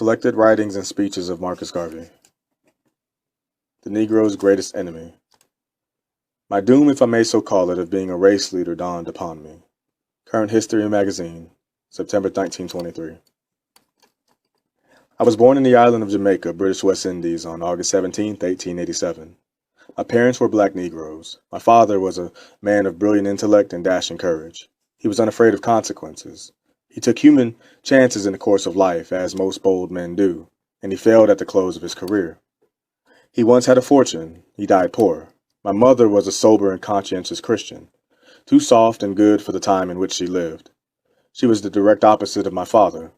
Selected Writings and Speeches of Marcus Garvey. The Negro's Greatest Enemy. My doom, if I may so call it, of being a race leader dawned upon me. Current History Magazine, September 1923. I was born in the island of Jamaica, British West Indies, on August 17, 1887. My parents were black Negroes. My father was a man of brilliant intellect and dashing courage. He was unafraid of consequences. He took human chances in the course of life, as most bold men do, and he failed at the close of his career. He once had a fortune. He died poor. My mother was a sober and conscientious Christian, too soft and good for the time in which she lived. She was the direct opposite of my father.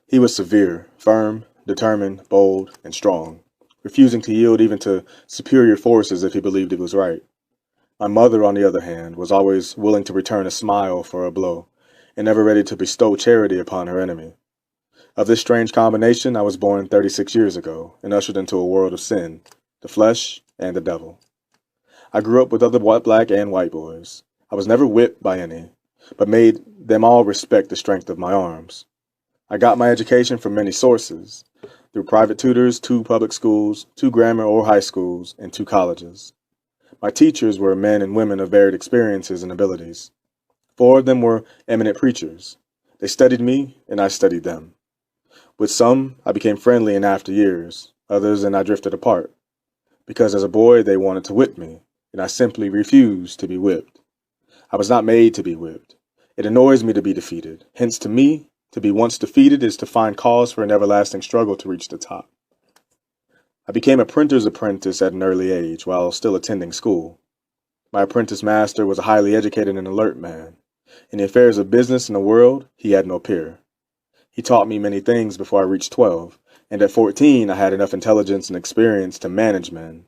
He was severe, firm, determined, bold, and strong, refusing to yield even to superior forces if he believed it was right. My mother, on the other hand, was always willing to return a smile for a blow, and never ready to bestow charity upon her enemy. Of this strange combination, I was born 36 years ago and ushered into a world of sin, the flesh, and the devil. I grew up with other black and white boys. I was never whipped by any, but made them all respect the strength of my arms. I got my education from many sources, through private tutors, 2 public schools, 2 grammar or high schools, and 2 colleges. My teachers were men and women of varied experiences and abilities. 4 of them were eminent preachers. They studied me, and I studied them. With some, I became friendly in after years. Others, and I drifted apart. Because as a boy, they wanted to whip me, and I simply refused to be whipped. I was not made to be whipped. It annoys me to be defeated. Hence, to me, to be once defeated is to find cause for an everlasting struggle to reach the top. I became a printer's apprentice at an early age, while still attending school. My apprentice master was a highly educated and alert man. In the affairs of business and the world, he had no peer. He taught me many things before I reached 12, and at 14 I had enough intelligence and experience to manage men.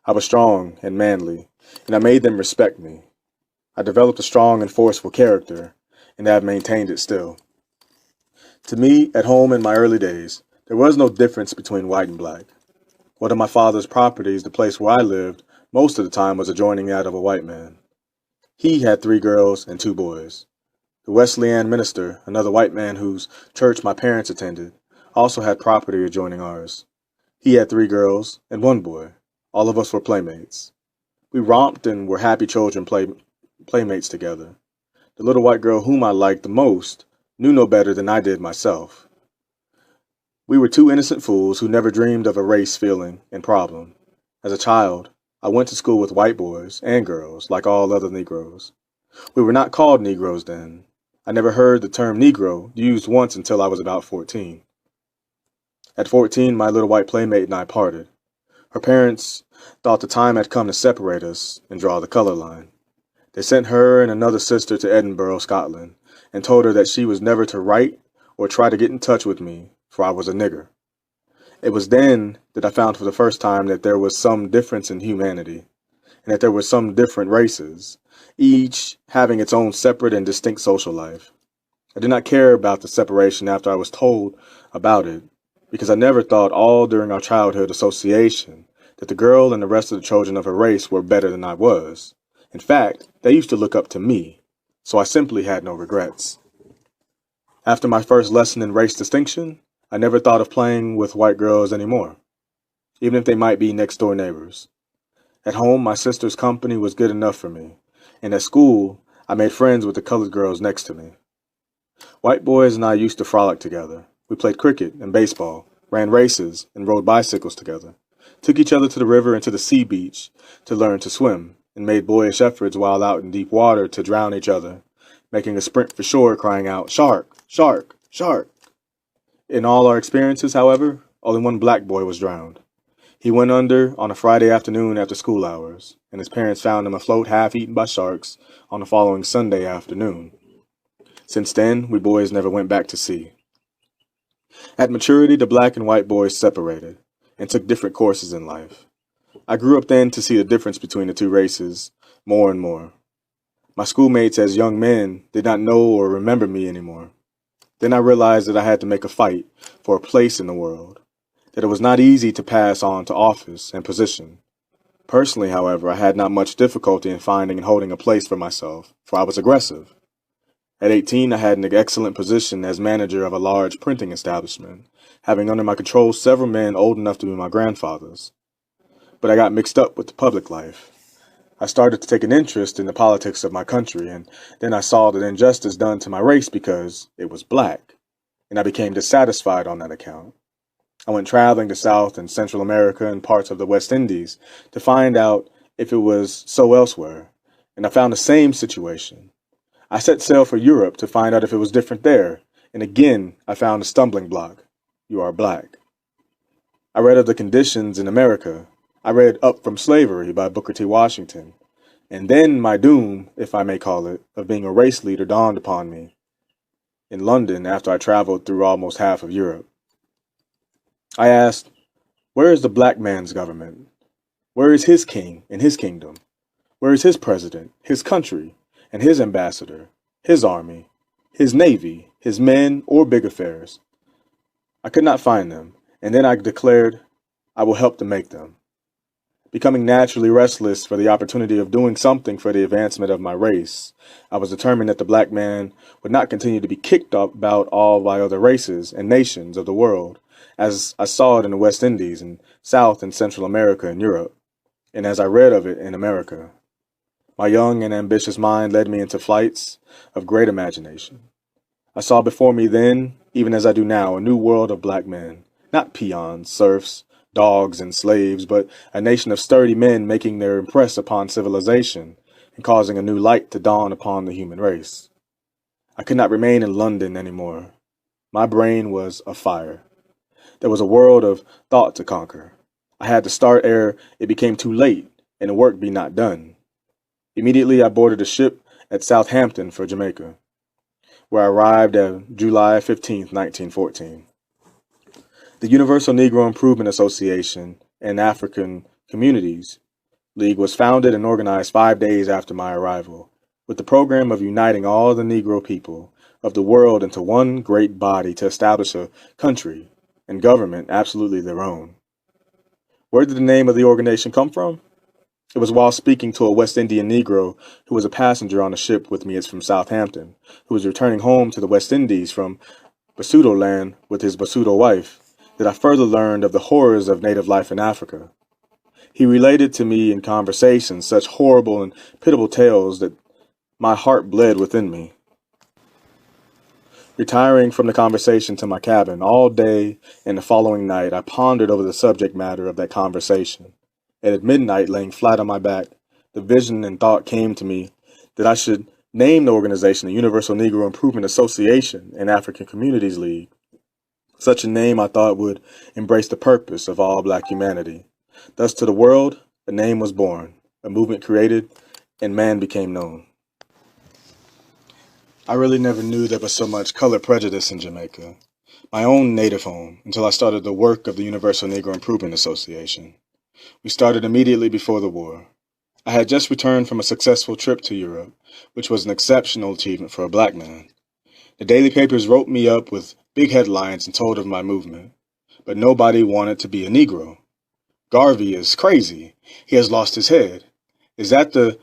I was strong and manly, and I made them respect me. I developed a strong and forceful character, and I have maintained it still. To me, at home in my early days, there was no difference between white and black. One of my father's properties, the place where I lived, most of the time was adjoining that of a white man. He had 3 girls and 2 boys. The Wesleyan minister, another white man whose church my parents attended, also had property adjoining ours. He had 3 girls and 1 boy. All of us were playmates. We romped and were happy children playmates together. The little white girl whom I liked the most knew no better than I did myself. We were 2 innocent fools who never dreamed of a race feeling and problem. As a child, I went to school with white boys and girls, like all other Negroes. We were not called Negroes then. I never heard the term Negro used once until I was about 14. At 14, my little white playmate and I parted. Her parents thought the time had come to separate us and draw the color line. They sent her and another sister to Edinburgh, Scotland, and told her that she was never to write or try to get in touch with me, for I was a nigger. It was then that I found for the first time that there was some difference in humanity, and that there were some different races, each having its own separate and distinct social life. I did not care about the separation after I was told about it, because I never thought all during our childhood association that the girl and the rest of the children of her race were better than I was. In fact, they used to look up to me, so I simply had no regrets. After my first lesson in race distinction, I never thought of playing with white girls anymore, even if they might be next-door neighbors. At home, my sister's company was good enough for me, and at school, I made friends with the colored girls next to me. White boys and I used to frolic together. We played cricket and baseball, ran races, and rode bicycles together, took each other to the river and to the sea beach to learn to swim, and made boyish efforts while out in deep water to drown each other, making a sprint for shore, crying out, "Shark! Shark! Shark!" In all our experiences, however, only 1 black boy was drowned. He went under on a Friday afternoon after school hours, and his parents found him afloat half-eaten by sharks on the following Sunday afternoon. Since then, we boys never went back to sea. At maturity, the black and white boys separated and took different courses in life. I grew up then to see the difference between the 2 races more and more. My schoolmates as young men did not know or remember me anymore. Then I realized that I had to make a fight for a place in the world, that it was not easy to pass on to office and position. Personally, however, I had not much difficulty in finding and holding a place for myself, for I was aggressive. At 18, I had an excellent position as manager of a large printing establishment, having under my control several men old enough to be my grandfathers. But I got mixed up with the public life. I started to take an interest in the politics of my country, and then I saw the injustice done to my race because it was black, and I became dissatisfied on that account. I went traveling to South and Central America and parts of the West Indies to find out if it was so elsewhere, and I found the same situation. I set sail for Europe to find out if it was different there, and again I found a stumbling block. You are black. I read of the conditions in America. I read Up From Slavery by Booker T. Washington, and then my doom, if I may call it, of being a race leader dawned upon me in London after I traveled through almost half of Europe. I asked, where is the black man's government? Where is his king and his kingdom? Where is his president, his country, and his ambassador, his army, his navy, his men, or big affairs? I could not find them, and then I declared, I will help to make them. Becoming naturally restless for the opportunity of doing something for the advancement of my race, I was determined that the black man would not continue to be kicked about all by other races and nations of the world, as I saw it in the West Indies and South and Central America and Europe, and as I read of it in America. My young and ambitious mind led me into flights of great imagination. I saw before me then, even as I do now, a new world of black men, not peons, serfs, dogs, and slaves, but a nation of sturdy men making their impress upon civilization and causing a new light to dawn upon the human race. I could not remain in London anymore. My brain was afire. There was a world of thought to conquer. I had to start ere it became too late and the work be not done. Immediately I boarded a ship at Southampton for Jamaica, where I arrived on July 15th, 1914. The Universal Negro Improvement Association and African Communities League was founded and organized 5 days after my arrival, with the program of uniting all the Negro people of the world into one great body to establish a country and government absolutely their own. Where did the name of the organization come from? It was while speaking to a West Indian Negro who was a passenger on a ship with me from Southampton, who was returning home to the West Indies from Basuto land with his Basuto wife, that I further learned of the horrors of native life in Africa. He related to me in conversation such horrible and pitiable tales that my heart bled within me. Retiring from the conversation to my cabin all day and the following night, I pondered over the subject matter of that conversation. And at midnight, laying flat on my back, the vision and thought came to me that I should name the organization the Universal Negro Improvement Association and African Communities League. Such a name, I thought, would embrace the purpose of all black humanity. Thus, to the world, a name was born, a movement created, and man became known. I really never knew there was so much color prejudice in Jamaica, my own native home, until I started the work of the Universal Negro Improvement Association. We started immediately before the war. I had just returned from a successful trip to Europe, which was an exceptional achievement for a black man. The daily papers wrote me up with big headlines and told of my movement, but nobody wanted to be a Negro. Garvey is crazy. He has lost his head. Is that the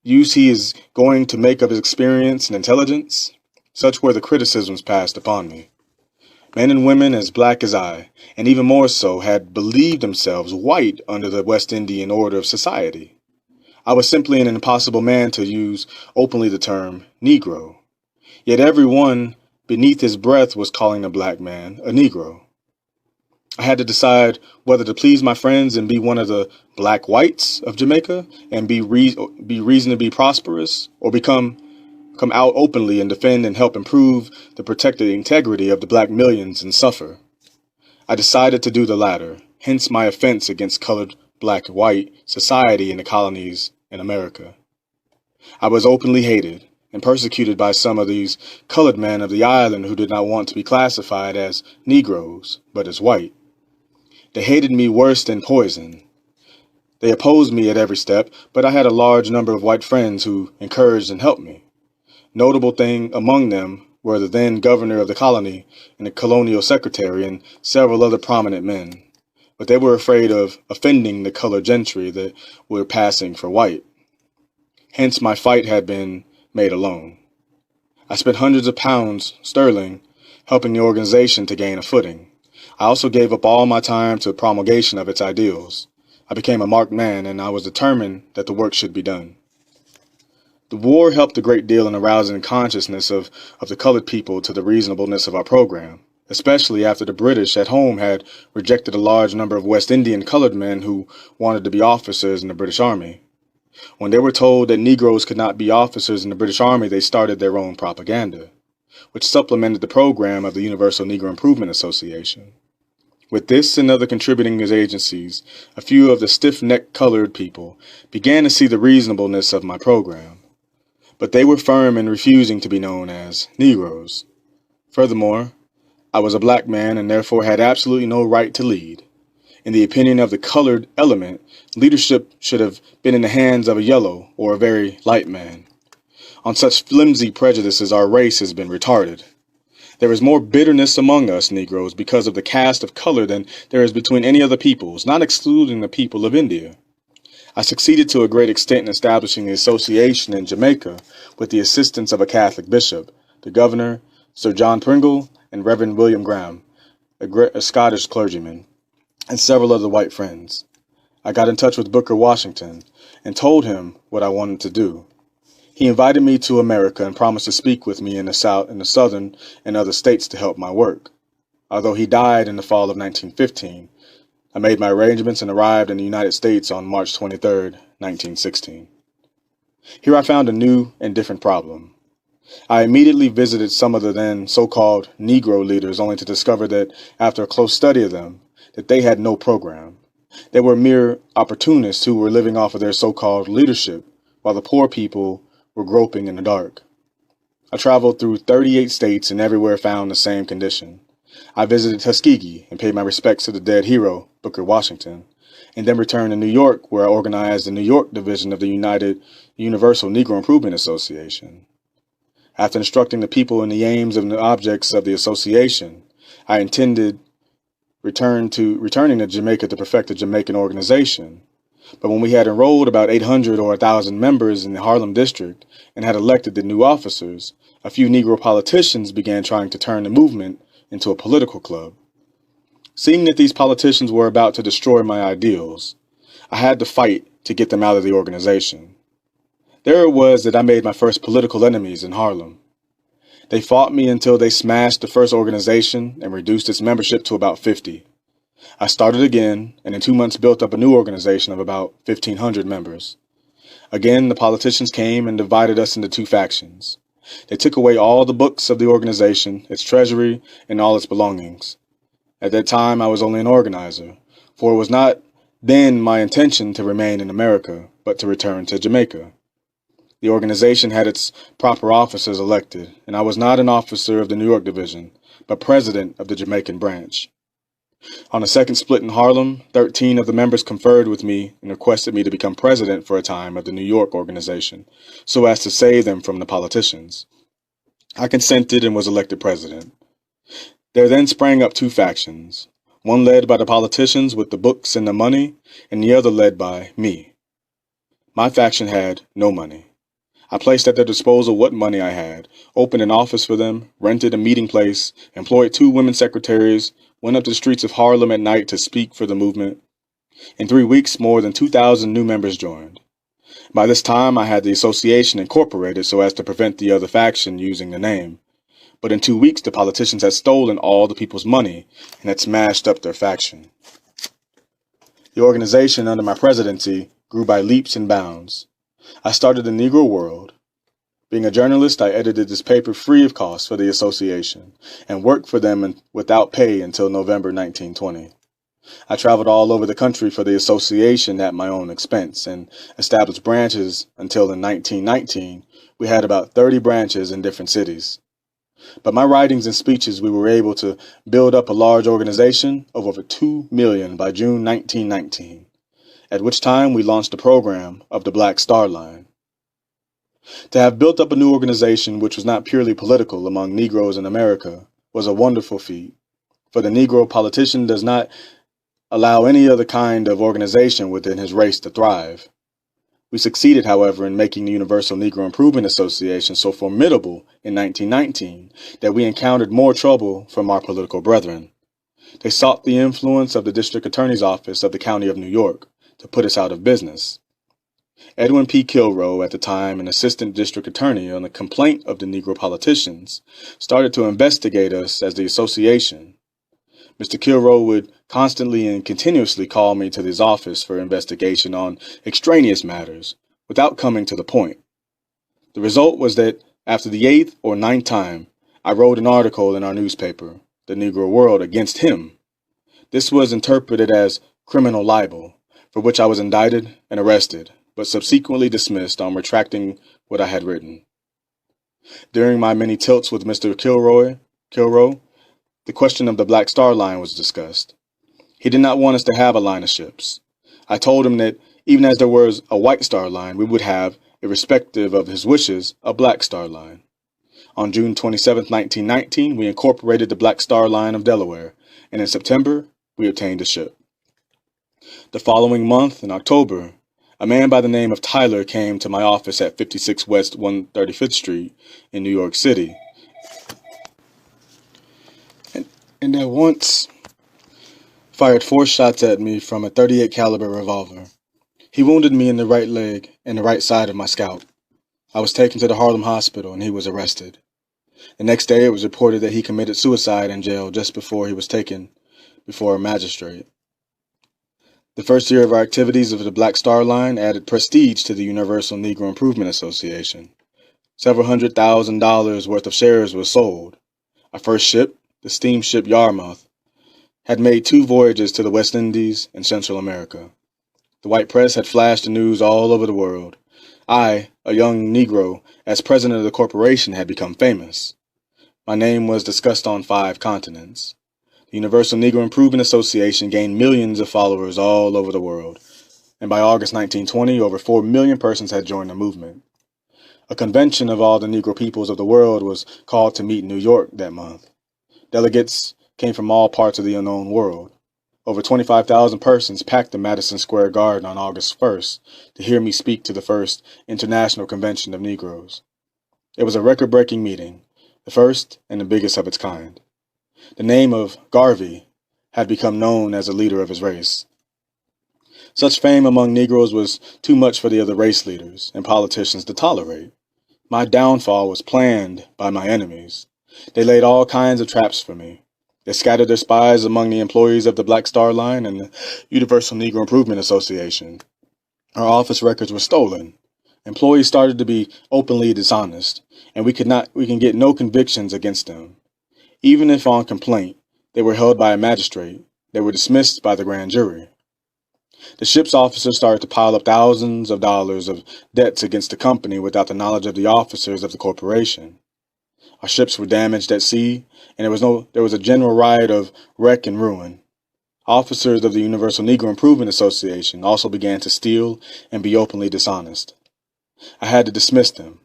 use he is going to make of his experience and intelligence? Such were the criticisms passed upon me. Men and women as black as I, and even more so, had believed themselves white under the West Indian order of society. I was simply an impossible man to use openly the term Negro. Yet every one beneath his breath was calling a black man a Negro. I had to decide whether to please my friends and be one of the black whites of Jamaica and be reasonably prosperous, or come out openly and defend and help improve the protected integrity of the black millions and suffer. I decided to do the latter, hence my offense against colored black-white society in the colonies in America. I was openly hated and persecuted by some of these colored men of the island who did not want to be classified as Negroes, but as white. They hated me worse than poison. They opposed me at every step, but I had a large number of white friends who encouraged and helped me. Notable thing among them were the then governor of the colony and the colonial secretary and several other prominent men, but they were afraid of offending the colored gentry that were passing for white. Hence my fight had been made alone. I spent hundreds of pounds sterling helping the organization to gain a footing. I also gave up all my time to promulgation of its ideals. I became a marked man, and I was determined that the work should be done. The war helped a great deal in arousing consciousness of the colored people to the reasonableness of our program, especially after the British at home had rejected a large number of West Indian colored men who wanted to be officers in the British Army. When they were told that Negroes could not be officers in the British Army, they started their own propaganda, which supplemented the program of the Universal Negro Improvement Association. With this and other contributing agencies, a few of the stiff-necked colored people began to see the reasonableness of my program, but they were firm in refusing to be known as Negroes. Furthermore, I was a black man and therefore had absolutely no right to lead. In the opinion of the colored element, leadership should have been in the hands of a yellow or a very light man. On such flimsy prejudices, our race has been retarded. There is more bitterness among us Negroes because of the caste of color than there is between any other peoples, not excluding the people of India. I succeeded to a great extent in establishing the association in Jamaica with the assistance of a Catholic bishop, the governor, Sir John Pringle, and Reverend William Graham, a Scottish clergyman, and several other white friends. I got in touch with Booker Washington and told him what I wanted to do. He invited me to America and promised to speak with me in the Southern and other states to help my work. Although he died in the fall of 1915, I made my arrangements and arrived in the United States on March 23, 1916. Here I found a new and different problem. I immediately visited some of the then so-called Negro leaders, only to discover that, after a close study of them, that they had no program. They were mere opportunists who were living off of their so-called leadership, while the poor people were groping in the dark. I traveled through 38 states and everywhere found the same condition. I visited Tuskegee and paid my respects to the dead hero, Booker Washington, and then returned to New York, where I organized the New York division of the Universal Negro Improvement Association. After instructing the people in the aims and the objects of the association, I intended returning to Jamaica to perfect the Jamaican organization. But when we had enrolled about 800 or 1,000 members in the Harlem district and had elected the new officers, a few Negro politicians began trying to turn the movement into a political club. Seeing that these politicians were about to destroy my ideals, I had to fight to get them out of the organization. There it was that I made my first political enemies in Harlem. They fought me until they smashed the first organization and reduced its membership to about 50. I started again, and in 2 months built up a new organization of about 1,500 members. Again, the politicians came and divided us into two factions. They took away all the books of the organization, its treasury, and all its belongings. At that time, I was only an organizer, for it was not then my intention to remain in America, but to return to Jamaica. The organization had its proper officers elected, and I was not an officer of the New York division, but president of the Jamaican branch. On the second split in Harlem, 13 of the members conferred with me and requested me to become president for a time of the New York organization, so as to save them from the politicians. I consented and was elected president. There then sprang up two factions, one led by the politicians with the books and the money, and the other led by me. My faction had no money. I placed at their disposal what money I had, opened an office for them, rented a meeting place, employed 2 women secretaries, went up to the streets of Harlem at night to speak for the movement. In 3 weeks, more than 2,000 new members joined. By this time, I had the association incorporated so as to prevent the other faction using the name. But in 2 weeks, the politicians had stolen all the people's money and had smashed up their faction. The organization under my presidency grew by leaps and bounds. I started the Negro World. Being a journalist, I edited this paper free of cost for the association and worked for them without pay until November 1920. I traveled all over the country for the association at my own expense and established branches until in 1919 we had about 30 branches in different cities. By my writings and speeches, we were able to build up a large organization of over 2 million by June 1919, at which time we launched the program of the Black Star Line. To have built up a new organization which was not purely political among Negroes in America was a wonderful feat, for the Negro politician does not allow any other kind of organization within his race to thrive. We succeeded, however, in making the Universal Negro Improvement Association so formidable in 1919 that we encountered more trouble from our political brethren. They sought the influence of the District Attorney's Office of the County of New York to put us out of business. Edwin P. Kilrow, at the time an assistant district attorney on a complaint of the Negro politicians, started to investigate us as the association. Mr. Kilrow would constantly and continuously call me to his office for investigation on extraneous matters, without coming to the point. The result was that, after the 8th or 9th time, I wrote an article in our newspaper, The Negro World, against him. This was interpreted as criminal libel, for which I was indicted and arrested, but subsequently dismissed on retracting what I had written. During my many tilts with Mr. Kilrow, the question of the Black Star Line was discussed. He did not want us to have a line of ships. I told him that even as there was a White Star Line, we would have, irrespective of his wishes, a Black Star Line. On June 27, 1919, we incorporated the Black Star Line of Delaware, and in September, we obtained a ship. The following month, in October, a man by the name of Tyler came to my office at 56 West 135th Street in New York City, and at once fired 4 shots at me from a .38 caliber revolver. He wounded me in the right leg and the right side of my scalp. I was taken to the Harlem hospital and he was arrested. The next day it was reported that he committed suicide in jail just before he was taken before a magistrate. The first year of our activities of the Black Star Line added prestige to the Universal Negro Improvement Association. Several $100,000 worth of shares were sold. Our first ship, the steamship Yarmouth, had made 2 voyages to the West Indies and Central America. The white press had flashed the news all over the world. I, a young Negro, as president of the corporation, had become famous. My name was discussed on 5 continents. The Universal Negro Improvement Association gained millions of followers all over the world, and by August 1920, over 4 million persons had joined the movement. A convention of all the Negro peoples of the world was called to meet in New York that month. Delegates came from all parts of the unknown world. Over 25,000 persons packed the Madison Square Garden on August 1st to hear me speak to the first International Convention of Negroes. It was a record-breaking meeting, the first and the biggest of its kind. The name of Garvey had become known as a leader of his race. Such fame among Negroes was too much for the other race leaders and politicians to tolerate. My downfall was planned by my enemies. They laid all kinds of traps for me. They scattered their spies among the employees of the Black Star Line and the Universal Negro Improvement Association. Our office records were stolen. Employees started to be openly dishonest, and we can get no convictions against them. Even if on complaint, they were held by a magistrate, they were dismissed by the grand jury. The ship's officers started to pile up thousands of dollars of debts against the company without the knowledge of the officers of the corporation. Our ships were damaged at sea, and there was a general riot of wreck and ruin. Officers of the Universal Negro Improvement Association also began to steal and be openly dishonest. I had to dismiss them.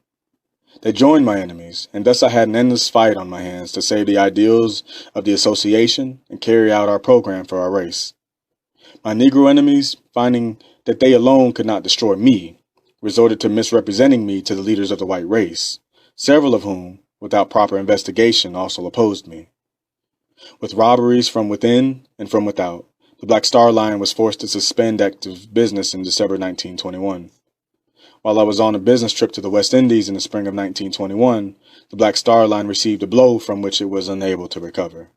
They joined my enemies, and thus I had an endless fight on my hands to save the ideals of the association and carry out our program for our race. My Negro enemies, finding that they alone could not destroy me, resorted to misrepresenting me to the leaders of the white race, several of whom, without proper investigation, also opposed me. With robberies from within and from without, the Black Star Line was forced to suspend active business in December 1921. While I was on a business trip to the West Indies in the spring of 1921, the Black Star Line received a blow from which it was unable to recover.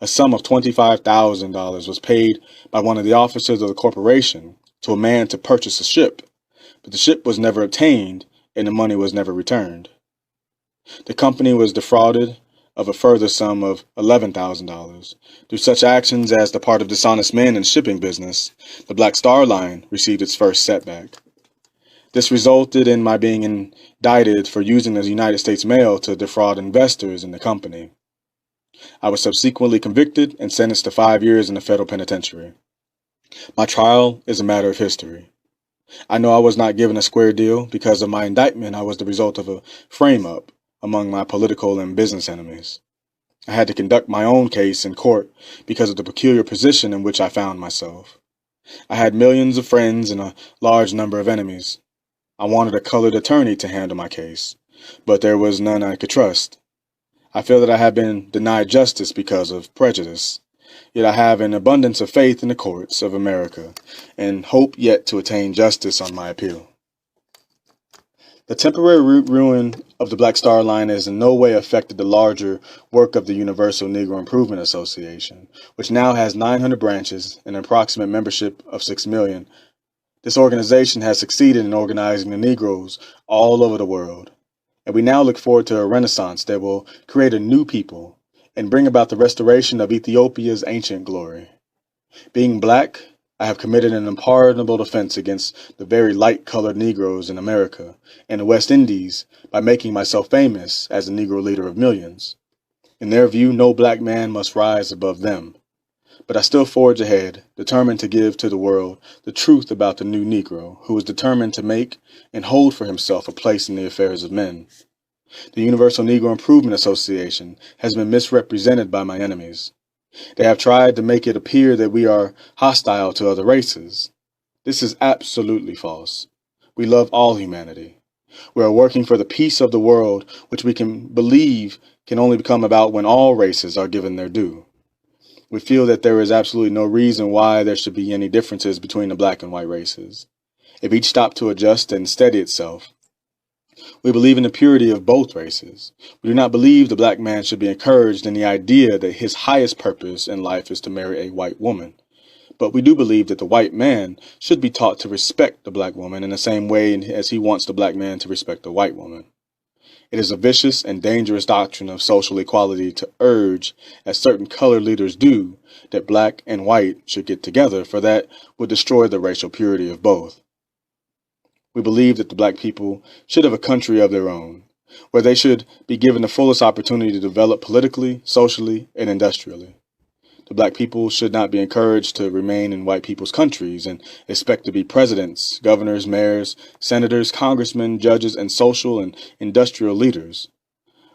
A sum of $25,000 was paid by one of the officers of the corporation to a man to purchase a ship, but the ship was never obtained and the money was never returned. The company was defrauded of a further sum of $11,000. Through such actions as the part of dishonest men in shipping business, the Black Star Line received its first setback. This resulted in my being indicted for using the United States mail to defraud investors in the company. I was subsequently convicted and sentenced to 5 years in the federal penitentiary. My trial is a matter of history. I know I was not given a square deal because of my indictment. I was the result of a frame-up among my political and business enemies. I had to conduct my own case in court because of the peculiar position in which I found myself. I had millions of friends and a large number of enemies. I wanted a colored attorney to handle my case, but there was none I could trust. I feel that I have been denied justice because of prejudice, yet I have an abundance of faith in the courts of America and hope yet to attain justice on my appeal. The temporary ruin of the Black Star Line has in no way affected the larger work of the Universal Negro Improvement Association, which now has 900 branches and an approximate membership of 6 million. This organization has succeeded in organizing the Negroes all over the world, and we now look forward to a renaissance that will create a new people and bring about the restoration of Ethiopia's ancient glory. Being black, I have committed an unpardonable offense against the very light-colored Negroes in America and the West Indies by making myself famous as a Negro leader of millions. In their view, no black man must rise above them. But I still forge ahead, determined to give to the world the truth about the new Negro, who is determined to make and hold for himself a place in the affairs of men. The Universal Negro Improvement Association has been misrepresented by my enemies. They have tried to make it appear that we are hostile to other races. This is absolutely false. We love all humanity. We are working for the peace of the world, which we can believe can only come about when all races are given their due. We feel that there is absolutely no reason why there should be any differences between the black and white races. If each stopped to adjust and steady itself, we believe in the purity of both races. We do not believe the black man should be encouraged in the idea that his highest purpose in life is to marry a white woman. But we do believe that the white man should be taught to respect the black woman in the same way as he wants the black man to respect the white woman. It is a vicious and dangerous doctrine of social equality to urge, as certain colored leaders do, that black and white should get together, for that would destroy the racial purity of both. We believe that the black people should have a country of their own, where they should be given the fullest opportunity to develop politically, socially, and industrially. The black people should not be encouraged to remain in white people's countries and expect to be presidents, governors, mayors, senators, congressmen, judges, and social and industrial leaders.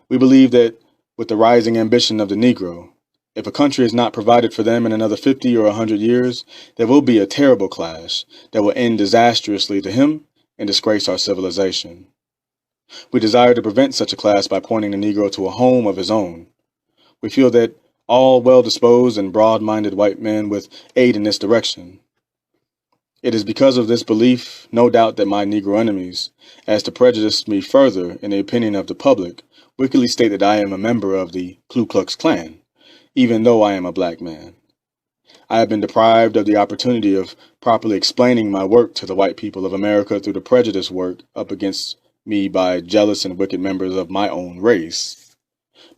We believe that with the rising ambition of the Negro, if a country is not provided for them in another 50 or 100 years, there will be a terrible clash that will end disastrously to him and disgrace our civilization. We desire to prevent such a clash by pointing the Negro to a home of his own. We feel that all well-disposed and broad-minded white men would aid in this direction. It is because of this belief, no doubt, that my Negro enemies, as to prejudice me further in the opinion of the public, wickedly state that I am a member of the Ku Klux Klan, even though I am a black man. I have been deprived of the opportunity of properly explaining my work to the white people of America through the prejudice work up against me by jealous and wicked members of my own race.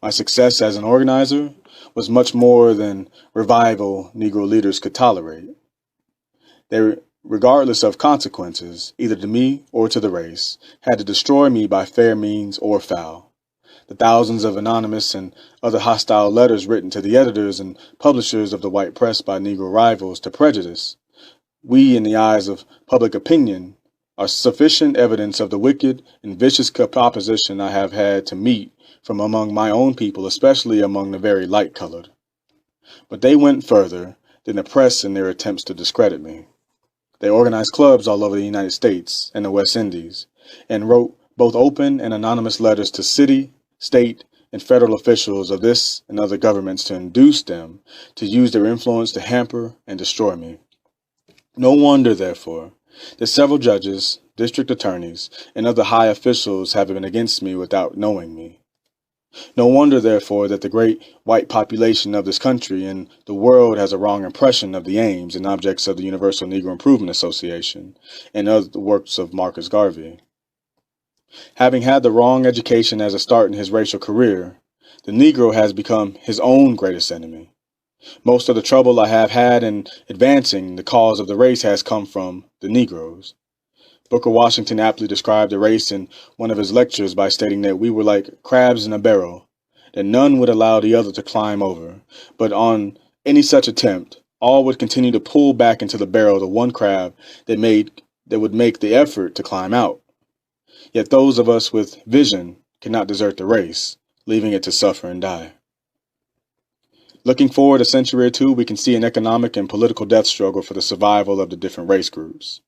My success as an organizer was much more than revival Negro leaders could tolerate. They, regardless of consequences, either to me or to the race, had to destroy me by fair means or foul. The thousands of anonymous and other hostile letters written to the editors and publishers of the white press by Negro rivals to prejudice, we, in the eyes of public opinion, are sufficient evidence of the wicked and vicious opposition I have had to meet from among my own people, especially among the very light-colored. But they went further than the press in their attempts to discredit me. They organized clubs all over the United States and the West Indies, and wrote both open and anonymous letters to city, state, and federal officials of this and other governments to induce them to use their influence to hamper and destroy me. No wonder, therefore, that several judges, district attorneys, and other high officials have been against me without knowing me. No wonder, therefore, that the great white population of this country and the world has a wrong impression of the aims and objects of the Universal Negro Improvement Association and of the works of Marcus Garvey. Having had the wrong education as a start in his racial career, the Negro has become his own greatest enemy. Most of the trouble I have had in advancing the cause of the race has come from the Negroes. Booker Washington aptly described the race in one of his lectures by stating that we were like crabs in a barrel, that none would allow the other to climb over, but on any such attempt, all would continue to pull back into the barrel the one crab that would make the effort to climb out. Yet those of us with vision cannot desert the race, leaving it to suffer and die. Looking forward a century or two, we can see an economic and political death struggle for the survival of the different race groups.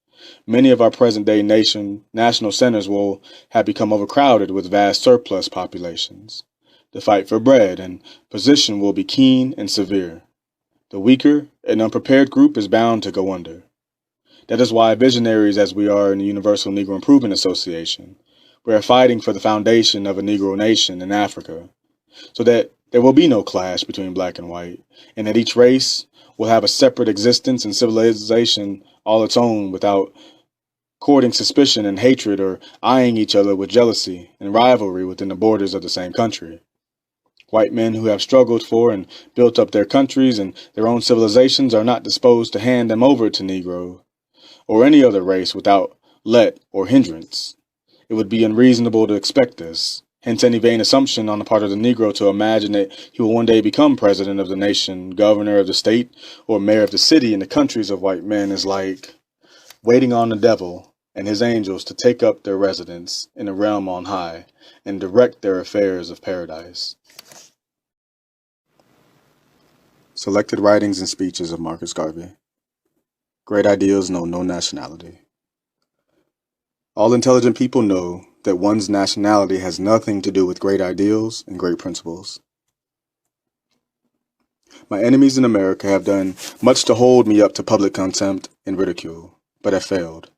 many of our present-day national centers will have become overcrowded with vast surplus populations. The fight for bread and position will be keen and severe. The weaker and unprepared group is bound to go under. That is why visionaries as we are in the Universal Negro Improvement Association, we are fighting for the foundation of a Negro nation in Africa, so that there will be no clash between black and white, and that each race will have a separate existence and civilization all its own without courting suspicion and hatred or eyeing each other with jealousy and rivalry within the borders of the same country. White men who have struggled for and built up their countries and their own civilizations are not disposed to hand them over to Negro or any other race without let or hindrance. It would be unreasonable to expect this. Hence, any vain assumption on the part of the Negro to imagine that he will one day become president of the nation, governor of the state, or mayor of the city in the countries of white men is like waiting on the devil and his angels to take up their residence in a realm on high and direct their affairs of paradise. Selected writings and speeches of Marcus Garvey. Great ideals know no nationality. All intelligent people know that one's nationality has nothing to do with great ideals and great principles. My enemies in America have done much to hold me up to public contempt and ridicule, but have failed.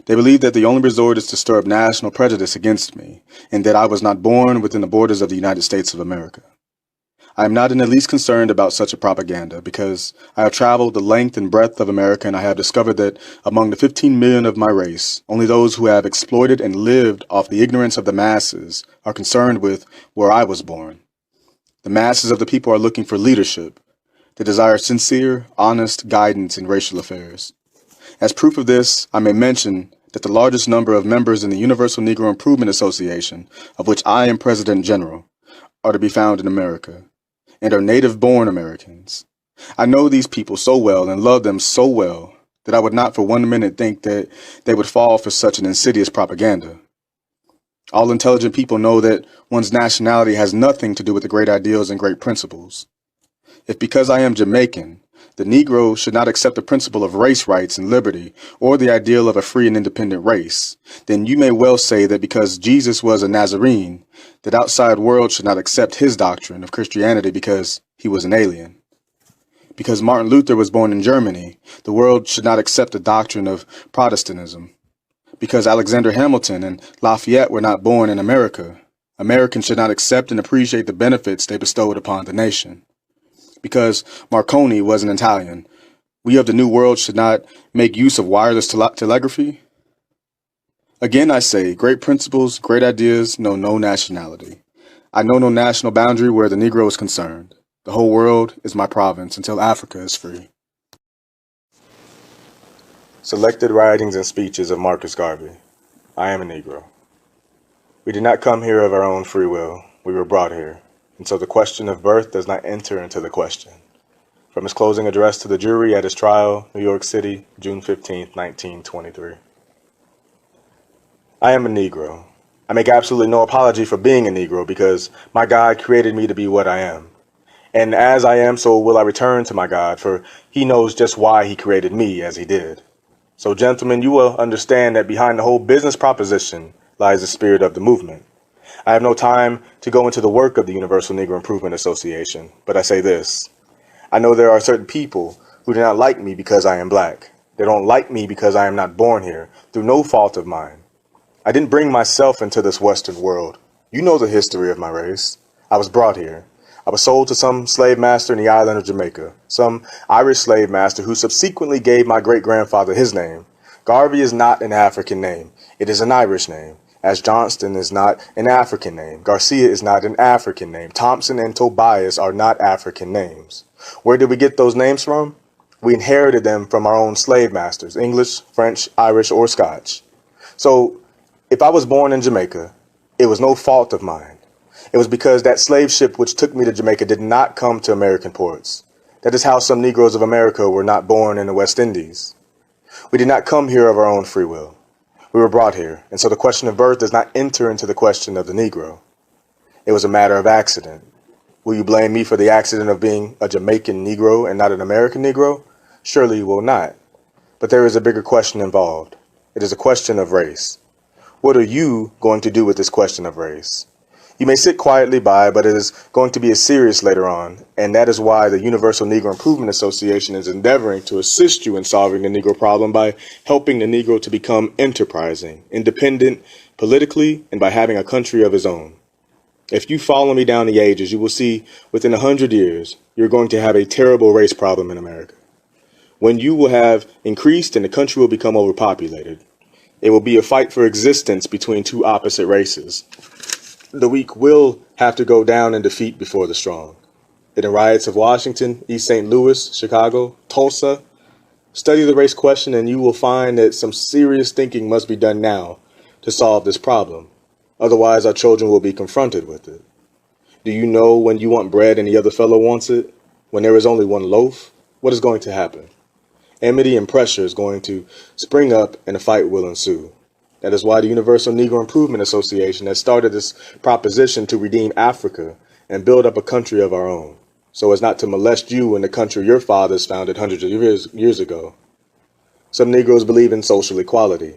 They believe that the only resort is to stir up national prejudice against me, and that I was not born within the borders of the United States of America. I am not in the least concerned about such a propaganda because I have traveled the length and breadth of America and I have discovered that among the 15 million of my race, only those who have exploited and lived off the ignorance of the masses are concerned with where I was born. The masses of the people are looking for leadership. They desire sincere, honest guidance in racial affairs. As proof of this, I may mention that the largest number of members in the Universal Negro Improvement Association, of which I am President General, are to be found in America, and are native-born Americans. I know these people so well and love them so well that I would not for 1 minute think that they would fall for such an insidious propaganda. All intelligent people know that one's nationality has nothing to do with the great ideals and great principles. If because I am Jamaican, the Negro should not accept the principle of race rights and liberty or the ideal of a free and independent race, then you may well say that because Jesus was a Nazarene, that outside world should not accept his doctrine of Christianity because he was an alien. Because Martin Luther was born in Germany, the world should not accept the doctrine of Protestantism. Because Alexander Hamilton and Lafayette were not born in America, Americans should not accept and appreciate the benefits they bestowed upon the nation. Because Marconi was an Italian, we of the New World should not make use of wireless telegraphy. Again, I say, great principles, great ideas know no nationality. I know no national boundary where the Negro is concerned. The whole world is my province until Africa is free. Selected writings and speeches of Marcus Garvey. I am a Negro. We did not come here of our own free will. We were brought here. And so the question of birth does not enter into the question. From his closing address to the jury at his trial, New York City, June 15, 1923. I am a Negro. I make absolutely no apology for being a Negro because my God created me to be what I am. And as I am, so will I return to my God, for he knows just why he created me as he did. So gentlemen, you will understand that behind the whole business proposition lies the spirit of the movement. I have no time to go into the work of the Universal Negro Improvement Association, but I say this. I know there are certain people who do not like me because I am black. They don't like me because I am not born here, through no fault of mine. I didn't bring myself into this Western world. You know the history of my race. I was brought here. I was sold to some slave master in the island of Jamaica, some Irish slave master who subsequently gave my great-grandfather his name. Garvey is not an African name. It is an Irish name. As Johnston is not an African name. Garcia is not an African name. Thompson and Tobias are not African names. Where did we get those names from? We inherited them from our own slave masters, English, French, Irish, or Scotch. So if I was born in Jamaica, it was no fault of mine. It was because that slave ship which took me to Jamaica did not come to American ports. That is how some Negroes of America were not born in the West Indies. We did not come here of our own free will. We were brought here, and so the question of birth does not enter into the question of the Negro. It was a matter of accident. Will you blame me for the accident of being a Jamaican Negro and not an American Negro? Surely you will not. But there is a bigger question involved. It is a question of race. What are you going to do with this question of race? You may sit quietly by, but it is going to be as serious later on, and that is why the Universal Negro Improvement Association is endeavoring to assist you in solving the Negro problem by helping the Negro to become enterprising, independent politically, and by having a country of his own. If you follow me down the ages, you will see within 100 years, you're going to have a terrible race problem in America. When you will have increased and the country will become overpopulated, it will be a fight for existence between two opposite races. The weak will have to go down in defeat before the strong. In the riots of Washington, East St. Louis, Chicago, Tulsa, study the race question and you will find that some serious thinking must be done now to solve this problem. Otherwise, our children will be confronted with it. Do you know when you want bread and the other fellow wants it? When there is only one loaf, what is going to happen? Enmity and pressure is going to spring up and a fight will ensue. That is why the Universal Negro Improvement Association has started this proposition to redeem Africa and build up a country of our own, so as not to molest you in the country your fathers founded hundreds of years ago. Some Negroes believe in social equality.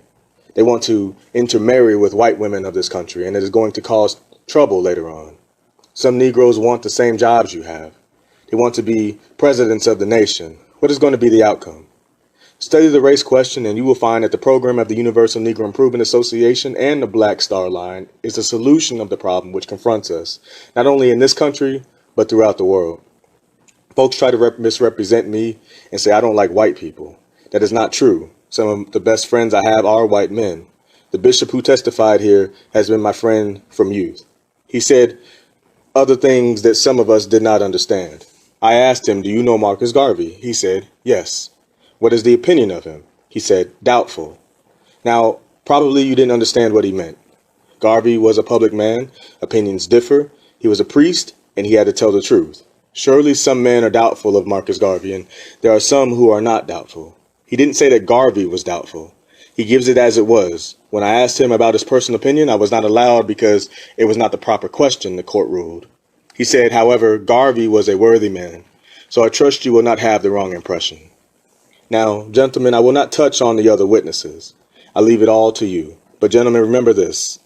They want to intermarry with white women of this country, and it is going to cause trouble later on. Some Negroes want the same jobs you have. They want to be presidents of the nation. What is going to be the outcome? Study the race question and you will find that the program of the Universal Negro Improvement Association and the Black Star Line is the solution of the problem which confronts us, not only in this country, but throughout the world. Folks try to misrepresent me and say I don't like white people. That is not true. Some of the best friends I have are white men. The bishop who testified here has been my friend from youth. He said other things that some of us did not understand. I asked him, do you know Marcus Garvey? He said, yes. What is the opinion of him? He said, doubtful. Now, probably you didn't understand what he meant. Garvey was a public man. Opinions differ. He was a priest, and he had to tell the truth. Surely some men are doubtful of Marcus Garvey, and there are some who are not doubtful. He didn't say that Garvey was doubtful. He gives it as it was. When I asked him about his personal opinion, I was not allowed because it was not the proper question, the court ruled. He said, however, Garvey was a worthy man, so I trust you will not have the wrong impression. Now, gentlemen, I will not touch on the other witnesses. I leave it all to you. But gentlemen, remember this.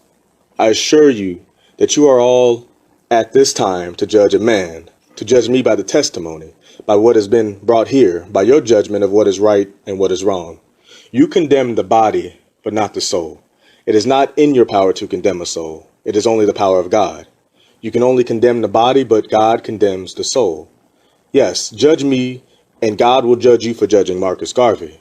I assure you that you are all at this time to judge a man, to judge me by the testimony, by what has been brought here, by your judgment of what is right and what is wrong. You condemn the body, but not the soul. It is not in your power to condemn a soul. It is only the power of God. You can only condemn the body, but God condemns the soul. Yes, judge me, and God will judge you for judging Marcus Garvey.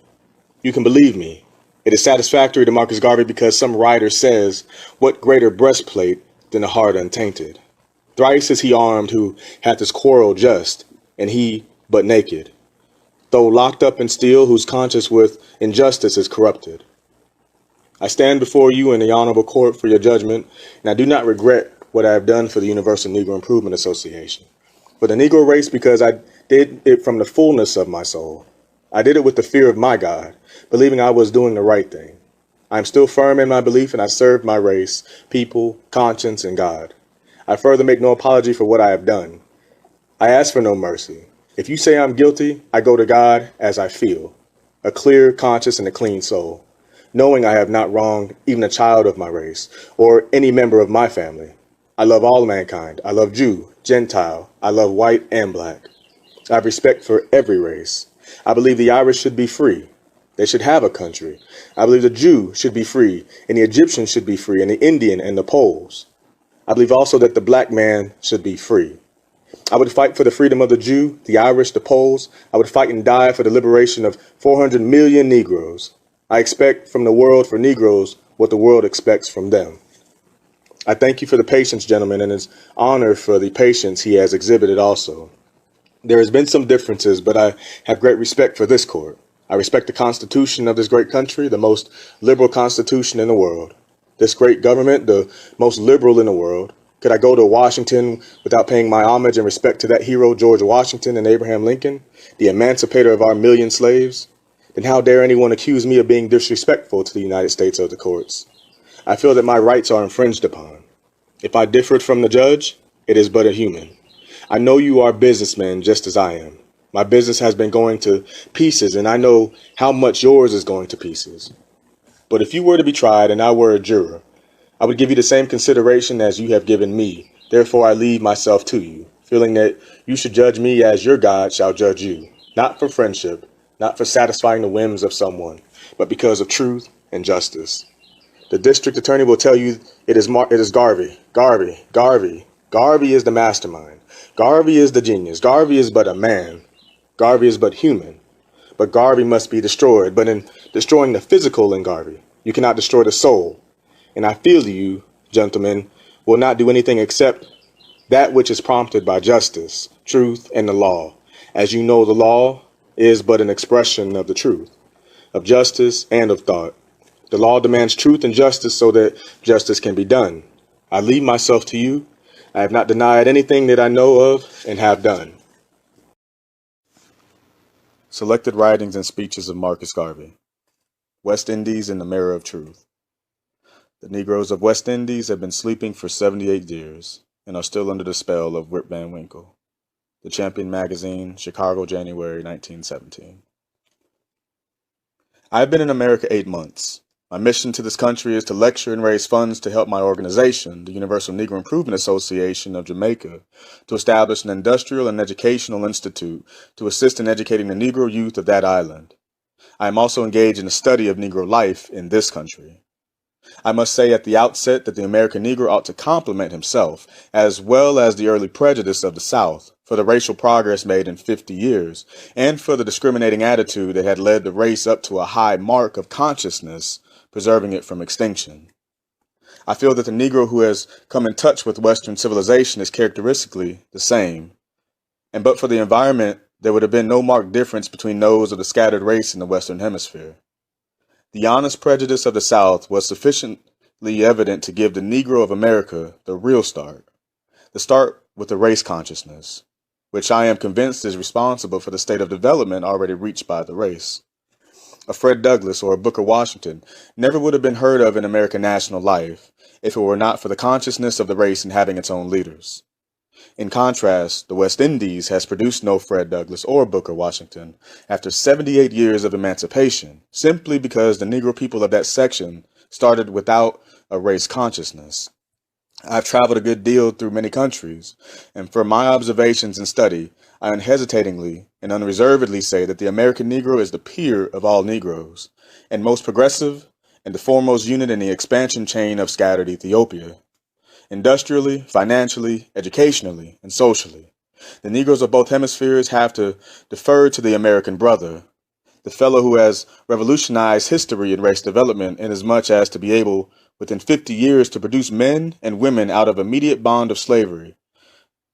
You can believe me. It is satisfactory to Marcus Garvey because some writer says, what greater breastplate than a heart untainted? Thrice is he armed who hath his quarrel just, and he but naked. Though locked up in steel, whose conscience with injustice is corrupted. I stand before you in the honorable court for your judgment, and I do not regret what I have done for the Universal Negro Improvement Association. For the Negro race, because I did it from the fullness of my soul. I did it with the fear of my God, believing I was doing the right thing. I am still firm in my belief, and I served my race, people, conscience, and God. I further make no apology for what I have done. I ask for no mercy. If you say I'm guilty, I go to God as I feel, a clear conscience and a clean soul, knowing I have not wronged even a child of my race or any member of my family. I love all mankind. I love Jew, Gentile. I love white and black. I have respect for every race. I believe the Irish should be free. They should have a country. I believe the Jew should be free, and the Egyptian should be free, and the Indian and the Poles. I believe also that the black man should be free. I would fight for the freedom of the Jew, the Irish, the Poles. I would fight and die for the liberation of 400 million Negroes. I expect from the world for Negroes what the world expects from them. I thank you for the patience, gentlemen, and it's honor for the patience he has exhibited also. There has been some differences, but I have great respect for this court. I respect the Constitution of this great country, the most liberal Constitution in the world. This great government, the most liberal in the world. Could I go to Washington without paying my homage and respect to that hero, George Washington and Abraham Lincoln, the emancipator of our million slaves? Then how dare anyone accuse me of being disrespectful to the United States or the courts? I feel that my rights are infringed upon. If I differed from the judge, it is but a human. I know you are businessmen just as I am. My business has been going to pieces, and I know how much yours is going to pieces. But if you were to be tried and I were a juror, I would give you the same consideration as you have given me. Therefore, I leave myself to you, feeling that you should judge me as your God shall judge you, not for friendship, not for satisfying the whims of someone, but because of truth and justice. The district attorney will tell you it is Garvey. Garvey is the mastermind. Garvey is the genius. Garvey is but a man. Garvey is but human. But Garvey must be destroyed. But in destroying the physical in Garvey, you cannot destroy the soul. And I feel you, gentlemen, will not do anything except that which is prompted by justice, truth, and the law. As you know, the law is but an expression of the truth, of justice, and of thought. The law demands truth and justice so that justice can be done. I leave myself to you. I have not denied anything that I know of and have done. Selected Writings and Speeches of Marcus Garvey. West Indies in the Mirror of Truth. The Negroes of West Indies have been sleeping for 78 years and are still under the spell of Rip Van Winkle. The Champion Magazine, Chicago, January 1917. I have been in America 8 months. My mission to this country is to lecture and raise funds to help my organization, the Universal Negro Improvement Association of Jamaica, to establish an industrial and educational institute to assist in educating the Negro youth of that island. I am also engaged in the study of Negro life in this country. I must say at the outset that the American Negro ought to compliment himself, as well as the early prejudice of the South, for the racial progress made in 50 years, and for the discriminating attitude that had led the race up to a high mark of consciousness, preserving it from extinction. I feel that the Negro who has come in touch with Western civilization is characteristically the same, and but for the environment, there would have been no marked difference between those of the scattered race in the Western Hemisphere. The honest prejudice of the South was sufficiently evident to give the Negro of America the real start, the start with the race consciousness, which I am convinced is responsible for the state of development already reached by the race. A Fred Douglass or a Booker Washington never would have been heard of in American national life if it were not for the consciousness of the race in having its own leaders. In contrast, the West Indies has produced no Fred Douglass or Booker Washington after 78 years of emancipation, simply because the Negro people of that section started without a race consciousness. I've traveled a good deal through many countries, and from my observations and study, I unhesitatingly and unreservedly say that the American Negro is the peer of all Negroes, and most progressive, and the foremost unit in the expansion chain of scattered Ethiopia. Industrially, financially, educationally, and socially, the Negroes of both hemispheres have to defer to the American brother, the fellow who has revolutionized history and race development inasmuch as to be able, within 50 years, to produce men and women out of immediate bond of slavery,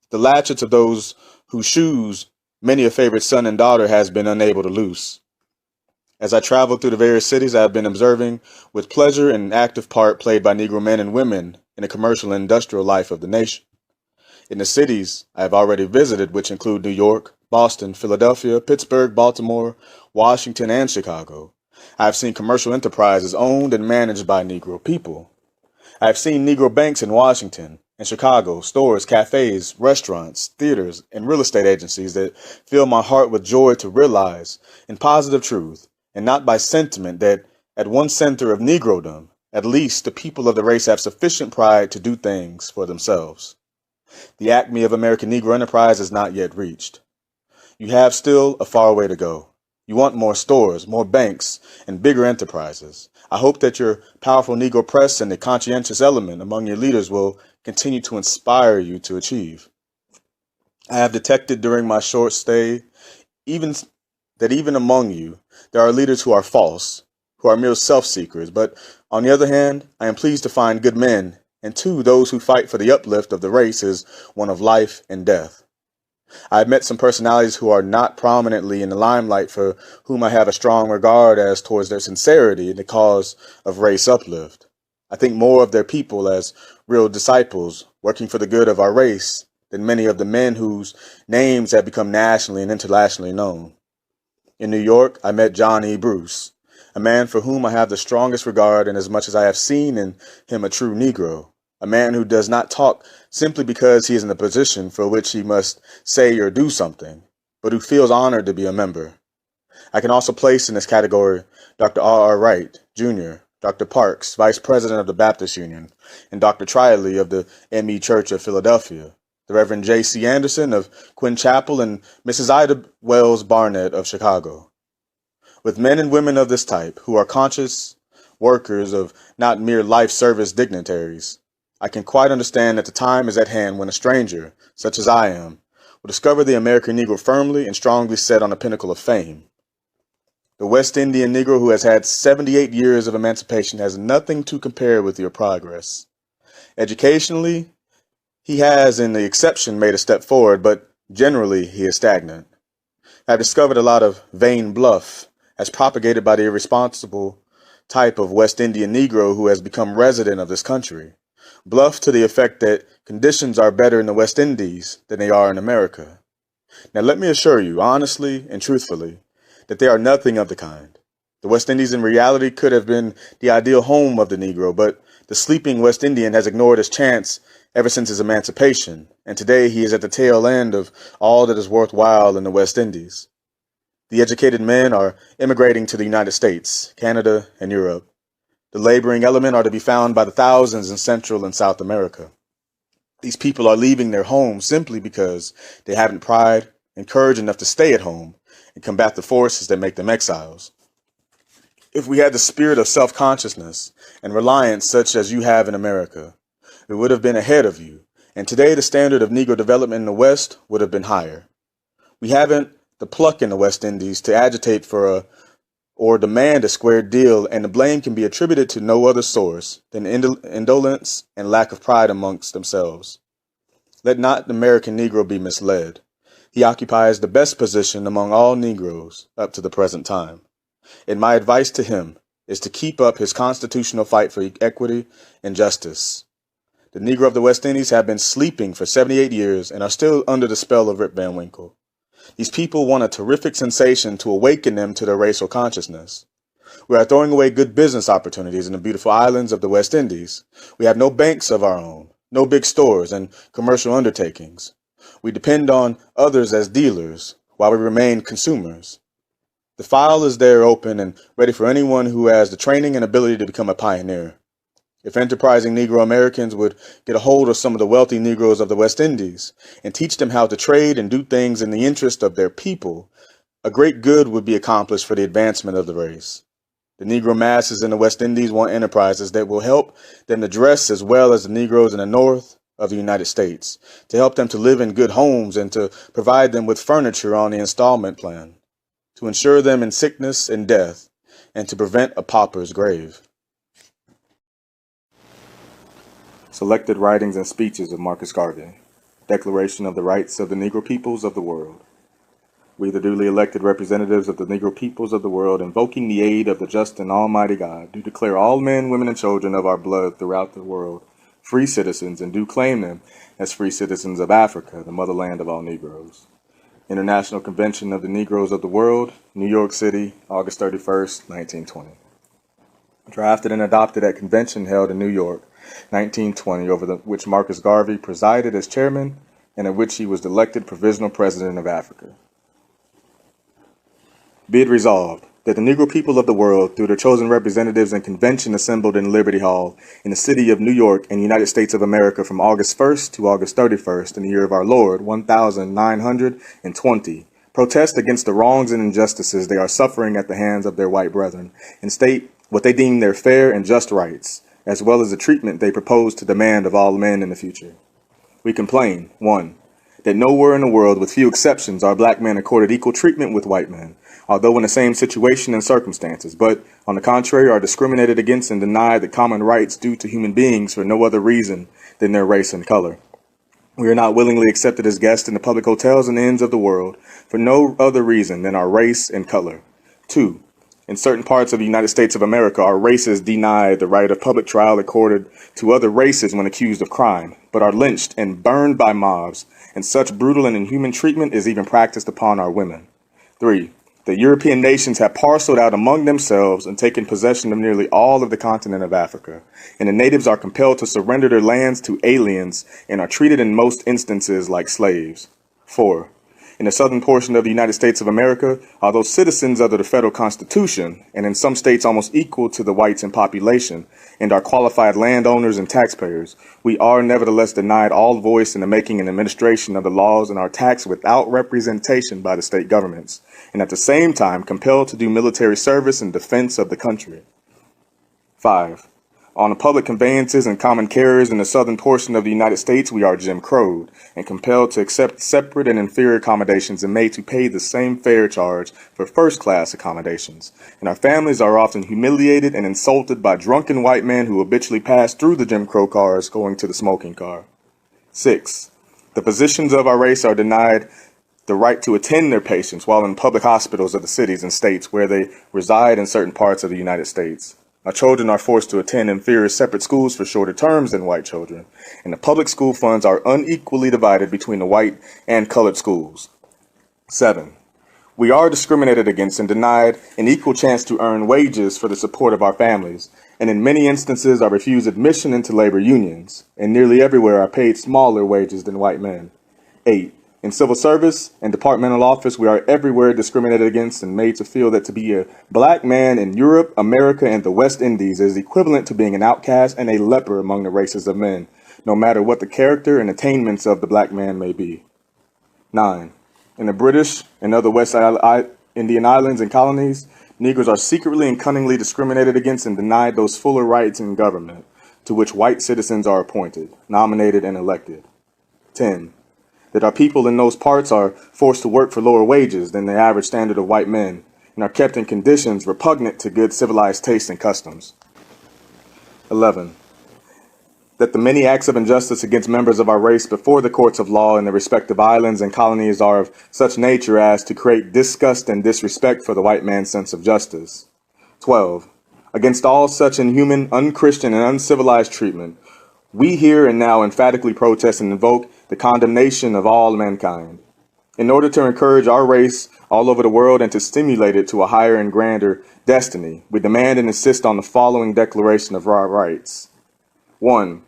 the latchets of those whose shoes many a favorite son and daughter has been unable to loose. As I travel through the various cities, I have been observing with pleasure an active part played by Negro men and women in the commercial and industrial life of the nation. In the cities I have already visited, which include New York, Boston, Philadelphia, Pittsburgh, Baltimore, Washington, and Chicago, I have seen commercial enterprises owned and managed by Negro people. I have seen Negro banks in Washington and Chicago, stores, cafes, restaurants, theaters, and real estate agencies that fill my heart with joy to realize, in positive truth, and not by sentiment, that at one center of Negrodom, at least the people of the race have sufficient pride to do things for themselves. The acme of American Negro enterprise is not yet reached. You have still a far way to go. You want more stores, more banks, and bigger enterprises. I hope that your powerful Negro press and the conscientious element among your leaders will continue to inspire you to achieve. I have detected during my short stay even among you there are leaders who are false, who are mere self-seekers, but on the other hand, I am pleased to find good men, and too, those who fight for the uplift of the race is one of life and death. I have met some personalities who are not prominently in the limelight, for whom I have a strong regard as towards their sincerity in the cause of race uplift. I think more of their people as real disciples working for the good of our race than many of the men whose names have become nationally and internationally known. In New York, I met John E. Bruce, a man for whom I have the strongest regard, inasmuch as I have seen in him a true Negro, a man who does not talk simply because he is in a position for which he must say or do something, but who feels honored to be a member. I can also place in this category Dr. R. Wright, Jr., Dr. Parks, Vice President of the Baptist Union, and Dr. Triley of the M.E. Church of Philadelphia, the Reverend J.C. Anderson of Quinn Chapel, and Mrs. Ida Wells Barnett of Chicago. With men and women of this type, who are conscious workers of not mere life service dignitaries, I can quite understand that the time is at hand when a stranger, such as I am, will discover the American Negro firmly and strongly set on the pinnacle of fame. The West Indian Negro who has had 78 years of emancipation has nothing to compare with your progress. Educationally, he has, in the exception, made a step forward, but generally he is stagnant. I have discovered a lot of vain bluff, as propagated by the irresponsible type of West Indian Negro who has become resident of this country. Bluff to the effect that conditions are better in the West Indies than they are in America. Now let me assure you, honestly and truthfully, that they are nothing of the kind. The West Indies in reality could have been the ideal home of the Negro, but the sleeping West Indian has ignored his chance ever since his emancipation, and today he is at the tail end of all that is worthwhile in the West Indies. The educated men are immigrating to the United States, Canada, and Europe. The laboring element are to be found by the thousands in Central and South America. These people are leaving their homes simply because they haven't pride and courage enough to stay at home and combat the forces that make them exiles. If we had the spirit of self-consciousness and reliance such as you have in America, we would have been ahead of you, and today the standard of Negro development in the West would have been higher. We haven't the pluck in the West Indies to agitate for or demand a square deal, and the blame can be attributed to no other source than indolence and lack of pride amongst themselves. Let not the American Negro be misled. He occupies the best position among all Negroes up to the present time. And my advice to him is to keep up his constitutional fight for equity and justice. The Negro of the West Indies have been sleeping for 78 years and are still under the spell of Rip Van Winkle. These people want a terrific sensation to awaken them to their racial consciousness. We are throwing away good business opportunities in the beautiful islands of the West Indies. We have no banks of our own, no big stores and commercial undertakings. We depend on others as dealers while we remain consumers. The file is there open and ready for anyone who has the training and ability to become a pioneer. If enterprising Negro Americans would get a hold of some of the wealthy Negroes of the West Indies and teach them how to trade and do things in the interest of their people, a great good would be accomplished for the advancement of the race. The Negro masses in the West Indies want enterprises that will help them to dress as well as the Negroes in the North of the United States, to help them to live in good homes and to provide them with furniture on the installment plan, to insure them in sickness and death, and to prevent a pauper's grave. Selected Writings and Speeches of Marcus Garvey. Declaration of the Rights of the Negro Peoples of the World. We, the duly elected representatives of the Negro Peoples of the world, invoking the aid of the just and almighty God, do declare all men, women, and children of our blood throughout the world free citizens, and do claim them as free citizens of Africa, the motherland of all Negroes. International Convention of the Negroes of the World, New York City, August 31st, 1920. Drafted and adopted at convention held in New York, 1920, over which Marcus Garvey presided as chairman, and in which he was elected provisional president of Africa. Be it resolved that the Negro people of the world, through their chosen representatives and convention assembled in Liberty Hall in the city of New York and United States of America from August 1st to August 31st in the year of our Lord, 1920, protest against the wrongs and injustices they are suffering at the hands of their white brethren, and state what they deem their fair and just rights, as well as the treatment they propose to demand of all men in the future. We complain, 1, that nowhere in the world, with few exceptions, are black men accorded equal treatment with white men, although in the same situation and circumstances, but, on the contrary, are discriminated against and denied the common rights due to human beings for no other reason than their race and color. We are not willingly accepted as guests in the public hotels and inns of the world for no other reason than our race and color. 2, in certain parts of the United States of America, our races deny the right of public trial accorded to other races when accused of crime, but are lynched and burned by mobs, and such brutal and inhuman treatment is even practiced upon our women. 3, the European nations have parceled out among themselves and taken possession of nearly all of the continent of Africa, and the natives are compelled to surrender their lands to aliens and are treated in most instances like slaves. 4, In the southern portion of the United States of America, although citizens under the federal Constitution, and in some states almost equal to the whites in population, and are qualified landowners and taxpayers, we are nevertheless denied all voice in the making and administration of the laws and are taxed without representation by the state governments, and at the same time compelled to do military service in defense of the country. 5. On the public conveyances and common carriers in the southern portion of the United States, we are Jim Crowed and compelled to accept separate and inferior accommodations and made to pay the same fare charge for first-class accommodations. And our families are often humiliated and insulted by drunken white men who habitually pass through the Jim Crow cars going to the smoking car. 6. The physicians of our race are denied the right to attend their patients while in public hospitals of the cities and states where they reside in certain parts of the United States. Our children are forced to attend inferior separate schools for shorter terms than white children, and the public school funds are unequally divided between the white and colored schools. 7. We are discriminated against and denied an equal chance to earn wages for the support of our families, and in many instances are refused admission into labor unions, and nearly everywhere are paid smaller wages than white men. 8. In civil service and departmental office, we are everywhere discriminated against and made to feel that to be a black man in Europe, America, and the West Indies is equivalent to being an outcast and a leper among the races of men, no matter what the character and attainments of the black man may be. 9. In the British and other West Indian islands and colonies, Negroes are secretly and cunningly discriminated against and denied those fuller rights in government to which white citizens are appointed, nominated, and elected. 10. That our people in those parts are forced to work for lower wages than the average standard of white men and are kept in conditions repugnant to good civilized taste and customs. 11. That the many acts of injustice against members of our race before the courts of law in the respective islands and colonies are of such nature as to create disgust and disrespect for the white man's sense of justice. 12. Against all such inhuman, unchristian, and uncivilized treatment, we here and now emphatically protest and invoke the condemnation of all mankind. In order to encourage our race all over the world and to stimulate it to a higher and grander destiny, we demand and insist on the following declaration of our rights. 1.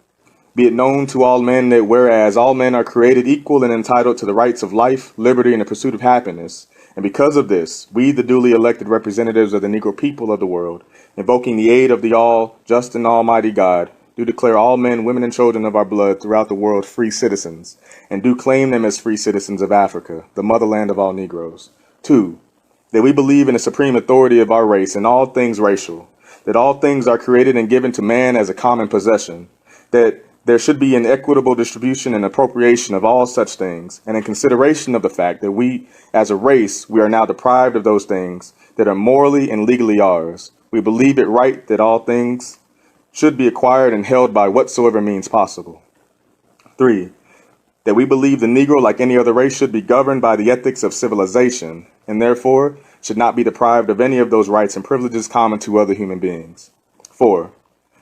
Be it known to all men that whereas all men are created equal and entitled to the rights of life, liberty, and the pursuit of happiness, and because of this, we, the duly elected representatives of the Negro people of the world, invoking the aid of the all just and almighty God, do declare all men, women, and children of our blood throughout the world free citizens, and do claim them as free citizens of Africa, the motherland of all Negroes. 2. That we believe in the supreme authority of our race in all things racial, that all things are created and given to man as a common possession, that there should be an equitable distribution and appropriation of all such things, and in consideration of the fact that we, as a race, we are now deprived of those things that are morally and legally ours, we believe it right that all things should be acquired and held by whatsoever means possible. 3. That we believe the Negro, like any other race, should be governed by the ethics of civilization, and therefore should not be deprived of any of those rights and privileges common to other human beings. 4.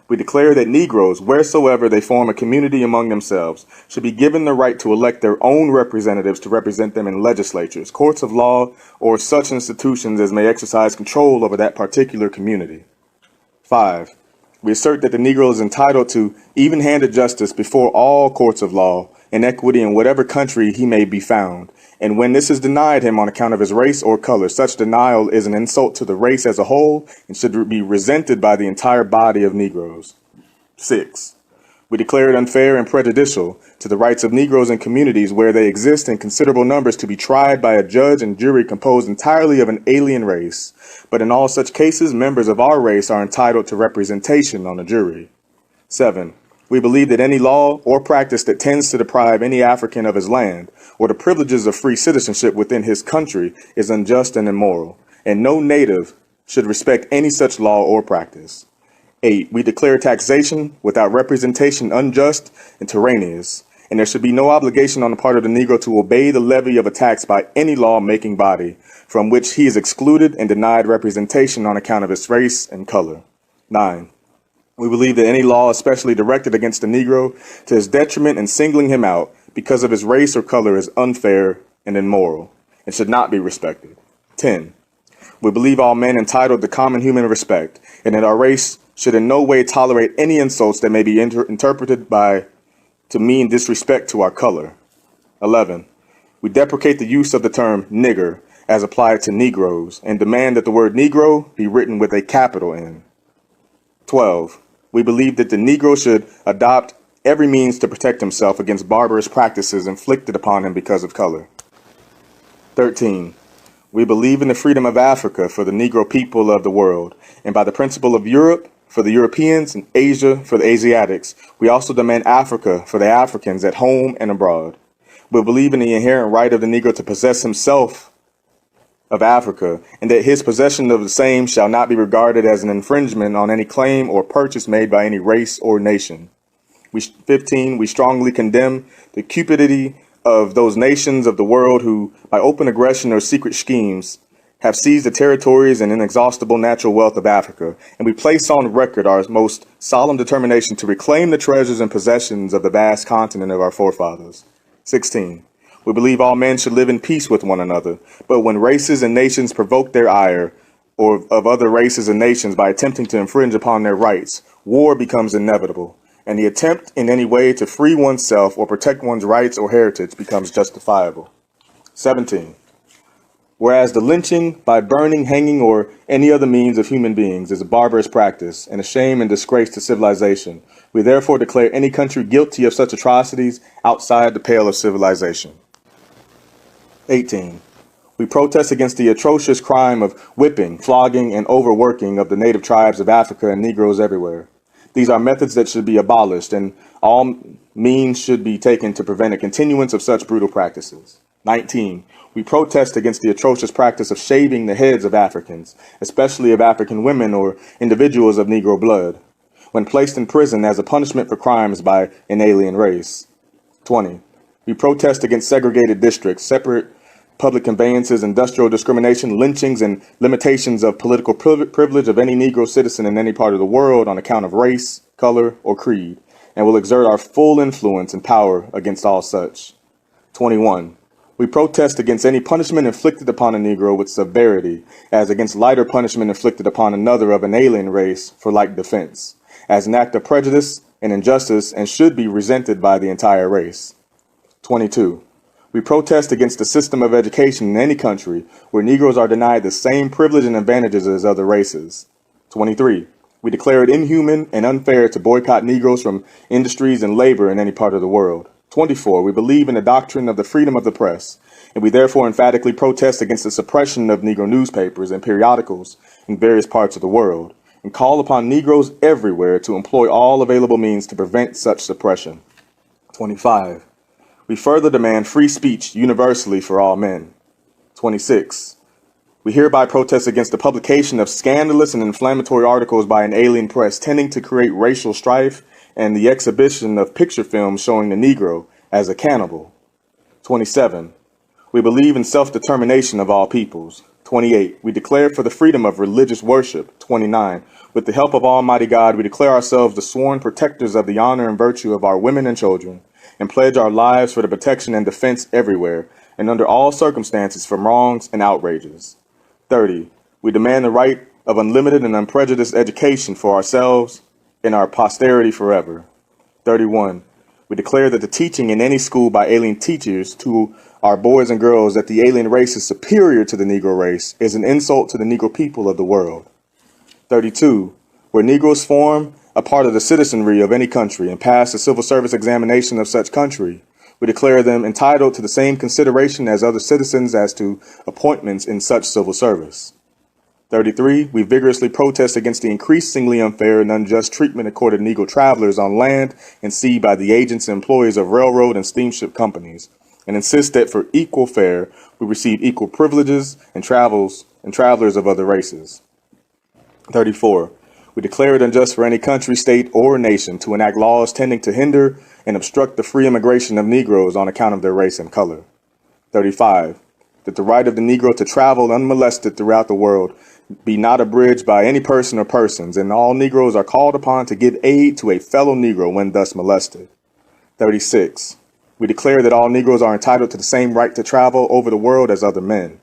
We declare that Negroes, wheresoever they form a community among themselves, should be given the right to elect their own representatives to represent them in legislatures, courts of law, or such institutions as may exercise control over that particular community. 5. We assert that the Negro is entitled to even-handed justice before all courts of law and equity in whatever country he may be found, and when this is denied him on account of his race or color, such denial is an insult to the race as a whole and should be resented by the entire body of Negroes. 6. We declare it unfair and prejudicial to the rights of Negroes in communities where they exist in considerable numbers to be tried by a judge and jury composed entirely of an alien race, but in all such cases, members of our race are entitled to representation on a jury. 7. We believe that any law or practice that tends to deprive any African of his land or the privileges of free citizenship within his country is unjust and immoral, and no native should respect any such law or practice. 8. We declare taxation without representation unjust and tyrannous, and there should be no obligation on the part of the Negro to obey the levy of a tax by any law-making body from which he is excluded and denied representation on account of his race and color. 9. We believe that any law especially directed against the Negro to his detriment and singling him out because of his race or color is unfair and immoral and should not be respected. 10. We believe all men entitled to common human respect and that our race should in no way tolerate any insults that may be interpreted to mean disrespect to our color. 11. We deprecate the use of the term nigger as applied to Negroes and demand that the word Negro be written with a capital N. 12. We believe that the Negro should adopt every means to protect himself against barbarous practices inflicted upon him because of color. 13. We believe in the freedom of Africa for the Negro people of the world, and by the principle of Europe for the Europeans and Asia for the Asiatics, we also demand Africa for the Africans at home and abroad. We believe in the inherent right of the Negro to possess himself of Africa, and that his possession of the same shall not be regarded as an infringement on any claim or purchase made by any race or nation. 15. We strongly condemn the cupidity of those nations of the world who, by open aggression or secret schemes, have seized the territories and inexhaustible natural wealth of Africa, and we place on record our most solemn determination to reclaim the treasures and possessions of the vast continent of our forefathers. 16. We believe all men should live in peace with one another, but when races and nations provoke their ire, or of other races and nations by attempting to infringe upon their rights, war becomes inevitable, and the attempt in any way to free oneself or protect one's rights or heritage becomes justifiable. 17. Whereas the lynching by burning, hanging, or any other means of human beings is a barbarous practice and a shame and disgrace to civilization, we therefore declare any country guilty of such atrocities outside the pale of civilization. 18. We protest against the atrocious crime of whipping, flogging, and overworking of the native tribes of Africa and Negroes everywhere. These are methods that should be abolished, and all means should be taken to prevent a continuance of such brutal practices. 19. We protest against the atrocious practice of shaving the heads of Africans, especially of African women or individuals of Negro blood, when placed in prison as a punishment for crimes by an alien race. 20. We protest against segregated districts, separate public conveyances, industrial discrimination, lynchings, and limitations of political privilege of any Negro citizen in any part of the world on account of race, color, or creed, and will exert our full influence and power against all such. 21. We protest against any punishment inflicted upon a Negro with severity, as against lighter punishment inflicted upon another of an alien race for like defense, as an act of prejudice and injustice, and should be resented by the entire race. 22. We protest against the system of education in any country where Negroes are denied the same privilege and advantages as other races. 23. We declare it inhuman and unfair to boycott Negroes from industries and labor in any part of the world. 24. We believe in the doctrine of the freedom of the press, and we therefore emphatically protest against the suppression of Negro newspapers and periodicals in various parts of the world, and call upon Negroes everywhere to employ all available means to prevent such suppression. 25. We further demand free speech universally for all men. 26. We hereby protest against the publication of scandalous and inflammatory articles by an alien press tending to create racial strife and the exhibition of picture films showing the Negro as a cannibal. 27. We believe in self-determination of all peoples. 28. We declare for the freedom of religious worship. 29. With the help of Almighty God, we declare ourselves the sworn protectors of the honor and virtue of our women and children, and pledge our lives for the protection and defense everywhere, and under all circumstances from wrongs and outrages. 30. We demand the right of unlimited and unprejudiced education for ourselves and our posterity forever. 31. We declare that the teaching in any school by alien teachers to our boys and girls that the alien race is superior to the Negro race is an insult to the Negro people of the world. 32. Where Negroes form a part of the citizenry of any country and pass the civil service examination of such country, we declare them entitled to the same consideration as other citizens as to appointments in such civil service. 33. We vigorously protest against the increasingly unfair and unjust treatment accorded to Negro travelers on land and sea by the agents and employees of railroad and steamship companies, and insist that for equal fare we receive equal privileges and travelers of other races. 34. We declare it unjust for any country, state, or nation to enact laws tending to hinder and obstruct the free immigration of Negroes on account of their race and color. 35. That the right of the Negro to travel unmolested throughout the world be not abridged by any person or persons, and all Negroes are called upon to give aid to a fellow Negro when thus molested. 36. We declare that all Negroes are entitled to the same right to travel over the world as other men.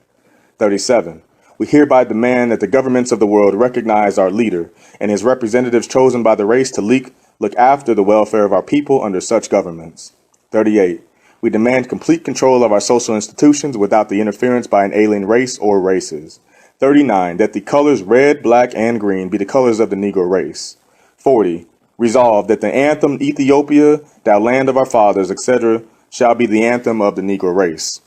37. We hereby demand that the governments of the world recognize our leader and his representatives chosen by the race to look after the welfare of our people under such governments. 38. We demand complete control of our social institutions without the interference by an alien race or races. 39. That the colors red, black, and green be the colors of the Negro race. 40. Resolve that the anthem Ethiopia, thou land of our fathers, etc., shall be the anthem of the Negro race.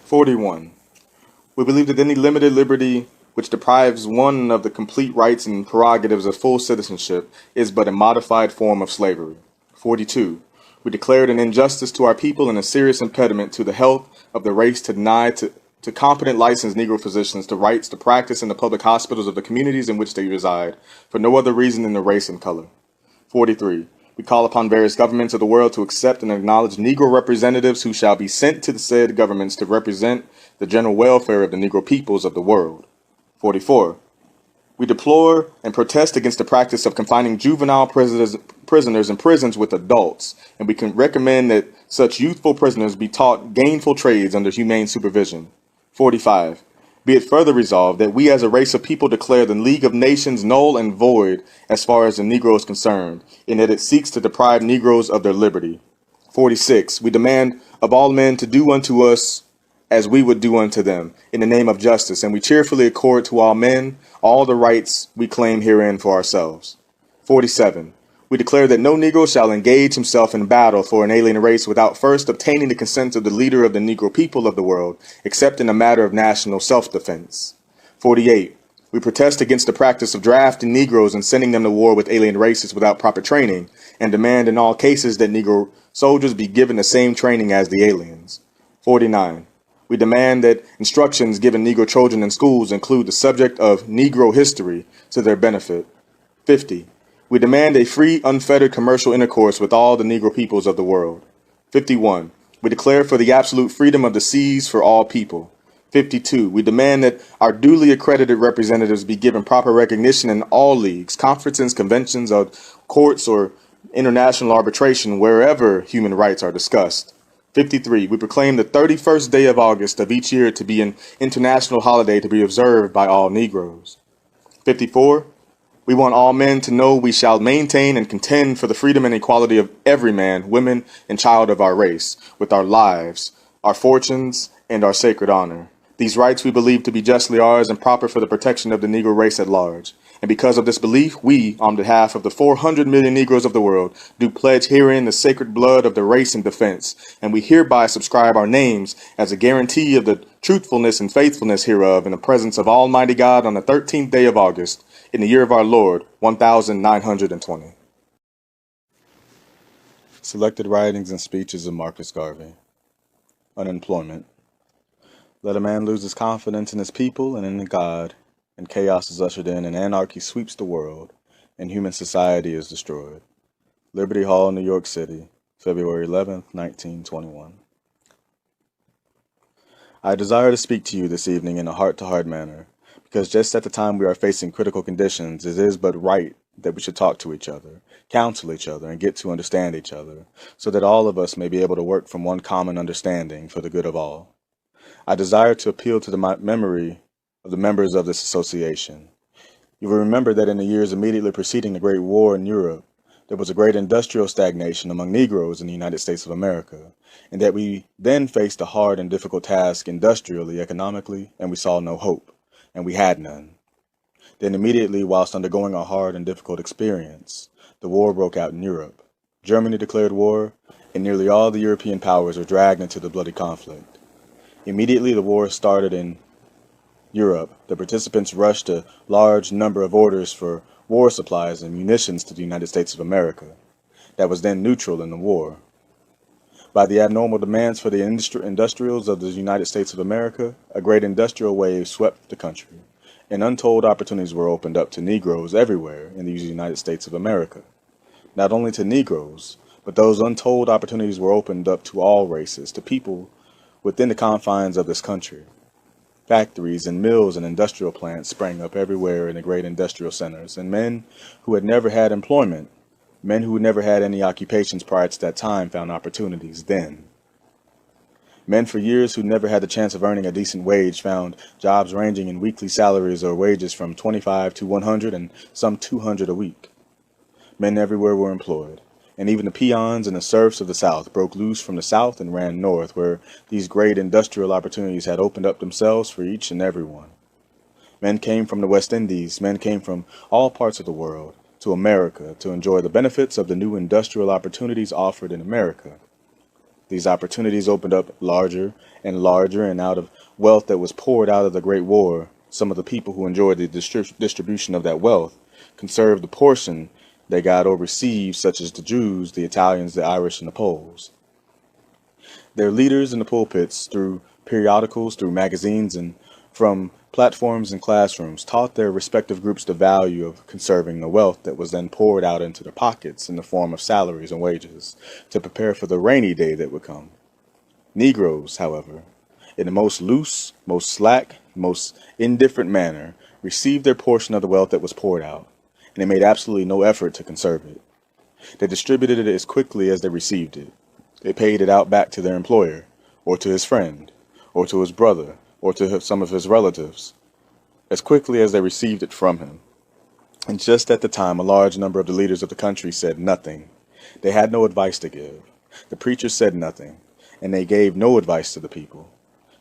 "41. We believe that any limited liberty which deprives one of the complete rights and prerogatives of full citizenship is but a modified form of slavery. 42. We declared an injustice to our people and a serious impediment to the health of the race to deny to competent licensed Negro physicians the rights to practice in the public hospitals of the communities in which they reside for no other reason than their race and color. 43. We call upon various governments of the world to accept and acknowledge Negro representatives who shall be sent to the said governments to represent the general welfare of the Negro peoples of the world. 44. We deplore and protest against the practice of confining juvenile prisoners in prisons with adults, and we can recommend that such youthful prisoners be taught gainful trades under humane supervision. 45. Be it further resolved that we as a race of people declare the League of Nations null and void as far as the Negro is concerned, in that it seeks to deprive Negroes of their liberty. 46. We demand of all men to do unto us as we would do unto them, in the name of justice, and we cheerfully accord to all men all the rights we claim herein for ourselves. 47. We declare that no Negro shall engage himself in battle for an alien race without first obtaining the consent of the leader of the Negro people of the world, except in a matter of national self-defense. 48. We protest against the practice of drafting Negroes and sending them to war with alien races without proper training, and demand in all cases that Negro soldiers be given the same training as the aliens. 49. We demand that instructions given Negro children in schools include the subject of Negro history to their benefit. 50. We demand a free, unfettered commercial intercourse with all the Negro peoples of the world. 51. We declare for the absolute freedom of the seas for all people. 52. We demand that our duly accredited representatives be given proper recognition in all leagues, conferences, conventions of courts, or international arbitration wherever human rights are discussed. 53. We proclaim the 31st day of August of each year to be an international holiday to be observed by all Negroes. 54. We want all men to know we shall maintain and contend for the freedom and equality of every man, woman, and child of our race, with our lives, our fortunes, and our sacred honor. These rights we believe to be justly ours and proper for the protection of the Negro race at large. And because of this belief, we, on behalf of the 400 million Negroes of the world, do pledge herein the sacred blood of the race in defense, and we hereby subscribe our names as a guarantee of the truthfulness and faithfulness hereof in the presence of Almighty God on the 13th day of August, in the year of our Lord, 1920. Selected writings and speeches of Marcus Garvey. Unemployment. Let a man lose his confidence in his people and in God, and chaos is ushered in, and anarchy sweeps the world, and human society is destroyed. Liberty Hall, New York City, February 11th, 1921. I desire to speak to you this evening in a heart-to-heart manner, because just at the time we are facing critical conditions, it is but right that we should talk to each other, counsel each other, and get to understand each other, so that all of us may be able to work from one common understanding for the good of all. I desire to appeal to the memory of the members of this association. You will remember that in the years immediately preceding the Great War in Europe, there was a great industrial stagnation among Negroes in the United States of America, and that we then faced a hard and difficult task industrially, economically, and we saw no hope, and we had none. Then immediately, whilst undergoing a hard and difficult experience, the war broke out in Europe. Germany declared war, and nearly all the European powers were dragged into the bloody conflict. Immediately the war started in Europe. The participants rushed a large number of orders for war supplies and munitions to the United States of America, that was then neutral in the war. By the abnormal demands for the industrials of the United States of America, a great industrial wave swept the country, and untold opportunities were opened up to Negroes everywhere in the United States of America. Not only to Negroes, but those untold opportunities were opened up to all races, to people within the confines of this country. Factories and mills and industrial plants sprang up everywhere in the great industrial centers, and men who had never had employment, men who had never had any occupations prior to that time, found opportunities then. Men for years who never had the chance of earning a decent wage found jobs ranging in weekly salaries or wages from 25 to 100 and some 200 a week. Men everywhere were employed, and even the peons and the serfs of the South broke loose from the South and ran north, where these great industrial opportunities had opened up themselves for each and every one. Men came from the West Indies, men came from all parts of the world to America to enjoy the benefits of the new industrial opportunities offered in America. These opportunities opened up larger and larger, and out of wealth that was poured out of the Great War, some of the people who enjoyed the distribution of that wealth conserved the portion they got or received, such as the Jews, the Italians, the Irish, and the Poles. Their leaders in the pulpits, through periodicals, through magazines, and from platforms and classrooms, taught their respective groups the value of conserving the wealth that was then poured out into their pockets in the form of salaries and wages, to prepare for the rainy day that would come. Negroes, however, in the most loose, most slack, most indifferent manner, received their portion of the wealth that was poured out, and they made absolutely no effort to conserve it. They distributed it as quickly as they received it. They paid it out back to their employer, or to his friend, or to his brother, or to some of his relatives, as quickly as they received it from him. And just at the time, a large number of the leaders of the country said nothing. They had no advice to give. The preachers said nothing, and they gave no advice to the people.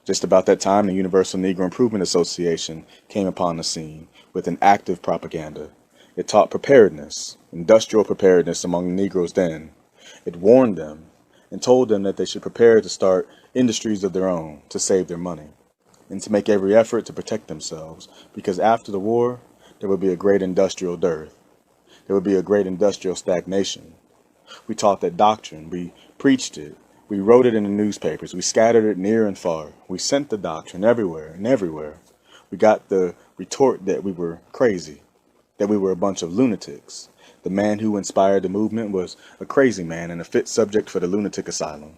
Just about that time, the Universal Negro Improvement Association came upon the scene with an active propaganda. It taught preparedness, industrial preparedness among the Negroes then. It warned them and told them that they should prepare to start industries of their own to save their money, and to make every effort to protect themselves, because after the war, there would be a great industrial dearth. There would be a great industrial stagnation. We taught that doctrine. We preached it. We wrote it in the newspapers. We scattered it near and far. We sent the doctrine everywhere and everywhere. We got the retort that we were crazy, that we were a bunch of lunatics. The man who inspired the movement was a crazy man and a fit subject for the lunatic asylum.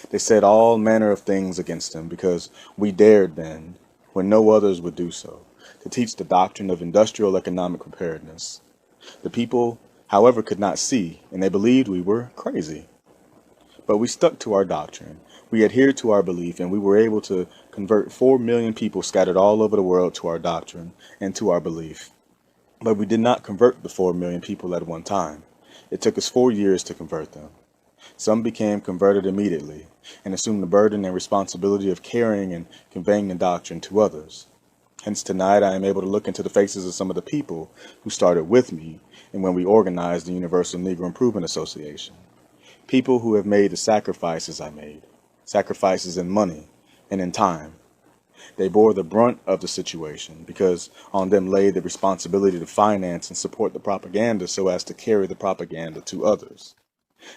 They said all manner of things against him because we dared then, when no others would do so, to teach the doctrine of industrial economic preparedness. The people however, could not see, and they believed we were crazy. But we stuck to our doctrine. We adhered to our belief, and we were able to convert 4 million people scattered all over the world to our doctrine and to our belief. But we did not convert the 4 million people at one time. It took us 4 years to convert them. Some became converted immediately and assumed the burden and responsibility of carrying and conveying the doctrine to others. Hence tonight I am able to look into the faces of some of the people who started with me and when we organized the Universal Negro Improvement Association. People who have made the sacrifices I made, sacrifices in money and in time. They bore the brunt of the situation because on them lay the responsibility to finance and support the propaganda so as to carry the propaganda to others.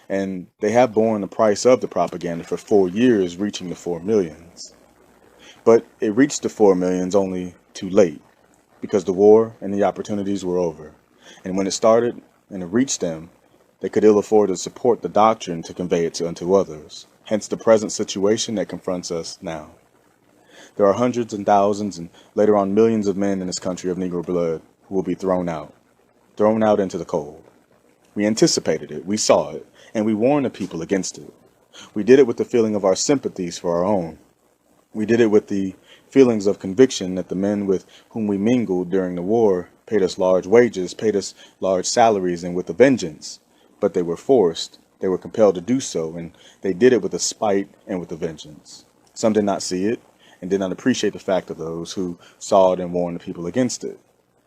And they have borne the price of the propaganda for 4 years, reaching the 4 millions. But it reached the 4 millions only too late because the war and the opportunities were over. And when it started and it reached them, they could ill afford to support the doctrine to convey it unto others. Hence the present situation that confronts us now. There are hundreds and thousands and later on millions of men in this country of Negro blood who will be thrown out into the cold. We anticipated it, we saw it, and we warned the people against it. We did it with the feeling of our sympathies for our own. We did it with the feelings of conviction that the men with whom we mingled during the war paid us large wages, paid us large salaries, and with a vengeance. But they were forced, they were compelled to do so, and they did it with a spite and with a vengeance. Some did not see it, and did not appreciate the fact of those who saw it and warned the people against it.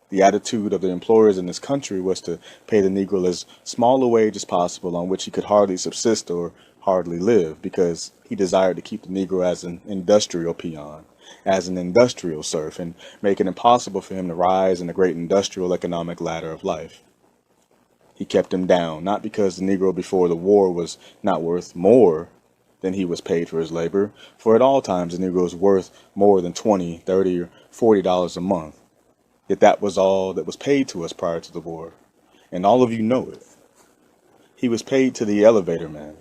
The attitude of the employers in this country was to pay the Negro as small a wage as possible on which he could hardly subsist or hardly live, because he desired to keep the Negro as an industrial peon, as an industrial serf, and make it impossible for him to rise in the great industrial economic ladder of life. He kept him down, not because the Negro before the war was not worth more than he was paid for his labor, for at all times the Negro was worth more than $20, $30, or $40 a month. Yet that was all that was paid to us prior to the war, and all of you know it. He was paid to the elevator man,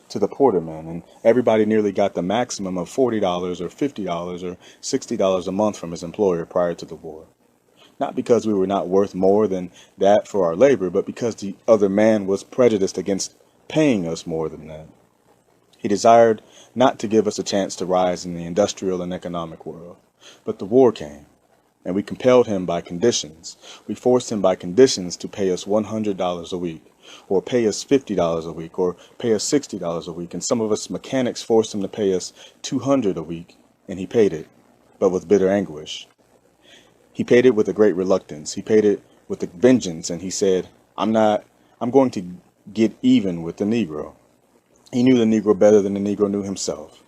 to the porter man, and everybody nearly got the maximum of $40 or $50 or $60 a month from his employer prior to the war. Not because we were not worth more than that for our labor, but because the other man was prejudiced against paying us more than that. He desired not to give us a chance to rise in the industrial and economic world. But the war came, and we compelled him by conditions. We forced him by conditions to pay us $100 a week, or pay us $50 a week, or pay us $60 a week. And some of us mechanics forced him to pay us $200 a week, and he paid it, but with bitter anguish. He paid it with a great reluctance. He paid it with a vengeance, and he said, I'm going to get even with the Negro. He knew the Negro better than the Negro knew himself.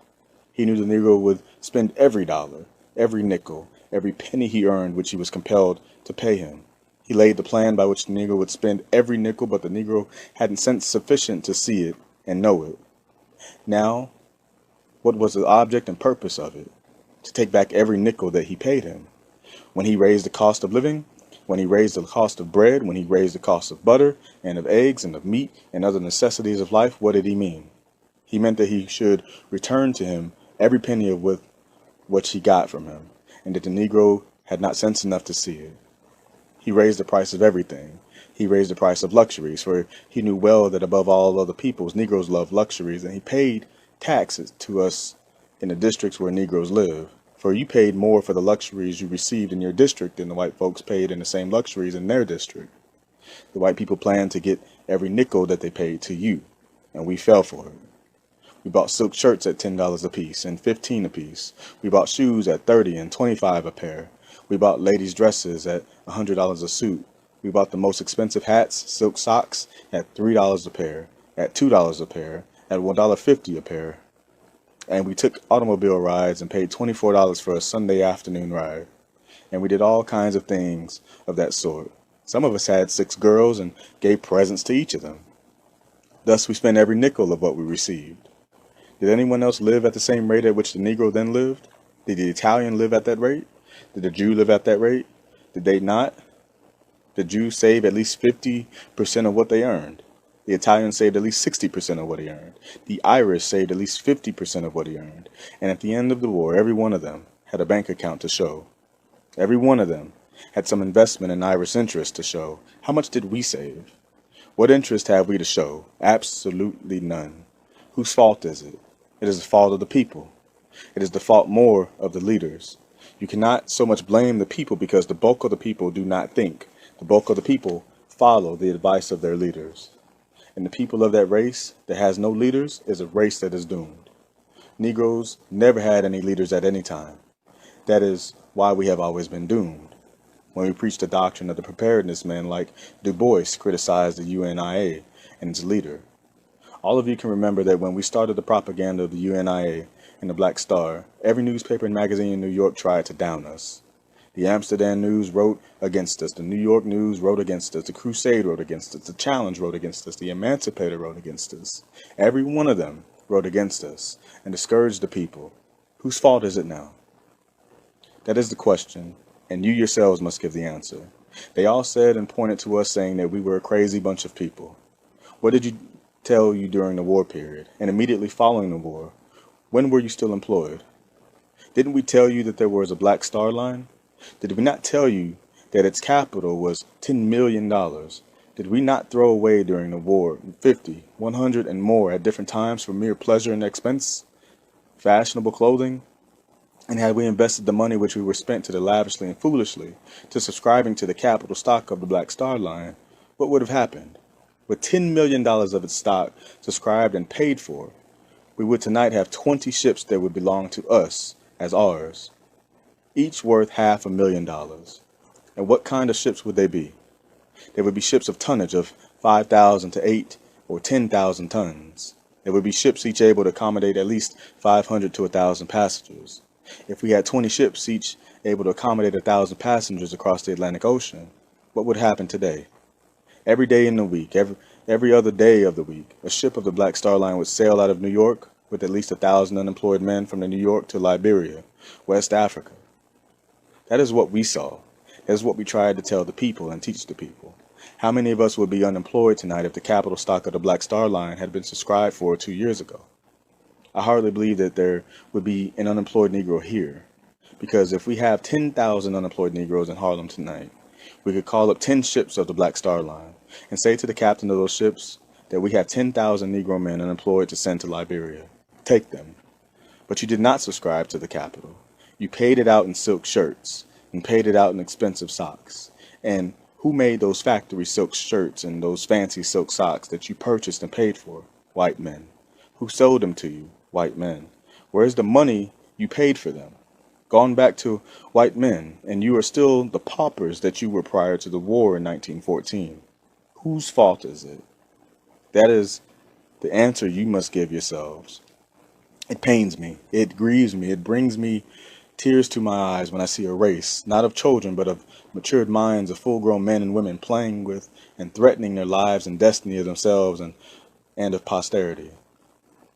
He knew the Negro would spend every dollar, every nickel, every penny he earned, which he was compelled to pay him. He laid the plan by which the Negro would spend every nickel, but the Negro hadn't sense sufficient to see it and know it. Now, what was the object and purpose of it? To take back every nickel that he paid him. When he raised the cost of living, when he raised the cost of bread, when he raised the cost of butter and of eggs and of meat and other necessities of life, what did he mean? He meant that he should return to him every penny of what he got from him, and that the Negro had not sense enough to see it. He raised the price of everything. He raised the price of luxuries, for he knew well that above all other peoples, Negroes love luxuries, and he paid taxes to us in the districts where Negroes live. For you paid more for the luxuries you received in your district than the white folks paid in the same luxuries in their district. The white people planned to get every nickel that they paid to you, and we fell for it. We bought silk shirts at $10 a piece and $15 a piece. We bought shoes at $30 and $25 a pair. We bought ladies' dresses at $100 a suit. We bought the most expensive hats, silk socks, at $3 a pair, at $2 a pair, at $1.50 a pair. And we took automobile rides and paid $24 for a Sunday afternoon ride. And we did all kinds of things of that sort. Some of us had 6 girls and gave presents to each of them. Thus we spent every nickel of what we received. Did anyone else live at the same rate at which the Negro then lived? Did the Italian live at that rate? Did the Jew live at that rate? Did they not? The Jews saved at least 50% of what they earned. The Italian saved at least 60% of what he earned. The Irish saved at least 50% of what he earned. And at the end of the war, every one of them had a bank account to show. Every one of them had some investment in Irish interest to show. How much did we save? What interest have we to show? Absolutely none. Whose fault is it? It is the fault of the people. It is the fault more of the leaders. You cannot so much blame the people because the bulk of the people do not think. The bulk of the people follow the advice of their leaders. And the people of that race that has no leaders is a race that is doomed. Negroes never had any leaders at any time. That is why we have always been doomed. When we preach the doctrine of the preparedness men like Dubois criticized the U.N.I.A. and its leader. All of you can remember that when we started the propaganda of the U.N.I.A. and the Black Star, every newspaper and magazine in New York tried to down us. The Amsterdam News wrote against us, the New York News wrote against us, the Crusade wrote against us, the Challenge wrote against us, the Emancipator wrote against us. Every one of them wrote against us and discouraged the people. Whose fault is it now? That is the question, and you yourselves must give the answer. They all said and pointed to us saying that we were a crazy bunch of people. What did you tell you during the war period and immediately following the war? When were you still employed? Didn't we tell you that there was a Black Star Line? Did we not tell you that its capital was $10 million? Did we not throw away during the war 50, 100 and more at different times for mere pleasure and expense? Fashionable clothing? And had we invested the money which we were spent to the lavishly and foolishly to subscribing to the capital stock of the Black Star Line, what would have happened? With $10 million of its stock subscribed and paid for, we would tonight have 20 ships that would belong to us as ours, each worth $500,000. And what kind of ships would they be? They would be ships of tonnage of 5,000 to 8 or 10,000 tons. They would be ships each able to accommodate at least 500 to 1,000 passengers. If we had 20 ships each able to accommodate 1,000 passengers across the Atlantic Ocean, what would happen today? Every day in the week, every other day of the week, a ship of the Black Star Line would sail out of New York with at least 1,000 unemployed men from the New York to Liberia, West Africa. That is what we saw. That is what we tried to tell the people and teach the people. How many of us would be unemployed tonight if the capital stock of the Black Star Line had been subscribed for 2 years ago? I hardly believe that there would be an unemployed Negro here, because if we have 10,000 unemployed Negroes in Harlem tonight, we could call up 10 ships of the Black Star Line and say to the captain of those ships that we have 10,000 Negro men unemployed to send to Liberia. Take them. But you did not subscribe to the capital. You paid it out in silk shirts and paid it out in expensive socks. And who made those factory silk shirts and those fancy silk socks that you purchased and paid for? White men. Who sold them to you? White men. Where's the money you paid for them? Gone back to white men, and you are still the paupers that you were prior to the war in 1914. Whose fault is it? That is the answer you must give yourselves. It pains me. It grieves me. It brings me tears to my eyes when I see a race, not of children, but of matured minds of full-grown men and women playing with and threatening their lives and destiny of themselves and of posterity.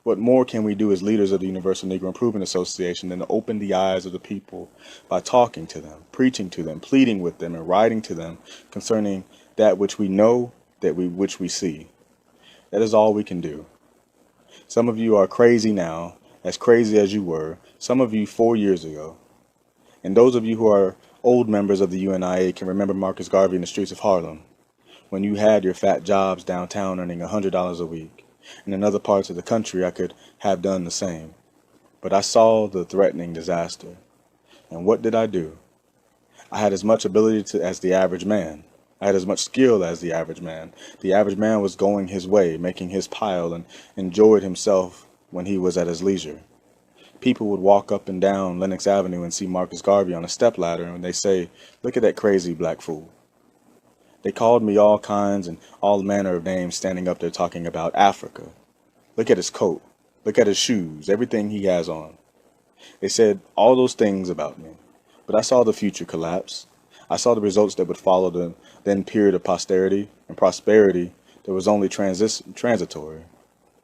What more can we do as leaders of the Universal Negro Improvement Association than to open the eyes of the people by talking to them, preaching to them, pleading with them, and writing to them concerning that which we know, which we see? That is all we can do. Some of you are crazy now, as crazy as you were, some of you 4 years ago. And those of you who are old members of the U.N.I.A. can remember Marcus Garvey in the streets of Harlem, when you had your fat jobs downtown earning $100 a week. And in other parts of the country, I could have done the same. But I saw the threatening disaster. And what did I do? I had as much ability as the average man. I had as much skill as the average man. The average man was going his way, making his pile, and enjoyed himself when he was at his leisure. People would walk up and down Lenox Avenue and see Marcus Garvey on a stepladder, and they say, "Look at that crazy black fool." They called me all kinds and all manner of names standing up there talking about Africa. Look at his coat. Look at his shoes, everything he has on. They said all those things about me. But I saw the future collapse. I saw the results that would follow the then period of posterity and prosperity that was only transitory.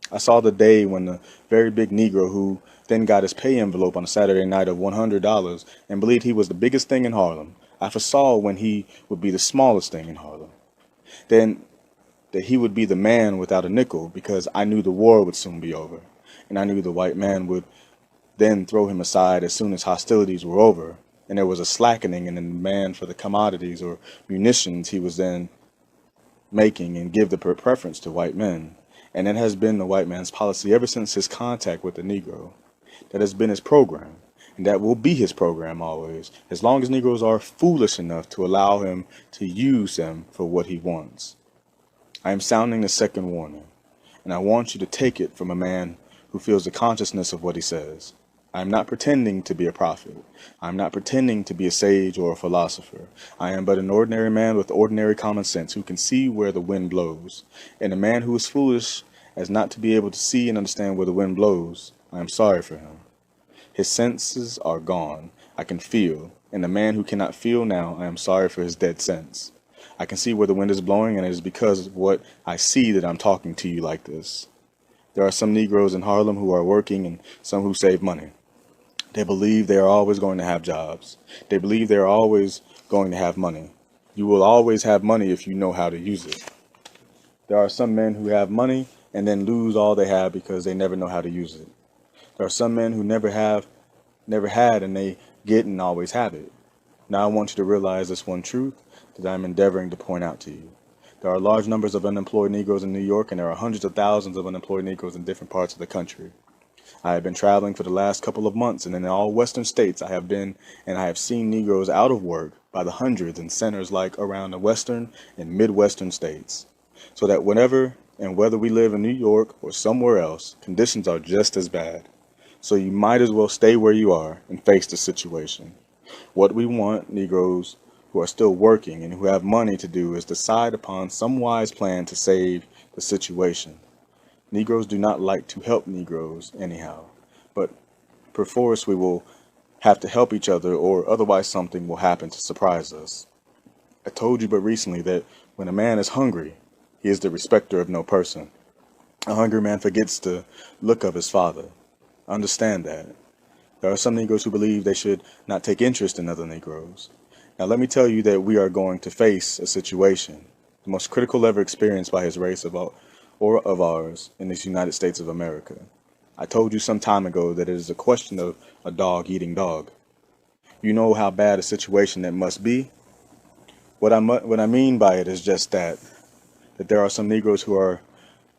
I saw the day when the very big Negro who then got his pay envelope on a Saturday night of $100 and believed he was the biggest thing in Harlem. I foresaw when he would be the smallest thing in Harlem. Then that he would be the man without a nickel, because I knew the war would soon be over. And I knew the white man would then throw him aside as soon as hostilities were over. And there was a slackening in the demand for the commodities or munitions he was then making and give the preference to white men, and it has been the white man's policy ever since his contact with the Negro. That has been his program, and that will be his program always, as long as Negroes are foolish enough to allow him to use them for what he wants. I am sounding the second warning, and I want you to take it from a man who feels the consciousness of what he says. I am not pretending to be a prophet. I am not pretending to be a sage or a philosopher. I am but an ordinary man with ordinary common sense who can see where the wind blows. And a man who is foolish as not to be able to see and understand where the wind blows, I am sorry for him. His senses are gone. I can feel. And a man who cannot feel now, I am sorry for his dead sense. I can see where the wind is blowing, and it is because of what I see that I'm talking to you like this. There are some Negroes in Harlem who are working and some who save money. They believe they are always going to have jobs. They believe they are always going to have money. You will always have money if you know how to use it. There are some men who have money and then lose all they have because they never know how to use it. There are some men who never had, and they get and always have it. Now I want you to realize this one truth that I'm endeavoring to point out to you. There are large numbers of unemployed Negroes in New York, and there are hundreds of thousands of unemployed Negroes in different parts of the country. I have been traveling for the last couple of months, and in all western states I have been, and I have seen Negroes out of work by the hundreds in centers like around the western and midwestern states. So that whenever and whether we live in New York or somewhere else, conditions are just as bad. So you might as well stay where you are and face the situation. What we want, Negroes who are still working and who have money to do, is decide upon some wise plan to save the situation. Negroes do not like to help Negroes anyhow, but perforce we will have to help each other, or otherwise something will happen to surprise us. I told you but recently that when a man is hungry, he is the respecter of no person. A hungry man forgets the look of his father. Understand that. There are some Negroes who believe they should not take interest in other Negroes. Now let me tell you that we are going to face a situation, the most critical ever experienced by his race of ours in this United States of America. I told you some time ago that it is a question of a dog eating dog. You know how bad a situation that must be? What I mean by it is just that there are some Negroes who are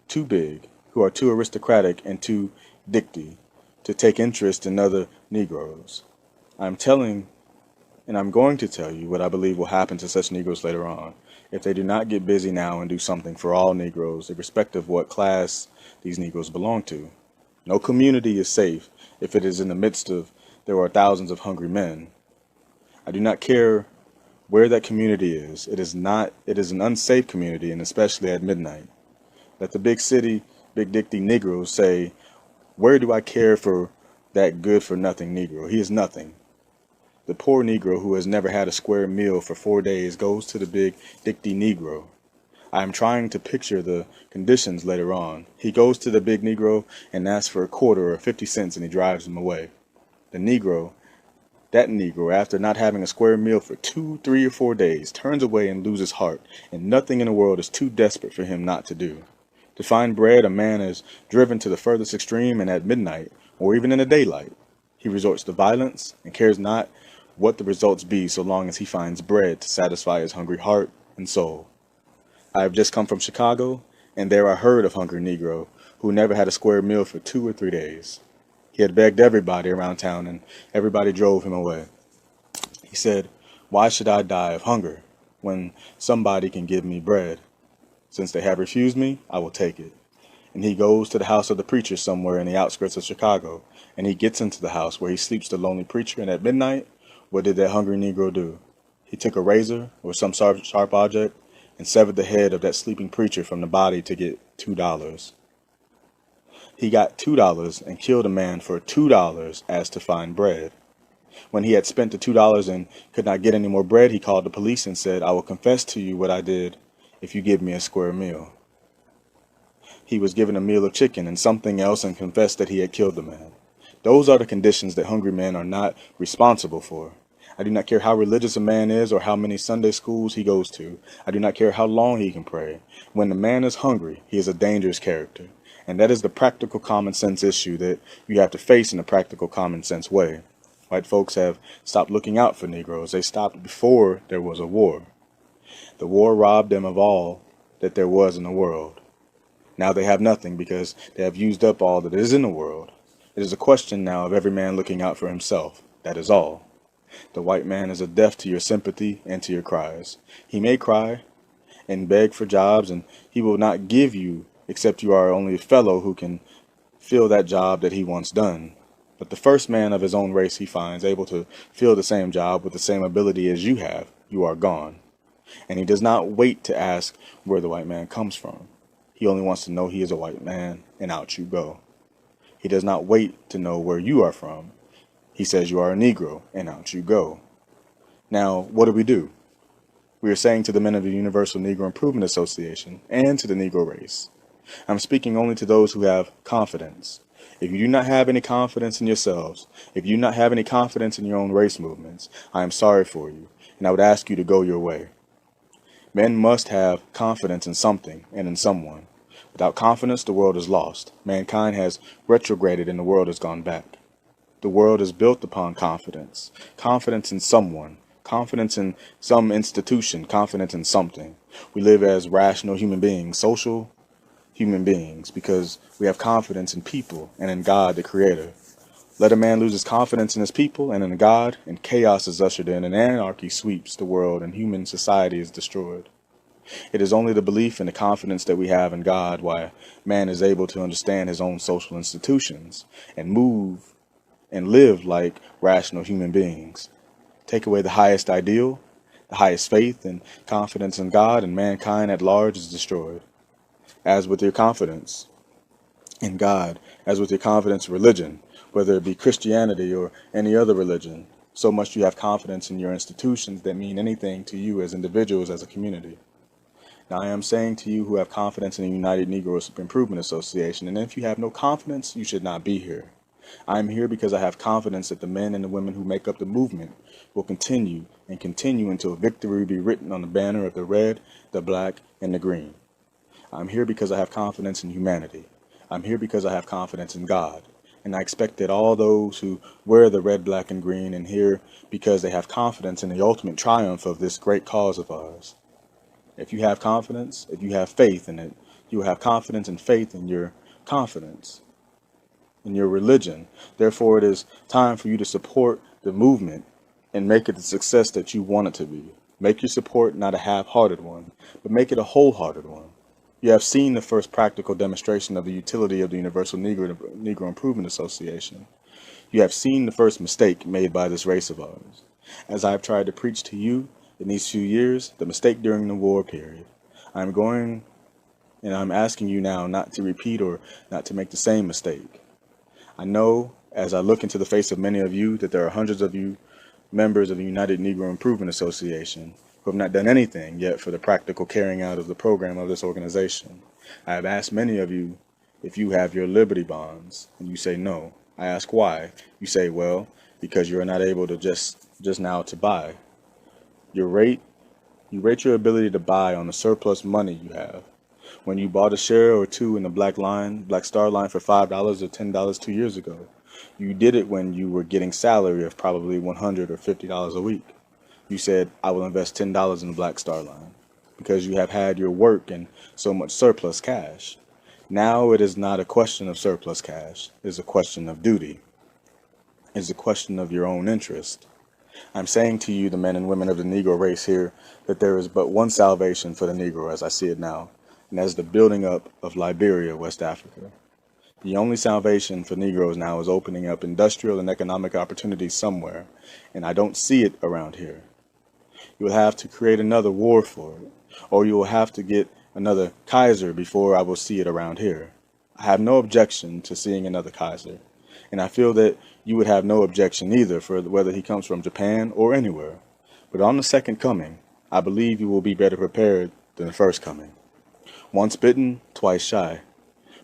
too big, who are too aristocratic and too dicty to take interest in other Negroes. I'm telling, and I'm going to tell you what I believe will happen to such Negroes later on, if they do not get busy now and do something for all Negroes, irrespective of what class these Negroes belong to. No community is safe if it is in the midst of there are thousands of hungry men. I do not care where that community is. It is an unsafe community, and especially at midnight. Let the big city, big dicty Negroes say, where do I care for that good-for-nothing Negro? He is nothing. The poor Negro who has never had a square meal for 4 days goes to the big dicty Negro. I am trying to picture the conditions later on. He goes to the big Negro and asks for a quarter or 50 cents, and he drives him away. The Negro, that Negro, after not having a square meal for 2, 3, or 4 days, turns away and loses heart, and nothing in the world is too desperate for him not to do. To find bread, a man is driven to the furthest extreme, and at midnight, or even in the daylight, he resorts to violence and cares not what the results be so long as he finds bread to satisfy his hungry heart and soul. I have just come from Chicago, and there I heard of hungry Negro who never had a square meal for 2 or 3 days. He had begged everybody around town, and everybody drove him away. He said, "Why should I die of hunger when somebody can give me bread? Since they have refused me, I will take it." And he goes to the house of the preacher somewhere in the outskirts of Chicago, and he gets into the house where he sleeps the lonely preacher, and at midnight, what did that hungry Negro do? He took a razor or some sharp object and severed the head of that sleeping preacher from the body to get $2. He got $2 and killed a man for $2 as to find bread. When he had spent the $2 and could not get any more bread, he called the police and said, "I will confess to you what I did if you give me a square meal." He was given a meal of chicken and something else and confessed that he had killed the man. Those are the conditions that hungry men are not responsible for. I do not care how religious a man is or how many Sunday schools he goes to. I do not care how long he can pray. When the man is hungry, he is a dangerous character. And that is the practical common sense issue that you have to face in a practical common sense way. White folks have stopped looking out for Negroes. They stopped before there was a war. The war robbed them of all that there was in the world. Now they have nothing because they have used up all that is in the world. It is a question now of every man looking out for himself. That is all. The white man is deaf to your sympathy and to your cries. He may cry and beg for jobs, and he will not give you except you are only a fellow who can fill that job that he wants done. But the first man of his own race he finds able to fill the same job with the same ability as you have, you are gone. And he does not wait to ask where the white man comes from. He only wants to know he is a white man, and out you go. He does not wait to know where you are from. He says you are a Negro, and out you go. Now, what do? We are saying to the men of the Universal Negro Improvement Association and to the Negro race, I'm speaking only to those who have confidence. If you do not have any confidence in yourselves, if you do not have any confidence in your own race movements, I am sorry for you, and I would ask you to go your way. Men must have confidence in something and in someone. Without confidence, the world is lost. Mankind has retrograded and the world has gone back. The world is built upon confidence. Confidence in someone. Confidence in some institution. Confidence in something. We live as rational human beings, social human beings, because we have confidence in people and in God, the Creator. Let a man lose his confidence in his people and in God, and chaos is ushered in, and anarchy sweeps the world, and human society is destroyed. It is only the belief and the confidence that we have in God why man is able to understand his own social institutions and move and live like rational human beings. Take away the highest ideal, the highest faith and confidence in God, and mankind at large is destroyed. As with your confidence in God, as with your confidence in religion, whether it be Christianity or any other religion, so must you have confidence in your institutions that mean anything to you as individuals, as a community. Now I am saying to you who have confidence in the United Negro Improvement Association, and if you have no confidence, you should not be here. I am here because I have confidence that the men and the women who make up the movement will continue and continue until victory be written on the banner of the red, the black, and the green. I'm here because I have confidence in humanity. I'm here because I have confidence in God. And I expect that all those who wear the red, black, and green are here because they have confidence in the ultimate triumph of this great cause of ours. If you have confidence, if you have faith in it, you will have confidence and faith in your confidence, in your religion. Therefore, it is time for you to support the movement and make it the success that you want it to be. Make your support not a half-hearted one, but make it a wholehearted one. You have seen the first practical demonstration of the utility of the Universal Negro Improvement Association. You have seen the first mistake made by this race of ours. As I have tried to preach to you in these few years, the mistake during the war period. I'm asking you now not to repeat or not to make the same mistake. I know, as I look into the face of many of you, that there are hundreds of you members of the United Negro Improvement Association who have not done anything yet for the practical carrying out of the program of this organization. I have asked many of you if you have your Liberty bonds, and you say no. I ask why. You say, well, because you are not able to just now to buy. You rate your ability to buy on the surplus money you have. When you bought a share or two in the Black Star Line for $5 or $10 2 years ago, you did it when you were getting salary of probably $100 or $50 a week. You said, I will invest $10 in the Black Star Line because you have had your work and so much surplus cash. Now it is not a question of surplus cash. It is a question of duty. It is a question of your own interest. I'm saying to you, the men and women of the Negro race here, that there is but one salvation for the Negro as I see it now, and that is the building up of Liberia, West Africa. The only salvation for Negroes now is opening up industrial and economic opportunities somewhere, and I don't see it around here. You will have to create another war for it, or you will have to get another Kaiser before I will see it around here. I have no objection to seeing another Kaiser, and I feel that you would have no objection either for whether he comes from Japan or anywhere. But on the second coming, I believe you will be better prepared than the first coming. Once bitten, twice shy.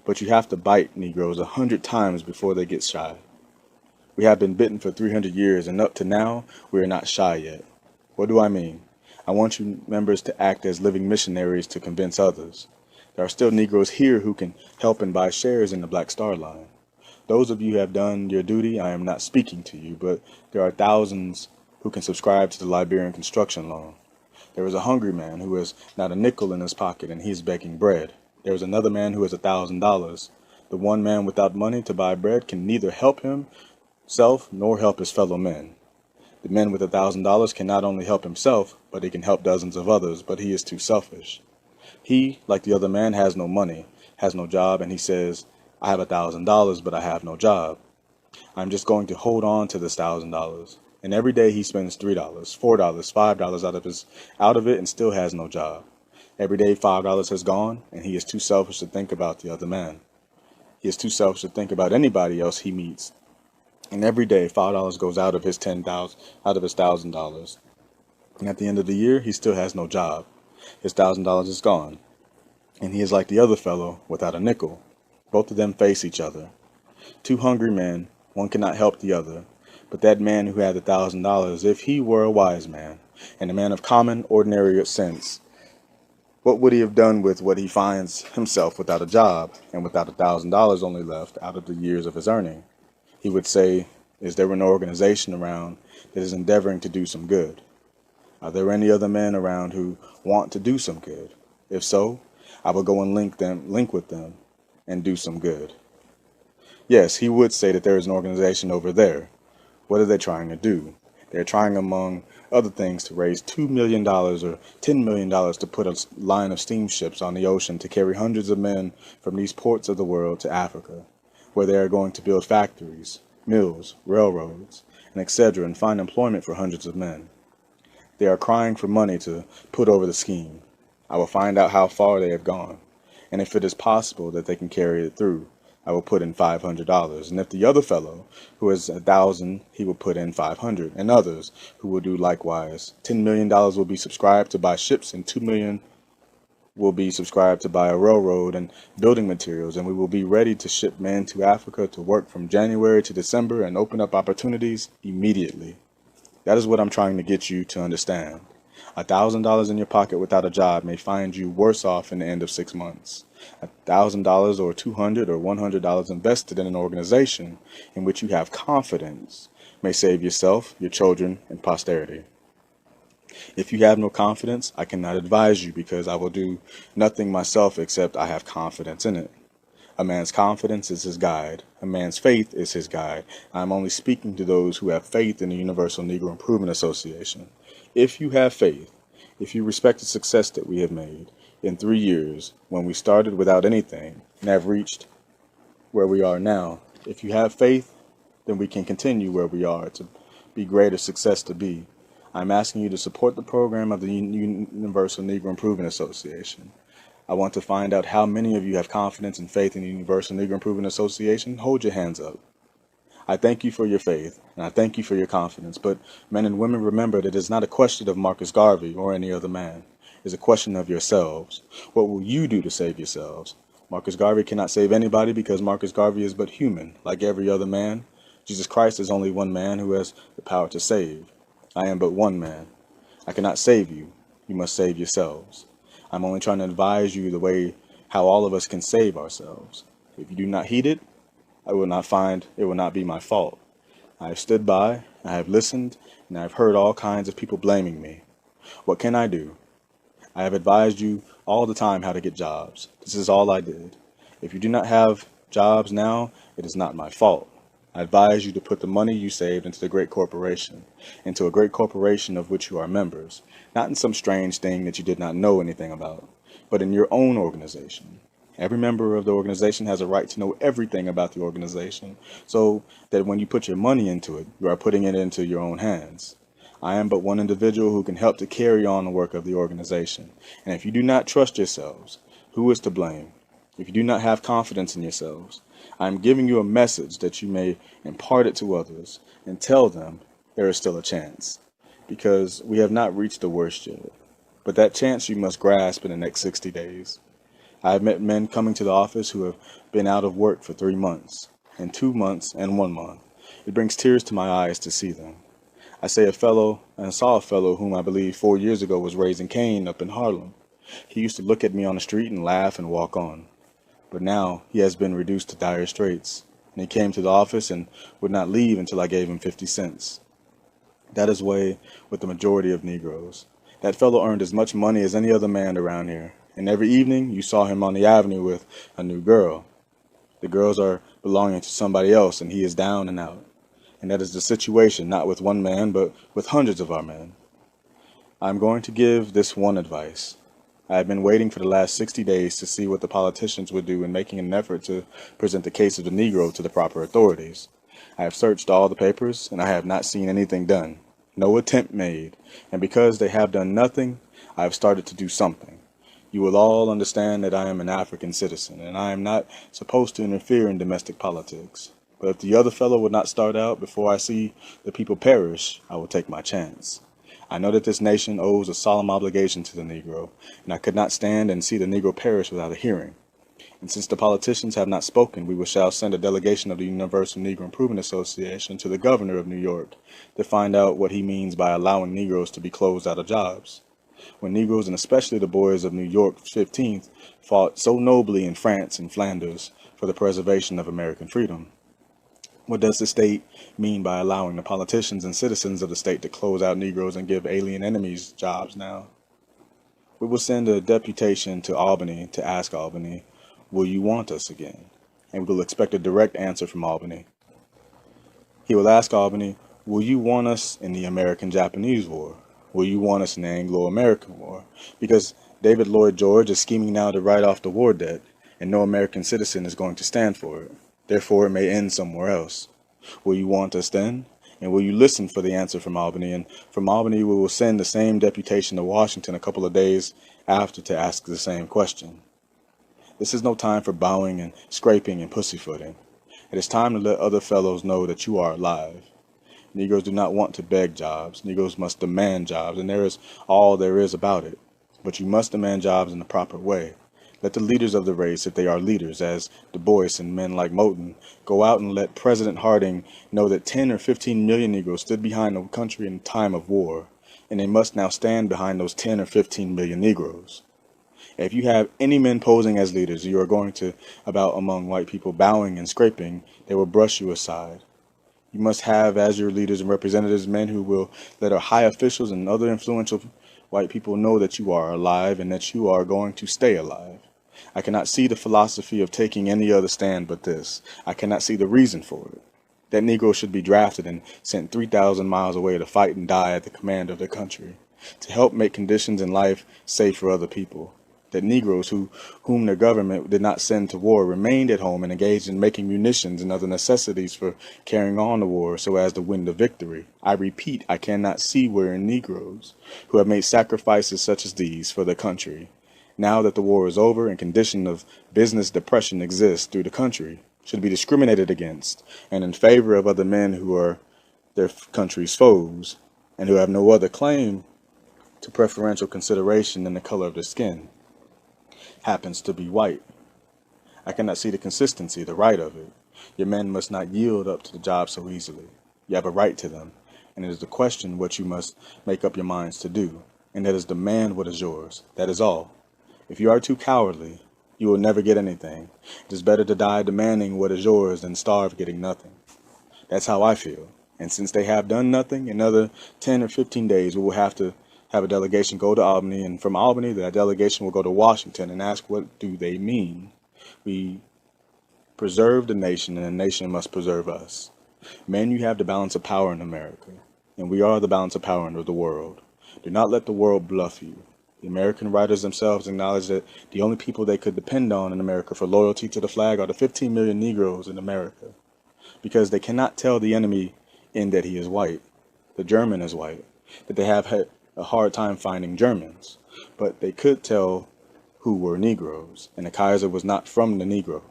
But you have to bite Negroes 100 times before they get shy. We have been bitten for 300 years, and up to now, we are not shy yet. What do I mean? I want you members to act as living missionaries to convince others. There are still Negroes here who can help and buy shares in the Black Star Line. Those of you who have done your duty, I am not speaking to you, but there are thousands who can subscribe to the Liberian construction loan. There is a hungry man who has not a nickel in his pocket, and he is begging bread. There is another man who has $1,000. The one man without money to buy bread can neither help himself nor help his fellow men. The man with $1,000 can not only help himself, but he can help dozens of others, but he is too selfish. He, like the other man, has no money, has no job, and he says, I have $1,000, but I have no job. I'm just going to hold on to this $1,000. And every day he spends $3, $4, $5 out of it and still has no job. Every day $5 has gone, and he is too selfish to think about the other man. He is too selfish to think about anybody else he meets. And every day $5 goes out of his $1,000. And at the end of the year, he still has no job. His $1,000 is gone. And he is like the other fellow without a nickel. Both of them face each other. Two hungry men, one cannot help the other. But that man who had $1,000, if he were a wise man, and a man of common, ordinary sense, what would he have done with what he finds himself without a job, and without $1,000 only left out of the years of his earning? He would say, is there an organization around that is endeavoring to do some good? Are there any other men around who want to do some good? If so, I will go and link with them, and do some good. Yes, he would say that there is an organization over there. What are they trying to do? They're trying, among other things, to raise $2 million or $10 million to put a line of steamships on the ocean to carry hundreds of men from these ports of the world to Africa, where they are going to build factories, mills, railroads, and etc., and find employment for hundreds of men. They are crying for money to put over the scheme. I will find out how far they have gone, and if it is possible that they can carry it through, I will put in $500. And if the other fellow, who has 1,000, he will put in 500, and others who will do likewise. $10 million will be subscribed to buy ships, and $2 million will be subscribed to buy a railroad and building materials, and we will be ready to ship men to Africa to work from January to December and open up opportunities immediately. That is what I'm trying to get you to understand. $1,000 in your pocket without a job may find you worse off in the end of 6 months. $1,000 or $200 or $100 invested in an organization in which you have confidence may save yourself, your children, and posterity. If you have no confidence, I cannot advise you, because I will do nothing myself except I have confidence in it. A man's confidence is his guide. A man's faith is his guide. I am only speaking to those who have faith in the Universal Negro Improvement Association. If you have faith, if you respect the success that we have made in 3 years, when we started without anything and have reached where we are now, if you have faith, then we can continue where we are to be greater success to be. I'm asking you to support the program of the Universal Negro Improvement Association. I want to find out how many of you have confidence and faith in the Universal Negro Improvement Association. Hold your hands up. I thank you for your faith, and I thank you for your confidence, but men and women, remember that it is not a question of Marcus Garvey or any other man. It is a question of yourselves. What will you do to save yourselves? Marcus Garvey cannot save anybody, because Marcus Garvey is but human, like every other man. Jesus Christ is only one man who has the power to save. I am but one man. I cannot save you. You must save yourselves. I'm only trying to advise you the way how all of us can save ourselves. If you do not heed it, it will not be my fault. I have stood by, I have listened, and I have heard all kinds of people blaming me. What can I do? I have advised you all the time how to get jobs. This is all I did. If you do not have jobs now, it is not my fault. I advise you to put the money you saved into a great corporation of which you are members, not in some strange thing that you did not know anything about, but in your own organization. Every member of the organization has a right to know everything about the organization, so that when you put your money into it, you are putting it into your own hands. I am but one individual who can help to carry on the work of the organization, and if you do not trust yourselves, who is to blame? If you do not have confidence in yourselves, I am giving you a message that you may impart it to others and tell them there is still a chance, because we have not reached the worst yet. But that chance you must grasp in the next 60 days. I have met men coming to the office who have been out of work for 3 months, and 2 months, and 1 month. It brings tears to my eyes to see them. I saw a fellow whom I believe 4 years ago was raising Cain up in Harlem. He used to look at me on the street and laugh and walk on. But now he has been reduced to dire straits, and he came to the office and would not leave until I gave him 50 cents. That is way with the majority of Negroes. That fellow earned as much money as any other man around here, and every evening you saw him on the avenue with a new girl. The girls are belonging to somebody else, and he is down and out. And that is the situation, not with one man, but with hundreds of our men. I am going to give this one advice. I have been waiting for the last 60 days to see what the politicians would do in making an effort to present the case of the Negro to the proper authorities. I have searched all the papers, and I have not seen anything done. No attempt made, and because they have done nothing, I have started to do something. You will all understand that I am an African citizen, and I am not supposed to interfere in domestic politics. But if the other fellow would not start out before I see the people perish, I will take my chance. I know that this nation owes a solemn obligation to the Negro, and I could not stand and see the Negro perish without a hearing. And since the politicians have not spoken, we shall send a delegation of the Universal Negro Improvement Association to the governor of New York to find out what he means by allowing Negroes to be closed out of jobs. When Negroes, and especially the boys of New York 15th, fought so nobly in France and Flanders for the preservation of American freedom. What does the state mean by allowing the politicians and citizens of the state to close out Negroes and give alien enemies jobs now? We will send a deputation to Albany to ask Albany, will you want us again? And we will expect a direct answer from Albany. He will ask Albany, will you want us in the American-Japanese War? Will you want us in the Anglo-American War? Because David Lloyd George is scheming now to write off the war debt, and no American citizen is going to stand for it. Therefore, it may end somewhere else. Will you want us then? And will you listen for the answer from Albany? And from Albany, we will send the same deputation to Washington a couple of days after to ask the same question. This is no time for bowing and scraping and pussyfooting. It is time to let other fellows know that you are alive. Negroes do not want to beg jobs. Negroes must demand jobs, and there is all there is about it. But you must demand jobs in the proper way. Let the leaders of the race, if they are leaders, as Dubois and men like Moulton, go out and let President Harding know that 10 or 15 million Negroes stood behind the country in time of war, and they must now stand behind those 10 or 15 million Negroes. If you have any men posing as leaders, you are going to about among white people bowing and scraping, they will brush you aside. You must have as your leaders and representatives men who will let our high officials and other influential white people know that you are alive and that you are going to stay alive. I cannot see the philosophy of taking any other stand but this. I cannot see the reason for it. That Negro should be drafted and sent 3,000 miles away to fight and die at the command of the country, to help make conditions in life safe for other people. That Negroes whom their government did not send to war remained at home and engaged in making munitions and other necessities for carrying on the war so as to win the victory. I repeat, I cannot see wherein Negroes, who have made sacrifices such as these for the country, now that the war is over and condition of business depression exists through the country, should be discriminated against and in favor of other men who are their country's foes and who have no other claim to preferential consideration than the color of their skin. Happens to be white. I cannot see the consistency, the right of it. Your men must not yield up to the job so easily. You have a right to them, and it is the question what you must make up your minds to do, and that is demand what is yours. That is all. If you are too cowardly, you will never get anything. It is better to die demanding what is yours than starve getting nothing. That's how I feel. And since they have done nothing, in another 10 or 15 days, we will have to have a delegation go to Albany, and from Albany, that delegation will go to Washington and ask what do they mean. We preserve the nation, and the nation must preserve us. Men, you have the balance of power in America, and we are the balance of power in the world. Do not let the world bluff you. The American writers themselves acknowledge that the only people they could depend on in America for loyalty to the flag are the 15 million Negroes in America, because they cannot tell the enemy in that he is white, the German is white, that they have had a hard time finding Germans, but they could tell who were Negroes, and the Kaiser was not from the Negro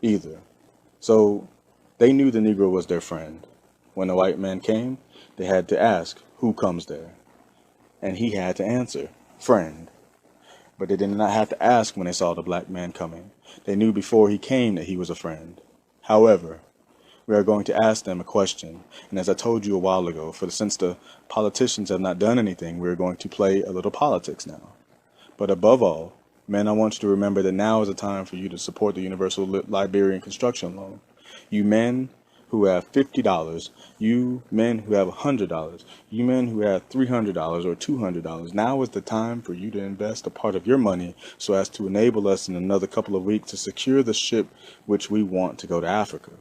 either. So they knew the Negro was their friend. When the white man came, they had to ask, who comes there? And he had to answer, friend. But they did not have to ask when they saw the black man coming. They knew before he came that he was a friend. However, we are going to ask them a question, and as I told you a while ago, since the politicians have not done anything, we are going to play a little politics now. But above all, men, I want you to remember that now is the time for you to support the Universal Liberian Construction Loan. You men who have $50, you men who have $100, you men who have $300 or $200. Now is the time for you to invest a part of your money so as to enable us in another couple of weeks to secure the ship which we want to go to Africa.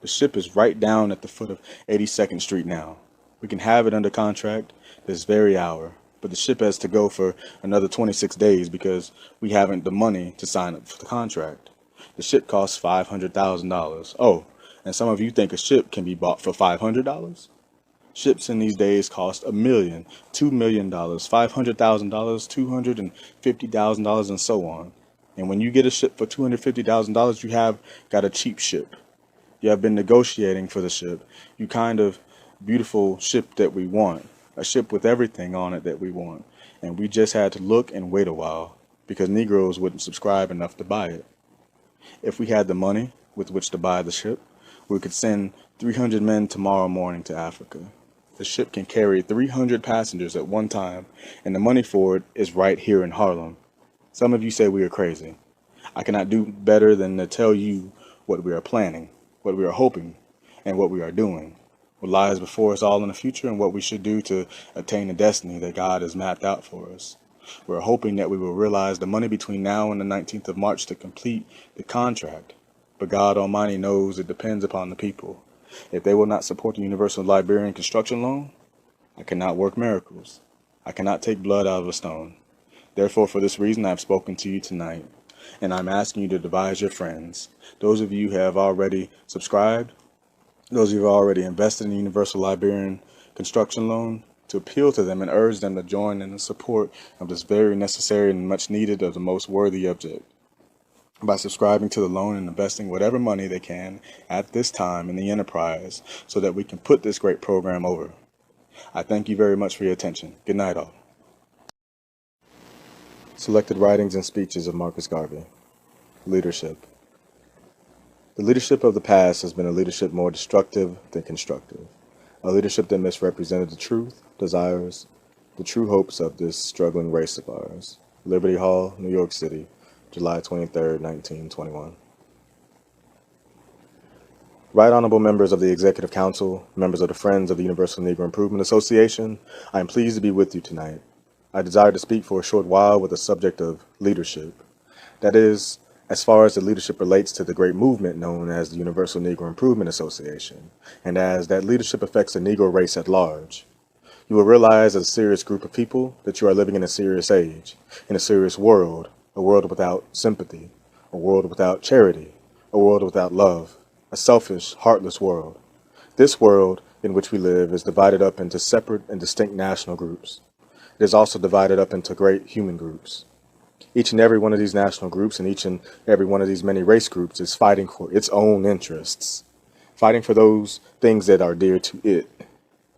The ship is right down at the foot of 82nd Street now. We can have it under contract this very hour, but the ship has to go for another 26 days because we haven't the money to sign up for the contract. The ship costs $500,000. Oh, and some of you think a ship can be bought for $500? Ships in these days cost $1 million, $2 million, $500,000, $250,000, and so on. And when you get a ship for $250,000, you have got a cheap ship. You have been negotiating for the ship. You kind of beautiful ship that we want, a ship with everything on it that we want. And we just had to look and wait a while because Negroes wouldn't subscribe enough to buy it. If we had the money with which to buy the ship, we could send 300 men tomorrow morning to Africa. The ship can carry 300 passengers at one time, and the money for it is right here in Harlem. Some of you say we are crazy. I cannot do better than to tell you what we are planning, what we are hoping, and what we are doing, what lies before us all in the future, and what we should do to attain the destiny that God has mapped out for us. We're hoping that we will realize the money between now and the 19th of March to complete the contract. But God Almighty knows it depends upon the people. If they will not support the Universal Librarian Construction Loan, I cannot work miracles. I cannot take blood out of a stone. Therefore, for this reason, I have spoken to you tonight, and I'm asking you to devise your friends. Those of you who have already subscribed, those of you who have already invested in the Universal Librarian Construction Loan, to appeal to them and urge them to join in the support of this very necessary and much needed of the most worthy object. By subscribing to the loan and investing whatever money they can at this time in the enterprise so that we can put this great program over. I thank you very much for your attention. Good night, all. Selected writings and speeches of Marcus Garvey. Leadership. The leadership of the past has been a leadership more destructive than constructive, a leadership that misrepresented the truth, desires, the true hopes of this struggling race of ours. Liberty Hall, New York City, July 23, 1921. Right Honorable members of the Executive Council, members of the Friends of the Universal Negro Improvement Association, I am pleased to be with you tonight. I desire to speak for a short while with the subject of leadership. That is, as far as the leadership relates to the great movement known as the Universal Negro Improvement Association, and as that leadership affects the Negro race at large. You will realize as a serious group of people that you are living in a serious age, in a serious world, a world without sympathy, a world without charity, a world without love, a selfish, heartless world. This world in which we live is divided up into separate and distinct national groups. It is also divided up into great human groups. Each and every one of these national groups and each and every one of these many race groups is fighting for its own interests, fighting for those things that are dear to it.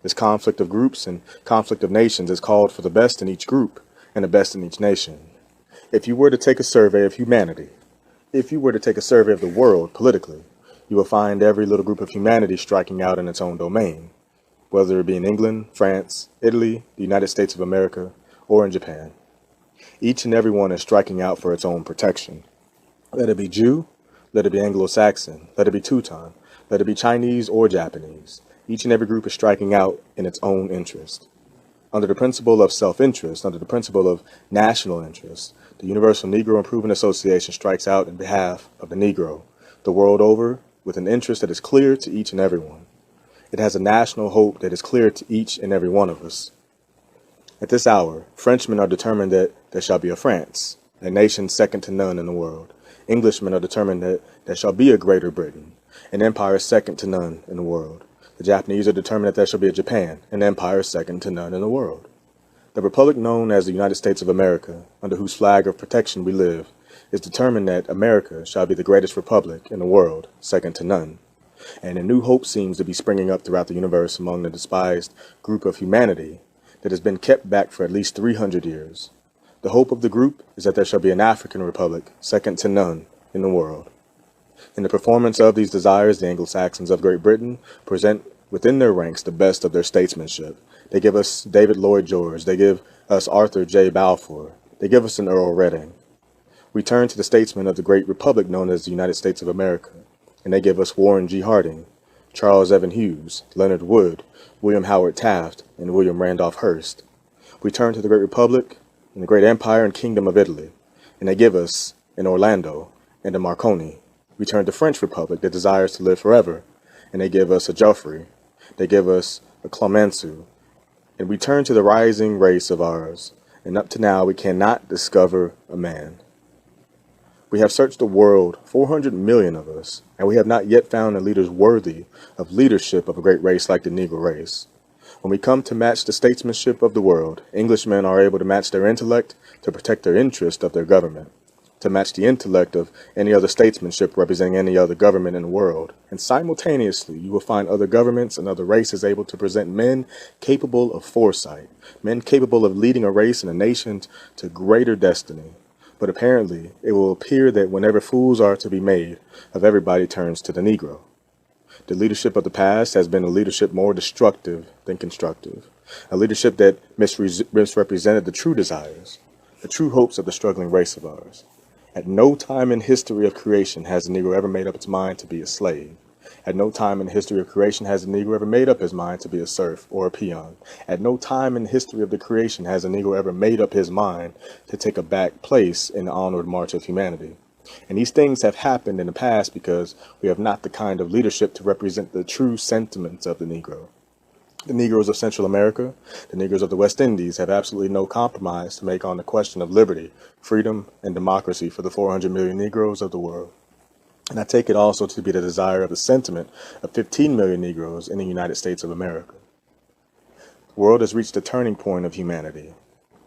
This conflict of groups and conflict of nations is called for the best in each group and the best in each nation. If you were to take a survey of humanity, if you were to take a survey of the world politically, you will find every little group of humanity striking out in its own domain, whether it be in England, France, Italy, the United States of America, or in Japan. Each and every one is striking out for its own protection. Let it be Jew, let it be Anglo-Saxon, let it be Teuton, let it be Chinese or Japanese. Each and every group is striking out in its own interest. Under the principle of self-interest, under the principle of national interest, the Universal Negro Improvement Association strikes out in behalf of the Negro, the world over, with an interest that is clear to each and every one. It has a national hope that is clear to each and every one of us. At this hour, Frenchmen are determined that there shall be a France, a nation second to none in the world. Englishmen are determined that there shall be a Greater Britain, an empire second to none in the world. The Japanese are determined that there shall be a Japan, an empire second to none in the world. The republic known as the United States of America, under whose flag of protection we live, is determined that America shall be the greatest republic in the world, second to none. And a new hope seems to be springing up throughout the universe among the despised group of humanity that has been kept back for at least 300 years. The hope of the group is that there shall be an African republic, second to none in the world. In the performance of these desires, the Anglo-Saxons of Great Britain present within their ranks the best of their statesmanship. They give us David Lloyd George. They give us Arthur J. Balfour. They give us an Earl Reading. We turn to the statesmen of the great republic known as the United States of America, and they give us Warren G. Harding, Charles Evan Hughes, Leonard Wood, William Howard Taft, and William Randolph Hearst. We turn to the Great Republic and the Great Empire and Kingdom of Italy, and they give us an Orlando and a Marconi. We turn to French Republic that desires to live forever, and they give us a Joffrey. They give us a Clemenceau. And we turn to the rising race of ours, and up to now we cannot discover a man. We have searched the world, 400 million of us, and we have not yet found the leaders worthy of leadership of a great race like the Negro race. When we come to match the statesmanship of the world, Englishmen are able to match their intellect to protect their interest of their government, to match the intellect of any other statesmanship representing any other government in the world. And simultaneously, you will find other governments and other races able to present men capable of foresight, men capable of leading a race and a nation to greater destiny. But apparently, it will appear that whenever fools are to be made, of everybody turns to the Negro. The leadership of the past has been a leadership more destructive than constructive, a leadership that misrepresented the true desires, the true hopes of the struggling race of ours. At no time in history of creation has the Negro ever made up its mind to be a slave. At no time in the history of creation has the Negro ever made up his mind to be a serf or a peon. At no time in the history of the creation has the Negro ever made up his mind to take a back place in the onward march of humanity. And these things have happened in the past because we have not the kind of leadership to represent the true sentiments of the Negro. The Negroes of Central America, the Negroes of the West Indies have absolutely no compromise to make on the question of liberty, freedom, and democracy for the 400 million Negroes of the world. And I take it also to be the desire of the sentiment of 15 million Negroes in the United States of America. The world has reached a turning point of humanity.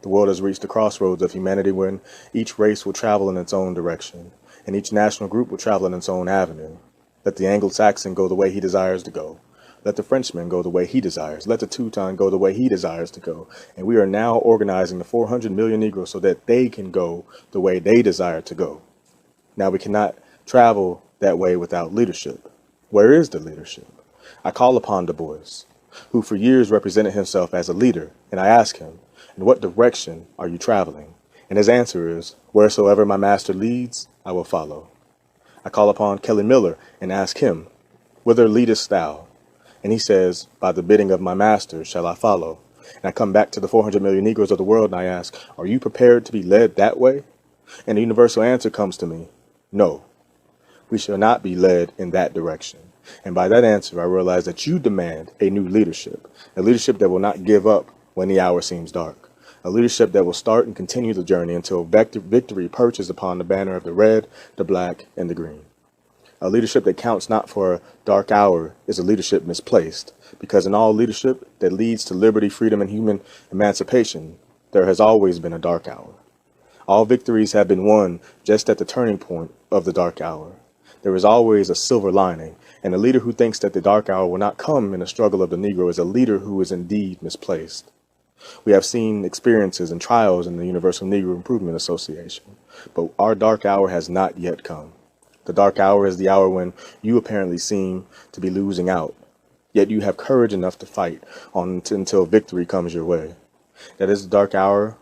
The world has reached the crossroads of humanity when each race will travel in its own direction, and each national group will travel in its own avenue. Let the Anglo-Saxon go the way he desires to go. Let the Frenchman go the way he desires. Let the Teuton go the way he desires to go. And we are now organizing the 400 million Negroes so that they can go the way they desire to go. Now we cannot travel that way without leadership. Where is the leadership? I call upon Dubois, who for years represented himself as a leader, and I ask him, in what direction are you traveling? And his answer is, wheresoever my master leads, I will follow. I call upon Kelly Miller and ask him, whither leadest thou? And he says, by the bidding of my master shall I follow. And I come back to the 400 million Negroes of the world and I ask, are you prepared to be led that way? And the universal answer comes to me, no, we shall not be led in that direction. And by that answer, I realize that you demand a new leadership, a leadership that will not give up when the hour seems dark, a leadership that will start and continue the journey until victory perches upon the banner of the red, the black, and the green. A leadership that counts not for a dark hour is a leadership misplaced, because in all leadership that leads to liberty, freedom, and human emancipation, there has always been a dark hour. All victories have been won just at the turning point of the dark hour. There is always a silver lining, and a leader who thinks that the dark hour will not come in the struggle of the Negro is a leader who is indeed misplaced. We have seen experiences and trials in the Universal Negro Improvement Association, but our dark hour has not yet come. The dark hour is the hour when you apparently seem to be losing out, yet you have courage enough to fight on until victory comes your way. That is the dark hour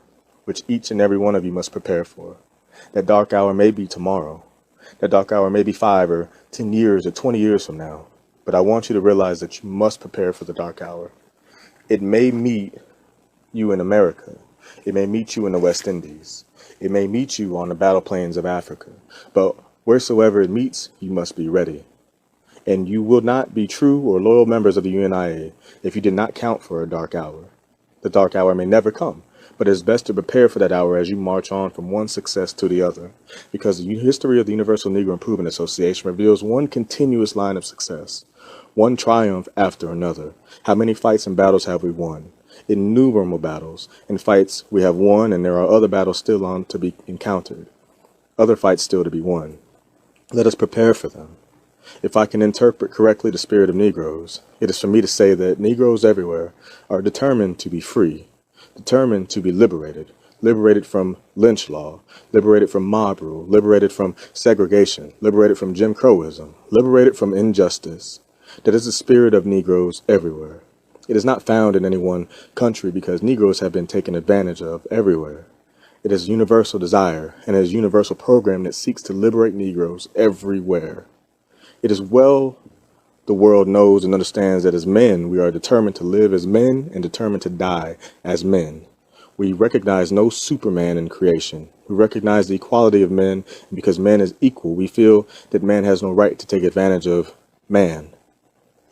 which each and every one of you must prepare for. That dark hour may be tomorrow. That dark hour may be 5 or 10 years or 20 years from now. But I want you to realize that you must prepare for the dark hour. It may meet you in America. It may meet you in the West Indies. It may meet you on the battle plains of Africa. But wheresoever it meets, you must be ready. And you will not be true or loyal members of the U.N.I.A. if you did not count for a dark hour. The dark hour may never come, but it is best to prepare for that hour as you march on from one success to the other, because the history of the Universal Negro Improvement Association reveals one continuous line of success, one triumph after another. How many fights and battles have we won? Innumerable battles and fights we have won, and there are other battles still on to be encountered, other fights still to be won. Let us prepare for them. If I can interpret correctly the spirit of Negroes, it is for me to say that Negroes everywhere are determined to be free, determined to be liberated, liberated from lynch law, liberated from mob rule, liberated from segregation, liberated from Jim Crowism, liberated from injustice. That is the spirit of Negroes everywhere. It is not found in any one country because Negroes have been taken advantage of everywhere. It is universal desire and it is a universal program that seeks to liberate Negroes everywhere. It is well the world knows and understands that as men, we are determined to live as men and determined to die as men. We recognize no Superman in creation. We recognize the equality of men, and because man is equal, we feel that man has no right to take advantage of man.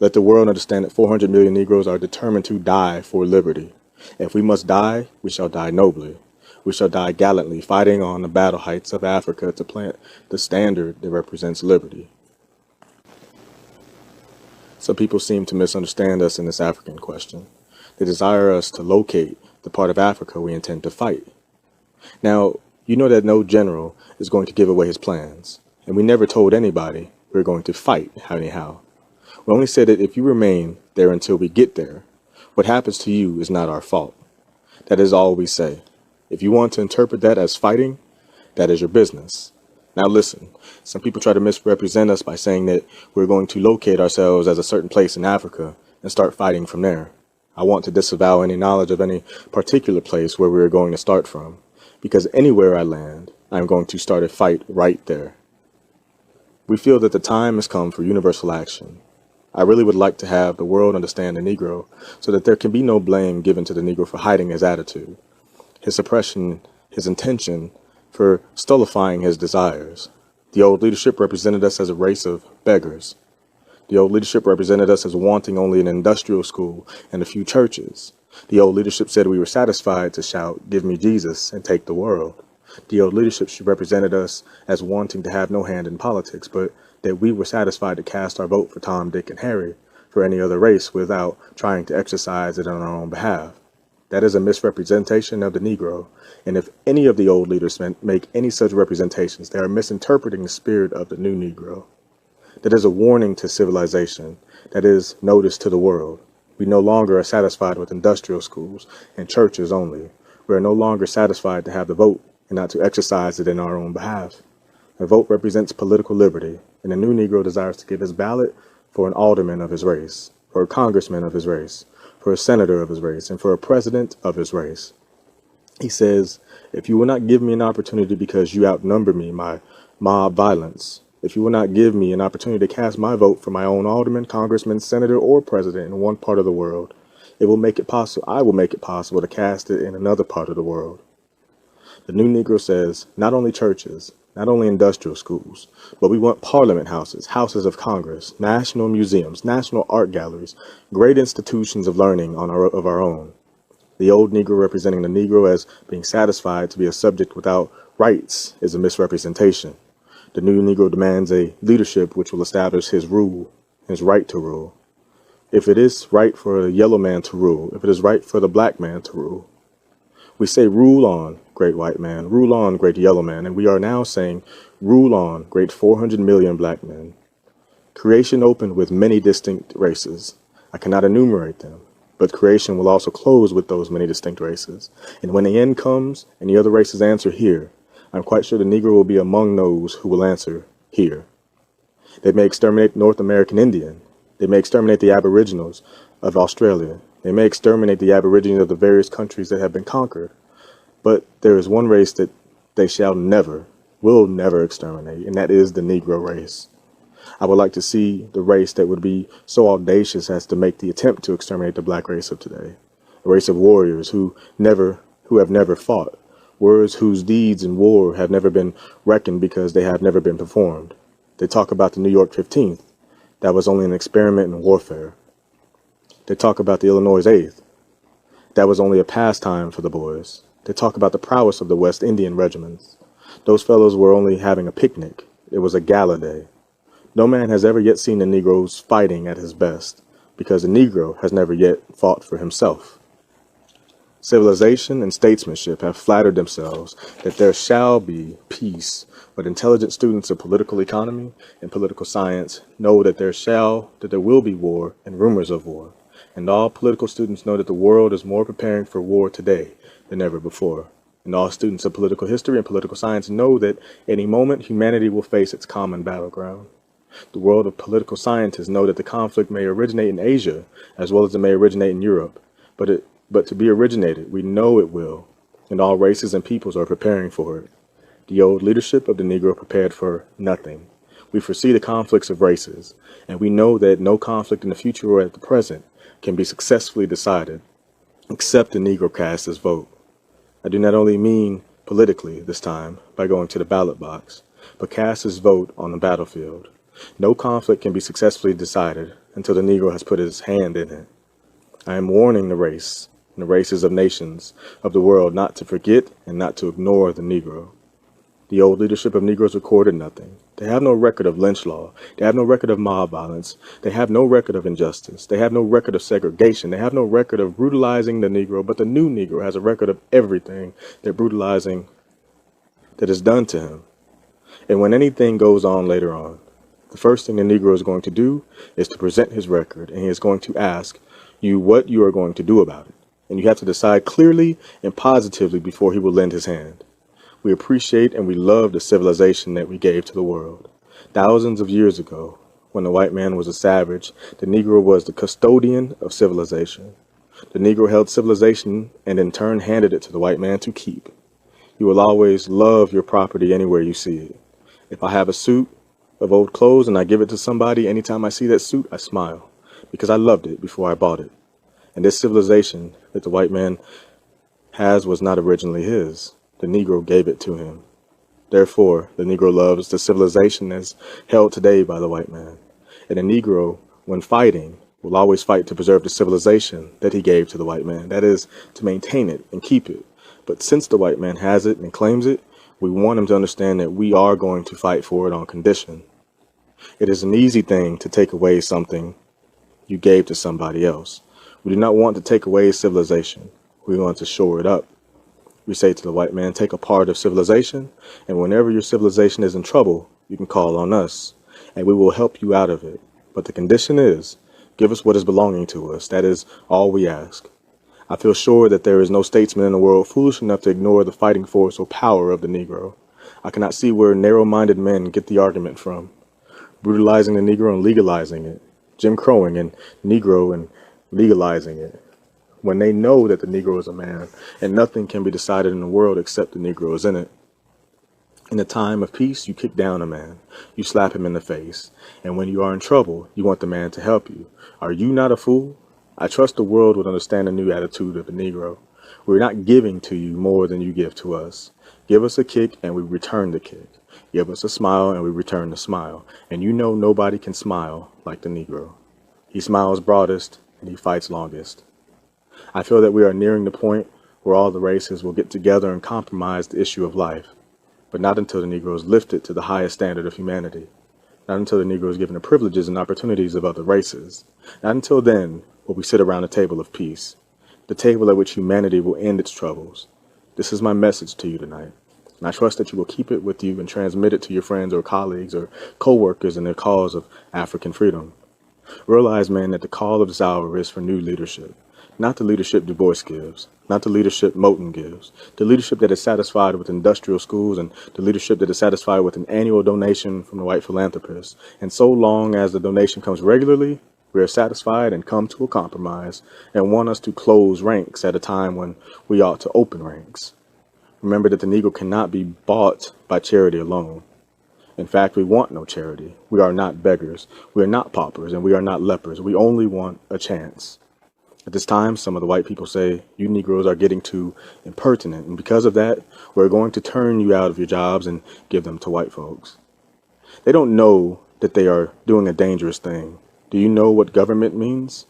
Let the world understand that 400 million Negroes are determined to die for liberty. If we must die, we shall die nobly. We shall die gallantly, fighting on the battle heights of Africa to plant the standard that represents liberty. Some people seem to misunderstand us in this African question. They desire us to locate the part of Africa we intend to fight. Now, you know that no general is going to give away his plans, and we never told anybody we were going to fight anyhow. We only said that if you remain there until we get there, what happens to you is not our fault. That is all we say. If you want to interpret that as fighting, that is your business. Now listen, some people try to misrepresent us by saying that we're going to locate ourselves as a certain place in Africa and start fighting from there. I want to disavow any knowledge of any particular place where we're going to start from, because anywhere I land, I'm going to start a fight right there. We feel that the time has come for universal action. I really would like to have the world understand the Negro so that there can be no blame given to the Negro for hiding his attitude, his suppression, his intention, for stultifying his desires. The old leadership represented us as a race of beggars. The old leadership represented us as wanting only an industrial school and a few churches. The old leadership said we were satisfied to shout, "Give me Jesus," and take the world. The old leadership represented us as wanting to have no hand in politics, but that we were satisfied to cast our vote for Tom, Dick, and Harry for any other race without trying to exercise it on our own behalf. That is a misrepresentation of the Negro, and if any of the old leaders make any such representations, they are misinterpreting the spirit of the new Negro. That is a warning to civilization. That is notice to the world. We no longer are satisfied with industrial schools and churches only. We are no longer satisfied to have the vote and not to exercise it in our own behalf. The vote represents political liberty, and the new Negro desires to give his ballot for an alderman of his race, for a congressman of his race, for a senator of his race, and for a president of his race. He says, if you will not give me an opportunity because you outnumber me, my mob violence, if you will not give me an opportunity to cast my vote for my own alderman, congressman, senator, or president in one part of the world, I will make it possible to cast it in another part of the world. The new Negro says, not only churches, not only industrial schools, but we want parliament houses, houses of Congress, national museums, national art galleries, great institutions of learning of our own. The old Negro representing the Negro as being satisfied to be a subject without rights is a misrepresentation. The new Negro demands a leadership which will establish his rule, his right to rule. If it is right for the yellow man to rule, if it is right for the black man to rule, we say, rule on, great white man, rule on, great yellow man, and we are now saying, rule on, great 400 million black men. Creation opened with many distinct races. I cannot enumerate them, but creation will also close with those many distinct races. And when the end comes and the other races answer here, I'm quite sure the Negro will be among those who will answer here. They may exterminate the North American Indian. They may exterminate the Aboriginals of Australia. They may exterminate the Aborigines of the various countries that have been conquered. But there is one race that they will never exterminate, and that is the Negro race. I would like to see the race that would be so audacious as to make the attempt to exterminate the black race of today. A race of warriors who have never fought. Words whose deeds in war have never been reckoned because they have never been performed. They talk about the New York 15th. That was only an experiment in warfare. They talk about the Illinois 8th. That was only a pastime for the boys. They talk about the prowess of the West Indian regiments. Those fellows were only having a picnic. It was a gala day. No man has ever yet seen the Negroes fighting at his best, because the Negro has never yet fought for himself. Civilization and statesmanship have flattered themselves that there shall be peace, but intelligent students of political economy and political science know that there will be war and rumors of war. And all political students know that the world is more preparing for war today than ever before. And all students of political history and political science know that any moment humanity will face its common battleground. The world of political scientists know that the conflict may originate in Asia as well as it may originate in Europe. But to be originated, we know it will, and all races and peoples are preparing for it. The old leadership of the Negro prepared for nothing. We foresee the conflicts of races, and we know that no conflict in the future or at the present can be successfully decided except the Negro casts his vote. I do not only mean politically this time by going to the ballot box, but cast his vote on the battlefield. No conflict can be successfully decided until the Negro has put his hand in it. I am warning the race and the races of nations of the world not to forget and not to ignore the Negro. The old leadership of Negroes recorded nothing. They have no record of lynch law. They have no record of mob violence. They have no record of injustice. They have no record of segregation. They have no record of brutalizing the Negro, but the new Negro has a record of everything that is done to him. And when anything goes on later on, the first thing the Negro is going to do is to present his record, and he is going to ask you what you are going to do about it. And you have to decide clearly and positively before he will lend his hand. We appreciate and we love the civilization that we gave to the world. Thousands of years ago, when the white man was a savage, the Negro was the custodian of civilization. The Negro held civilization and in turn handed it to the white man to keep. You will always love your property anywhere you see it. If I have a suit of old clothes and I give it to somebody, anytime I see that suit, I smile because I loved it before I bought it. And this civilization that the white man has was not originally his. The Negro gave it to him. Therefore, the Negro loves the civilization that's held today by the white man. And the Negro, when fighting, will always fight to preserve the civilization that he gave to the white man. That is, to maintain it and keep it. But since the white man has it and claims it, we want him to understand that we are going to fight for it on condition. It is an easy thing to take away something you gave to somebody else. We do not want to take away civilization. We want to shore it up. We say to the white man, take a part of civilization, and whenever your civilization is in trouble, you can call on us, and we will help you out of it. But the condition is, give us what is belonging to us. That is all we ask. I feel sure that there is no statesman in the world foolish enough to ignore the fighting force or power of the Negro. I cannot see where narrow-minded men get the argument from. Brutalizing the Negro and legalizing it. Jim Crowing and Negro and legalizing it. When they know that the Negro is a man and nothing can be decided in the world except the Negro is in it. In a time of peace, you kick down a man. You slap him in the face. And when you are in trouble, you want the man to help you. Are you not a fool? I trust the world would understand the new attitude of the Negro. We're not giving to you more than you give to us. Give us a kick and we return the kick. Give us a smile and we return the smile. And you know nobody can smile like the Negro. He smiles broadest and he fights longest. I feel that we are nearing the point where all the races will get together and compromise the issue of life, but not until the Negro is lifted to the highest standard of humanity, not until the Negro is given the privileges and opportunities of other races. Not until then will we sit around a table of peace, the table at which humanity will end its troubles. This is my message to you tonight, and I trust that you will keep it with you and transmit it to your friends or colleagues or co-workers in their cause of African freedom. Realize, man, that the call of this hour is for new leadership. Not the leadership Dubois gives, not the leadership Moten gives, the leadership that is satisfied with industrial schools and the leadership that is satisfied with an annual donation from the white philanthropist. And so long as the donation comes regularly, we are satisfied and come to a compromise and want us to close ranks at a time when we ought to open ranks. Remember that the Negro cannot be bought by charity alone. In fact, we want no charity. We are not beggars. We are not paupers, and we are not lepers. We only want a chance. At this time, some of the white people say, you Negroes are getting too impertinent, and because of that, we're going to turn you out of your jobs and give them to white folks. They don't know that they are doing a dangerous thing. Do you know what government means?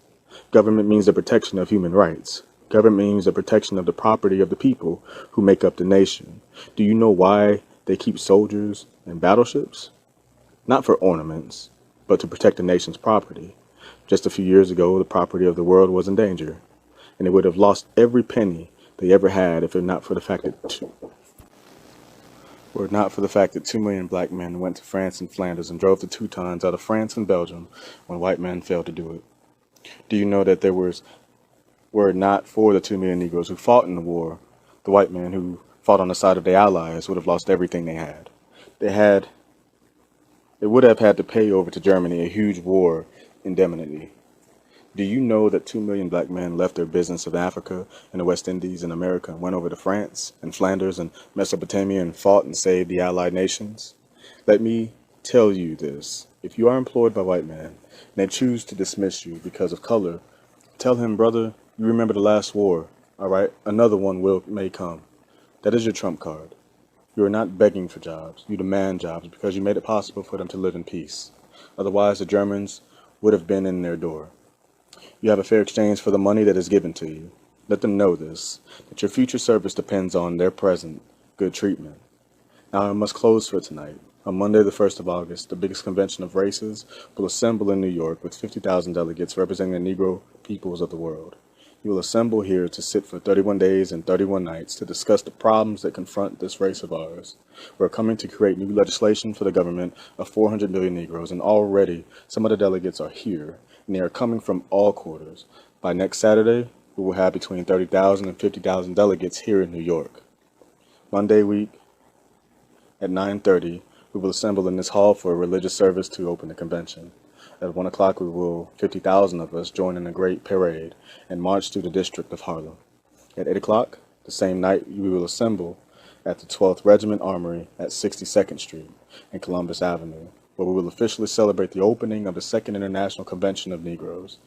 Government means the protection of human rights. Government means the protection of the property of the people who make up the nation. Do you know why they keep soldiers and battleships? Not for ornaments, but to protect the nation's property. Just a few years ago, the property of the world was in danger, and they would have lost every penny they ever had if it not for the fact that 2 million black men went to France and Flanders and drove the Teutons out of France and Belgium when white men failed to do it. Do you know that were it not for the 2 million Negroes who fought in the war, the white men who fought on the side of their allies would have lost everything they had. They would have had to pay over to Germany a huge war indemnity. Do you know that 2 million black men left their business of Africa and the West Indies and America and went over to France and Flanders and Mesopotamia and fought and saved the allied nations? Let me tell you this. If you are employed by white men, and they choose to dismiss you because of color, tell him, brother, you remember the last war, all right? Another one may come. That is your trump card. You are not begging for jobs. You demand jobs because you made it possible for them to live in peace. Otherwise, the Germans would have been in their door. You have a fair exchange for the money that is given to you. Let them know this, that your future service depends on their present good treatment. Now I must close for tonight. On Monday, the 1st of August, the biggest convention of races will assemble in New York with 50,000 delegates representing the Negro peoples of the world. You will assemble here to sit for 31 days and 31 nights to discuss the problems that confront this race of ours. We're coming to create new legislation for the government of 400 million Negroes, and already some of the delegates are here, and they are coming from all quarters. By next Saturday, we will have between 30,000 and 50,000 delegates here in New York. Monday week at 9:30, we will assemble in this hall for a religious service to open the convention. At 1 o'clock, 50,000 of us join in a great parade and march through the district of Harlem. At 8 o'clock, the same night, we will assemble at the 12th Regiment Armory at 62nd Street and Columbus Avenue, where we will officially celebrate the opening of the Second International Convention of Negroes.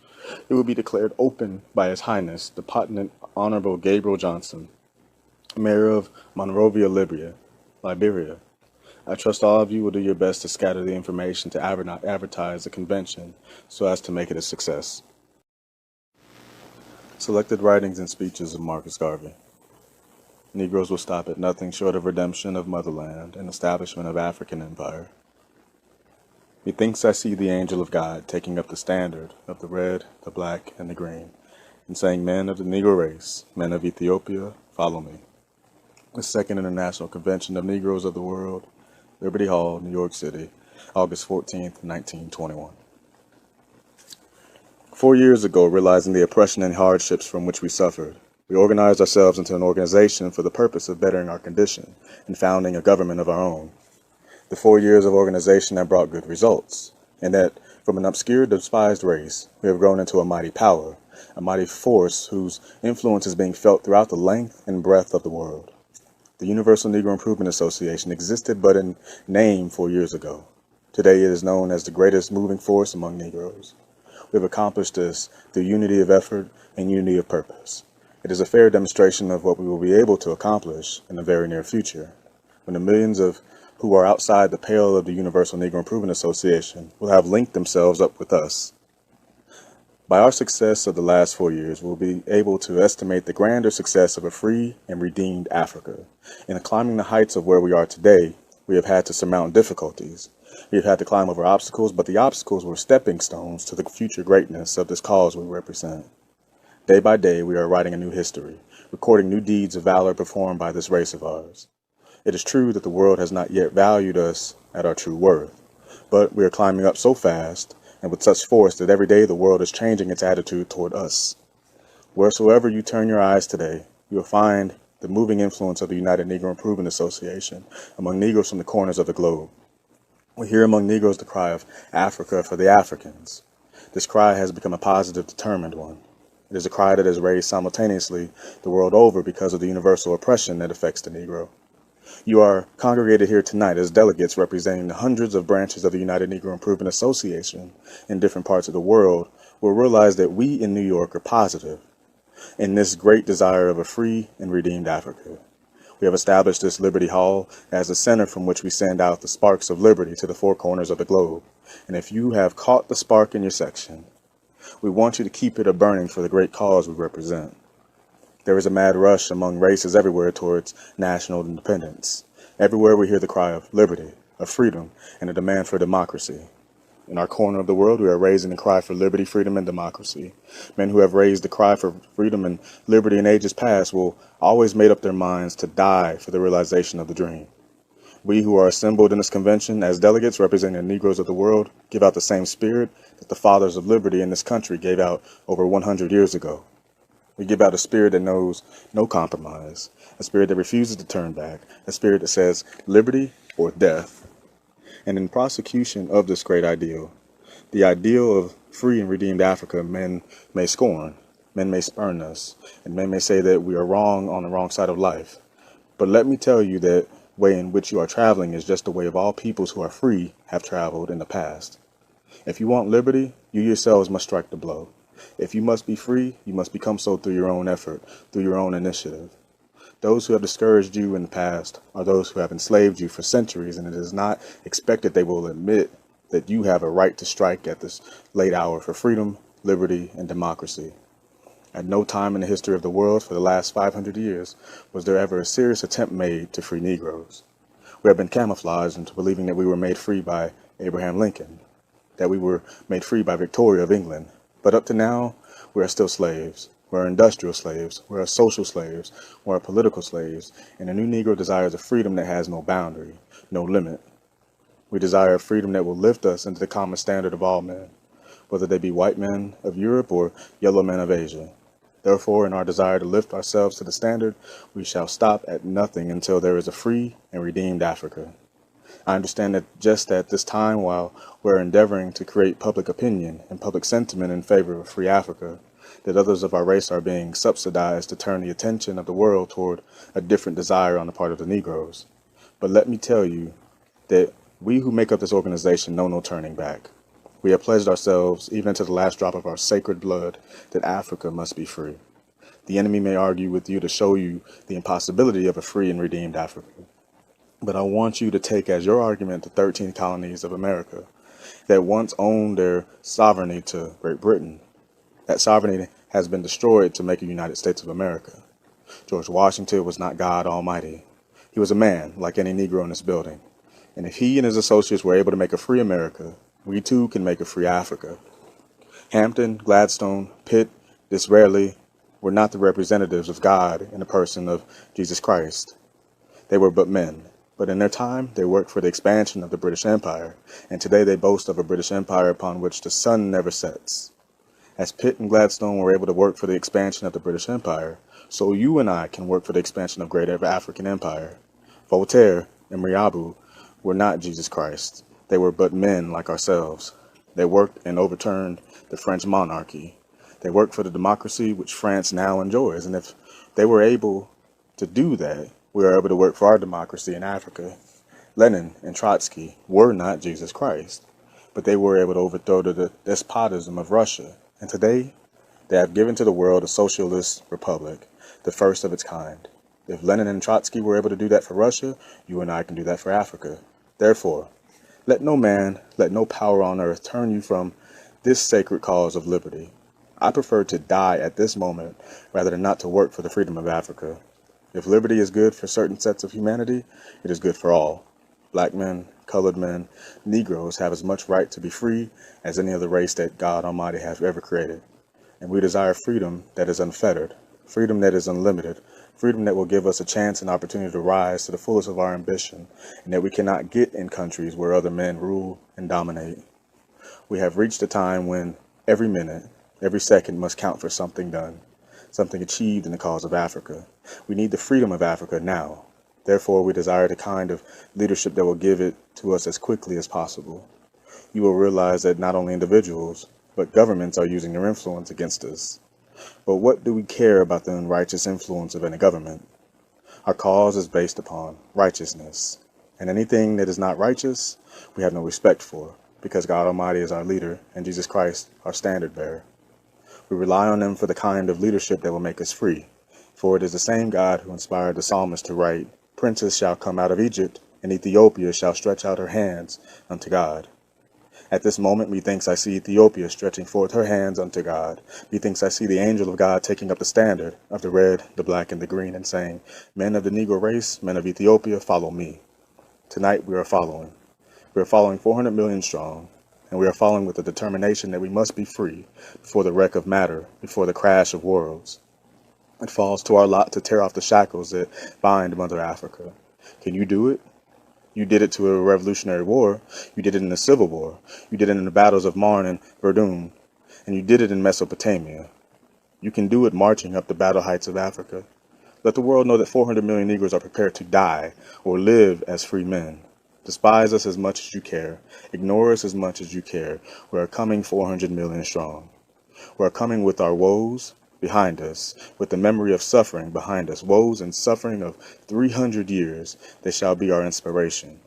It will be declared open by His Highness, the Potentate Honorable Gabriel Johnson, Mayor of Monrovia, Liberia. I trust all of you will do your best to scatter the information to advertise the convention so as to make it a success. Selected writings and speeches of Marcus Garvey. Negroes will stop at nothing short of redemption of Motherland and establishment of African empire. Methinks I see the angel of God taking up the standard of the red, the black, and the green, and saying, men of the Negro race, men of Ethiopia, follow me. The Second International Convention of Negroes of the World, Liberty Hall, New York City, August 14th, 1921. 4 years ago, realizing the oppression and hardships from which we suffered, we organized ourselves into an organization for the purpose of bettering our condition and founding a government of our own. The 4 years of organization have brought good results, and that from an obscure, despised race, we have grown into a mighty power, a mighty force whose influence is being felt throughout the length and breadth of the world. The Universal Negro Improvement Association existed but in name 4 years ago. Today it is known as the greatest moving force among Negroes. We have accomplished this through unity of effort and unity of purpose. It is a fair demonstration of what we will be able to accomplish in the very near future, when the millions of who are outside the pale of the Universal Negro Improvement Association will have linked themselves up with us. By our success of the last 4 years, we'll be able to estimate the grander success of a free and redeemed Africa. In climbing the heights of where we are today, we have had to surmount difficulties. We have had to climb over obstacles, but the obstacles were stepping stones to the future greatness of this cause we represent. Day by day, we are writing a new history, recording new deeds of valor performed by this race of ours. It is true that the world has not yet valued us at our true worth, but we are climbing up so fast and with such force that every day the world is changing its attitude toward us. Wheresoever you turn your eyes today, you will find the moving influence of the United Negro Improvement Association among Negroes from the corners of the globe. We hear among Negroes the cry of Africa for the Africans. This cry has become a positive, determined one. It is a cry that is raised simultaneously the world over because of the universal oppression that affects the Negro. You are congregated here tonight as delegates representing the hundreds of branches of the United Negro Improvement Association in different parts of the world will realize that we in New York are positive in this great desire of a free and redeemed Africa. We have established this Liberty Hall as a center from which we send out the sparks of liberty to the four corners of the globe. And if you have caught the spark in your section, we want you to keep it a burning for the great cause we represent. There is a mad rush among races everywhere towards national independence. Everywhere we hear the cry of liberty, of freedom, and a demand for democracy. In our corner of the world, we are raising the cry for liberty, freedom, and democracy. Men who have raised the cry for freedom and liberty in ages past will always made up their minds to die for the realization of the dream. We who are assembled in this convention as delegates representing the Negroes of the world give out the same spirit that the fathers of liberty in this country gave out over 100 years ago. We give out a spirit that knows no compromise, a spirit that refuses to turn back, a spirit that says liberty or death. And in prosecution of this great ideal, the ideal of free and redeemed Africa, men may scorn, men may spurn us, and men may say that we are wrong on the wrong side of life. But let me tell you that way in which you are traveling is just the way of all peoples who are free have traveled in the past. If you want liberty, you yourselves must strike the blow. If you must be free, you must become so through your own effort, through your own initiative. Those who have discouraged you in the past are those who have enslaved you for centuries, and it is not expected they will admit that you have a right to strike at this late hour for freedom, liberty, and democracy. At no time in the history of the world for the last 500 years was there ever a serious attempt made to free Negroes. We have been camouflaged into believing that we were made free by Abraham Lincoln, that we were made free by Victoria of England. But up to now, we are still slaves. We are industrial slaves. We are social slaves. We are political slaves. And the new Negro desires a freedom that has no boundary, no limit. We desire a freedom that will lift us into the common standard of all men, whether they be white men of Europe or yellow men of Asia. Therefore, in our desire to lift ourselves to the standard, we shall stop at nothing until there is a free and redeemed Africa. I understand that just at this time, while we're endeavoring to create public opinion and public sentiment in favor of free Africa, that others of our race are being subsidized to turn the attention of the world toward a different desire on the part of the Negroes. But let me tell you that we who make up this organization know no turning back. We have pledged ourselves, even to the last drop of our sacred blood, that Africa must be free. The enemy may argue with you to show you the impossibility of a free and redeemed Africa. But I want you to take as your argument the 13 colonies of America that once owned their sovereignty to Great Britain. That sovereignty has been destroyed to make a United States of America. George Washington was not God Almighty. He was a man, like any Negro in this building. And if he and his associates were able to make a free America, we too can make a free Africa. Hampton, Gladstone, Pitt, Disraeli were not the representatives of God in the person of Jesus Christ. They were but men. But in their time, they worked for the expansion of the British Empire, and today they boast of a British Empire upon which the sun never sets. As Pitt and Gladstone were able to work for the expansion of the British Empire, so you and I can work for the expansion of great African Empire. Voltaire and Mirabeau were not Jesus Christ. They were but men like ourselves. They worked and overturned the French monarchy. They worked for the democracy which France now enjoys, and if they were able to do that, we are able to work for our democracy in Africa. Lenin and Trotsky were not Jesus Christ, but they were able to overthrow the despotism of Russia. And today, they have given to the world a socialist republic, the first of its kind. If Lenin and Trotsky were able to do that for Russia, you and I can do that for Africa. Therefore, let no man, let no power on earth turn you from this sacred cause of liberty. I prefer to die at this moment rather than not to work for the freedom of Africa. If liberty is good for certain sets of humanity, it is good for all. Black men, colored men, Negroes have as much right to be free as any other race that God Almighty has ever created. And we desire freedom that is unfettered, freedom that is unlimited, freedom that will give us a chance and opportunity to rise to the fullest of our ambition, and that we cannot get in countries where other men rule and dominate. We have reached a time when every minute, every second must count for something done, something achieved in the cause of Africa. We need the freedom of Africa now. Therefore, we desire the kind of leadership that will give it to us as quickly as possible. You will realize that not only individuals, but governments are using their influence against us. But what do we care about the unrighteous influence of any government? Our cause is based upon righteousness. And anything that is not righteous, we have no respect for, because God Almighty is our leader and Jesus Christ our standard bearer. We rely on them for the kind of leadership that will make us free. For it is the same God who inspired the psalmist to write, "Princes shall come out of Egypt, and Ethiopia shall stretch out her hands unto God." At this moment, methinks I see Ethiopia stretching forth her hands unto God. Methinks I see the angel of God taking up the standard of the red, the black, and the green, and saying, "Men of the Negro race, men of Ethiopia, follow me." Tonight we are following. We are following 400 million strong, and we are following with the determination that we must be free before the wreck of matter, before the crash of worlds. It falls to our lot to tear off the shackles that bind Mother Africa. Can you do it? You did it to a revolutionary war. You did it in the Civil War. You did it in the battles of Marne and Verdun. And you did it in Mesopotamia. You can do it marching up the battle heights of Africa. Let the world know that 400 million Negroes are prepared to die or live as free men. Despise us as much as you care. Ignore us as much as you care. We are coming 400 million strong. We are coming with our woes, behind us, with the memory of suffering behind us, woes and suffering of 300 years, they shall be our inspiration.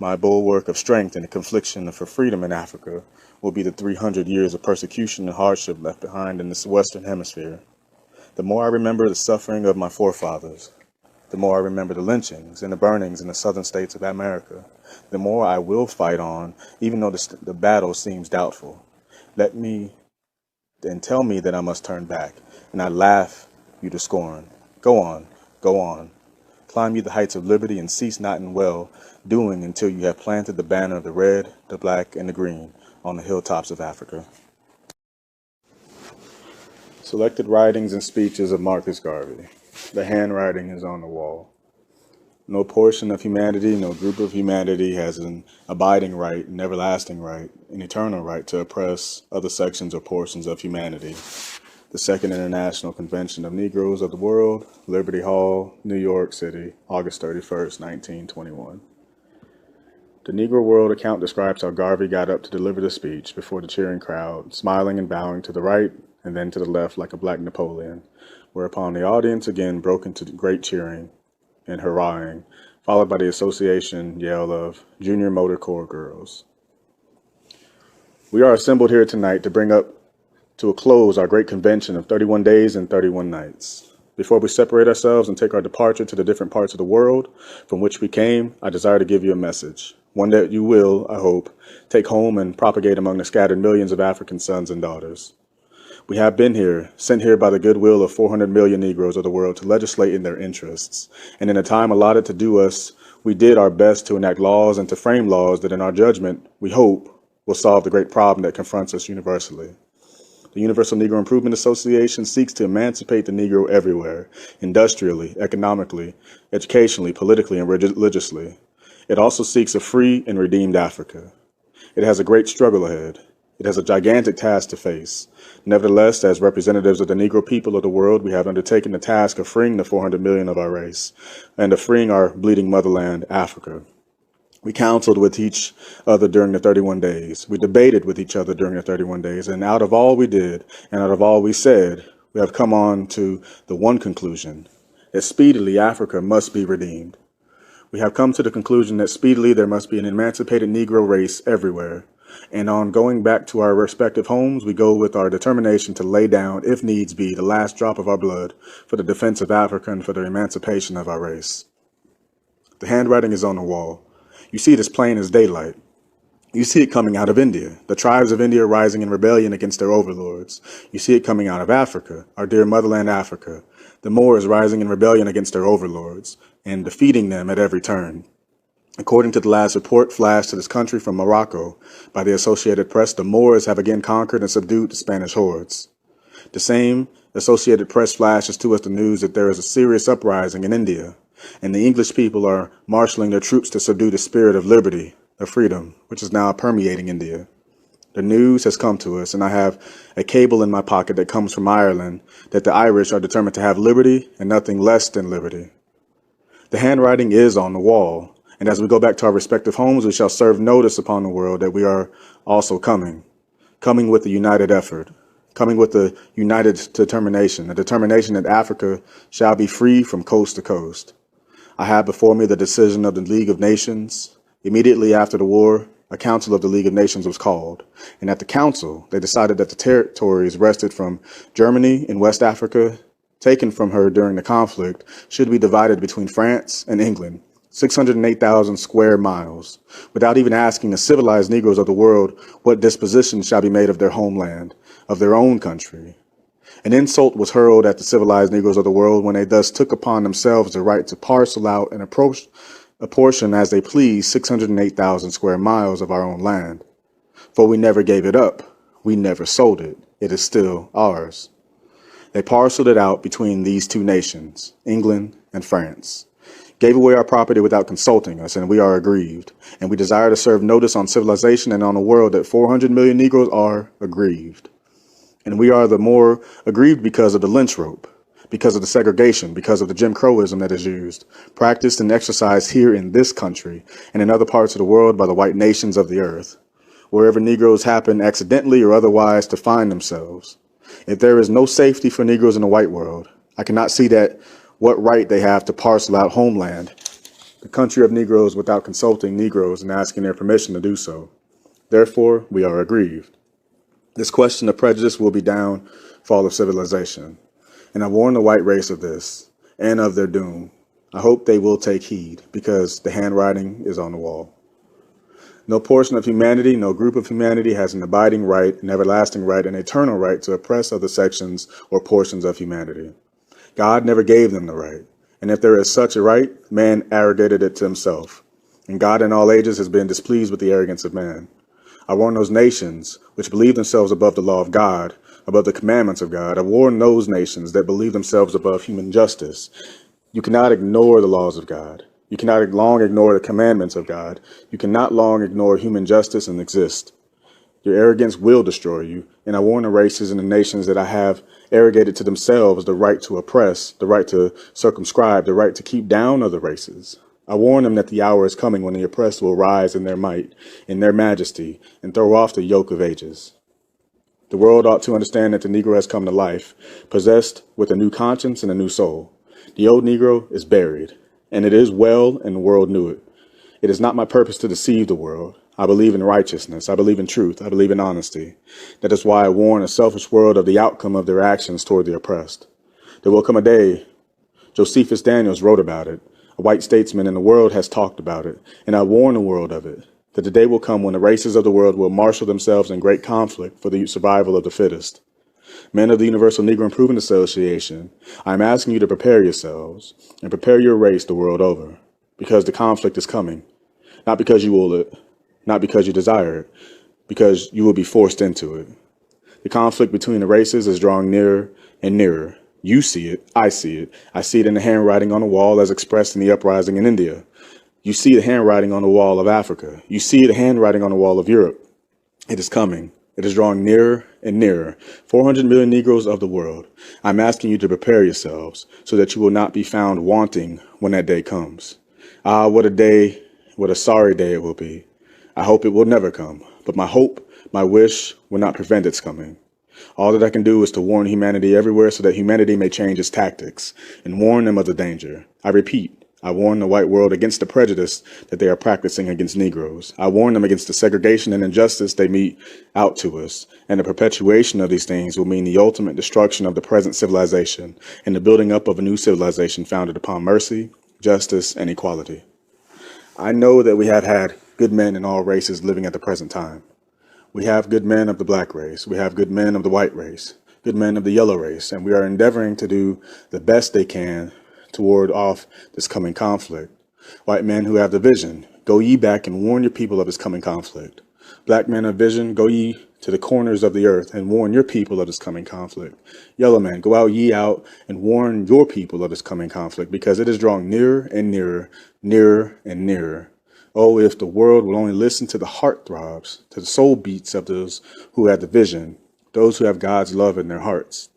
My bulwark of strength in the confliction for freedom in Africa will be the 300 years of persecution and hardship left behind in this Western Hemisphere. The more I remember the suffering of my forefathers, the more I remember the lynchings and the burnings in the southern states of America, the more I will fight on, even though the battle seems doubtful. Let me then tell me that I must turn back, and I laugh you to scorn. Go on, go on. Climb you the heights of liberty and cease not in well doing until you have planted the banner of the red, the black, and the green on the hilltops of Africa. Selected writings and speeches of Marcus Garvey. The handwriting is on the wall. No portion of humanity, no group of humanity has an abiding right, an everlasting right, an eternal right to oppress other sections or portions of humanity. The Second International Convention of Negroes of the World, Liberty Hall, New York City, August 31st, 1921. The Negro World account describes how Garvey got up to deliver the speech before the cheering crowd, smiling and bowing to the right and then to the left like a black Napoleon, whereupon the audience again broke into great cheering and hurrahing, followed by the association yell of Junior Motor Corps girls. We are assembled here tonight to bring up to a close our great convention of 31 days and 31 nights. Before we separate ourselves and take our departure to the different parts of the world from which we came, I desire to give you a message, one that you will, I hope, take home and propagate among the scattered millions of African sons and daughters. We have been here, sent here by the goodwill of 400 million Negroes of the world to legislate in their interests, and in the time allotted to do us, we did our best to enact laws and to frame laws that in our judgment, we hope, will solve the great problem that confronts us universally. The Universal Negro Improvement Association seeks to emancipate the Negro everywhere, industrially, economically, educationally, politically, and religiously. It also seeks a free and redeemed Africa. It has a great struggle ahead. It has a gigantic task to face. Nevertheless, as representatives of the Negro people of the world, we have undertaken the task of freeing the 400 million of our race and of freeing our bleeding motherland, Africa. We counseled with each other during the 31 days. We debated with each other during the 31 days. And out of all we did and out of all we said, we have come on to the one conclusion, that speedily Africa must be redeemed. We have come to the conclusion that speedily there must be an emancipated Negro race everywhere. And on going back to our respective homes, we go with our determination to lay down, if needs be, the last drop of our blood for the defense of Africa and for the emancipation of our race. The handwriting is on the wall. You see it as plain as daylight. You see it coming out of India, the tribes of India rising in rebellion against their overlords. You see it coming out of Africa, our dear motherland Africa, the Moors rising in rebellion against their overlords and defeating them at every turn. According to the last report flashed to this country from Morocco by the Associated Press, the Moors have again conquered and subdued the Spanish hordes. The same Associated Press flashes to us the news that there is a serious uprising in India, and the English people are marshaling their troops to subdue the spirit of liberty, of freedom, which is now permeating India. The news has come to us, and I have a cable in my pocket that comes from Ireland that the Irish are determined to have liberty and nothing less than liberty. The handwriting is on the wall, and as we go back to our respective homes, we shall serve notice upon the world that we are also coming with a united effort, coming with a united determination, a determination that Africa shall be free from coast to coast. I have before me the decision of the League of Nations. Immediately after the war, a Council of the League of Nations was called, and at the council, they decided that the territories wrested from Germany in West Africa, taken from her during the conflict, should be divided between France and England, 608,000 square miles, without even asking the civilized Negroes of the world what disposition shall be made of their homeland, of their own country. An insult was hurled at the civilized Negroes of the world when they thus took upon themselves the right to parcel out and apportion as they pleased 608,000 square miles of our own land. For we never gave it up. We never sold it. It is still ours. They parceled it out between these two nations, England and France, gave away our property without consulting us, and we are aggrieved. And we desire to serve notice on civilization and on the world that 400 million Negroes are aggrieved. And we are the more aggrieved because of the lynch rope, because of the segregation, because of the Jim Crowism that is used, practiced and exercised here in this country and in other parts of the world by the white nations of the earth, wherever Negroes happen accidentally or otherwise to find themselves. If there is no safety for Negroes in the white world, I cannot see that what right they have to parcel out Homeland, the country of Negroes, without consulting Negroes and asking their permission to do so. Therefore, we are aggrieved. This question of prejudice will be downfall of civilization, and I warn the white race of this and of their doom. I hope they will take heed, because the handwriting is on the wall. No portion of humanity, no group of humanity has an abiding right, an everlasting right, an eternal right to oppress other sections or portions of humanity. God never gave them the right, and if there is such a right, man arrogated it to himself, and God in all ages has been displeased with the arrogance of man. I warn those nations which believe themselves above the law of God, above the commandments of God. I warn those nations that believe themselves above human justice. You cannot ignore the laws of God. You cannot long ignore the commandments of God. You cannot long ignore human justice and exist. Your arrogance will destroy you, and I warn the races and the nations that I have arrogated to themselves the right to oppress, the right to circumscribe, the right to keep down other races. I warn them that the hour is coming when the oppressed will rise in their might, in their majesty, and throw off the yoke of ages. The world ought to understand that the Negro has come to life, possessed with a new conscience and a new soul. The old Negro is buried, and it is well, and the world knew it. It is not my purpose to deceive the world. I believe in righteousness. I believe in truth. I believe in honesty. That is why I warn a selfish world of the outcome of their actions toward the oppressed. There will come a day, Josephus Daniels wrote about it, a white statesman in the world has talked about it, and I warn the world of it, that the day will come when the races of the world will marshal themselves in great conflict for the survival of the fittest. Men of the Universal Negro Improvement Association, I am asking you to prepare yourselves and prepare your race the world over, because the conflict is coming, not because you will it, not because you desire it, because you will be forced into it. The conflict between the races is drawing nearer and nearer. You see it. I see it. I see it in the handwriting on the wall as expressed in the uprising in India. You see the handwriting on the wall of Africa. You see the handwriting on the wall of Europe. It is coming. It is drawing nearer and nearer. 400 million Negroes of the world. I'm asking you to prepare yourselves so that you will not be found wanting when that day comes. Ah, what a day, what a sorry day it will be. I hope it will never come, but my hope, my wish will not prevent its coming. All that I can do is to warn humanity everywhere so that humanity may change its tactics and warn them of the danger. I repeat, I warn the white world against the prejudice that they are practicing against Negroes. I warn them against the segregation and injustice they mete out to us. And the perpetuation of these things will mean the ultimate destruction of the present civilization and the building up of a new civilization founded upon mercy, justice, and equality. I know that we have had good men in all races living at the present time. We have good men of the black race. We have good men of the white race, good men of the yellow race, and we are endeavoring to do the best they can to ward off this coming conflict. White men who have the vision, go ye back and warn your people of this coming conflict. Black men of vision, go ye to the corners of the earth and warn your people of this coming conflict. Yellow men, go out ye out and warn your people of this coming conflict, because it is drawing nearer and nearer, nearer and nearer. Oh, if the world will only listen to the heart throbs, to the soul beats of those who have the vision, those who have God's love in their hearts.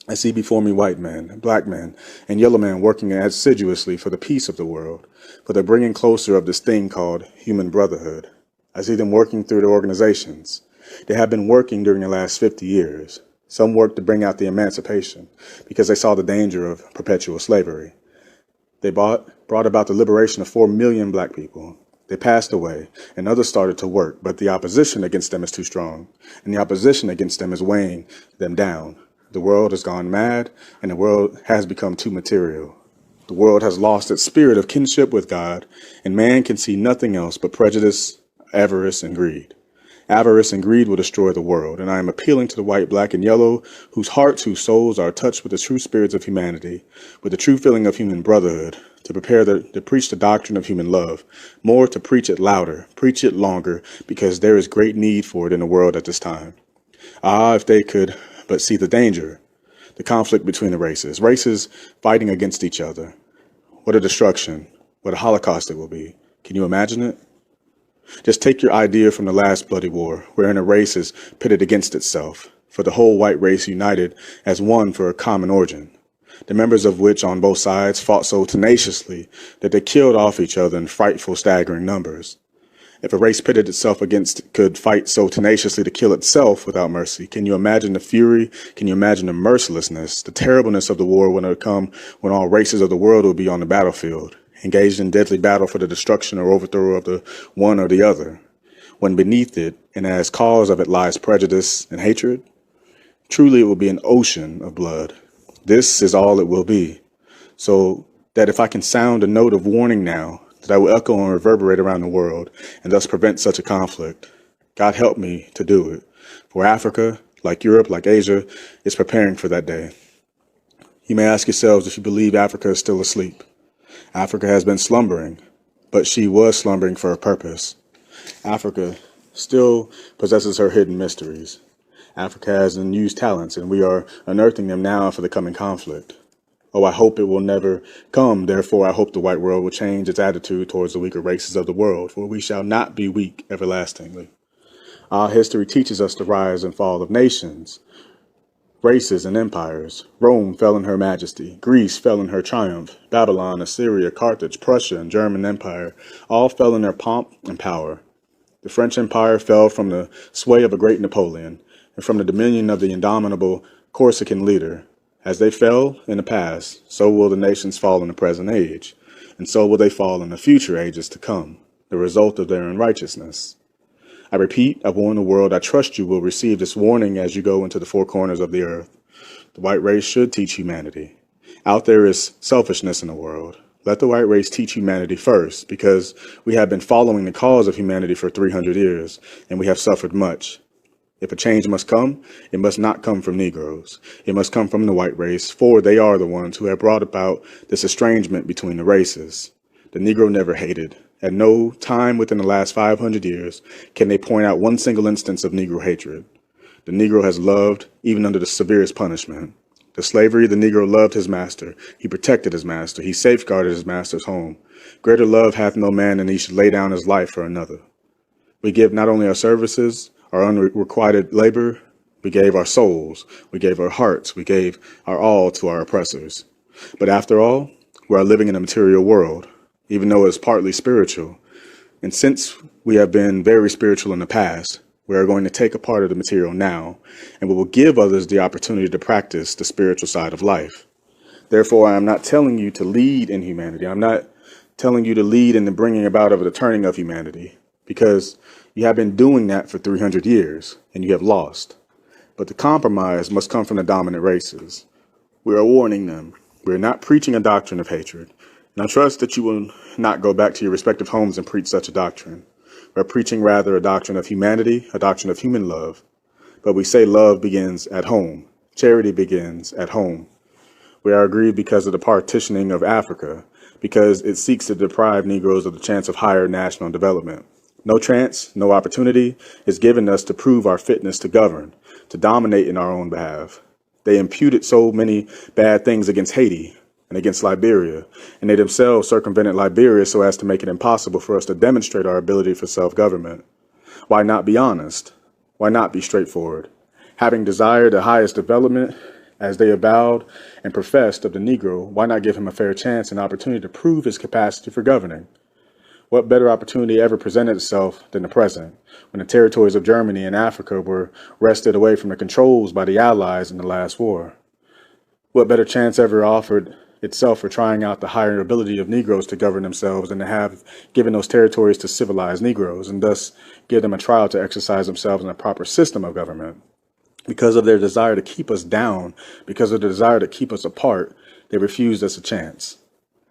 I see before me white men, black men, and yellow men working assiduously for the peace of the world, for the bringing closer of this thing called human brotherhood. I see them working through their organizations. They have been working during the last 50 years. Some worked to bring out the Emancipation because they saw the danger of perpetual slavery. They brought about the liberation of 4 million black people. They passed away, and others started to work, but the opposition against them is too strong, and the opposition against them is weighing them down. The world has gone mad, and the world has become too material. The world has lost its spirit of kinship with God, and man can see nothing else but prejudice, avarice, and greed. Avarice and greed will destroy the world, and I am appealing to the white, black, and yellow, whose hearts, whose souls are touched with the true spirits of humanity, with the true feeling of human brotherhood, to prepare to preach the doctrine of human love, more to preach it louder, preach it longer, because there is great need for it in the world at this time. Ah, if they could but see the danger, the conflict between the races fighting against each other. What a destruction, what a Holocaust it will be. Can you imagine it? Just take your idea from the last bloody war, wherein a race is pitted against itself, for the whole white race united as one for a common origin, the members of which on both sides fought so tenaciously that they killed off each other in frightful, staggering numbers. If a race pitted itself against could fight so tenaciously to kill itself without mercy, can you imagine the fury? Can you imagine the mercilessness, the terribleness of the war when it would come when all races of the world would be on the battlefield, engaged in deadly battle for the destruction or overthrow of the one or the other, when beneath it and as cause of it lies prejudice and hatred? Truly it will be an ocean of blood. This is all it will be. So that if I can sound a note of warning now, that I will echo and reverberate around the world and thus prevent such a conflict. God help me to do it. For Africa, like Europe, like Asia, is preparing for that day. You may ask yourselves if you believe Africa is still asleep. Africa has been slumbering, but she was slumbering for a purpose. Africa still possesses her hidden mysteries. Africa has unused talents, and we are unearthing them now for the coming conflict. Oh, I hope it will never come. Therefore, I hope the white world will change its attitude towards the weaker races of the world, for we shall not be weak everlastingly. Our history teaches us the rise and fall of nations, races, and empires. Rome fell in her majesty. Greece fell in her triumph. Babylon, Assyria, Carthage, Prussia, and German Empire all fell in their pomp and power. The French Empire fell from the sway of a great Napoleon and from the dominion of the indomitable Corsican leader. As they fell in the past, so will the nations fall in the present age, and so will they fall in the future ages to come, the result of their unrighteousness. I repeat, I warn the world, I trust you will receive this warning as you go into the four corners of the earth. The white race should teach humanity. Out there is selfishness in the world. Let the white race teach humanity first, because we have been following the cause of humanity for 300 years, and we have suffered much. If a change must come, it must not come from Negroes. It must come from the white race, for they are the ones who have brought about this estrangement between the races. The Negro never hated. At no time within the last 500 years can they point out one single instance of Negro hatred. The Negro has loved, even under the severest punishment. The slavery, the Negro loved his master. He protected his master. He safeguarded his master's home. Greater love hath no man than he should lay down his life for another. We give not only our services, our unrequited labor, we gave our souls, we gave our hearts, we gave our all to our oppressors. But after all, we are living in a material world, even though it is partly spiritual. And since we have been very spiritual in the past, we are going to take a part of the material now, and we will give others the opportunity to practice the spiritual side of life. Therefore, I am not telling you to lead in humanity. I'm not telling you to lead in the bringing about of the turning of humanity, because you have been doing that for 300 years, and you have lost. But the compromise must come from the dominant races. We are warning them. We are not preaching a doctrine of hatred. And I trust that you will not go back to your respective homes and preach such a doctrine. We are preaching rather a doctrine of humanity, a doctrine of human love. But we say love begins at home. Charity begins at home. We are aggrieved because of the partitioning of Africa, because it seeks to deprive Negroes of the chance of higher national development. No chance, no opportunity is given us to prove our fitness to govern, to dominate in our own behalf. They imputed so many bad things against Haiti and against Liberia, and they themselves circumvented Liberia so as to make it impossible for us to demonstrate our ability for self-government. Why not be honest? Why not be straightforward? Having desired the highest development, as they avowed and professed of the Negro, why not give him a fair chance and opportunity to prove his capacity for governing? What better opportunity ever presented itself than the present, when the territories of Germany and Africa were wrested away from the controls by the Allies in the last war? What better chance ever offered itself for trying out the higher ability of Negroes to govern themselves than to have given those territories to civilized Negroes, and thus give them a trial to exercise themselves in a proper system of government? Because of their desire to keep us down, because of their desire to keep us apart, they refused us a chance.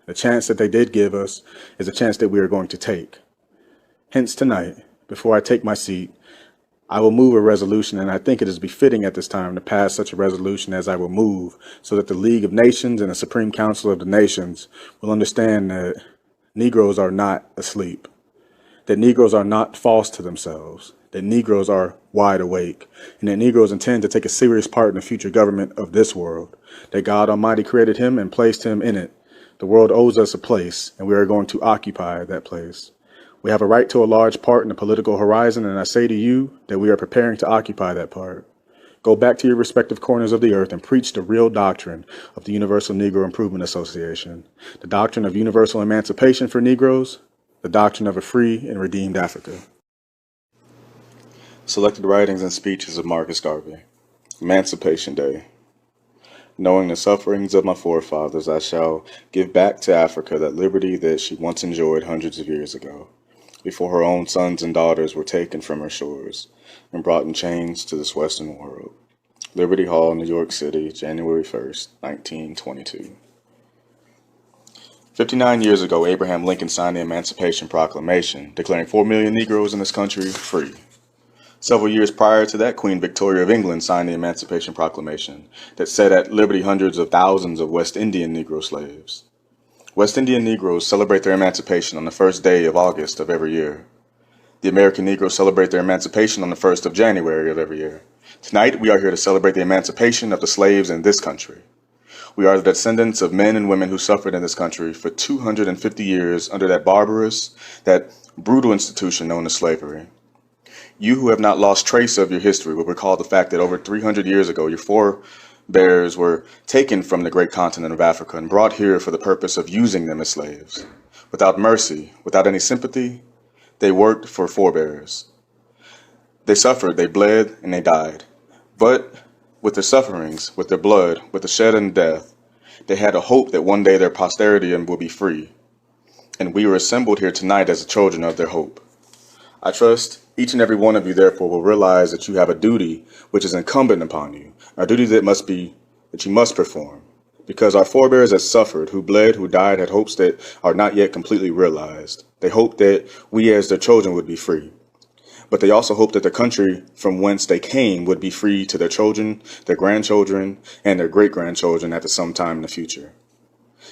The chance that they did give us is a chance that we are going to take. Hence tonight, before I take my seat, I will move a resolution, and I think it is befitting at this time to pass such a resolution as I will move, so that the League of Nations and the Supreme Council of the Nations will understand that Negroes are not asleep, that Negroes are not false to themselves, that Negroes are wide awake, and that Negroes intend to take a serious part in the future government of this world, that God Almighty created him and placed him in it. The world owes us a place, and we are going to occupy that place. We have a right to a large part in the political horizon, and I say to you that we are preparing to occupy that part. Go back to your respective corners of the earth and preach the real doctrine of the Universal Negro Improvement Association, the doctrine of universal emancipation for Negroes, The Doctrine of a Free and Redeemed Africa. Selected Writings and Speeches of Marcus Garvey. Emancipation Day. Knowing the sufferings of my forefathers, I shall give back to Africa that liberty that she once enjoyed hundreds of years ago, before her own sons and daughters were taken from her shores and brought in chains to this Western world. Liberty Hall, New York City, January 1st, 1922. 59 years ago, Abraham Lincoln signed the Emancipation Proclamation, declaring 4 million Negroes in this country free. Several years prior to that, Queen Victoria of England signed the Emancipation Proclamation that set at liberty hundreds of thousands of West Indian Negro slaves. West Indian Negroes celebrate their emancipation on the first day of August of every year. The American Negroes celebrate their emancipation on the 1st of January of every year. Tonight, we are here to celebrate the emancipation of the slaves in this country. We are the descendants of men and women who suffered in this country for 250 years under that barbarous, that brutal institution known as slavery. You who have not lost trace of your history will recall the fact that over 300 years ago, your forebears were taken from the great continent of Africa and brought here for the purpose of using them as slaves. Without mercy, without any sympathy, they worked for forebears. They suffered, they bled, and they died. But with their sufferings, with their blood, with the shed and death, they had a hope that one day their posterity will be free. And we are assembled here tonight as the children of their hope. I trust each and every one of you, therefore, will realize that you have a duty which is incumbent upon you, a duty that you must perform. Because our forebears that suffered, who bled, who died, had hopes that are not yet completely realized. They hoped that we as their children would be free. But they also hoped that the country from whence they came would be free to their children, their grandchildren, and their great-grandchildren at some time in the future.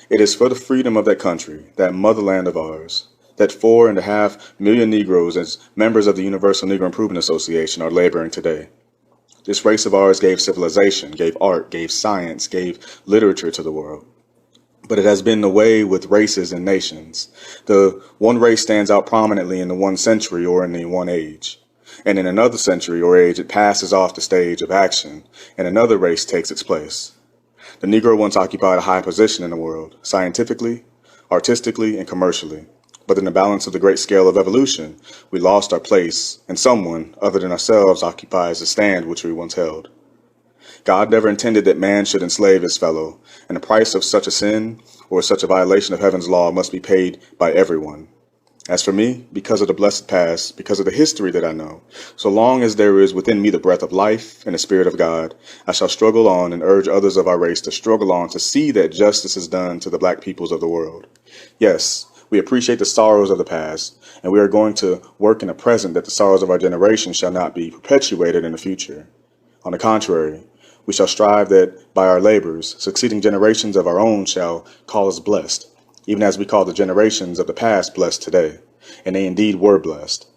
It is for the freedom of that country, that motherland of ours, that 4.5 million Negroes as members of the Universal Negro Improvement Association are laboring today. This race of ours gave civilization, gave art, gave science, gave literature to the world. But it has been the way with races and nations. The one race stands out prominently in the one century or in the one age. And in another century or age, it passes off the stage of action, and another race takes its place. The Negro once occupied a high position in the world, scientifically, artistically, and commercially. But in the balance of the great scale of evolution, we lost our place, and someone, other than ourselves, occupies the stand which we once held. God never intended that man should enslave his fellow, and the price of such a sin or such a violation of heaven's law must be paid by everyone. As for me, because of the blessed past, because of the history that I know, so long as there is within me the breath of life and the Spirit of God, I shall struggle on and urge others of our race to struggle on to see that justice is done to the black peoples of the world. Yes, we appreciate the sorrows of the past, and we are going to work in the present that the sorrows of our generation shall not be perpetuated in the future. On the contrary, we shall strive that by our labors, succeeding generations of our own shall call us blessed, even as we call the generations of the past blessed today. And they indeed were blessed.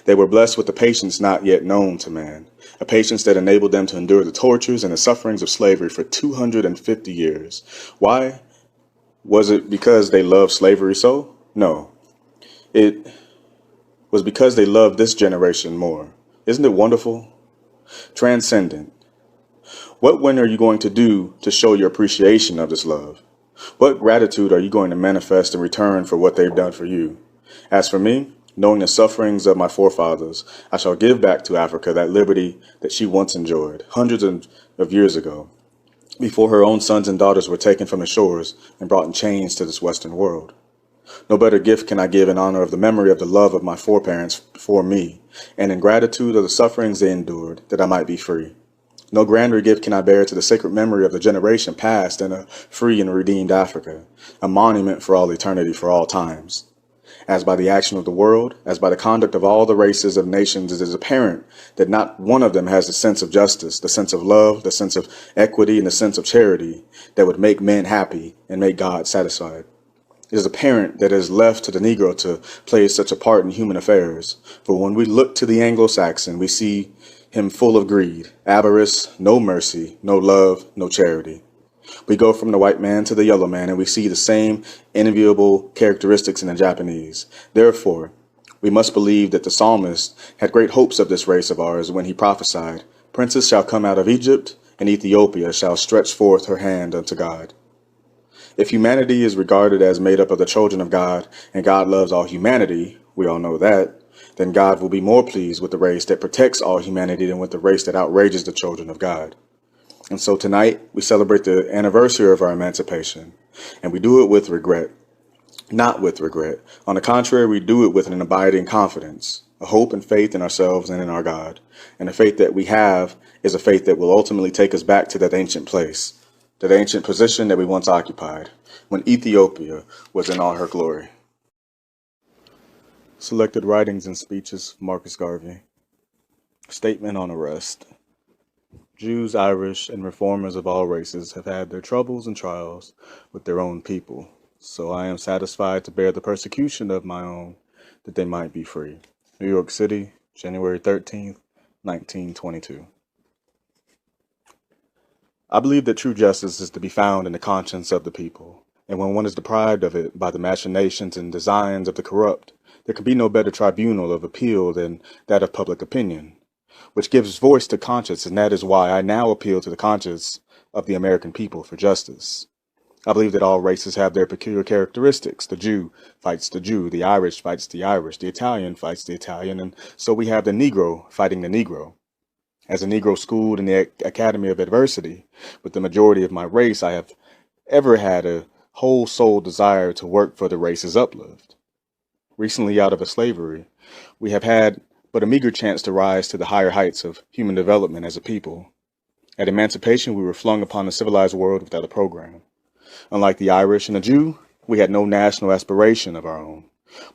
They were blessed with the patience not yet known to man, a patience that enabled them to endure the tortures and the sufferings of slavery for 250 years. Why? Was it because they loved slavery so? No. It was because they loved this generation more. Isn't it wonderful? Transcendent. What when are you going to do to show your appreciation of this love? What gratitude are you going to manifest in return for what they've done for you? As for me, knowing the sufferings of my forefathers, I shall give back to Africa that liberty that she once enjoyed, hundreds of years ago, before her own sons and daughters were taken from the shores and brought in chains to this Western world. No better gift can I give in honor of the memory of the love of my foreparents before me, and in gratitude of the sufferings they endured, that I might be free. No grander gift can I bear to the sacred memory of the generation past than a free and redeemed Africa, a monument for all eternity, for all times. As by the action of the world, as by the conduct of all the races of nations, it is apparent that not one of them has the sense of justice, the sense of love, the sense of equity, and the sense of charity that would make men happy and make God satisfied. It is apparent that it is left to the Negro to play such a part in human affairs. For when we look to the Anglo-Saxon, we see him full of greed, avarice, no mercy, no love, no charity. We go from the white man to the yellow man, and we see the same enviable characteristics in the Japanese. Therefore, we must believe that the psalmist had great hopes of this race of ours when he prophesied, "Princes shall come out of Egypt, and Ethiopia shall stretch forth her hand unto God." If humanity is regarded as made up of the children of God, and God loves all humanity, we all know that, then God will be more pleased with the race that protects all humanity than with the race that outrages the children of God. And so tonight, we celebrate the anniversary of our emancipation, and we do it with regret. Not with regret. On the contrary, we do it with an abiding confidence, a hope and faith in ourselves and in our God. And the faith that we have is a faith that will ultimately take us back to that ancient place, that ancient position that we once occupied, when Ethiopia was in all her glory. Selected writings and speeches of Marcus Garvey. Statement on arrest. Jews, Irish, and reformers of all races have had their troubles and trials with their own people. So I am satisfied to bear the persecution of my own, that they might be free. New York City, January 13th, 1922. I believe that true justice is to be found in the conscience of the people, and when one is deprived of it by the machinations and designs of the corrupt, there can be no better tribunal of appeal than that of public opinion, which gives voice to conscience, and that is why I now appeal to the conscience of the American people for justice. I believe that all races have their peculiar characteristics. The Jew fights the Jew, the Irish fights the Irish, the Italian fights the Italian, and so we have the Negro fighting the Negro. As a Negro schooled in the Academy of Adversity, with the majority of my race, I have ever had a whole-souled desire to work for the race's uplift. Recently out of slavery, we have had but a meager chance to rise to the higher heights of human development as a people. At emancipation, we were flung upon the civilized world without a program. Unlike the Irish and the Jew, we had no national aspiration of our own.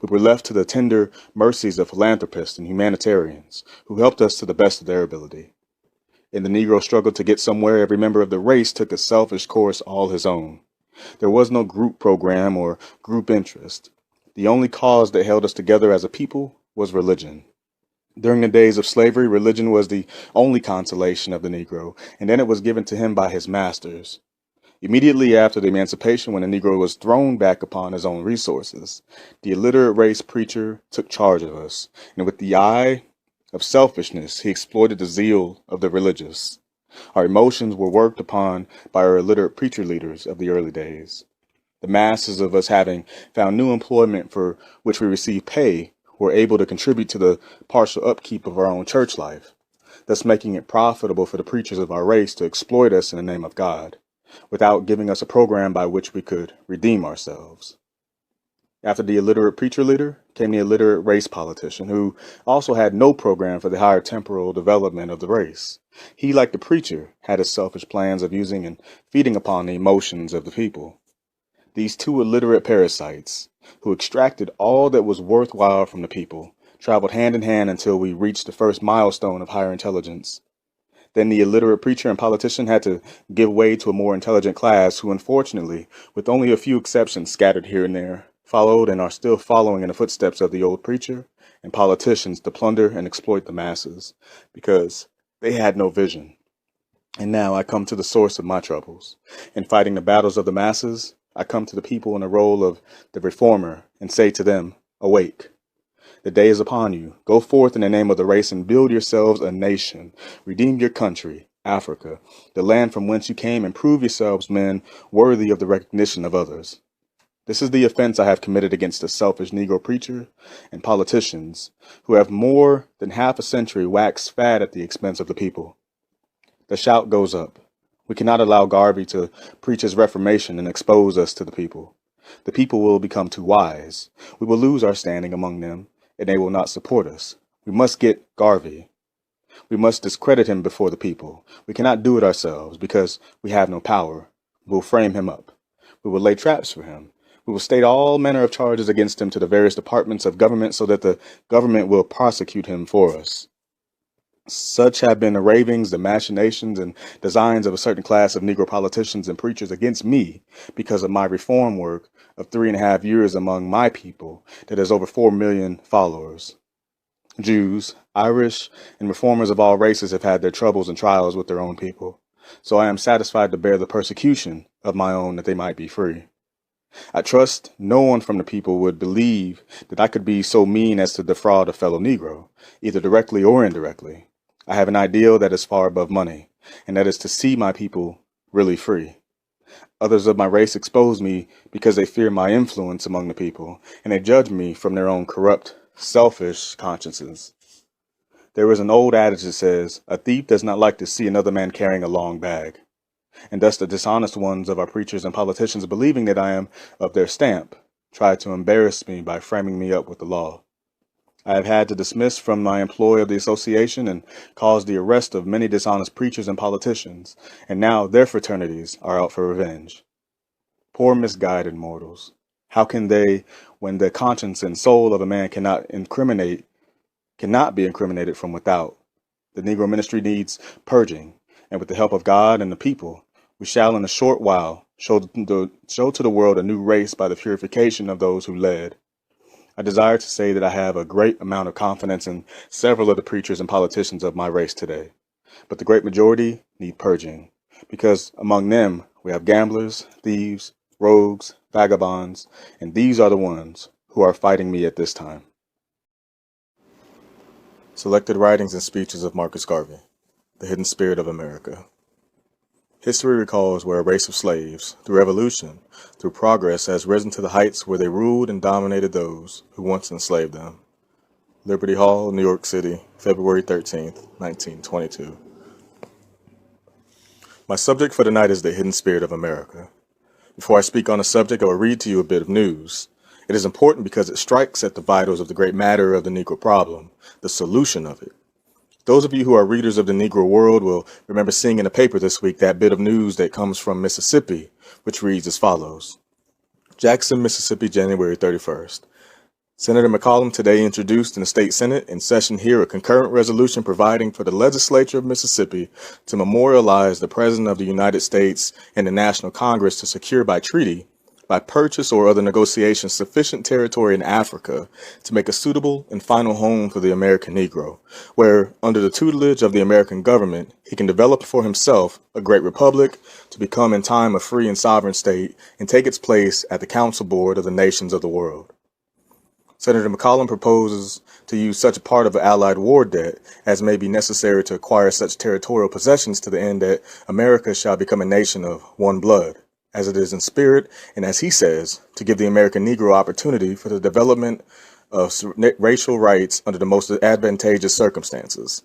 We were left to the tender mercies of philanthropists and humanitarians who helped us to the best of their ability. In the Negro struggle to get somewhere, every member of the race took a selfish course all his own. There was no group program or group interest. The only cause that held us together as a people was religion. During the days of slavery, religion was the only consolation of the Negro, and then it was given to him by his masters. Immediately after the emancipation, when the Negro was thrown back upon his own resources, the illiterate race preacher took charge of us, and with the eye of selfishness, he exploited the zeal of the religious. Our emotions were worked upon by our illiterate preacher leaders of the early days. The masses of us, having found new employment for which we received pay, were able to contribute to the partial upkeep of our own church life, thus making it profitable for the preachers of our race to exploit us in the name of God, without giving us a program by which we could redeem ourselves. After the illiterate preacher leader came the illiterate race politician, who also had no program for the higher temporal development of the race. He, like the preacher, had his selfish plans of using and feeding upon the emotions of the people. These two illiterate parasites, who extracted all that was worthwhile from the people, traveled hand in hand until we reached the first milestone of higher intelligence. Then the illiterate preacher and politician had to give way to a more intelligent class who, unfortunately, with only a few exceptions scattered here and there, followed and are still following in the footsteps of the old preacher and politicians to plunder and exploit the masses, because they had no vision. And now I come to the source of my troubles. In fighting the battles of the masses, I come to the people in the role of the reformer and say to them, awake. The day is upon you. Go forth in the name of the race and build yourselves a nation. Redeem your country, Africa, the land from whence you came, and prove yourselves men worthy of the recognition of others. This is the offense I have committed against the selfish Negro preacher and politicians who have more than half a century waxed fat at the expense of the people. The shout goes up. We cannot allow Garvey to preach his reformation and expose us to the people. The people will become too wise. We will lose our standing among them, and they will not support us. We must get Garvey. We must discredit him before the people. We cannot do it ourselves because we have no power. We will frame him up. We will lay traps for him. We will state all manner of charges against him to the various departments of government so that the government will prosecute him for us. Such have been the ravings, the machinations, and designs of a certain class of Negro politicians and preachers against me because of my reform work of 3.5 years among my people that has over 4 million followers. Jews, Irish, and reformers of all races have had their troubles and trials with their own people, so I am satisfied to bear the persecution of my own that they might be free. I trust no one from the people would believe that I could be so mean as to defraud a fellow Negro, either directly or indirectly. I have an ideal that is far above money, and that is to see my people really free. Others of my race expose me because they fear my influence among the people, and they judge me from their own corrupt, selfish consciences. There is an old adage that says, "A thief does not like to see another man carrying a long bag." And thus the dishonest ones of our preachers and politicians, believing that I am of their stamp, try to embarrass me by framing me up with the law. I have had to dismiss from my employ of the association and cause the arrest of many dishonest preachers and politicians, and now their fraternities are out for revenge. Poor misguided mortals. How can they, when the conscience and soul of a man cannot be incriminated from without? The Negro ministry needs purging, and with the help of God and the people, we shall in a short while show to the world a new race by the purification of those who led. I desire to say that I have a great amount of confidence in several of the preachers and politicians of my race today, but the great majority need purging, because among them we have gamblers, thieves, rogues, vagabonds, and these are the ones who are fighting me at this time. Selected Writings and Speeches of Marcus Garvey, The Hidden Spirit of America. History recalls where a race of slaves, through evolution, through progress, has risen to the heights where they ruled and dominated those who once enslaved them. Liberty Hall, New York City, February 13th, 1922. My subject for tonight is the hidden spirit of America. Before I speak on the subject, I will read to you a bit of news. It is important because it strikes at the vitals of the great matter of the Negro problem, the solution of it. Those of you who are readers of the Negro World will remember seeing in the paper this week that bit of news that comes from Mississippi, which reads as follows. Jackson, Mississippi, January 31st. Senator McCollum today introduced in the state Senate in session here a concurrent resolution providing for the legislature of Mississippi to memorialize the President of the United States and the National Congress to secure by treaty, by purchase or other negotiation, sufficient territory in Africa to make a suitable and final home for the American Negro, where, under the tutelage of the American government, he can develop for himself a great republic to become in time a free and sovereign state and take its place at the council board of the nations of the world. Senator McCollum proposes to use such a part of the Allied war debt as may be necessary to acquire such territorial possessions to the end that America shall become a nation of one blood, as it is in spirit, and as he says, to give the American Negro opportunity for the development of racial rights under the most advantageous circumstances.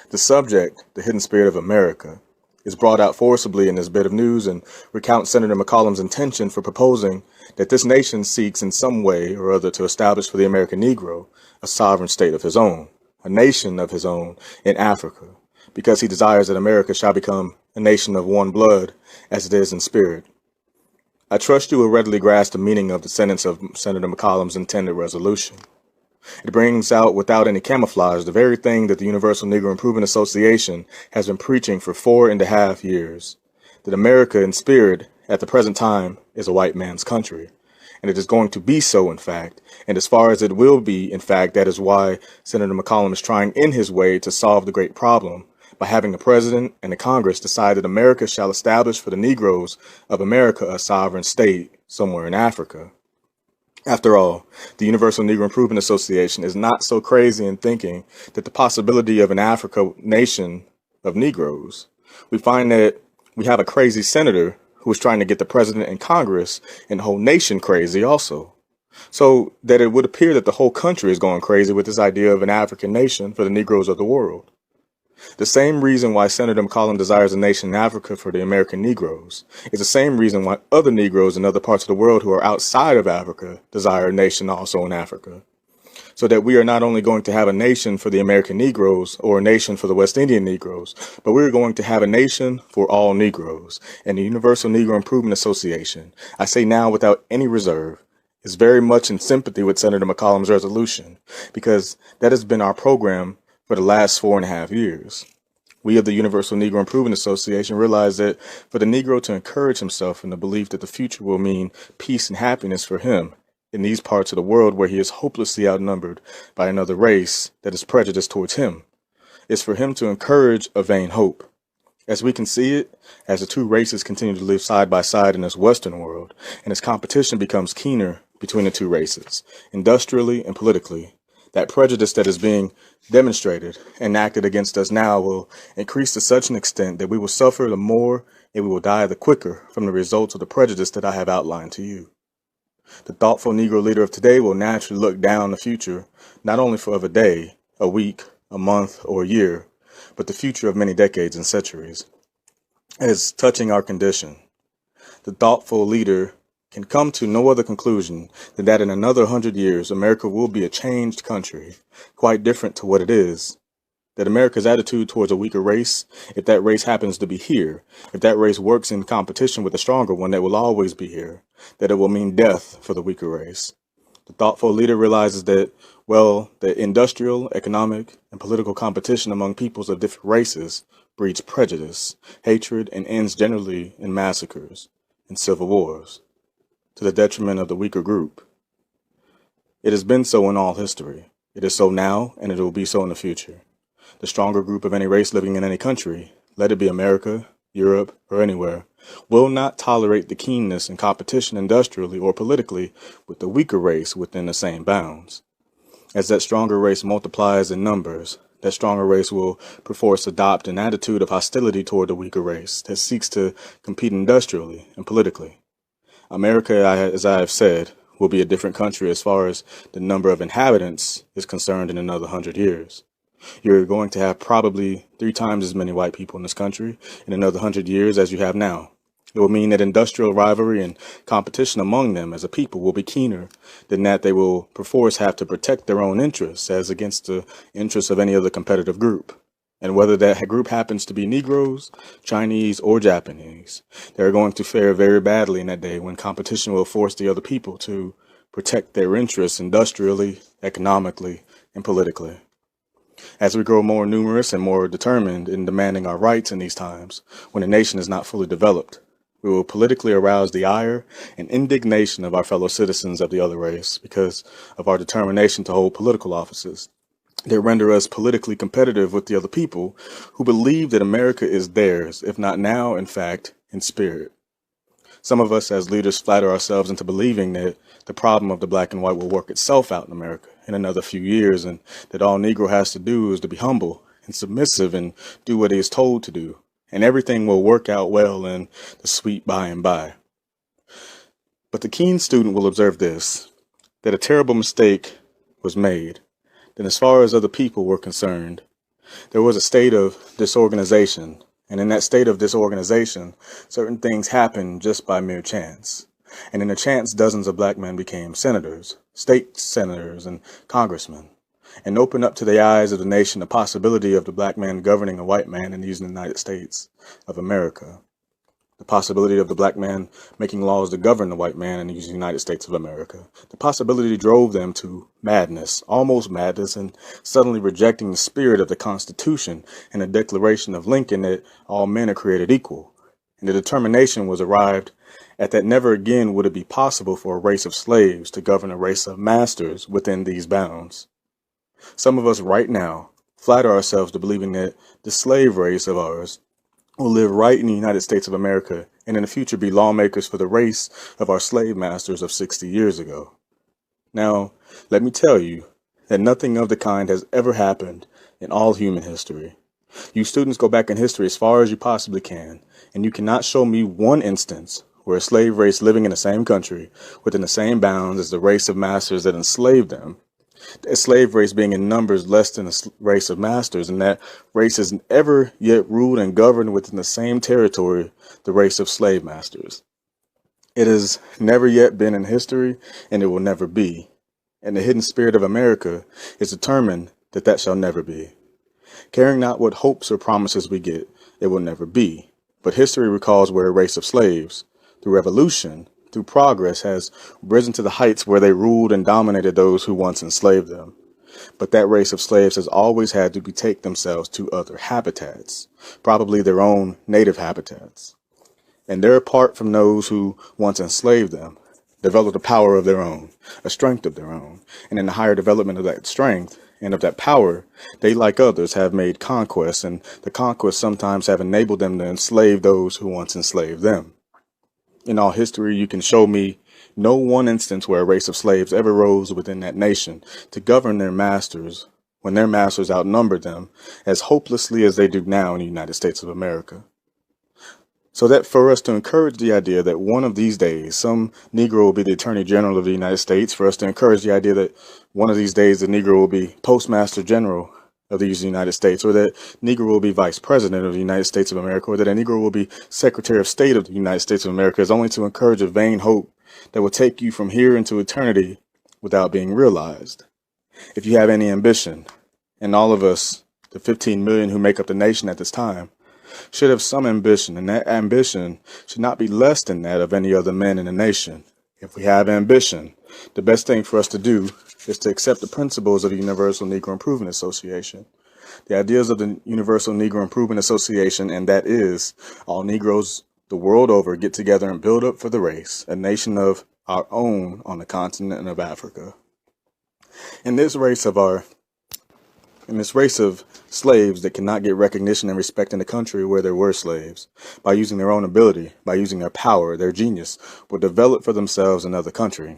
The subject, the hidden spirit of America, is brought out forcibly in this bit of news and recounts Senator McCollum's intention for proposing that this nation seeks in some way or other to establish for the American Negro a sovereign state of his own, a nation of his own in Africa, because he desires that America shall become a nation of one blood as it is in spirit. I trust you will readily grasp the meaning of the sentence of Senator McCollum's intended resolution. It brings out without any camouflage the very thing that the Universal Negro Improvement Association has been preaching for 4.5 years, that America in spirit at the present time is a white man's country. And it is going to be so, in fact, and as far as it will be, in fact, that is why Senator McCollum is trying in his way to solve the great problem by having the President and the Congress decide that America shall establish for the Negroes of America a sovereign state somewhere in Africa. After all, the Universal Negro Improvement Association is not so crazy in thinking that the possibility of an Africa nation of Negroes. We find that we have a crazy senator who is trying to get the President and Congress and the whole nation crazy also. So that it would appear that the whole country is going crazy with this idea of an African nation for the Negroes of the world. The same reason why Senator McCollum desires a nation in Africa for the American Negroes is the same reason why other Negroes in other parts of the world who are outside of Africa desire a nation also in Africa. So that we are not only going to have a nation for the American Negroes or a nation for the West Indian Negroes, but we're going to have a nation for all Negroes. And the Universal Negro Improvement Association, I say now without any reserve, is very much in sympathy with Senator McCollum's resolution, because that has been our program for the last 4.5 years. We of the Universal Negro Improvement Association realize that for the Negro to encourage himself in the belief that the future will mean peace and happiness for him in these parts of the world where he is hopelessly outnumbered by another race that is prejudiced towards him, is for him to encourage a vain hope. As we can see it, as the two races continue to live side by side in this Western world, and as competition becomes keener between the two races, industrially and politically, that prejudice that is being demonstrated and acted against us now will increase to such an extent that we will suffer the more and we will die the quicker from the results of the prejudice that I have outlined to you. The thoughtful Negro leader of today will naturally look down the future, not only for of a day, a week, a month, or a year, but the future of many decades and centuries. As touching our condition, the thoughtful leader can come to no other conclusion than that in another 100 years, America will be a changed country, quite different to what it is. That America's attitude towards a weaker race, if that race happens to be here, if that race works in competition with a stronger one that will always be here, that it will mean death for the weaker race. The thoughtful leader realizes that, well, the industrial, economic, and political competition among peoples of different races breeds prejudice, hatred, and ends generally in massacres and civil wars, to the detriment of the weaker group. It has been so in all history. It is so now, and it will be so in the future. The stronger group of any race living in any country, let it be America, Europe, or anywhere, will not tolerate the keenness and competition industrially or politically with the weaker race within the same bounds. As that stronger race multiplies in numbers, that stronger race will perforce adopt an attitude of hostility toward the weaker race that seeks to compete industrially and politically. America, as I have said, will be a different country as far as the number of inhabitants is concerned in another 100 years. You're going to have probably 3 times as many white people in this country in another 100 years as you have now. It will mean that industrial rivalry and competition among them as a people will be keener than that they will perforce have to protect their own interests as against the interests of any other competitive group. And whether that group happens to be Negroes, Chinese, or Japanese, they're going to fare very badly in that day when competition will force the other people to protect their interests industrially, economically, and politically. As we grow more numerous and more determined in demanding our rights in these times, when a nation is not fully developed, we will politically arouse the ire and indignation of our fellow citizens of the other race because of our determination to hold political offices. They render us politically competitive with the other people who believe that America is theirs, if not now, in fact, in spirit. Some of us as leaders flatter ourselves into believing that the problem of the black and white will work itself out in America in another few years, and that all Negro has to do is to be humble and submissive and do what he is told to do, and everything will work out well in the sweet by and by. But the keen student will observe this, that a terrible mistake was made, that as far as other people were concerned, there was a state of disorganization. And in that state of disorganization, certain things happened just by mere chance. And in a chance, dozens of black men became senators, state senators, and congressmen, and opened up to the eyes of the nation the possibility of the black man governing a white man in these United States of America. The possibility of the black man making laws to govern the white man in these United States of America. The possibility drove them to madness, almost madness, and suddenly rejecting the spirit of the Constitution and the Declaration of Lincoln that all men are created equal. And the determination was arrived at that never again would it be possible for a race of slaves to govern a race of masters within these bounds. Some of us right now flatter ourselves to believing that the slave race of ours will live right in the United States of America and in the future be lawmakers for the race of our slave masters of 60 years ago. Now, let me tell you that nothing of the kind has ever happened in all human history. You students go back in history as far as you possibly can, and you cannot show me one instance where a slave race living in the same country within the same bounds as the race of masters that enslaved them, a slave race being in numbers less than a race of masters, and that race has ever yet ruled and governed within the same territory, the race of slave masters. It has never yet been in history, and it will never be. And the hidden spirit of America is determined that that shall never be. Caring not what hopes or promises we get, it will never be. But history recalls where a race of slaves, through revolution, through progress, has risen to the heights where they ruled and dominated those who once enslaved them. But that race of slaves has always had to betake themselves to other habitats, probably their own native habitats. And they're apart from those who once enslaved them, developed a power of their own, a strength of their own. And in the higher development of that strength and of that power, they, like others, have made conquests, and the conquests sometimes have enabled them to enslave those who once enslaved them. In all history, you can show me no one instance where a race of slaves ever rose within that nation to govern their masters when their masters outnumbered them as hopelessly as they do now in the United States of America. So that for us to encourage the idea that one of these days, some Negro will be the Attorney General of the United States, for us to encourage the idea that one of these days the Negro will be Postmaster General of the United States, or that Negro will be Vice President of the United States of America, or that a Negro will be Secretary of State of the United States of America, is only to encourage a vain hope that will take you from here into eternity without being realized. If you have any ambition, and all of us, the 15 million who make up the nation at this time, should have some ambition, and that ambition should not be less than that of any other men in the nation. If we have ambition, the best thing for us to do is to accept the principles of the Universal Negro Improvement Association. The ideas of the Universal Negro Improvement Association, and that is, all Negroes the world over get together and build up for the race, a nation of our own on the continent of Africa. In this race of slaves that cannot get recognition and respect in the country where there were slaves, by using their own ability, by using their power, their genius, will develop for themselves another country,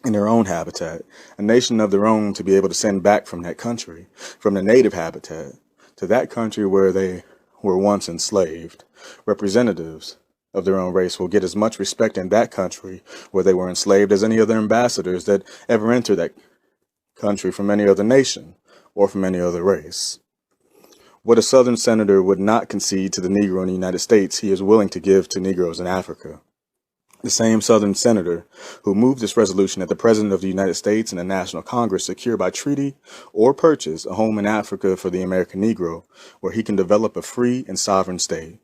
in their own habitat, a nation of their own to be able to send back from that country, from the native habitat, to that country where they were once enslaved. Representatives of their own race will get as much respect in that country where they were enslaved as any other ambassadors that ever enter that country from any other nation or from any other race. What a Southern senator would not concede to the Negro in the United States, he is willing to give to Negroes in Africa. The same Southern senator who moved this resolution that the President of the United States and the National Congress secure by treaty or purchase a home in Africa for the American Negro, where he can develop a free and sovereign state,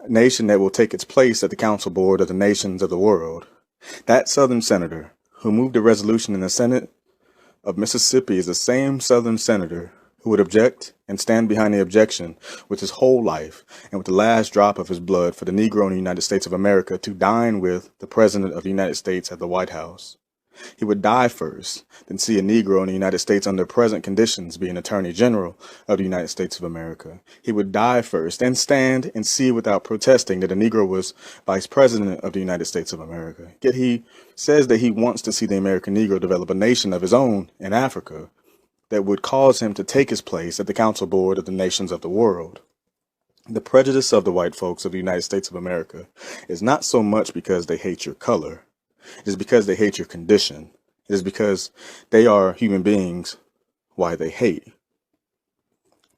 a nation that will take its place at the Council Board of the Nations of the world. That Southern senator who moved a resolution in the Senate of Mississippi is the same Southern senator who would object and stand behind the objection with his whole life and with the last drop of his blood for the Negro in the United States of America to dine with the President of the United States at the White House. He would die first, then see a Negro in the United States under present conditions be an Attorney General of the United States of America. He would die first and stand and see without protesting that a Negro was Vice President of the United States of America. Yet he says that he wants to see the American Negro develop a nation of his own in Africa that would cause him to take his place at the Council Board of the Nations of the world. The prejudice of the white folks of the United States of America is not so much because they hate your color. It is because they hate your condition. It is because they are human beings why they hate.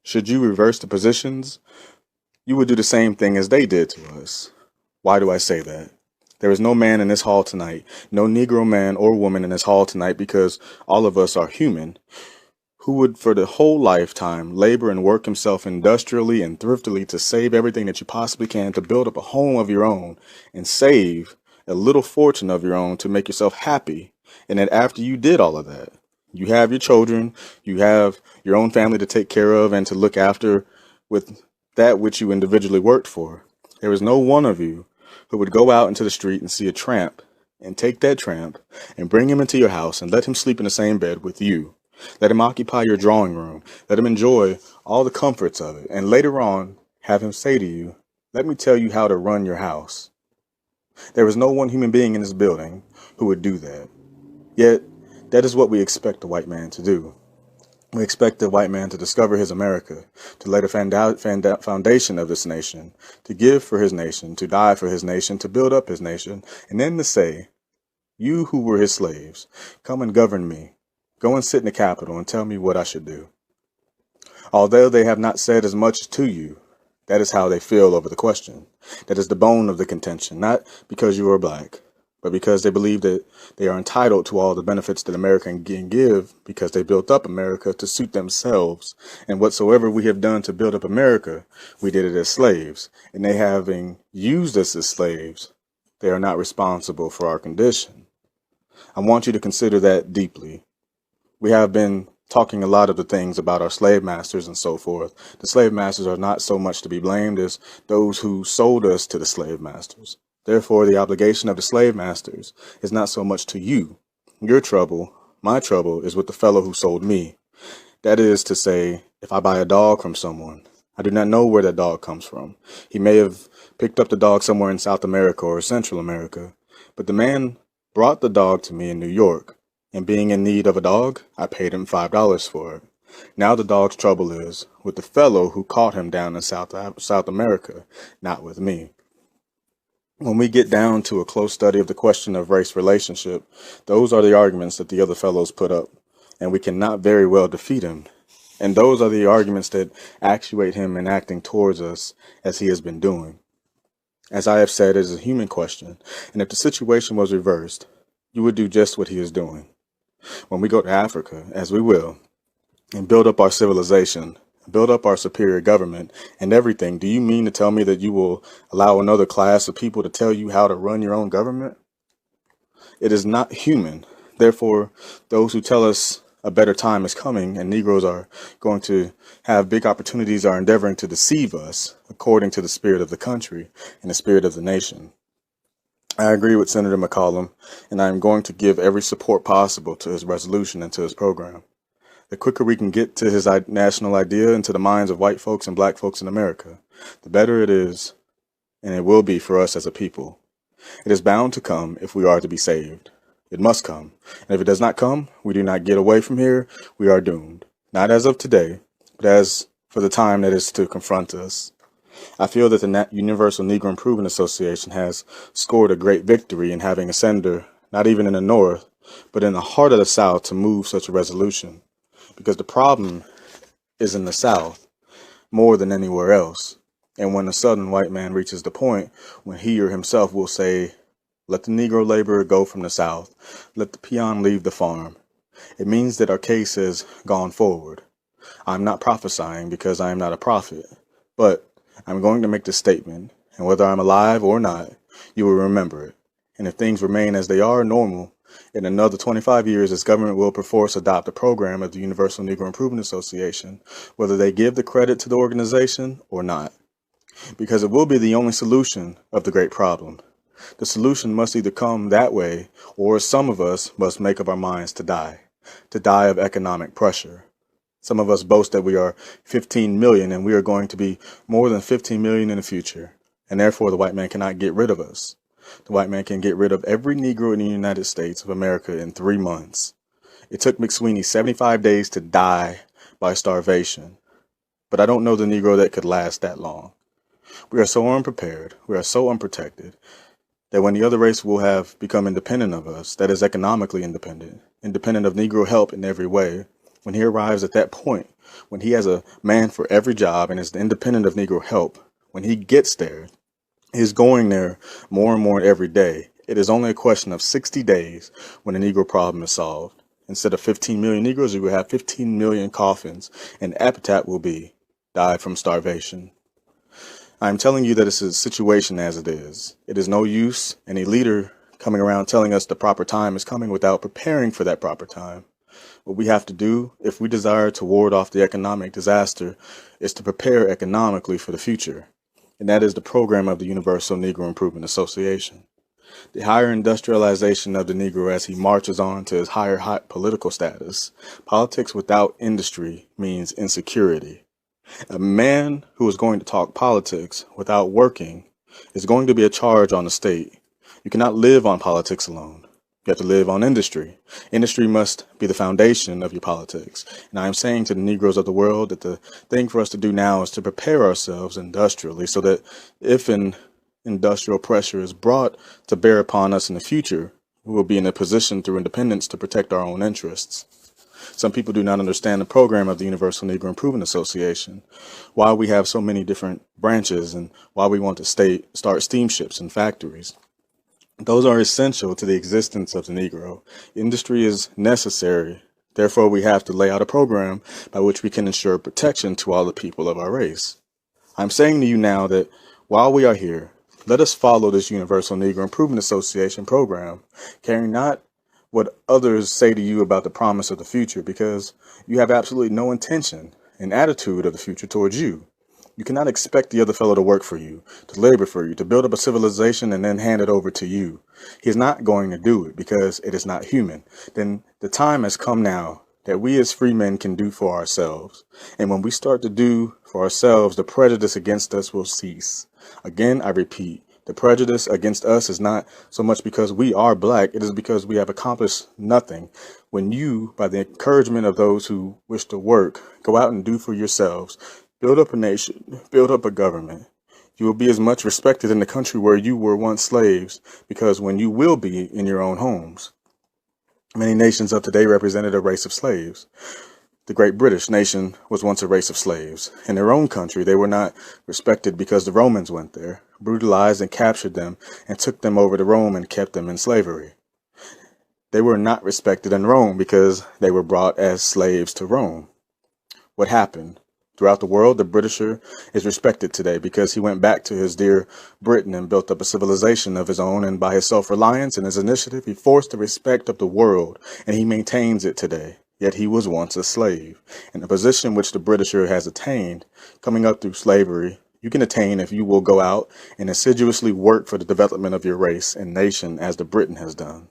Should you reverse the positions, you would do the same thing as they did to us. Why do I say that? There is no man in this hall tonight, no Negro man or woman in this hall tonight, because all of us are human, who would for the whole lifetime labor and work himself industrially and thriftily to save everything that you possibly can to build up a home of your own and save a little fortune of your own to make yourself happy. And then after you did all of that, you have your children, you have your own family to take care of and to look after with that which you individually worked for. There is no one of you who would go out into the street and see a tramp and take that tramp and bring him into your house and let him sleep in the same bed with you. Let him occupy your drawing room. Let him enjoy all the comforts of it. And later on, have him say to you, "Let me tell you how to run your house." There is no one human being in this building who would do that. Yet, that is what we expect the white man to do. We expect the white man to discover his America, to lay the foundation of this nation, to give for his nation, to die for his nation, to build up his nation, and then to say, "You who were his slaves, come and govern me. Go and sit in the Capitol and tell me what I should do." Although they have not said as much to you, that is how they feel over the question. That is the bone of the contention, not because you are black, but because they believe that they are entitled to all the benefits that America can give because they built up America to suit themselves. And whatsoever we have done to build up America, we did it as slaves. And they having used us as slaves, they are not responsible for our condition. I want you to consider that deeply. We have been talking a lot of the things about our slave masters and so forth. The slave masters are not so much to be blamed as those who sold us to the slave masters. Therefore, the obligation of the slave masters is not so much to you. Your trouble, my trouble, is with the fellow who sold me. That is to say, if I buy a dog from someone, I do not know where that dog comes from. He may have picked up the dog somewhere in South America or Central America, but the man brought the dog to me in New York. And being in need of a dog, I paid him $5 for it. Now the dog's trouble is with the fellow who caught him down in South America, not with me. When we get down to a close study of the question of race relationship, those are the arguments that the other fellows put up, and we cannot very well defeat him. And those are the arguments that actuate him in acting towards us as he has been doing. As I have said, it is a human question, and if the situation was reversed, you would do just what he is doing. When we go to Africa, as we will, and build up our civilization, build up our superior government and everything, do you mean to tell me that you will allow another class of people to tell you how to run your own government? It is not human. Therefore, those who tell us a better time is coming and Negroes are going to have big opportunities are endeavoring to deceive us according to the spirit of the country and the spirit of the nation. I agree with Senator McCollum, and I am going to give every support possible to his resolution and to his program. The quicker we can get to his national idea into the minds of white folks and black folks in America, the better it is, and it will be for us as a people. It is bound to come if we are to be saved. It must come, and if it does not come, we do not get away from here, we are doomed. Not as of today, but as for the time that is to confront us. I feel that the Universal Negro Improvement Association has scored a great victory in having a senator, not even in the North, but in the heart of the South, to move such a resolution. Because the problem is in the South more than anywhere else. And when a Southern white man reaches the point when he or himself will say, let the Negro laborer go from the South, let the peon leave the farm, it means that our case has gone forward. I'm not prophesying because I am not a prophet, but I'm going to make this statement, and whether I'm alive or not, you will remember it. And if things remain as they are normal, in another 25 years, this government will perforce adopt a program of the Universal Negro Improvement Association, whether they give the credit to the organization or not, because it will be the only solution of the great problem. The solution must either come that way, or some of us must make up our minds to die of economic pressure. Some of us boast that we are 15 million, and we are going to be more than 15 million in the future, and therefore the white man cannot get rid of us. The white man can get rid of every Negro in the United States of America in 3 months. It took McSweeney 75 days to die by starvation, but I don't know the Negro that could last that long. We are so unprepared, we are so unprotected, that when the other race will have become independent of us, that is economically independent of Negro help in every way, when he arrives at that point, when he has a man for every job and is independent of Negro help, when he gets there, he's going there more and more every day. It is only a question of 60 days when the Negro problem is solved. Instead of 15 million Negroes, you will have 15 million coffins, and the epitaph will be, died from starvation. I am telling you that it's a situation as it is. It is no use any leader coming around telling us the proper time is coming without preparing for that proper time. What we have to do, if we desire to ward off the economic disaster, is to prepare economically for the future. And that is the program of the Universal Negro Improvement Association. The higher industrialization of the Negro as he marches on to his higher political status. Politics without industry means insecurity. A man who is going to talk politics without working is going to be a charge on the state. You cannot live on politics alone. You have to live on industry. Industry must be the foundation of your politics. And I am saying to the Negroes of the world that the thing for us to do now is to prepare ourselves industrially so that if an industrial pressure is brought to bear upon us in the future, we will be in a position through independence to protect our own interests. Some people do not understand the program of the Universal Negro Improvement Association, why we have so many different branches and why we want to start steamships and factories. Those are essential to the existence of the Negro. Industry is necessary. Therefore, we have to lay out a program by which we can ensure protection to all the people of our race. I'm saying to you now that while we are here, let us follow this Universal Negro Improvement Association program, caring not what others say to you about the promise of the future, because you have absolutely no intention and attitude of the future towards you. You cannot expect the other fellow to work for you, to labor for you, to build up a civilization and then hand it over to you. He is not going to do it because it is not human. Then the time has come now that we as free men can do for ourselves. And when we start to do for ourselves, the prejudice against us will cease. Again, I repeat, the prejudice against us is not so much because we are black, it is because we have accomplished nothing. When you, by the encouragement of those who wish to work, go out and do for yourselves, build up a nation, build up a government, You will be as much respected in the country where you were once slaves, because when you will be in your own homes. Many nations of today represented a race of slaves. The Great British nation was once a race of slaves. In their own country, they were not respected because the Romans went there, brutalized and captured them, and took them over to Rome and kept them in slavery. They were not respected in Rome because they were brought as slaves to Rome. What happened? Throughout the world, the Britisher is respected today because he went back to his dear Britain and built up a civilization of his own, and by his self-reliance and his initiative, he forced the respect of the world, and he maintains it today. Yet he was once a slave, and the position which the Britisher has attained, coming up through slavery, you can attain if you will go out and assiduously work for the development of your race and nation as the Britain has done.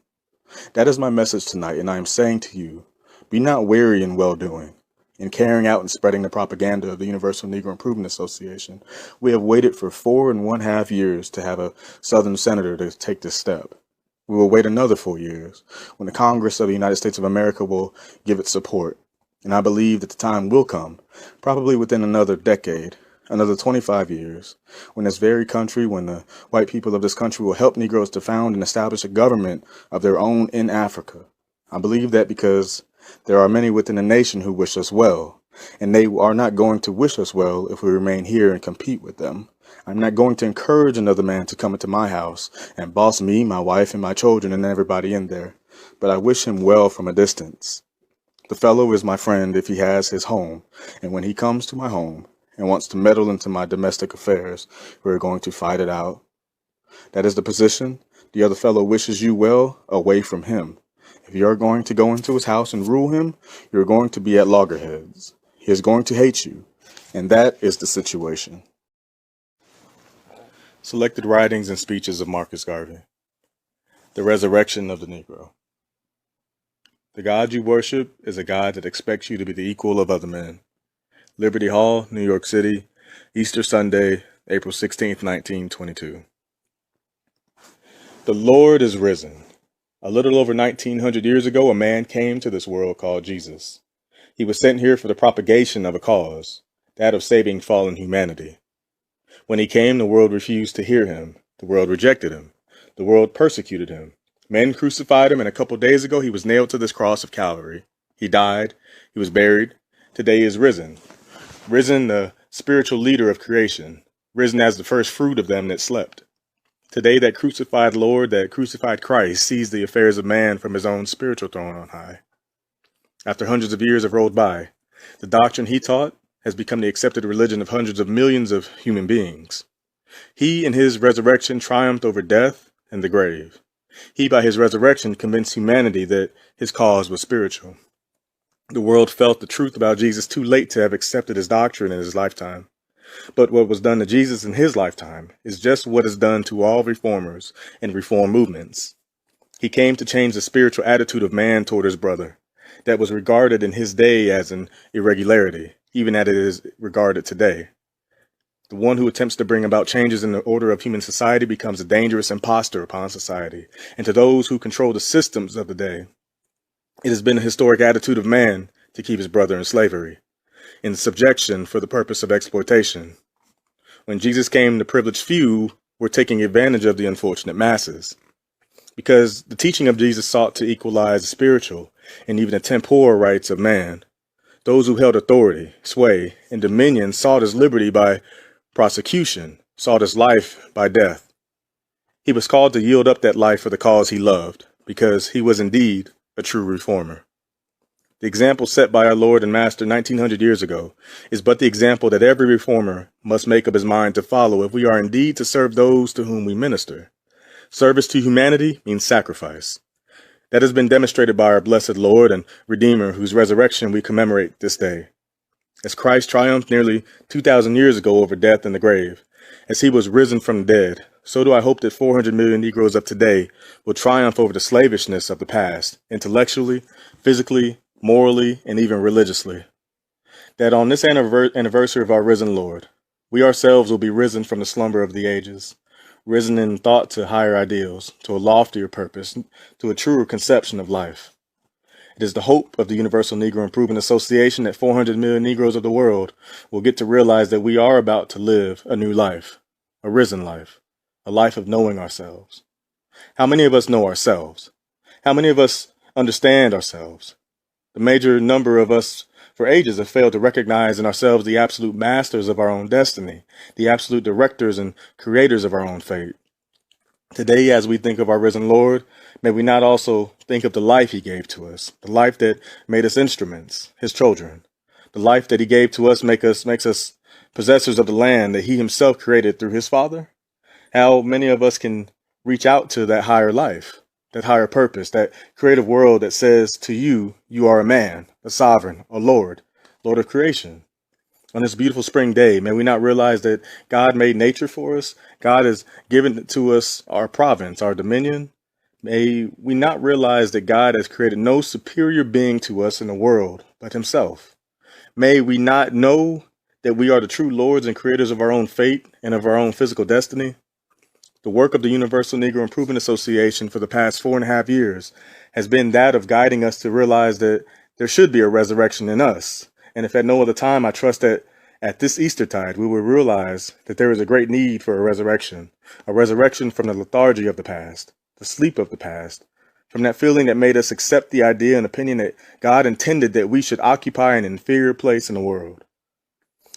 That is my message tonight, and I am saying to you, be not weary in well-doing. In carrying out and spreading the propaganda of the Universal Negro Improvement Association, we have waited for 4.5 years to have a Southern senator to take this step. We will wait another 4 years when the Congress of the United States of America will give its support. And I believe that the time will come, probably within another decade, another 25 years, when this very country, when the white people of this country will help Negroes to found and establish a government of their own in Africa. I believe that because there are many within the nation who wish us well, and they are not going to wish us well if we remain here and compete with them. I'm not going to encourage another man to come into my house and boss me, my wife, and my children and everybody in there, but I wish him well from a distance. The fellow is my friend if he has his home, and when he comes to my home and wants to meddle into my domestic affairs, we're going to fight it out. That is the position. The other fellow wishes you well away from him. If you are going to go into his house and rule him, you're going to be at loggerheads. He is going to hate you, and that is the situation. Selected Writings and Speeches of Marcus Garvey. The Resurrection of the Negro. The God you worship is a God that expects you to be the equal of other men. Liberty Hall, New York City, Easter Sunday, April 16th, 1922. The Lord is risen. A little over 1900 years ago, a man came to this world called Jesus. He was sent here for the propagation of a cause, that of saving fallen humanity. When he came, the world refused to hear him. The world rejected him. The world persecuted him. Men crucified him, and a couple days ago he was nailed to this cross of Calvary. He died. He was buried. Today he is risen. Risen, the spiritual leader of creation. Risen as the first fruit of them that slept. Today that crucified Lord, that crucified Christ, sees the affairs of man from his own spiritual throne on high. After hundreds of years have rolled by, the doctrine he taught has become the accepted religion of hundreds of millions of human beings. He, in his resurrection, triumphed over death and the grave. He, by his resurrection, convinced humanity that his cause was spiritual. The world felt the truth about Jesus too late to have accepted his doctrine in his lifetime. But what was done to Jesus in his lifetime is just what is done to all reformers and reform movements. He came to change the spiritual attitude of man toward his brother, that was regarded in his day as an irregularity, even as it is regarded today. The one who attempts to bring about changes in the order of human society becomes a dangerous impostor upon society, and to those who control the systems of the day. It has been a historic attitude of man to keep his brother in slavery, in subjection for the purpose of exploitation. When Jesus came, the privileged few were taking advantage of the unfortunate masses, because the teaching of Jesus sought to equalize the spiritual and even the temporal rights of man. Those who held authority, sway, and dominion sought his liberty by prosecution, sought his life by death. He was called to yield up that life for the cause he loved, because he was indeed a true reformer. The example set by our Lord and Master 1900 years ago is but the example that every reformer must make up his mind to follow if we are indeed to serve those to whom we minister. Service to humanity means sacrifice. That has been demonstrated by our blessed Lord and Redeemer, whose resurrection we commemorate this day. As Christ triumphed nearly 2,000 years ago over death and the grave, as he was risen from the dead, so do I hope that 400 million Negroes of today will triumph over the slavishness of the past, intellectually, physically, morally, and even religiously. That on this anniversary of our risen Lord, we ourselves will be risen from the slumber of the ages, risen in thought to higher ideals, to a loftier purpose, to a truer conception of life. It is the hope of the Universal Negro Improvement Association that 400 million Negroes of the world will get to realize that we are about to live a new life, a risen life, a life of knowing ourselves. How many of us know ourselves? How many of us understand ourselves? The major number of us for ages have failed to recognize in ourselves the absolute masters of our own destiny, the absolute directors and creators of our own fate. Today, as we think of our risen Lord, may we not also think of the life he gave to us, the life that made us instruments, his children. The life that he gave to us makes us possessors of the land that he himself created through his Father. How many of us can reach out to that higher life, that higher purpose, that creative world that says to you, you are a man, a sovereign, a Lord, Lord of creation. On this beautiful spring day, may we not realize that God made nature for us. God has given to us our province, our dominion. May we not realize that God has created no superior being to us in the world but himself. May we not know that we are the true lords and creators of our own fate and of our own physical destiny. The work of the Universal Negro Improvement Association for the past 4.5 years has been that of guiding us to realize that there should be a resurrection in us. And if at no other time, I trust that at this Eastertide, we will realize that there is a great need for a resurrection from the lethargy of the past, the sleep of the past, from that feeling that made us accept the idea and opinion that God intended that we should occupy an inferior place in the world.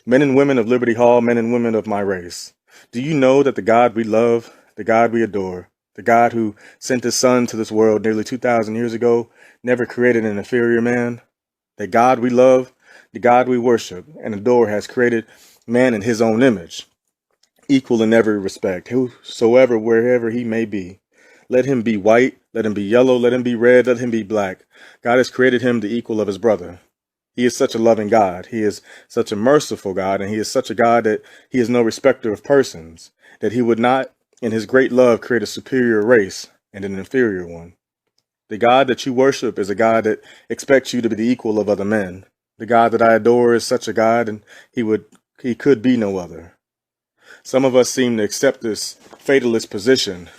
Men and women of Liberty Hall, men and women of my race, do you know that the God we love, the God we adore, the God who sent his son to this world nearly 2,000 years ago, never created an inferior man? The God we love, the God we worship and adore has created man in his own image, equal in every respect, whosoever, wherever he may be. Let him be white, let him be yellow, let him be red, let him be black. God has created him the equal of his brother. He is such a loving God. He is such a merciful God, and he is such a God that he is no respecter of persons, that he would not, in his great love, create a superior race and an inferior one. The God that you worship is a God that expects you to be the equal of other men. The God that I adore is such a God, and he could be no other. Some of us seem to accept this fatalist position,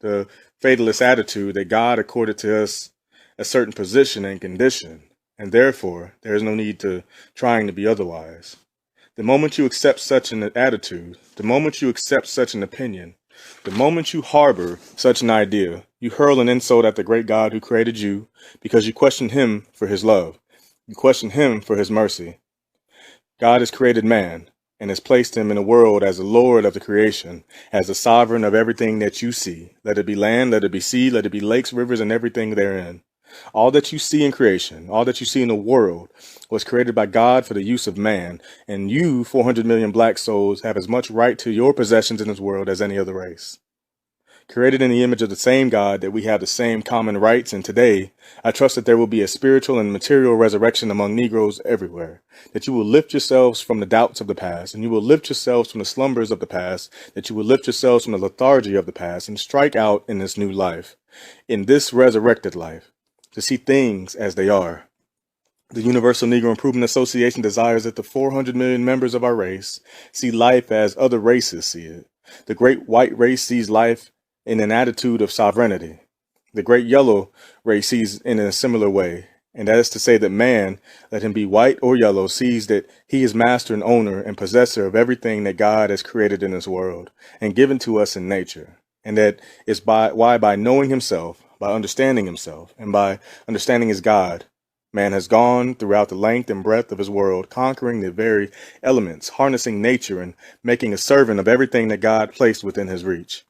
the fatalist attitude that God accorded to us a certain position and condition, and therefore there is no need to trying to be otherwise. The moment you accept such an attitude, the moment you accept such an opinion, the moment you harbor such an idea, you hurl an insult at the great God who created you because you question him for his love. You question him for his mercy. God has created man and has placed him in the world as the Lord of the creation, as the sovereign of everything that you see. Let it be land, let it be sea, let it be lakes, rivers, and everything therein. All that you see in creation, all that you see in the world was created by God for the use of man, and you, 400 million black souls, have as much right to your possessions in this world as any other race. Created in the image of the same God, that we have the same common rights, and today, I trust that there will be a spiritual and material resurrection among Negroes everywhere, that you will lift yourselves from the doubts of the past, and you will lift yourselves from the slumbers of the past, that you will lift yourselves from the lethargy of the past, and strike out in this new life, in this resurrected life, to see things as they are. The Universal Negro Improvement Association desires that the 400 million members of our race see life as other races see it. The great white race sees life in an attitude of sovereignty. The great yellow race sees in a similar way, and that is to say that man, let him be white or yellow, sees that he is master and owner and possessor of everything that God has created in this world and given to us in nature, and that is by knowing himself, by understanding himself, and by understanding his God, man has gone throughout the length and breadth of his world, conquering the very elements, harnessing nature, and making a servant of everything that God placed within his reach.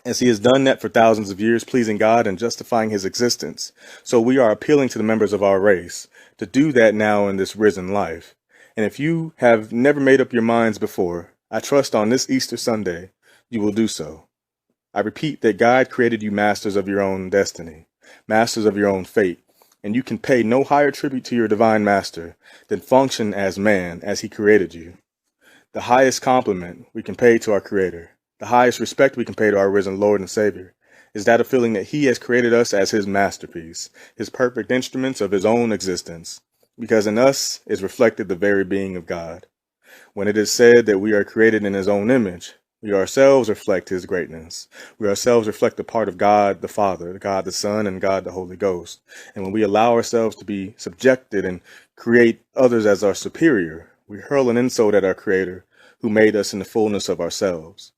As he has done that for thousands of years, pleasing God and justifying his existence, so we are appealing to the members of our race to do that now in this risen life. And if you have never made up your minds before, I trust on this Easter Sunday, you will do so. I repeat that God created you masters of your own destiny, masters of your own fate, and you can pay no higher tribute to your divine master than function as man as he created you. The highest compliment we can pay to our Creator, the highest respect we can pay to our risen Lord and Savior, is that of feeling that he has created us as his masterpiece, his perfect instruments of his own existence, because in us is reflected the very being of God. When it is said that we are created in his own image, we ourselves reflect his greatness. We ourselves reflect the part of God the Father, God the Son, and God the Holy Ghost. And when we allow ourselves to be subjected and create others as our superior, we hurl an insult at our Creator who made us in the fullness of ourselves.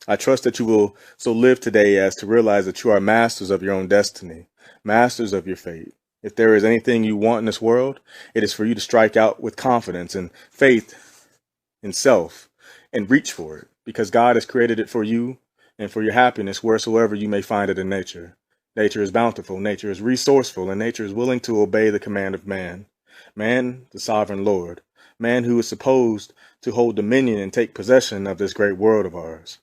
I trust that you will so live today as to realize that you are masters of your own destiny, masters of your fate. If there is anything you want in this world, it is for you to strike out with confidence and faith in self and reach for it, because God has created it for you and for your happiness wheresoever you may find it in nature. Nature is bountiful, nature is resourceful, and nature is willing to obey the command of man. Man, the sovereign Lord, man who is supposed to hold dominion and take possession of this great world of ours.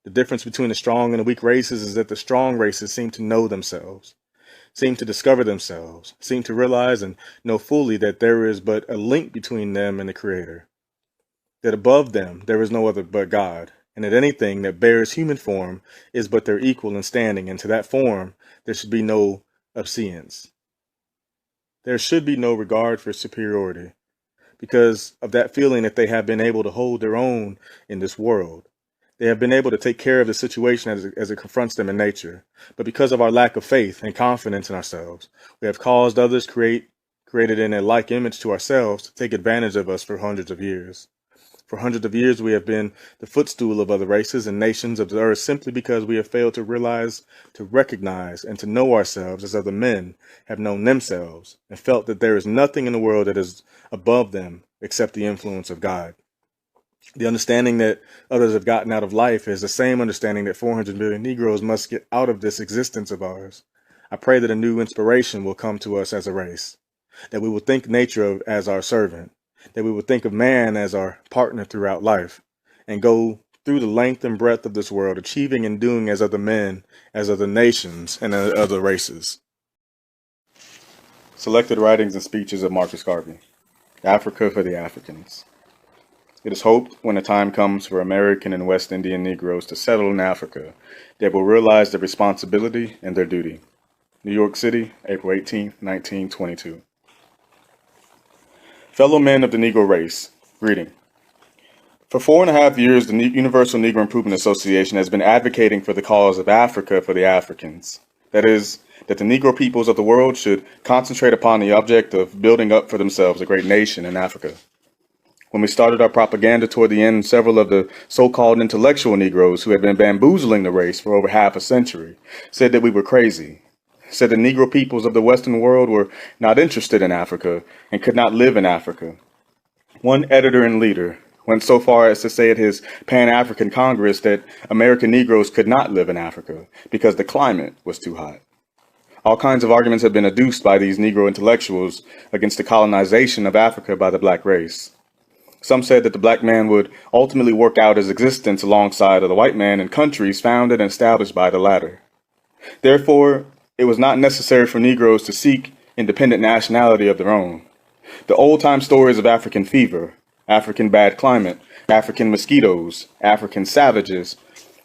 The difference between the strong and the weak races is that the strong races seem to know themselves, seem to discover themselves, seem to realize and know fully that there is but a link between them and the Creator, that above them there is no other but God, and that anything that bears human form is but their equal in standing, and to that form there should be no obedience. There should be no regard for superiority, because of that feeling that they have been able to hold their own in this world. They have been able to take care of the situation as it confronts them in nature. But because of our lack of faith and confidence in ourselves, we have caused others created in a like image to ourselves to take advantage of us for hundreds of years. For hundreds of years, we have been the footstool of other races and nations of the earth simply because we have failed to realize, to recognize, and to know ourselves as other men have known themselves and felt that there is nothing in the world that is above them except the influence of God. The understanding that others have gotten out of life is the same understanding that 400 million Negroes must get out of this existence of ours. I pray that a new inspiration will come to us as a race, that we will think nature as our servant, that we will think of man as our partner throughout life, and go through the length and breadth of this world, achieving and doing as other men, as other nations, and other races. Selected writings and speeches of Marcus Garvey. Africa for the Africans. It is hoped when the time comes for American and West Indian Negroes to settle in Africa, they will realize their responsibility and their duty. New York City, April 18, 1922. Fellow men of the Negro race, greeting. For 4.5 years, the Universal Negro Improvement Association has been advocating for the cause of Africa for the Africans. That is, that the Negro peoples of the world should concentrate upon the object of building up for themselves a great nation in Africa. When we started our propaganda toward the end, several of the so-called intellectual Negroes who had been bamboozling the race for over half a century said that we were crazy, said the Negro peoples of the Western world were not interested in Africa and could not live in Africa. One editor and leader went so far as to say at his Pan-African Congress that American Negroes could not live in Africa because the climate was too hot. All kinds of arguments have been adduced by these Negro intellectuals against the colonization of Africa by the black race. Some said that the black man would ultimately work out his existence alongside of the white man in countries founded and established by the latter. Therefore, it was not necessary for Negroes to seek independent nationality of their own. The old-time stories of African fever, African bad climate, African mosquitoes, African savages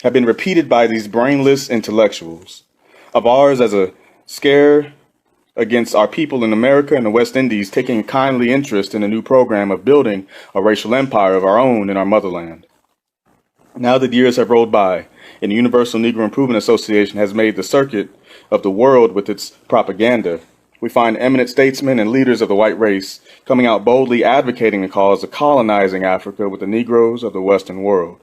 have been repeated by these brainless intellectuals. Of ours as a scare against our people in America and the West Indies taking a kindly interest in a new program of building a racial empire of our own in our motherland. Now that years have rolled by, and the Universal Negro Improvement Association has made the circuit of the world with its propaganda, we find eminent statesmen and leaders of the white race coming out boldly advocating the cause of colonizing Africa with the Negroes of the Western world.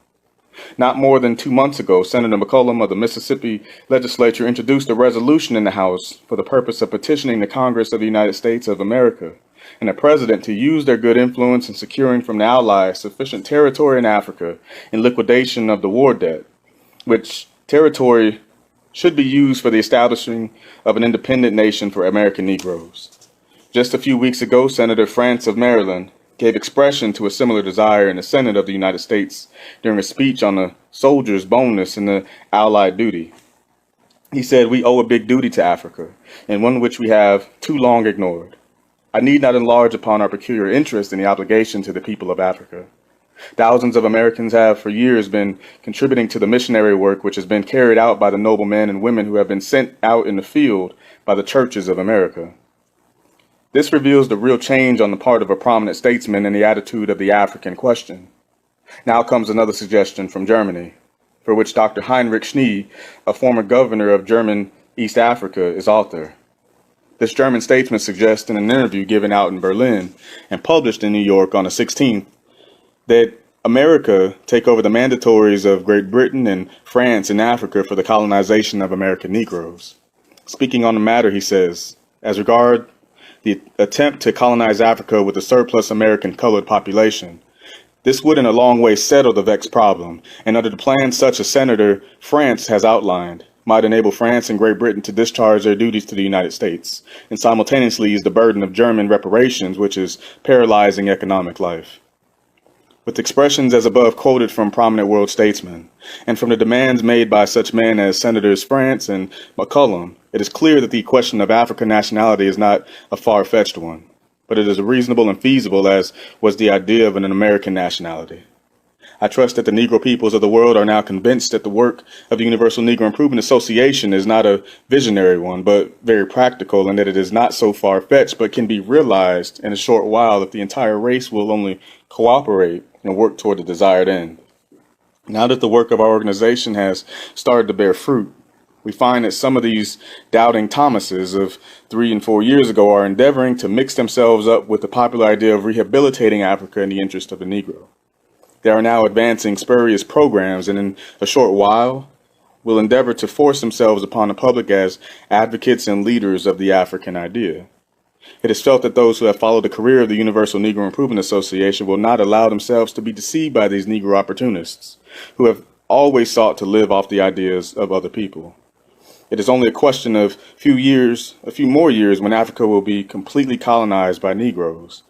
Not more than 2 months ago, Senator McCollum of the Mississippi legislature introduced a resolution in the House for the purpose of petitioning the Congress of the United States of America and the President to use their good influence in securing from the Allies sufficient territory in Africa in liquidation of the war debt, which territory should be used for the establishing of an independent nation for American Negroes. Just a few weeks ago, Senator France of Maryland gave expression to a similar desire in the Senate of the United States during a speech on the soldiers' bonus and the Allied duty. He said, "We owe a big duty to Africa, and one which we have too long ignored. I need not enlarge upon our peculiar interest in the obligation to the people of Africa. Thousands of Americans have for years been contributing to the missionary work which has been carried out by the noble men and women who have been sent out in the field by the churches of America. This reveals the real change on the part of a prominent statesman in the attitude of the African question. Now comes another suggestion from Germany, for which Dr. Heinrich Schnee, a former governor of German East Africa, is author. This German statesman suggests in an interview given out in Berlin and published in New York on the 16th that America take over the mandatories of Great Britain and France and Africa for the colonization of American Negroes. Speaking on the matter, he says, as regard the attempt to colonize Africa with a surplus American colored population, this would in a long way settle the vexed problem, and under the plan such as Senator France has outlined, might enable France and Great Britain to discharge their duties to the United States, and simultaneously ease the burden of German reparations, which is paralyzing economic life. With expressions as above quoted from prominent world statesmen, and from the demands made by such men as Senators France and McCollum, it is clear that the question of African nationality is not a far-fetched one, but it is reasonable and feasible, as was the idea of an American nationality. I trust that the Negro peoples of the world are now convinced that the work of the Universal Negro Improvement Association is not a visionary one, but very practical, and that it is not so far-fetched, but can be realized in a short while if the entire race will only cooperate and work toward the desired end. Now that the work of our organization has started to bear fruit, we find that some of these doubting Thomases of 3 and 4 years ago are endeavoring to mix themselves up with the popular idea of rehabilitating Africa in the interest of the Negro. They are now advancing spurious programs, and in a short while will endeavor to force themselves upon the public as advocates and leaders of the African idea. It is felt that those who have followed the career of the Universal Negro Improvement Association will not allow themselves to be deceived by these Negro opportunists, who have always sought to live off the ideas of other people. It is only a question of a few more years, when Africa will be completely colonized by Negroes,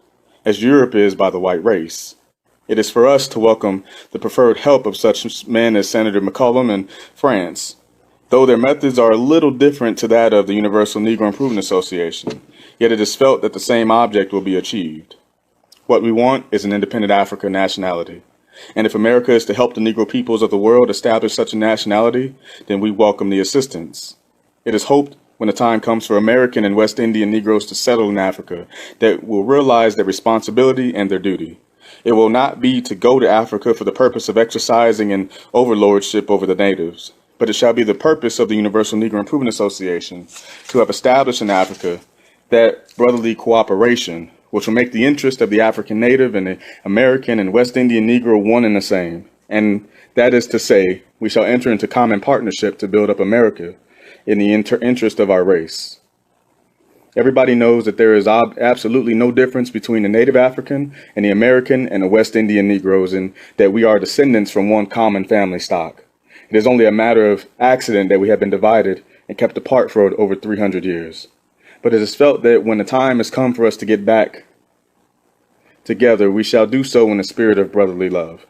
as Europe is by the white race. It is for us to welcome the preferred help of such men as Senator McCollum and France, though their methods are a little different to that of the Universal Negro Improvement Association. Yet it is felt that the same object will be achieved. What we want is an independent African nationality. And if America is to help the Negro peoples of the world establish such a nationality, then we welcome the assistance. It is hoped when the time comes for American and West Indian Negroes to settle in Africa, that will realize their responsibility and their duty. It will not be to go to Africa for the purpose of exercising an overlordship over the natives, but it shall be the purpose of the Universal Negro Improvement Association to have established in Africa that brotherly cooperation, which will make the interest of the African native and the American and West Indian Negro one and the same. And that is to say, we shall enter into common partnership to build up America in the interest of our race. Everybody knows that there is absolutely no difference between the native African and the American and the West Indian Negroes, and that we are descendants from one common family stock. It is only a matter of accident that we have been divided and kept apart for over 300 years. But it is felt that when the time has come for us to get back together, we shall do so in a spirit of brotherly love.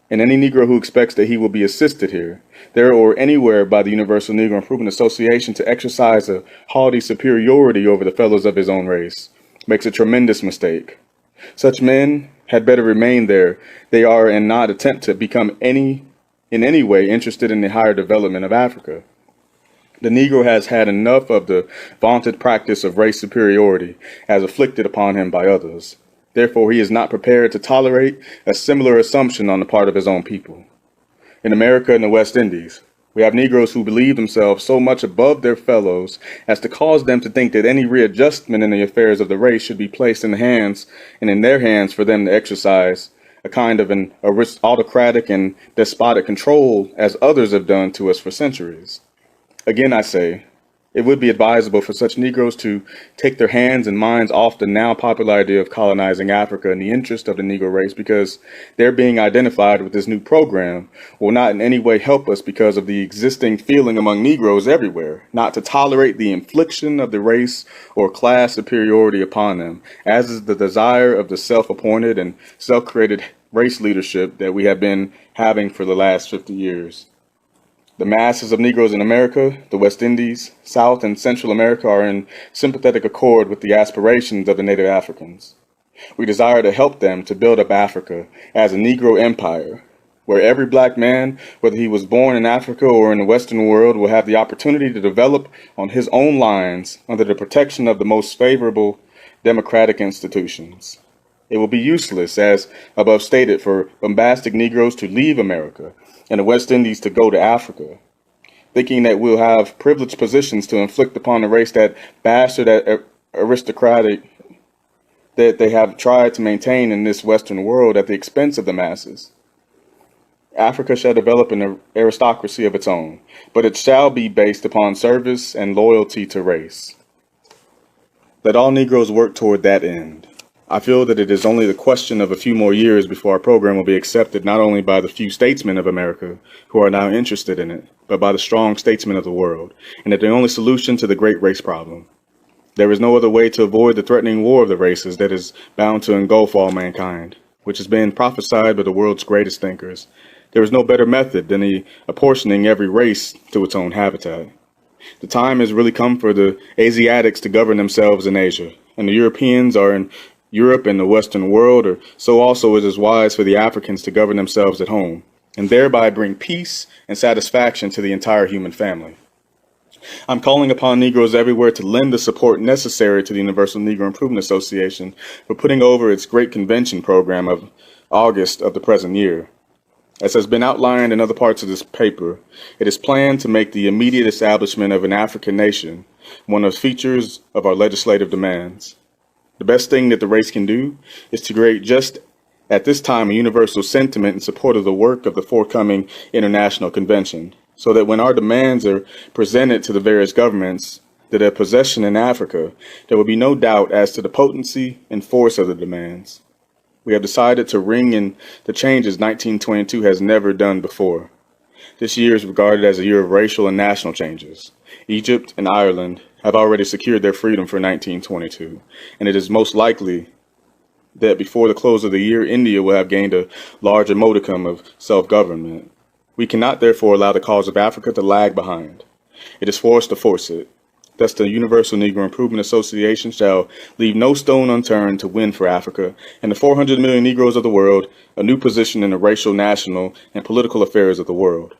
And any Negro who expects that he will be assisted here, there, or anywhere by the Universal Negro Improvement Association to exercise a haughty superiority over the fellows of his own race makes a tremendous mistake. Such men had better remain there they are and not attempt to become in any way interested in the higher development of Africa. The Negro has had enough of the vaunted practice of race superiority as afflicted upon him by others. Therefore, he is not prepared to tolerate a similar assumption on the part of his own people. In America and the West Indies, we have Negroes who believe themselves so much above their fellows as to cause them to think that any readjustment in the affairs of the race should be placed in their hands for them to exercise a kind of an autocratic and despotic control, as others have done to us for centuries. Again, I say, it would be advisable for such Negroes to take their hands and minds off the now popular idea of colonizing Africa in the interest of the Negro race, because their being identified with this new program will not in any way help us, because of the existing feeling among Negroes everywhere not to tolerate the infliction of the race or class superiority upon them, as is the desire of the self-appointed and self-created race leadership that we have been having for the last 50 years. The masses of Negroes in America, the West Indies, South and Central America are in sympathetic accord with the aspirations of the native Africans. We desire to help them to build up Africa as a Negro empire, where every black man, whether he was born in Africa or in the Western world, will have the opportunity to develop on his own lines under the protection of the most favorable democratic institutions. It will be useless, as above stated, for bombastic Negroes to leave America and the West Indies to go to Africa, thinking that we'll have privileged positions to inflict upon the race that bastard aristocratic that they have tried to maintain in this Western world at the expense of the masses. Africa shall develop an aristocracy of its own, but it shall be based upon service and loyalty to race. Let all Negroes work toward that end. I feel that it is only the question of a few more years before our program will be accepted not only by the few statesmen of America who are now interested in it, but by the strong statesmen of the world, and that the only solution to the great race problem. There is no other way to avoid the threatening war of the races that is bound to engulf all mankind, which has been prophesied by the world's greatest thinkers. There is no better method than the apportioning every race to its own habitat. The time has really come for the Asiatics to govern themselves in Asia, and the Europeans are in Europe and the Western world, or so also it is wise for the Africans to govern themselves at home, and thereby bring peace and satisfaction to the entire human family. I'm calling upon Negroes everywhere to lend the support necessary to the Universal Negro Improvement Association for putting over its great convention program of August of the present year. As has been outlined in other parts of this paper, it is planned to make the immediate establishment of an African nation one of the features of our legislative demands. The best thing that the race can do is to create just at this time a universal sentiment in support of the work of the forthcoming international convention, so that when our demands are presented to the various governments that have possession in Africa, there will be no doubt as to the potency and force of the demands. We have decided to ring in the changes 1922 has never done before. This year is regarded as a year of racial and national changes. Egypt and Ireland have already secured their freedom for 1922, and it is most likely that before the close of the year, India will have gained a larger modicum of self-government. We cannot therefore allow the cause of Africa to lag behind. It is for us to force it. Thus, the Universal Negro Improvement Association shall leave no stone unturned to win for Africa and the 400 million Negroes of the world a new position in the racial, national, and political affairs of the world.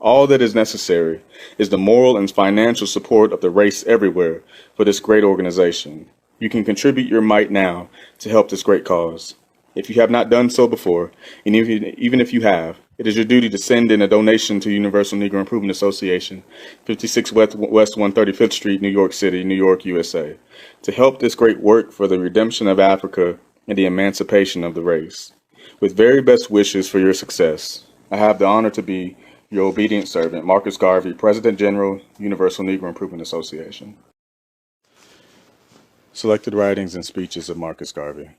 All that is necessary is the moral and financial support of the race everywhere for this great organization. You can contribute your might now to help this great cause. If you have not done so before, and even if you have, it is your duty to send in a donation to Universal Negro Improvement Association, 56 West 135th Street, New York City, New York, USA, to help this great work for the redemption of Africa and the emancipation of the race. With very best wishes for your success, I have the honor to be your obedient servant, Marcus Garvey, President General, Universal Negro Improvement Association. Selected writings and speeches of Marcus Garvey.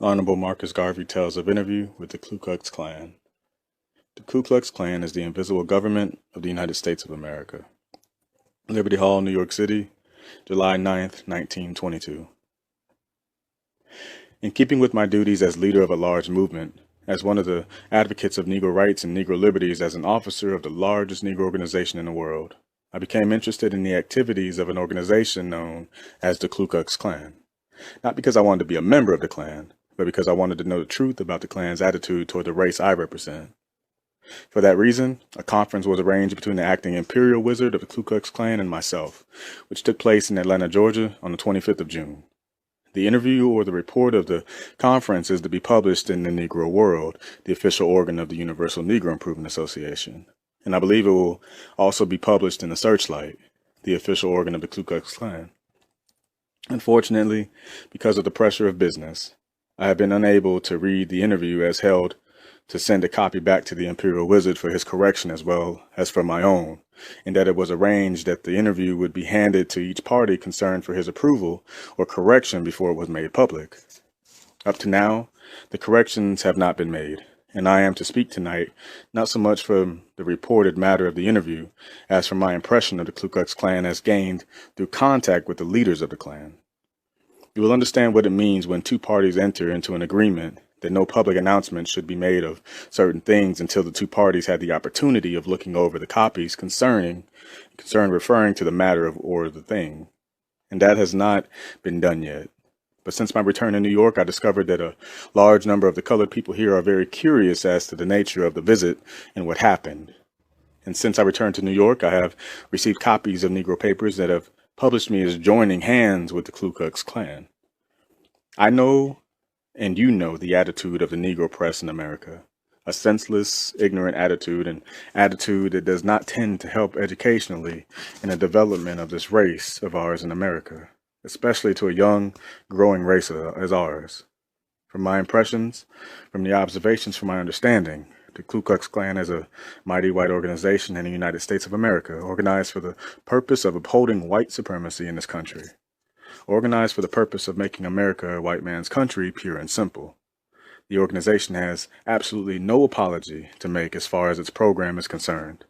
Honorable Marcus Garvey tells of interview with the Ku Klux Klan. The Ku Klux Klan is the invisible government of the United States of America. Liberty Hall, New York City, July 9th, 1922. In keeping with my duties as leader of a large movement, as one of the advocates of Negro rights and Negro liberties, as an officer of the largest Negro organization in the world, I became interested in the activities of an organization known as the Ku Klux Klan. Not because I wanted to be a member of the Klan, but because I wanted to know the truth about the Klan's attitude toward the race I represent. For that reason, a conference was arranged between the acting imperial wizard of the Ku Klux Klan and myself, which took place in Atlanta, Georgia on the 25th of June. The interview or the report of the conference is to be published in the Negro World, the official organ of the Universal Negro Improvement Association, and I believe it will also be published in the Searchlight, the official organ of the Ku Klux Klan. Unfortunately, because of the pressure of business, I have been unable to read the interview as held to send a copy back to the Imperial Wizard for his correction as well as for my own, and that it was arranged that the interview would be handed to each party concerned for his approval or correction before it was made public. Up to now, the corrections have not been made, and I am to speak tonight not so much from the reported matter of the interview as from my impression of the Ku Klux Klan as gained through contact with the leaders of the Klan. You will understand what it means when two parties enter into an agreement that no public announcement should be made of certain things until the two parties had the opportunity of looking over the copies concern referring to the matter of or the thing. And that has not been done yet. But since my return to New York, I discovered that a large number of the colored people here are very curious as to the nature of the visit and what happened. And since I returned to New York, I have received copies of Negro papers that have published me as joining hands with the Ku Klux Klan. I know, and you know, the attitude of the Negro press in America, a senseless, ignorant attitude, an attitude that does not tend to help educationally in the development of this race of ours in America, especially to a young, growing race as ours. From my impressions, from the observations, from my understanding, The Ku Klux Klan is a mighty white organization in the United States of America, organized for the purpose of upholding white supremacy in this country. Organized for the purpose of making America a white man's country, pure and simple. The organization has absolutely no apology to make as far as its program is concerned.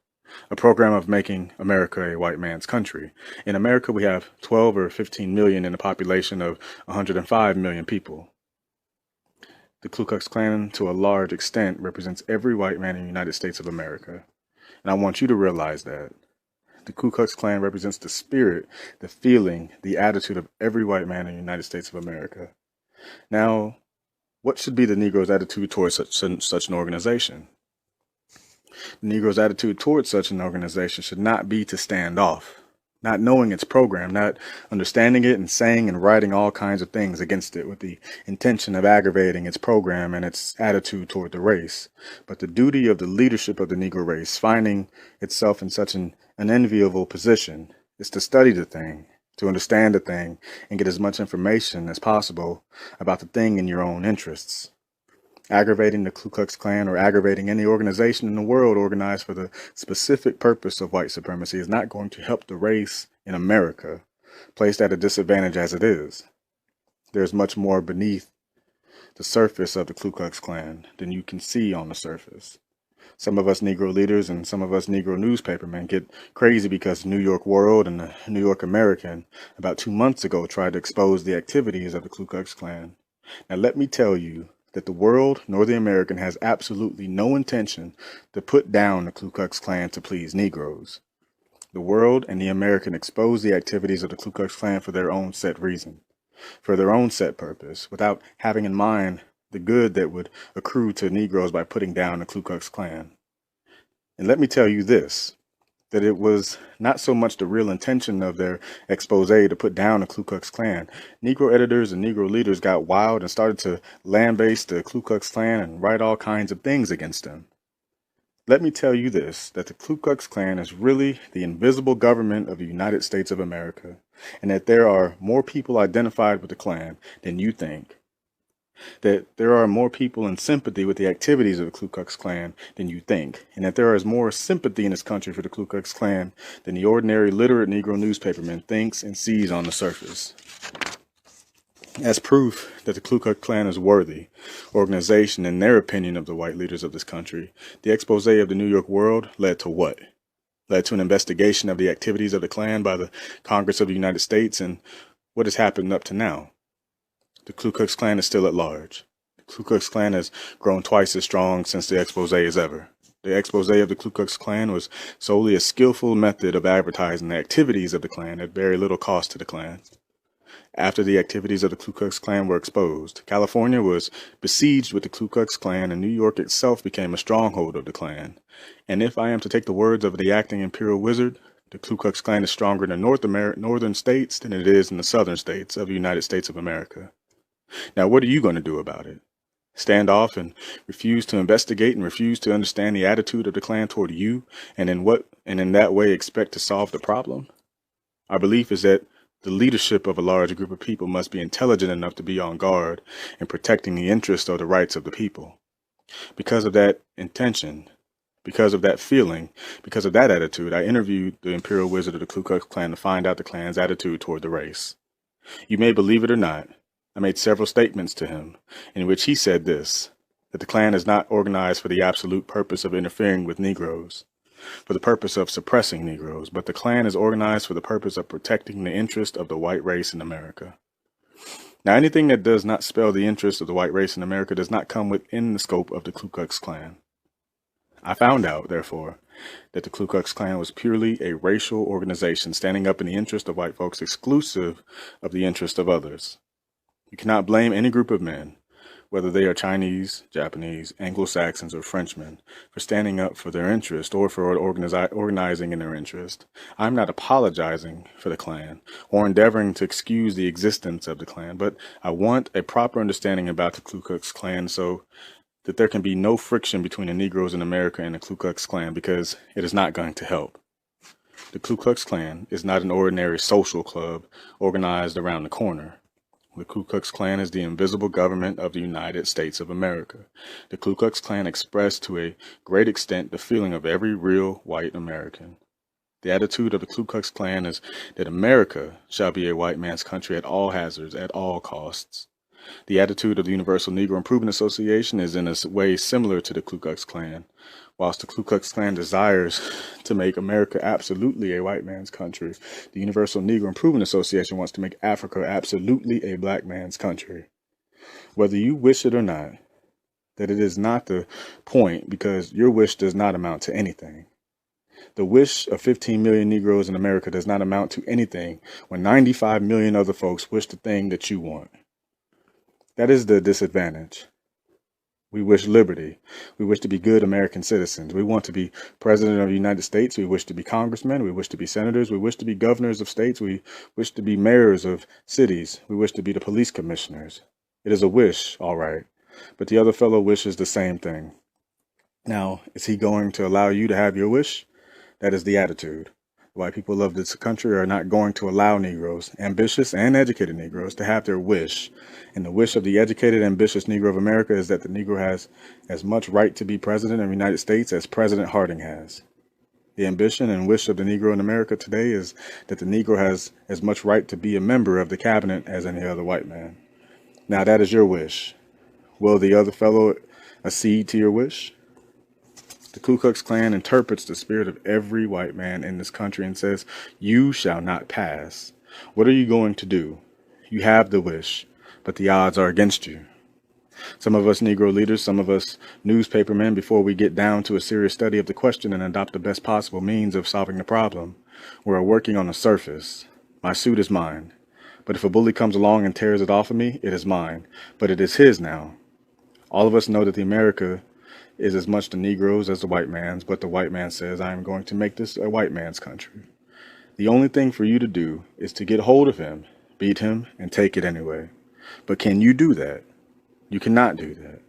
A program of making America a white man's country. In America, we have 12 or 15 million in a population of 105 million people. The Ku Klux Klan, to a large extent, represents every white man in the United States of America. And I want you to realize that. The Ku Klux Klan represents the spirit, the feeling, the attitude of every white man in the United States of America. Now, what should be the Negro's attitude towards such an organization? The Negro's attitude towards such an organization should not be to stand off, not knowing its program, not understanding it and saying and writing all kinds of things against it with the intention of aggravating its program and its attitude toward the race. But the duty of the leadership of the Negro race, finding itself in such an unenviable position, is to study the thing, to understand the thing, and get as much information as possible about the thing in your own interests. Aggravating the Ku Klux Klan or aggravating any organization in the world organized for the specific purpose of white supremacy is not going to help the race in America, placed at a disadvantage as it is. There's much more beneath the surface of the Ku Klux Klan than you can see on the surface. Some of us Negro leaders and some of us Negro newspapermen get crazy because the New York World and the New York American about 2 months ago tried to expose the activities of the Ku Klux Klan. Now let me tell you that the World nor the American has absolutely no intention to put down the Ku Klux Klan to please Negroes. The World and the American expose the activities of the Ku Klux Klan for their own set reason, for their own set purpose, without having in mind the good that would accrue to Negroes by putting down the Ku Klux Klan. And let me tell you this, that it was not so much the real intention of their expose to put down the Ku Klux Klan. Negro editors and Negro leaders got wild and started to lambaste the Ku Klux Klan and write all kinds of things against them. Let me tell you this, that the Ku Klux Klan is really the invisible government of the United States of America, and that there are more people identified with the Klan than you think. That there are more people in sympathy with the activities of the Ku Klux Klan than you think, and that there is more sympathy in this country for the Ku Klux Klan than the ordinary literate Negro newspaperman thinks and sees on the surface. As proof that the Ku Klux Klan is worthy organization in their opinion of the white leaders of this country, the expose of the New York World led to what? Led to an investigation of the activities of the Klan by the Congress of the United States, and what has happened up to now? The Ku Klux Klan is still at large. The Ku Klux Klan has grown twice as strong since the expose as ever. The expose of the Ku Klux Klan was solely a skillful method of advertising the activities of the Klan at very little cost to the Klan. After the activities of the Ku Klux Klan were exposed, California was besieged with the Ku Klux Klan, and New York itself became a stronghold of the Klan. And if I am to take the words of the acting imperial wizard, the Ku Klux Klan is stronger in the northern states than it is in the southern states of the United States of America. Now, what are you going to do about it? Stand off and refuse to investigate and refuse to understand the attitude of the Klan toward you, and in that way expect to solve the problem? Our belief is that the leadership of a large group of people must be intelligent enough to be on guard in protecting the interests of the rights of the people. Because of that intention, because of that feeling, because of that attitude, I interviewed the imperial wizard of the Ku Klux Klan to find out the Klan's attitude toward the race. You may believe it or not, I made several statements to him in which he said this, that the Klan is not organized for the absolute purpose of interfering with Negroes, for the purpose of suppressing Negroes, but the Klan is organized for the purpose of protecting the interest of the white race in America. Now, anything that does not spell the interest of the white race in America does not come within the scope of the Ku Klux Klan. I found out, therefore, that the Ku Klux Klan was purely a racial organization standing up in the interest of white folks exclusive of the interest of others. You cannot blame any group of men, whether they are Chinese, Japanese, Anglo-Saxons, or Frenchmen, for standing up for their interest or for organizing in their interest. I'm not apologizing for the Klan or endeavoring to excuse the existence of the Klan, but I want a proper understanding about the Ku Klux Klan so that there can be no friction between the Negroes in America and the Ku Klux Klan, because it is not going to help. The Ku Klux Klan is not an ordinary social club organized around the corner. The Ku Klux Klan is the invisible government of the United States of America. The Ku Klux Klan expressed to a great extent the feeling of every real white American. The attitude of the Ku Klux Klan is that America shall be a white man's country at all hazards, at all costs. The attitude of the Universal Negro Improvement Association is in a way similar to the Ku Klux Klan. Whilst the Ku Klux Klan desires to make America absolutely a white man's country, the Universal Negro Improvement Association wants to make Africa absolutely a black man's country. Whether you wish it or not, that it is not the point, because your wish does not amount to anything. The wish of 15 million Negroes in America does not amount to anything when 95 million other folks wish the thing that you want. That is the disadvantage. We wish liberty. We wish to be good American citizens. We want to be president of the United States. We wish to be congressmen. We wish to be senators. We wish to be governors of states. We wish to be mayors of cities. We wish to be the police commissioners. It is a wish, all right, but the other fellow wishes the same thing. Now, is he going to allow you to have your wish? That is the attitude. White people of this country are not going to allow Negroes, ambitious and educated Negroes, to have their wish. And the wish of the educated, ambitious Negro of America is that the Negro has as much right to be president of the United States as President Harding has. The ambition and wish of the Negro in America today is that the Negro has as much right to be a member of the cabinet as any other white man. Now, that is your wish. Will the other fellow accede to your wish? The Ku Klux Klan interprets the spirit of every white man in this country and says, you shall not pass. What are you going to do? You have the wish, but the odds are against you. Some of us Negro leaders, some of us newspapermen, before we get down to a serious study of the question and adopt the best possible means of solving the problem, we're working on the surface. My suit is mine. But if a bully comes along and tears it off of me, it is mine. But it is his now. All of us know that the America is as much the Negroes as the white man's, but the white man says, I am going to make this a white man's country. The only thing for you to do is to get hold of him, beat him, and take it anyway. But can you do that? You cannot do that.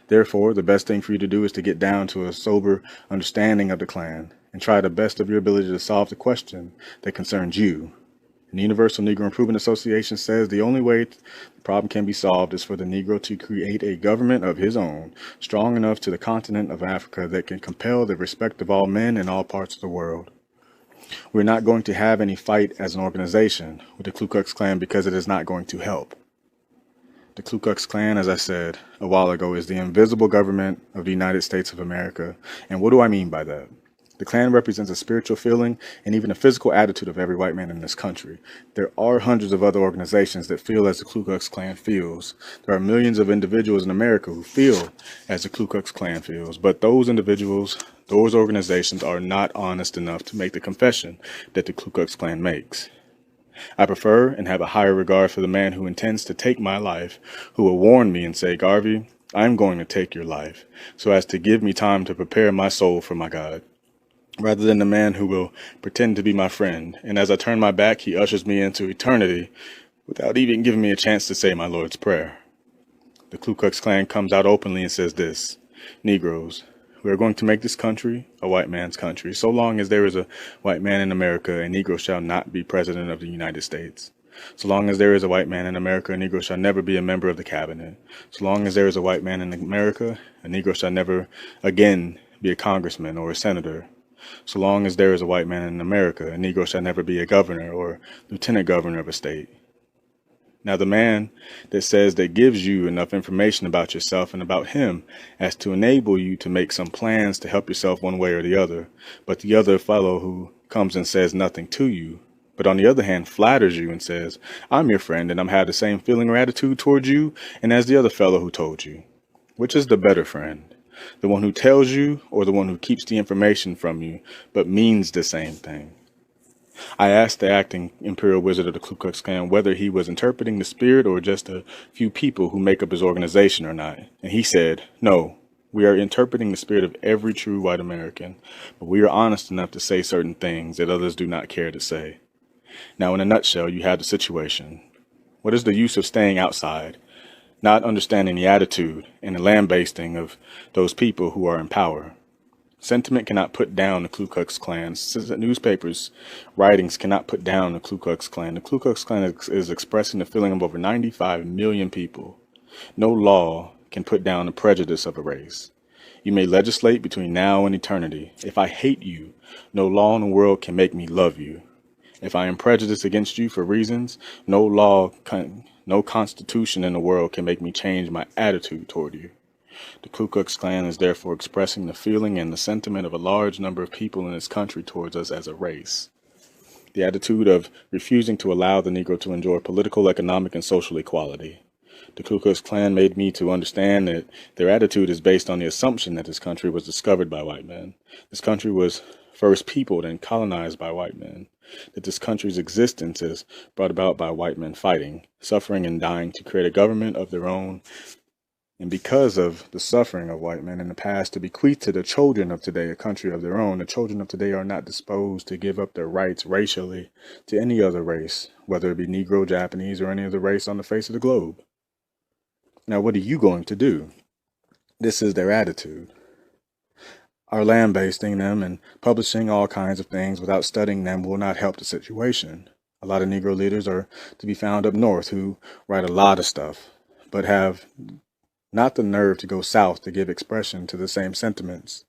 Therefore, the best thing for you to do is to get down to a sober understanding of the Klan and try the best of your ability to solve the question that concerns you. And the Universal Negro Improvement Association says the only way the problem can be solved is for the Negro to create a government of his own, strong enough to the continent of Africa that can compel the respect of all men in all parts of the world. We're not going to have any fight as an organization with the Ku Klux Klan because it is not going to help. The Ku Klux Klan, as I said a while ago, is the invisible government of the United States of America. And what do I mean by that? The Klan represents a spiritual feeling and even a physical attitude of every white man in this country. There are hundreds of other organizations that feel as the Ku Klux Klan feels. There are millions of individuals in America who feel as the Ku Klux Klan feels. But those individuals, those organizations are not honest enough to make the confession that the Ku Klux Klan makes. I prefer and have a higher regard for the man who intends to take my life, who will warn me and say, Garvey, I'm going to take your life, so as to give me time to prepare my soul for my God, rather than the man who will pretend to be my friend, and as I turn my back, he ushers me into eternity without even giving me a chance to say my Lord's Prayer. The Ku Klux Klan comes out openly and says this: Negroes, we are going to make this country a white man's country. So long as there is a white man in America, a Negro shall not be president of the United States. So long as there is a white man in America, a Negro shall never be a member of the cabinet. So long as there is a white man in America, a Negro shall never again be a congressman or a senator. So long as there is a white man in America, a Negro shall never be a governor or lieutenant governor of a state. Now, the man that says that gives you enough information about yourself and about him as to enable you to make some plans to help yourself one way or the other, but the other fellow who comes and says nothing to you, but on the other hand flatters you and says, I'm your friend and I'm have the same feeling or attitude towards you and as the other fellow who told you. Which is the better friend? The one who tells you or the one who keeps the information from you but means the same thing? I asked the acting Imperial Wizard of the Ku Klux Klan whether he was interpreting the spirit or just a few people who make up his organization or not. And he said, no, we are interpreting the spirit of every true white American, but we are honest enough to say certain things that others do not care to say. Now, in a nutshell, you have the situation. What is the use of staying outside, not understanding the attitude and the lambasting of those people who are in power? Sentiment cannot put down the Ku Klux Klan. Newspapers, writings cannot put down the Ku Klux Klan. The Ku Klux Klan is expressing the feeling of over 95 million people. No law can put down the prejudice of a race. You may legislate between now and eternity. If I hate you, no law in the world can make me love you. If I am prejudiced against you for reasons, no constitution in the world can make me change my attitude toward you. The Ku Klux Klan is therefore expressing the feeling and the sentiment of a large number of people in this country towards us as a race. The attitude of refusing to allow the Negro to enjoy political, economic, and social equality. The Ku Klux Klan made me to understand that their attitude is based on the assumption that this country was discovered by white men. This country was first peopled and colonized by white men. That this country's existence is brought about by white men fighting, suffering, and dying to create a government of their own. And because of the suffering of white men in the past, to bequeath to the children of today a country of their own, the children of today are not disposed to give up their rights racially to any other race, whether it be Negro, Japanese, or any other race on the face of the globe. Now, what are you going to do? This is their attitude. Our lambasting them and publishing all kinds of things without studying them will not help the situation. A lot of Negro leaders are to be found up north who write a lot of stuff, but have not the nerve to go south to give expression to the same sentiments.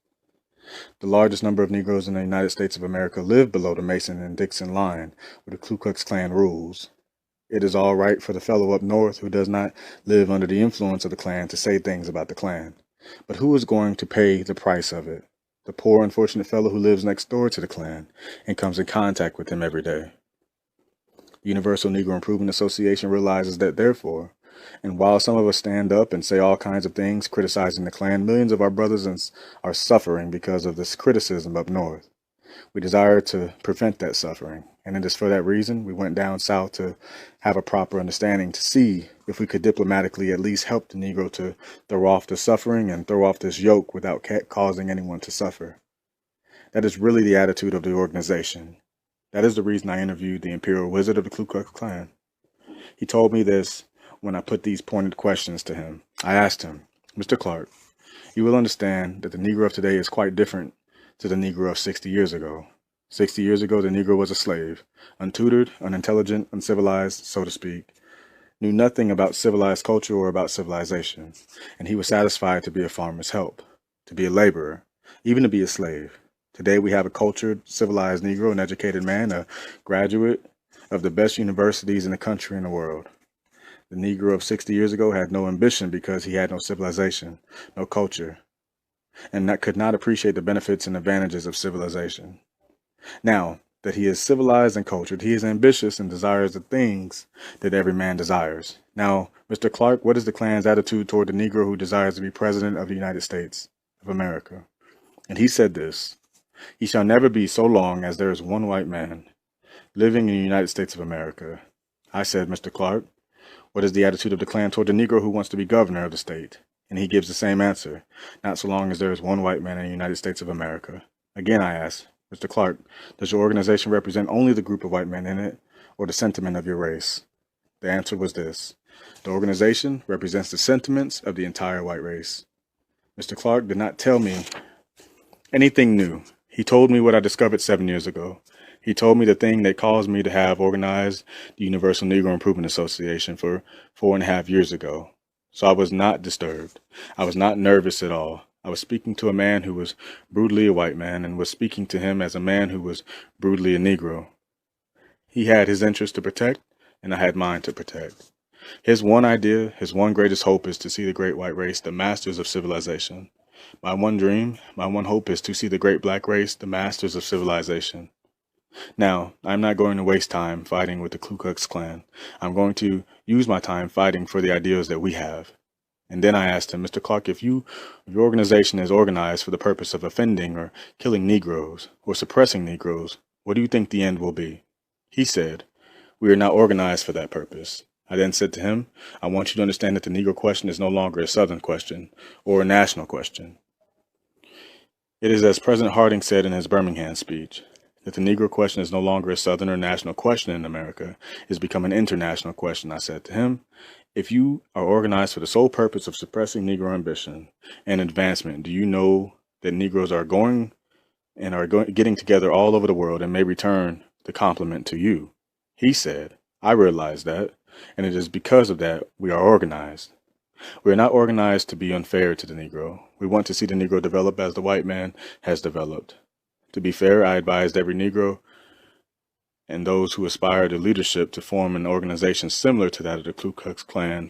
The largest number of Negroes in the United States of America live below the Mason and Dixon line, where the Ku Klux Klan rules. It is all right for the fellow up north who does not live under the influence of the Klan to say things about the Klan. But who is going to pay the price of it? The poor, unfortunate fellow who lives next door to the Klan and comes in contact with him every day. The Universal Negro Improvement Association realizes that, therefore, and while some of us stand up and say all kinds of things criticizing the Klan, millions of our brothers are suffering because of this criticism up north. We desire to prevent that suffering, and it is for that reason we went down south to have a proper understanding, to see if we could diplomatically at least help the Negro to throw off the suffering and throw off this yoke without causing anyone to suffer. That is really the attitude of the organization. That is the reason I interviewed the Imperial Wizard of the Ku Klux Klan. He told me this when I put these pointed questions to him. I asked him, Mr. Clark, you will understand that the Negro of today is quite different to the Negro of 60 years ago. 60 years ago, the Negro was a slave, untutored, unintelligent, uncivilized, so to speak, knew nothing about civilized culture or about civilization, and he was satisfied to be a farmer's help, to be a laborer, even to be a slave. Today we have a cultured, civilized Negro, an educated man, a graduate of the best universities in the country and the world. The Negro of 60 years ago had no ambition because he had no civilization, no culture, and that could not appreciate the benefits and advantages of civilization. Now that he is civilized and cultured, he is ambitious and desires the things that every man desires. Now, Mr. Clark, what is the Klan's attitude toward the Negro who desires to be president of the United States of America? And he said this: he shall never be so long as there is one white man living in the United States of America. I said, Mr. Clark, what is the attitude of the Klan toward the Negro who wants to be governor of the state? And he gives the same answer: not so long as there is one white man in the United States of America. Again, I asked, Mr. Clark, does your organization represent only the group of white men in it, or the sentiment of your race? The answer was this: the organization represents the sentiments of the entire white race. Mr. Clark did not tell me anything new. He told me what I discovered 7 years ago. He told me the thing that caused me to have organized the Universal Negro Improvement Association for 4.5 years ago. So I was not disturbed. I was not nervous at all. I was speaking to a man who was brutally a white man and was speaking to him as a man who was brutally a Negro. He had his interests to protect, and I had mine to protect. His one idea, his one greatest hope is to see the great white race, the masters of civilization. My one dream, my one hope is to see the great black race, the masters of civilization. Now, I'm not going to waste time fighting with the Ku Klux Klan. I'm going to use my time fighting for the ideals that we have. And then I asked him, Mr. Clark, if your organization is organized for the purpose of offending or killing Negroes or suppressing Negroes, what do you think the end will be? He said, we are not organized for that purpose. I then said to him, I want you to understand that the Negro question is no longer a Southern question or a national question. It is as President Harding said in his Birmingham speech, that the Negro question is no longer a Southern or national question in America. It has become an international question. I said to him, if you are organized for the sole purpose of suppressing Negro ambition and advancement, do you know that Negroes are getting together all over the world and may return the compliment to you. He said, I realize that, and it is because of that we are organized. We are not organized to be unfair to the Negro. We want to see the Negro develop as the white man has developed. To be fair, I advised every Negro and those who aspire to leadership to form an organization similar to that of the Ku Klux Klan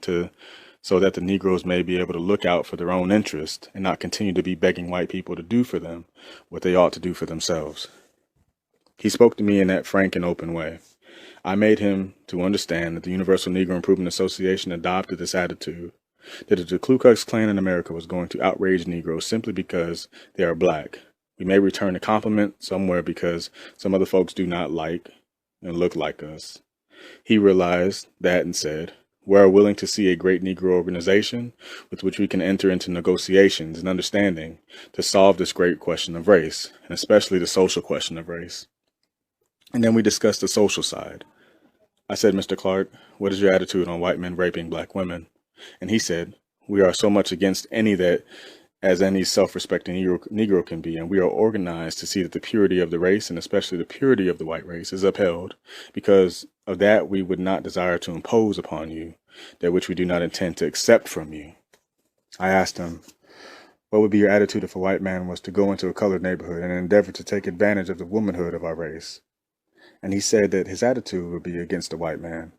so that the Negroes may be able to look out for their own interest and not continue to be begging white people to do for them what they ought to do for themselves. He spoke to me in that frank and open way. I made him to understand that the Universal Negro Improvement Association adopted this attitude, that if the Ku Klux Klan in America was going to outrage Negroes simply because they are black, we may return a compliment somewhere because some other folks do not like and look like us. He realized that and said, we are willing to see a great Negro organization with which we can enter into negotiations and understanding to solve this great question of race, and especially the social question of race. And then we discussed the social side. I said, Mr. Clark, what is your attitude on white men raping black women? And he said, we are so much against any that as any self-respecting Negro can be, and we are organized to see that the purity of the race, and especially the purity of the white race, is upheld. Because of that, we would not desire to impose upon you that which we do not intend to accept from you. I asked him, what would be your attitude if a white man was to go into a colored neighborhood and endeavor to take advantage of the womanhood of our race? And he said that his attitude would be against the white man.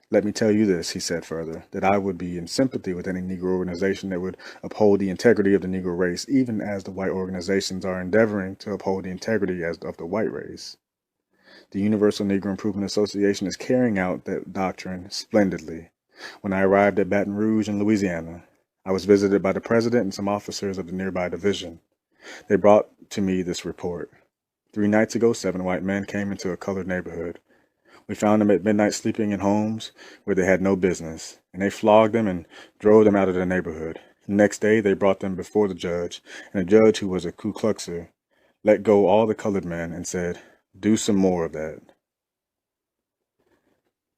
Let me tell you this, he said further, that I would be in sympathy with any Negro organization that would uphold the integrity of the Negro race, even as the white organizations are endeavoring to uphold the integrity of the white race. The Universal Negro Improvement Association is carrying out that doctrine splendidly. When I arrived at Baton Rouge in Louisiana, I was visited by the president and some officers of the nearby division. They brought to me this report. 3 nights ago, 7 white men came into a colored neighborhood. We found them at midnight sleeping in homes where they had no business, and they flogged them and drove them out of the neighborhood. The next day, they brought them before the judge, and the judge, who was a Ku Kluxer, let go all the colored men and said, do some more of that.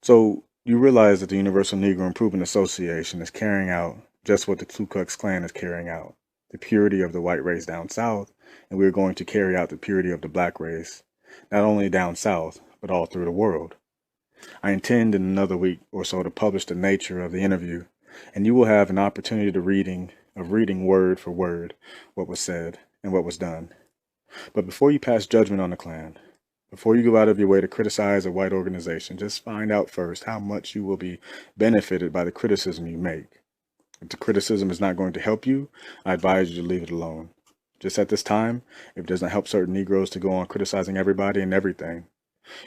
So you realize that the Universal Negro Improvement Association is carrying out just what the Ku Klux Klan is carrying out, the purity of the white race down south, and we're going to carry out the purity of the black race, not only down south, but all through the world. I intend in another week or so to publish the nature of the interview, and you will have an opportunity to reading word for word what was said and what was done. But before you pass judgment on the Klan, before you go out of your way to criticize a white organization, just find out first how much you will be benefited by the criticism you make. If the criticism is not going to help you, I advise you to leave it alone. Just at this time, if it doesn't help certain Negroes to go on criticizing everybody and everything,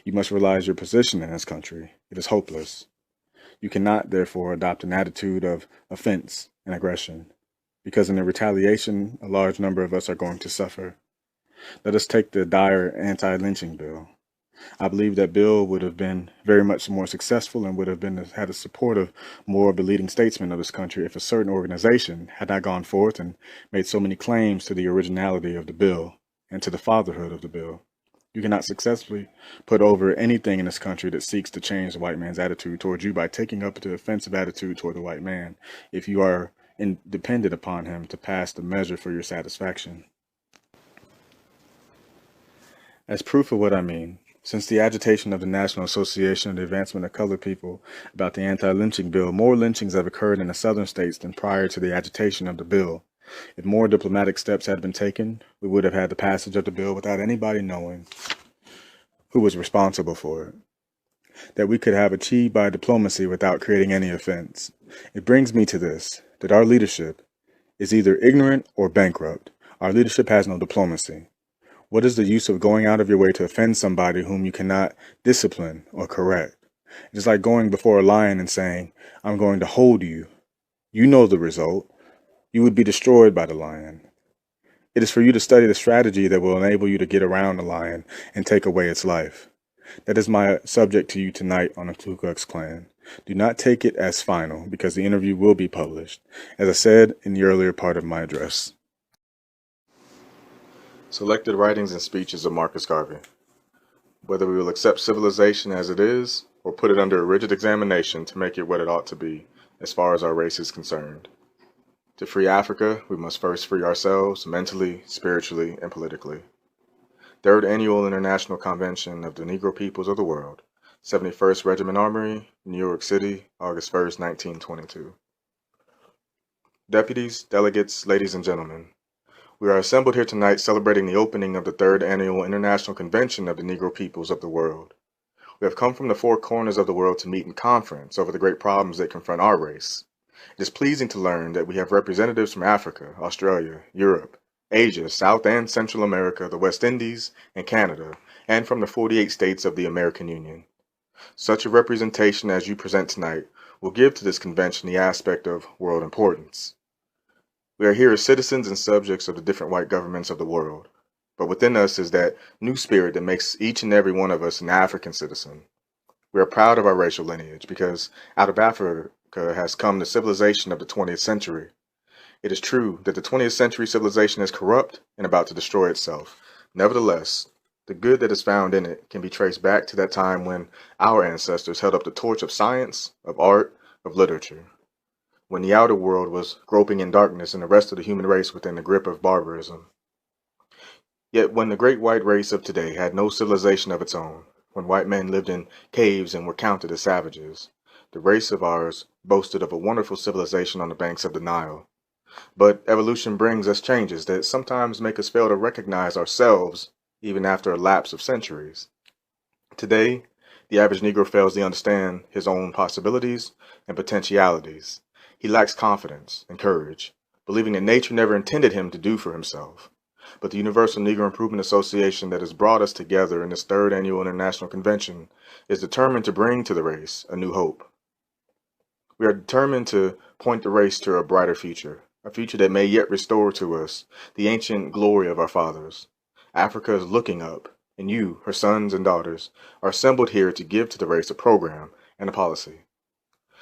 you must realize your position in this country. It is hopeless. You cannot, therefore, adopt an attitude of offense and aggression, because in the retaliation, a large number of us are going to suffer. Let us take the dire anti-lynching bill. I believe that bill would have been very much more successful and would have had the support of more of the leading statesmen of this country if a certain organization had not gone forth and made so many claims to the originality of the bill and to the fatherhood of the bill. You cannot successfully put over anything in this country that seeks to change the white man's attitude towards you by taking up the offensive attitude toward the white man if you are dependent upon him to pass the measure for your satisfaction. As proof of what I mean, since the agitation of the National Association of the Advancement of Colored People about the anti-lynching bill, more lynchings have occurred in the southern states than prior to the agitation of the bill. If more diplomatic steps had been taken, we would have had the passage of the bill without anybody knowing who was responsible for it. That we could have achieved by diplomacy without creating any offense. It brings me to this, that our leadership is either ignorant or bankrupt. Our leadership has no diplomacy. What is the use of going out of your way to offend somebody whom you cannot discipline or correct? It is like going before a lion and saying, I'm going to hold you. You know the result. You would be destroyed by the lion. It is for you to study the strategy that will enable you to get around the lion and take away its life. That is my subject to you tonight on the Ku Klux Klan. Do not take it as final, because the interview will be published, as I said in the earlier part of my address. Selected writings and speeches of Marcus Garvey. Whether we will accept civilization as it is, or put it under a rigid examination to make it what it ought to be, as far as our race is concerned. To free Africa, we must first free ourselves mentally, spiritually, and politically. Third Annual International Convention of the Negro Peoples of the World, 71st Regiment Armory, New York City, August 1st, 1922. Deputies, delegates, ladies and gentlemen, we are assembled here tonight celebrating the opening of the Third Annual International Convention of the Negro Peoples of the World. We have come from the four corners of the world to meet in conference over the great problems that confront our race. It is pleasing to learn that we have representatives from Africa, Australia, Europe, Asia, South and Central America, the West Indies, and Canada, and from the 48 states of the American Union. Such a representation as you present tonight will give to this convention the aspect of world importance. We are here as citizens and subjects of the different white governments of the world, but within us is that new spirit that makes each and every one of us an African citizen. We are proud of our racial lineage because out of Africa has come the civilization of the 20th century. It is true that the 20th century civilization is corrupt and about to destroy itself. Nevertheless, the good that is found in it can be traced back to that time when our ancestors held up the torch of science, of art, of literature, when the outer world was groping in darkness and the rest of the human race within the grip of barbarism. Yet when the great white race of today had no civilization of its own, when white men lived in caves and were counted as savages, the race of ours boasted of a wonderful civilization on the banks of the Nile. But evolution brings us changes that sometimes make us fail to recognize ourselves even after a lapse of centuries. Today, the average Negro fails to understand his own possibilities and potentialities. He lacks confidence and courage, believing that nature never intended him to do for himself. But the Universal Negro Improvement Association that has brought us together in this third annual international convention is determined to bring to the race a new hope. We are determined to point the race to a brighter future, a future that may yet restore to us the ancient glory of our fathers. Africa is looking up, and you, her sons and daughters, are assembled here to give to the race a program and a policy.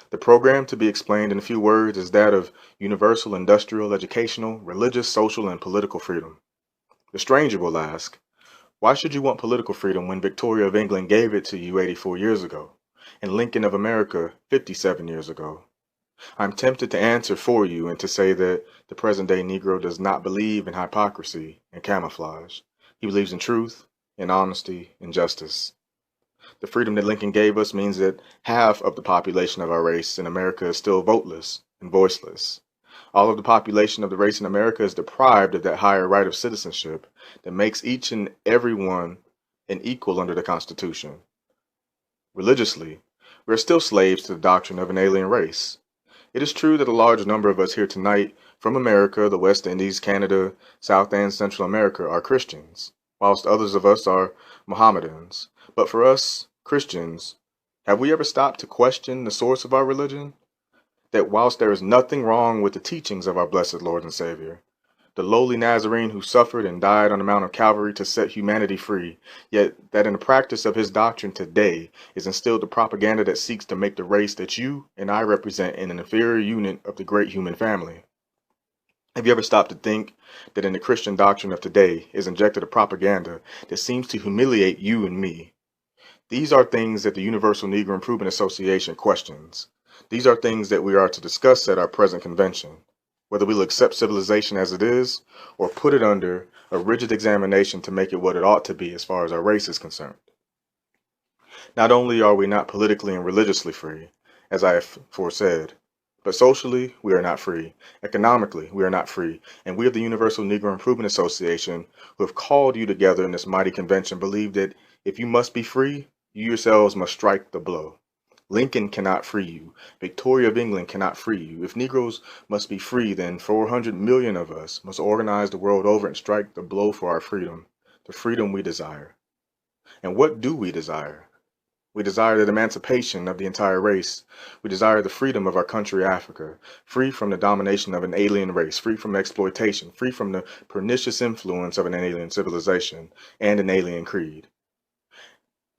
The program, to be explained in a few words, is that of universal industrial, educational, religious, social, and political freedom. The stranger will ask, why should you want political freedom when Victoria of England gave it to you 84 years ago, and Lincoln of America 57 years ago? I'm tempted to answer for you and to say that the present-day Negro does not believe in hypocrisy and camouflage. He believes in truth, in honesty, and justice. The freedom that Lincoln gave us means that half of the population of our race in America is still voteless and voiceless. All of the population of the race in America is deprived of that higher right of citizenship that makes each and every one an equal under the Constitution. Religiously, we are still slaves to the doctrine of an alien race. It is true that a large number of us here tonight from America, the West Indies, Canada, South and Central America are Christians, whilst others of us are Mohammedans. But for us, Christians, have we ever stopped to question the source of our religion? That whilst there is nothing wrong with the teachings of our blessed Lord and Savior, the lowly Nazarene who suffered and died on the Mount of Calvary to set humanity free, yet that in the practice of his doctrine today is instilled the propaganda that seeks to make the race that you and I represent in an inferior unit of the great human family. Have you ever stopped to think that in the Christian doctrine of today is injected a propaganda that seems to humiliate you and me? These are things that the Universal Negro Improvement Association questions. These are things that we are to discuss at our present convention, whether we'll accept civilization as it is or put it under a rigid examination to make it what it ought to be as far as our race is concerned. Not only are we not politically and religiously free, as I have foresaid, but socially we are not free, economically we are not free, and we of the Universal Negro Improvement Association, who have called you together in this mighty convention, believe that if you must be free, you yourselves must strike the blow. Lincoln cannot free you. Victoria of England cannot free you. If Negroes must be free, then 400 million of us must organize the world over and strike the blow for our freedom, the freedom we desire. And what do we desire? We desire the emancipation of the entire race. We desire the freedom of our country, Africa, free from the domination of an alien race, free from exploitation, free from the pernicious influence of an alien civilization and an alien creed.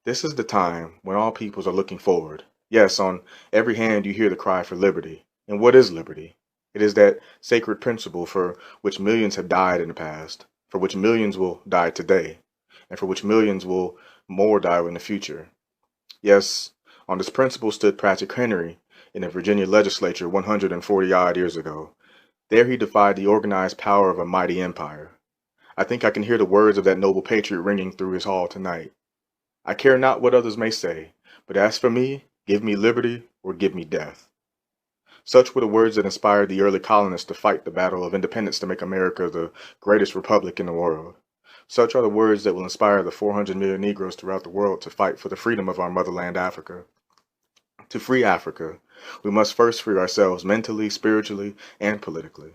This is the time when all peoples are looking forward. Yes, on every hand you hear the cry for liberty. And what is liberty? It is that sacred principle for which millions have died in the past, for which millions will die today, and for which millions will more die in the future. Yes, on this principle stood Patrick Henry in the Virginia legislature 140-odd years ago. There he defied the organized power of a mighty empire. I think I can hear the words of that noble patriot ringing through his hall tonight. I care not what others may say, but as for me, give me liberty or give me death. Such were the words that inspired the early colonists to fight the battle of independence to make America the greatest republic in the world. Such are the words that will inspire the 400 million Negroes throughout the world to fight for the freedom of our motherland, Africa. To free Africa, we must first free ourselves mentally, spiritually, and politically.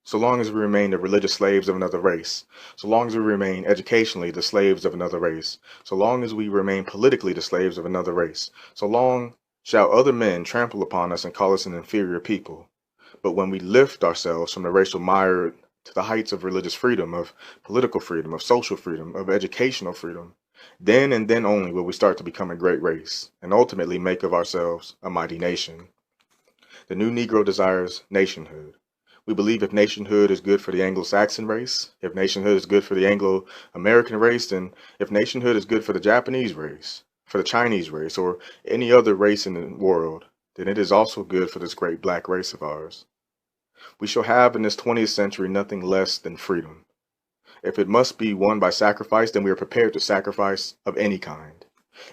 So long as we remain the religious slaves of another race, so long as we remain educationally the slaves of another race, so long as we remain politically the slaves of another race, so long shall other men trample upon us and call us an inferior people. But when we lift ourselves from the racial mire to the heights of religious freedom, of political freedom, of social freedom, of educational freedom, then and then only will we start to become a great race, and ultimately make of ourselves a mighty nation. The new Negro desires nationhood. We believe if nationhood is good for the Anglo-Saxon race, if nationhood is good for the Anglo-American race, then if nationhood is good for the Japanese race, for the Chinese race, or any other race in the world, then it is also good for this great black race of ours. We shall have in this 20th century nothing less than freedom. If it must be won by sacrifice, then we are prepared to sacrifice of any kind.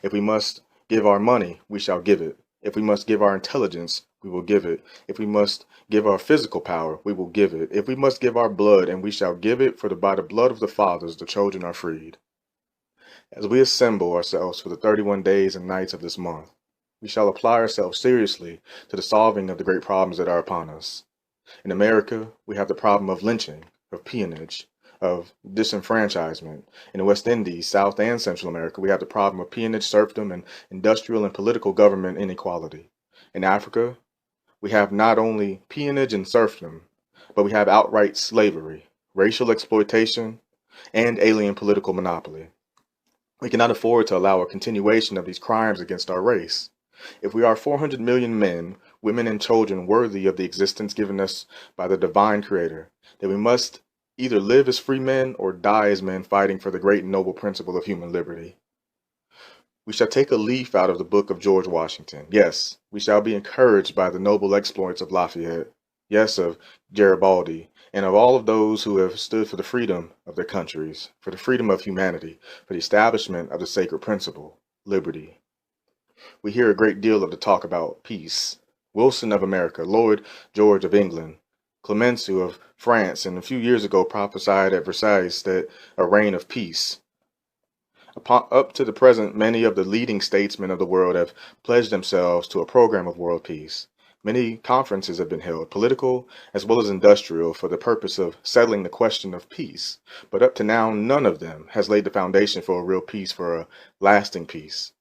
If we must give our money, we shall give it. If we must give our intelligence, we will give it. If we must give our physical power, we will give it. If we must give our blood, and we shall give it, for by the blood of the fathers the children are freed. As we assemble ourselves for the 31 days and nights of this month, we shall apply ourselves seriously to the solving of the great problems that are upon us. In America, we have the problem of lynching, of peonage, of disenfranchisement. In the West Indies, South and Central America, we have the problem of peonage, serfdom, and industrial and political government inequality. In Africa, we have not only peonage and serfdom, but we have outright slavery, racial exploitation, and alien political monopoly. We cannot afford to allow a continuation of these crimes against our race. If we are 400 million men, women, and children worthy of the existence given us by the divine creator, then we must either live as free men or die as men fighting for the great and noble principle of human liberty. We shall take a leaf out of the book of George Washington. Yes, we shall be encouraged by the noble exploits of Lafayette, yes, of Garibaldi, and of all of those who have stood for the freedom of their countries, for the freedom of humanity, for the establishment of the sacred principle, liberty. We hear a great deal of the talk about peace. Wilson of America, Lord George of England, Clemenceau of France, and a few years ago prophesied at Versailles that a reign of peace. Up to the present, many of the leading statesmen of the world have pledged themselves to a program of world peace. Many conferences have been held, political as well as industrial, for the purpose of settling the question of peace. But up to now, none of them has laid the foundation for a real peace, for a lasting peace.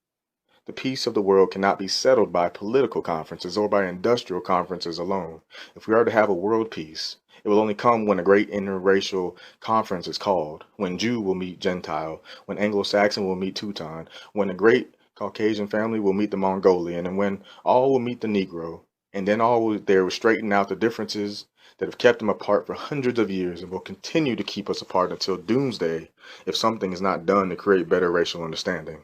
The peace of the world cannot be settled by political conferences or by industrial conferences alone. If we are to have a world peace, it will only come when a great interracial conference is called, when Jew will meet Gentile, when Anglo-Saxon will meet Teuton, when a great Caucasian family will meet the Mongolian, and when all will meet the Negro. And then there will straighten out the differences that have kept them apart for hundreds of years and will continue to keep us apart until doomsday if something is not done to create better racial understanding.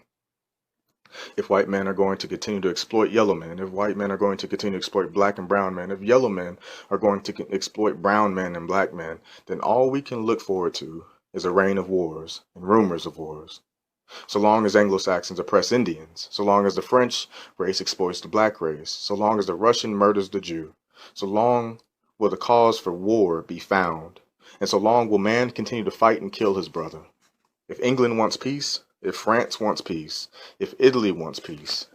If white men are going to continue to exploit yellow men, if white men are going to continue to exploit black and brown men, if yellow men are going to exploit brown men and black men, then all we can look forward to is a reign of wars and rumors of wars. So long as Anglo-Saxons oppress Indians, so long as the French race exploits the black race, so long as the Russian murders the Jew, so long will the cause for war be found, and so long will man continue to fight and kill his brother. If England wants peace, if France wants peace, if Italy wants peace,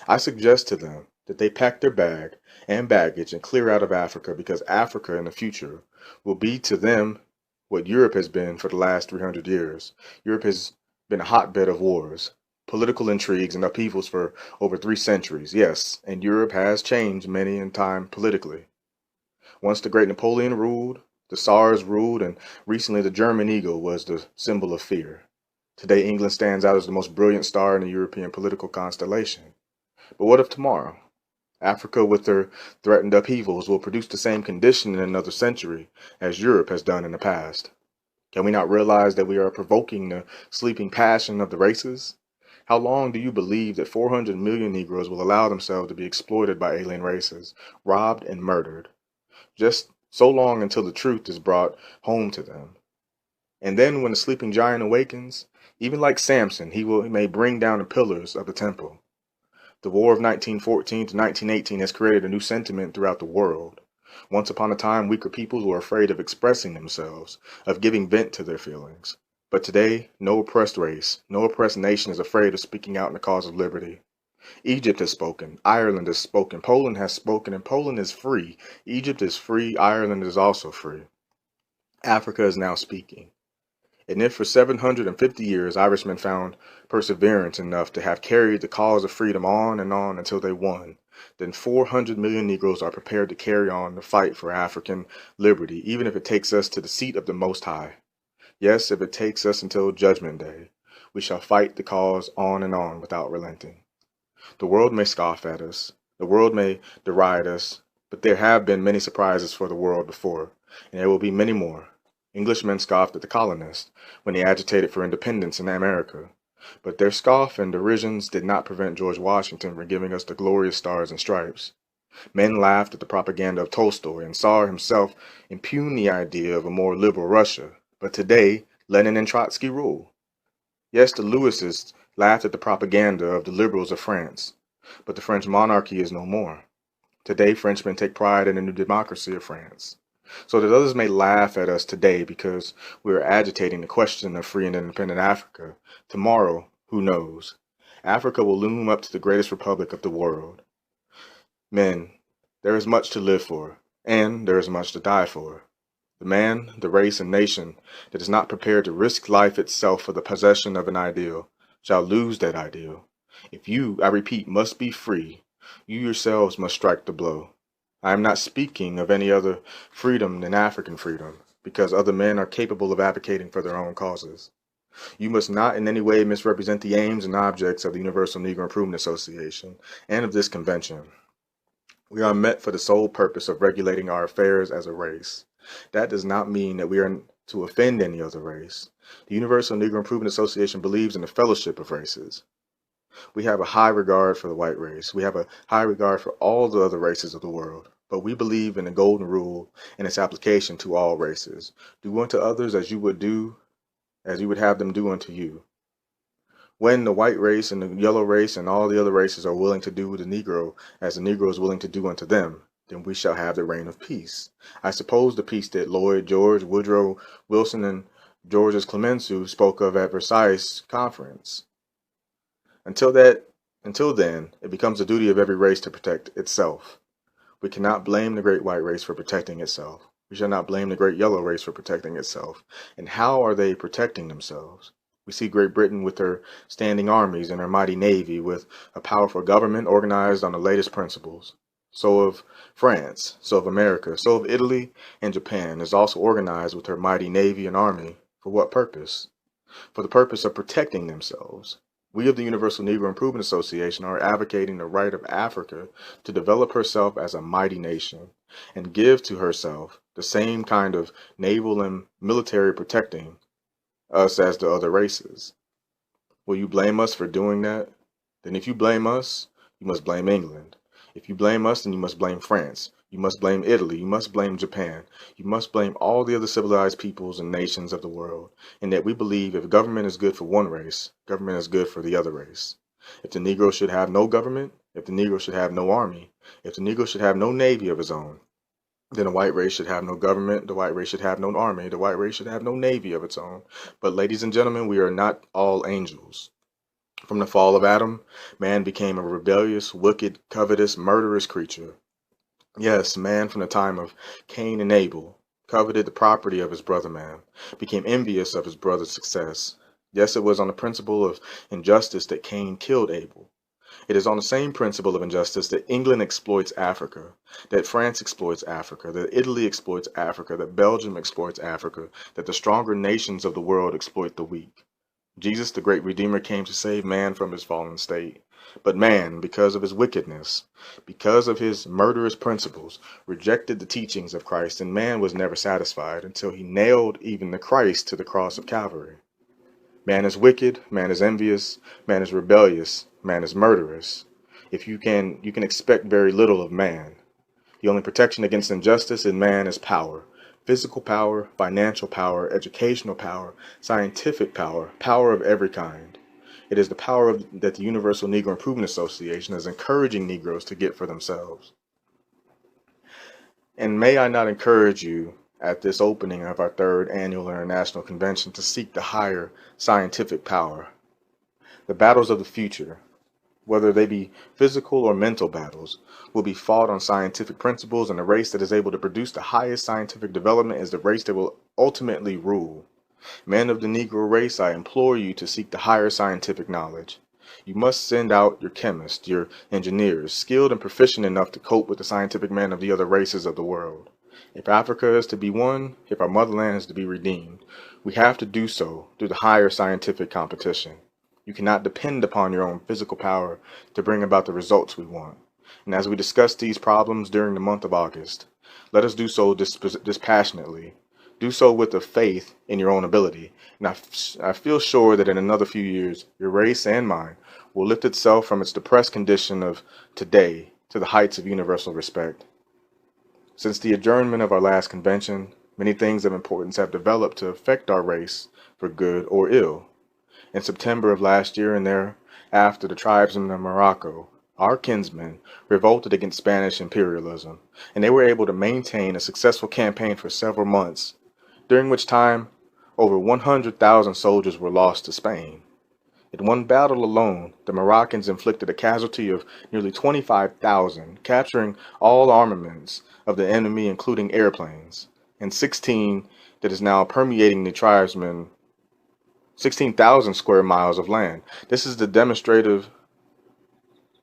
I suggest to them that they pack their bag and baggage and clear out of Africa, because Africa in the future will be to them what Europe has been for the last 300 years. Europe has been a hotbed of wars, political intrigues, and upheavals for over 3 centuries. Yes, and Europe has changed many in time politically. Once the great Napoleon ruled, the Tsars ruled, and recently the German eagle was the symbol of fear. Today, England stands out as the most brilliant star in the European political constellation. But what of tomorrow? Africa, with their threatened upheavals, will produce the same condition in another century as Europe has done in the past. Can we not realize that we are provoking the sleeping passion of the races? How long do you believe that 400 million Negroes will allow themselves to be exploited by alien races, robbed and murdered, just so long until the truth is brought home to them. And then when the sleeping giant awakens, even like Samson, he may bring down the pillars of the temple. The war of 1914 to 1918 has created a new sentiment throughout the world. Once upon a time, weaker peoples were afraid of expressing themselves, of giving vent to their feelings. But today, no oppressed race, no oppressed nation is afraid of speaking out in the cause of liberty. Egypt has spoken, Ireland has spoken, Poland has spoken, and Poland is free. Egypt is free, Ireland is also free. Africa is now speaking. And if for 750 years Irishmen found perseverance enough to have carried the cause of freedom on until they won, then 400 million Negroes are prepared to carry on the fight for African liberty, even if it takes us to the seat of the Most High. Yes, if it takes us until Judgment Day, we shall fight the cause on and on without relenting. The world may scoff at us, the world may deride us, but there have been many surprises for the world before, and there will be many more. Englishmen scoffed at the colonists when they agitated for independence in America, but their scoff and derisions did not prevent George Washington from giving us the glorious stars and stripes. Men laughed at the propaganda of Tolstoy and saw himself impugn the idea of a more liberal Russia, but today Lenin and Trotsky rule. Yes, the Lewises laughed at the propaganda of the liberals of France, but the French monarchy is no more. Today Frenchmen take pride in the new democracy of France. So that others may laugh at us today because we are agitating the question of free and independent Africa. Tomorrow, who knows? Africa will loom up to the greatest republic of the world. Men, there is much to live for, and there is much to die for. The man, the race, and nation that is not prepared to risk life itself for the possession of an ideal shall lose that ideal. If you, I repeat, must be free, you yourselves must strike the blow. I am not speaking of any other freedom than African freedom, because other men are capable of advocating for their own causes. You must not in any way misrepresent the aims and objects of the Universal Negro Improvement Association and of this convention. We are met for the sole purpose of regulating our affairs as a race. That does not mean that we are to offend any other race. The Universal Negro Improvement Association believes in the fellowship of races. We have a high regard for the white race. We have a high regard for all the other races of the world. But we believe in the golden rule and its application to all races. Do unto others as you would have them do unto you. When the white race and the yellow race and all the other races are willing to do the Negro as the Negro is willing to do unto them, then we shall have the reign of peace. I suppose the peace that Lloyd George, Woodrow Wilson, and Georges Clemenceau spoke of at Versailles Conference. Until then, it becomes the duty of every race to protect itself. We cannot blame the great white race for protecting itself. We shall not blame the great yellow race for protecting itself. And how are they protecting themselves? We see Great Britain with her standing armies and her mighty navy, with a powerful government organized on the latest principles. So of France, so of America, so of Italy and Japan is also organized with her mighty navy and army. For what purpose? For the purpose of protecting themselves. We of the Universal Negro Improvement Association are advocating the right of Africa to develop herself as a mighty nation and give to herself the same kind of naval and military protecting us as the other races. Will you blame us for doing that? Then if you blame us, you must blame England. If you blame us, then you must blame France. You must blame Italy. You must blame Japan. You must blame all the other civilized peoples and nations of the world. And that we believe if government is good for one race, government is good for the other race. If the Negro should have no government, if the Negro should have no army, if the Negro should have no navy of his own, then the white race should have no government, the white race should have no army, the white race should have no navy of its own. But ladies and gentlemen, we are not all angels. From the fall of Adam, man became a rebellious, wicked, covetous, murderous creature. Yes, man from the time of Cain and Abel coveted the property of his brother man, became envious of his brother's success. Yes, it was on the principle of injustice that Cain killed Abel. It is on the same principle of injustice that England exploits Africa, that France exploits Africa, that Italy exploits Africa, that Belgium exploits Africa, that the stronger nations of the world exploit the weak. Jesus, the great Redeemer, came to save man from his fallen state. But man, because of his wickedness, because of his murderous principles, rejected the teachings of Christ, and man was never satisfied until he nailed even the Christ to the cross of Calvary. Man is wicked, man is envious, man is rebellious, man is murderous. If you can expect very little of man. The only protection against injustice in man is power. Physical power, financial power, educational power, scientific power, power of every kind. It is the power that the Universal Negro Improvement Association is encouraging Negroes to get for themselves. And may I not encourage you at this opening of our third annual international convention to seek the higher scientific power. The battles of the future, whether they be physical or mental battles, will be fought on scientific principles, and the race that is able to produce the highest scientific development is the race that will ultimately rule. Men of the Negro race, I implore you to seek the higher scientific knowledge. You must send out your chemists, your engineers, skilled and proficient enough to cope with the scientific men of the other races of the world. If Africa is to be won, if our motherland is to be redeemed, we have to do so through the higher scientific competition. You cannot depend upon your own physical power to bring about the results we want. And as we discuss these problems during the month of August, let us do so dispassionately. Do so with the faith in your own ability. And I feel sure that in another few years, your race and mine will lift itself from its depressed condition of today to the heights of universal respect. Since the adjournment of our last convention, many things of importance have developed to affect our race for good or ill. In September of last year and thereafter, the tribesmen of Morocco, our kinsmen, revolted against Spanish imperialism, and they were able to maintain a successful campaign for several months, during which time over 100,000 soldiers were lost to Spain. In one battle alone, the Moroccans inflicted a casualty of nearly 25,000, capturing all armaments of the enemy, including airplanes, and 16 that is now permeating the tribesmen 16,000 square miles of land. This is the demonstrative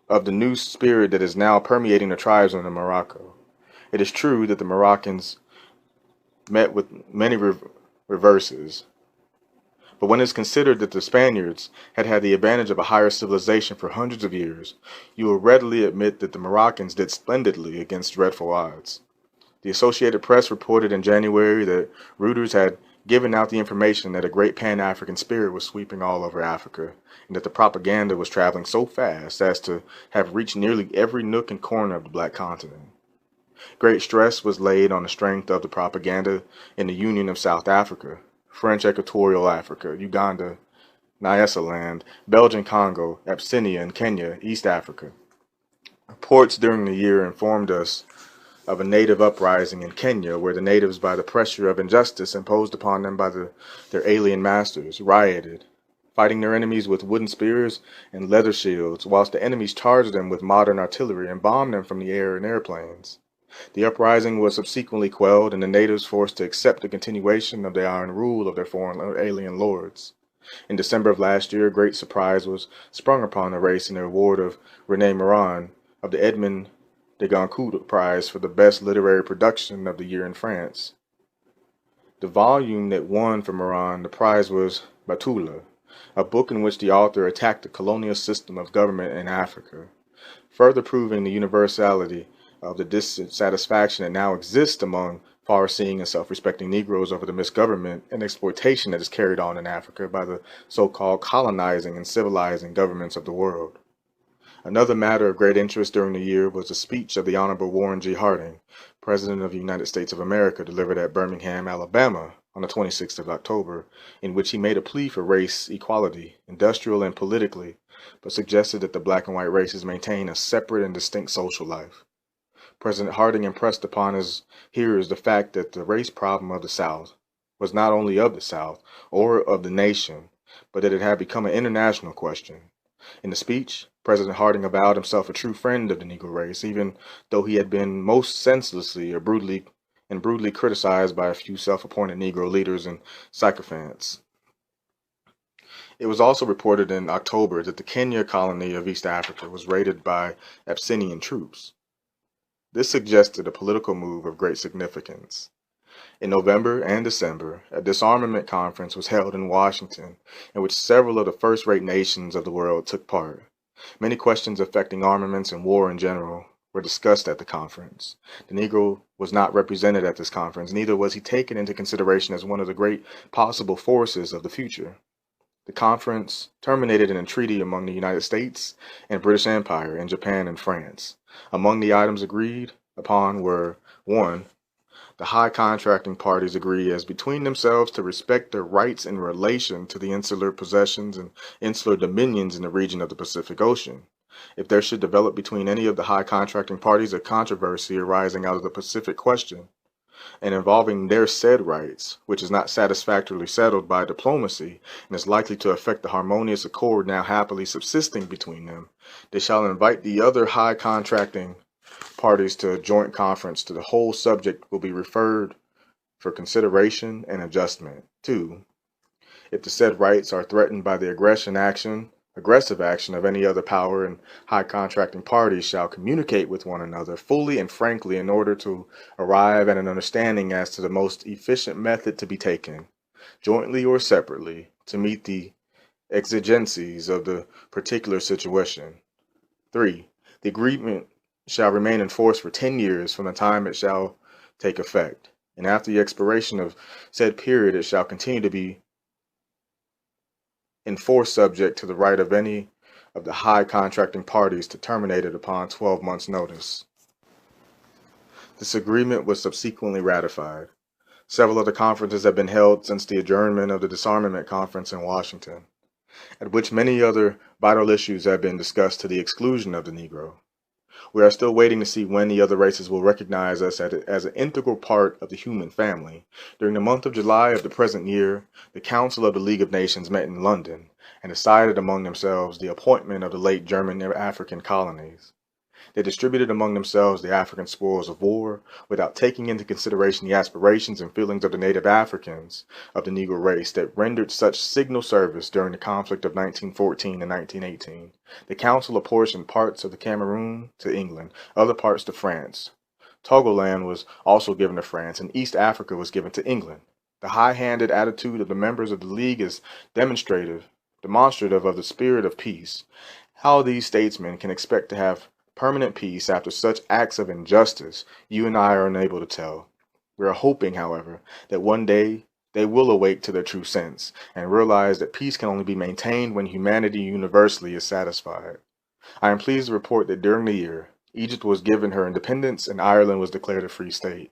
of the new spirit that is now permeating the tribes in Morocco. It is true that the Moroccans met with many reverses, but when it's considered that the Spaniards had had the advantage of a higher civilization for hundreds of years, you will readily admit that the Moroccans did splendidly against dreadful odds. The Associated Press reported in January that Reuters had given out the information that a great Pan-African spirit was sweeping all over Africa, and that the propaganda was traveling so fast as to have reached nearly every nook and corner of the black continent. Great stress was laid on the strength of the propaganda in the Union of South Africa, French Equatorial Africa, Uganda, Nyasaland, Belgian Congo, Abyssinia, and Kenya, East Africa. Reports during the year informed us of a native uprising in Kenya, where the natives, by the pressure of injustice imposed upon them by their alien masters, rioted, fighting their enemies with wooden spears and leather shields, whilst the enemies charged them with modern artillery and bombed them from the air in airplanes. The uprising was subsequently quelled, and the natives forced to accept the continuation of the iron rule of their foreign or alien lords. In December of last year, a great surprise was sprung upon the race in the award of René Morin of the Edmond de Goncourt Prize for the best literary production of the year in France. The volume that won for Morin the prize was Batula, a book in which the author attacked the colonial system of government in Africa, further proving the universality of the dissatisfaction that now exists among far-seeing and self-respecting Negroes over the misgovernment and exploitation that is carried on in Africa by the so-called colonizing and civilizing governments of the world. Another matter of great interest during the year was the speech of the Honorable Warren G. Harding, President of the United States of America, delivered at Birmingham, Alabama on the 26th of October, in which he made a plea for race equality, industrial and politically, but suggested that the black and white races maintain a separate and distinct social life. President Harding impressed upon his hearers the fact that the race problem of the South was not only of the South or of the nation, but that it had become an international question. In the speech, President Harding avowed himself a true friend of the Negro race, even though he had been most senselessly or brutally criticized by a few self-appointed Negro leaders and sycophants. It was also reported in October that the Kenya colony of East Africa was raided by Abyssinian troops. This suggested a political move of great significance. In November and December, a disarmament conference was held in Washington, in which several of the first-rate nations of the world took part. Many questions affecting armaments and war in general were discussed at the conference. The Negro was not represented at this conference, neither was he taken into consideration as one of the great possible forces of the future. The conference terminated in a treaty among the United States and British Empire and Japan and France. Among the items agreed upon were 1. The high contracting parties agree as between themselves to respect their rights in relation to the insular possessions and insular dominions in the region of the Pacific Ocean. If there should develop between any of the high contracting parties a controversy arising out of the Pacific question, and involving their said rights, which is not satisfactorily settled by diplomacy and is likely to affect the harmonious accord now happily subsisting between them, they shall invite the other high contracting parties to a joint conference. To the whole subject will be referred for consideration and adjustment. 2. If the said rights are threatened by the aggressive action of any other power, and high contracting parties shall communicate with one another fully and frankly in order to arrive at an understanding as to the most efficient method to be taken, jointly or separately, to meet the exigencies of the particular situation. 3. The agreement shall remain in force for 10 years from the time it shall take effect, and after the expiration of said period it shall continue to be in force subject to the right of any of the high contracting parties to terminate it upon 12 months' notice. This agreement was subsequently ratified. Several other conferences have been held since the adjournment of the Disarmament Conference in Washington, at which many other vital issues have been discussed to the exclusion of the Negro. We are still waiting to see when the other races will recognize us as an integral part of the human family. During the month of July of the present year, the Council of the League of Nations met in London and decided among themselves the appointment of the late German African colonies. They distributed among themselves the African spoils of war without taking into consideration the aspirations and feelings of the native Africans of the Negro race that rendered such signal service during the conflict of 1914 and 1918. The Council apportioned parts of the Cameroon to England, other parts to France. Togoland was also given to France, and East Africa was given to England. The high-handed attitude of the members of the League is demonstrative of the spirit of peace. How these statesmen can expect to have permanent peace after such acts of injustice, you and I are unable to tell. We are hoping, however, that one day they will awake to their true sense and realize that peace can only be maintained when humanity universally is satisfied. I am pleased to report that during the year, Egypt was given her independence and Ireland was declared a free state.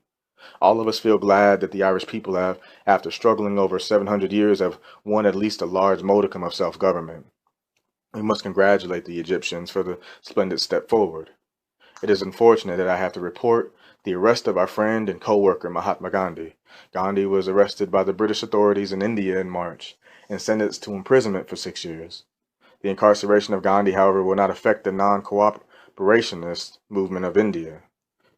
All of us feel glad that the Irish people have, after struggling over 700 years, have won at least a large modicum of self-government. We must congratulate the Egyptians for the splendid step forward. It is unfortunate that I have to report the arrest of our friend and co-worker Mahatma Gandhi. Gandhi was arrested by the British authorities in India in March and sentenced to imprisonment for 6 years. The incarceration of Gandhi, however, will not affect the non-cooperationist movement of India.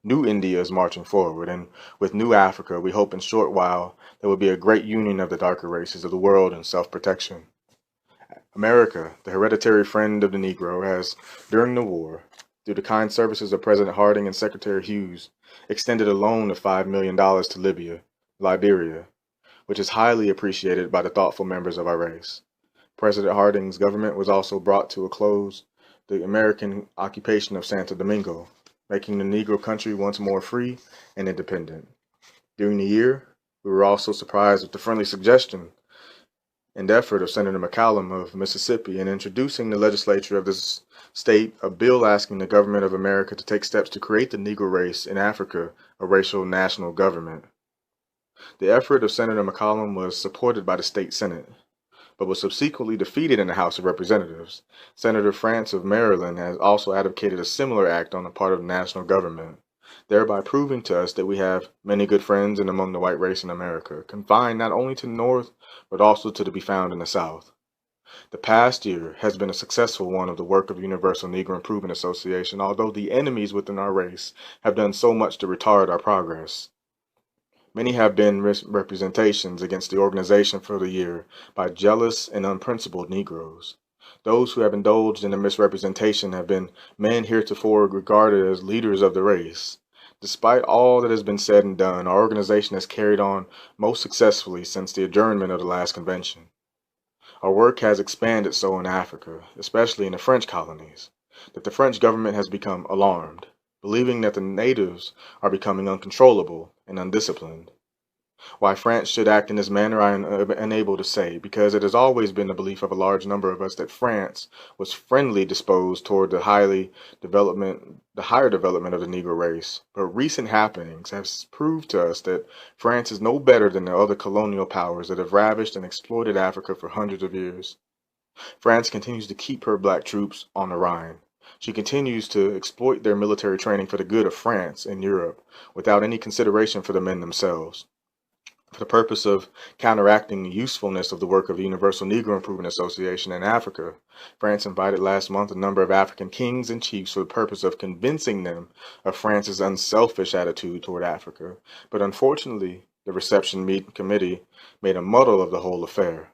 New India is marching forward, and with New Africa, we hope in short while there will be a great union of the darker races of the world in self-protection. America, the hereditary friend of the Negro, has, during the war, through the kind services of President Harding and Secretary Hughes, extended a loan of $5 million to Liberia, which is highly appreciated by the thoughtful members of our race. President Harding's government was also brought to a close the American occupation of Santo Domingo, making the Negro country once more free and independent. During the year, we were also surprised with the friendly suggestion and effort of Senator McCallum of Mississippi in introducing the legislature of this state a bill asking the government of America to take steps to create the Negro race in Africa a racial national government. The effort of Senator McCallum was supported by the state Senate, but was subsequently defeated in the House of Representatives. Senator France of Maryland has also advocated a similar act on the part of the national government, thereby proving to us that we have many good friends and among the white race in America, confined not only to the North, but also to be found in the South. The past year has been a successful one of the work of the Universal Negro Improvement Association, although the enemies within our race have done so much to retard our progress. Many have been misrepresentations against the organization for the year by jealous and unprincipled Negroes. Those who have indulged in the misrepresentation have been men heretofore regarded as leaders of the race. Despite all that has been said and done, our organization has carried on most successfully since the adjournment of the last convention. Our work has expanded so in Africa, especially in the French colonies, that the French government has become alarmed, believing that the natives are becoming uncontrollable and undisciplined. Why France should act in this manner I am unable to say, because it has always been the belief of a large number of us that France was friendly disposed toward the higher development of the Negro race. But recent happenings have proved to us that France is no better than the other colonial powers that have ravished and exploited Africa for hundreds of years. France continues to keep her black troops on the Rhine. She continues to exploit their military training for the good of France and Europe, without any consideration for the men themselves. For the purpose of counteracting the usefulness of the work of the Universal Negro Improvement Association in Africa, France invited last month a number of African kings and chiefs for the purpose of convincing them of France's unselfish attitude toward Africa. But unfortunately, the reception committee made a muddle of the whole affair.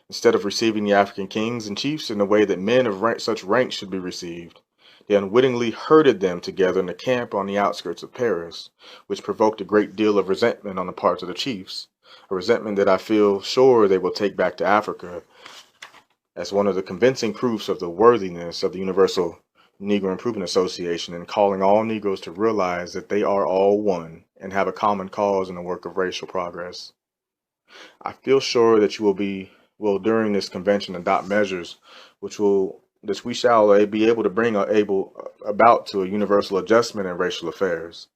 Instead of receiving the African kings and chiefs in the way that men of such rank should be received, they unwittingly herded them together in a camp on the outskirts of Paris, which provoked a great deal of resentment on the part of the chiefs, a resentment that I feel sure they will take back to Africa as one of the convincing proofs of the worthiness of the Universal Negro Improvement Association in calling all Negroes to realize that they are all one and have a common cause in the work of racial progress. I feel sure that you will during this convention adopt measures which we shall be able to bring about to a universal adjustment in racial affairs.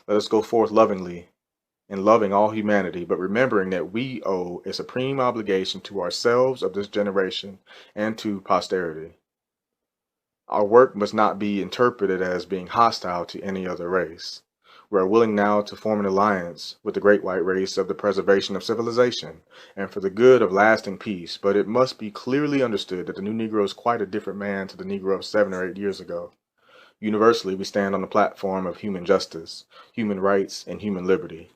Let us go forth lovingly, in loving all humanity, but remembering that we owe a supreme obligation to ourselves of this generation and to posterity. Our work must not be interpreted as being hostile to any other race. We are willing now to form an alliance with the great white race of the preservation of civilization and for the good of lasting peace, but it must be clearly understood that the new Negro is quite a different man to the Negro of 7 or 8 years ago. Universally, we stand on the platform of human justice, human rights, and human liberty.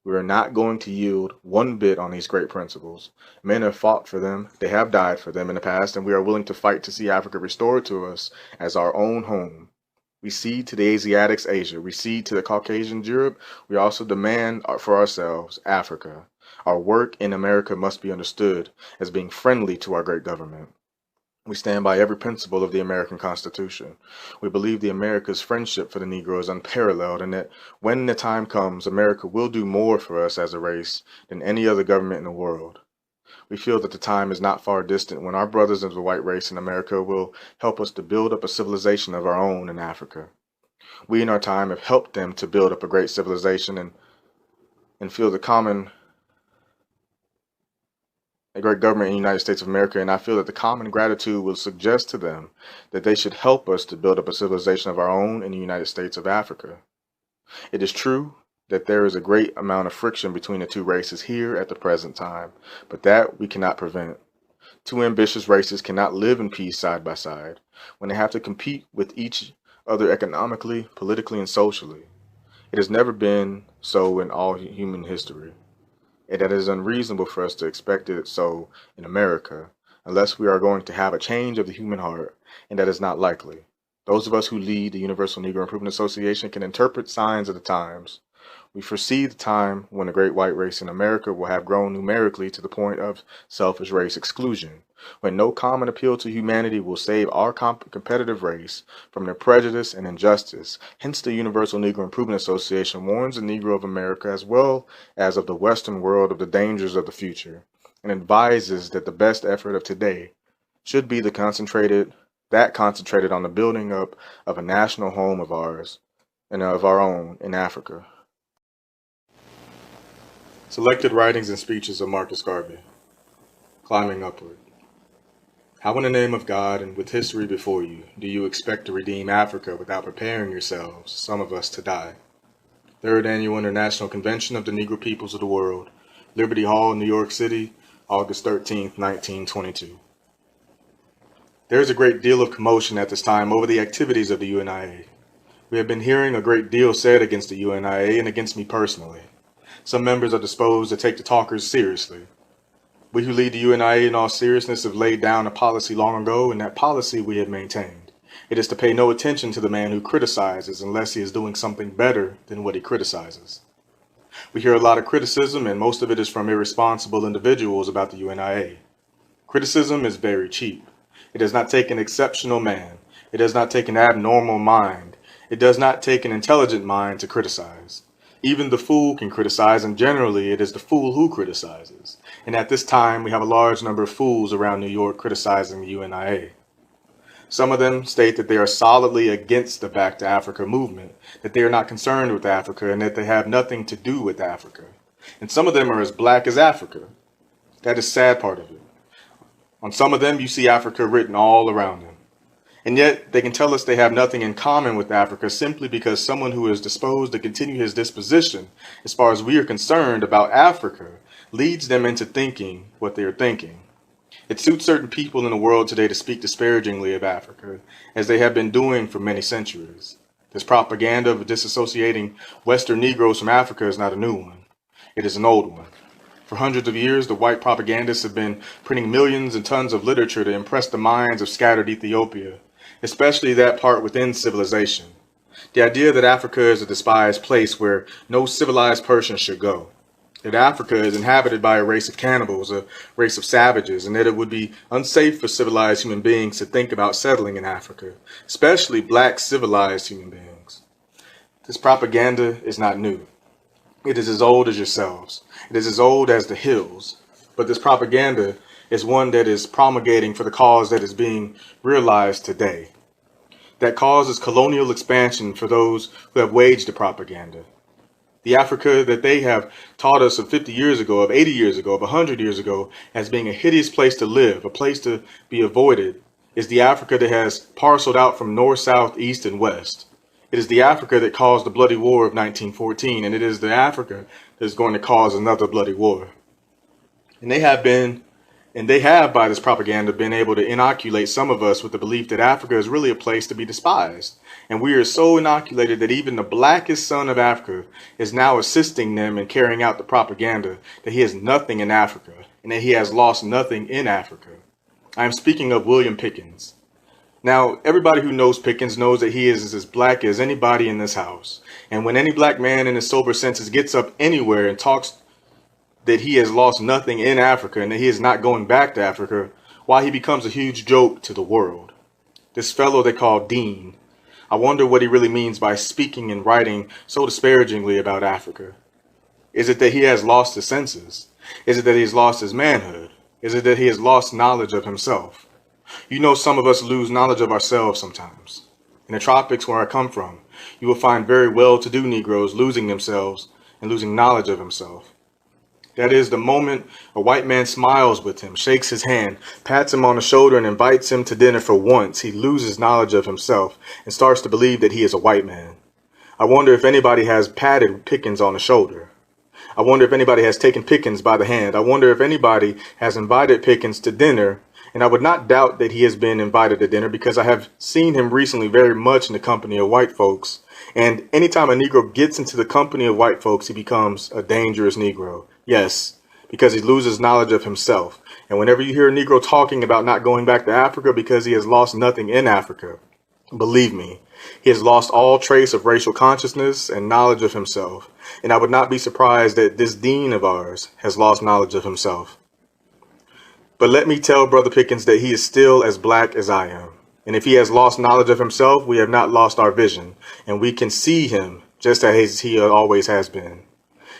We are not going to yield one bit on these great principles. Men have fought for them, they have died for them in the past, and we are willing to fight to see Africa restored to us as our own home. We cede to the Asiatics Asia. We cede to the Caucasians Europe. We also demand for ourselves Africa. Our work in America must be understood as being friendly to our great government. We stand by every principle of the American Constitution. We believe the America's friendship for the Negro is unparalleled and that when the time comes, America will do more for us as a race than any other government in the world. We feel that the time is not far distant when our brothers of the white race in America will help us to build up a civilization of our own in Africa. We in our time have helped them to build up a great civilization and feel a great government in the United States of America, and I feel that the common gratitude will suggest to them that they should help us to build up a civilization of our own in the United States of Africa. It is true that there is a great amount of friction between the two races here at the present time, but that we cannot prevent. Two ambitious races cannot live in peace side by side when they have to compete with each other economically, politically, and socially. It has never been so in all human history, and it is unreasonable for us to expect it so in America, unless we are going to have a change of the human heart, and that is not likely. Those of us who lead the Universal Negro Improvement Association can interpret signs of the times. We foresee the time when the great white race in America will have grown numerically to the point of selfish race exclusion, when no common appeal to humanity will save our competitive race from their prejudice and injustice. Hence, the Universal Negro Improvement Association warns the Negro of America as well as of the Western world of the dangers of the future, and advises that the best effort of today should be concentrated on the building up of a national home of ours and of our own in Africa. Selected Writings and Speeches of Marcus Garvey. Climbing Upward. How in the name of God and with history before you do you expect to redeem Africa without preparing yourselves, some of us, to die? Third Annual International Convention of the Negro Peoples of the World, Liberty Hall, New York City, August 13th, 1922. There is a great deal of commotion at this time over the activities of the U.N.I.A. We have been hearing a great deal said against the U.N.I.A. and against me personally. Some members are disposed to take the talkers seriously. We who lead the U.N.I.A. in all seriousness have laid down a policy long ago, and that policy we have maintained. It is to pay no attention to the man who criticizes unless he is doing something better than what he criticizes. We hear a lot of criticism, and most of it is from irresponsible individuals about the U.N.I.A. Criticism is very cheap. It does not take an exceptional man. It does not take an abnormal mind. It does not take an intelligent mind to criticize. Even the fool can criticize, and generally it is the fool who criticizes. And at this time, we have a large number of fools around New York criticizing the U.N.I.A. Some of them state that they are solidly against the Back to Africa movement, that they are not concerned with Africa, and that they have nothing to do with Africa. And some of them are as black as Africa. That is the sad part of it. On some of them, you see Africa written all around them. And yet, they can tell us they have nothing in common with Africa simply because someone who is disposed to continue his disposition, as far as we are concerned, about Africa, leads them into thinking what they are thinking. It suits certain people in the world today to speak disparagingly of Africa, as they have been doing for many centuries. This propaganda of disassociating Western Negroes from Africa is not a new one. It is an old one. For hundreds of years, the white propagandists have been printing millions and tons of literature to impress the minds of scattered Ethiopia, especially that part within civilization. The idea that Africa is a despised place where no civilized person should go. That Africa is inhabited by a race of cannibals, a race of savages, and that it would be unsafe for civilized human beings to think about settling in Africa, especially black civilized human beings. This propaganda is not new. It is as old as yourselves. It is as old as the hills. But this propaganda is one that is promulgating for the cause that is being realized today. That cause is colonial expansion for those who have waged the propaganda. The Africa that they have taught us of 50 years ago, of 80 years ago, of 100 years ago, as being a hideous place to live, a place to be avoided, is the Africa that has parceled out from north, south, east, and west. It is the Africa that caused the bloody war of 1914, and it is the Africa that is going to cause another bloody war. And they have, by this propaganda, been able to inoculate some of us with the belief that Africa is really a place to be despised. And we are so inoculated that even the blackest son of Africa is now assisting them in carrying out the propaganda that he has nothing in Africa and that he has lost nothing in Africa. I am speaking of William Pickens. Now, everybody who knows Pickens knows that he is as black as anybody in this house. And when any black man in his sober senses gets up anywhere and talks that he has lost nothing in Africa and that he is not going back to Africa, why, he becomes a huge joke to the world. This fellow they call Dean, I wonder what he really means by speaking and writing so disparagingly about Africa. Is it that he has lost his senses? Is it that he has lost his manhood? Is it that he has lost knowledge of himself? You know, some of us lose knowledge of ourselves sometimes. In the tropics where I come from, you will find very well-to-do Negroes losing themselves and losing knowledge of himself. That is the moment a white man smiles with him, shakes his hand, pats him on the shoulder, and invites him to dinner for once. He loses knowledge of himself and starts to believe that he is a white man. I wonder if anybody has patted Pickens on the shoulder. I wonder if anybody has taken Pickens by the hand. I wonder if anybody has invited Pickens to dinner. And I would not doubt that he has been invited to dinner because I have seen him recently very much in the company of white folks. And anytime a Negro gets into the company of white folks, he becomes a dangerous Negro. Yes, because he loses knowledge of himself. And whenever you hear a Negro talking about not going back to Africa because he has lost nothing in Africa, believe me, he has lost all trace of racial consciousness and knowledge of himself. And I would not be surprised that this dean of ours has lost knowledge of himself. But let me tell Brother Pickens that he is still as black as I am. And if he has lost knowledge of himself, we have not lost our vision. And we can see him just as he always has been.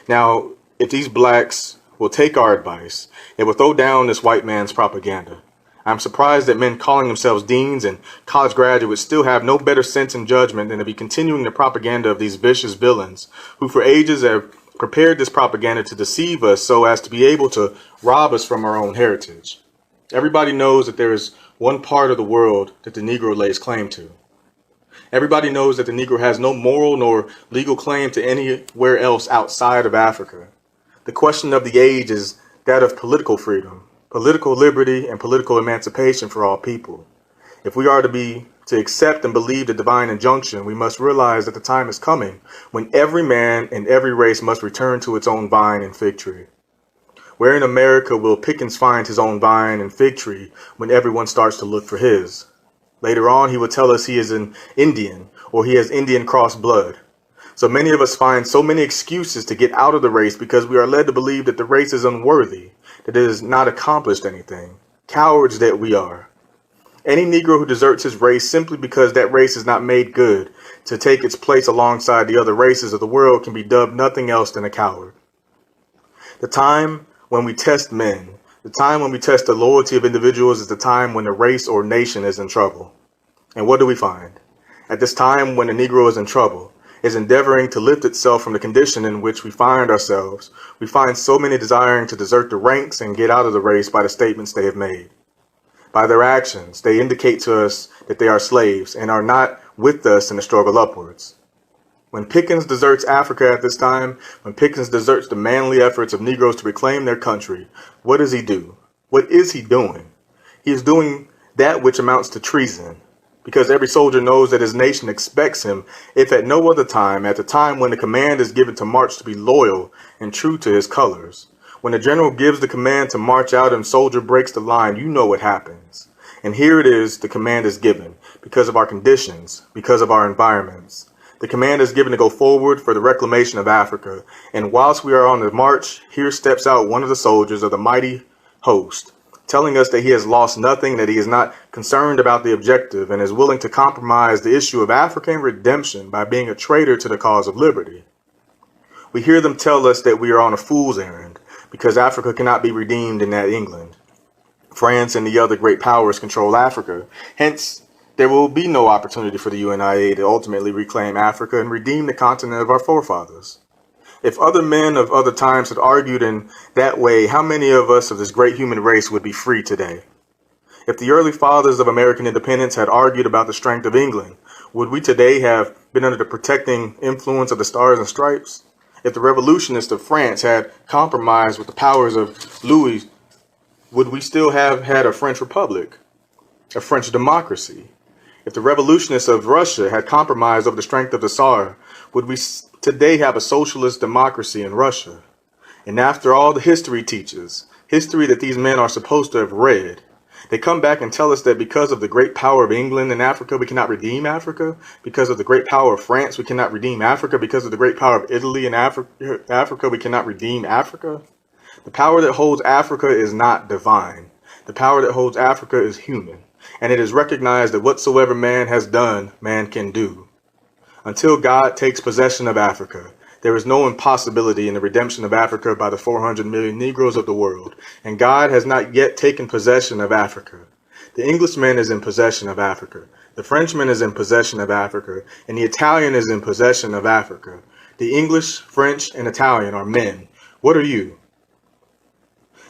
Now, if these blacks will take our advice, they will throw down this white man's propaganda. I'm surprised that men calling themselves deans and college graduates still have no better sense and judgment than to be continuing the propaganda of these vicious villains who for ages have prepared this propaganda to deceive us so as to be able to rob us from our own heritage. Everybody knows that there is one part of the world that the Negro lays claim to. Everybody knows that the Negro has no moral nor legal claim to anywhere else outside of Africa. The question of the age is that of political freedom, political liberty, and political emancipation for all people. If we are to accept and believe the divine injunction, we must realize that the time is coming when every man and every race must return to its own vine and fig tree. Where in America will Pickens find his own vine and fig tree when everyone starts to look for his? Later on, he will tell us he is an Indian or he has Indian cross blood. So many of us find so many excuses to get out of the race because we are led to believe that the race is unworthy, that it has not accomplished anything. Cowards that we are. Any Negro who deserts his race simply because that race is not made good to take its place alongside the other races of the world can be dubbed nothing else than a coward. The time when we test men, the time when we test the loyalty of individuals is the time when the race or nation is in trouble. And what do we find? At this time when the Negro is in trouble, is endeavoring to lift itself from the condition in which we find ourselves, we find so many desiring to desert the ranks and get out of the race by the statements they have made. By their actions, they indicate to us that they are slaves and are not with us in the struggle upwards. When Pickens deserts Africa at this time, when Pickens deserts the manly efforts of Negroes to reclaim their country, what does he do? What is he doing? He is doing that which amounts to treason, because every soldier knows that his nation expects him, if at no other time, at the time when the command is given to march, to be loyal and true to his colors. When the general gives the command to march out and soldier breaks the line, you know what happens. And here it is, the command is given because of our conditions, because of our environments. The command is given to go forward for the reclamation of Africa. And whilst we are on the march, here steps out one of the soldiers of the mighty host, telling us that he has lost nothing, that he is not concerned about the objective, and is willing to compromise the issue of African redemption by being a traitor to the cause of liberty. We hear them tell us that we are on a fool's errand, because Africa cannot be redeemed in that England. France and the other great powers control Africa. Hence, there will be no opportunity for the U.N.I.A. to ultimately reclaim Africa and redeem the continent of our forefathers. If other men of other times had argued in that way, how many of us of this great human race would be free today? If the early fathers of American independence had argued about the strength of England, would we today have been under the protecting influence of the Stars and Stripes? If the revolutionists of France had compromised with the powers of Louis, would we still have had a French Republic, a French democracy? If the revolutionists of Russia had compromised over the strength of the Tsar, would we today have a socialist democracy in Russia? And after all the history teaches, history that these men are supposed to have read, they come back and tell us that because of the great power of England in Africa, we cannot redeem Africa. Because of the great power of France, we cannot redeem Africa. Because of the great power of Italy in Africa, we cannot redeem Africa. The power that holds Africa is not divine. The power that holds Africa is human. And it is recognized that whatsoever man has done, man can do. Until God takes possession of Africa, there is no impossibility in the redemption of Africa by the 400 million Negroes of the world, and God has not yet taken possession of Africa. The Englishman is in possession of Africa, the Frenchman is in possession of Africa, and the Italian is in possession of Africa. The English, French, and Italian are men. What are you?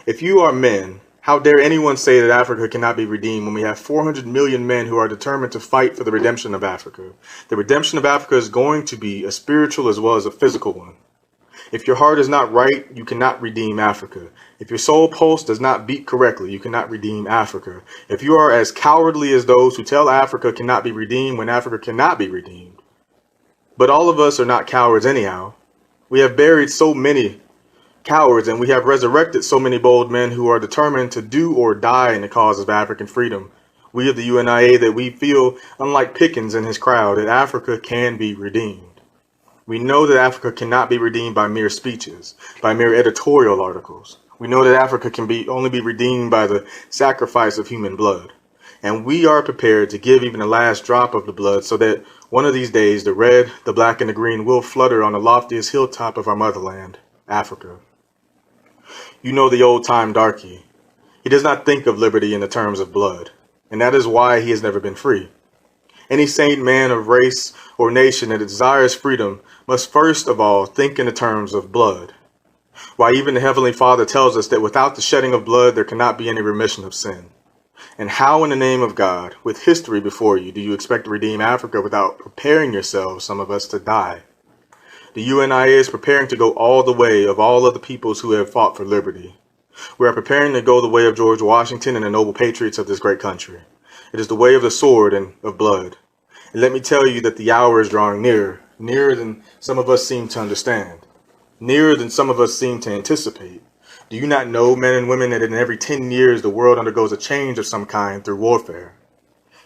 If you are men, how dare anyone say that Africa cannot be redeemed when we have 400 million men who are determined to fight for the redemption of Africa? The redemption of Africa is going to be a spiritual as well as a physical one. If your heart is not right, you cannot redeem Africa. If your soul pulse does not beat correctly, you cannot redeem Africa. If you are as cowardly as those who tell Africa cannot be redeemed when Africa cannot be redeemed. But all of us are not cowards anyhow. We have buried so many cowards, and we have resurrected so many bold men who are determined to do or die in the cause of African freedom. We of the U.N.I.A. that we feel, unlike Pickens and his crowd, that Africa can be redeemed. We know that Africa cannot be redeemed by mere speeches, by mere editorial articles. We know that Africa can only be redeemed by the sacrifice of human blood. And we are prepared to give even the last drop of the blood so that one of these days the red, the black, and the green will flutter on the loftiest hilltop of our motherland, Africa. You know the old-time darky. He does not think of liberty in the terms of blood, and that is why he has never been free. Any sane man of race or nation that desires freedom must first of all think in the terms of blood. Why even the Heavenly Father tells us that without the shedding of blood, there cannot be any remission of sin. And how in the name of God, with history before you, do you expect to redeem Africa without preparing yourselves, some of us, to die? The U.N.I.A. is preparing to go all the way of all of the peoples who have fought for liberty. We are preparing to go the way of George Washington and the noble patriots of this great country. It is the way of the sword and of blood. And let me tell you that the hour is drawing nearer, nearer than some of us seem to understand, nearer than some of us seem to anticipate. Do you not know, men and women, that in every 10 years the world undergoes a change of some kind through warfare?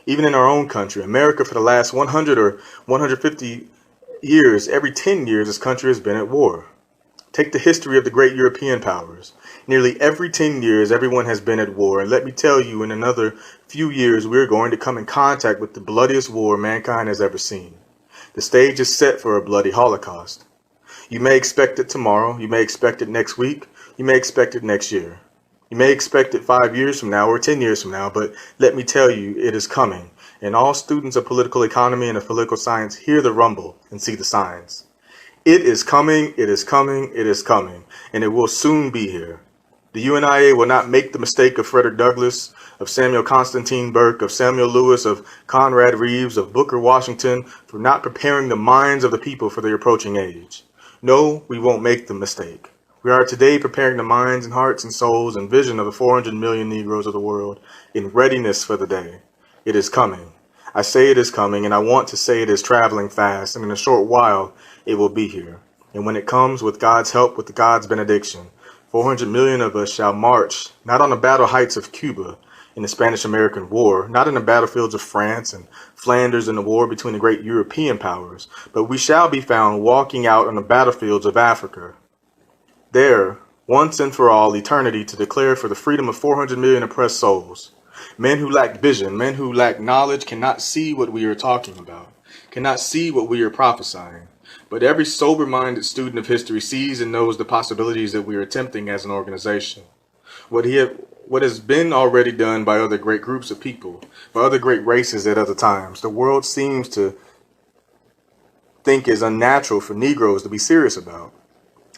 Even in our own country, America, for the last 100 or 150 years, every 10 years, this country has been at war. Take the history of the great European powers. Nearly every 10 years, everyone has been at war, and let me tell you, in another few years, we're going to come in contact with the bloodiest war mankind has ever seen. The stage is set for a bloody Holocaust. You may expect it tomorrow, you may expect it next week, you may expect it next year. You may expect it 5 years from now or 10 years from now, but let me tell you, it is coming. And all students of political economy and of political science hear the rumble and see the signs. It is coming, it is coming, it is coming, and it will soon be here. The U.N.I.A. will not make the mistake of Frederick Douglass, of Samuel Constantine Burke, of Samuel Lewis, of Conrad Reeves, of Booker Washington, for not preparing the minds of the people for their approaching age. No, we won't make the mistake. We are today preparing the minds and hearts and souls and vision of the 400 million Negroes of the world in readiness for the day. It is coming. I say it is coming, and I want to say it is traveling fast, and in a short while, it will be here. And when it comes, with God's help, with God's benediction, 400 million of us shall march, not on the battle heights of Cuba in the Spanish-American War, not in the battlefields of France and Flanders in the war between the great European powers, but we shall be found walking out on the battlefields of Africa. There, once and for all eternity, to declare for the freedom of 400 million oppressed souls. Men who lack vision, men who lack knowledge cannot see what we are talking about, cannot see what we are prophesying. But every sober-minded student of history sees and knows the possibilities that we are attempting as an organization. What has been already done by other great groups of people, by other great races at other times, the world seems to think is unnatural for Negroes to be serious about.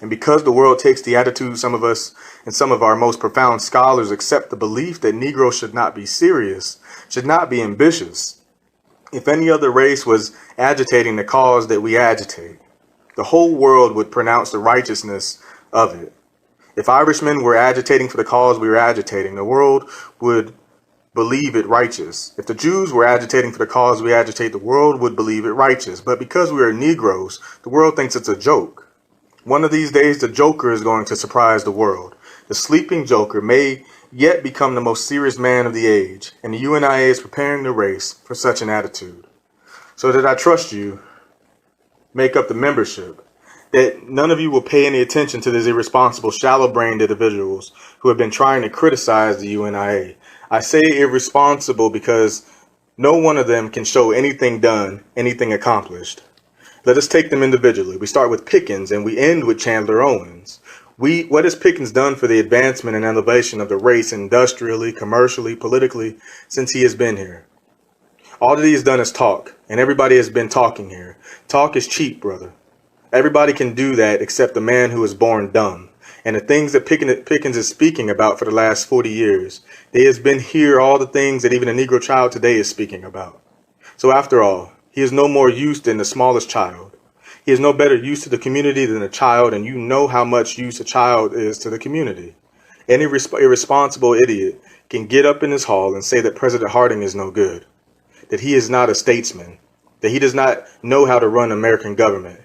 And because the world takes the attitude some of us and some of our most profound scholars accept the belief that Negroes should not be serious, should not be ambitious. If any other race was agitating the cause that we agitate, the whole world would pronounce the righteousness of it. If Irishmen were agitating for the cause we were agitating, the world would believe it righteous. If the Jews were agitating for the cause we agitate, the world would believe it righteous. But because we are Negroes, the world thinks it's a joke. One of these days, the Joker is going to surprise the world. The sleeping Joker may yet become the most serious man of the age, and the U.N.I.A. is preparing the race for such an attitude. So that I trust you, make up the membership, that none of you will pay any attention to these irresponsible, shallow-brained individuals who have been trying to criticize the U.N.I.A. I say irresponsible because no one of them can show anything done, anything accomplished. Let us take them individually. We start with Pickens and we end with Chandler Owens. What has Pickens done for the advancement and elevation of the race industrially, commercially, politically, since he has been here? All that he has done is talk, and everybody has been talking here. Talk is cheap, brother. Everybody can do that except the man who is born dumb. And the things that Pickens is speaking about for the last 40 years, they has been here all the things that even a Negro child today is speaking about. So after all, he is no more use than the smallest child. He is no better use to the community than a child, and you know how much use a child is to the community. Any irresponsible idiot can get up in his hall and say that President Harding is no good, that he is not a statesman, that he does not know how to run American government.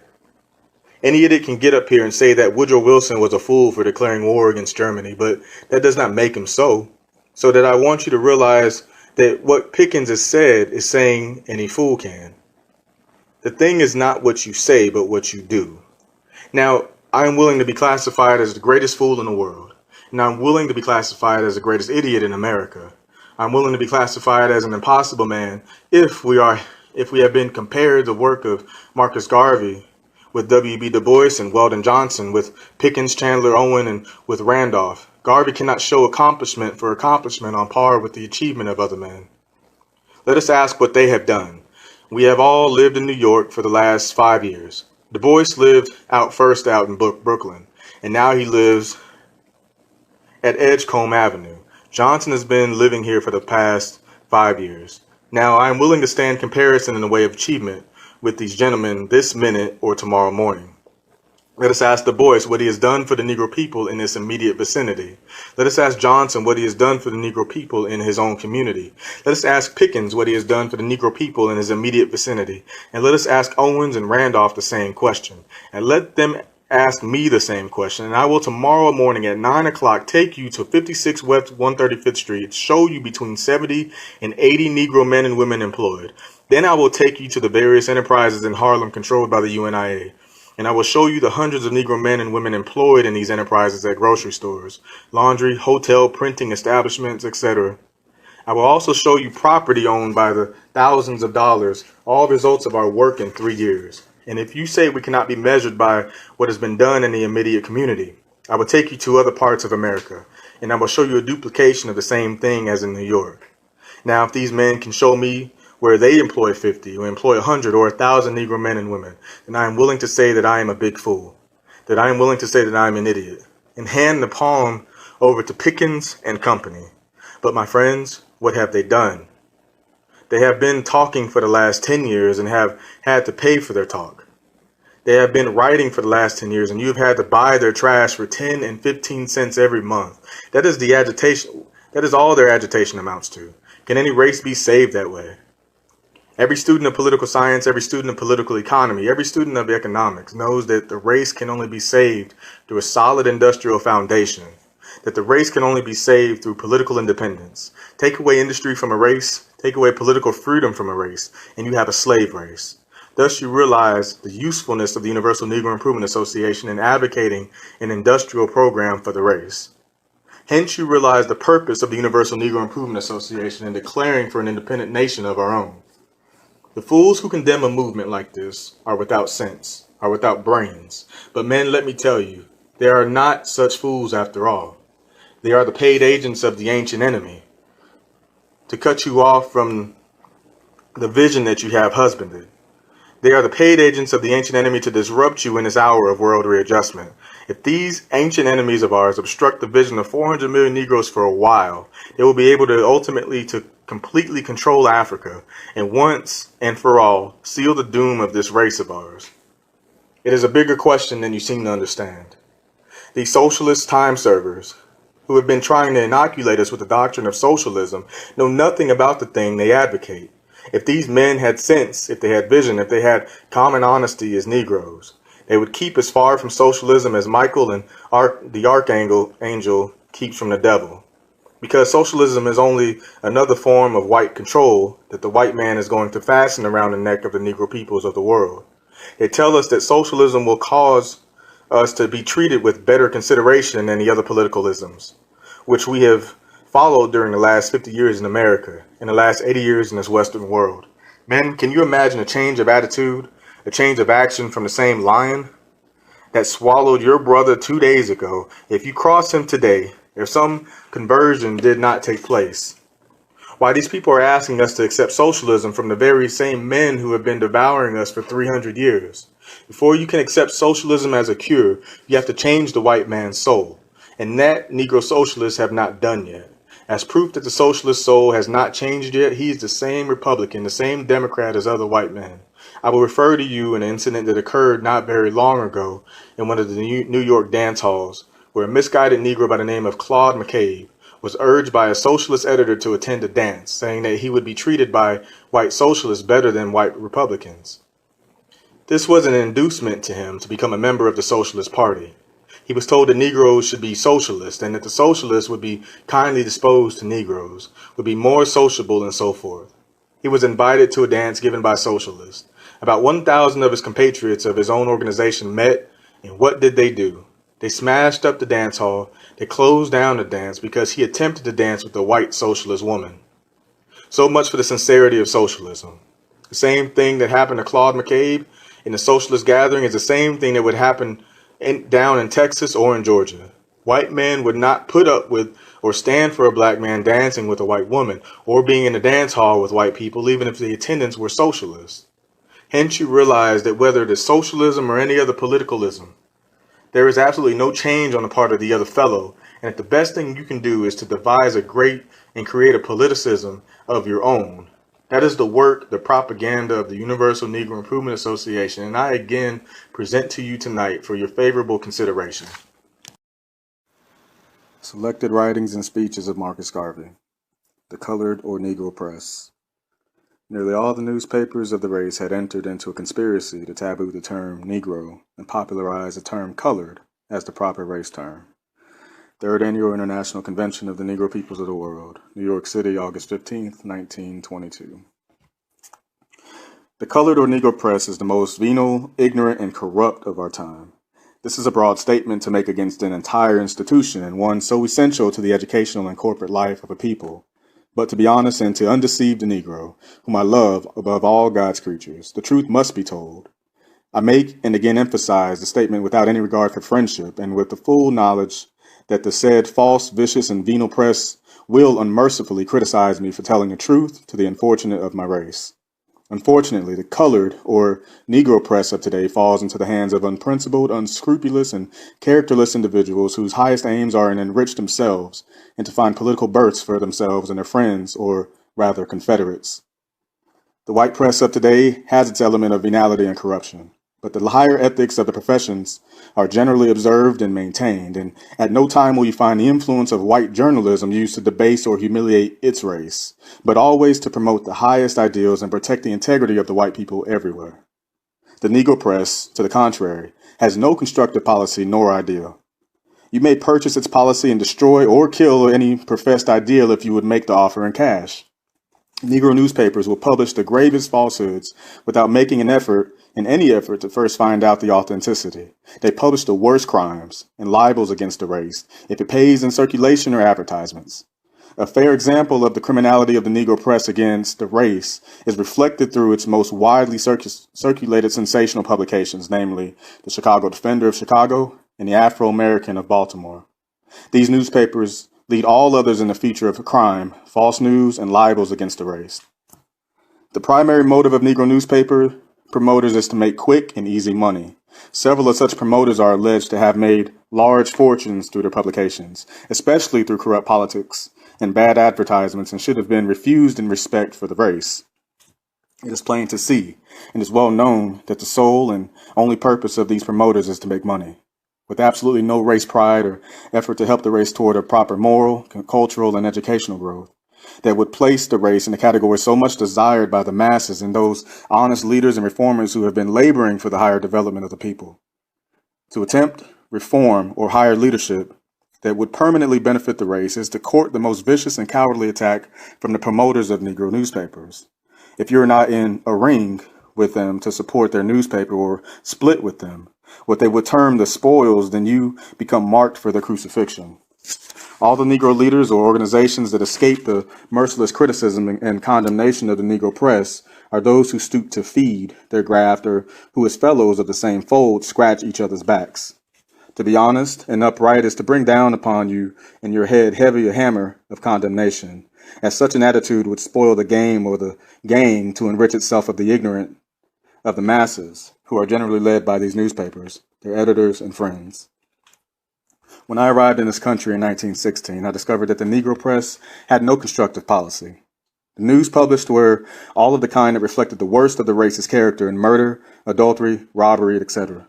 Any idiot can get up here and say that Woodrow Wilson was a fool for declaring war against Germany, but that does not make him so. So that I want you to realize that what Pickens has said is saying any fool can. The thing is not what you say, but what you do. Now, I am willing to be classified as the greatest fool in the world. And I'm willing to be classified as the greatest idiot in America. I'm willing to be classified as an impossible man if we have been compared the work of Marcus Garvey with W.B. Du Bois and Weldon Johnson, with Pickens, Chandler, Owen, and with Randolph. Garvey cannot show accomplishment for accomplishment on par with the achievement of other men. Let us ask what they have done. We have all lived in New York for the last 5 years. Du Bois lived first out in Brooklyn, and now he lives at Edgecombe Avenue. Johnson has been living here for the past 5 years. Now, I am willing to stand comparison in the way of achievement with these gentlemen this minute or tomorrow morning. Let us ask Du Bois what he has done for the Negro people in this immediate vicinity. Let us ask Johnson what he has done for the Negro people in his own community. Let us ask Pickens what he has done for the Negro people in his immediate vicinity. And let us ask Owens and Randolph the same question. And let them ask me the same question. And I will tomorrow morning at 9 o'clock take you to 56 West 135th Street, show you between 70 and 80 Negro men and women employed. Then I will take you to the various enterprises in Harlem controlled by the U.N.I.A. and I will show you the hundreds of Negro men and women employed in these enterprises at grocery stores, laundry, hotel, printing establishments, etc. I will also show you property owned by the thousands of dollars, all results of our work in 3 years. And if you say we cannot be measured by what has been done in the immediate community, I will take you to other parts of America, and I will show you a duplication of the same thing as in New York. Now, if these men can show me where they employ 50 or employ 100 or 1,000 Negro men and women, then I am willing to say that I am a big fool, that I am willing to say that I am an idiot, and hand the palm over to Pickens and company. But my friends, what have they done? They have been talking for the last 10 years and have had to pay for their talk. They have been writing for the last 10 years and you've had to buy their trash for 10 and 15 cents every month. That is the agitation. That is all their agitation amounts to. Can any race be saved that way? Every student of political science, every student of political economy, every student of economics knows that the race can only be saved through a solid industrial foundation, that the race can only be saved through political independence. Take away industry from a race, take away political freedom from a race, and you have a slave race. Thus you realize the usefulness of the Universal Negro Improvement Association in advocating an industrial program for the race. Hence you realize the purpose of the Universal Negro Improvement Association in declaring for an independent nation of our own. The fools who condemn a movement like this are without sense, are without brains. But men, let me tell you, there are not such fools after all. They are the paid agents of the ancient enemy to cut you off from the vision that you have husbanded. They are the paid agents of the ancient enemy to disrupt you in this hour of world readjustment. If these ancient enemies of ours obstruct the vision of 400 million Negroes for a while, they will be able to ultimately to completely control Africa and once and for all seal the doom of this race of ours. It is a bigger question than you seem to understand. These socialist time servers who have been trying to inoculate us with the doctrine of socialism know nothing about the thing they advocate. If these men had sense, if they had vision, if they had common honesty as Negroes, they would keep as far from socialism as Michael and the archangel keeps from the devil. Because socialism is only another form of white control that the white man is going to fasten around the neck of the Negro peoples of the world. They tell us that socialism will cause us to be treated with better consideration than the other politicalisms, which we have followed during the last 50 years in America, in the last 80 years in this Western world. Men, can you imagine a change of attitude, a change of action from the same lion that swallowed your brother 2 days ago? If you cross him today, if some conversion did not take place, why these people are asking us to accept socialism from the very same men who have been devouring us for 300 years. Before you can accept socialism as a cure, you have to change the white man's soul. And that Negro socialists have not done yet. As proof that the socialist soul has not changed yet, he is the same Republican, the same Democrat as other white men. I will refer to you an incident that occurred not very long ago in one of the New York dance halls, where a misguided Negro by the name of Claude McCabe was urged by a socialist editor to attend a dance, saying that he would be treated by white socialists better than white Republicans. This was an inducement to him to become a member of the Socialist Party. He was told that Negroes should be socialist and that the socialists would be kindly disposed to Negroes, would be more sociable and so forth. He was invited to a dance given by socialists. About 1,000 of his compatriots of his own organization met, and what did they do? They smashed up the dance hall. They closed down the dance because he attempted to dance with a white socialist woman. So much for the sincerity of socialism. The same thing that happened to Claude McCabe in the socialist gathering is the same thing that would happen down in Texas or in Georgia. White men would not put up with or stand for a black man dancing with a white woman or being in a dance hall with white people, even if the attendants were socialists. Hence you realize that whether it is socialism or any other politicalism, there is absolutely no change on the part of the other fellow, and that the best thing you can do is to devise a great and create a politicism of your own. That is the work, the propaganda of the Universal Negro Improvement Association, and I again present to you tonight for your favorable consideration. Selected Writings and Speeches of Marcus Garvey, the Colored or Negro Press. Nearly all the newspapers of the race had entered into a conspiracy to taboo the term Negro and popularize the term colored as the proper race term. Third Annual International Convention of the Negro Peoples of the World, New York City, August 15th, 1922. The colored or Negro press is the most venal, ignorant, and corrupt of our time. This is a broad statement to make against an entire institution and one so essential to the educational and corporate life of a people. But to be honest and to undeceive the Negro, whom I love above all God's creatures, the truth must be told. I make and again emphasize the statement without any regard for friendship and with the full knowledge that the said false, vicious, and venal press will unmercifully criticize me for telling the truth to the unfortunate of my race. Unfortunately, the colored or Negro press of today falls into the hands of unprincipled, unscrupulous, and characterless individuals whose highest aims are to enrich themselves and to find political berths for themselves and their friends, or rather Confederates. The white press of today has its element of venality and corruption, but the higher ethics of the professions are generally observed and maintained, and at no time will you find the influence of white journalism used to debase or humiliate its race, but always to promote the highest ideals and protect the integrity of the white people everywhere. The Negro press, to the contrary, has no constructive policy nor ideal. You may purchase its policy and destroy or kill any professed ideal if you would make the offer in cash. Negro newspapers will publish the gravest falsehoods without making any effort to first find out the authenticity. They publish the worst crimes and libels against the race if it pays in circulation or advertisements. A fair example of the criminality of the Negro press against the race is reflected through its most widely circulated sensational publications, namely the Chicago Defender of Chicago and the Afro-American of Baltimore. These newspapers lead all others in the feature of crime, false news, and libels against the race. The primary motive of Negro newspaper promoters is to make quick and easy money. Several of such promoters are alleged to have made large fortunes through their publications, especially through corrupt politics and bad advertisements, and should have been refused in respect for the race. It is plain to see, and is well known, that the sole and only purpose of these promoters is to make money, with absolutely no race pride or effort to help the race toward a proper moral, cultural, and educational growth that would place the race in a category so much desired by the masses and those honest leaders and reformers who have been laboring for the higher development of the people. To attempt reform or higher leadership that would permanently benefit the race is to court the most vicious and cowardly attack from the promoters of Negro newspapers. If you're not in a ring with them to support their newspaper or split with them, what they would term the spoils, then you become marked for their crucifixion. All the Negro leaders or organizations that escape the merciless criticism and condemnation of the Negro press are those who stoop to feed their graft or who, as fellows of the same fold, scratch each other's backs. To be honest and upright is to bring down upon you and your head heavy a hammer of condemnation, as such an attitude would spoil the game or the game to enrich itself of the ignorant of the masses, who are generally led by these newspapers, their editors and friends. When I arrived in this country in 1916, I discovered that the Negro press had no constructive policy. The news published were all of the kind that reflected the worst of the race's character in murder, adultery, robbery, etc.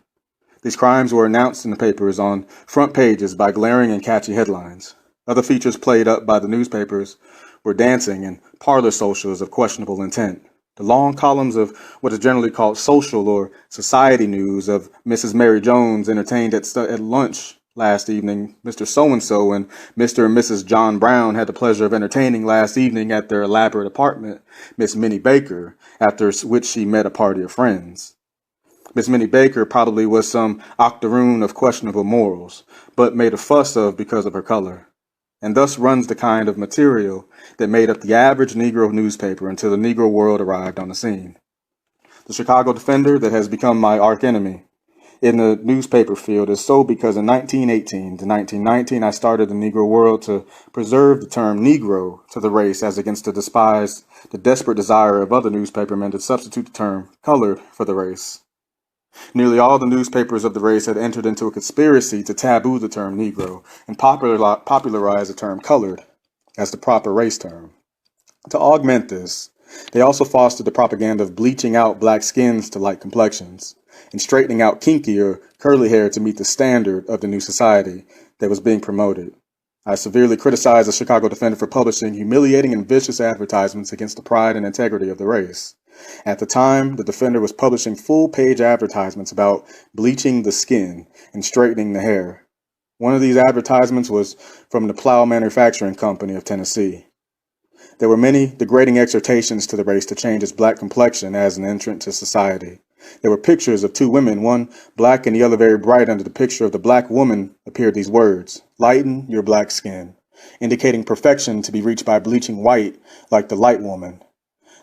These crimes were announced in the papers on front pages by glaring and catchy headlines. Other features played up by the newspapers were dancing and parlor socials of questionable intent. The long columns of what is generally called social or society news of Mrs. Mary Jones entertained at lunch last evening, Mr. So-and-so and Mr. and Mrs. John Brown had the pleasure of entertaining last evening at their elaborate apartment, Miss Minnie Baker, after which she met a party of friends. Miss Minnie Baker probably was some octoroon of questionable morals, but made a fuss of because of her color. And thus runs the kind of material that made up the average Negro newspaper until the Negro world arrived on the scene. The Chicago Defender, that has become my archenemy in the newspaper field, is so because in 1918 to 1919 I started the Negro world to preserve the term Negro to the race as against the desperate desire of other newspapermen to substitute the term colored for the race. Nearly all the newspapers of the race had entered into a conspiracy to taboo the term Negro and popularize the term colored as the proper race term. To augment this, they also fostered the propaganda of bleaching out black skins to light complexions and straightening out kinky or curly hair to meet the standard of the new society that was being promoted. I severely criticized the Chicago Defender for publishing humiliating and vicious advertisements against the pride and integrity of the race. At the time, the Defender was publishing full-page advertisements about bleaching the skin and straightening the hair. One of these advertisements was from the Plow Manufacturing Company of Tennessee. There were many degrading exhortations to the race to change its black complexion as an entrant to society. There were pictures of two women, one black and the other very bright. Under the picture of the black woman appeared these words, "Lighten your black skin," indicating perfection to be reached by bleaching white like the light woman.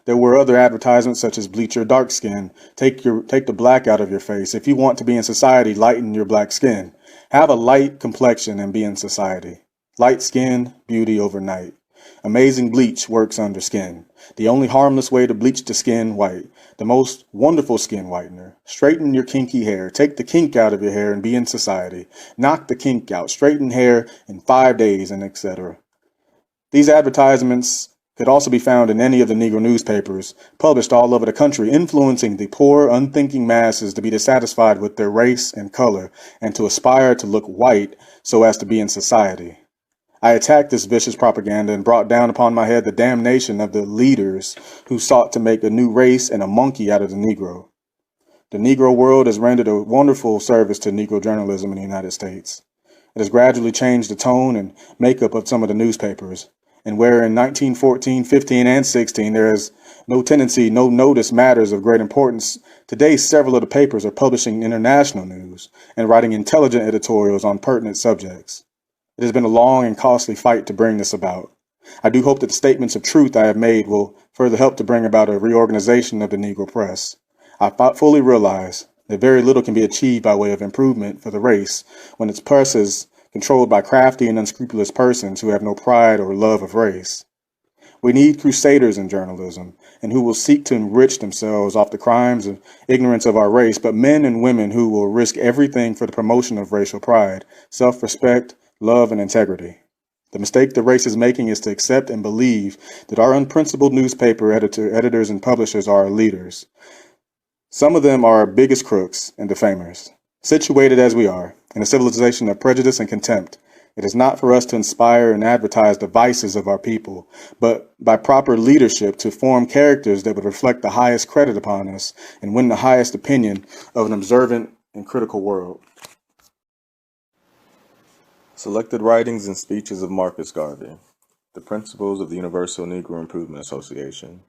There were other advertisements such as bleach your dark skin, take the black out of your face. If you want to be in society, lighten your black skin. Have a light complexion and be in society. Light skin, beauty overnight. Amazing bleach works under skin. The only harmless way to bleach the skin white. The most wonderful skin whitener. Straighten your kinky hair. Take the kink out of your hair and be in society. Knock the kink out. Straighten hair in 5 days, and etc. These advertisements could also be found in any of the Negro newspapers, published all over the country, influencing the poor, unthinking masses to be dissatisfied with their race and color, and to aspire to look white so as to be in society. I attacked this vicious propaganda and brought down upon my head the damnation of the leaders who sought to make a new race and a monkey out of the Negro. The Negro world has rendered a wonderful service to Negro journalism in the United States. It has gradually changed the tone and makeup of some of the newspapers. And where in 1914, 15, and 16 there is no tendency, no notice matters of great importance, today several of the papers are publishing international news and writing intelligent editorials on pertinent subjects. It has been a long and costly fight to bring this about. I do hope that the statements of truth I have made will further help to bring about a reorganization of the Negro press. I fully realize that very little can be achieved by way of improvement for the race when its press is controlled by crafty and unscrupulous persons who have no pride or love of race. We need crusaders in journalism, and who will seek to enrich themselves off the crimes and ignorance of our race, but men and women who will risk everything for the promotion of racial pride, self-respect, love, and integrity. The mistake the race is making is to accept and believe that our unprincipled newspaper editors and publishers are our leaders. Some of them are our biggest crooks and defamers. Situated as we are, in a civilization of prejudice and contempt, it is not for us to inspire and advertise the vices of our people, but by proper leadership to form characters that would reflect the highest credit upon us and win the highest opinion of an observant and critical world. Selected Writings and Speeches of Marcus Garvey. The Principles of the Universal Negro Improvement Association.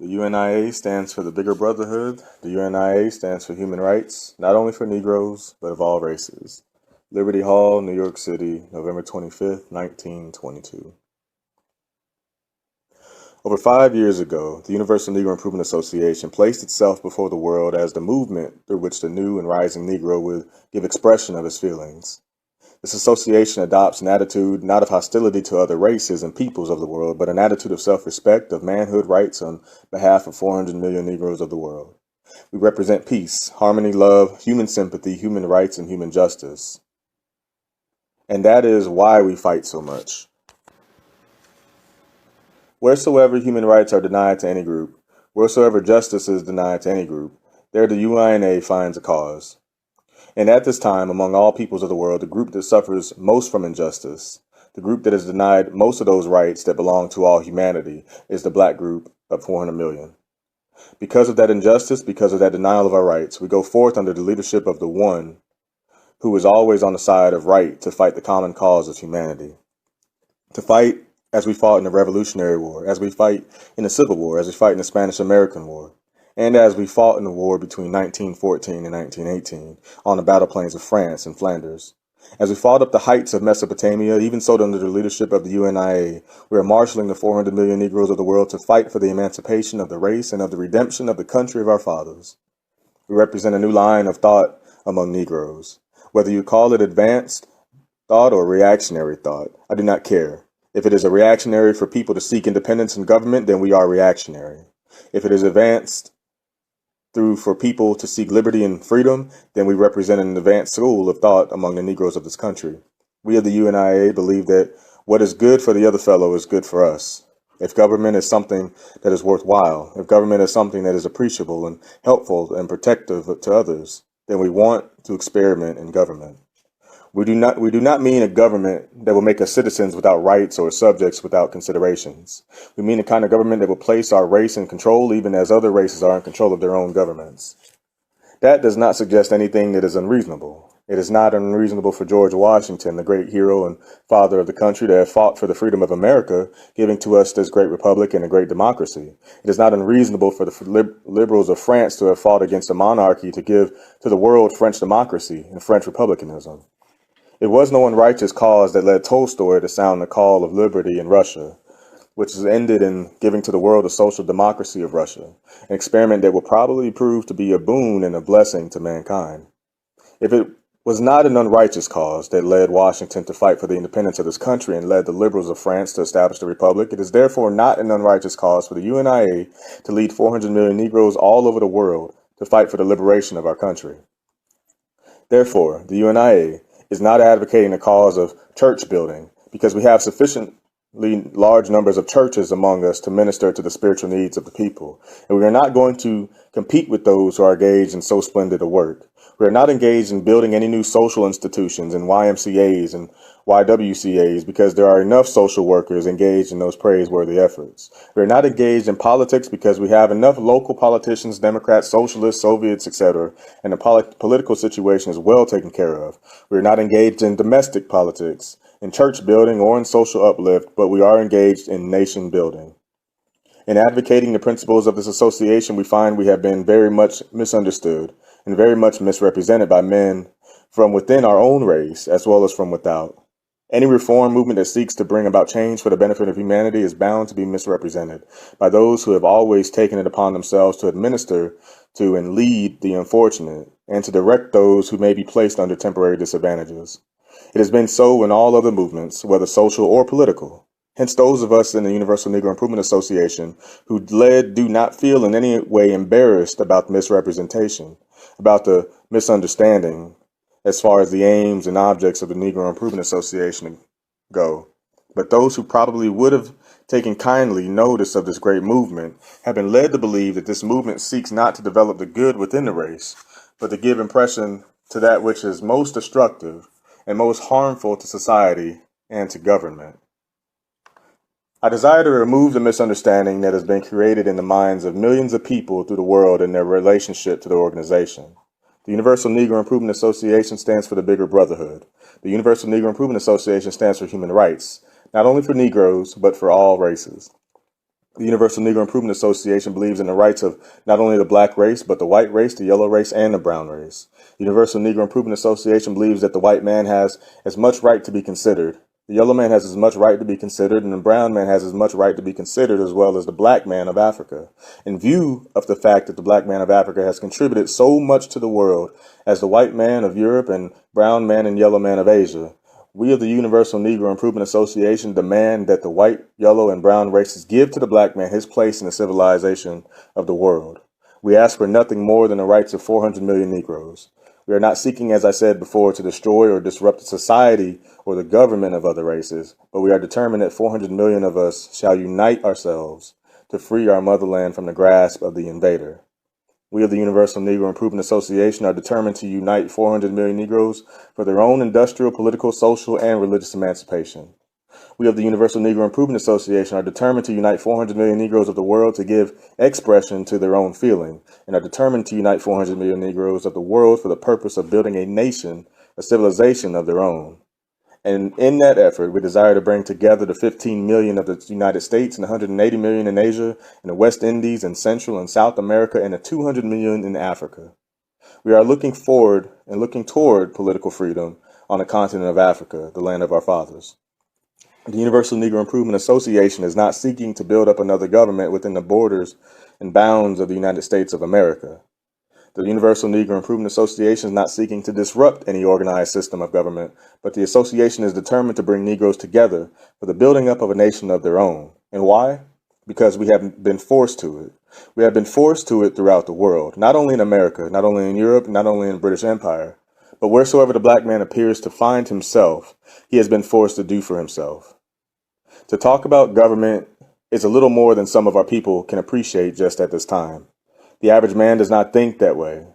The U.N.I.A. stands for the Bigger Brotherhood. The U.N.I.A. stands for human rights, not only for Negroes, but of all races. Liberty Hall, New York City, November 25th, 1922. Over 5 years ago, the Universal Negro Improvement Association placed itself before the world as the movement through which the new and rising Negro would give expression of his feelings. This association adopts an attitude not of hostility to other races and peoples of the world, but an attitude of self-respect, of manhood rights on behalf of 400 million Negroes of the world. We represent peace, harmony, love, human sympathy, human rights, and human justice. And that is why we fight so much. Wheresoever human rights are denied to any group, wheresoever justice is denied to any group, there the U.N.I.A. finds a cause. And at this time, among all peoples of the world, the group that suffers most from injustice, the group that is denied most of those rights that belong to all humanity, is the black group of 400 million. Because of that injustice, because of that denial of our rights, we go forth under the leadership of the one who is always on the side of right to fight the common cause of humanity. To fight as we fought in the Revolutionary War, as we fight in the Civil War, as we fight in the Spanish-American War, and as we fought in the war between 1914 and 1918 on the battle plains of France and Flanders. As we fought up the heights of Mesopotamia, even so under the leadership of the U.N.I.A., we are marshaling the 400 million Negroes of the world to fight for the emancipation of the race and of the redemption of the country of our fathers. We represent a new line of thought among Negroes. Whether you call it advanced thought or reactionary thought, I do not care. If it is a reactionary for people to seek independence in government, then we are reactionary. If it is advanced for people to seek liberty and freedom, then we represent an advanced school of thought among the Negroes of this country. We of the U.N.I.A. believe that what is good for the other fellow is good for us. If government is something that is worthwhile, if government is something that is appreciable and helpful and protective to others, then we want to experiment in government. We do not mean a government that will make us citizens without rights or subjects without considerations. We mean a kind of government that will place our race in control even as other races are in control of their own governments. That does not suggest anything that is unreasonable. It is not unreasonable for George Washington, the great hero and father of the country, to have fought for the freedom of America, giving to us this great republic and a great democracy. It is not unreasonable for the liberals of France to have fought against a monarchy to give to the world French democracy and French republicanism. It was no unrighteous cause that led Tolstoy to sound the call of liberty in Russia, which has ended in giving to the world a social democracy of Russia, an experiment that will probably prove to be a boon and a blessing to mankind. If it was not an unrighteous cause that led Washington to fight for the independence of this country and led the liberals of France to establish the republic, it is therefore not an unrighteous cause for the U.N.I.A. to lead 400 million Negroes all over the world to fight for the liberation of our country. Therefore, the U.N.I.A. is not advocating the cause of church building because we have sufficiently large numbers of churches among us to minister to the spiritual needs of the people, and we are not going to compete with those who are engaged in so splendid a work. We are not engaged in building any new social institutions and YMCAs and YWCAs because there are enough social workers engaged in those praiseworthy efforts. We are not engaged in politics because we have enough local politicians, Democrats, Socialists, Soviets, etc., and the political situation is well taken care of. We are not engaged in domestic politics, in church building, or in social uplift, but we are engaged in nation building. In advocating the principles of this association, we find we have been very much misunderstood and very much misrepresented by men from within our own race as well as from without. Any reform movement that seeks to bring about change for the benefit of humanity is bound to be misrepresented by those who have always taken it upon themselves to administer to and lead the unfortunate and to direct those who may be placed under temporary disadvantages. It has been so in all other movements, whether social or political. Hence, those of us in the Universal Negro Improvement Association who do not feel in any way embarrassed about the misrepresentation, about the misunderstanding as far as the aims and objects of the Negro Improvement Association go. But those who probably would have taken kindly notice of this great movement have been led to believe that this movement seeks not to develop the good within the race, but to give impression to that which is most destructive and most harmful to society and to government. I desire to remove the misunderstanding that has been created in the minds of millions of people through the world in their relationship to the organization. The Universal Negro Improvement Association stands for the bigger brotherhood. The Universal Negro Improvement Association stands for human rights, not only for Negroes, but for all races. The Universal Negro Improvement Association believes in the rights of not only the black race, but the white race, the yellow race, and the brown race. The Universal Negro Improvement Association believes that the white man has as much right to be considered, the yellow man has as much right to be considered, and the brown man has as much right to be considered as well as the black man of Africa. In view of the fact that the black man of Africa has contributed so much to the world as the white man of Europe and brown man and yellow man of Asia, we of the Universal Negro Improvement Association demand that the white, yellow, and brown races give to the black man his place in the civilization of the world. We ask for nothing more than the rights of 400 million Negroes. We are not seeking, as I said before, to destroy or disrupt the society or the government of other races, but we are determined that 400 million of us shall unite ourselves to free our motherland from the grasp of the invader. We of the Universal Negro Improvement Association are determined to unite 400 million Negroes for their own industrial, political, social, and religious emancipation. We of the Universal Negro Improvement Association are determined to unite 400 million Negroes of the world to give expression to their own feeling, and are determined to unite 400 million Negroes of the world for the purpose of building a nation, a civilization of their own. And in that effort, we desire to bring together the 15 million of the United States and 180 million in Asia, and the West Indies and Central and South America, and the 200 million in Africa. We are looking forward and looking toward political freedom on the continent of Africa, the land of our fathers. The Universal Negro Improvement Association is not seeking to build up another government within the borders and bounds of the United States of America. The Universal Negro Improvement Association is not seeking to disrupt any organized system of government, but the association is determined to bring Negroes together for the building up of a nation of their own. And why? Because we have been forced to it. We have been forced to it throughout the world, not only in America, not only in Europe, not only in the British Empire, but wheresoever the black man appears to find himself, he has been forced to do for himself. To talk about government is a little more than some of our people can appreciate just at this time. The average man does not think that way.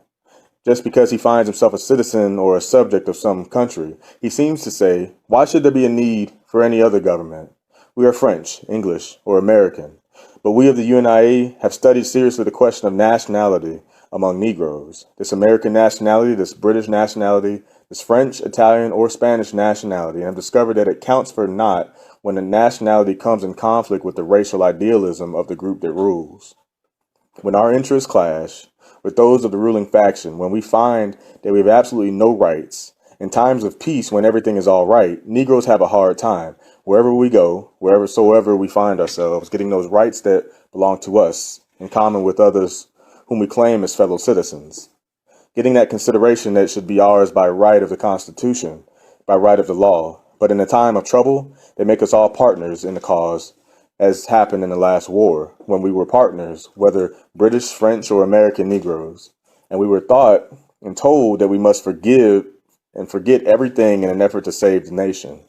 Just because he finds himself a citizen or a subject of some country, he seems to say, why should there be a need for any other government? We are French, English, or American. But we of the U.N.I.A. have studied seriously the question of nationality among Negroes. This American nationality, this British nationality, is French, Italian, or Spanish nationality, and have discovered that it counts for naught when the nationality comes in conflict with the racial idealism of the group that rules. When our interests clash with those of the ruling faction, when we find that we have absolutely no rights, in times of peace when everything is all right, Negroes have a hard time, wherever we go, whereversoever we find ourselves, getting those rights that belong to us, in common with others whom we claim as fellow citizens. Getting that consideration that should be ours by right of the Constitution, by right of the law. But in a time of trouble, they make us all partners in the cause, as happened in the last war, when we were partners, whether British, French, or American Negroes. And we were thought and told that we must forgive and forget everything in an effort to save the nation.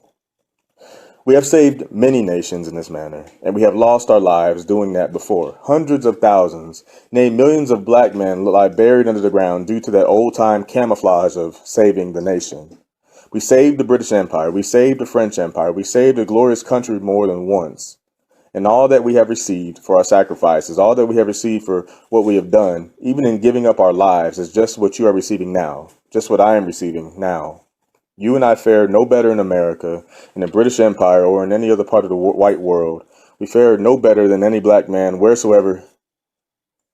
We have saved many nations in this manner, and we have lost our lives doing that before. Hundreds of thousands, nay, millions of black men lie buried under the ground due to that old-time camouflage of saving the nation. We saved the British Empire, we saved the French Empire, we saved a glorious country more than once. And all that we have received for our sacrifices, all that we have received for what we have done, even in giving up our lives, is just what you are receiving now, just what I am receiving now. You and I fared no better in America, in the British Empire, or in any other part of the white world. We fared no better than any black man wheresoever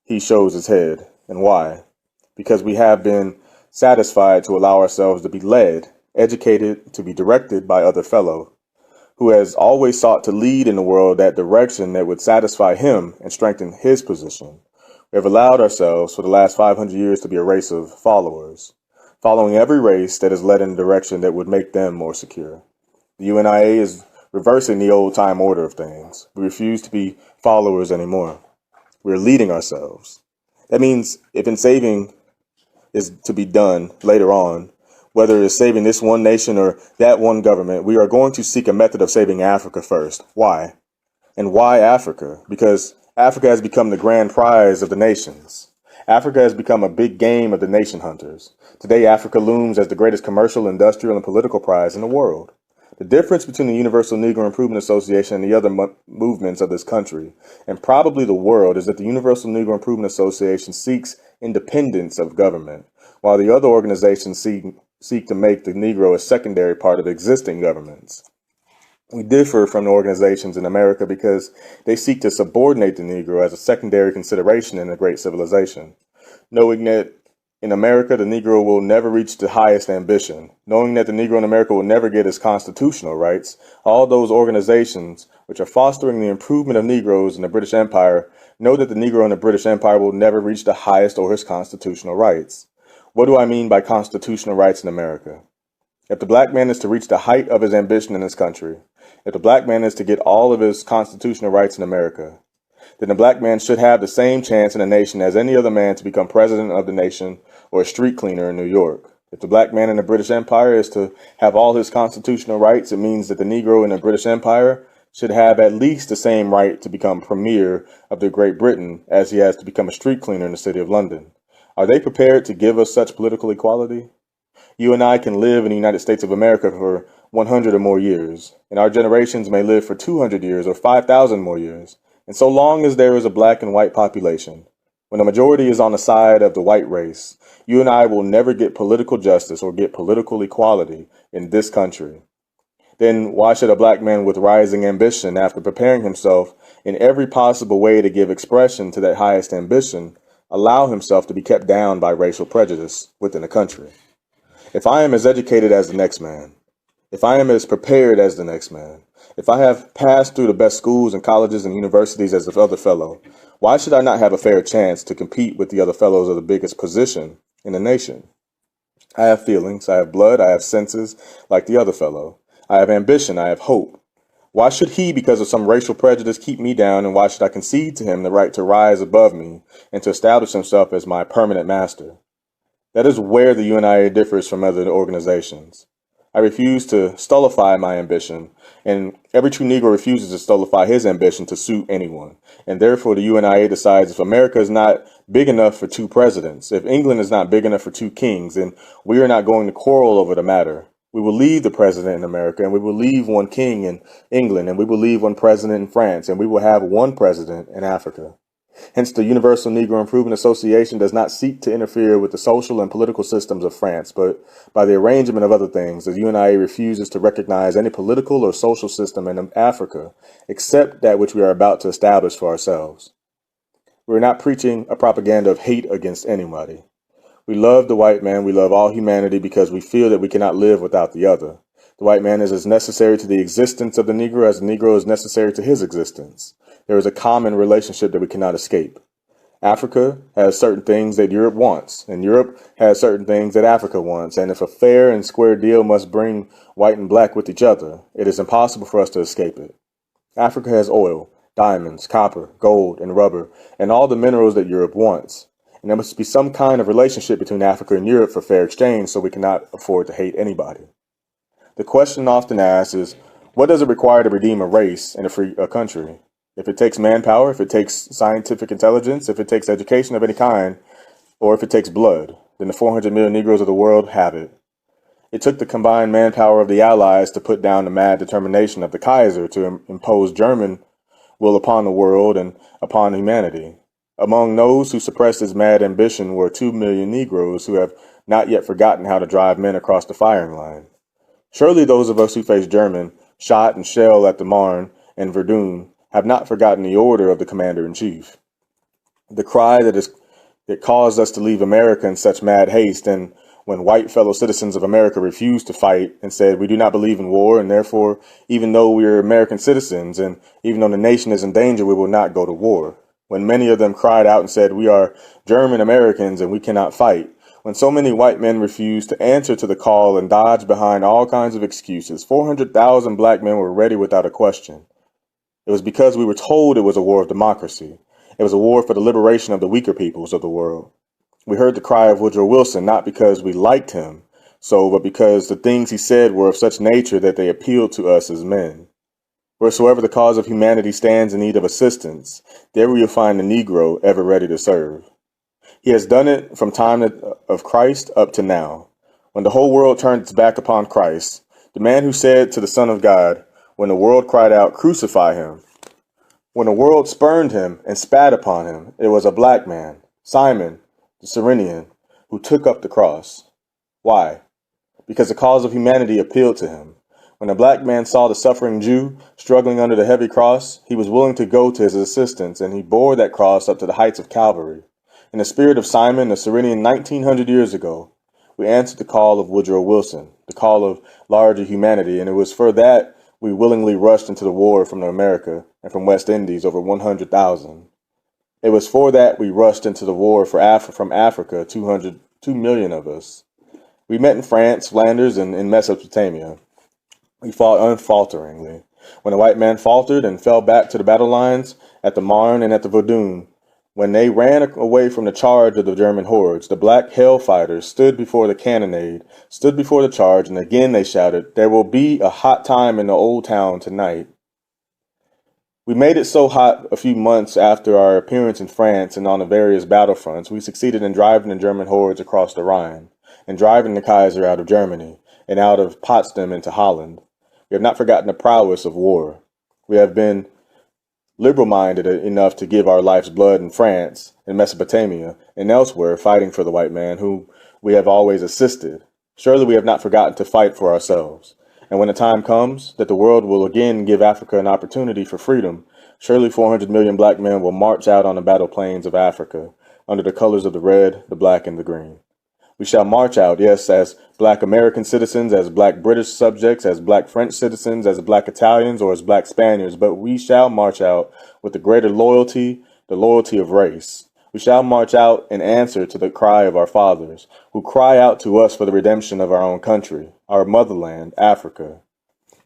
he shows his head. And why? Because we have been satisfied to allow ourselves to be led, educated, to be directed by other fellow, who has always sought to lead in the world that direction that would satisfy him and strengthen his position. We have allowed ourselves for the last 500 years to be a race of followers, following every race that is led in a direction that would make them more secure. The U.N.I.A. is reversing the old-time order of things. We refuse to be followers anymore. We are leading ourselves. That means if in saving is to be done later on, whether it's saving this one nation or that one government, we are going to seek a method of saving Africa first. Why? And why Africa? Because Africa has become the grand prize of the nations. Africa has become a big game of the nation hunters. Today, Africa looms as the greatest commercial, industrial, and political prize in the world. The difference between the Universal Negro Improvement Association and the other movements of this country, and probably the world, is that the Universal Negro Improvement Association seeks independence of government, while the other organizations seek to make the Negro a secondary part of existing governments. We differ from the organizations in America because they seek to subordinate the Negro as a secondary consideration in a great civilization, knowing that in America, the Negro will never reach the highest ambition. Knowing that the Negro in America will never get his constitutional rights, all those organizations which are fostering the improvement of Negroes in the British Empire know that the Negro in the British Empire will never reach the highest or his constitutional rights. What do I mean by constitutional rights in America? If the black man is to reach the height of his ambition in this country, if the black man is to get all of his constitutional rights in America, then the black man should have the same chance in the nation as any other man to become president of the nation or a street cleaner in New York. If the black man in the British Empire is to have all his constitutional rights, it means that the Negro in the British Empire should have at least the same right to become premier of the Great Britain as he has to become a street cleaner in the city of London. Are they prepared to give us such political equality? You and I can live in the United States of America for 100 or more years, and our generations may live for 200 years or 5,000 more years. And so long as there is a black and white population, when the majority is on the side of the white race, you and I will never get political justice or get political equality in this country. Then why should a black man with rising ambition, after preparing himself in every possible way to give expression to that highest ambition, allow himself to be kept down by racial prejudice within the country? If I am as educated as the next man, if I am as prepared as the next man, if I have passed through the best schools and colleges and universities as the other fellow, why should I not have a fair chance to compete with the other fellows of the biggest position in the nation? I have feelings, I have blood, I have senses like the other fellow. I have ambition, I have hope. Why should he, because of some racial prejudice, keep me down, and why should I concede to him the right to rise above me and to establish himself as my permanent master? That is where the U.N.I.A. differs from other organizations. I refuse to stultify my ambition, and every true Negro refuses to stultify his ambition to suit anyone. And therefore, the U.N.I.A. decides if America is not big enough for two presidents, if England is not big enough for two kings, then we are not going to quarrel over the matter. We will leave the president in America, and we will leave one king in England, and we will leave one president in France, and we will have one president in Africa. Hence, the Universal Negro Improvement Association does not seek to interfere with the social and political systems of France, but by the arrangement of other things, the U.N.I.A refuses to recognize any political or social system in Africa, except that which we are about to establish for ourselves. We are not preaching a propaganda of hate against anybody. We love the white man, we love all humanity because we feel that we cannot live without the other. The white man is as necessary to the existence of the Negro as the Negro is necessary to his existence. There is a common relationship that we cannot escape. Africa has certain things that Europe wants, and Europe has certain things that Africa wants. And if a fair and square deal must bring white and black with each other, it is impossible for us to escape it. Africa has oil, diamonds, copper, gold, and rubber, and all the minerals that Europe wants. And there must be some kind of relationship between Africa and Europe for fair exchange, so we cannot afford to hate anybody. The question often asked is, what does it require to redeem a race in a country? If it takes manpower, if it takes scientific intelligence, if it takes education of any kind, or if it takes blood, then the 400 million Negroes of the world have it. It took the combined manpower of the Allies to put down the mad determination of the Kaiser to impose German will upon the world and upon humanity. Among those who suppressed his mad ambition were 2 million Negroes who have not yet forgotten how to drive men across the firing line. Surely those of us who faced German shot and shell at the Marne and Verdun have not forgotten the order of the commander-in-chief. The cry that caused us to leave America in such mad haste, and when white fellow citizens of America refused to fight and said, we do not believe in war, and therefore, even though we are American citizens, and even though the nation is in danger, we will not go to war. When many of them cried out and said, we are German Americans and we cannot fight. When so many white men refused to answer to the call and dodged behind all kinds of excuses, 400,000 black men were ready without a question. It was because we were told it was a war of democracy. It was a war for the liberation of the weaker peoples of the world. We heard the cry of Woodrow Wilson not because we liked him, but because the things he said were of such nature that they appealed to us as men. Wheresoever the cause of humanity stands in need of assistance, there will you find the Negro ever ready to serve. He has done it from time of Christ up to now. When the whole world turned its back upon Christ, the man who said to the Son of God, when the world cried out, crucify him, when the world spurned him and spat upon him, it was a black man, Simon, the Cyrenian, who took up the cross. Why? Because the cause of humanity appealed to him. When a black man saw the suffering Jew struggling under the heavy cross, he was willing to go to his assistance, and he bore that cross up to the heights of Calvary. In the spirit of Simon, the Cyrenian 1900 years ago, we answered the call of Woodrow Wilson, the call of larger humanity, and it was for that we willingly rushed into the war from America and from West Indies, over 100,000. It was for that we rushed into the war from Africa, 2 million of us. We met in France, Flanders, and in Mesopotamia. We fought unfalteringly. When the white man faltered and fell back to the battle lines at the Marne and at the Verdun, when they ran away from the charge of the German hordes, the black hell fighters stood before the cannonade, stood before the charge, and again they shouted, there will be a hot time in the old town tonight. We made it so hot a few months after our appearance in France and on the various battlefronts, we succeeded in driving the German hordes across the Rhine, and driving the Kaiser out of Germany, and out of Potsdam into Holland. We have not forgotten the prowess of war. We have been liberal-minded enough to give our life's blood in France, in Mesopotamia, and elsewhere, fighting for the white man whom we have always assisted. Surely we have not forgotten to fight for ourselves. And when the time comes that the world will again give Africa an opportunity for freedom, surely 400 million black men will march out on the battle plains of Africa under the colors of the red, the black, and the green. We shall march out, yes, as black American citizens, as black British subjects, as black French citizens, as black Italians, or as black Spaniards, but we shall march out with the greater loyalty, the loyalty of race. We shall march out in answer to the cry of our fathers, who cry out to us for the redemption of our own country, our motherland, Africa.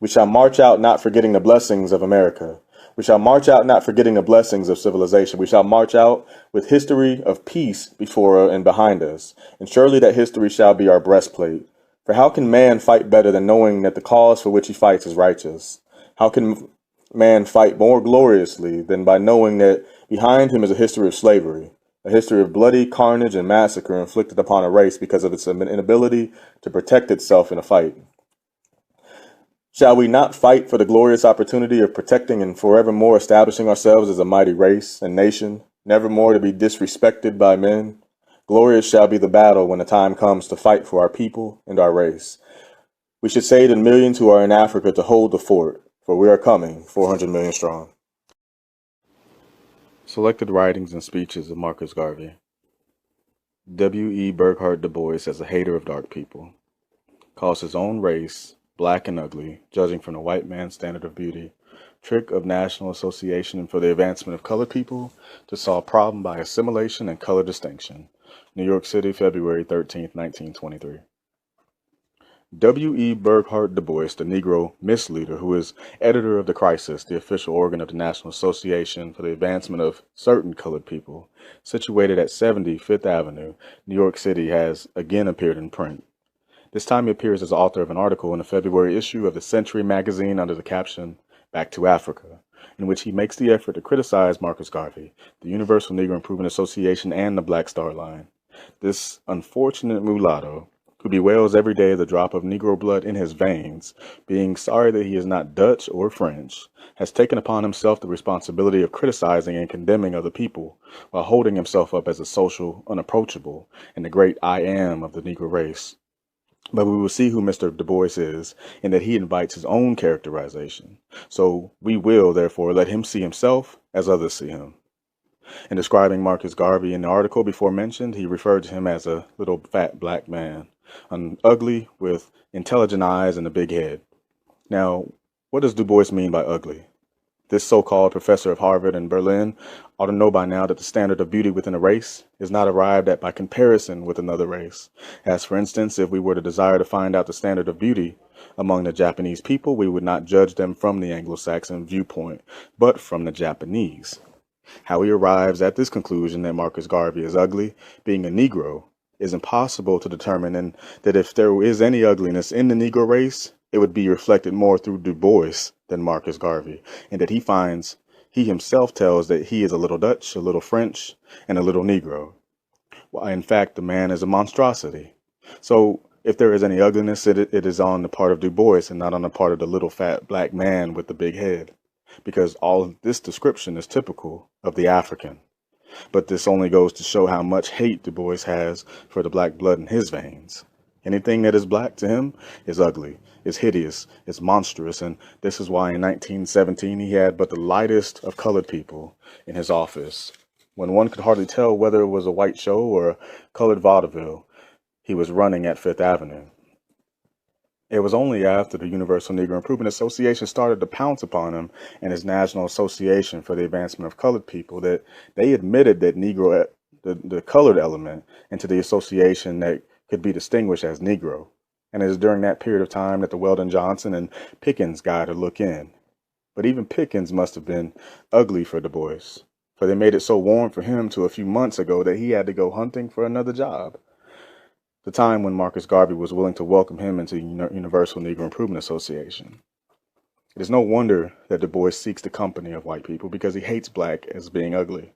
We shall march out not forgetting the blessings of America. We shall march out not forgetting the blessings of civilization. We shall march out with history of peace before and behind us, and surely that history shall be our breastplate. For how can man fight better than knowing that the cause for which he fights is righteous? How can man fight more gloriously than by knowing that behind him is a history of slavery, a history of bloody carnage and massacre inflicted upon a race because of its inability to protect itself in a fight? Shall we not fight for the glorious opportunity of protecting and forevermore establishing ourselves as a mighty race and nation, never more to be disrespected by men. Glorious shall be the battle when the time comes to fight for our people and our race. We should say to the millions who are in Africa to hold the fort, for we are coming, 400 million strong. Selected writings and speeches of Marcus Garvey. W.E. Burghhardt Dubois as a hater of dark people. Calls his own race black and ugly, judging from the white man's standard of beauty. Trick of National Association for the Advancement of Colored People to solve problem by assimilation and color distinction. New York City, February 13, 1923. W.E. Burghhardt Dubois, the Negro misleader, who is editor of The Crisis, the official organ of the National Association for the Advancement of Certain Colored People, situated at 70 Fifth Avenue, New York City, has again appeared in print. This time he appears as author of an article in the February issue of the Century magazine under the caption, Back to Africa, in which he makes the effort to criticize Marcus Garvey, the Universal Negro Improvement Association, and the Black Star Line. This unfortunate mulatto, who bewails every day the drop of Negro blood in his veins, being sorry that he is not Dutch or French, has taken upon himself the responsibility of criticizing and condemning other people, while holding himself up as a social unapproachable and the great I am of the Negro race. But we will see who Mr. Du Bois is, and that he invites his own characterization. So we will, therefore, let him see himself as others see him. In describing Marcus Garvey in the article before mentioned, he referred to him as a little fat black man, ugly with intelligent eyes and a big head. Now, what does Du Bois mean by ugly? This so-called professor of Harvard and Berlin ought to know by now that the standard of beauty within a race is not arrived at by comparison with another race. As for instance, if we were to desire to find out the standard of beauty among the Japanese people, we would not judge them from the Anglo-Saxon viewpoint, but from the Japanese. How he arrives at this conclusion that Marcus Garvey is ugly, being a Negro, is impossible to determine, and that if there is any ugliness in the Negro race, it would be reflected more through Du Bois than Marcus Garvey, and that he himself tells that he is a little Dutch, a little French, and a little Negro. Well, in fact, the man is a monstrosity. So if there is any ugliness, it is on the part of Du Bois and not on the part of the little fat black man with the big head, because all of this description is typical of the African. But this only goes to show how much hate Du Bois has for the black blood in his veins. Anything that is black to him is ugly, is hideous, is monstrous, and this is why in 1917 he had but the lightest of colored people in his office. When one could hardly tell whether it was a white show or a colored vaudeville, he was running at Fifth Avenue. It was only after the Universal Negro Improvement Association started to pounce upon him and his National Association for the Advancement of Colored People that they admitted that Negro, the colored element, into the association that could be distinguished as Negro. And it is during that period of time that the Weldon Johnson and Pickens got to look in. But even Pickens must have been ugly for Du Bois, for they made it so warm for him to a few months ago that he had to go hunting for another job. The time when Marcus Garvey was willing to welcome him into the Universal Negro Improvement Association. It is no wonder that Du Bois seeks the company of white people, because he hates black as being ugly.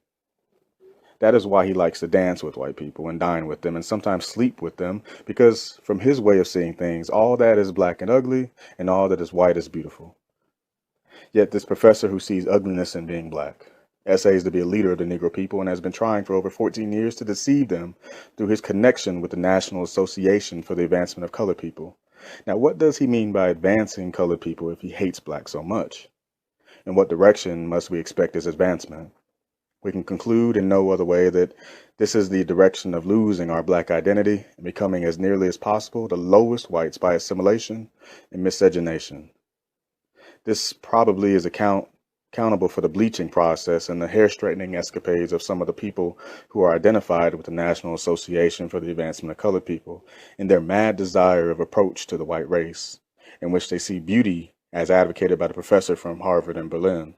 That is why he likes to dance with white people and dine with them and sometimes sleep with them, because from his way of seeing things, all that is black and ugly and all that is white is beautiful. Yet this professor who sees ugliness in being black essays to be a leader of the Negro people and has been trying for over 14 years to deceive them through his connection with the National Association for the Advancement of Colored People. Now, what does he mean by advancing colored people if he hates black so much? In what direction must we expect his advancement? We can conclude in no other way that this is the direction of losing our black identity and becoming as nearly as possible the lowest whites by assimilation and miscegenation. This probably is accountable for the bleaching process and the hair-straightening escapades of some of the people who are identified with the National Association for the Advancement of Colored People in their mad desire of approach to the white race, in which they see beauty as advocated by the professor from Harvard and Berlin.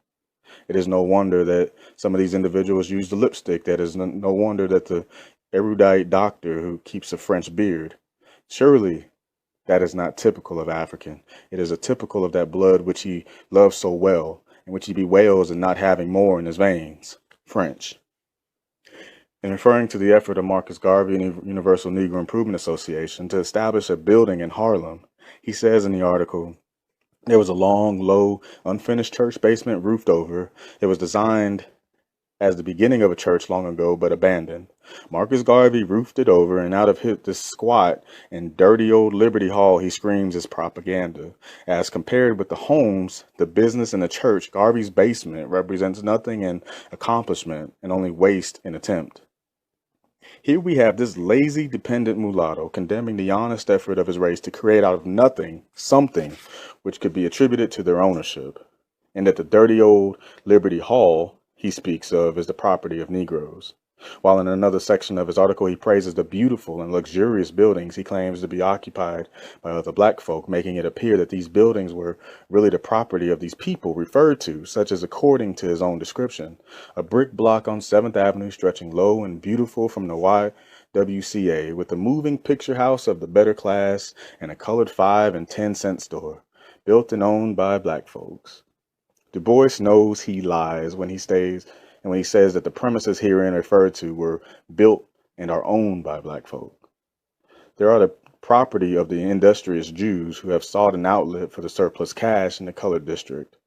It is no wonder that some of these individuals use the lipstick. That is no wonder that the erudite doctor who keeps a French beard. Surely that is not typical of African. It is a typical of that blood which he loves so well, in which he bewails in not having more in his veins, French. In referring to the effort of Marcus Garvey and the Universal Negro Improvement Association to establish a building in Harlem, he says in the article, there was a long, low, unfinished church basement roofed over. It was designed as the beginning of a church long ago but abandoned. Marcus Garvey roofed it over, and out of this squat and dirty old Liberty Hall he screams his propaganda. As compared with the homes, the business, and the church, Garvey's basement represents nothing in accomplishment and only waste in attempt. Here we have this lazy, dependent mulatto condemning the honest effort of his race to create out of nothing something which could be attributed to their ownership, and that the dirty old Liberty Hall he speaks of is the property of Negroes. While in another section of his article he praises the beautiful and luxurious buildings he claims to be occupied by other black folk, making it appear that these buildings were really the property of these people referred to, such as, according to his own description, a brick block on 7th Avenue stretching low and beautiful from the YWCA, with a moving picture house of the better class and a colored 5 and 10-cent store, built and owned by black folks. Dubois knows he lies when he says that the premises herein referred to were built and are owned by black folk. They are the property of the industrious Jews who have sought an outlet for the surplus cash in the colored district.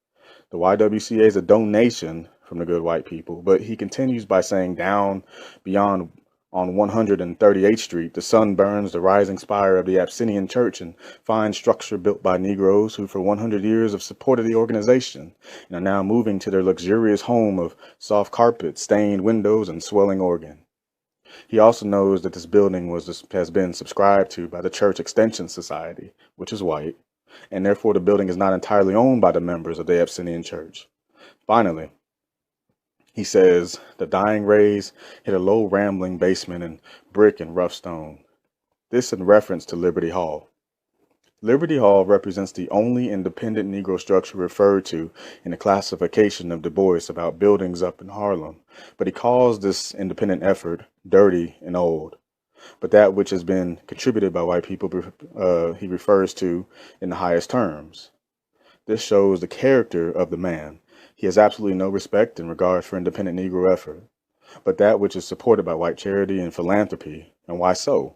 The YWCA is a donation from the good white people, but he continues by saying down beyond on 138th Street, the sun burns the rising spire of the Abyssinian Church, and fine structure built by Negroes who for 100 years have supported the organization and are now moving to their luxurious home of soft carpet, stained windows, and swelling organ. He also knows that this building has been subscribed to by the Church Extension Society, which is white, and therefore the building is not entirely owned by the members of the Abyssinian Church. Finally, he says the dying rays hit a low rambling basement in brick and rough stone. This in reference to Liberty Hall. Liberty Hall represents the only independent Negro structure referred to in the classification of Dubois about buildings up in Harlem, but he calls this independent effort dirty and old. But that which has been contributed by white people he refers to in the highest terms. This shows the character of the man. He has absolutely no respect and regard for independent Negro effort, but that which is supported by white charity and philanthropy. And why so?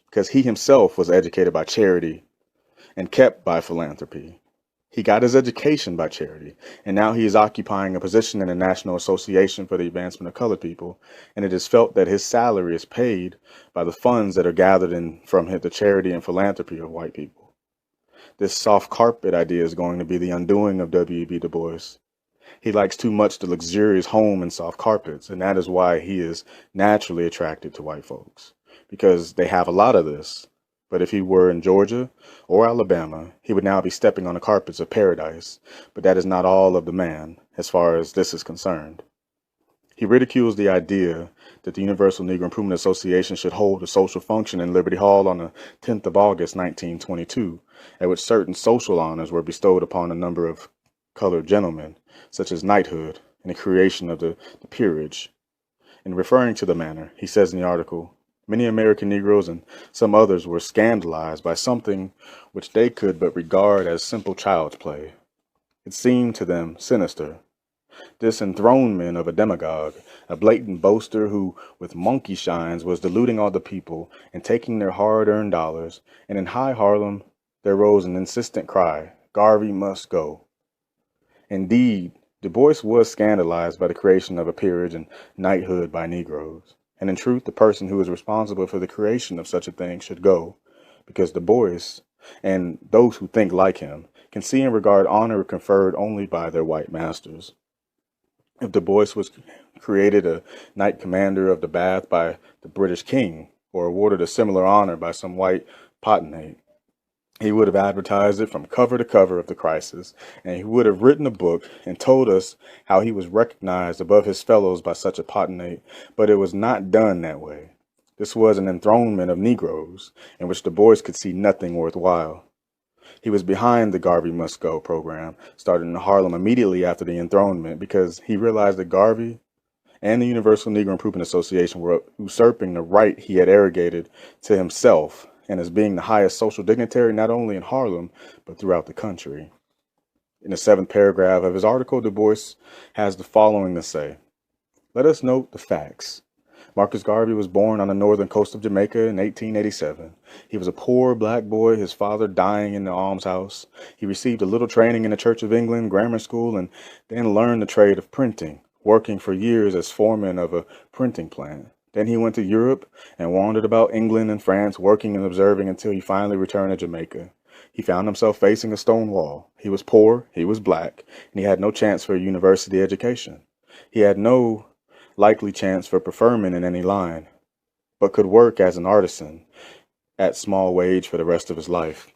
Because he himself was educated by charity and kept by philanthropy. He got his education by charity, and now he is occupying a position in the National Association for the Advancement of Colored People, and it is felt that his salary is paid by the funds that are gathered from the charity and philanthropy of white people. This soft carpet idea is going to be the undoing of W.E.B. Du Bois. He likes too much the luxurious home and soft carpets, and that is why he is naturally attracted to white folks, because they have a lot of this. But if he were in Georgia or Alabama, he would now be stepping on the carpets of paradise. But that is not all of the man, as far as this is concerned. He ridicules the idea that the Universal Negro Improvement Association should hold a social function in Liberty Hall on the 10th of August, 1922, at which certain social honors were bestowed upon a number of colored gentlemen, such as knighthood and the creation of the peerage. In referring to the manner, he says in the article, many American Negroes and some others were scandalized by something which they could but regard as simple child's play. It seemed to them sinister. This enthronement of a demagogue, a blatant boaster who, with monkey shines, was deluding all the people and taking their hard-earned dollars, and in high Harlem there rose an insistent cry, Garvey must go. Indeed, Du Bois was scandalized by the creation of a peerage and knighthood by Negroes. And in truth, the person who is responsible for the creation of such a thing should go, because Du Bois, and those who think like him, can see and regard honor conferred only by their white masters. If Du Bois was created a knight commander of the Bath by the British king, or awarded a similar honor by some white potentate, he would have advertised it from cover to cover of the Crisis, and he would have written a book and told us how he was recognized above his fellows by such a potentate, but it was not done that way. This was an enthronement of Negroes, in which Du Bois could see nothing worthwhile. He was behind the Garvey Must Go program, started in Harlem immediately after the enthronement, because he realized that Garvey and the Universal Negro Improvement Association were usurping the right he had arrogated to himself, and as being the highest social dignitary not only in Harlem, but throughout the country. In the 7th paragraph of his article, Du Bois has the following to say. Let us note the facts. Marcus Garvey was born on the northern coast of Jamaica in 1887. He was a poor black boy, his father dying in the almshouse. He received a little training in the Church of England grammar school and then learned the trade of printing, working for years as foreman of a printing plant. Then he went to Europe and wandered about England and France, working and observing until he finally returned to Jamaica. He found himself facing a stone wall. He was poor, he was black, and he had no chance for a university education. He had no likely chance for preferment in any line, but could work as an artisan at small wage for the rest of his life.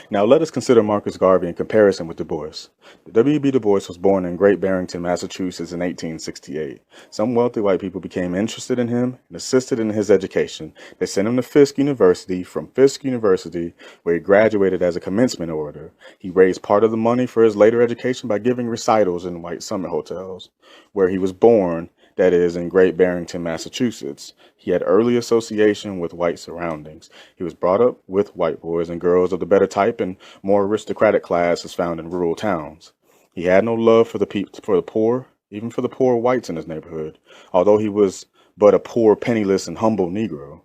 Now let us consider Marcus Garvey in comparison with Du Bois. W.B. Du Bois was born in Great Barrington, Massachusetts in 1868. Some wealthy white people became interested in him and assisted in his education. They sent him to Fisk University. From Fisk University, where he graduated as a commencement orator, he raised part of the money for his later education by giving recitals in white summer hotels, where he was born, that is, in Great Barrington, Massachusetts. He had early association with white surroundings. He was brought up with white boys and girls of the better type and more aristocratic class as found in rural towns. He had no love for the poor, even for the poor whites in his neighborhood, although he was but a poor, penniless, and humble Negro.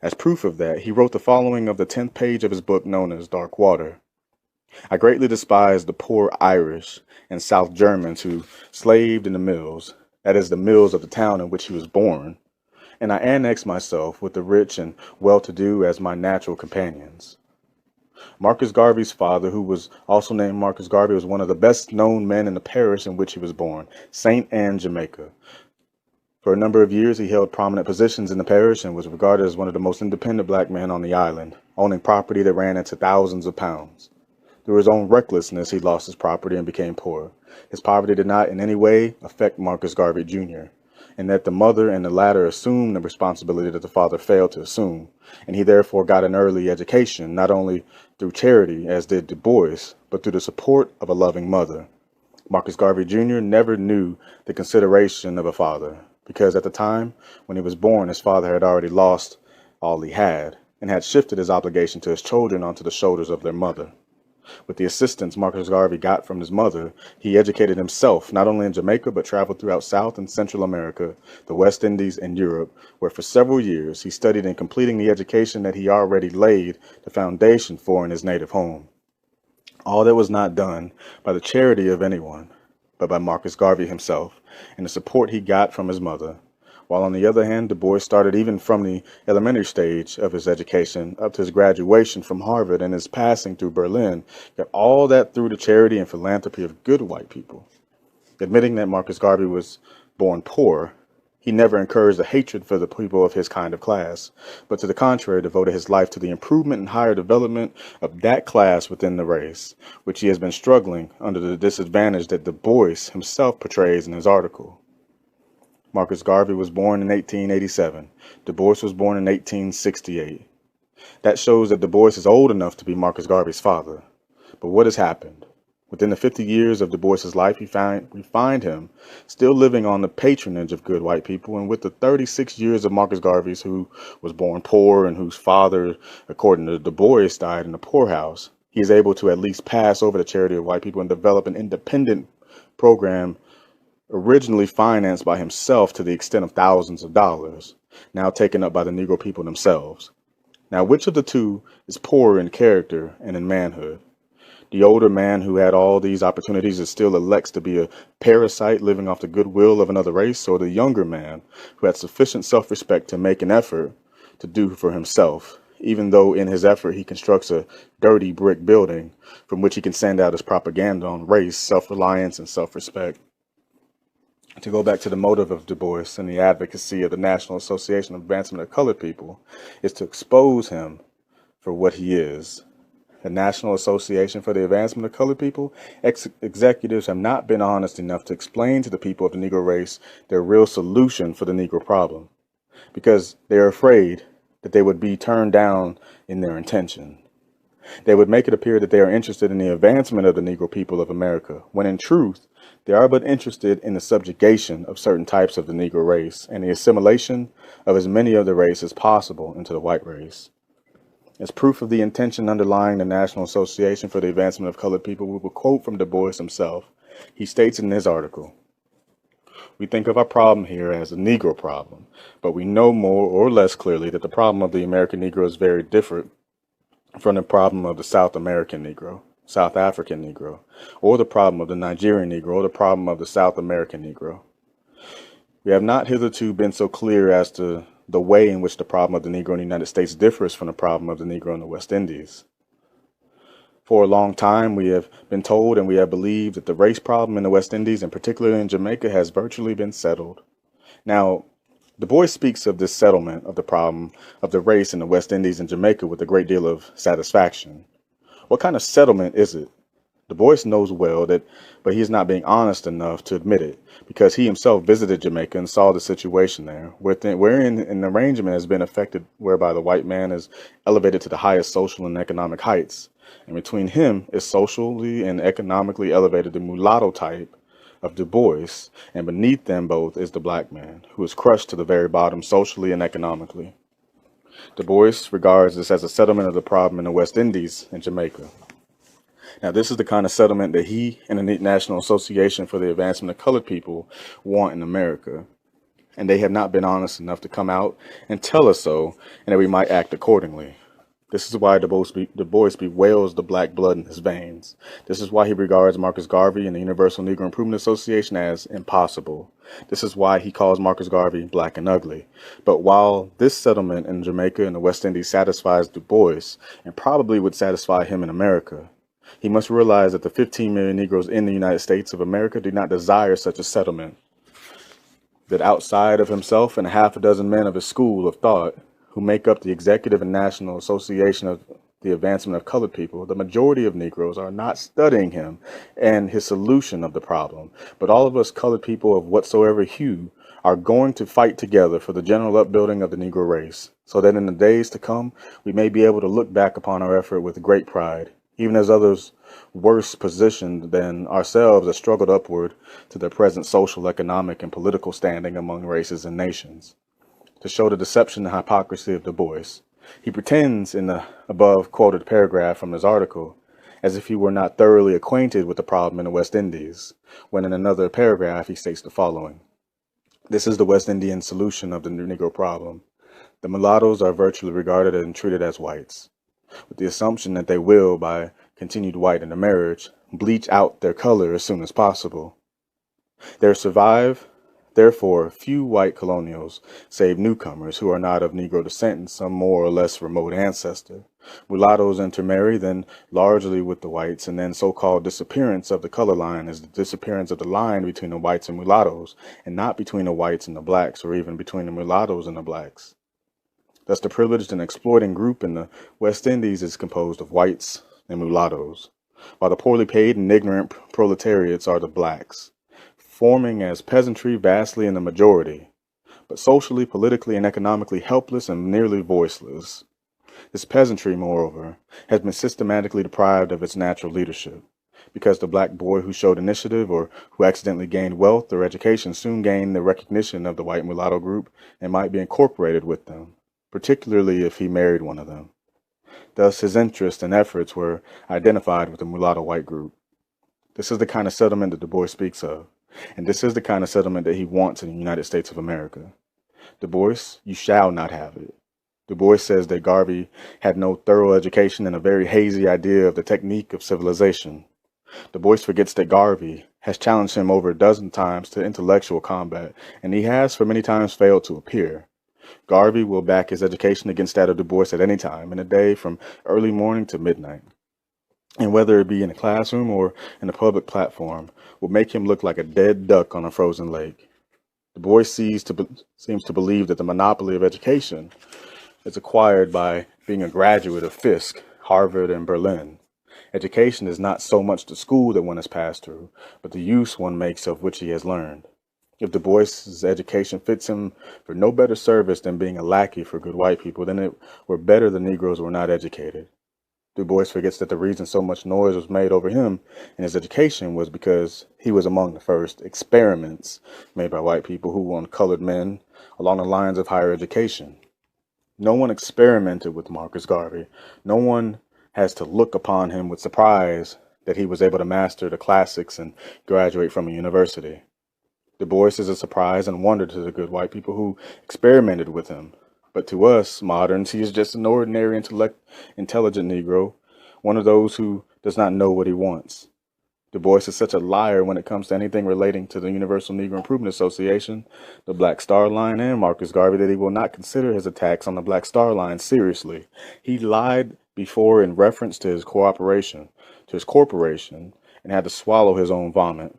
As proof of that, he wrote the following of the 10th page of his book known as Dark Water. I greatly despise the poor Irish and South Germans who slaved in the mills, that is, the mills of the town in which he was born, and I annexed myself with the rich and well-to-do as my natural companions. Marcus Garvey's father, who was also named Marcus Garvey, was one of the best-known men in the parish in which he was born, St. Anne, Jamaica. For a number of years, he held prominent positions in the parish and was regarded as one of the most independent black men on the island, owning property that ran into thousands of pounds. Through his own recklessness, he lost his property and became poor. His poverty did not in any way affect Marcus Garvey Jr., and that the mother and the latter assumed the responsibility that the father failed to assume, and he therefore got an early education, not only through charity, as did Du Bois, but through the support of a loving mother. Marcus Garvey Jr. never knew the consideration of a father, because at the time when he was born, his father had already lost all he had, and had shifted his obligation to his children onto the shoulders of their mother. With the assistance Marcus Garvey got from his mother, he educated himself not only in Jamaica, but traveled throughout South and Central America, the West Indies, and Europe, where for several years he studied in completing the education that he already laid the foundation for in his native home. All that was not done by the charity of anyone, but by Marcus Garvey himself, and the support he got from his mother. While on the other hand, Du Bois started even from the elementary stage of his education up to his graduation from Harvard and his passing through Berlin, got all that through the charity and philanthropy of good white people. Admitting that Marcus Garvey was born poor, he never encouraged a hatred for the people of his kind of class, but to the contrary devoted his life to the improvement and higher development of that class within the race, which he has been struggling under the disadvantage that Du Bois himself portrays in his article. Marcus Garvey was born in 1887. Du Bois was born in 1868. That shows that Du Bois is old enough to be Marcus Garvey's father. But what has happened? Within the 50 years of Du Bois's life, we find him still living on the patronage of good white people, and with the 36 years of Marcus Garvey's, who was born poor and whose father, according to Du Bois, died in a poorhouse, he is able to at least pass over the charity of white people and develop an independent program originally financed by himself to the extent of thousands of dollars, now taken up by the Negro people themselves. Now, which of the two is poorer in character and in manhood? The older man who had all these opportunities and still elects to be a parasite living off the goodwill of another race, or the younger man who had sufficient self-respect to make an effort to do for himself, even though in his effort he constructs a dirty brick building from which he can send out his propaganda on race, self-reliance, and self-respect? To go back to the motive of Du Bois and the advocacy of the National Association of Advancement of Colored People is to expose him for what he is. The National Association for the Advancement of Colored People executives have not been honest enough to explain to the people of the Negro race their real solution for the Negro problem, because they are afraid that they would be turned down in their intention. They would make it appear that they are interested in the advancement of the Negro people of America, when in truth, they are but interested in the subjugation of certain types of the Negro race and the assimilation of as many of the race as possible into the white race. As proof of the intention underlying the National Association for the Advancement of Colored People, we will quote from Du Bois himself. He states in his article, "We think of our problem here as a Negro problem, but we know more or less clearly that the problem of the American Negro is very different from the problem of the South American Negro. South African Negro, or the problem of the Nigerian Negro, or the problem of the South American Negro. We have not hitherto been so clear as to the way in which the problem of the Negro in the United States differs from the problem of the Negro in the West Indies. For a long time, we have been told and we have believed that the race problem in the West Indies, and particularly in Jamaica, has virtually been settled. Now, Dubois speaks of this settlement of the problem of the race in the West Indies and Jamaica with a great deal of satisfaction. What kind of settlement is it? Dubois knows well that, but he is not being honest enough to admit it, because he himself visited Jamaica and saw the situation there, wherein an arrangement has been effected whereby the white man is elevated to the highest social and economic heights, and between him is socially and economically elevated the mulatto type of Dubois, and beneath them both is the black man, who is crushed to the very bottom socially and economically. Dubois regards this as a settlement of the problem in the West Indies and Jamaica. Now, this is the kind of settlement that he and the National Association for the Advancement of Colored People want in America. And they have not been honest enough to come out and tell us so, and that we might act accordingly. This is why Du Bois bewails the black blood in his veins. This is why he regards Marcus Garvey and the Universal Negro Improvement Association as impossible. This is why he calls Marcus Garvey black and ugly. But while this settlement in Jamaica and the West Indies satisfies Du Bois, and probably would satisfy him in America, he must realize that the 15 million Negroes in the United States of America do not desire such a settlement. That outside of himself and a half a dozen men of his school of thought, who make up the Executive and National Association of the Advancement of Colored People, the majority of Negroes are not studying him and his solution of the problem. But all of us colored people of whatsoever hue are going to fight together for the general upbuilding of the Negro race, so that in the days to come, we may be able to look back upon our effort with great pride, even as others worse positioned than ourselves have struggled upward to their present social, economic, and political standing among races and nations. To show the deception and hypocrisy of Du Bois, he pretends in the above quoted paragraph from his article as if he were not thoroughly acquainted with the problem in the West Indies, when in another paragraph he states the following. This is the West Indian solution of the Negro problem. The mulattoes are virtually regarded and treated as whites, with the assumption that they will, by continued white intermarriage, bleach out their color as soon as possible. There survive, therefore, few white colonials, save newcomers who are not of Negro descent and some more or less remote ancestor. Mulattoes intermarry then largely with the whites, and then so-called disappearance of the color line is the disappearance of the line between the whites and mulattoes, and not between the whites and the blacks, or even between the mulattoes and the blacks. Thus, the privileged and exploiting group in the West Indies is composed of whites and mulattoes, while the poorly paid and ignorant proletariats are the blacks, forming as peasantry vastly in the majority, but socially, politically, and economically helpless and nearly voiceless. This peasantry, moreover, has been systematically deprived of its natural leadership, because the black boy who showed initiative or who accidentally gained wealth or education soon gained the recognition of the white mulatto group and might be incorporated with them, particularly if he married one of them. Thus, his interests and efforts were identified with the mulatto white group. This is the kind of settlement that Du Bois speaks of, and this is the kind of settlement that he wants in the United States of America. Du Bois, you shall not have it. Du Bois says that Garvey had no thorough education and a very hazy idea of the technique of civilization. Du Bois forgets that Garvey has challenged him over a dozen times to intellectual combat, and he has for many times failed to appear. Garvey will back his education against that of Du Bois at any time in the day from early morning to midnight. And whether it be in a classroom or in a public platform, will make him look like a dead duck on a frozen lake. Du Bois seems to believe that the monopoly of education is acquired by being a graduate of Fisk, Harvard, and Berlin. Education is not so much the school that one has passed through, but the use one makes of which he has learned. If Du Bois's education fits him for no better service than being a lackey for good white people, then it were better the Negroes were not educated. Du Bois forgets that the reason so much noise was made over him and his education was because he was among the first experiments made by white people who on colored men along the lines of higher education. No one experimented with Marcus Garvey. No one has to look upon him with surprise that he was able to master the classics and graduate from a university. Du Bois is a surprise and wonder to the good white people who experimented with him. But to us, moderns, he is just an ordinary intelligent Negro, one of those who does not know what he wants. Du Bois is such a liar when it comes to anything relating to the Universal Negro Improvement Association, the Black Star Line, and Marcus Garvey that he will not consider his attacks on the Black Star Line seriously. He lied before in reference to his corporation, and had to swallow his own vomit.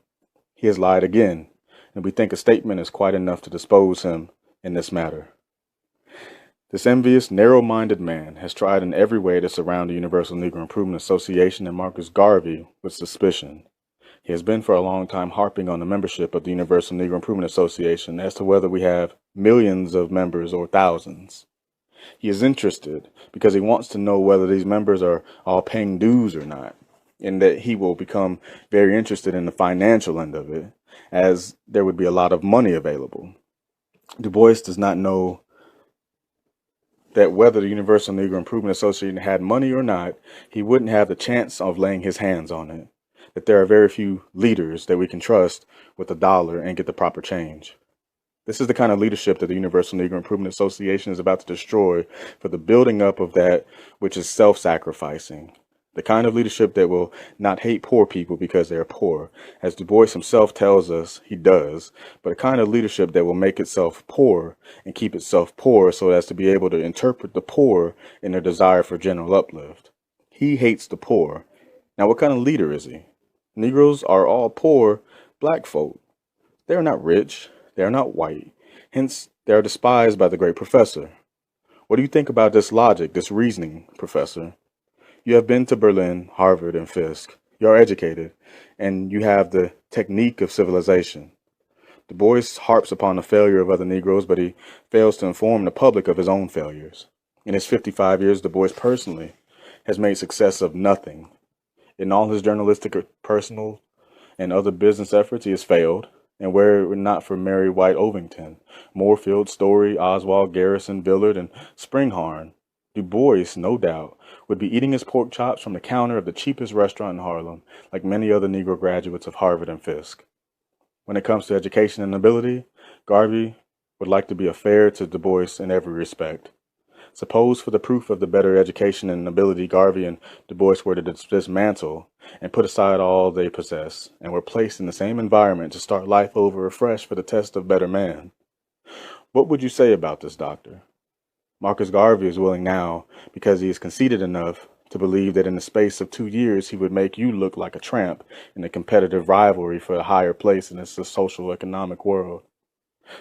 He has lied again, and we think a statement is quite enough to dispose him in this matter. This envious, narrow-minded man has tried in every way to surround the Universal Negro Improvement Association and Marcus Garvey with suspicion. He has been for a long time harping on the membership of the Universal Negro Improvement Association as to whether we have millions of members or thousands. He is interested because he wants to know whether these members are all paying dues or not, and that he will become very interested in the financial end of it, as there would be a lot of money available. Du Bois does not know that whether the Universal Negro Improvement Association had money or not, he wouldn't have the chance of laying his hands on it. That there are very few leaders that we can trust with a dollar and get the proper change. This is the kind of leadership that the Universal Negro Improvement Association is about to destroy for the building up of that which is self-sacrificing. The kind of leadership that will not hate poor people because they are poor, as Du Bois himself tells us he does, but a kind of leadership that will make itself poor and keep itself poor so as to be able to interpret the poor in their desire for general uplift. He hates the poor. Now, what kind of leader is he? Negroes are all poor black folk. They are not rich. They are not white. Hence, they are despised by the great professor. What do you think about this logic, this reasoning, Professor? You have been to Berlin, Harvard, and Fisk. You are educated, and you have the technique of civilization. Du Bois harps upon the failure of other Negroes, but he fails to inform the public of his own failures. In his 55 years, Du Bois personally has made success of nothing. In all his journalistic, personal, and other business efforts, he has failed. And were it not for Mary White Ovington, Moorfield, Story, Oswald, Garrison, Villard, and Springhorn, Du Bois, no doubt, would be eating his pork chops from the counter of the cheapest restaurant in Harlem, like many other Negro graduates of Harvard and Fisk. When it comes to education and ability, Garvey would like to be fair to Du Bois in every respect. Suppose for the proof of the better education and ability Garvey and Du Bois were to dismantle and put aside all they possess, and were placed in the same environment to start life over afresh for the test of better man. What would you say about this, Doctor? Marcus Garvey is willing now, because he is conceited enough to believe that in the space of 2 years he would make you look like a tramp in a competitive rivalry for a higher place in this social economic world.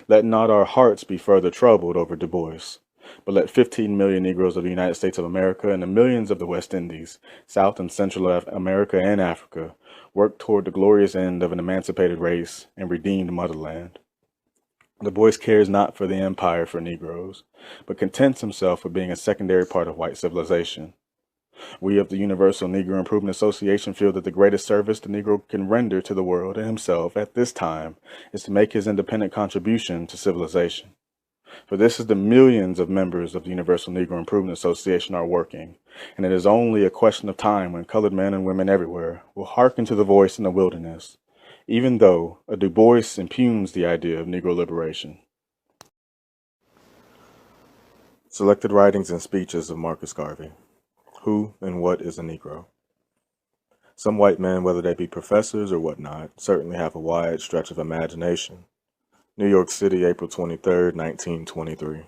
Let not our hearts be further troubled over Du Bois, but let 15 million Negroes of the United States of America and the millions of the West Indies, South and Central America and Africa work toward the glorious end of an emancipated race and redeemed motherland. Du Bois cares not for the empire for Negroes, but contents himself with being a secondary part of white civilization. We of the Universal Negro Improvement Association feel that the greatest service the Negro can render to the world and himself at this time is to make his independent contribution to civilization. For this is the millions of members of the Universal Negro Improvement Association are working, and it is only a question of time when colored men and women everywhere will hearken to the voice in the wilderness, even though a Du Bois impugns the idea of Negro liberation. Selected writings and speeches of Marcus Garvey. Who and what is a Negro? Some white men, whether they be professors or whatnot, certainly have a wide stretch of imagination. New York City, April 23, 1923.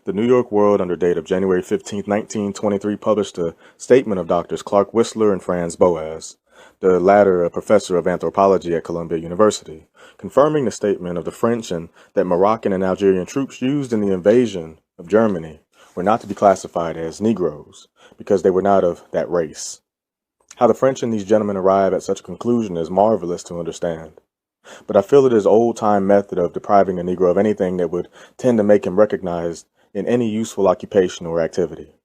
The New York World, under date of January 15, 1923, published a statement of Drs. Clark Whistler and Franz Boas, the latter a professor of anthropology at Columbia University, confirming the statement of the French and that Moroccan and Algerian troops used in the invasion of Germany were not to be classified as Negroes because they were not of that race. How the French and these gentlemen arrive at such a conclusion is marvelous to understand. But I feel it is old-time method of depriving a Negro of anything that would tend to make him recognized in any useful occupation or activity.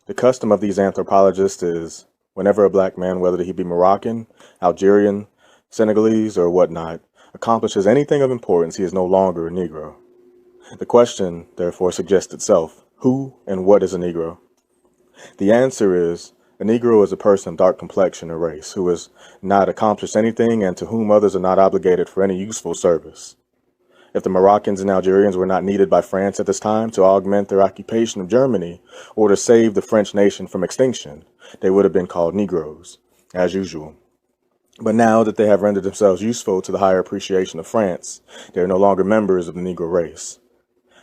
The custom of these anthropologists is, whenever a black man, whether he be Moroccan, Algerian, Senegalese, or whatnot, accomplishes anything of importance, he is no longer a Negro. The question, therefore, suggests itself, who and what is a Negro? The answer is, a Negro is a person of dark complexion or race who has not accomplished anything and to whom others are not obligated for any useful service. If the Moroccans and Algerians were not needed by France at this time to augment their occupation of Germany or to save the French nation from extinction, they would have been called Negroes, as usual. But now that they have rendered themselves useful to the higher appreciation of France, they are no longer members of the Negro race,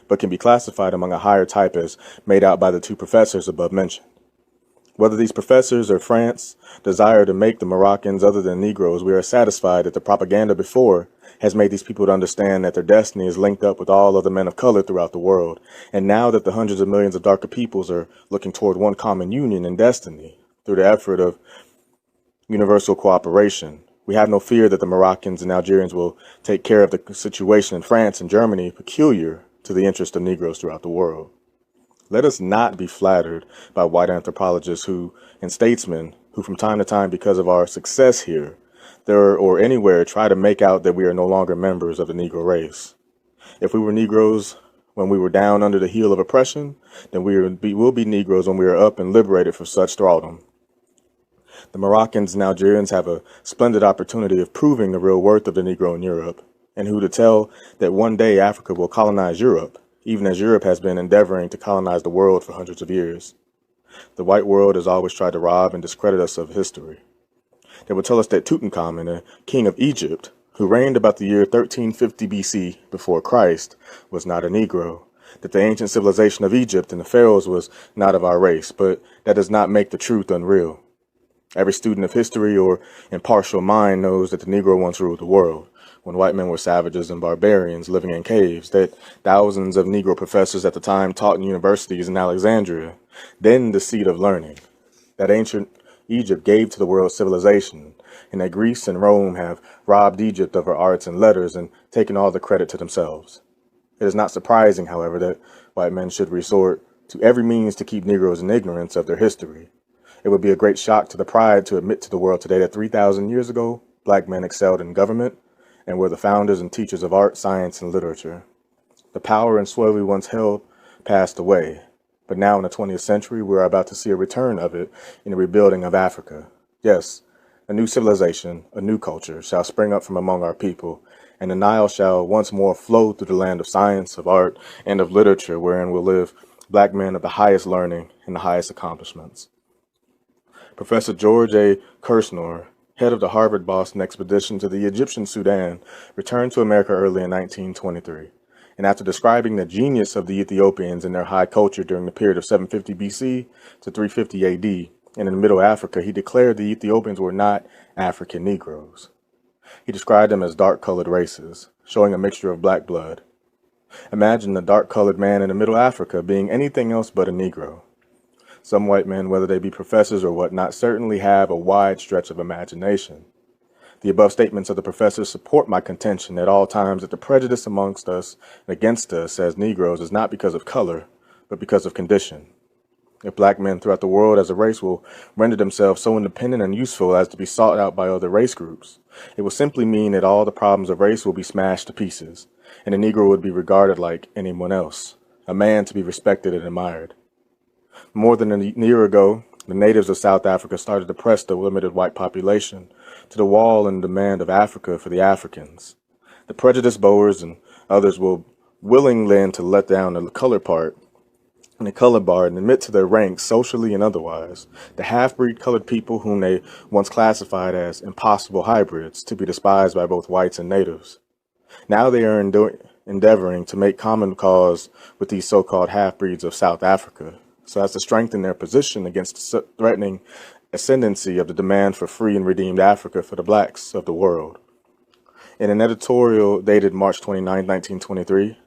but can be classified among a higher type as made out by the two professors above mentioned. Whether these professors or France desire to make the Moroccans other than Negroes, we are satisfied that the propaganda before has made these people to understand that their destiny is linked up with all other men of color throughout the world. And now that the hundreds of millions of darker peoples are looking toward one common union and destiny through the effort of universal cooperation, we have no fear that the Moroccans and Algerians will take care of the situation in France and Germany peculiar to the interest of Negroes throughout the world. Let us not be flattered by white anthropologists and statesmen who from time to time, because of our success here, there or anywhere, try to make out that we are no longer members of the Negro race. If we were Negroes when we were down under the heel of oppression, then we will be Negroes when we are up and liberated from such thraldom. The Moroccans and Algerians have a splendid opportunity of proving the real worth of the Negro in Europe, and who to tell that one day Africa will colonize Europe, even as Europe has been endeavoring to colonize the world for hundreds of years. The white world has always tried to rob and discredit us of history. They will tell us that Tutankhamun, a king of Egypt, who reigned about the year 1350 BC before Christ, was not a Negro, that the ancient civilization of Egypt and the pharaohs was not of our race, but that does not make the truth unreal. Every student of history or impartial mind knows that the Negro once ruled the world, when white men were savages and barbarians living in caves, that thousands of Negro professors at the time taught in universities in Alexandria, then the seat of learning, that ancient Egypt gave to the world civilization, and that Greece and Rome have robbed Egypt of her arts and letters and taken all the credit to themselves. It is not surprising, however, that white men should resort to every means to keep Negroes in ignorance of their history. It would be a great shock to the pride to admit to the world today that 3,000 years ago, black men excelled in government and were the founders and teachers of art, science, and literature. The power and sway we once held passed away, but now in the 20th century, we are about to see a return of it in the rebuilding of Africa. Yes, a new civilization, a new culture shall spring up from among our people, and the Nile shall once more flow through the land of science, of art, and of literature, wherein will live black men of the highest learning and the highest accomplishments. Professor George A. Kirsnor, head of the Harvard-Boston expedition to the Egyptian Sudan, returned to America early in 1923. And after describing the genius of the Ethiopians and their high culture during the period of 750 BC to 350 AD, and in Middle Africa, he declared the Ethiopians were not African Negroes. He described them as dark-colored races, showing a mixture of black blood. Imagine the dark-colored man in the Middle Africa being anything else but a Negro. Some white men, whether they be professors or whatnot, certainly have a wide stretch of imagination. The above statements of the professors support my contention at all times that the prejudice amongst us and against us as Negroes is not because of color, but because of condition. If black men throughout the world as a race will render themselves so independent and useful as to be sought out by other race groups, it will simply mean that all the problems of race will be smashed to pieces, and a Negro would be regarded like anyone else, a man to be respected and admired. More than a year ago, the natives of South Africa started to press the limited white population to the wall in demand of Africa for the Africans. The prejudiced Boers and others will willingly lend to let down the color part and the color bar and admit to their ranks socially and otherwise the half-breed colored people whom they once classified as impossible hybrids to be despised by both whites and natives. Now they are endeavoring to make common cause with these so-called half-breeds of South Africa, so as to strengthen their position against the threatening ascendancy of the demand for free and redeemed Africa for the blacks of the world. In an editorial dated March 29, 1923,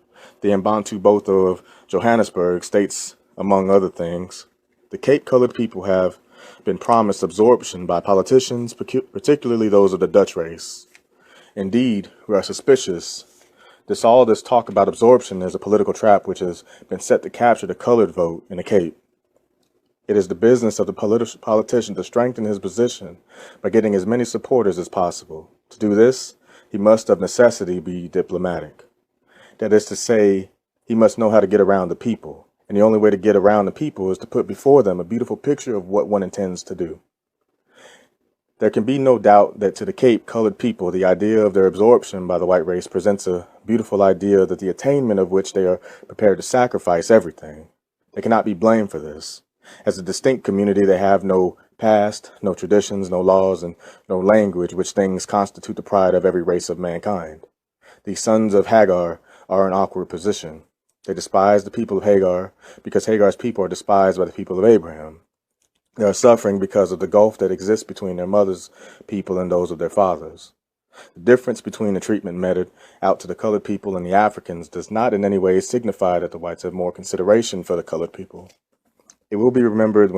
the Mbantu Botho of Johannesburg states, among other things, the Cape-colored people have been promised absorption by politicians, particularly those of the Dutch race. Indeed, we are suspicious all this talk about absorption is a political trap which has been set to capture the colored vote in the Cape. It is the business of the politician to strengthen his position by getting as many supporters as possible. To do this, he must of necessity be diplomatic. That is to say, he must know how to get around the people, and the only way to get around the people is to put before them a beautiful picture of what one intends to do. There can be no doubt that to the Cape colored people, the idea of their absorption by the white race presents a beautiful idea that the attainment of which they are prepared to sacrifice everything. They cannot be blamed for this. As a distinct community, they have no past, no traditions, no laws, and no language, which things constitute the pride of every race of mankind. The sons of Hagar are in an awkward position. They despise the people of Hagar because Hagar's people are despised by the people of Abraham. They are suffering because of the gulf that exists between their mother's people and those of their fathers. The difference between the treatment meted out to the colored people and the Africans does not in any way signify that the whites have more consideration for the colored people. It will be remembered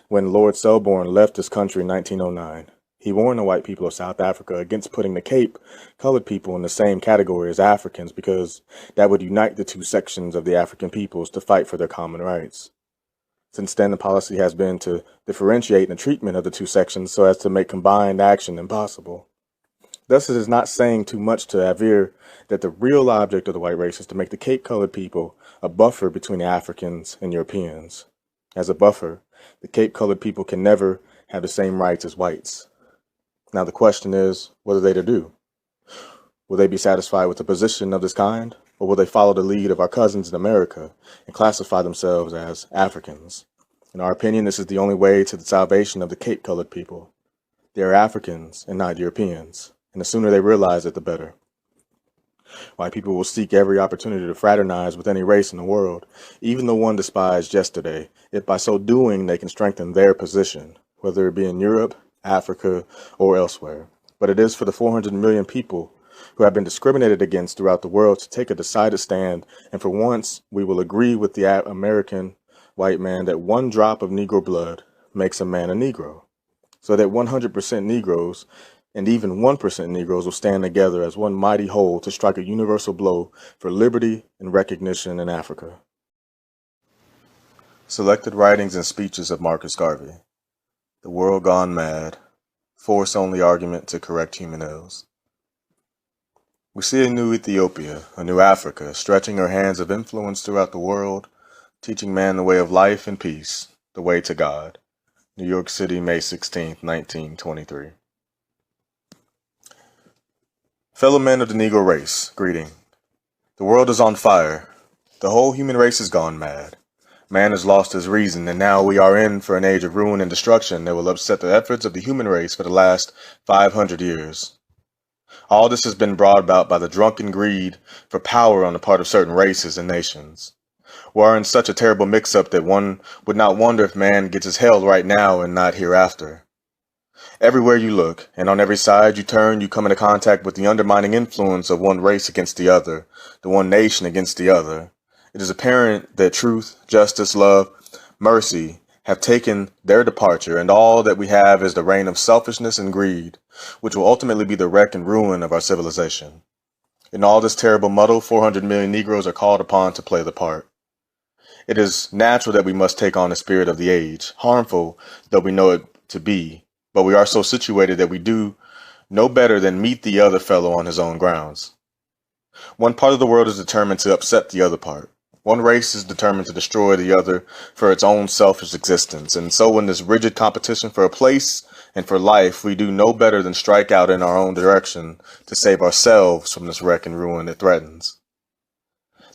when Lord Selborne left this country in 1909. He warned the white people of South Africa against putting the Cape colored people in the same category as Africans because that would unite the two sections of the African peoples to fight for their common rights. Since then, the policy has been to differentiate in the treatment of the two sections so as to make combined action impossible. Thus, it is not saying too much to aver that the real object of the white race is to make the Cape-colored people a buffer between the Africans and Europeans. As a buffer, the Cape-colored people can never have the same rights as whites. Now the question is, what are they to do? Will they be satisfied with a position of this kind? Or will they follow the lead of our cousins in America and classify themselves as Africans? In our opinion, this is the only way to the salvation of the Cape-colored people. They are Africans and not Europeans, and the sooner they realize it, the better. White people will seek every opportunity to fraternize with any race in the world, even the one despised yesterday, if by so doing they can strengthen their position, whether it be in Europe, Africa, or elsewhere. But it is for the 400 million people who have been discriminated against throughout the world to take a decided stand, and for once we will agree with the American white man that one drop of Negro blood makes a man a Negro, so that 100% Negroes and even 1% Negroes will stand together as one mighty whole to strike a universal blow for liberty and recognition in Africa. Selected writings and speeches of Marcus Garvey. The World Gone Mad. Force-only argument to correct human ills. We see a new Ethiopia, a new Africa, stretching her hands of influence throughout the world, teaching man the way of life and peace, the way to God. New York City, May 16, 1923. Fellow men of the Negro race, greeting. The world is on fire. The whole human race has gone mad. Man has lost his reason, and now we are in for an age of ruin and destruction that will upset the efforts of the human race for the last 500 years. All this has been brought about by the drunken greed for power on the part of certain races and nations. We are in such a terrible mix-up that one would not wonder if man gets his hell right now and not hereafter. Everywhere you look, and on every side you turn, you come into contact with the undermining influence of one race against the other, the one nation against the other. It is apparent that truth, justice, love, mercy have taken their departure, and all that we have is the reign of selfishness and greed, which will ultimately be the wreck and ruin of our civilization. In all this terrible muddle, 400 million Negroes are called upon to play the part. It is natural that we must take on the spirit of the age, harmful though we know it to be, but we are so situated that we do no better than meet the other fellow on his own grounds. One part of the world is determined to upset the other part. One race is determined to destroy the other for its own selfish existence, and so in this rigid competition for a place and for life, we do no better than strike out in our own direction to save ourselves from this wreck and ruin it threatens.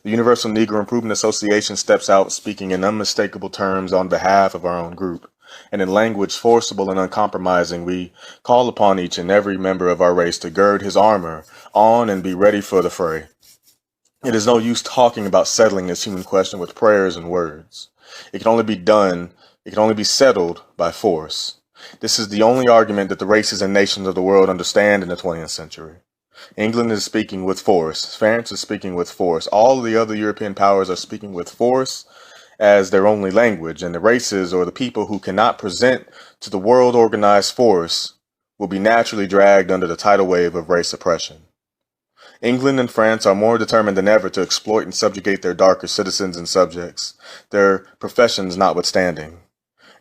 The Universal Negro Improvement Association steps out speaking in unmistakable terms on behalf of our own group, and in language forcible and uncompromising, we call upon each and every member of our race to gird his armor on and be ready for the fray. It is no use talking about settling this human question with prayers and words. It can only be settled by force. This is the only argument that the races and nations of the world understand in the 20th century. England is speaking with force. France is speaking with force. All of the other European powers are speaking with force as their only language, and the races or the people who cannot present to the world organized force will be naturally dragged under the tidal wave of race oppression. England and France are more determined than ever to exploit and subjugate their darker citizens and subjects, their professions notwithstanding.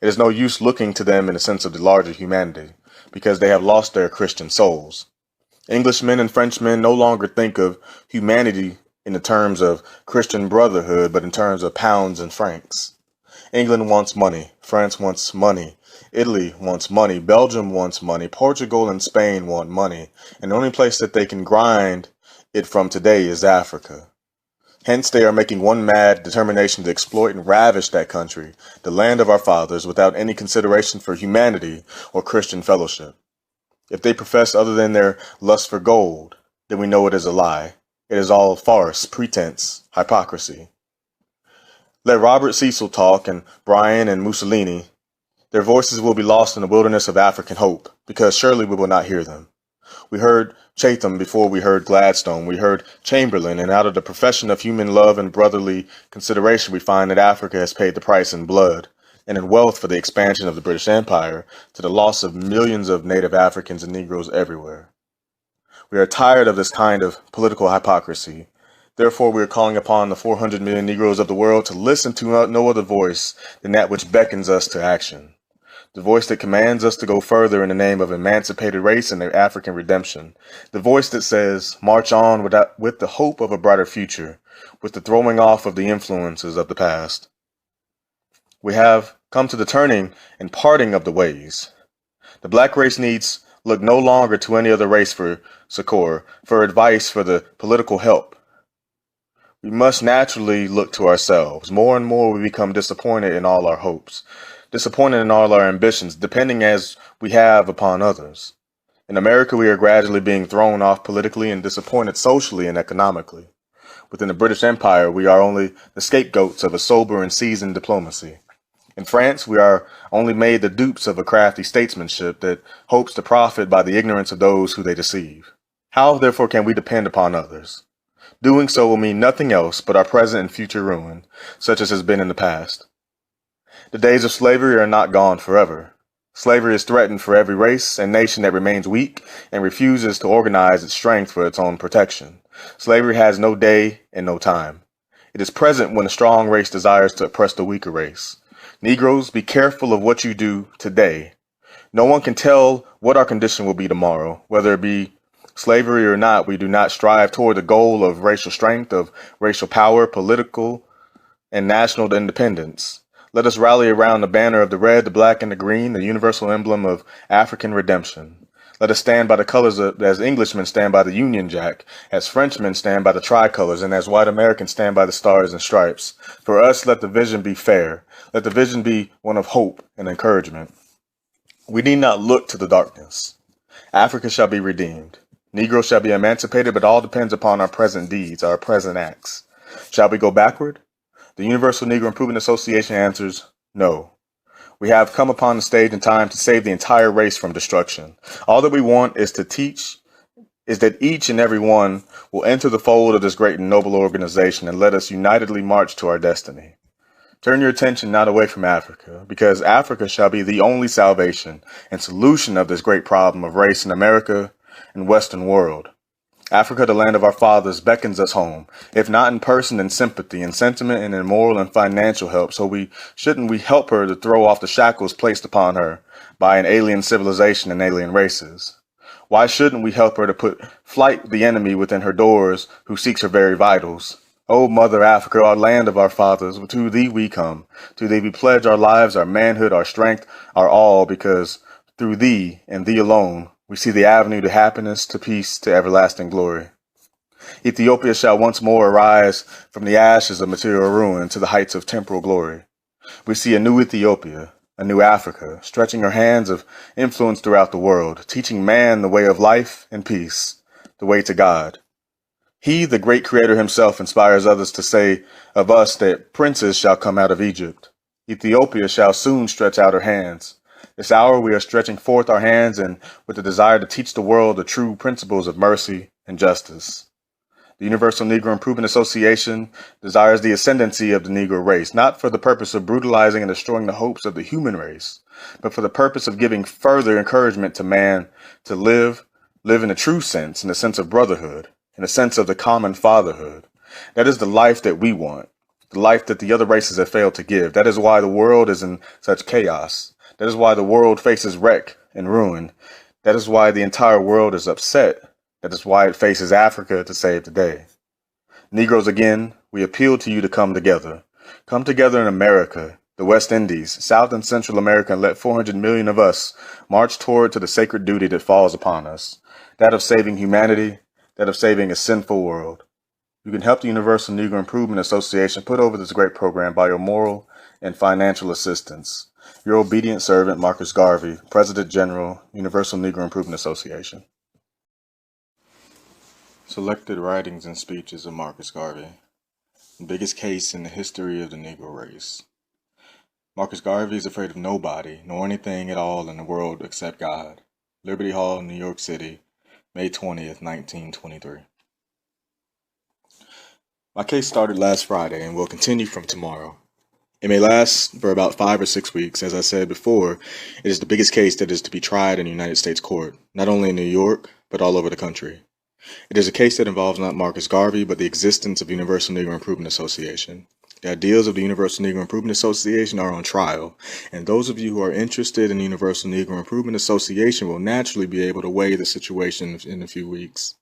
It is no use looking to them in the sense of the larger humanity, because they have lost their Christian souls. Englishmen and Frenchmen no longer think of humanity in the terms of Christian brotherhood, but in terms of pounds and francs. England wants money, France wants money, Italy wants money, Belgium wants money, Portugal and Spain want money, and the only place that they can grind it from today is Africa. Hence they are making one mad determination to exploit and ravish that country, the land of our fathers, without any consideration for humanity or Christian fellowship. If they profess other than their lust for gold, then we know it is a lie. It is all farce, pretense, hypocrisy. Let Robert Cecil talk and Brian and Mussolini. Their voices will be lost in the wilderness of African hope, because surely we will not hear them. We heard Chatham before we heard Gladstone. We heard Chamberlain, and out of the profession of human love and brotherly consideration, we find that Africa has paid the price in blood and in wealth for the expansion of the British Empire, to the loss of millions of native Africans and Negroes everywhere. We are tired of this kind of political hypocrisy. Therefore, we are calling upon the 400 million Negroes of the world to listen to no other voice than that which beckons us to action. The voice that commands us to go further in the name of emancipated race and their African redemption. The voice that says, march on with the hope of a brighter future, with the throwing off of the influences of the past. We have come to the turning and parting of the ways. The black race needs look no longer to any other race for succor, for advice, for the political help. We must naturally look to ourselves. More and more we become disappointed in all our hopes, disappointed in all our ambitions, depending as we have upon others. In America, we are gradually being thrown off politically and disappointed socially and economically. Within the British Empire, we are only the scapegoats of a sober and seasoned diplomacy. In France, we are only made the dupes of a crafty statesmanship that hopes to profit by the ignorance of those who they deceive. How, therefore, can we depend upon others? Doing so will mean nothing else but our present and future ruin, such as has been in the past. The days of slavery are not gone forever. Slavery is threatened for every race and nation that remains weak and refuses to organize its strength for its own protection. Slavery has no day and no time. It is present when a strong race desires to oppress the weaker race. Negroes, be careful of what you do today. No one can tell what our condition will be tomorrow. Whether it be slavery or not, we do not strive toward the goal of racial strength, of racial power, political and national independence. Let us rally around the banner of the red, the black, and the green, the universal emblem of African redemption. Let us stand by the colors as Englishmen stand by the Union Jack, as Frenchmen stand by the tricolors, and as white Americans stand by the stars and stripes. For us, let the vision be fair. Let the vision be one of hope and encouragement. We need not look to the darkness. Africa shall be redeemed. Negroes shall be emancipated, but all depends upon our present deeds, our present acts. Shall we go backward? The Universal Negro Improvement Association answers, no. We have come upon the stage in time to save the entire race from destruction. All that we want is that each and every one will enter the fold of this great and noble organization and let us unitedly march to our destiny. Turn your attention not away from Africa, because Africa shall be the only salvation and solution of this great problem of race in America and Western world. Africa, the land of our fathers, beckons us home, if not in person, in sympathy, in sentiment, and in moral and financial help. So shouldn't we help her to throw off the shackles placed upon her by an alien civilization and alien races? Why shouldn't we help her to put flight the enemy within her doors who seeks her very vitals? O Mother Africa, our land of our fathers, to thee we come. To thee we pledge our lives, our manhood, our strength, our all, because through thee and thee alone we see the avenue to happiness, to peace, to everlasting glory. Ethiopia shall once more arise from the ashes of material ruin to the heights of temporal glory. We see a new Ethiopia, a new Africa, stretching her hands of influence throughout the world, teaching man the way of life and peace, the way to God. He, the great creator himself, inspires others to say of us that princes shall come out of Egypt. Ethiopia shall soon stretch out her hands. This hour we are stretching forth our hands and with the desire to teach the world the true principles of mercy and justice. The Universal Negro Improvement Association desires the ascendancy of the Negro race, not for the purpose of brutalizing and destroying the hopes of the human race, but for the purpose of giving further encouragement to man to live in a true sense, in the sense of brotherhood, in the sense of the common fatherhood. That is the life that we want, the life that the other races have failed to give. That is why the world is in such chaos. That is why the world faces wreck and ruin. That is why the entire world is upset. That is why it faces Africa to save the day. Negroes, again, we appeal to you to come together. Come together in America. the West Indies, South and Central America, and let 400 million of us march toward to the sacred duty that falls upon us, that of saving humanity, that of saving a sinful world. You can help the Universal Negro Improvement Association put over this great program by your moral and financial assistance. Your obedient servant, Marcus Garvey, President General, Universal Negro Improvement Association. Selected writings and speeches of Marcus Garvey. The biggest case in the history of the Negro race. Marcus Garvey is afraid of nobody, nor anything at all in the world except God. Liberty Hall, New York City, May 20th, 1923. My case started last Friday and will continue from tomorrow. It may last for about 5 or 6 weeks. As I said before, it is the biggest case that is to be tried in a United States court, not only in New York, but all over the country. It is a case that involves not Marcus Garvey, but the existence of the Universal Negro Improvement Association. The ideals of the Universal Negro Improvement Association are on trial, and those of you who are interested in the Universal Negro Improvement Association will naturally be able to weigh the situation in a few weeks.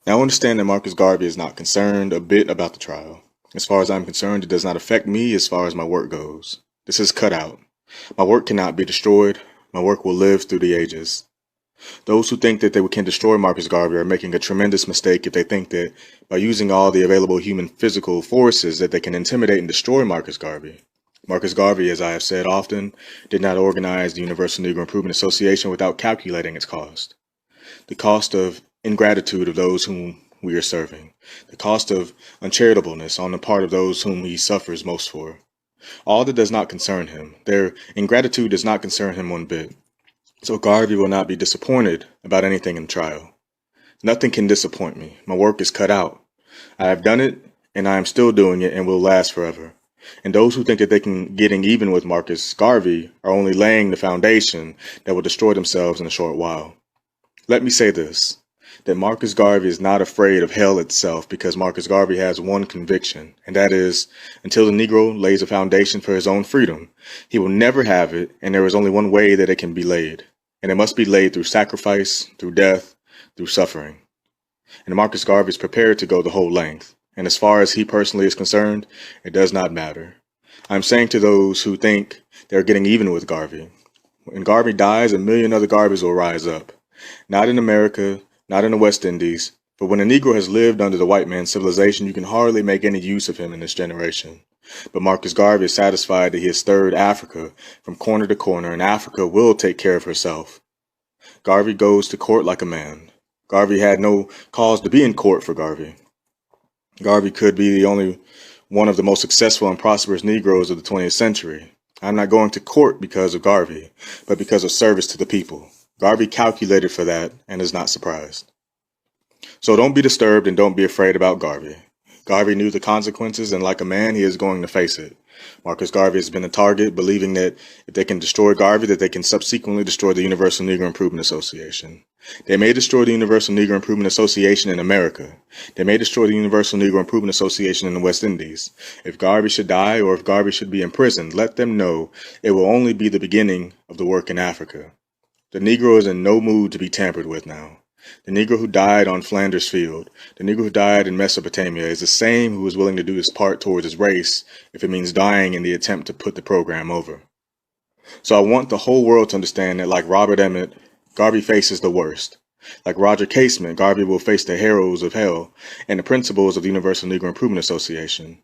Now, understand that Marcus Garvey is not concerned a bit about the trial. As far as I'm concerned, it does not affect me as far as my work goes. This is cut out. My work cannot be destroyed. My work will live through the ages. Those who think that they can destroy Marcus Garvey are making a tremendous mistake if they think that by using all the available human physical forces that they can intimidate and destroy Marcus Garvey. Marcus Garvey, as I have said often, did not organize the Universal Negro Improvement Association without calculating its cost. The cost of ingratitude of those whom we are serving, the cost of uncharitableness on the part of those whom he suffers most for. All that does not concern him. Their ingratitude does not concern him one bit. So Garvey will not be disappointed about anything in the trial. Nothing can disappoint me. My work is cut out. I have done it, and I am still doing it, and will last forever. And those who think that they can getting even with Marcus Garvey are only laying the foundation that will destroy themselves in a short while. Let me say this, that Marcus Garvey is not afraid of hell itself, because Marcus Garvey has one conviction, and that is, until the Negro lays a foundation for his own freedom, he will never have it, and there is only one way that it can be laid, and it must be laid through sacrifice, through death, through suffering. And Marcus Garvey is prepared to go the whole length, and as far as he personally is concerned, it does not matter. I'm saying to those who think they're getting even with Garvey, when Garvey dies, 1 million other Garveys will rise up. Not in America, not in the West Indies, but when a Negro has lived under the white man's civilization, you can hardly make any use of him in this generation. But Marcus Garvey is satisfied that he has stirred Africa from corner to corner, and Africa will take care of herself. Garvey goes to court like a man. Garvey had no cause to be in court for Garvey. Garvey could be the only one of the most successful and prosperous Negroes of the 20th century. I'm not going to court because of Garvey, but because of service to the people. Garvey calculated for that and is not surprised. So don't be disturbed and don't be afraid about Garvey. Garvey knew the consequences, and like a man, he is going to face it. Marcus Garvey has been a target, believing that if they can destroy Garvey, that they can subsequently destroy the Universal Negro Improvement Association. They may destroy the Universal Negro Improvement Association in America. They may destroy the Universal Negro Improvement Association in the West Indies. If Garvey should die or if Garvey should be imprisoned, let them know it will only be the beginning of the work in Africa. The Negro is in no mood to be tampered with now. The Negro who died on Flanders Field, the Negro who died in Mesopotamia, is the same who is willing to do his part towards his race if it means dying in the attempt to put the program over. So I want the whole world to understand that, like Robert Emmet, Garvey faces the worst. Like Roger Casement, Garvey will face the harrows of hell and the principles of the Universal Negro Improvement Association.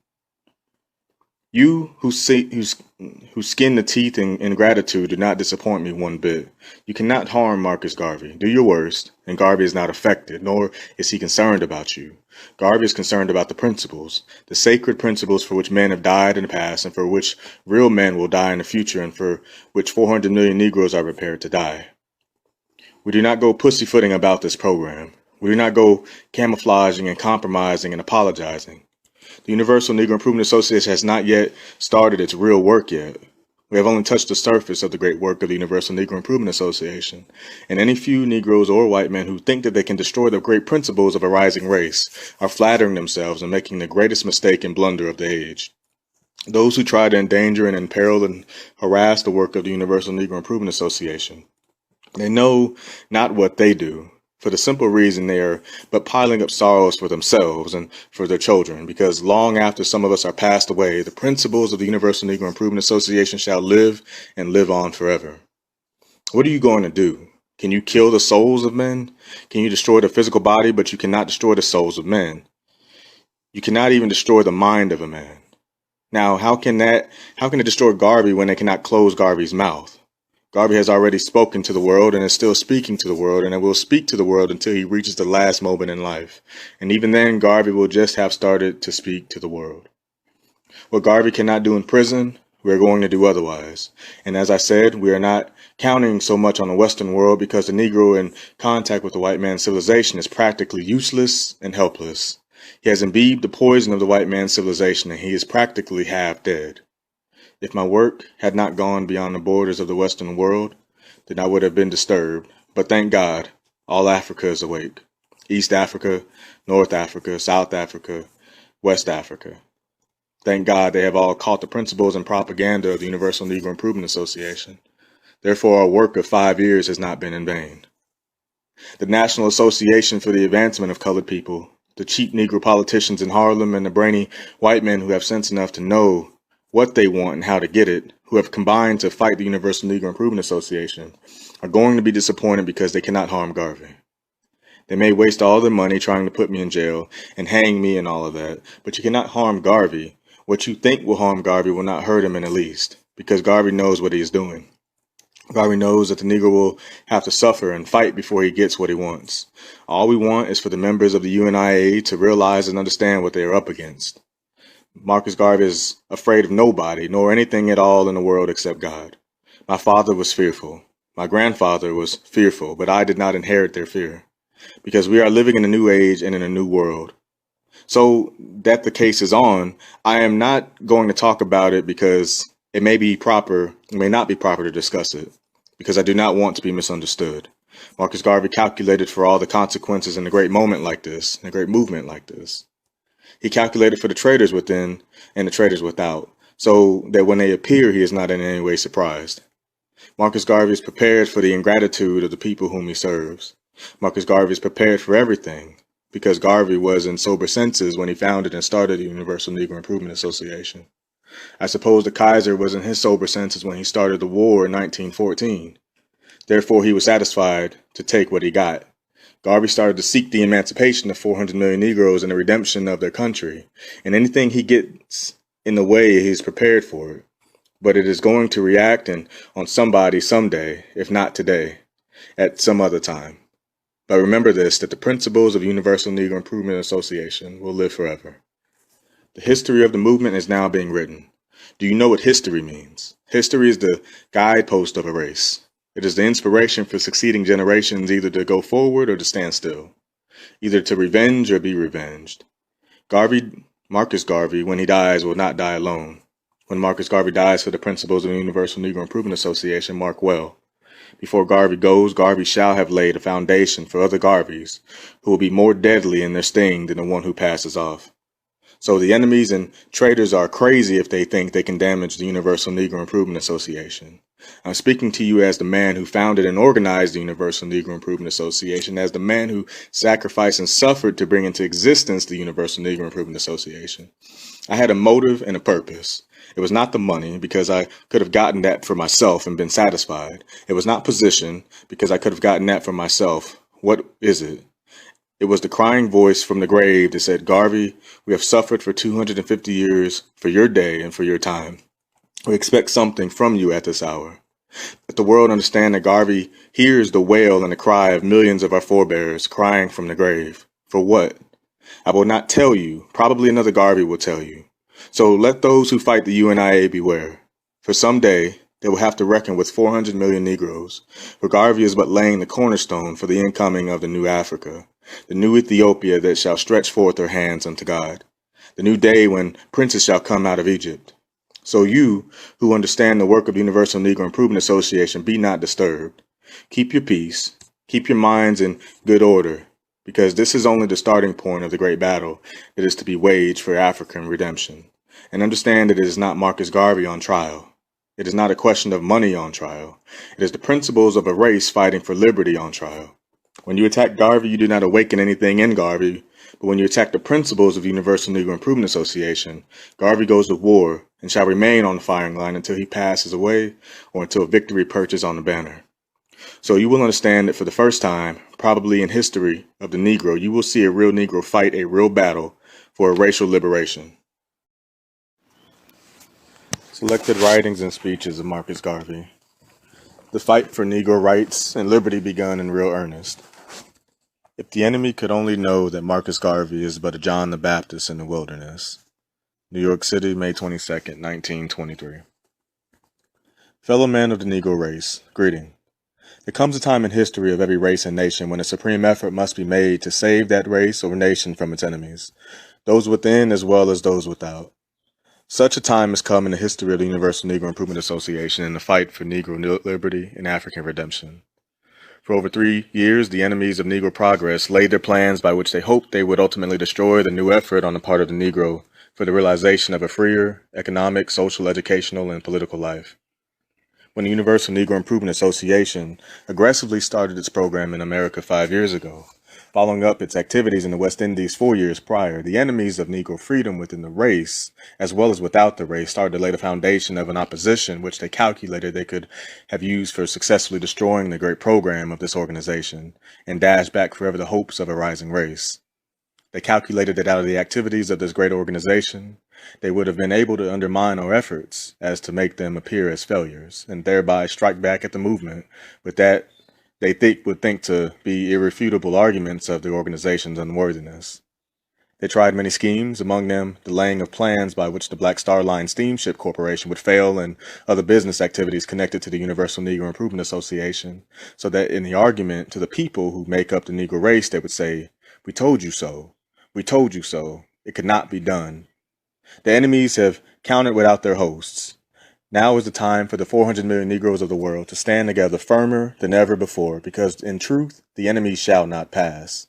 You who skin the teeth in gratitude do not disappoint me one bit. You cannot harm Marcus Garvey. Do your worst, and Garvey is not affected, nor is he concerned about you. Garvey is concerned about the principles, the sacred principles for which men have died in the past and for which real men will die in the future and for which 400 million Negroes are prepared to die. We do not go pussyfooting about this program. We do not go camouflaging and compromising and apologizing. The Universal Negro Improvement Association has not yet started its real work yet. We have only touched the surface of the great work of the Universal Negro Improvement Association, and any few Negroes or white men who think that they can destroy the great principles of a rising race are flattering themselves and making the greatest mistake and blunder of the age. Those who try to endanger and imperil and harass the work of the Universal Negro Improvement Association, they know not what they do. for the simple reason they are but piling up sorrows for themselves and for their children, because long after some of us are passed away, the principles of the Universal Negro Improvement Association shall live and live on forever. What are you going to do? Can you kill the souls of men? Can you destroy the physical body, but you cannot destroy the souls of men? You cannot even destroy the mind of a man. Now, how can it destroy Garvey when they cannot close Garvey's mouth? Garvey has already spoken to the world and is still speaking to the world, and it will speak to the world until he reaches the last moment in life. And even then, Garvey will just have started to speak to the world. What Garvey cannot do in prison, we are going to do otherwise. And as I said, we are not counting so much on the Western world because the Negro in contact with the white man's civilization is practically useless and helpless. He has imbibed the poison of the white man's civilization, and he is practically half dead. If my work had not gone beyond the borders of the Western world, then I would have been disturbed. But thank God, all Africa is awake. East Africa, North Africa, South Africa, West Africa. Thank God they have all caught the principles and propaganda of the Universal Negro Improvement Association. Therefore, our work of 5 years has not been in vain. The National Association for the Advancement of Colored People, the cheap Negro politicians in Harlem, and the brainy white men who have sense enough to know what they want and how to get it, who have combined to fight the Universal Negro Improvement Association, are going to be disappointed because they cannot harm Garvey. They may waste all their money trying to put me in jail and hang me and all of that, but you cannot harm Garvey. What you think will harm Garvey will not hurt him in the least, because Garvey knows what he is doing. Garvey knows that the Negro will have to suffer and fight before he gets what he wants. All we want is for the members of the U.N.I.A. to realize and understand what they are up against. Marcus Garvey is afraid of nobody, nor anything at all in the world except God. My father was fearful. My grandfather was fearful, but I did not inherit their fear, because we are living in a new age and in a new world. So that the case is on, I am not going to talk about it because it may not be proper to discuss it, because I do not want to be misunderstood. Marcus Garvey calculated for all the consequences in a great moment like this, in a great movement like this. He calculated for the traitors within and the traitors without, so that when they appear, he is not in any way surprised. Marcus Garvey is prepared for the ingratitude of the people whom he serves. Marcus Garvey is prepared for everything, because Garvey was in sober senses when he founded and started the Universal Negro Improvement Association. I suppose the Kaiser was in his sober senses when he started the war in 1914. Therefore, he was satisfied to take what he got. Garvey started to seek the emancipation of 400 million Negroes and the redemption of their country, and anything he gets in the way, he is prepared for it. But it is going to react on somebody someday, if not today, at some other time. But remember this, that the principles of Universal Negro Improvement Association will live forever. The history of the movement is now being written. Do you know what history means? History is the guidepost of a race. It is the inspiration for succeeding generations either to go forward or to stand still, either to revenge or be revenged. Marcus Garvey, when he dies, will not die alone. When Marcus Garvey dies for the principles of the Universal Negro Improvement Association, mark well. Before Garvey goes, Garvey shall have laid a foundation for other Garveys who will be more deadly in their sting than the one who passes off. So the enemies and traitors are crazy if they think they can damage the Universal Negro Improvement Association. I'm speaking to you as the man who founded and organized the Universal Negro Improvement Association, as the man who sacrificed and suffered to bring into existence the Universal Negro Improvement Association. I had a motive and a purpose. It was not the money, because I could have gotten that for myself and been satisfied. It was not position, because I could have gotten that for myself. What is it? It was the crying voice from the grave that said, Garvey, we have suffered for 250 years for your day and for your time. We expect something from you at this hour. Let the world understand that Garvey hears the wail and the cry of millions of our forebears crying from the grave. For what? I will not tell you. Probably another Garvey will tell you. So let those who fight the U.N.I.A. beware. For someday they will have to reckon with 400 million Negroes, for Garvey is but laying the cornerstone for the incoming of the new Africa, the new Ethiopia that shall stretch forth her hands unto God, the new day when princes shall come out of Egypt. So you, who understand the work of the Universal Negro Improvement Association, be not disturbed. Keep your peace, keep your minds in good order, because this is only the starting point of the great battle that is to be waged for African redemption. And understand that it is not Marcus Garvey on trial. It is not a question of money on trial. It is the principles of a race fighting for liberty on trial. When you attack Garvey, you do not awaken anything in Garvey, but when you attack the principles of the Universal Negro Improvement Association, Garvey goes to war and shall remain on the firing line until he passes away or until victory perches on the banner. So you will understand that for the first time, probably in history of the Negro, you will see a real Negro fight a real battle for a racial liberation. Selected writings and speeches of Marcus Garvey. The fight for Negro rights and liberty begun in real earnest. If the enemy could only know that Marcus Garvey is but a John the Baptist in the wilderness. New York City, May 22nd, 1923. Fellow men of the Negro race, greeting. There comes a time in history of every race and nation when a supreme effort must be made to save that race or nation from its enemies, those within as well as those without. Such a time has come in the history of the Universal Negro Improvement Association in the fight for Negro liberty and African redemption. For over 3 years, the enemies of Negro progress laid their plans by which they hoped they would ultimately destroy the new effort on the part of the Negro for the realization of a freer economic, social, educational, and political life. When the Universal Negro Improvement Association aggressively started its program in America 5 years ago, following up its activities in the West Indies 4 years prior, the enemies of Negro freedom within the race, as well as without the race, started to lay the foundation of an opposition which they calculated they could have used for successfully destroying the great program of this organization and dash back forever the hopes of a rising race. They calculated that out of the activities of this great organization, they would have been able to undermine our efforts as to make them appear as failures, and thereby strike back at the movement with that they would think to be irrefutable arguments of the organization's unworthiness. They tried many schemes, among them the laying of plans by which the Black Star Line Steamship Corporation would fail and other business activities connected to the Universal Negro Improvement Association, so that in the argument to the people who make up the Negro race, they would say, "We told you so. We told you so. It could not be done." The enemies have countered without their hosts. Now is the time for the 400 million Negroes of the world to stand together firmer than ever before, because in truth, the enemy shall not pass.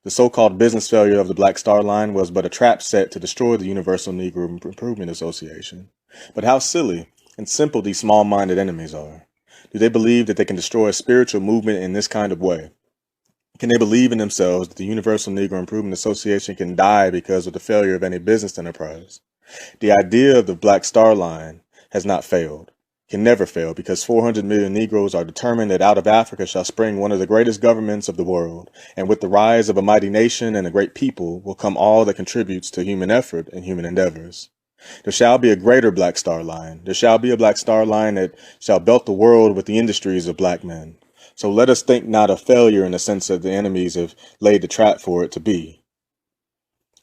The so-called business failure of the Black Star Line was but a trap set to destroy the Universal Negro Improvement Association. But how silly and simple these small-minded enemies are. Do they believe that they can destroy a spiritual movement in this kind of way? Can they believe in themselves that the Universal Negro Improvement Association can die because of the failure of any business enterprise? The idea of the Black Star Line has not failed, can never fail, because 400 million Negroes are determined that out of Africa shall spring one of the greatest governments of the world, and with the rise of a mighty nation and a great people will come all that contributes to human effort and human endeavors. There shall be a greater Black Star Line. There shall be a Black Star Line that shall belt the world with the industries of black men. So let us think not of failure in the sense that the enemies have laid the trap for it to be.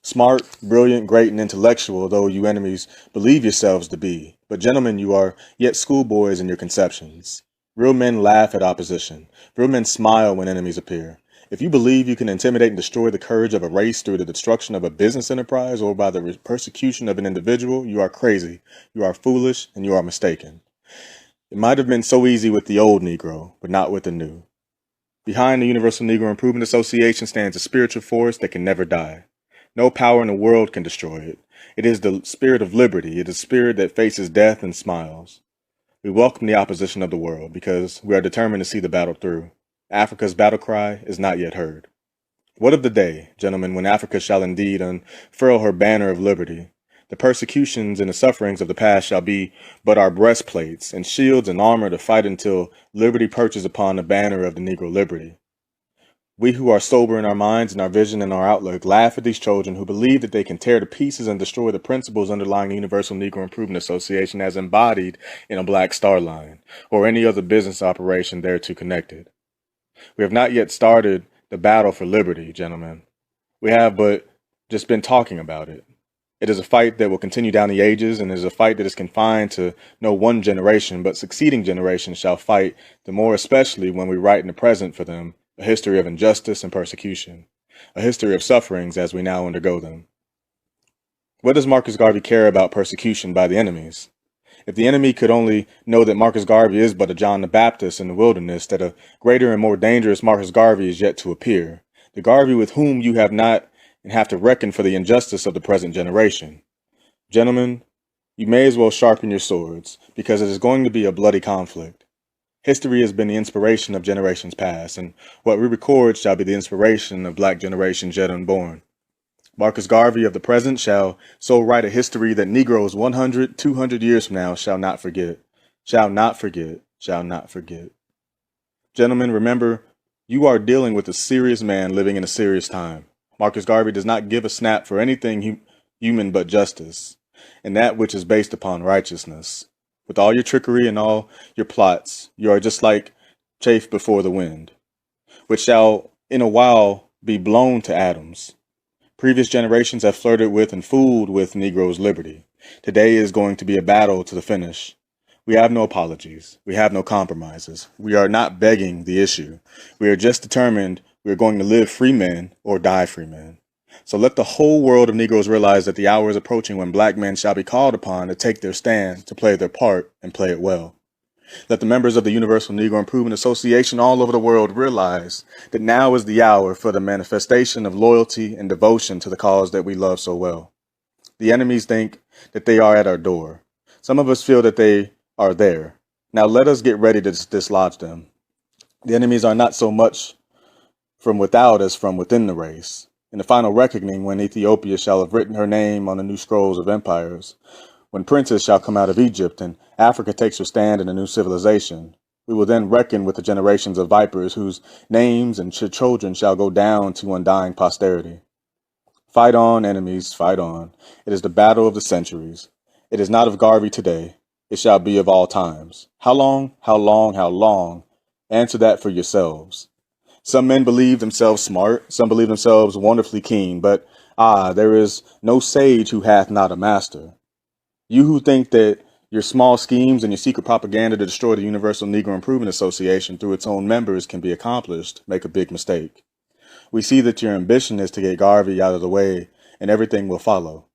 Smart, brilliant, great, and intellectual, though you enemies believe yourselves to be. But gentlemen, you are yet schoolboys in your conceptions. Real men laugh at opposition. Real men smile when enemies appear. If you believe you can intimidate and destroy the courage of a race through the destruction of a business enterprise or by the persecution of an individual, you are crazy, you are foolish, and you are mistaken. It might have been so easy with the old Negro, but not with the new. Behind the Universal Negro Improvement Association stands a spiritual force that can never die. No power in the world can destroy it. It is the spirit of liberty. It is a spirit that faces death and smiles. We welcome the opposition of the world because we are determined to see the battle through. Africa's battle cry is not yet heard. What of the day, gentlemen, when Africa shall indeed unfurl her banner of liberty? The persecutions and the sufferings of the past shall be but our breastplates and shields and armor to fight until liberty perches upon the banner of the Negro liberty. We who are sober in our minds and our vision and our outlook laugh at these children who believe that they can tear to pieces and destroy the principles underlying the Universal Negro Improvement Association as embodied in a Black Star Line or any other business operation thereto connected. We have not yet started the battle for liberty, gentlemen. We have but just been talking about it. It is a fight that will continue down the ages, and it is a fight that is confined to no one generation, but succeeding generations shall fight, the more especially when we write in the present for them a history of injustice and persecution, a history of sufferings as we now undergo them. What does Marcus Garvey care about persecution by the enemies? If the enemy could only know that Marcus Garvey is but a John the Baptist in the wilderness, that a greater and more dangerous Marcus Garvey is yet to appear, the Garvey with whom you have not and have to reckon for the injustice of the present generation. Gentlemen, you may as well sharpen your swords, because it is going to be a bloody conflict. History has been the inspiration of generations past, and what we record shall be the inspiration of black generations yet unborn. Marcus Garvey of the present shall so write a history that Negroes 100, 200 years from now shall not forget, shall not forget, shall not forget. Gentlemen, remember, you are dealing with a serious man living in a serious time. Marcus Garvey does not give a snap for anything human but justice, and that which is based upon righteousness. With all your trickery and all your plots, you are just like chaff before the wind, which shall in a while be blown to atoms. Previous generations have flirted with and fooled with Negroes' liberty. Today is going to be a battle to the finish. We have no apologies. We have no compromises. We are not begging the issue. We are just determined we are going to live free men or die free men. So let the whole world of Negroes realize that the hour is approaching when black men shall be called upon to take their stand, to play their part, and play it well. Let the members of the Universal Negro Improvement Association all over the world realize that now is the hour for the manifestation of loyalty and devotion to the cause that we love so well. The enemies think that they are at our door. Some of us feel that they are there. Now let us get ready to dislodge them. The enemies are not so much from without as from within the race. In the final reckoning, when Ethiopia shall have written her name on the new scrolls of empires, when princes shall come out of Egypt and Africa takes her stand in a new civilization, we will then reckon with the generations of vipers whose names and children shall go down to undying posterity. Fight on, enemies, fight on. It is the battle of the centuries. It is not of Garvey today. It shall be of all times. How long? How long? How long? Answer that for yourselves. Some men believe themselves smart, some believe themselves wonderfully keen, but there is no sage who hath not a master. You who think that your small schemes and your secret propaganda to destroy the Universal Negro Improvement Association through its own members can be accomplished make a big mistake. We see that your ambition is to get Garvey out of the way and everything will follow.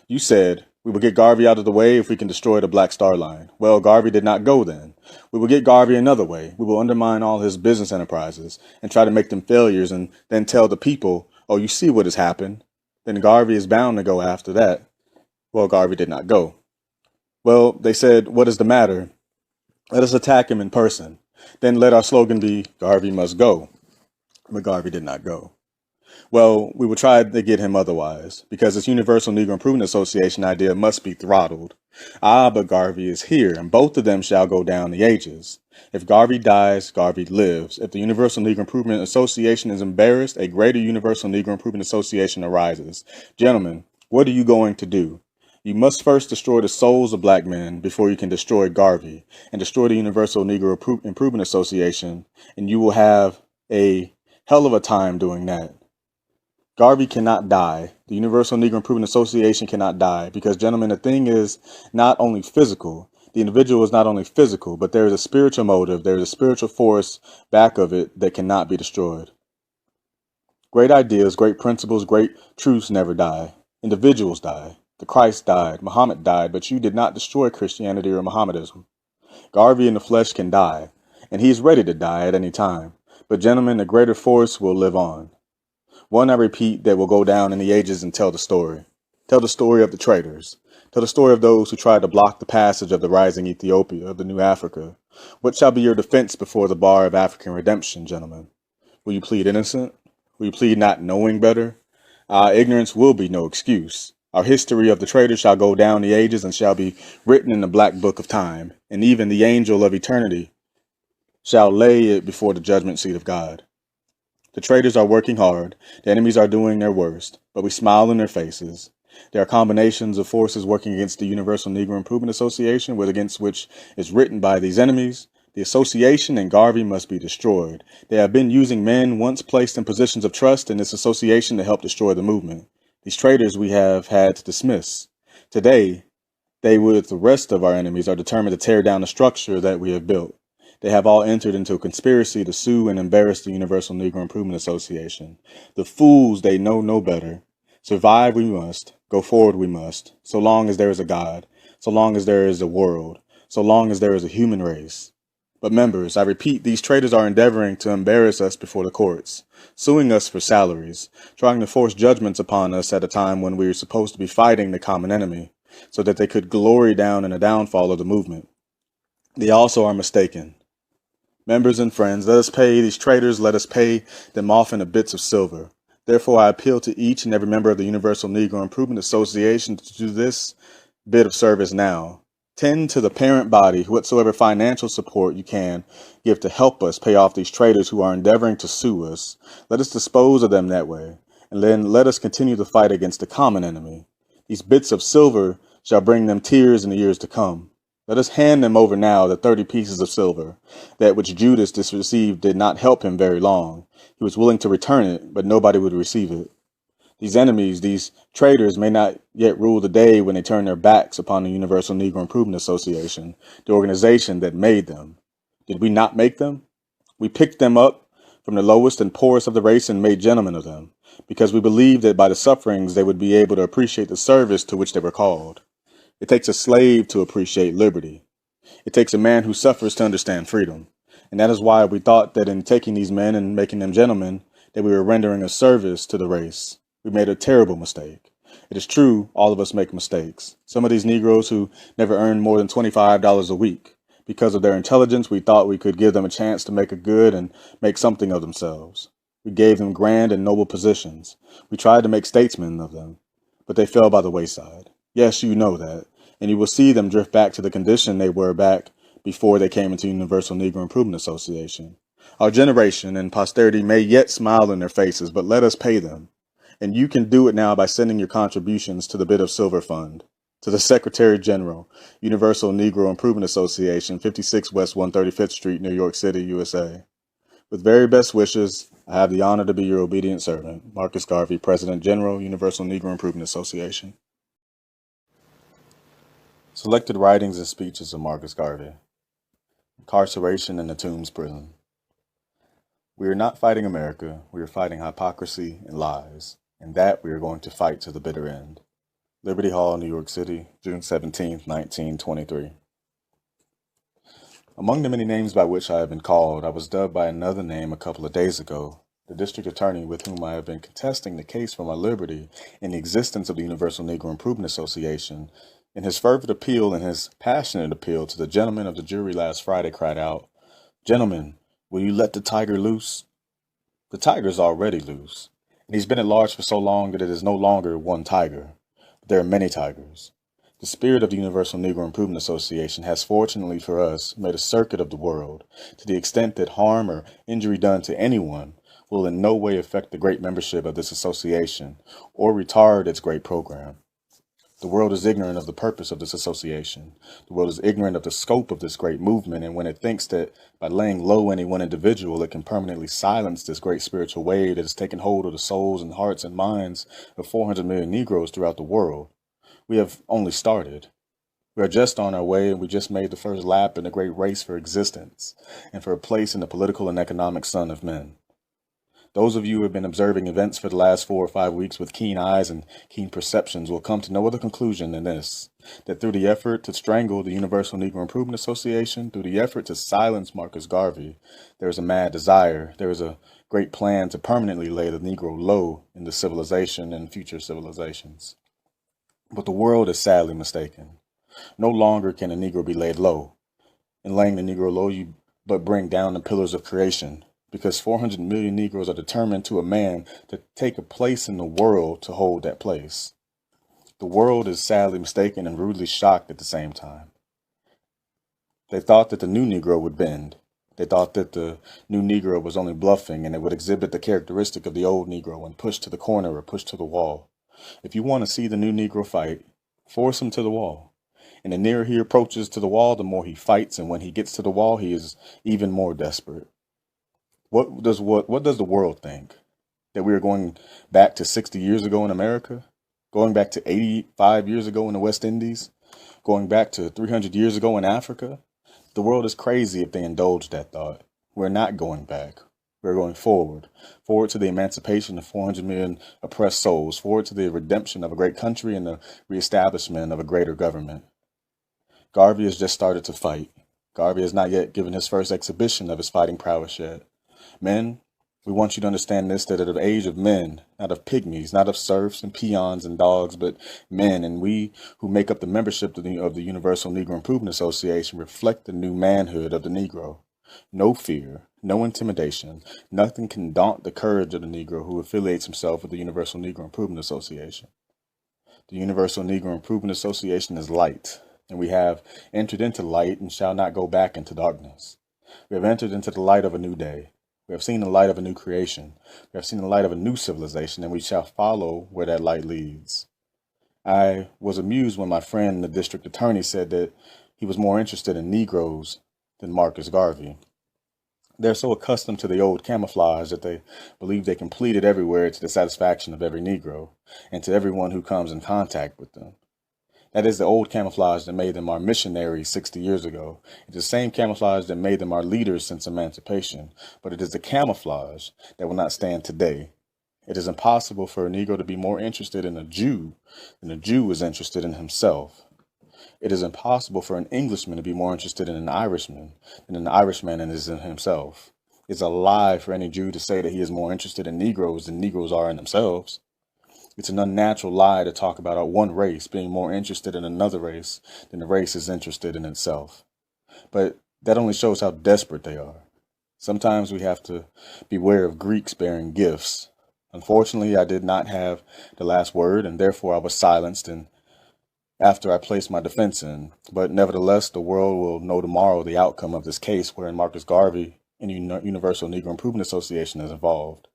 You said, we will get Garvey out of the way if we can destroy the Black Star Line. Well, Garvey did not go then. We will get Garvey another way. We will undermine all his business enterprises and try to make them failures and then tell the people, oh, you see what has happened. Then Garvey is bound to go after that. Well, Garvey did not go. Well, they said, what is the matter? Let us attack him in person. Then let our slogan be, Garvey must go. But Garvey did not go. Well, we will try to get him otherwise, because this Universal Negro Improvement Association idea must be throttled. But Garvey is here, and both of them shall go down the ages. If Garvey dies, Garvey lives. If the Universal Negro Improvement Association is embarrassed, a greater Universal Negro Improvement Association arises. Gentlemen, what are you going to do? You must first destroy the souls of black men before you can destroy Garvey and destroy the Universal Negro Improvement Association, and you will have a hell of a time doing that. Garvey cannot die. The Universal Negro Improvement Association cannot die because, gentlemen, the thing is not only physical. The individual is not only physical, but there is a spiritual motive. There is a spiritual force back of it that cannot be destroyed. Great ideas, great principles, great truths never die. Individuals die. The Christ died. Muhammad died, but you did not destroy Christianity or Mohammedanism. Garvey in the flesh can die, and he is ready to die at any time. But, gentlemen, the greater force will live on. One, I repeat, that will go down in the ages and tell the story. Tell the story of the traitors. Tell the story of those who tried to block the passage of the rising Ethiopia, of the new Africa. What shall be your defense before the bar of African redemption, gentlemen? Will you plead innocent? Will you plead not knowing better? Ignorance will be no excuse. Our history of the traitors shall go down the ages and shall be written in the black book of time, and even the angel of eternity shall lay it before the judgment seat of God. The traitors are working hard, the enemies are doing their worst, but we smile in their faces. There are combinations of forces working against the Universal Negro Improvement Association, against which is written by these enemies. The association and Garvey must be destroyed. They have been using men once placed in positions of trust in this association to help destroy the movement. These traitors we have had to dismiss. Today, they, with the rest of our enemies, are determined to tear down the structure that we have built. They have all entered into a conspiracy to sue and embarrass the Universal Negro Improvement Association. The fools, they know no better. Survive we must. Go forward we must. So long as there is a God. So long as there is a world. So long as there is a human race. But members, I repeat, these traitors are endeavoring to embarrass us before the courts, suing us for salaries, trying to force judgments upon us at a time when we are supposed to be fighting the common enemy, so that they could glory down in the downfall of the movement. They also are mistaken. Members and friends, let us pay these traitors, let us pay them off in bits of silver. Therefore, I appeal to each and every member of the Universal Negro Improvement Association to do this bit of service now. Tend to the parent body whatsoever financial support you can give to help us pay off these traitors who are endeavoring to sue us. Let us dispose of them that way, and then let us continue to fight against the common enemy. These bits of silver shall bring them tears in the years to come. Let us hand them over now the 30 pieces of silver. That which Judas received did not help him very long. He was willing to return it, but nobody would receive it. These enemies, these traitors, may not yet rule the day when they turn their backs upon the Universal Negro Improvement Association, the organization that made them. Did we not make them? We picked them up from the lowest and poorest of the race and made gentlemen of them, because we believed that by the sufferings they would be able to appreciate the service to which they were called. It takes a slave to appreciate liberty. It takes a man who suffers to understand freedom. And that is why we thought that in taking these men and making them gentlemen, that we were rendering a service to the race. We made a terrible mistake. It is true, all of us make mistakes. Some of these Negroes who never earned more than $25 a week. Because of their intelligence, we thought we could give them a chance to make a good and make something of themselves. We gave them grand and noble positions. We tried to make statesmen of them, but they fell by the wayside. Yes, you know that, and you will see them drift back to the condition they were back before they came into Universal Negro Improvement Association. Our generation and posterity may yet smile in their faces, but let us pay them. And you can do it now by sending your contributions to the Bit of Silver Fund, to the Secretary General, Universal Negro Improvement Association, 56 West 135th Street, New York City, USA. With very best wishes, I have the honor to be your obedient servant, Marcus Garvey, President General, Universal Negro Improvement Association. Selected writings and speeches of Marcus Garvey. Incarceration in the Tombs Prison. We are not fighting America, we are fighting hypocrisy and lies, and that we are going to fight to the bitter end. Liberty Hall, New York City, June 17, 1923. Among the many names by which I have been called, I was dubbed by another name a couple of days ago. The district attorney with whom I have been contesting the case for my liberty in the existence of the Universal Negro Improvement Association, in his fervent appeal and his passionate appeal to the gentlemen of the jury last Friday, cried out, "Gentlemen, will you let the tiger loose?" The tiger is already loose, and he's been at large for so long that it is no longer one tiger. But there are many tigers. The spirit of the Universal Negro Improvement Association has, fortunately for us, made a circuit of the world, to the extent that harm or injury done to anyone will in no way affect the great membership of this association or retard its great program. The world is ignorant of the purpose of this association. The world is ignorant of the scope of this great movement, and when it thinks that by laying low any one individual, it can permanently silence this great spiritual wave that has taken hold of the souls and hearts and minds of 400 million Negroes throughout the world, we have only started. We are just on our way, and we just made the first lap in the great race for existence and for a place in the political and economic sun of men. Those of you who have been observing events for the last 4 or 5 weeks with keen eyes and keen perceptions will come to no other conclusion than this, that through the effort to strangle the Universal Negro Improvement Association, through the effort to silence Marcus Garvey, there is a mad desire, there is a great plan to permanently lay the Negro low in the civilization and future civilizations. But the world is sadly mistaken. No longer can a Negro be laid low. In laying the Negro low, you but bring down the pillars of creation, because 400 million Negroes are determined to a man to take a place in the world to hold that place. The world is sadly mistaken and rudely shocked at the same time. They thought that the new Negro would bend. They thought that the new Negro was only bluffing and it would exhibit the characteristic of the old Negro and push to the corner or push to the wall. If you want to see the new Negro fight, force him to the wall. And the nearer he approaches to the wall, the more he fights, and when he gets to the wall, he is even more desperate. What does the world think? That we are going back to 60 years ago in America? Going back to 85 years ago in the West Indies? Going back to 300 years ago in Africa? The world is crazy if they indulge that thought. We're not going back. We're going forward. Forward to the emancipation of 400 million oppressed souls. Forward to the redemption of a great country and the reestablishment of a greater government. Garvey has just started to fight. Garvey has not yet given his first exhibition of his fighting prowess yet. Men, we want you to understand this, that at the age of men, not of pygmies, not of serfs and peons and dogs, but men, and we who make up the membership of the Universal Negro Improvement Association reflect the new manhood of the Negro. No fear, no intimidation, nothing can daunt the courage of the Negro who affiliates himself with the Universal Negro Improvement Association. The Universal Negro Improvement Association is light, and we have entered into light and shall not go back into darkness. We have entered into the light of a new day. We have seen the light of a new creation. We have seen the light of a new civilization, and we shall follow where that light leads. I was amused when my friend, the district attorney, said that he was more interested in Negroes than Marcus Garvey. They're so accustomed to the old camouflage that they believe they can plead it everywhere to the satisfaction of every Negro and to everyone who comes in contact with them. That is the old camouflage that made them our missionaries 60 years ago. It's the same camouflage that made them our leaders since Emancipation, but it is the camouflage that will not stand today. It is impossible for a Negro to be more interested in a Jew than a Jew is interested in himself. It is impossible for an Englishman to be more interested in an Irishman than an Irishman is in himself. It's a lie for any Jew to say that he is more interested in Negroes than Negroes are in themselves. It's an unnatural lie to talk about one race being more interested in another race than the race is interested in itself. But that only shows how desperate they are. Sometimes we have to beware of Greeks bearing gifts. Unfortunately, I did not have the last word, and therefore I was silenced and after I placed my defense in. But nevertheless, the world will know tomorrow the outcome of this case wherein Marcus Garvey and Universal Negro Improvement Association is involved.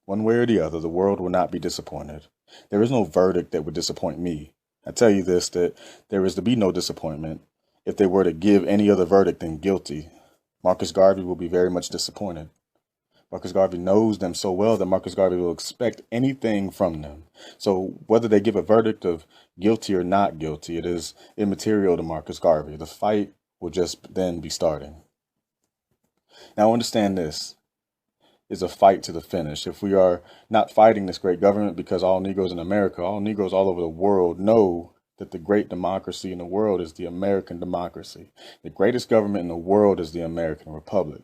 One way or the other, the world will not be disappointed. There is no verdict that would disappoint me. I tell you this, that there is to be no disappointment. If they were to give any other verdict than guilty, Marcus Garvey will be very much disappointed. Marcus Garvey knows them so well that Marcus Garvey will expect anything from them. So whether they give a verdict of guilty or not guilty, it is immaterial to Marcus Garvey. The fight will just then be starting. Now understand this is a fight to the finish. If we are not fighting this great government because all Negroes in America, all Negroes all over the world know that the great democracy in the world is the American democracy. The greatest government in the world is the American Republic.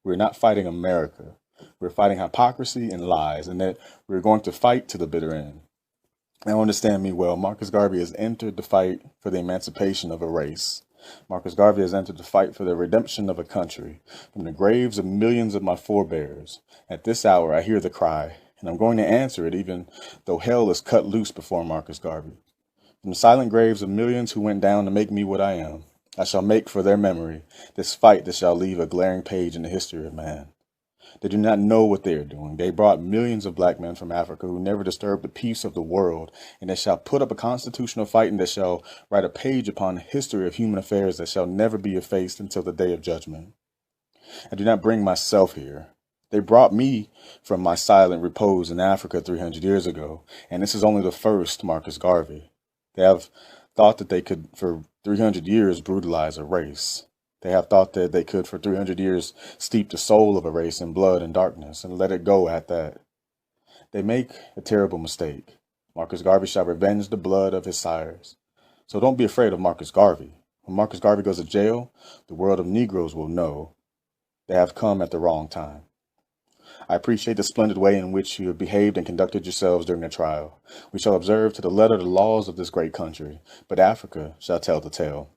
We're not fighting America. We're fighting hypocrisy and lies, and that we're going to fight to the bitter end. Now understand me well, Marcus Garvey has entered the fight for the emancipation of a race. Marcus Garvey has entered the fight for the redemption of a country. From the graves of millions of my forebears, at this hour I hear the cry, and I'm going to answer it even though hell is cut loose before Marcus Garvey. From the silent graves of millions who went down to make me what I am, I shall make for their memory this fight that shall leave a glaring page in the history of man. They do not know what they are doing. They brought millions of black men from Africa who never disturbed the peace of the world, and they shall put up a constitutional fight, and they shall write a page upon the history of human affairs that shall never be effaced until the day of judgment. I do not bring myself here. They brought me from my silent repose in Africa 300 years ago, and this is only the first Marcus Garvey. They have thought that they could, for 300 years, brutalize a race. They have thought that they could, for 300 years, steep the soul of a race in blood and darkness and let it go at that. They make a terrible mistake. Marcus Garvey shall revenge the blood of his sires. So don't be afraid of Marcus Garvey. When Marcus Garvey goes to jail, the world of Negroes will know they have come at the wrong time. I appreciate the splendid way in which you have behaved and conducted yourselves during the trial. We shall observe to the letter the laws of this great country, but Africa shall tell the tale.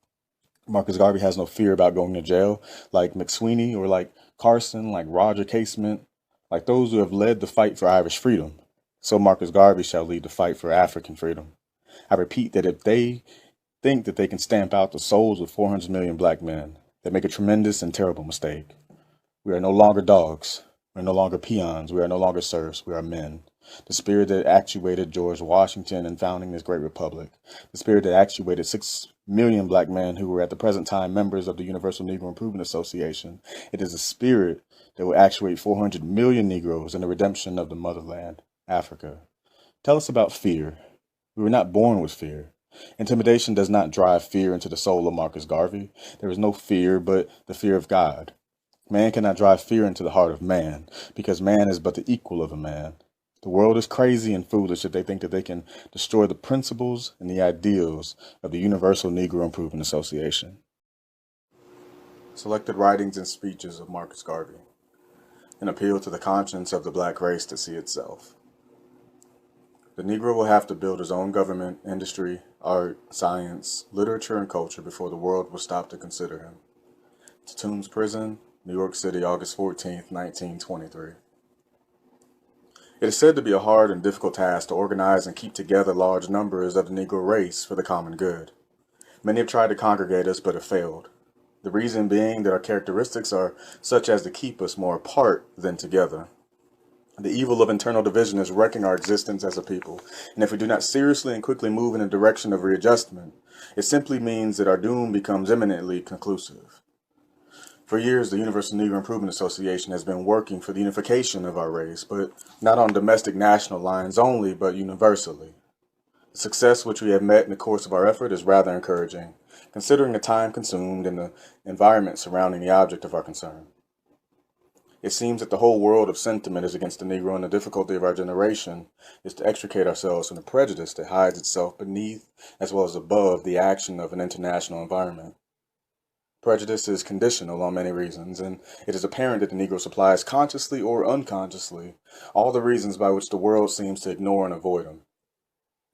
Marcus Garvey has no fear about going to jail, like McSweeney or like Carson, like Roger Casement, like those who have led the fight for Irish freedom. So Marcus Garvey shall lead the fight for African freedom. I repeat that if they think that they can stamp out the souls of 400 million black men, they make a tremendous and terrible mistake. We are no longer dogs. We are no longer peons. We are no longer serfs. We are men. The spirit that actuated George Washington in founding this great republic. The spirit that actuated 6 million black men who were at the present time members of the Universal Negro Improvement Association. It is a spirit that will actuate 400 million Negroes in the redemption of the motherland, Africa. Tell us about fear. We were not born with fear. Intimidation does not drive fear into the soul of Marcus Garvey. There is no fear but the fear of God. Man cannot drive fear into the heart of man, because man is but the equal of a man. The world is crazy and foolish if they think that they can destroy the principles and the ideals of the Universal Negro Improvement Association. Selected writings and speeches of Marcus Garvey. An appeal to the conscience of the black race to see itself. The Negro will have to build his own government, industry, art, science, literature, and culture before the world will stop to consider him. To Tombs Prison, New York City, August 14th, 1923. It is said to be a hard and difficult task to organize and keep together large numbers of the Negro race for the common good. Many have tried to congregate us but have failed. The reason being that our characteristics are such as to keep us more apart than together. The evil of internal division is wrecking our existence as a people, and if we do not seriously and quickly move in a direction of readjustment, it simply means that our doom becomes imminently conclusive. For years, the Universal Negro Improvement Association has been working for the unification of our race, but not on domestic national lines only, but universally. The success which we have met in the course of our effort is rather encouraging, considering the time consumed and the environment surrounding the object of our concern. It seems that the whole world of sentiment is against the Negro, and the difficulty of our generation is to extricate ourselves from the prejudice that hides itself beneath as well as above the action of an international environment. Prejudice is conditional on many reasons, and it is apparent that the Negro supplies consciously or unconsciously all the reasons by which the world seems to ignore and avoid them.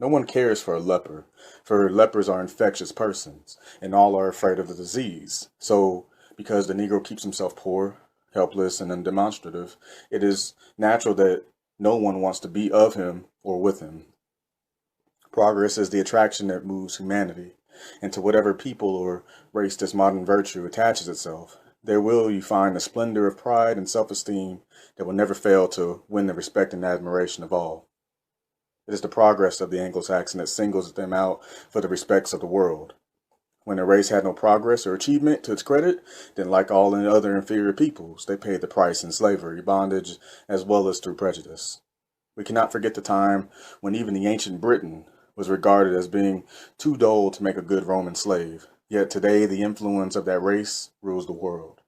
No one cares for a leper, for lepers are infectious persons, and all are afraid of the disease. So, because the Negro keeps himself poor, helpless, and undemonstrative, it is natural that no one wants to be of him or with him. Progress is the attraction that moves humanity, and to whatever people or race this modern virtue attaches itself, there will you find the splendor of pride and self-esteem that will never fail to win the respect and admiration of all. It is the progress of the Anglo-Saxon that singles them out for the respects of the world. When a race had no progress or achievement to its credit, then like all the other inferior peoples, they paid the price in slavery, bondage, as well as through prejudice. We cannot forget the time when even the ancient Britain was regarded as being too dull to make a good Roman slave. Yet today the influence of that race rules the world.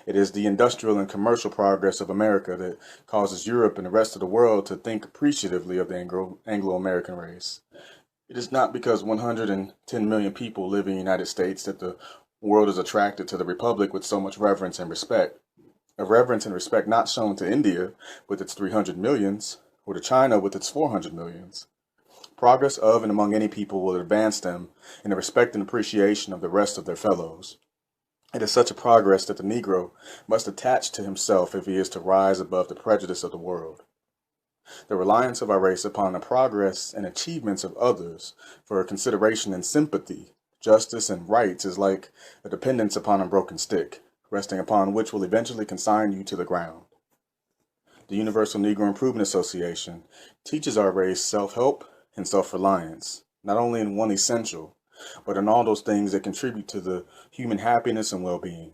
It is the industrial and commercial progress of America that causes Europe and the rest of the world to think appreciatively of the Anglo-American race. It is not because 110 million people live in the United States that the world is attracted to the Republic with so much reverence and respect. A reverence and respect not shown to India with its 300 millions, or to China with its 400 millions. Progress of and among any people will advance them in the respect and appreciation of the rest of their fellows. It is such a progress that the Negro must attach to himself if he is to rise above the prejudice of the world. The reliance of our race upon the progress and achievements of others for consideration and sympathy, justice and rights is like a dependence upon a broken stick, resting upon which will eventually consign you to the ground. The Universal Negro Improvement Association teaches our race self-help and self-reliance, not only in one essential, but in all those things that contribute to the human happiness and well-being.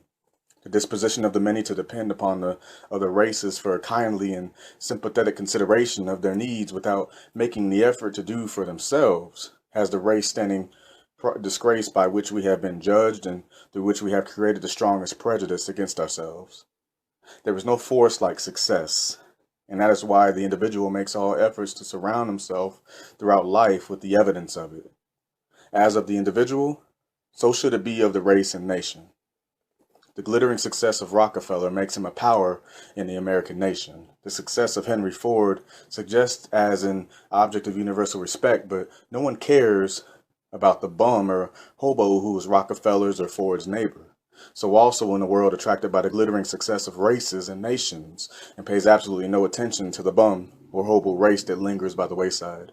The disposition of the many to depend upon the other races for a kindly and sympathetic consideration of their needs without making the effort to do for themselves has the race standing disgrace by which we have been judged and through which we have created the strongest prejudice against ourselves. There is no force like success, and that is why the individual makes all efforts to surround himself throughout life with the evidence of it. As of the individual, so should it be of the race and nation. The glittering success of Rockefeller makes him a power in the American nation. The success of Henry Ford suggests as an object of universal respect, but no one cares about the bum or hobo who is Rockefeller's or Ford's neighbor. So also in a world attracted by the glittering success of races and nations, and pays absolutely no attention to the bum or hobo race that lingers by the wayside.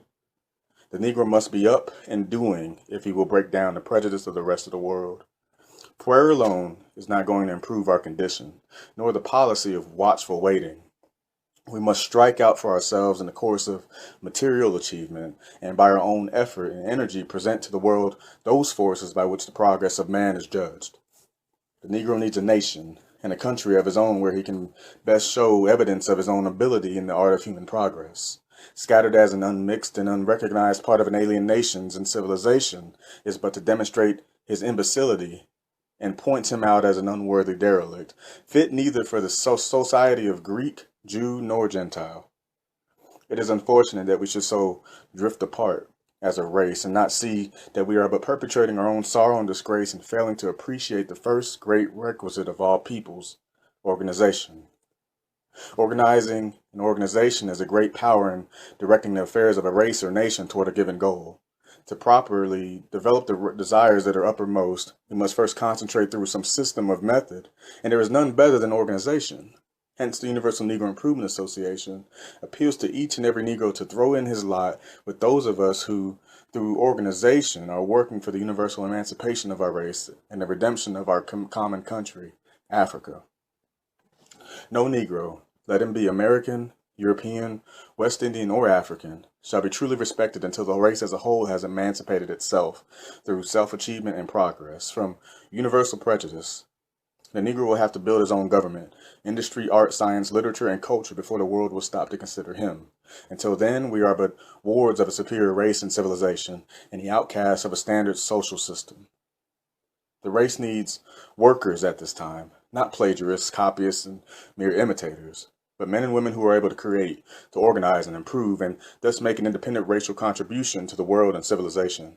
The Negro must be up and doing if he will break down the prejudice of the rest of the world. Prayer alone is not going to improve our condition, nor the policy of watchful waiting. We must strike out for ourselves in the course of material achievement, and by our own effort and energy present to the world those forces by which the progress of man is judged. The Negro needs a nation and a country of his own where he can best show evidence of his own ability in the art of human progress. Scattered as an unmixed and unrecognized part of an alien nation's and civilization is but to demonstrate his imbecility and points him out as an unworthy derelict, fit neither for the society of Greek, Jew, nor Gentile. It is unfortunate that we should so drift apart as a race and not see that we are but perpetrating our own sorrow and disgrace and failing to appreciate the first great requisite of all peoples, organization. Organizing an organization is a great power in directing the affairs of a race or nation toward a given goal. To properly develop the desires that are uppermost, we must first concentrate through some system of method, and there is none better than organization. Hence, the Universal Negro Improvement Association appeals to each and every Negro to throw in his lot with those of us who, through organization, are working for the universal emancipation of our race and the redemption of our common country, Africa. No Negro, let him be American, European, West Indian, or African, shall be truly respected until the race as a whole has emancipated itself through self-achievement and progress from universal prejudice. The Negro will have to build his own government, industry, art, science, literature, and culture before the world will stop to consider him. Until then, we are but wards of a superior race and civilization, and the outcasts of a standard social system. The race needs workers at this time, not plagiarists, copyists, and mere imitators, but men and women who are able to create, to organize and improve, and thus make an independent racial contribution to the world and civilization.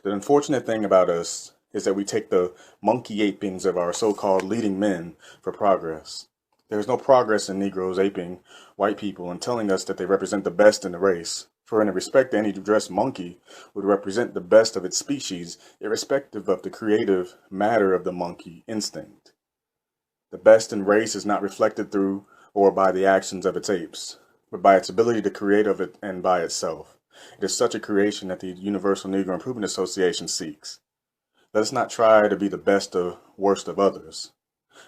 The unfortunate thing about us is that we take the monkey apings of our so-called leading men for progress. There is no progress in Negroes aping white people and telling us that they represent the best in the race, for in respect any dressed monkey would represent the best of its species, irrespective of the creative matter of the monkey instinct. The best in race is not reflected through or by the actions of its apes, but by its ability to create of it and by itself. It is such a creation that the Universal Negro Improvement Association seeks. Let us not try to be the best or worst of others,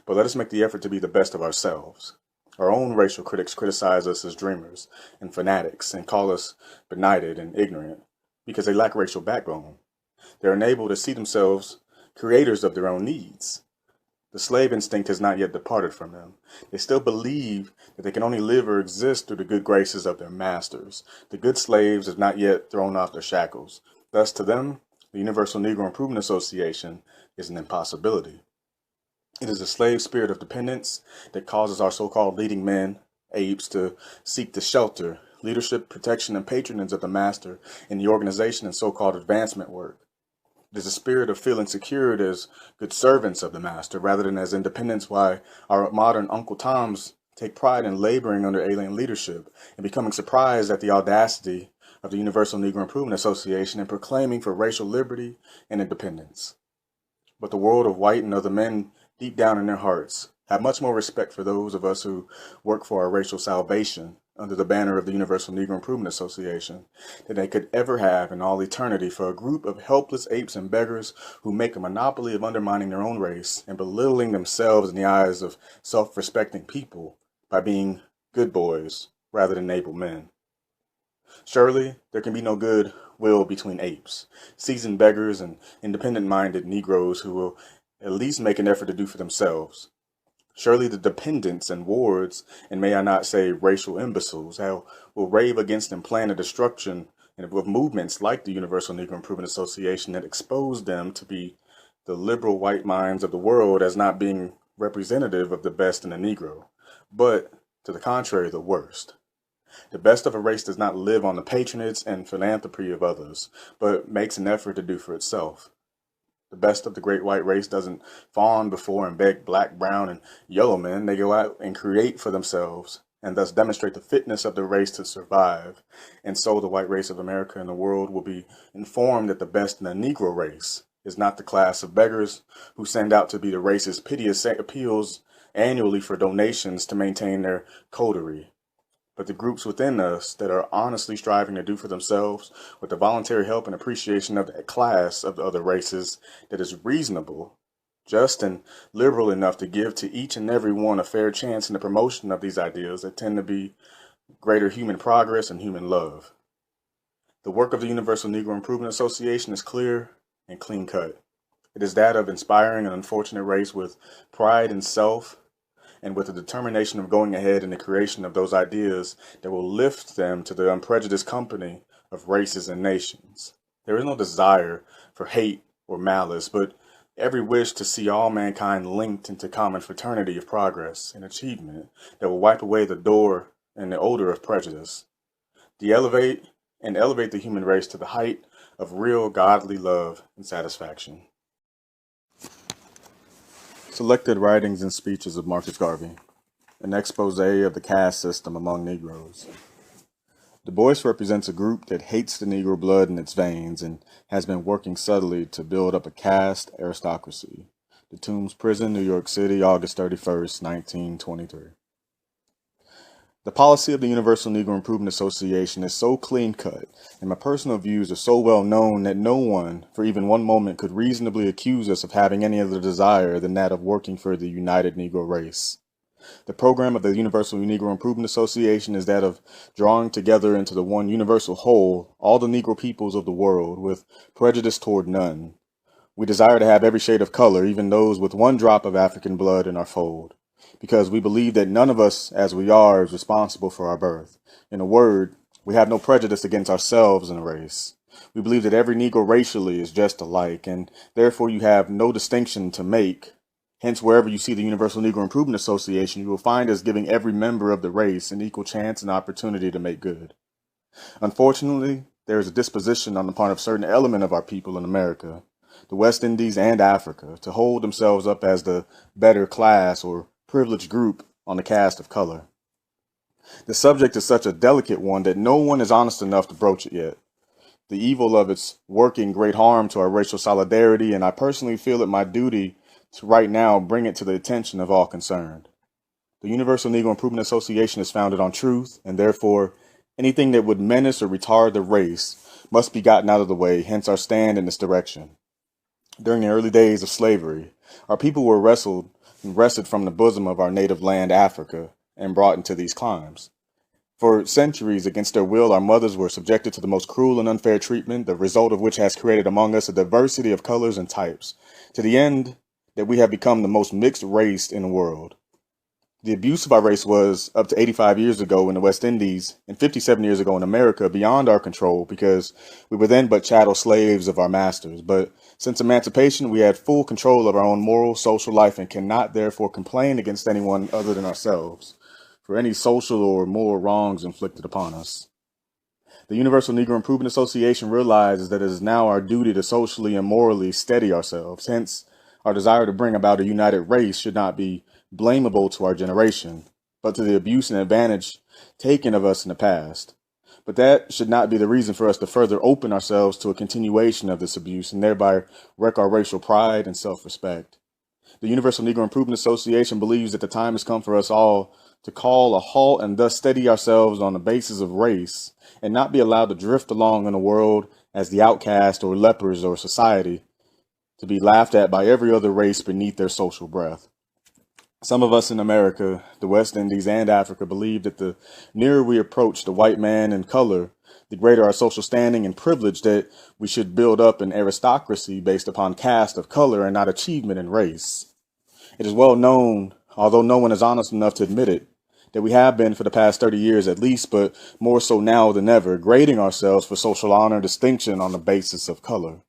but let us make the effort to be the best of ourselves. Our own racial critics criticize us as dreamers and fanatics and call us benighted and ignorant because they lack racial backbone. They are unable to see themselves creators of their own needs. The slave instinct has not yet departed from them. They still believe that they can only live or exist through the good graces of their masters. The good slaves have not yet thrown off their shackles. Thus, to them, the Universal Negro Improvement Association is an impossibility. It is a slave spirit of dependence that causes our so-called leading men, apes, to seek the shelter, leadership, protection, and patronage of the master in the organization and so-called advancement work. It is a spirit of feeling secured as good servants of the master rather than as independents, why our modern Uncle Toms take pride in laboring under alien leadership and becoming surprised at the audacity of the Universal Negro Improvement Association in proclaiming for racial liberty and independence. But the world of white and other men deep down in their hearts have much more respect for those of us who work for our racial salvation under the banner of the Universal Negro Improvement Association than they could ever have in all eternity for a group of helpless apes and beggars who make a monopoly of undermining their own race and belittling themselves in the eyes of self-respecting people by being good boys rather than able men. Surely, there can be no good will between apes, seasoned beggars, and independent-minded Negroes who will at least make an effort to do for themselves. Surely the dependents and wards, and may I not say racial imbeciles, will rave against and plan a destruction of movements like the Universal Negro Improvement Association that expose them to be the liberal white minds of the world as not being representative of the best in the Negro, but, to the contrary, the worst. The best of a race does not live on the patronage and philanthropy of others, but makes an effort to do for itself. The best of the great white race doesn't fawn before and beg black, brown, and yellow men. They go out and create for themselves, and thus demonstrate the fitness of the race to survive. And so the white race of America and the world will be informed that the best in the Negro race is not the class of beggars who send out to be the race's piteous appeals annually for donations to maintain their coterie, but the groups within us that are honestly striving to do for themselves with the voluntary help and appreciation of the class of the other races that is reasonable, just, and liberal enough to give to each and every one a fair chance in the promotion of these ideals that tend to be greater human progress and human love. The work of the Universal Negro Improvement Association is clear and clean-cut. It is that of inspiring an unfortunate race with pride in self, and with the determination of going ahead in the creation of those ideas that will lift them to the unprejudiced company of races and nations. There is no desire for hate or malice, but every wish to see all mankind linked into common fraternity of progress and achievement that will wipe away the door and the odor of prejudice, elevate the human race to the height of real godly love and satisfaction. Selected Writings and Speeches of Marcus Garvey, an expose of the caste system among Negroes. Dubois represents a group that hates the Negro blood in its veins and has been working subtly to build up a caste aristocracy. The Tombs Prison, New York City, August 31st, 1923. The policy of the Universal Negro Improvement Association is so clean-cut, and my personal views are so well known that no one, for even one moment, could reasonably accuse us of having any other desire than that of working for the united Negro race. The program of the Universal Negro Improvement Association is that of drawing together into the one universal whole all the Negro peoples of the world with prejudice toward none. We desire to have every shade of color, even those with one drop of African blood in our fold, because we believe that none of us, as we are, is responsible for our birth. In a word, we have no prejudice against ourselves in a race. We believe that every Negro racially is just alike, and therefore you have no distinction to make. Hence, wherever you see the Universal Negro Improvement Association, you will find us giving every member of the race an equal chance and opportunity to make good. Unfortunately, there is a disposition on the part of certain element of our people in America, the West Indies and Africa, to hold themselves up as the better class or privileged group on the cast of color. The subject is such a delicate one that no one is honest enough to broach it yet. The evil of its working great harm to our racial solidarity, and I personally feel it my duty to right now bring it to the attention of all concerned. The Universal Negro Improvement Association is founded on truth, and therefore anything that would menace or retard the race must be gotten out of the way, hence our stand in this direction. During the early days of slavery, our people were wrested from the bosom of our native land, Africa, and brought into these climes. For centuries, against their will, our mothers were subjected to the most cruel and unfair treatment, the result of which has created among us a diversity of colors and types, to the end that we have become the most mixed race in the world. The abuse of our race was, up to 85 years ago in the West Indies and 57 years ago in America, beyond our control because we were then but chattel slaves of our masters. But since emancipation, we had full control of our own moral, social life and cannot therefore complain against anyone other than ourselves for any social or moral wrongs inflicted upon us. The Universal Negro Improvement Association realizes that it is now our duty to socially and morally steady ourselves. Hence, our desire to bring about a united race should not be blamable to our generation, but to the abuse and advantage taken of us in the past. But that should not be the reason for us to further open ourselves to a continuation of this abuse and thereby wreck our racial pride and self-respect. The Universal Negro Improvement Association believes that the time has come for us all to call a halt and thus steady ourselves on the basis of race and not be allowed to drift along in the world as the outcast or lepers or society, to be laughed at by every other race beneath their social breath. Some of us in America, the West Indies, and Africa believe that the nearer we approach the white man in color, the greater our social standing and privilege, that we should build up an aristocracy based upon caste of color and not achievement in race. It is well known, although no one is honest enough to admit it, that we have been for the past 30 years at least, but more so now than ever, grading ourselves for social honor and distinction on the basis of color.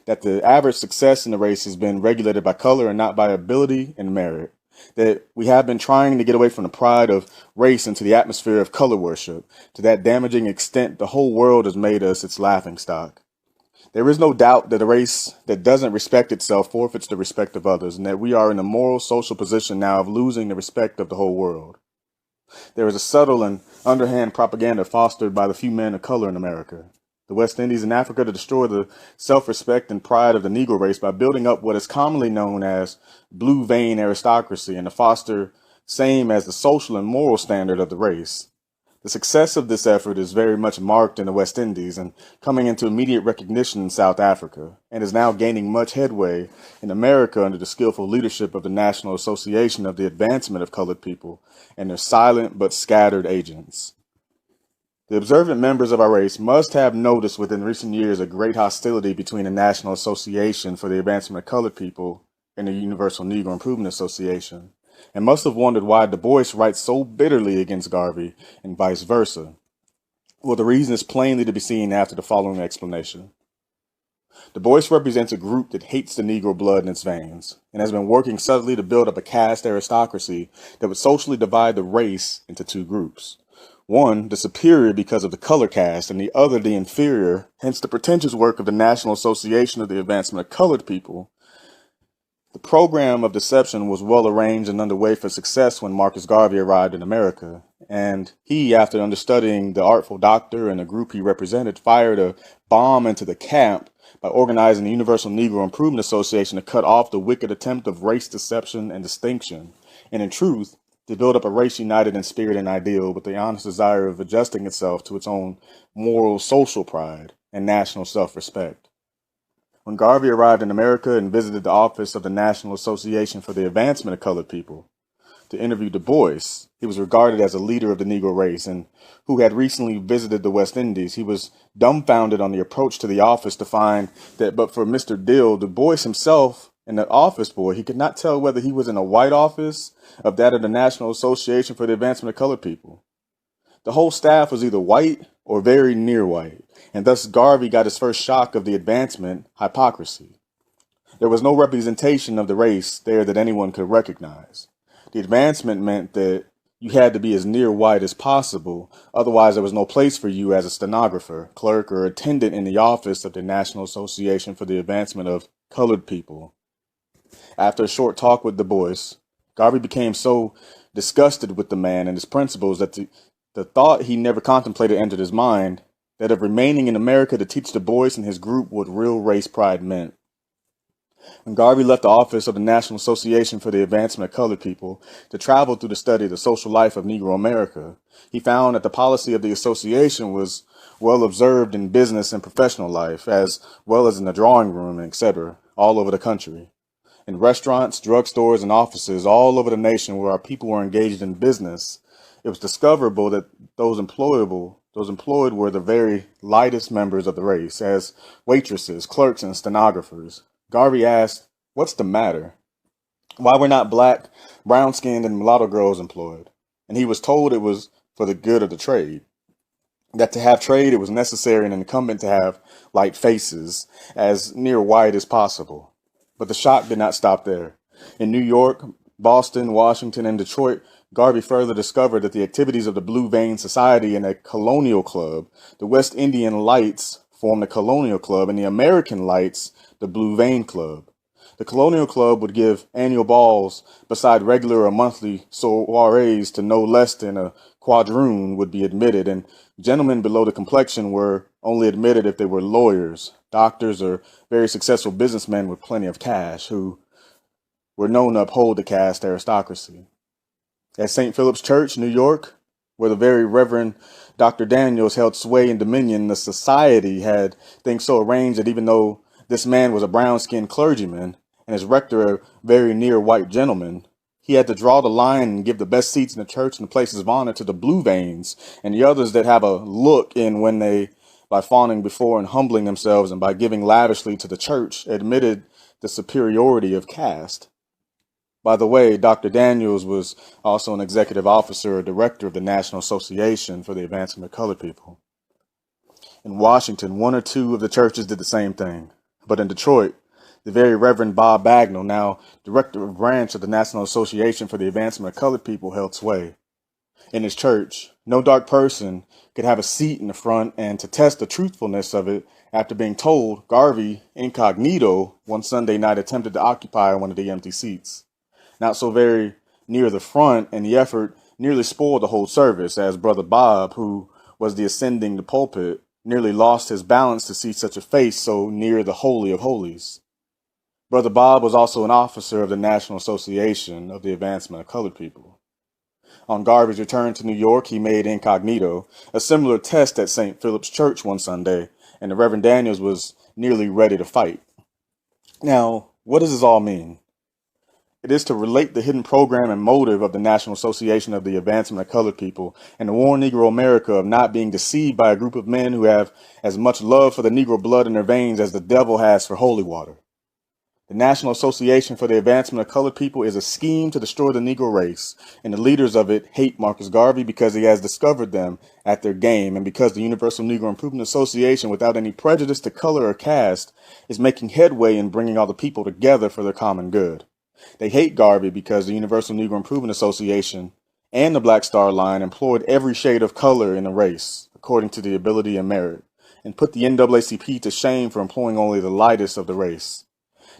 That the average success in the race has been regulated by color and not by ability and merit. That we have been trying to get away from the pride of race into the atmosphere of color worship, to that damaging extent the whole world has made us its laughingstock. There is no doubt that a race that doesn't respect itself forfeits the respect of others, and that we are in a moral social position now of losing the respect of the whole world. There is a subtle and underhand propaganda fostered by the few men of color in America, the West Indies and Africa, to destroy the self-respect and pride of the Negro race by building up what is commonly known as blue vein aristocracy and to foster same as the social and moral standard of the race. The success of this effort is very much marked in the West Indies and coming into immediate recognition in South Africa, and is now gaining much headway in America under the skillful leadership of the National Association of the Advancement of Colored People and their silent but scattered agents. The observant members of our race must have noticed within recent years a great hostility between the National Association for the Advancement of Colored People and the Universal Negro Improvement Association, and must have wondered why Dubois writes so bitterly against Garvey and vice versa. Well, the reason is plainly to be seen after the following explanation. Dubois represents a group that hates the Negro blood in its veins and has been working subtly to build up a caste aristocracy that would socially divide the race into two groups. One, the superior because of the color caste, and the other, the inferior, hence the pretentious work of the National Association of the Advancement of Colored People. The program of deception was well arranged and underway for success when Marcus Garvey arrived in America, and he, after understudying the artful doctor and the group he represented, fired a bomb into the camp by organizing the Universal Negro Improvement Association to cut off the wicked attempt of race deception and distinction, and in truth, to build up a race united in spirit and ideal with the honest desire of adjusting itself to its own moral social pride and national self-respect. When Garvey arrived in America and visited the office of the National Association for the Advancement of Colored People to interview Dubois, he was regarded as a leader of the Negro race and who had recently visited the West Indies. He was dumbfounded on the approach to the office to find that but for Mr. Dill, Dubois himself and the office boy, he could not tell whether he was in a white office of that of the National Association for the Advancement of Colored People. The whole staff was either white or very near white, and thus Garvey got his first shock of the advancement hypocrisy. There was no representation of the race there that anyone could recognize. The advancement meant that you had to be as near white as possible, otherwise there was no place for you as a stenographer, clerk, or attendant in the office of the National Association for the Advancement of Colored People. After a short talk with Dubois, Garvey became so disgusted with the man and his principles that the thought he never contemplated entered his mind, that of remaining in America to teach Dubois and his group what real race pride meant. When Garvey left the office of the National Association for the Advancement of Colored People to travel through the study of the social life of Negro America, he found that the policy of the association was well observed in business and professional life, as well as in the drawing room, etc., all over the country. In restaurants, drugstores, and offices all over the nation where our people were engaged in business, it was discoverable that those employed were the very lightest members of the race, as waitresses, clerks, and stenographers. Garvey asked, "What's the matter? Why were not black, brown-skinned, and mulatto girls employed?" And he was told it was for the good of the trade. That to have trade, it was necessary and incumbent to have light faces, as near white as possible. But the shock did not stop there. In New York, Boston, Washington, and Detroit, Garvey further discovered that the activities of the Blue Vein Society and the Colonial Club, the West Indian Lights, formed the Colonial Club, and the American Lights, the Blue Vein Club. The Colonial Club would give annual balls beside regular or monthly soirees to no less than a quadroon would be admitted, and gentlemen below the complexion were only admitted if they were lawyers, doctors, or very successful businessmen with plenty of cash, who were known to uphold the caste aristocracy. At St. Philip's Church, New York, where the very Reverend Dr. Daniels held sway and dominion, the society had things so arranged that even though this man was a brown-skinned clergyman and his rector a very near white gentleman, he had to draw the line and give the best seats in the church and the places of honor to the blue veins and the others that have a look in when they, by fawning before and humbling themselves and by giving lavishly to the church, admitted the superiority of caste. By the way, Dr. Daniels was also an executive officer or director of the National Association for the Advancement of Colored People. In Washington, one or two of the churches did the same thing. But in Detroit, the very Reverend Bob Bagnall, now director of branch of the National Association for the Advancement of Colored People, held sway. In his church, no dark person could have a seat in the front, and to test the truthfulness of it, after being told, Garvey, incognito, one Sunday night attempted to occupy one of the empty seats. Not so very near the front, and the effort nearly spoiled the whole service, as Brother Bob, who was the ascending the pulpit, nearly lost his balance to see such a face so near the Holy of Holies. Brother Bob was also an officer of the National Association of the Advancement of Colored People. On Garvey's return to New York, he made incognito a similar test at St. Philip's Church one Sunday, and the Reverend Daniels was nearly ready to fight. Now, what does this all mean? It is to relate the hidden program and motive of the National Association of the Advancement of Colored People and to warn Negro America of not being deceived by a group of men who have as much love for the Negro blood in their veins as the devil has for holy water. The National Association for the Advancement of Colored People is a scheme to destroy the Negro race, and the leaders of it hate Marcus Garvey because he has discovered them at their game, and because the Universal Negro Improvement Association, without any prejudice to color or caste, is making headway in bringing all the people together for their common good. They hate Garvey because the Universal Negro Improvement Association and the Black Star Line employed every shade of color in the race, according to the ability and merit, and put the NAACP to shame for employing only the lightest of the race.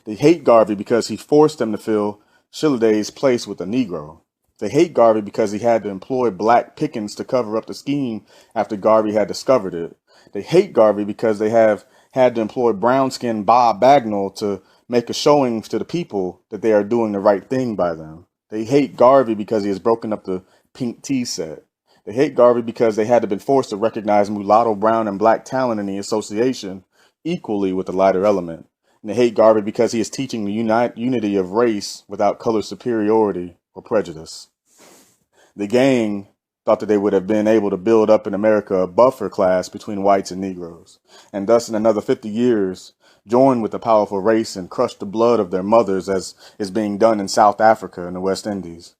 They hate Garvey because he forced them to fill Shilladay's place with a Negro. They hate Garvey because he had to employ black pickings to cover up the scheme after Garvey had discovered it. They hate Garvey because they have had to employ brown-skinned Bob Bagnall to make a showing to the people that they are doing the right thing by them. They hate Garvey because he has broken up the pink tea set. They hate Garvey because they had to been forced to recognize mulatto, brown, and black talent in the association equally with the lighter element. And they hate Garvey because he is teaching the unity of race without color superiority or prejudice. The gang thought that they would have been able to build up in America a buffer class between whites and Negroes, and thus in another 50 years join with the powerful race and crush the blood of their mothers as is being done in South Africa and the West Indies.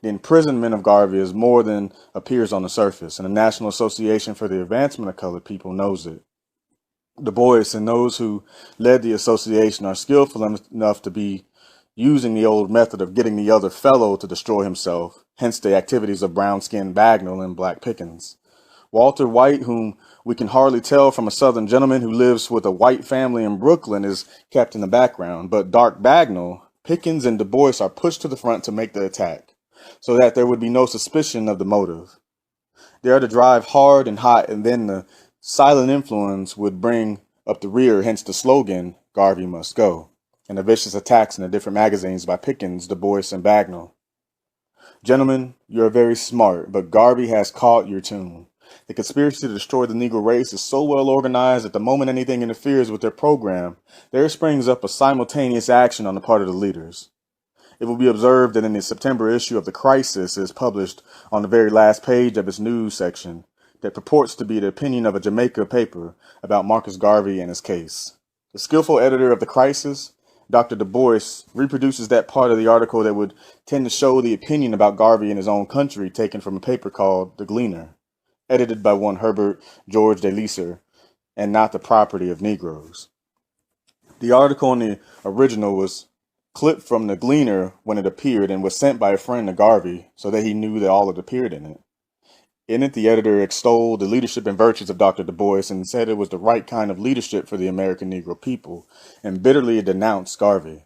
The imprisonment of Garvey is more than appears on the surface, and the National Association for the Advancement of Colored People knows it. Dubois and those who led the association are skillful enough to be using the old method of getting the other fellow to destroy himself, hence the activities of brown-skinned Bagnall and Black Pickens. Walter White, whom we can hardly tell from a Southern gentleman who lives with a white family in Brooklyn, is kept in the background, but Dark Bagnall, Pickens, and Dubois are pushed to the front to make the attack, so that there would be no suspicion of the motive. They are to drive hard and hot, and then the silent influence would bring up the rear, hence the slogan, Garvey must go, and the vicious attacks in the different magazines by Pickens, Dubois, and Bagnall. Gentlemen, you are very smart, but Garvey has caught your tune. The conspiracy to destroy the Negro race is so well organized that the moment anything interferes with their program, there springs up a simultaneous action on the part of the leaders. It will be observed that in the September issue of The Crisis is published on the very last page of its news section that purports to be the opinion of a Jamaica paper about Marcus Garvey and his case. The skillful editor of The Crisis, Dr. Dubois, reproduces that part of the article that would tend to show the opinion about Garvey in his own country taken from a paper called The Gleaner, edited by one Herbert George de Leeser, and not the property of Negroes. The article in the original was clipped from The Gleaner when it appeared and was sent by a friend to Garvey so that he knew that all had appeared in it. In it, the editor extolled the leadership and virtues of Dr. Dubois and said it was the right kind of leadership for the American Negro people, and bitterly denounced Garvey.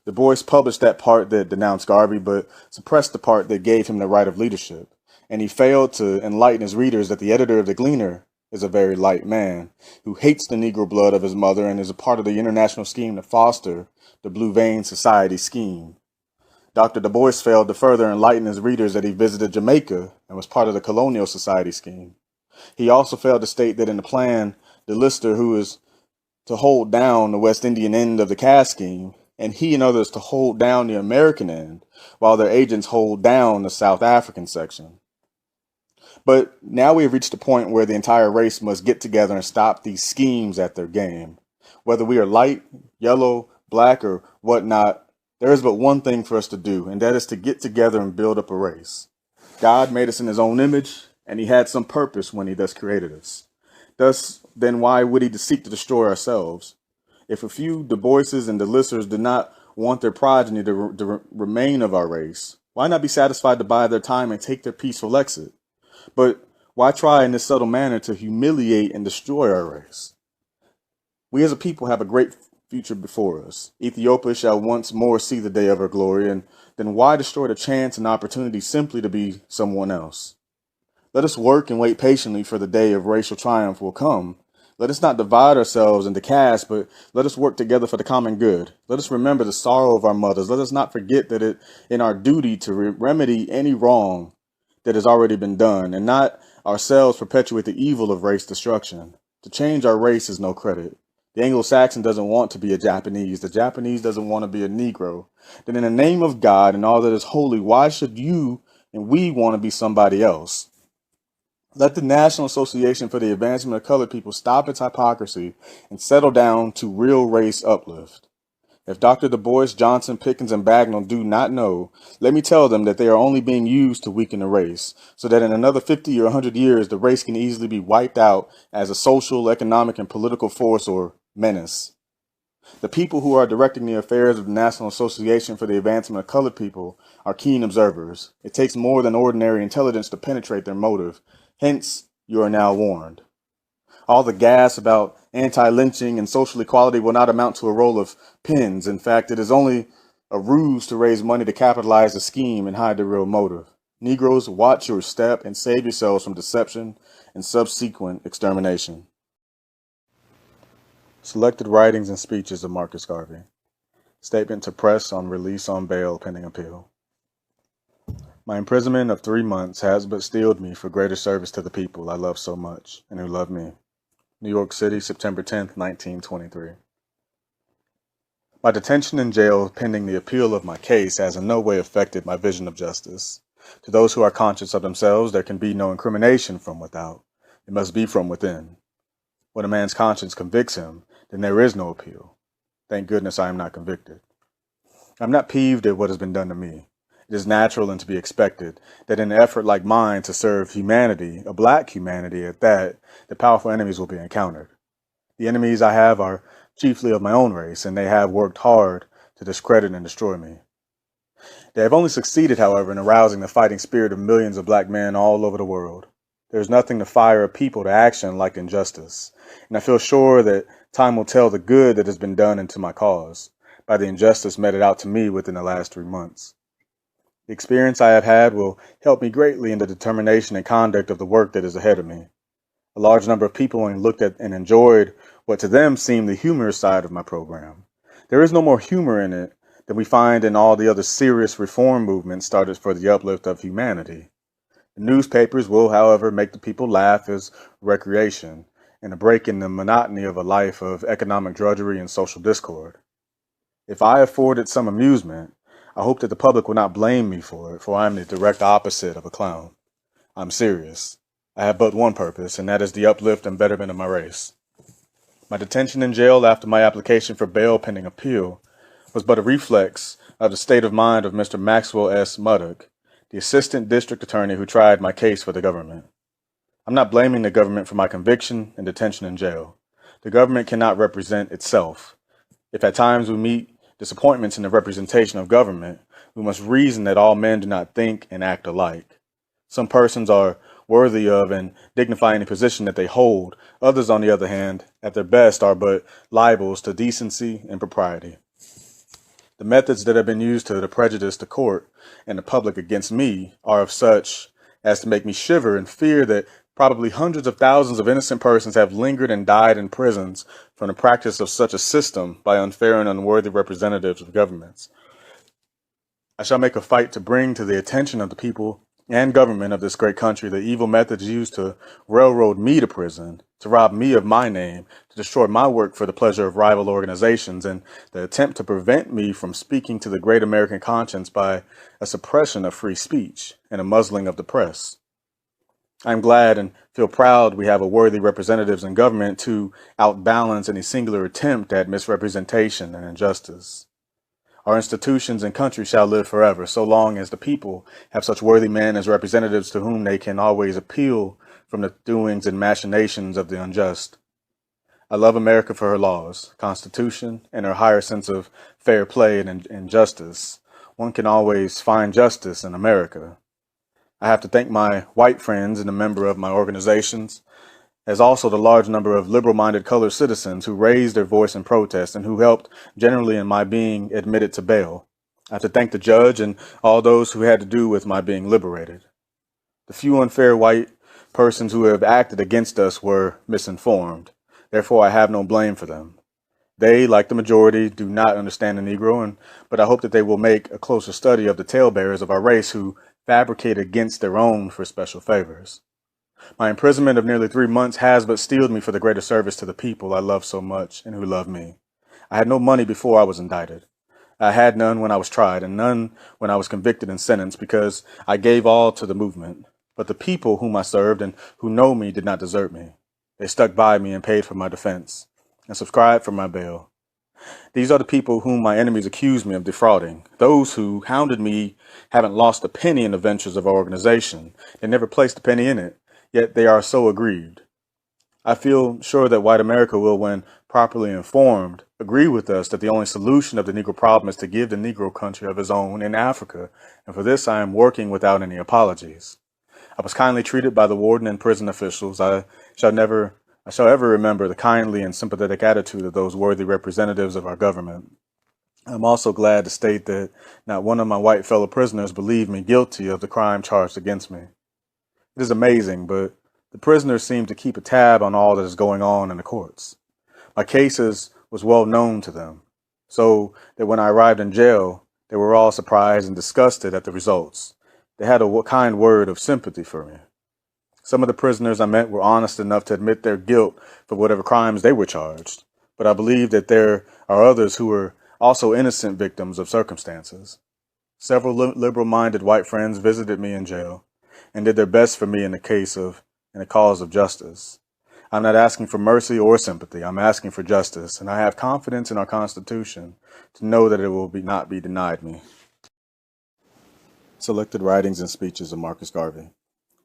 Dubois published that part that denounced Garvey, but suppressed the part that gave him the right of leadership, and he failed to enlighten his readers that the editor of The Gleaner is a very light man who hates the Negro blood of his mother and is a part of the international scheme to foster the Blue Vein Society scheme. Dr. Dubois failed to further enlighten his readers that he visited Jamaica and was part of the Colonial Society scheme. He also failed to state that in the plan, the lister who is to hold down the West Indian end of the Caste scheme, and he and others to hold down the American end, while their agents hold down the South African section. But now we have reached a point where the entire race must get together and stop these schemes at their game. Whether we are light, yellow, black, or whatnot, there is but one thing for us to do, and that is to get together and build up a race. God made us in his own image, and he had some purpose when he thus created us. Then why would he seek to destroy ourselves? If a few Duboises and Delissers did not want their progeny to remain of our race, why not be satisfied to bide their time and take their peaceful exit? But why try in this subtle manner to humiliate and destroy our race? We as a people have a great future before us. Ethiopia shall once more see the day of her glory, and then why destroy the chance and opportunity simply to be someone else? Let us work and wait patiently for the day of racial triumph will come. Let us not divide ourselves into castes, but let us work together for the common good. Let us remember the sorrow of our mothers. Let us not forget that it in our duty to remedy any wrong that has already been done, and not ourselves perpetuate the evil of race destruction. To change our race is no credit. The Anglo-Saxon doesn't want to be a Japanese. The Japanese doesn't want to be a Negro. Then in the name of God and all that is holy, why should you and we want to be somebody else? Let the National Association for the Advancement of Colored People stop its hypocrisy and settle down to real race uplift. If Dr. Dubois, Johnson, Pickens, and Bagnall do not know, let me tell them that they are only being used to weaken the race, so that in another 50 or 100 years, the race can easily be wiped out as a social, economic, and political force or menace. The people who are directing the affairs of the National Association for the Advancement of Colored People are keen observers. It takes more than ordinary intelligence to penetrate their motive. Hence, you are now warned. All the gas about anti-lynching and social equality will not amount to a roll of pins. In fact, it is only a ruse to raise money to capitalize the scheme and hide the real motive. Negroes, watch your step and save yourselves from deception and subsequent extermination. Selected writings and speeches of Marcus Garvey. Statement to press on release on bail pending appeal. My imprisonment of 3 months has but steeled me for greater service to the people I love so much and who love me. New York City, September 10th, 1923. My detention in jail pending the appeal of my case has in no way affected my vision of justice. To those who are conscious of themselves, there can be no incrimination from without. It must be from within. When a man's conscience convicts him, then there is no appeal. Thank goodness I am not convicted. I'm not peeved at what has been done to me. It is natural and to be expected that in an effort like mine to serve humanity, a black humanity at that, the powerful enemies will be encountered. The enemies I have are chiefly of my own race, and they have worked hard to discredit and destroy me. They have only succeeded, however, in arousing the fighting spirit of millions of black men all over the world. There is nothing to fire a people to action like injustice, and I feel sure that time will tell the good that has been done into my cause by the injustice meted out to me within the last 3 months. The experience I have had will help me greatly in the determination and conduct of the work that is ahead of me. A large number of people only looked at and enjoyed what to them seemed the humorous side of my program. There is no more humor in it than we find in all the other serious reform movements started for the uplift of humanity. The newspapers will, however, make the people laugh as recreation and a break in the monotony of a life of economic drudgery and social discord. If I afforded some amusement, I hope that the public will not blame me for it, for I am the direct opposite of a clown. I'm serious. I have but one purpose, and that is the uplift and betterment of my race. My detention in jail after my application for bail pending appeal was but a reflex of the state of mind of Mr. Maxwell S. Muddock, the assistant district attorney who tried my case for the government. I'm not blaming the government for my conviction and detention in jail. The government cannot represent itself. If at times we meet disappointments in the representation of government, we must reason that all men do not think and act alike. Some persons are worthy of and dignify any position that they hold. Others, on the other hand, at their best are but libels to decency and propriety. The methods that have been used to prejudice the court and the public against me are of such as to make me shiver and fear that probably hundreds of thousands of innocent persons have lingered and died in prisons from the practice of such a system by unfair and unworthy representatives of governments. I shall make a fight to bring to the attention of the people and government of this great country the evil methods used to railroad me to prison, to rob me of my name, to destroy my work for the pleasure of rival organizations, and the attempt to prevent me from speaking to the great American conscience by a suppression of free speech and a muzzling of the press. I am glad and feel proud we have a worthy representatives in government to outbalance any singular attempt at misrepresentation and injustice. Our institutions and country shall live forever, so long as the people have such worthy men as representatives to whom they can always appeal from the doings and machinations of the unjust. I love America for her laws, Constitution, and her higher sense of fair play and justice. One can always find justice in America. I have to thank my white friends and a member of my organizations, as also the large number of liberal-minded colored citizens who raised their voice in protest and who helped generally in my being admitted to bail. I have to thank the judge and all those who had to do with my being liberated. The few unfair white persons who have acted against us were misinformed. Therefore, I have no blame for them. They, like the majority, do not understand the Negro, but I hope that they will make a closer study of the talebearers of our race who fabricate against their own for special favors. My imprisonment of nearly 3 months has but steeled me for the greater service to the people I love so much and who love me. I had no money before I was indicted. I had none when I was tried and none when I was convicted and sentenced because I gave all to the movement. But the people whom I served and who know me did not desert me. They stuck by me and paid for my defense and subscribed for my bail. These are the people whom my enemies accuse me of defrauding. Those who hounded me haven't lost a penny in the ventures of our organization. They never placed a penny in it, yet they are so aggrieved. I feel sure that white America will, when properly informed, agree with us that the only solution of the Negro problem is to give the Negro country of his own in Africa, and for this I am working without any apologies. I was kindly treated by the warden and prison officials. I shall ever remember the kindly and sympathetic attitude of those worthy representatives of our government. I'm also glad to state that not one of my white fellow prisoners believed me guilty of the crime charged against me. It is amazing, but the prisoners seem to keep a tab on all that is going on in the courts. My cases was well known to them, so that when I arrived in jail, they were all surprised and disgusted at the results. They had a kind word of sympathy for me. Some of the prisoners I met were honest enough to admit their guilt for whatever crimes they were charged, but I believe that there are others who were also innocent victims of circumstances. Several liberal-minded white friends visited me in jail and did their best for me in the cause of justice. I'm not asking for mercy or sympathy. I'm asking for justice, and I have confidence in our Constitution to know that it will not be denied me. Selected writings and speeches of Marcus Garvey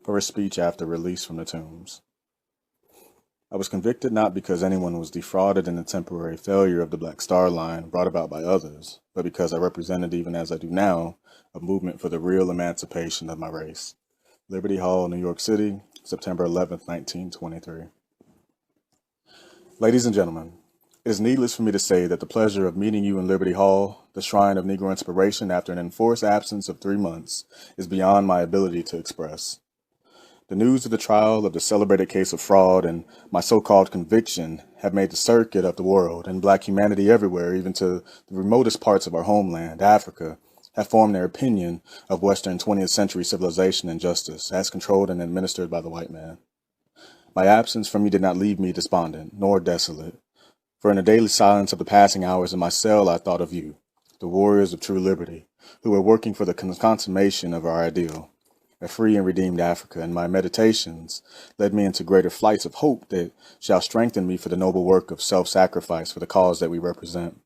for his speech after release from the tombs. I was convicted not because anyone was defrauded in the temporary failure of the Black Star Line brought about by others, but because I represented, even as I do now, a movement for the real emancipation of my race. Liberty Hall, New York City, September 11th, 1923. Ladies and gentlemen, it is needless for me to say that the pleasure of meeting you in Liberty Hall, the shrine of Negro inspiration after an enforced absence of 3 months, is beyond my ability to express. The news of the trial of the celebrated case of fraud and my so-called conviction have made the circuit of the world, and Black humanity everywhere, even to the remotest parts of our homeland, Africa, have formed their opinion of Western 20th century civilization and justice, as controlled and administered by the white man. My absence from you did not leave me despondent, nor desolate, for in the daily silence of the passing hours in my cell I thought of you, the warriors of true liberty, who were working for the consummation of our ideal, a free and redeemed Africa, and my meditations led me into greater flights of hope that shall strengthen me for the noble work of self-sacrifice for the cause that we represent.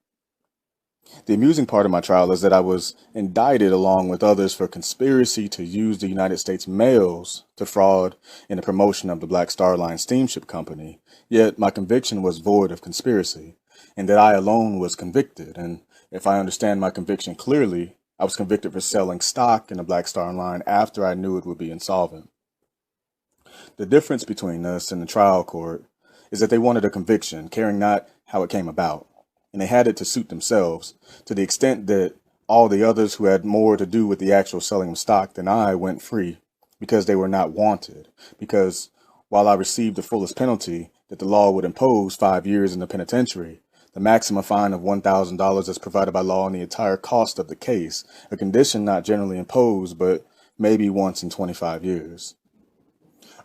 The amusing part of my trial is that I was indicted along with others for conspiracy to use the United States mails to fraud in the promotion of the Black Star Line Steamship Company, yet my conviction was void of conspiracy, and that I alone was convicted, and if I understand my conviction clearly, I was convicted for selling stock in the Black Star Line after I knew it would be insolvent. The difference between us and the trial court is that they wanted a conviction, caring not how it came about, and they had it to suit themselves, to the extent that all the others who had more to do with the actual selling of stock than I went free, because they were not wanted, because while I received the fullest penalty that the law would impose, 5 years in the penitentiary, the maximum fine of $1,000 as provided by law and the entire cost of the case, a condition not generally imposed, but maybe once in 25 years.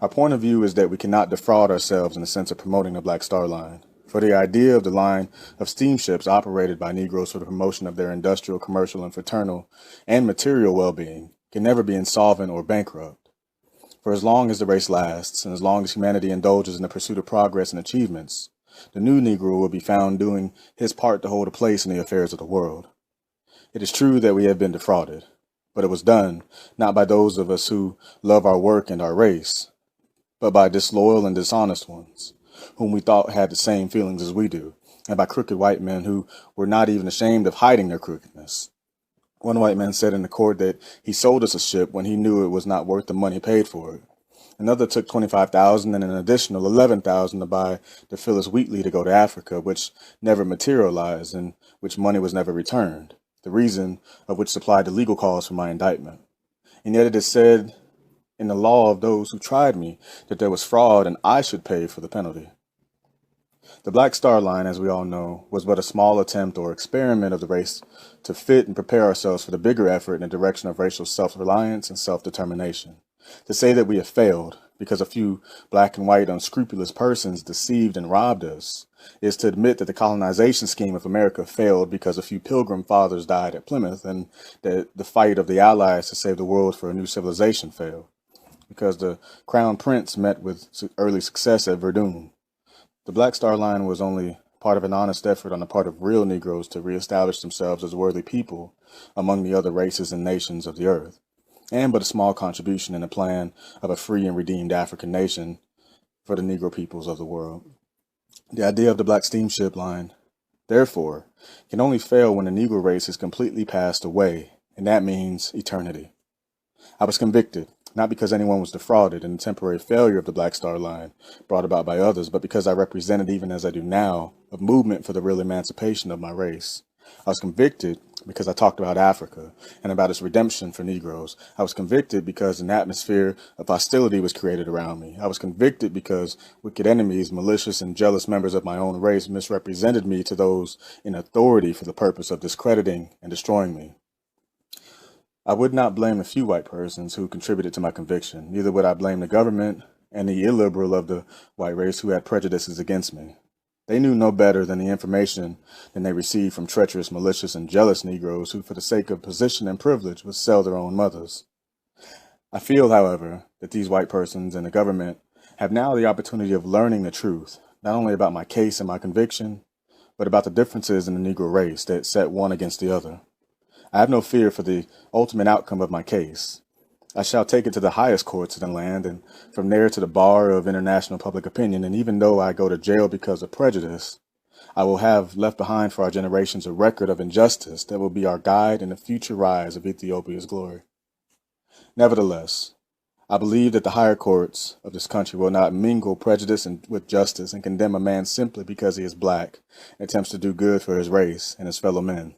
Our point of view is that we cannot defraud ourselves in the sense of promoting the Black Star Line. For the idea of the line of steamships operated by Negroes for the promotion of their industrial, commercial, and fraternal and material well-being can never be insolvent or bankrupt. For as long as the race lasts, and as long as humanity indulges in the pursuit of progress and achievements, the new Negro will be found doing his part to hold a place in the affairs of the world. It is true that we have been defrauded, but it was done not by those of us who love our work and our race, but by disloyal and dishonest ones, whom we thought had the same feelings as we do, and by crooked white men who were not even ashamed of hiding their crookedness. One white man said in the court that he sold us a ship when he knew it was not worth the money paid for it. Another took $25,000 and an additional $11,000 to buy the Phyllis Wheatley to go to Africa, which never materialized and which money was never returned, the reason of which supplied the legal cause for my indictment. And yet it is said in the law of those who tried me that there was fraud and I should pay for the penalty. The Black Star Line, as we all know, was but a small attempt or experiment of the race to fit and prepare ourselves for the bigger effort in the direction of racial self-reliance and self-determination. To say that we have failed because a few black and white unscrupulous persons deceived and robbed us is to admit that the colonization scheme of America failed because a few pilgrim fathers died at Plymouth, and that the fight of the Allies to save the world for a new civilization failed because the Crown Prince met with early success at Verdun. The Black Star Line was only part of an honest effort on the part of real Negroes to reestablish themselves as worthy people among the other races and nations of the earth, and but a small contribution in the plan of a free and redeemed African nation for the Negro peoples of the world. The idea of the Black Steamship Line, therefore, can only fail when the Negro race has completely passed away, and that means eternity. I was convicted, not because anyone was defrauded in the temporary failure of the Black Star Line brought about by others, but because I represented, even as I do now, a movement for the real emancipation of my race. I was convicted because I talked about Africa and about its redemption for Negroes. I was convicted because an atmosphere of hostility was created around me. I was convicted because wicked enemies, malicious and jealous members of my own race misrepresented me to those in authority for the purpose of discrediting and destroying me. I would not blame the few white persons who contributed to my conviction. Neither would I blame the government and the illiberal of the white race who had prejudices against me. They knew no better than the information than they received from treacherous, malicious, and jealous Negroes who, for the sake of position and privilege, would sell their own mothers. I feel, however, that these white persons and the government have now the opportunity of learning the truth, not only about my case and my conviction, but about the differences in the Negro race that set one against the other. I have no fear for the ultimate outcome of my case. I shall take it to the highest courts in the land, and from there to the bar of international public opinion, and even though I go to jail because of prejudice, I will have left behind for our generations a record of injustice that will be our guide in the future rise of Ethiopia's glory. Nevertheless, I believe that the higher courts of this country will not mingle prejudice with justice and condemn a man simply because he is black and attempts to do good for his race and his fellow men.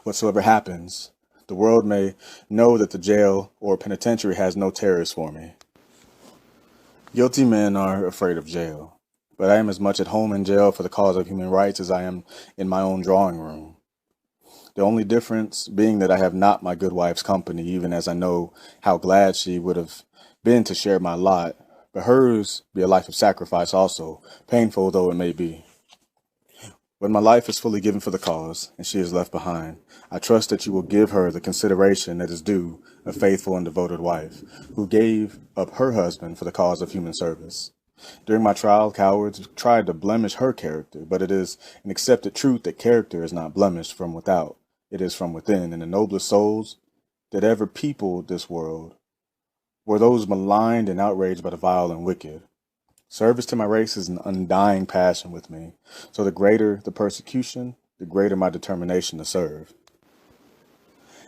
Whatsoever happens, the world may know that the jail or penitentiary has no terrors for me. Guilty men are afraid of jail, but I am as much at home in jail for the cause of human rights as I am in my own drawing room. The only difference being that I have not my good wife's company, even as I know how glad she would have been to share my lot, but hers be a life of sacrifice also, painful though it may be. When my life is fully given for the cause, and she is left behind, I trust that you will give her the consideration that is due a faithful and devoted wife, who gave up her husband for the cause of human service. During my trial, cowards tried to blemish her character, but it is an accepted truth that character is not blemished from without. It is from within, and the noblest souls that ever peopled this world were those maligned and outraged by the vile and wicked. Service to my race is an undying passion with me, so the greater the persecution, the greater my determination to serve.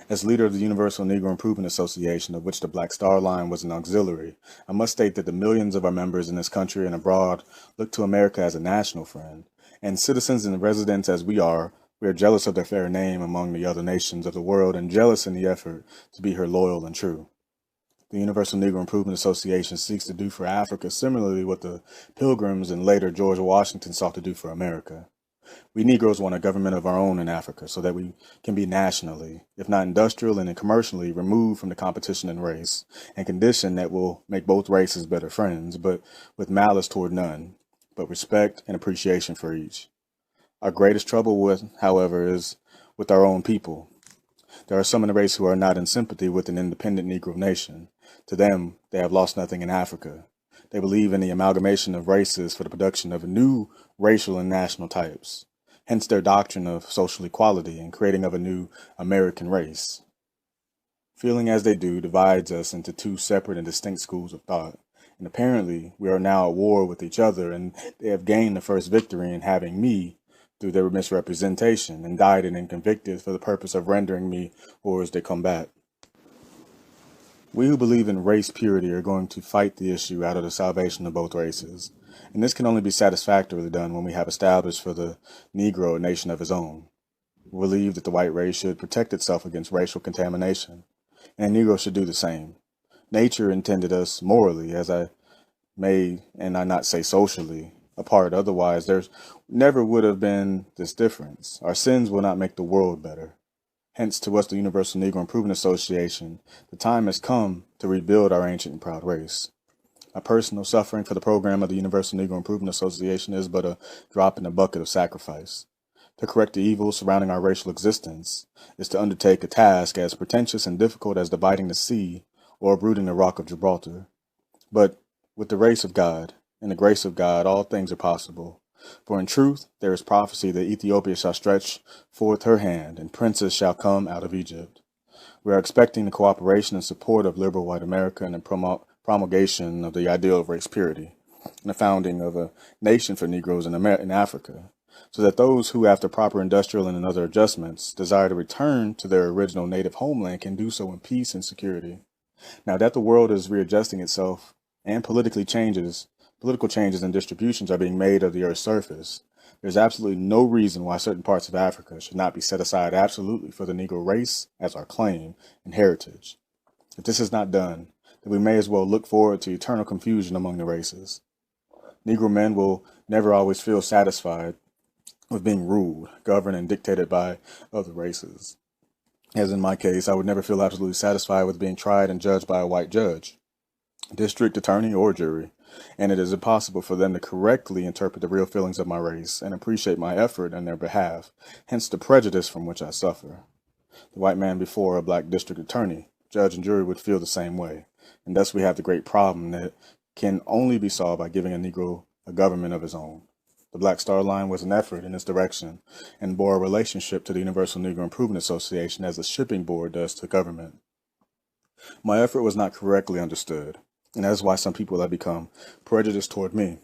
As leader of the Universal Negro Improvement Association, of which the Black Star Line was an auxiliary, I must state that the millions of our members in this country and abroad look to America as a national friend, and citizens and residents as we are jealous of their fair name among the other nations of the world and jealous in the effort to be her loyal and true. The Universal Negro Improvement Association seeks to do for Africa similarly what the Pilgrims and later George Washington sought to do for America. We Negroes want a government of our own in Africa so that we can be nationally, if not industrial and commercially, removed from the competition in race and condition that will make both races better friends, but with malice toward none, but respect and appreciation for each. Our greatest trouble, however, is with our own people. There are some in the race who are not in sympathy with an independent Negro nation. To them, they have lost nothing in Africa. They believe in the amalgamation of races for the production of new racial and national types, hence their doctrine of social equality and creating of a new American race. Feeling as they do divides us into two separate and distinct schools of thought, and apparently we are now at war with each other, and they have gained the first victory in having me through their misrepresentation, indicted and convicted for the purpose of rendering me hors de combat. We who believe in race purity are going to fight the issue out of the salvation of both races, and this can only be satisfactorily done when we have established for the Negro a nation of his own. We believe that the white race should protect itself against racial contamination, and the Negro should do the same. Nature intended us morally, as I may, and I not say socially, apart. Otherwise, there never would have been this difference. Our sins will not make the world better. Hence, to us, the Universal Negro Improvement Association, the time has come to rebuild our ancient and proud race. My personal suffering for the program of the Universal Negro Improvement Association is but a drop in the bucket of sacrifice. To correct the evils surrounding our racial existence is to undertake a task as pretentious and difficult as dividing the sea or uprooting the rock of Gibraltar. But with the grace of God and the grace of God, all things are possible. For in truth, there is prophecy that Ethiopia shall stretch forth her hand, and princes shall come out of Egypt. We are expecting the cooperation and support of liberal white America in the promulgation of the ideal of race purity, and the founding of a nation for Negroes in Africa, so that those who, after proper industrial and other adjustments, desire to return to their original native homeland can do so in peace and security. Now that the world is readjusting itself and political changes and distributions are being made of the Earth's surface, There's absolutely no reason why certain parts of Africa should not be set aside absolutely for the Negro race as our claim and heritage. If this is not done, then we may as well look forward to eternal confusion among the races. Negro men will never always feel satisfied with being ruled, governed, and dictated by other races. As in my case, I would never feel absolutely satisfied with being tried and judged by a white judge, district attorney, or jury, and it is impossible for them to correctly interpret the real feelings of my race and appreciate my effort on their behalf, hence the prejudice from which I suffer. The white man before a black district attorney, judge, and jury would feel the same way, and thus we have the great problem that can only be solved by giving a Negro a government of his own. The Black Star Line was an effort in this direction and bore a relationship to the Universal Negro Improvement Association as the shipping board does to government. My effort was not correctly understood, and that is why some people have become prejudiced toward me.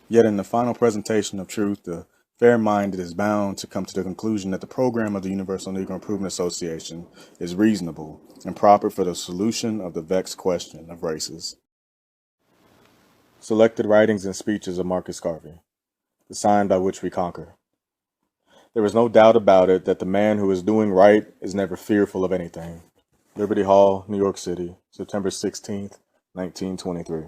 Yet in the final presentation of truth, the fair-minded is bound to come to the conclusion that the program of the Universal Negro Improvement Association is reasonable and proper for the solution of the vexed question of races. Selected Writings and Speeches of Marcus Garvey, The Sign by Which We Conquer. There is no doubt about it that the man who is doing right is never fearful of anything. Liberty Hall, New York City, September 16th, 1923.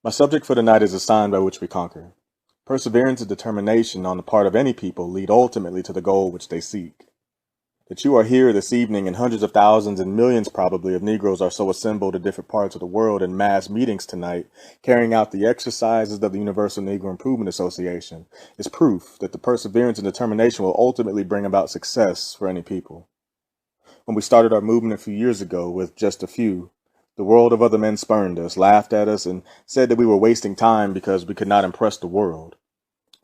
My subject for tonight is the sign by which we conquer. Perseverance and determination on the part of any people lead ultimately to the goal which they seek. That you are here this evening and hundreds of thousands and millions probably of Negroes are so assembled in different parts of the world in mass meetings tonight, carrying out the exercises of the Universal Negro Improvement Association, is proof that the perseverance and determination will ultimately bring about success for any people. When we started our movement a few years ago with just a few, the world of other men spurned us, laughed at us, and said that we were wasting time because we could not impress the world.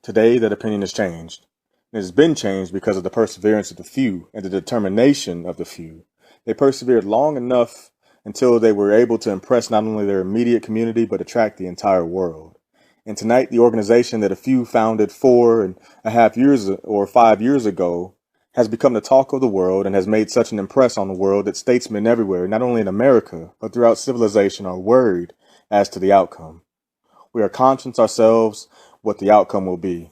Today, that opinion has changed. It has been changed because of the perseverance of the few and the determination of the few. They persevered long enough until they were able to impress not only their immediate community, but attract the entire world. And tonight, the organization that a few founded 4.5 years or 5 years ago has become the talk of the world and has made such an impress on the world that statesmen everywhere, not only in America, but throughout civilization, are worried as to the outcome. We are conscious ourselves what the outcome will be.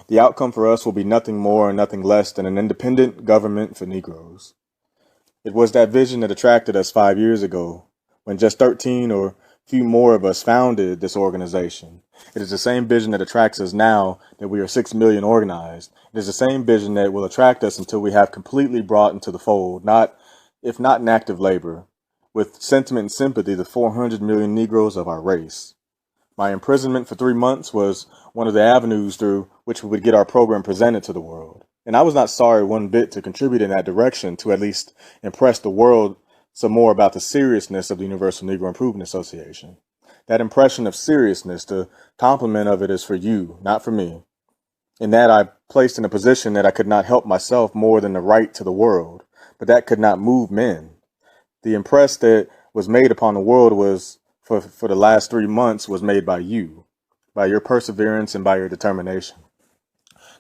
The outcome for us will be nothing more and nothing less than an independent government for Negroes. It was that vision that attracted us 5 years ago, when just 13 or few more of us founded this organization. It is the same vision that attracts us now that we are 6 million organized. It is the same vision that will attract us until we have completely brought into the fold, if not in active labor, with sentiment and sympathy, the 400 million Negroes of our race. My imprisonment for 3 months was one of the avenues through which we would get our program presented to the world. And I was not sorry one bit to contribute in that direction to at least impress the world some more about the seriousness of the Universal Negro Improvement Association. That impression of seriousness, the compliment of it is for you, not for me. In that I placed in a position that I could not help myself more than the right to the world, but that could not move men. The impress that was made upon the world was for the last 3 months was made by you, by your perseverance and by your determination.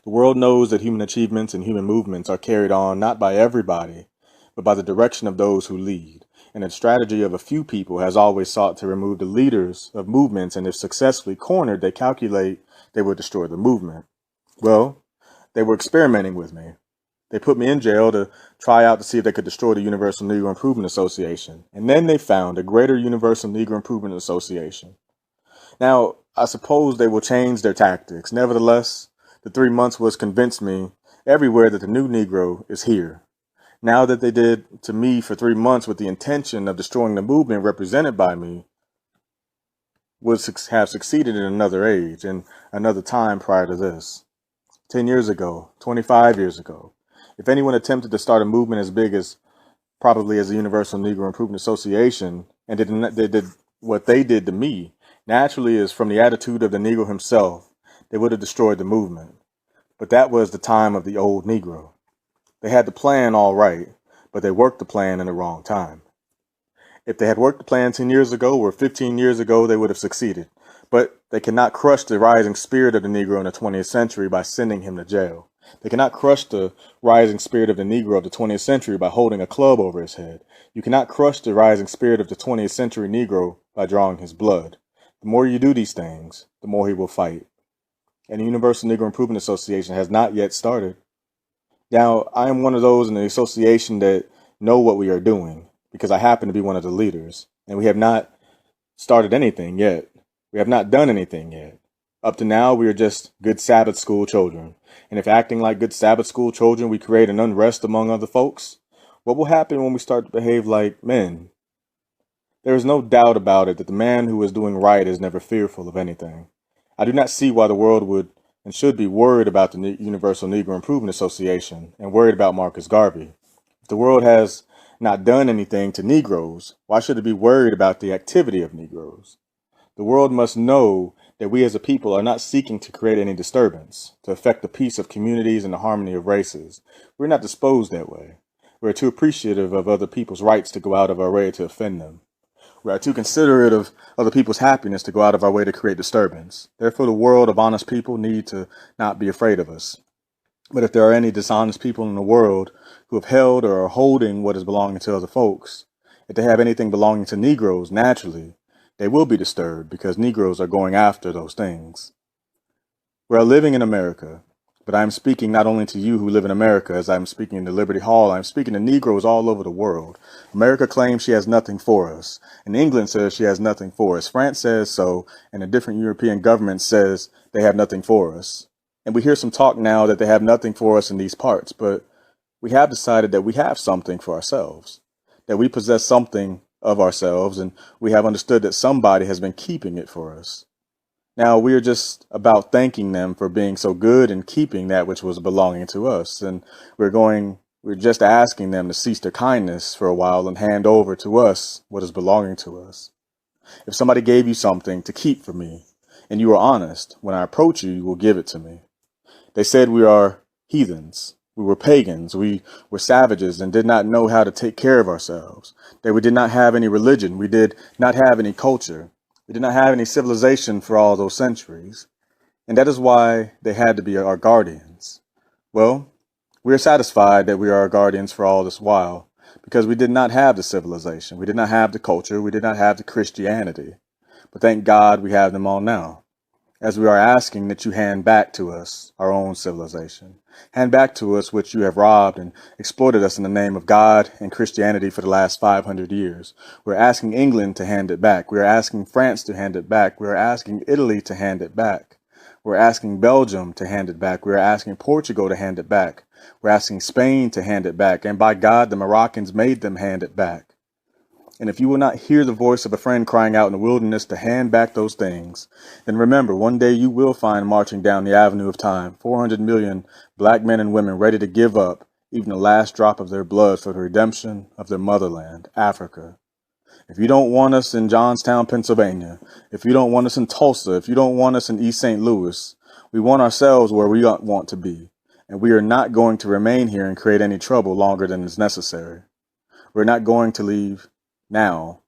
The world knows that human achievements and human movements are carried on not by everybody, but by the direction of those who lead. And the strategy of a few people has always sought to remove the leaders of movements, and if successfully cornered, they calculate they would destroy the movement. Well, they were experimenting with me. They put me in jail to try out to see if they could destroy the Universal Negro Improvement Association. And then they found a greater Universal Negro Improvement Association. Now, I suppose they will change their tactics. Nevertheless, the 3 months was convinced me everywhere that the new Negro is here. Now that they did to me for 3 months with the intention of destroying the movement represented by me, would have succeeded in another age and another time prior to this. 10 years ago, 25 years ago, if anyone attempted to start a movement as big as probably as the Universal Negro Improvement Association and they did what they did to me, naturally is from the attitude of the Negro himself, they would have destroyed the movement. But that was the time of the old Negro. They had the plan all right, but they worked the plan in the wrong time. If they had worked the plan 10 years ago or 15 years ago, they would have succeeded. But they cannot crush the rising spirit of the Negro in the 20th century by sending him to jail. They cannot crush the rising spirit of the Negro of the 20th century by holding a club over his head. You cannot crush the rising spirit of the 20th century Negro by drawing his blood. The more you do these things, the more he will fight. And the Universal Negro Improvement Association has not yet started. Now, I am one of those in the association that know what we are doing because I happen to be one of the leaders, and we have not started anything yet. We have not done anything yet. Up to now, we are just good Sabbath school children. And if acting like good Sabbath school children, we create an unrest among other folks, what will happen when we start to behave like men? There is no doubt about it that the man who is doing right is never fearful of anything. I do not see why the world would and should be worried about the Universal Negro Improvement Association and worried about Marcus Garvey. If the world has not done anything to Negroes, why should it be worried about the activity of Negroes? The world must know that we as a people are not seeking to create any disturbance, to affect the peace of communities and the harmony of races. We're not disposed that way. We're too appreciative of other people's rights to go out of our way to offend them. We are too considerate of other people's happiness to go out of our way to create disturbance. Therefore, the world of honest people need to not be afraid of us. But if there are any dishonest people in the world who have held or are holding what is belonging to other folks, if they have anything belonging to Negroes, naturally, they will be disturbed because Negroes are going after those things. We are living in America, but I am speaking not only to you who live in America, as I am speaking in the Liberty Hall, I am speaking to Negroes all over the world. America claims she has nothing for us, and England says she has nothing for us. France says so, and a different European government says they have nothing for us. And we hear some talk now that they have nothing for us in these parts, but we have decided that we have something for ourselves, that we possess something of ourselves, and we have understood that somebody has been keeping it for us. Now, we are just about thanking them for being so good and keeping that which was belonging to us. And we're just asking them to cease their kindness for a while and hand over to us what is belonging to us. If somebody gave you something to keep for me, and you are honest, when I approach you, you will give it to me. They said we are heathens. We were pagans. We were savages and did not know how to take care of ourselves. That we did not have any religion. We did not have any culture. We did not have any civilization for all those centuries, and that is why they had to be our guardians. Well, we are satisfied that we are our guardians for all this while, because we did not have the civilization, we did not have the culture, we did not have the Christianity, but thank God we have them all now, as we are asking that you hand back to us our own civilization, hand back to us which you have robbed and exploited us in the name of God and Christianity for the last 500 years. We're asking England to hand it back. We're asking France to hand it back. We're asking Italy to hand it back. We're asking Belgium to hand it back. We're asking Portugal to hand it back. We're asking Spain to hand it back. And by God, the Moroccans made them hand it back. And if you will not hear the voice of a friend crying out in the wilderness to hand back those things, then remember, one day you will find marching down the avenue of time 400 million black men and women ready to give up even the last drop of their blood for the redemption of their motherland, Africa. If you don't want us in Johnstown, Pennsylvania, if you don't want us in Tulsa, if you don't want us in East St. Louis, we want ourselves where we want to be. And we are not going to remain here and create any trouble longer than is necessary. We're not going to leave now.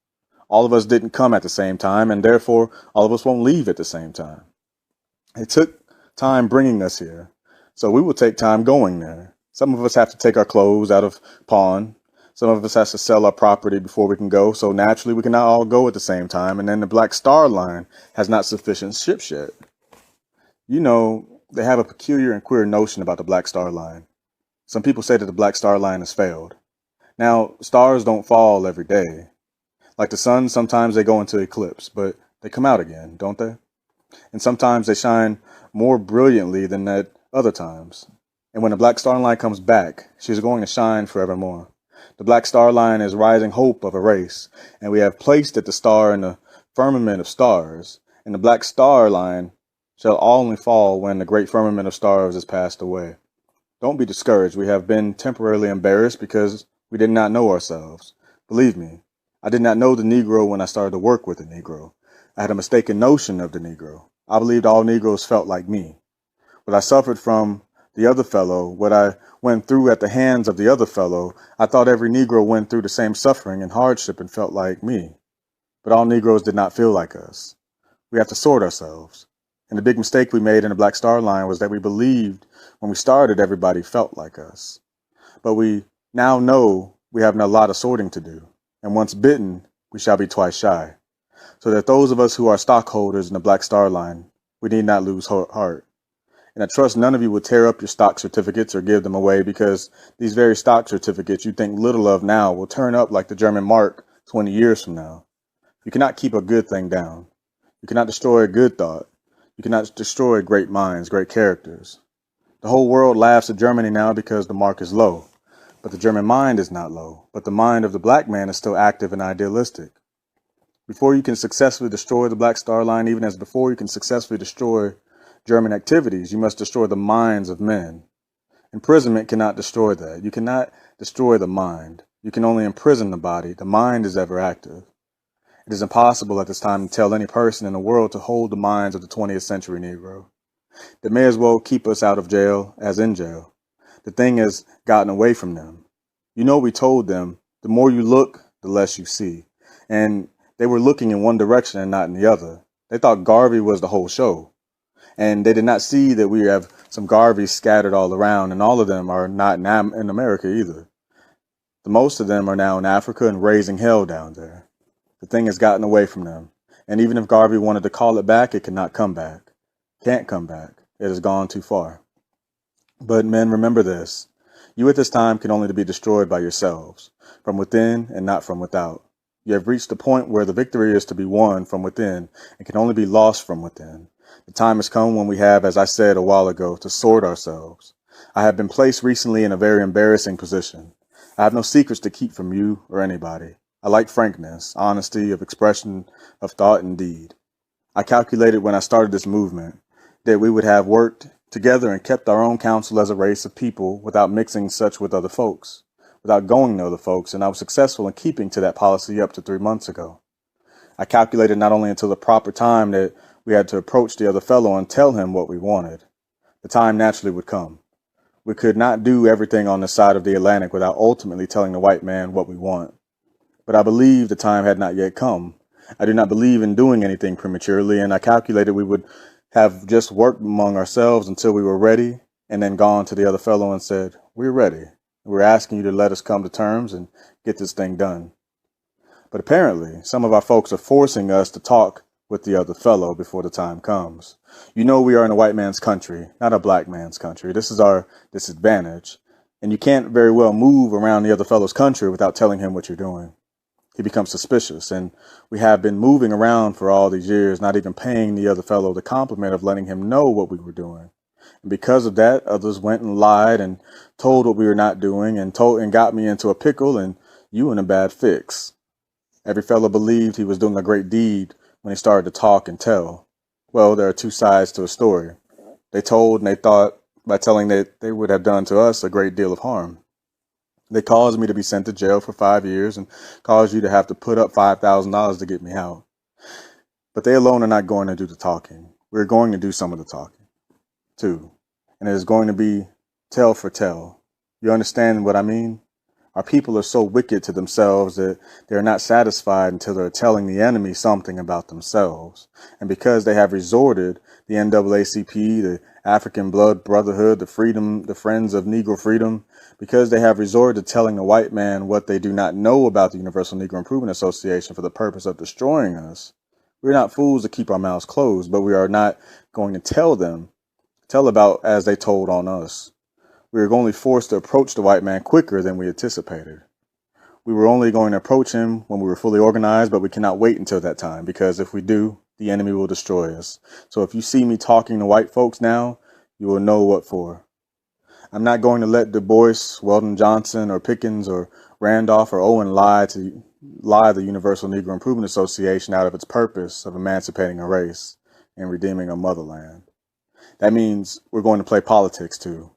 All of us didn't come at the same time, and therefore all of us won't leave at the same time. It took time bringing us here, so we will take time going there. Some of us have to take our clothes out of pawn. Some of us have to sell our property before we can go, so naturally we cannot all go at the same time, and then the Black Star Line has not sufficient ships yet. You know, they have a peculiar and queer notion about the Black Star Line. Some people say that the Black Star Line has failed. Now, stars don't fall every day. Like the sun, sometimes they go into eclipse, but they come out again, don't they? And sometimes they shine more brilliantly than at other times. And when the Black Star Line comes back, she's going to shine forevermore. The Black Star Line is rising hope of a race, and we have placed it the star in the firmament of stars, and the Black Star Line shall only fall when the great firmament of stars has passed away. Don't be discouraged. We have been temporarily embarrassed because we did not know ourselves. Believe me, I did not know the Negro when I started to work with the Negro. I had a mistaken notion of the Negro. I believed all Negroes felt like me. What I suffered from the other fellow, what I went through at the hands of the other fellow, I thought every Negro went through the same suffering and hardship and felt like me. But all Negroes did not feel like us. We have to sort ourselves. And the big mistake we made in the Black Star Line was that we believed when we started everybody felt like us. But we now know we have a lot of sorting to do. And once bitten, we shall be twice shy. so that those of us who are stockholders in the Black Star Line, we need not lose heart. And I trust none of you will tear up your stock certificates or give them away, because these very stock certificates you think little of now will turn up like the German mark 20 years from now. You cannot keep a good thing down. You cannot destroy a good thought. You cannot destroy great minds, great characters. The whole world laughs at Germany now because the mark is low. But the German mind is not low. But the mind of the black man is still active and idealistic. Before you can successfully destroy the Black Star Line, even as before you can successfully destroy German activities, you must destroy the minds of men. Imprisonment cannot destroy that. You cannot destroy the mind. You can only imprison the body. The mind is ever active. It is impossible at this time to tell any person in the world to hold the minds of the 20th century Negro. They may as well keep us out of jail as in jail. The thing has gotten away from them. You know, we told them, the more you look, the less you see. And they were looking in one direction and not in the other. They thought Garvey was the whole show. And they did not see that we have some Garveys scattered all around, and all of them are not in America either. The most of them are now in Africa and raising hell down there. The thing has gotten away from them. And even if Garvey wanted to call it back, it cannot come back. Can't come back. It has gone too far. But men, remember this. You at this time can only be destroyed by yourselves, from within and not from without. You have reached the point where the victory is to be won from within and can only be lost from within. The time has come when we have, as I said a while ago, to sort ourselves. I have been placed recently in a very embarrassing position. I have no secrets to keep from you or anybody. I like frankness, honesty of expression of thought and deed. I calculated when I started this movement that we would have worked together and kept our own counsel as a race of people without mixing such with other folks, without going to other folks, and I was successful in keeping to that policy up to 3 months ago. I calculated not only until the proper time that we had to approach the other fellow and tell him what we wanted. The time naturally would come. We could not do everything on this side of the Atlantic without ultimately telling the white man what we want. But I believe the time had not yet come. I do not believe in doing anything prematurely, and I calculated we would have just worked among ourselves until we were ready, and then gone to the other fellow and said, "We're ready. We're asking you to let us come to terms and get this thing done." But apparently, some of our folks are forcing us to talk with the other fellow before the time comes. You know, we are in a white man's country, not a black man's country. This is our disadvantage. And you can't very well move around the other fellow's country without telling him what you're doing. He becomes suspicious, and we have been moving around for all these years, not even paying the other fellow the compliment of letting him know what we were doing. And because of that, others went and lied and told what we were not doing and got me into a pickle and you in a bad fix. Every fellow believed he was doing a great deed when he started to talk and tell. Well, there are two sides to a story. They told and they thought by telling that they would have done to us a great deal of harm. They caused me to be sent to jail for 5 years and caused you to have to put up $5,000 to get me out. But they alone are not going to do the talking. We're going to do some of the talking, too. And it is going to be tell for tell. You understand what I mean? Our people are so wicked to themselves that they are not satisfied until they're telling the enemy something about themselves. And because they have resorted, the NAACP, the African Blood Brotherhood, the Friends of Negro Freedom, because they have resorted to telling the white man what they do not know about the Universal Negro Improvement Association for the purpose of destroying us. We're not fools to keep our mouths closed, but we are not going to tell about as they told on us. We were only forced to approach the white man quicker than we anticipated. We were only going to approach him when we were fully organized, but we cannot wait until that time, because if we do, the enemy will destroy us. So if you see me talking to white folks now, you will know what for. I'm not going to let Dubois, Weldon Johnson, or Pickens, or Randolph, or Owen lie the Universal Negro Improvement Association out of its purpose of emancipating a race and redeeming a motherland. That means we're going to play politics too.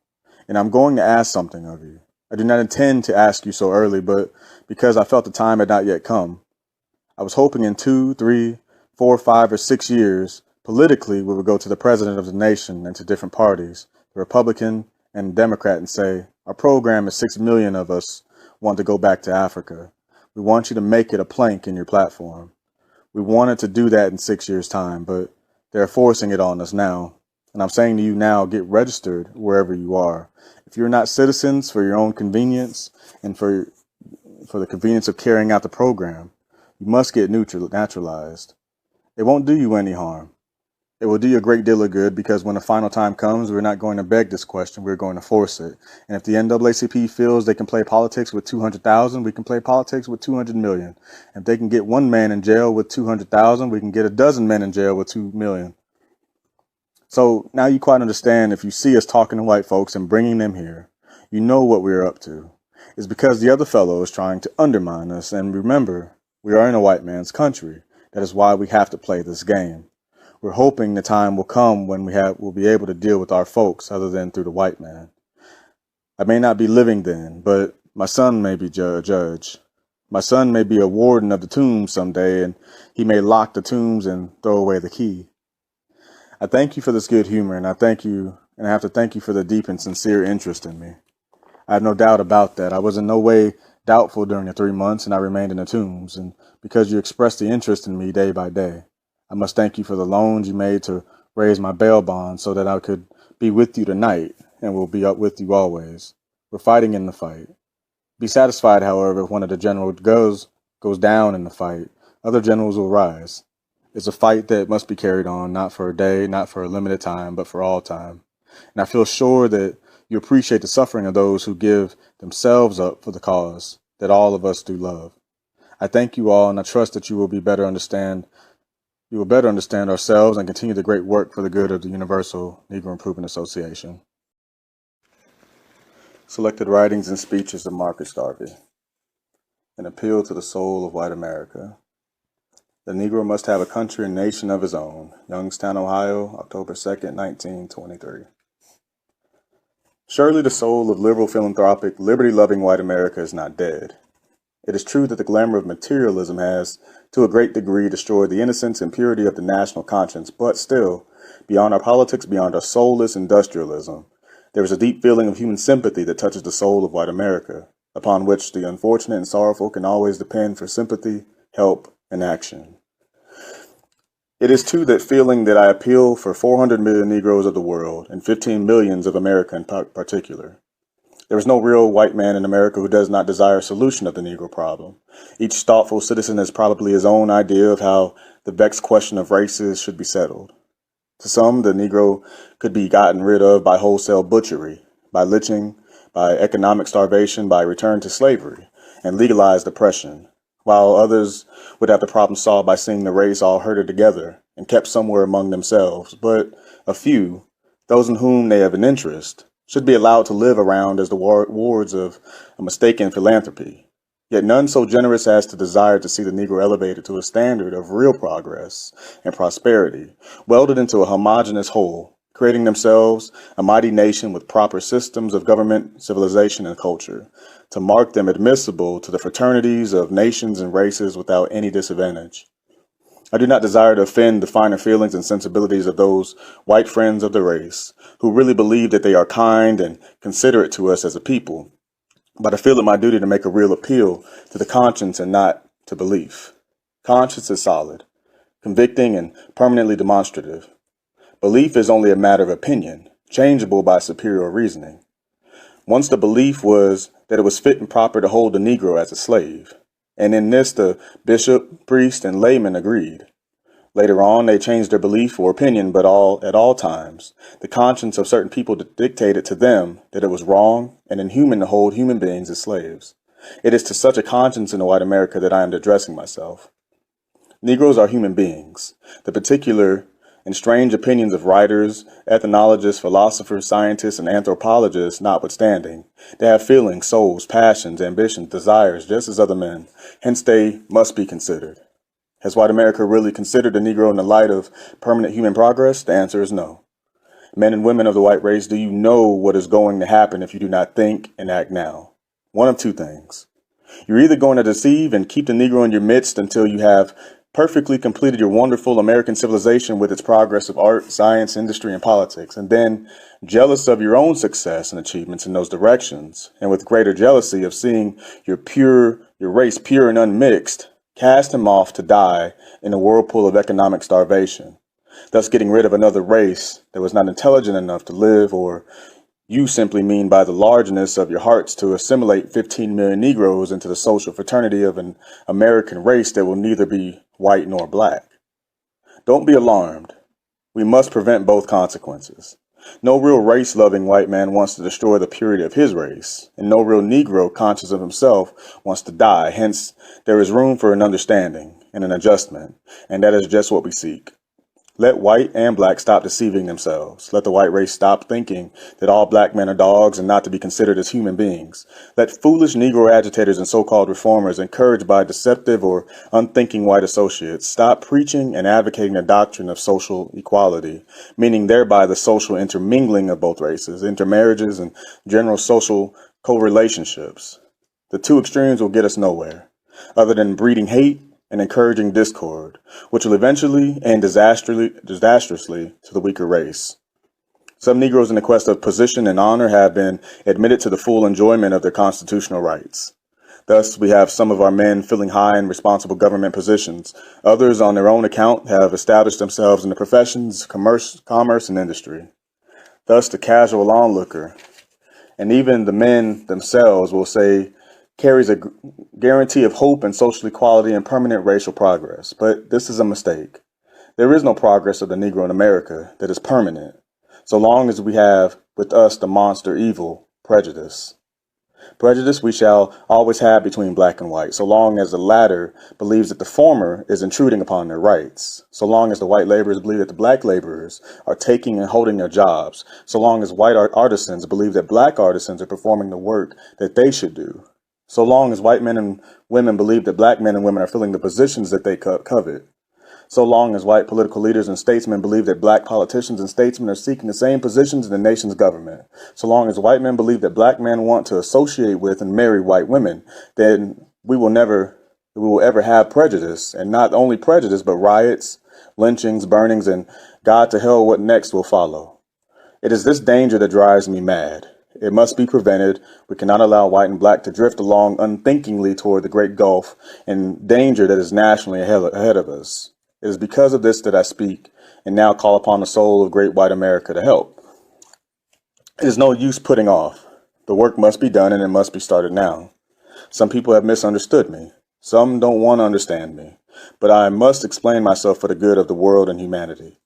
And I'm going to ask something of you. I do not intend to ask you so early, but because I felt the time had not yet come. I was hoping in 2, 3, 4, 5, or 6 years, politically, we would go to the president of the nation and to different parties, the Republican and Democrat, and say, our program is 6 million of us want to go back to Africa. We want you to make it a plank in your platform. We wanted to do that in 6 years' time, but they're forcing it on us now. And I'm saying to you now, get registered wherever you are. If you're not citizens for your own convenience and for the convenience of carrying out the program, You must get naturalized. It won't do you any harm. It will do you a great deal of good because when the final time comes, we're not going to beg this question. We're going to force it. And if the NAACP feels they can play politics with 200,000, we can play politics with 200 million. If they can get one man in jail with 200,000, we can get a dozen men in jail with 2 million. So now you quite understand if you see us talking to white folks and bringing them here, you know what we're up to. It's because the other fellow is trying to undermine us. And remember, we are in a white man's country. That is why we have to play this game. We're hoping the time will come when we'll be able to deal with our folks other than through the white man. I may not be living then, but my son may be a judge. My son may be a warden of the tombs someday, and he may lock the tombs and throw away the key. I thank you for this good humor, and I have to thank you for the deep and sincere interest in me. I have no doubt about that. I was in no way doubtful during the 3 months, and I remained in the tombs, and because you expressed the interest in me day by day. I must thank you for the loans you made to raise my bail bond so that I could be with you tonight and will be up with you always. We're fighting in the fight. Be satisfied, however, if one of the generals goes down in the fight. Other generals will rise. It's a fight that must be carried on, not for a day, not for a limited time, but for all time. And I feel sure that you appreciate the suffering of those who give themselves up for the cause that all of us do love. I thank you all, and I trust that you will better understand ourselves and continue the great work for the good of the Universal Negro Improvement Association. Selected writings and speeches of Marcus Garvey. An appeal to the soul of white America. The Negro must have a country and nation of his own. Youngstown, Ohio, October 2nd, 1923. Surely the soul of liberal, philanthropic, liberty-loving white America is not dead. It is true that the glamour of materialism has, to a great degree, destroyed the innocence and purity of the national conscience, but still, beyond our politics, beyond our soulless industrialism, there is a deep feeling of human sympathy that touches the soul of white America, upon which the unfortunate and sorrowful can always depend for sympathy, help, and action. It is to that feeling that I appeal for 400 million Negroes of the world and 15 millions of America in particular. There is no real white man in America who does not desire a solution of the Negro problem. Each thoughtful citizen has probably his own idea of how the vexed question of races should be settled. To some, the Negro could be gotten rid of by wholesale butchery, by lynching, by economic starvation, by return to slavery, and legalized oppression, while others would have the problem solved by seeing the race all herded together and kept somewhere among themselves. But a few, those in whom they have an interest, should be allowed to live around as the wards of a mistaken philanthropy, yet none so generous as to desire to see the Negro elevated to a standard of real progress and prosperity, welded into a homogeneous whole, creating themselves a mighty nation with proper systems of government, civilization, and culture, to mark them admissible to the fraternities of nations and races without any disadvantage. I do not desire to offend the finer feelings and sensibilities of those white friends of the race who really believe that they are kind and considerate to us as a people, but I feel it my duty to make a real appeal to the conscience and not to belief. Conscience is solid, convicting, and permanently demonstrative. Belief is only a matter of opinion, changeable by superior reasoning. Once the belief was that it was fit and proper to hold the Negro as a slave, and in this the bishop, priest, and layman agreed. Later on, they changed their belief or opinion, but at all times, the conscience of certain people dictated to them that it was wrong and inhuman to hold human beings as slaves. It is to such a conscience in white America that I am addressing myself. Negroes are human beings. The particular and strange opinions of writers, ethnologists, philosophers, scientists, and anthropologists notwithstanding, they have feelings, souls, passions, ambitions, desires, just as other men. Hence, they must be considered. Has white America really considered the Negro in the light of permanent human progress? The answer is no. Men and women of the white race, do you know what is going to happen if you do not think and act now? One of two things. You're either going to deceive and keep the Negro in your midst until you have perfectly completed your wonderful American civilization with its progress of art, science, industry, and politics, and then, jealous of your own success and achievements in those directions, and with greater jealousy of seeing your race pure and unmixed, cast him off to die in a whirlpool of economic starvation, thus getting rid of another race that was not intelligent enough to live or You simply mean by the largeness of your hearts to assimilate 15 million Negroes into the social fraternity of an American race that will neither be white nor black. Don't be alarmed. We must prevent both consequences. No real race-loving white man wants to destroy the purity of his race, and no real Negro conscious of himself wants to die. Hence, there is room for an understanding and an adjustment, and that is just what we seek. Let white and black stop deceiving themselves. Let the white race stop thinking that all black men are dogs and not to be considered as human beings. Let foolish Negro agitators and so-called reformers, encouraged by deceptive or unthinking white associates, stop preaching and advocating the doctrine of social equality, meaning thereby the social intermingling of both races, intermarriages, and general social co-relationships. The two extremes will get us nowhere, other than breeding hate and encouraging discord, which will eventually end disastrously to the weaker race. Some Negroes in the quest of position and honor have been admitted to the full enjoyment of their constitutional rights. Thus, we have some of our men filling high and responsible government positions. Others, on their own account, have established themselves in the professions, commerce, and industry. Thus, the casual onlooker, and even the men themselves, will say, carries a guarantee of hope and social equality and permanent racial progress. But this is a mistake. There is no progress of the Negro in America that is permanent, so long as we have with us the monster evil, prejudice. Prejudice we shall always have between black and white, so long as the latter believes that the former is intruding upon their rights, so long as the white laborers believe that the black laborers are taking and holding their jobs, so long as white artisans believe that black artisans are performing the work that they should do, so long as white men and women believe that black men and women are filling the positions that they covet. So long as white political leaders and statesmen believe that black politicians and statesmen are seeking the same positions in the nation's government. So long as white men believe that black men want to associate with and marry white women, then we will ever have prejudice, and not only prejudice, but riots, lynchings, burnings, and God to hell what next will follow. It is this danger that drives me mad. It must be prevented. We cannot allow white and black to drift along unthinkingly toward the great gulf and danger that is nationally ahead of us. It is because of this that I speak and now call upon the soul of great white America to help. It is no use putting off. The work must be done and it must be started now. Some people have misunderstood me. Some don't want to understand me. But I must explain myself for the good of the world and humanity.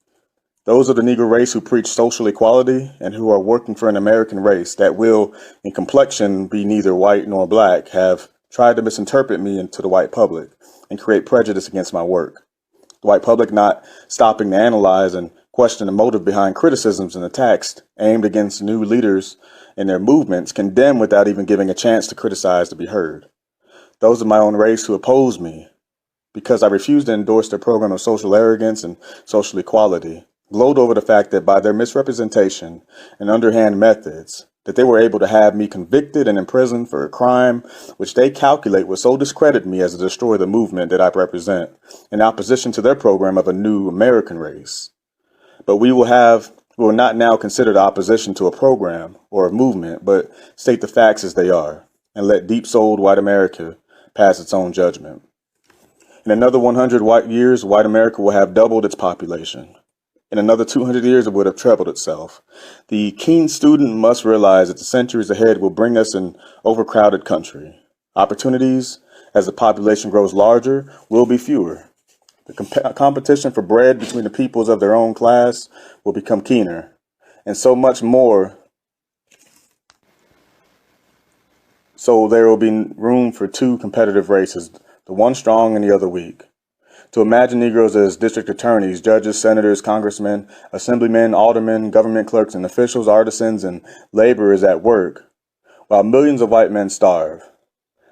Those of the Negro race who preach social equality and who are working for an American race that will, in complexion, be neither white nor black, have tried to misinterpret me into the white public and create prejudice against my work. The white public not stopping to analyze and question the motive behind criticisms and attacks aimed against new leaders and their movements, condemn without even giving a chance to criticize to be heard. Those of my own race who oppose me because I refuse to endorse their program of social arrogance and social equality gloat over the fact that by their misrepresentation and underhand methods, that they were able to have me convicted and imprisoned for a crime which they calculate would so discredit me as to destroy the movement that I represent, in opposition to their program of a new American race. But we will not now consider the opposition to a program or a movement, but state the facts as they are, and let deep-souled white America pass its own judgment. In another 100 years, white America will have doubled its population. In another 200 years, it would have trebled itself. The keen student must realize that the centuries ahead will bring us an overcrowded country. Opportunities, as the population grows larger, will be fewer. The competition for bread between the peoples of their own class will become keener, and so much more. So there will be room for two competitive races, the one strong and the other weak. To imagine Negroes as district attorneys, judges, senators, congressmen, assemblymen, aldermen, government clerks, and officials, artisans, and laborers at work, while millions of white men starve,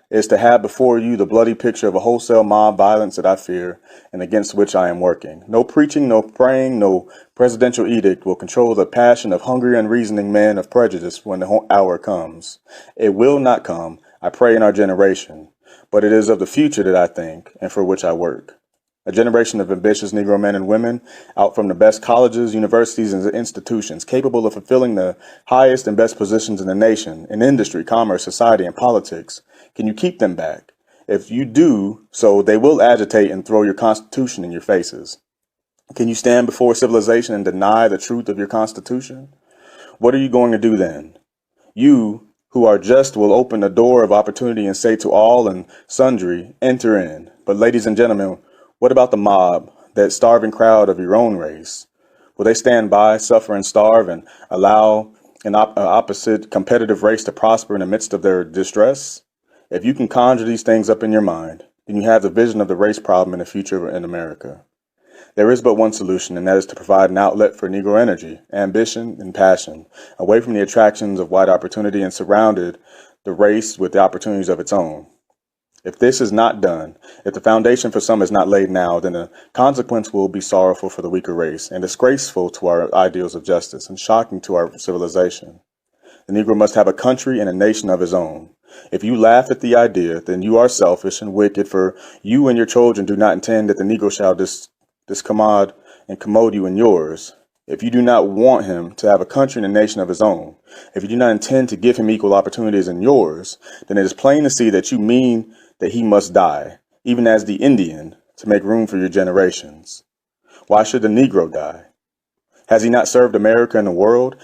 is to have before you the bloody picture of a wholesale mob violence that I fear and against which I am working. No preaching, no praying, no presidential edict will control the passion of hungry, unreasoning men of prejudice when the hour comes. It will not come, I pray, in our generation, but it is of the future that I think and for which I work. A generation of ambitious Negro men and women out from the best colleges, universities, and institutions, capable of fulfilling the highest and best positions in the nation, in industry, commerce, society, and politics. Can you keep them back? If you do so, they will agitate and throw your Constitution in your faces. Can you stand before civilization and deny the truth of your Constitution? What are you going to do then? You who are just will open the door of opportunity and say to all and sundry, enter in. But ladies and gentlemen, what about the mob, that starving crowd of your own race? Will they stand by, suffer and starve, and allow an opposite competitive race to prosper in the midst of their distress? If you can conjure these things up in your mind, then you have the vision of the race problem in the future in America. There is but one solution, and that is to provide an outlet for Negro energy, ambition, and passion, away from the attractions of white opportunity and surrounded the race with the opportunities of its own. If this is not done, if the foundation for some is not laid now, then the consequence will be sorrowful for the weaker race and disgraceful to our ideals of justice and shocking to our civilization. The Negro must have a country and a nation of his own. If you laugh at the idea, then you are selfish and wicked, for you and your children do not intend that the Negro shall discommode and commode you in yours. If you do not want him to have a country and a nation of his own, if you do not intend to give him equal opportunities in yours, then it is plain to see that you mean that he must die, even as the Indian, to make room for your generations. Why should the Negro die? Has he not served America and the world?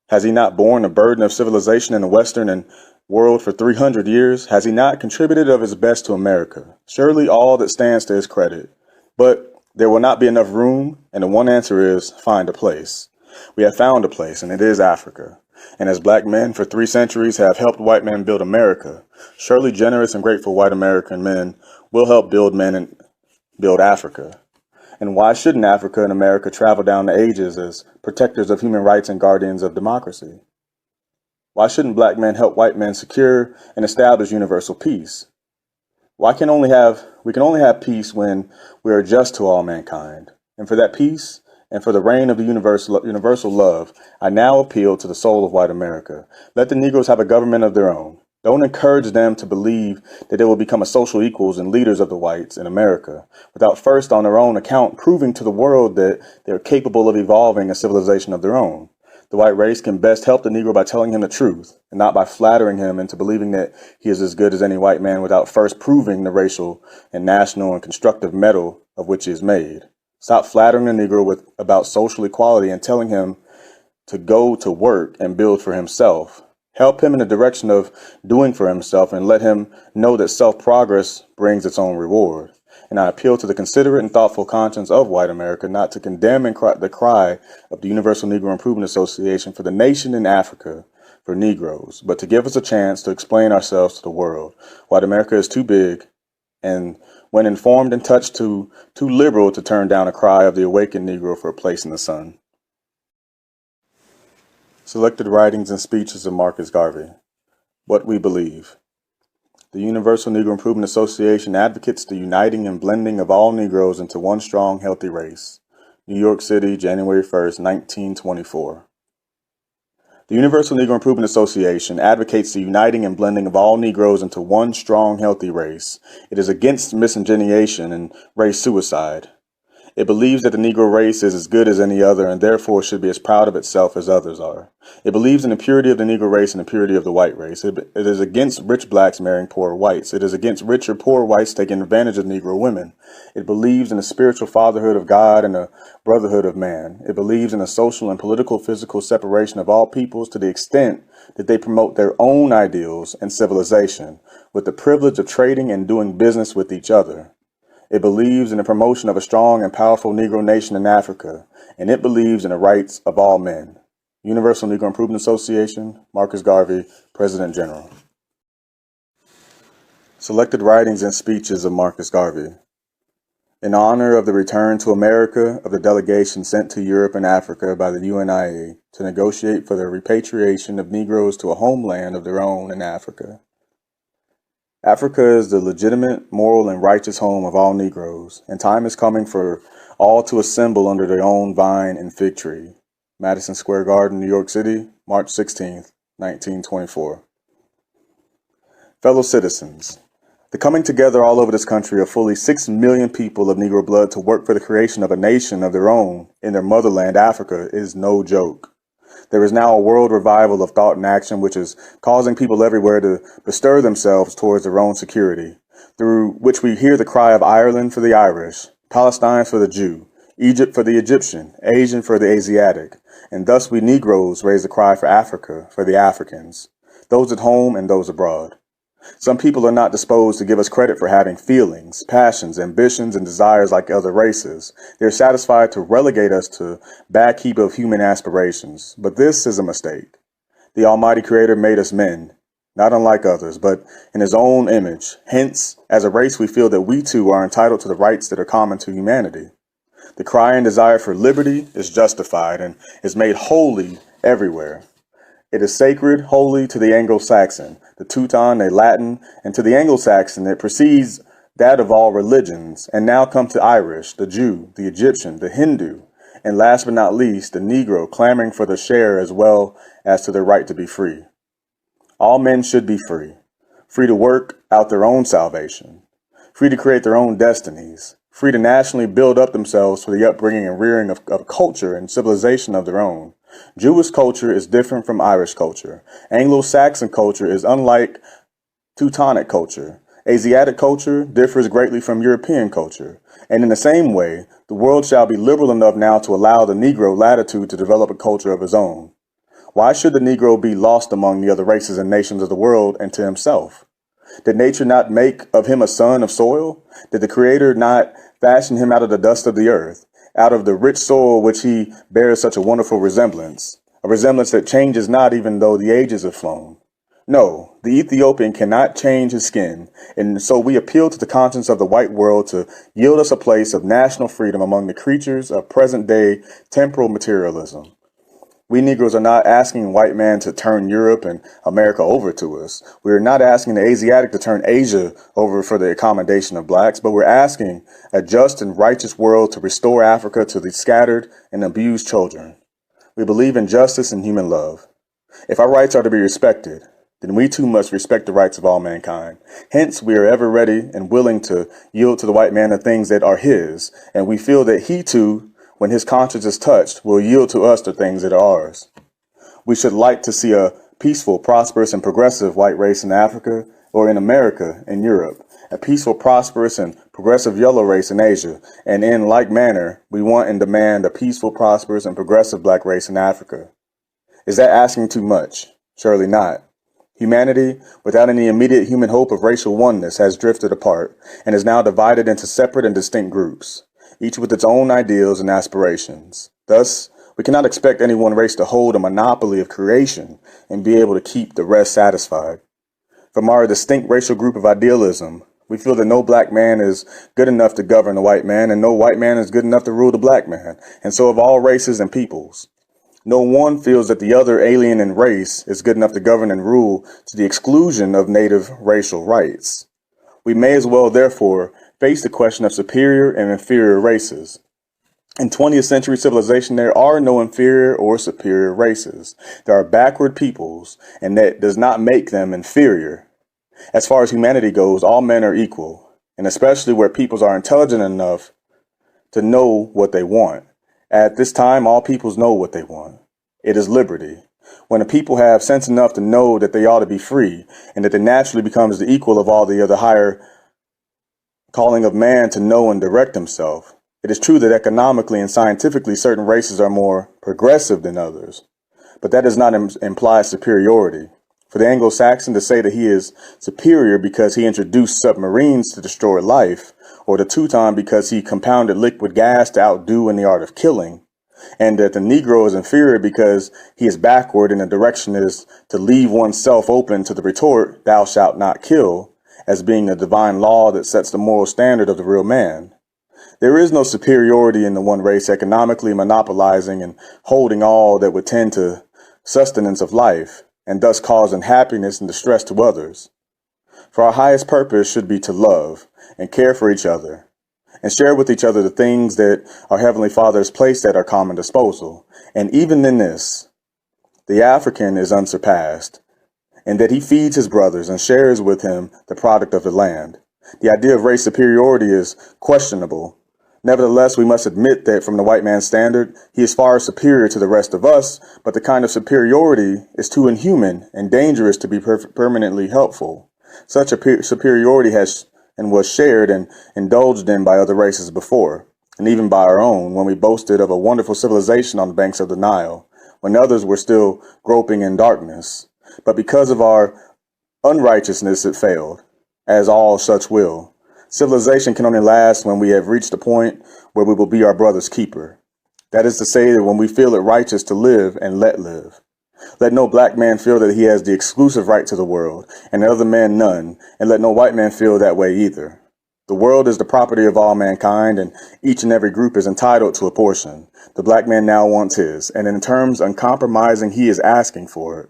Has he not borne the burden of civilization in the Western world for 300 years? Has he not contributed of his best to America? Surely all that stands to his credit. But there will not be enough room, and the one answer is find a place. We have found a place, and it is Africa. And as black men for 3 centuries have helped white men build America, surely generous and grateful white American men will help build men and build Africa. And why shouldn't Africa and America travel down the ages as protectors of human rights and guardians of democracy? Why shouldn't black men help white men secure and establish universal peace? We can only have peace when we are just to all mankind. And for that peace and for the reign of the universal love, I now appeal to the soul of white America. Let the Negroes have a government of their own. Don't encourage them to believe that they will become a social equals and leaders of the whites in America without first on their own account proving to the world that they're capable of evolving a civilization of their own. The white race can best help the Negro by telling him the truth and not by flattering him into believing that he is as good as any white man without first proving the racial and national and constructive metal of which he is made. Stop flattering the Negro about social equality and telling him to go to work and build for himself. Help him in the direction of doing for himself and let him know that self-progress brings its own reward. And I appeal to the considerate and thoughtful conscience of white America not to condemn the cry of the Universal Negro Improvement Association for the nation in Africa for Negroes, but to give us a chance to explain ourselves to the world. White America is too big, and when informed and touched, too liberal to turn down a cry of the awakened Negro for a place in the sun. Selected writings and speeches of Marcus Garvey. What we believe. The Universal Negro Improvement Association advocates the uniting and blending of all Negroes into one strong, healthy race. New York City, January 1st, 1924. The Universal Negro Improvement Association advocates the uniting and blending of all Negroes into one strong, healthy race. It is against miscegenation and race suicide. It believes that the Negro race is as good as any other and therefore should be as proud of itself as others are. It believes in the purity of the Negro race and the purity of the white race. It is against rich blacks marrying poor whites. It is against rich or poor whites taking advantage of Negro women. It believes in the spiritual fatherhood of God and the brotherhood of man. It believes in the social and political physical separation of all peoples to the extent that they promote their own ideals and civilization with the privilege of trading and doing business with each other. It believes in the promotion of a strong and powerful Negro nation in Africa, and it believes in the rights of all men. Universal Negro Improvement Association, Marcus Garvey, President General. Selected writings and speeches of Marcus Garvey. In honor of the return to America of the delegation sent to Europe and Africa by the U.N.I.A. to negotiate for the repatriation of Negroes to a homeland of their own in Africa. Africa is the legitimate, moral, and righteous home of all Negroes, and time is coming for all to assemble under their own vine and fig tree. Madison Square Garden, New York City, March 16th, 1924. Fellow citizens, the coming together all over this country of fully 6 million people of Negro blood to work for the creation of a nation of their own in their motherland, Africa, is no joke. There is now a world revival of thought and action which is causing people everywhere to bestir themselves towards their own security, through which we hear the cry of Ireland for the Irish, Palestine for the Jew, Egypt for the Egyptian, Asian for the Asiatic, and thus we Negroes raise the cry for Africa, for the Africans. those at home and those abroad. Some people are not disposed to give us credit for having feelings, passions, ambitions, and desires like other races. They are satisfied to relegate us to back heap of human aspirations. But this is a mistake. The Almighty Creator made us men, not unlike others, but in His own image. Hence, as a race, we feel that we too are entitled to the rights that are common to humanity. The cry and desire for liberty is justified and is made holy everywhere. It is sacred, holy to the Anglo-Saxon, the Teuton, the Latin, and to the Anglo-Saxon it precedes that of all religions, and now come to Irish, the Jew, the Egyptian, the Hindu, and last but not least, the Negro, clamoring for their share as well as to their right to be free. All men should be free, free to work out their own salvation, free to create their own destinies, free to nationally build up themselves for the upbringing and rearing of culture and civilization of their own. Jewish culture is different from Irish culture. Anglo-Saxon culture is unlike Teutonic culture. Asiatic culture differs greatly from European culture. And in the same way, the world shall be liberal enough now to allow the Negro latitude to develop a culture of his own. Why should the Negro be lost among the other races and nations of the world and to himself? Did nature not make of him a son of soil? Did the Creator not fashion him out of the dust of the earth, out of the rich soil which he bears such a wonderful resemblance, a resemblance that changes not even though the ages have flown? No, the Ethiopian cannot change his skin, and so we appeal to the conscience of the white world to yield us a place of national freedom among the creatures of present-day temporal materialism. We Negroes are not asking white man to turn Europe and America over to us. We are not asking the Asiatic to turn Asia over for the accommodation of blacks, but we're asking a just and righteous world to restore Africa to the scattered and abused children. We believe in justice and human love. If our rights are to be respected, then we too must respect the rights of all mankind. Hence, we are ever ready and willing to yield to the white man the things that are his, and we feel that he too, when his conscience is touched, will yield to us the things that are ours. We should like to see a peaceful, prosperous, and progressive white race in Africa or in America and Europe, a peaceful, prosperous, and progressive yellow race in Asia, and in like manner, we want and demand a peaceful, prosperous, and progressive black race in Africa. Is that asking too much? Surely not. Humanity, without any immediate human hope of racial oneness, has drifted apart and is now divided into separate and distinct groups, each with its own ideals and aspirations. Thus, we cannot expect any one race to hold a monopoly of creation and be able to keep the rest satisfied. From our distinct racial group of idealism, we feel that no black man is good enough to govern the white man, and no white man is good enough to rule the black man, and so of all races and peoples. No one feels that the other alien in race is good enough to govern and rule to the exclusion of native racial rights. We may as well, therefore, face the question of superior and inferior races. In 20th century civilization, there are no inferior or superior races. There are backward peoples, and that does not make them inferior. As far as humanity goes, all men are equal, and especially where peoples are intelligent enough to know what they want. At this time, all peoples know what they want. It is liberty. When a people have sense enough to know that they ought to be free, and that they naturally becomes the equal of all the other higher calling of man to know and direct himself. It is true that economically and scientifically certain races are more progressive than others, but that does not imply superiority. For the Anglo-Saxon to say that he is superior because he introduced submarines to destroy life, or the Teuton because he compounded liquid gas to outdo in the art of killing, and that the Negro is inferior because he is backward and the direction is to leave oneself open to the retort, "Thou shalt not kill," as being a divine law that sets the moral standard of the real man. There is no superiority in the one race economically monopolizing and holding all that would tend to sustenance of life, and thus cause unhappiness and distress to others. For our highest purpose should be to love and care for each other, and share with each other the things that our Heavenly Father has placed at our common disposal. And even in this, the African is unsurpassed, in that he feeds his brothers and shares with him the product of the land. The idea of race superiority is questionable. Nevertheless, we must admit that from the white man's standard, he is far superior to the rest of us, but the kind of superiority is too inhuman and dangerous to be permanently helpful. Such a superiority has and was shared and indulged in by other races before, and even by our own, when we boasted of a wonderful civilization on the banks of the Nile, when others were still groping in darkness. But because of our unrighteousness, it failed, as all such will. Civilization can only last when we have reached a point where we will be our brother's keeper. That is to say that when we feel it righteous to live and let live. Let no black man feel that he has the exclusive right to the world, and the other man none, and let no white man feel that way either. The world is the property of all mankind, and each and every group is entitled to a portion. The black man now wants his, and in terms uncompromising, he is asking for it.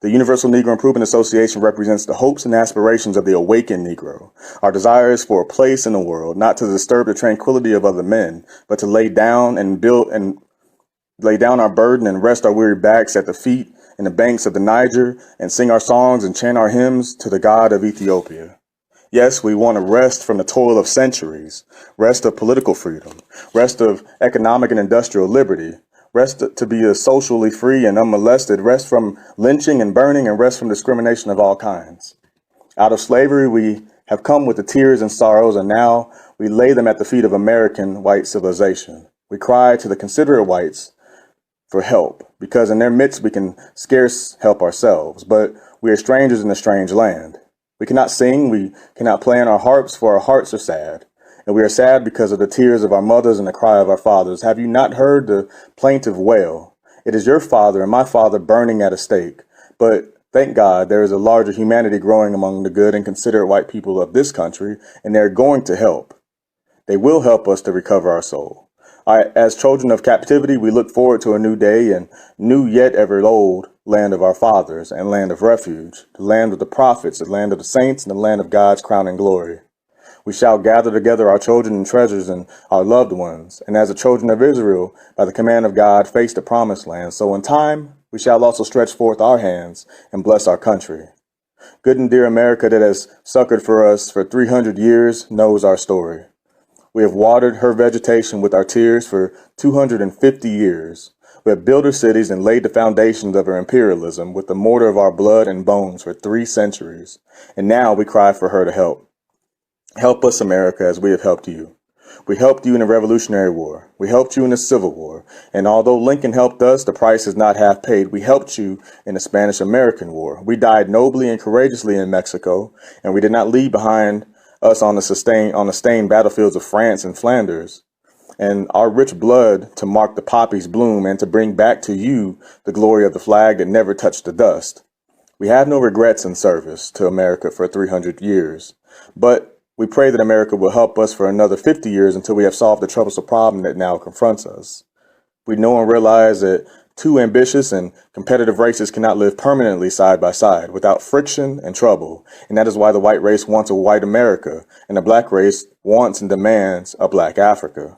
The Universal Negro Improvement Association represents the hopes and aspirations of the awakened Negro. Our desire is for a place in the world, not to disturb the tranquility of other men, but to lay down our burden and rest our weary backs at the feet and the banks of the Niger and sing our songs and chant our hymns to the God of Ethiopia. Yes, we want to rest from the toil of centuries, rest of political freedom, rest of economic and industrial liberty, rest to be socially free and unmolested, rest from lynching and burning, and rest from discrimination of all kinds. Out of slavery, we have come with the tears and sorrows, and now we lay them at the feet of American white civilization. We cry to the considerate whites for help, because in their midst we can scarce help ourselves, but we are strangers in a strange land. We cannot sing, we cannot play on our harps, for our hearts are sad. And we are sad because of the tears of our mothers and the cry of our fathers. Have you not heard the plaintive wail? It is your father and my father burning at a stake. But thank God there is a larger humanity growing among the good and considerate white people of this country, and they're going to help. They will help us to recover our soul. As children of captivity, we look forward to a new day and new yet ever old land of our fathers and land of refuge, the land of the prophets, the land of the saints, and the land of God's crowning glory. We shall gather together our children and treasures and our loved ones, and as the children of Israel, by the command of God, face the promised land. So in time, we shall also stretch forth our hands and bless our country. Good and dear America that has succored for us for 300 years knows our story. We have watered her vegetation with our tears for 250 years. We have built her cities and laid the foundations of her imperialism with the mortar of our blood and bones for 3 centuries. And now we cry for her to help. Help us, America, as we have helped you. We helped you in the Revolutionary War. We helped you in the Civil War. And although Lincoln helped us, the price is not half paid. We helped you in the Spanish-American War. We died nobly and courageously in Mexico, and we did not leave behind us on the stained battlefields of France and Flanders, and our rich blood to mark the poppy's bloom and to bring back to you the glory of the flag that never touched the dust. We have no regrets in service to America for 300 years, but we pray that America will help us for another 50 years until we have solved the troublesome problem that now confronts us. We know and realize that two ambitious and competitive races cannot live permanently side by side without friction and trouble, and that is why the white race wants a white America, and the black race wants and demands a black Africa.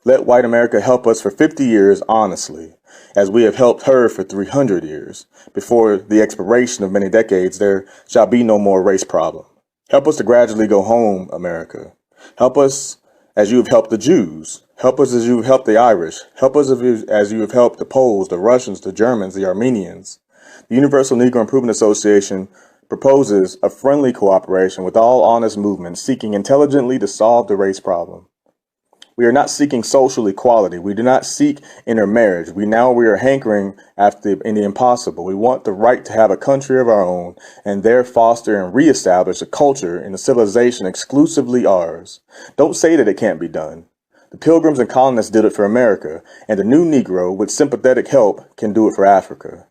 Let white America help us for 50 years honestly, as we have helped her for 300 years. Before the expiration of many decades, there shall be no more race problem. Help us to gradually go home, America. Help us as you have helped the Jews. Help us as you have helped the Irish. Help us as you have helped the Poles, the Russians, the Germans, the Armenians. The Universal Negro Improvement Association proposes a friendly cooperation with all honest movements seeking intelligently to solve the race problem. We are not seeking social equality. We do not seek intermarriage. We are hankering after in the impossible. We want the right to have a country of our own and there foster and reestablish a culture and a civilization exclusively ours. Don't say that it can't be done. The Pilgrims and colonists did it for America, and the new Negro, with sympathetic help, can do it for Africa.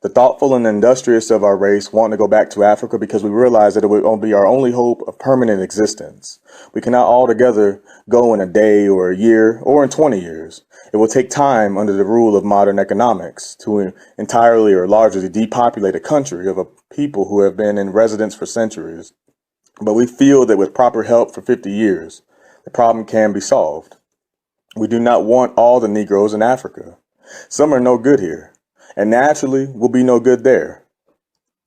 The thoughtful and industrious of our race want to go back to Africa because we realize that it will be our only hope of permanent existence. We cannot all together go in a day or a year or in 20 years. It will take time under the rule of modern economics to entirely or largely depopulate a country of a people who have been in residence for centuries. But we feel that with proper help for 50 years, the problem can be solved. We do not want all the Negroes in Africa. Some are no good here, and naturally will be no good there.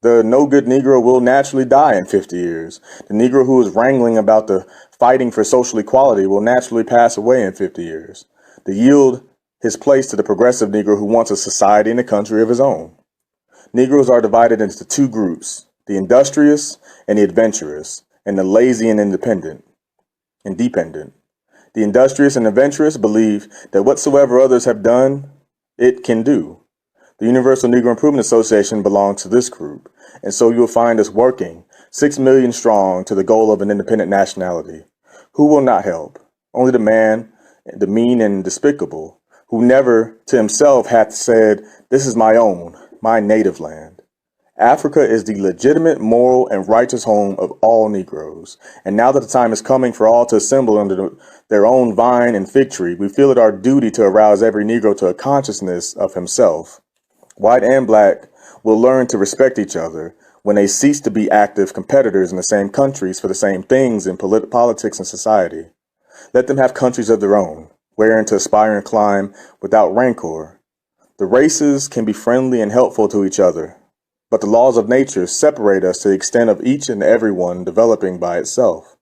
The no good Negro will naturally die in 50 years. The Negro who is wrangling about the fighting for social equality will naturally pass away in 50 years, to yield his place to the progressive Negro who wants a society and a country of his own. Negroes are divided into 2 groups, the industrious and the adventurous, and the lazy and independent. The industrious and adventurous believe that whatsoever others have done, it can do. The Universal Negro Improvement Association belongs to this group, and so you will find us working 6 million strong to the goal of an independent nationality. Who will not help? Only the man, the mean and despicable, who never to himself hath said, "This is my own, my native land." Africa is the legitimate, moral, and righteous home of all Negroes. And now that the time is coming for all to assemble under their own vine and fig tree, we feel it our duty to arouse every Negro to a consciousness of himself. White and black will learn to respect each other when they cease to be active competitors in the same countries for the same things in politics and society. Let them have countries of their own, wherein to aspire and climb without rancor. The races can be friendly and helpful to each other, but the laws of nature separate us to the extent of each and every one developing by itself.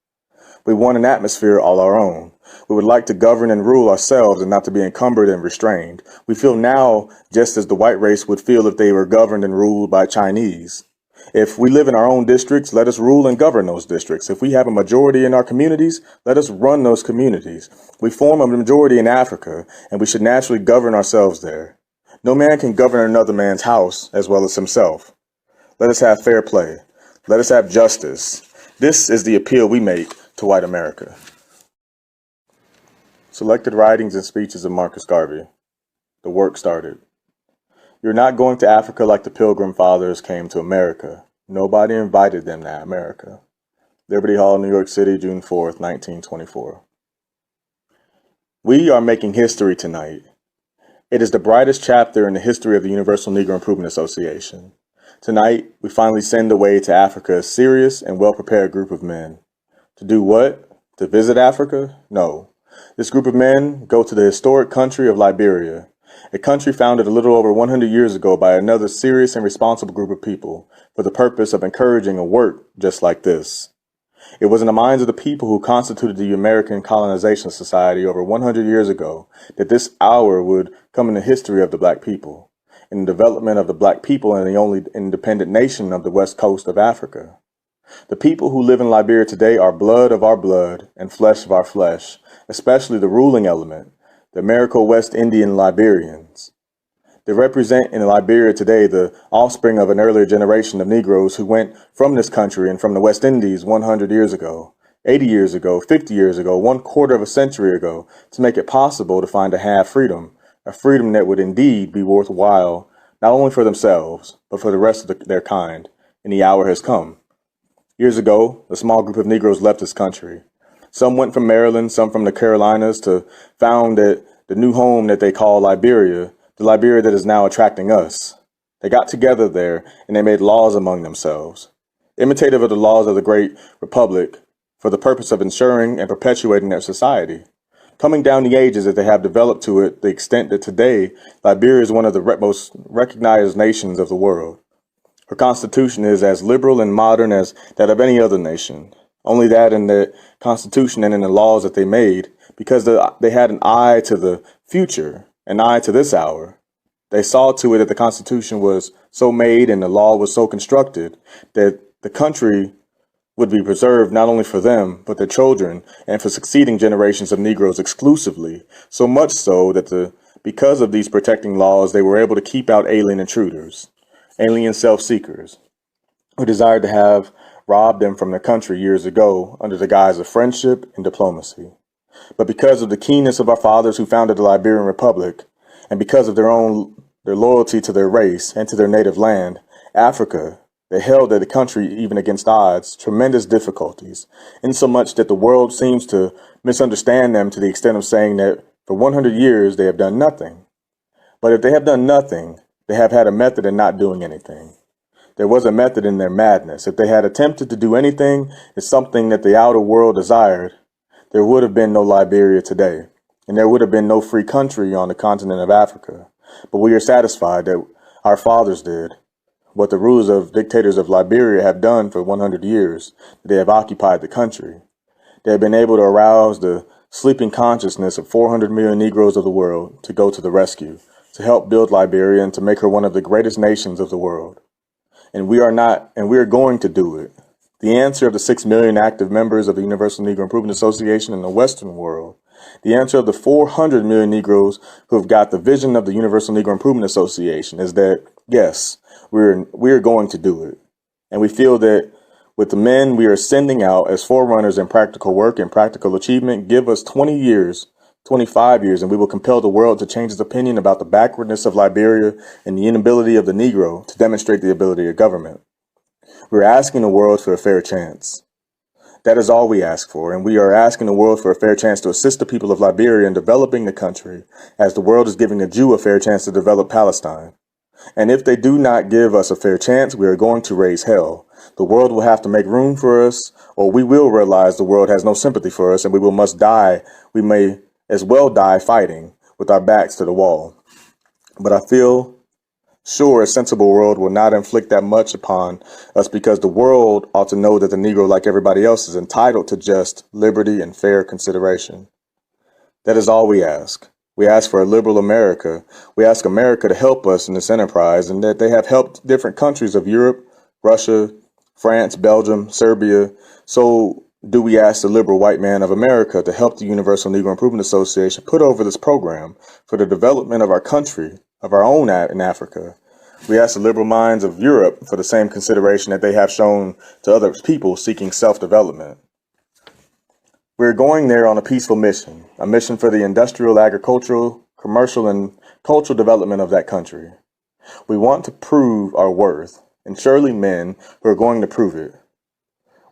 We want an atmosphere all our own. We would like to govern and rule ourselves and not to be encumbered and restrained. We feel now just as the white race would feel if they were governed and ruled by Chinese. If we live in our own districts, let us rule and govern those districts. If we have a majority in our communities, let us run those communities. We form a majority in Africa, and we should naturally govern ourselves there. No man can govern another man's house as well as himself. Let us have fair play. Let us have justice. This is the appeal we make to white America. Selected writings and speeches of Marcus Garvey. The work started. You're not going to Africa like the Pilgrim Fathers came to America. Nobody invited them to America. Liberty Hall, New York City, June 4th, 1924. We are making history tonight. It is the brightest chapter in the history of the Universal Negro Improvement Association. Tonight, we finally send away to Africa a serious and well-prepared group of men. To do what? To visit Africa? No. This group of men go to the historic country of Liberia, a country founded a little over 100 years ago by another serious and responsible group of people for the purpose of encouraging a work just like this. It was in the minds of the people who constituted the American Colonization Society over 100 years ago that this hour would come in the history of the black people, in the development of the black people and the only independent nation of the west coast of Africa. The people who live in Liberia today are blood of our blood and flesh of our flesh, especially the ruling element, the American West Indian Liberians. They represent in Liberia today the offspring of an earlier generation of Negroes who went from this country and from the West Indies 100 years ago, 80 years ago, 50 years ago, 1/4 of a century ago, to make it possible to find a half freedom, a freedom that would indeed be worthwhile, not only for themselves, but for the rest of their kind, and the hour has come. Years ago, a small group of Negroes left this country. Some went from Maryland, some from the Carolinas to found the new home that they call Liberia, the Liberia that is now attracting us. They got together there and they made laws among themselves, imitative of the laws of the great republic, for the purpose of ensuring and perpetuating their society. Coming down the ages as they have developed to it, the extent that today Liberia is one of the most recognized nations of the world. Her constitution is as liberal and modern as that of any other nation. Only that in the constitution and in the laws that they made, because they had an eye to the future, an eye to this hour. They saw to it that the constitution was so made and the law was so constructed that the country would be preserved not only for them, but their children and for succeeding generations of Negroes exclusively, so much so that because of these protecting laws, they were able to keep out alien intruders, alien self-seekers, who desired to have robbed them from their country years ago under the guise of friendship and diplomacy. But because of the keenness of our fathers who founded the Liberian Republic, and because of their loyalty to their race and to their native land, Africa, they held the country even against odds, tremendous difficulties, insomuch that the world seems to misunderstand them to the extent of saying that for 100 years they have done nothing. But if they have done nothing, they have had a method in not doing anything. There was a method in their madness. If they had attempted to do anything as something that the outer world desired, there would have been no Liberia today, and there would have been no free country on the continent of Africa. But we are satisfied that our fathers did what the rulers of dictators of Liberia have done for 100 years. They have occupied the country. They have been able to arouse the sleeping consciousness of 400 million Negroes of the world to go to the rescue, to help build Liberia and to make her one of the greatest nations of the world. And we are going to do it. The answer of the 6 million active members of the Universal Negro Improvement Association in the Western world The answer of the 400 million Negroes who have got the vision of the Universal Negro Improvement Association is that, yes, we're going to do it. And we feel that with the men we are sending out as forerunners in practical work and practical achievement, give us 20 years, 25 years, and we will compel the world to change its opinion about the backwardness of Liberia and the inability of the Negro to demonstrate the ability of government. We're asking the world for a fair chance. That is all we ask for, and we are asking the world for a fair chance to assist the people of Liberia in developing the country, as the world is giving a Jew a fair chance to develop Palestine. And if they do not give us a fair chance, we are going to raise hell. The world will have to make room for us, or we will realize the world has no sympathy for us, and we must die. We may as well die fighting with our backs to the wall. But I feel sure a sensible world will not inflict that much upon us, because the world ought to know that the Negro, like everybody else, is entitled to just liberty and fair consideration. That is all we ask. We ask for a liberal America. We ask America to help us in this enterprise, and that they have helped different countries of Europe, Russia, France, Belgium, Serbia. So do we ask the liberal white man of America to help the Universal Negro Improvement Association put over this program for the development of our country, of our own in Africa. We ask the liberal minds of Europe for the same consideration that they have shown to other people seeking self-development. We're going there on a peaceful mission, a mission for the industrial, agricultural, commercial, and cultural development of that country. We want to prove our worth, and surely men who are going to prove it.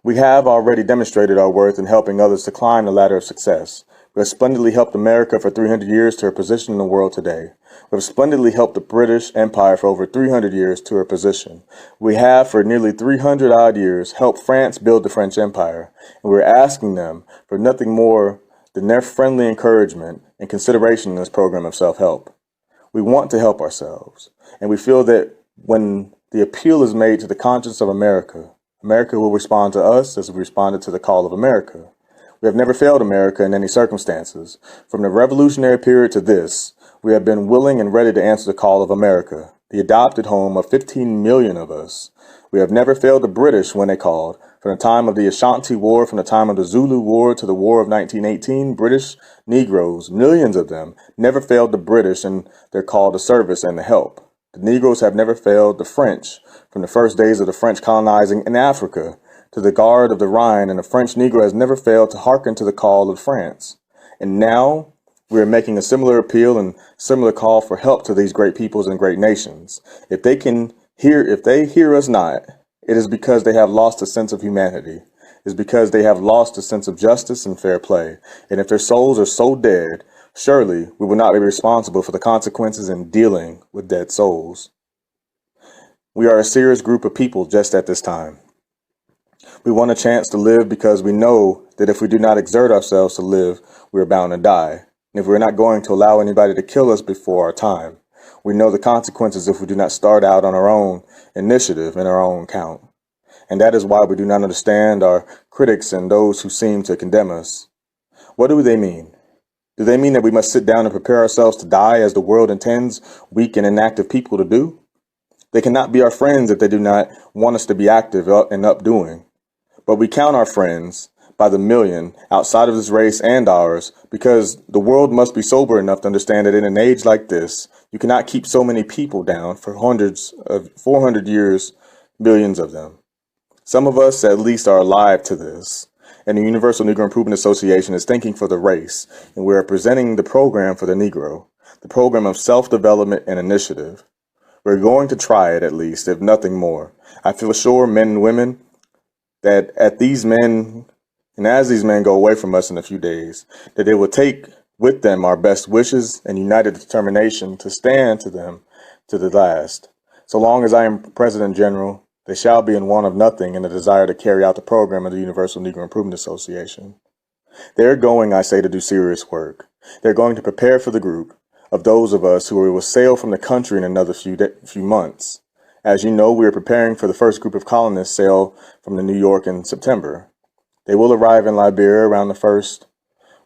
We have already demonstrated our worth in helping others to climb the ladder of success. We have splendidly helped America for 300 years to her position in the world today. We have splendidly helped the British Empire for over 300 years to her position. We have, for nearly 300 odd years, helped France build the French Empire, and we're asking them for nothing more than their friendly encouragement and consideration in this program of self-help. We want to help ourselves, and we feel that when the appeal is made to the conscience of America, America will respond to us as we responded to the call of America. We have never failed America in any circumstances. From the Revolutionary period to this, we have been willing and ready to answer the call of America, the adopted home of 15 million of us. We have never failed the British when they called. From the time of the Ashanti War, from the time of the Zulu War to the War of 1918, British Negroes, millions of them, never failed the British in their call to service and to help. The Negroes have never failed the French from the first days of the French colonizing in Africa to the Guard of the Rhine, and the French Negro has never failed to hearken to the call of France. And now we are making a similar appeal and similar call for help to these great peoples and great nations. If they hear us not, it is because they have lost a sense of humanity. It is because they have lost a sense of justice and fair play. And if their souls are so dead, surely we will not be responsible for the consequences in dealing with dead souls. We are a serious group of people just at this time. We want a chance to live because we know that if we do not exert ourselves to live, we are bound to die. And if we're not going to allow anybody to kill us before our time, we know the consequences if we do not start out on our own initiative and our own count. And that is why we do not understand our critics and those who seem to condemn us. What do they mean? Do they mean that we must sit down and prepare ourselves to die as the world intends weak and inactive people to do? They cannot be our friends if they do not want us to be active and updoing. But we count our friends by the million outside of this race and ours, because the world must be sober enough to understand that in an age like this, you cannot keep so many people down for 400 years, millions of them. Some of us at least are alive to this. And the Universal Negro Improvement Association is thinking for the race, and we are presenting the program for the Negro, the program of self-development and initiative. We're going to try it at least, if nothing more. I feel sure, men and women, that as these men go away from us in a few days, that they will take with them our best wishes and united determination to stand to them to the last. So long as I am President General, they shall be in want of nothing in the desire to carry out the program of the Universal Negro Improvement Association. They're going, I say, to do serious work. They're going to prepare for the group of those of us who will sail from the country in another few months. As you know, we are preparing for the first group of colonists sail from New York in September. They will arrive in Liberia around the first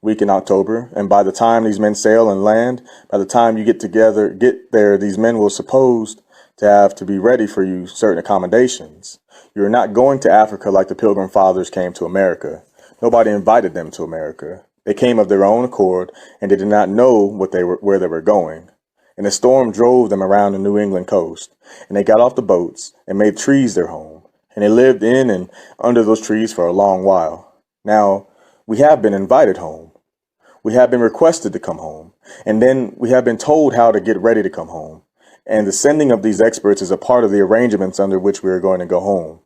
week in October, and by the time these men sail and land, by the time you get there, these men will supposed to have to be ready for you certain accommodations. You are not going to Africa like the Pilgrim Fathers came to America. Nobody invited them to America. They came of their own accord, and they did not know where they were going. And a storm drove them around the New England coast, and they got off the boats and made trees their home, and they lived in and under those trees for a long while. Now, we have been invited home. We have been requested to come home, and then we have been told how to get ready to come home. And the sending of these experts is a part of the arrangements under which we are going to go home.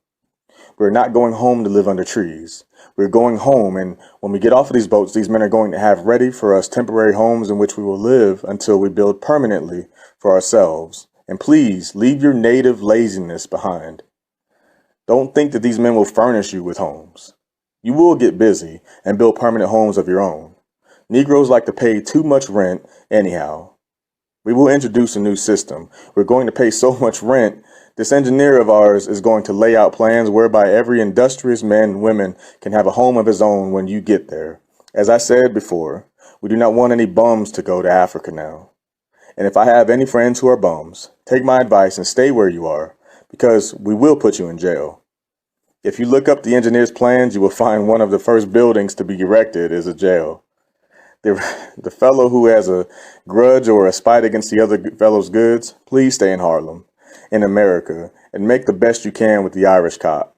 We're not going home to live under trees. We're going home, and when we get off of these boats, these men are going to have ready for us temporary homes in which we will live until we build permanently for ourselves. And please, leave your native laziness behind. Don't think that these men will furnish you with homes. You will get busy and build permanent homes of your own. Negroes like to pay too much rent anyhow. We will introduce a new system. We're going to pay so much rent. This engineer of ours is going to lay out plans whereby every industrious man and woman can have a home of his own when you get there. As I said before, we do not want any bums to go to Africa now. And if I have any friends who are bums, take my advice and stay where you are, because we will put you in jail. If you look up the engineer's plans, you will find one of the first buildings to be erected is a jail. The fellow who has a grudge or a spite against the other fellow's goods, please stay in Harlem, in America, and make the best you can with the Irish cop.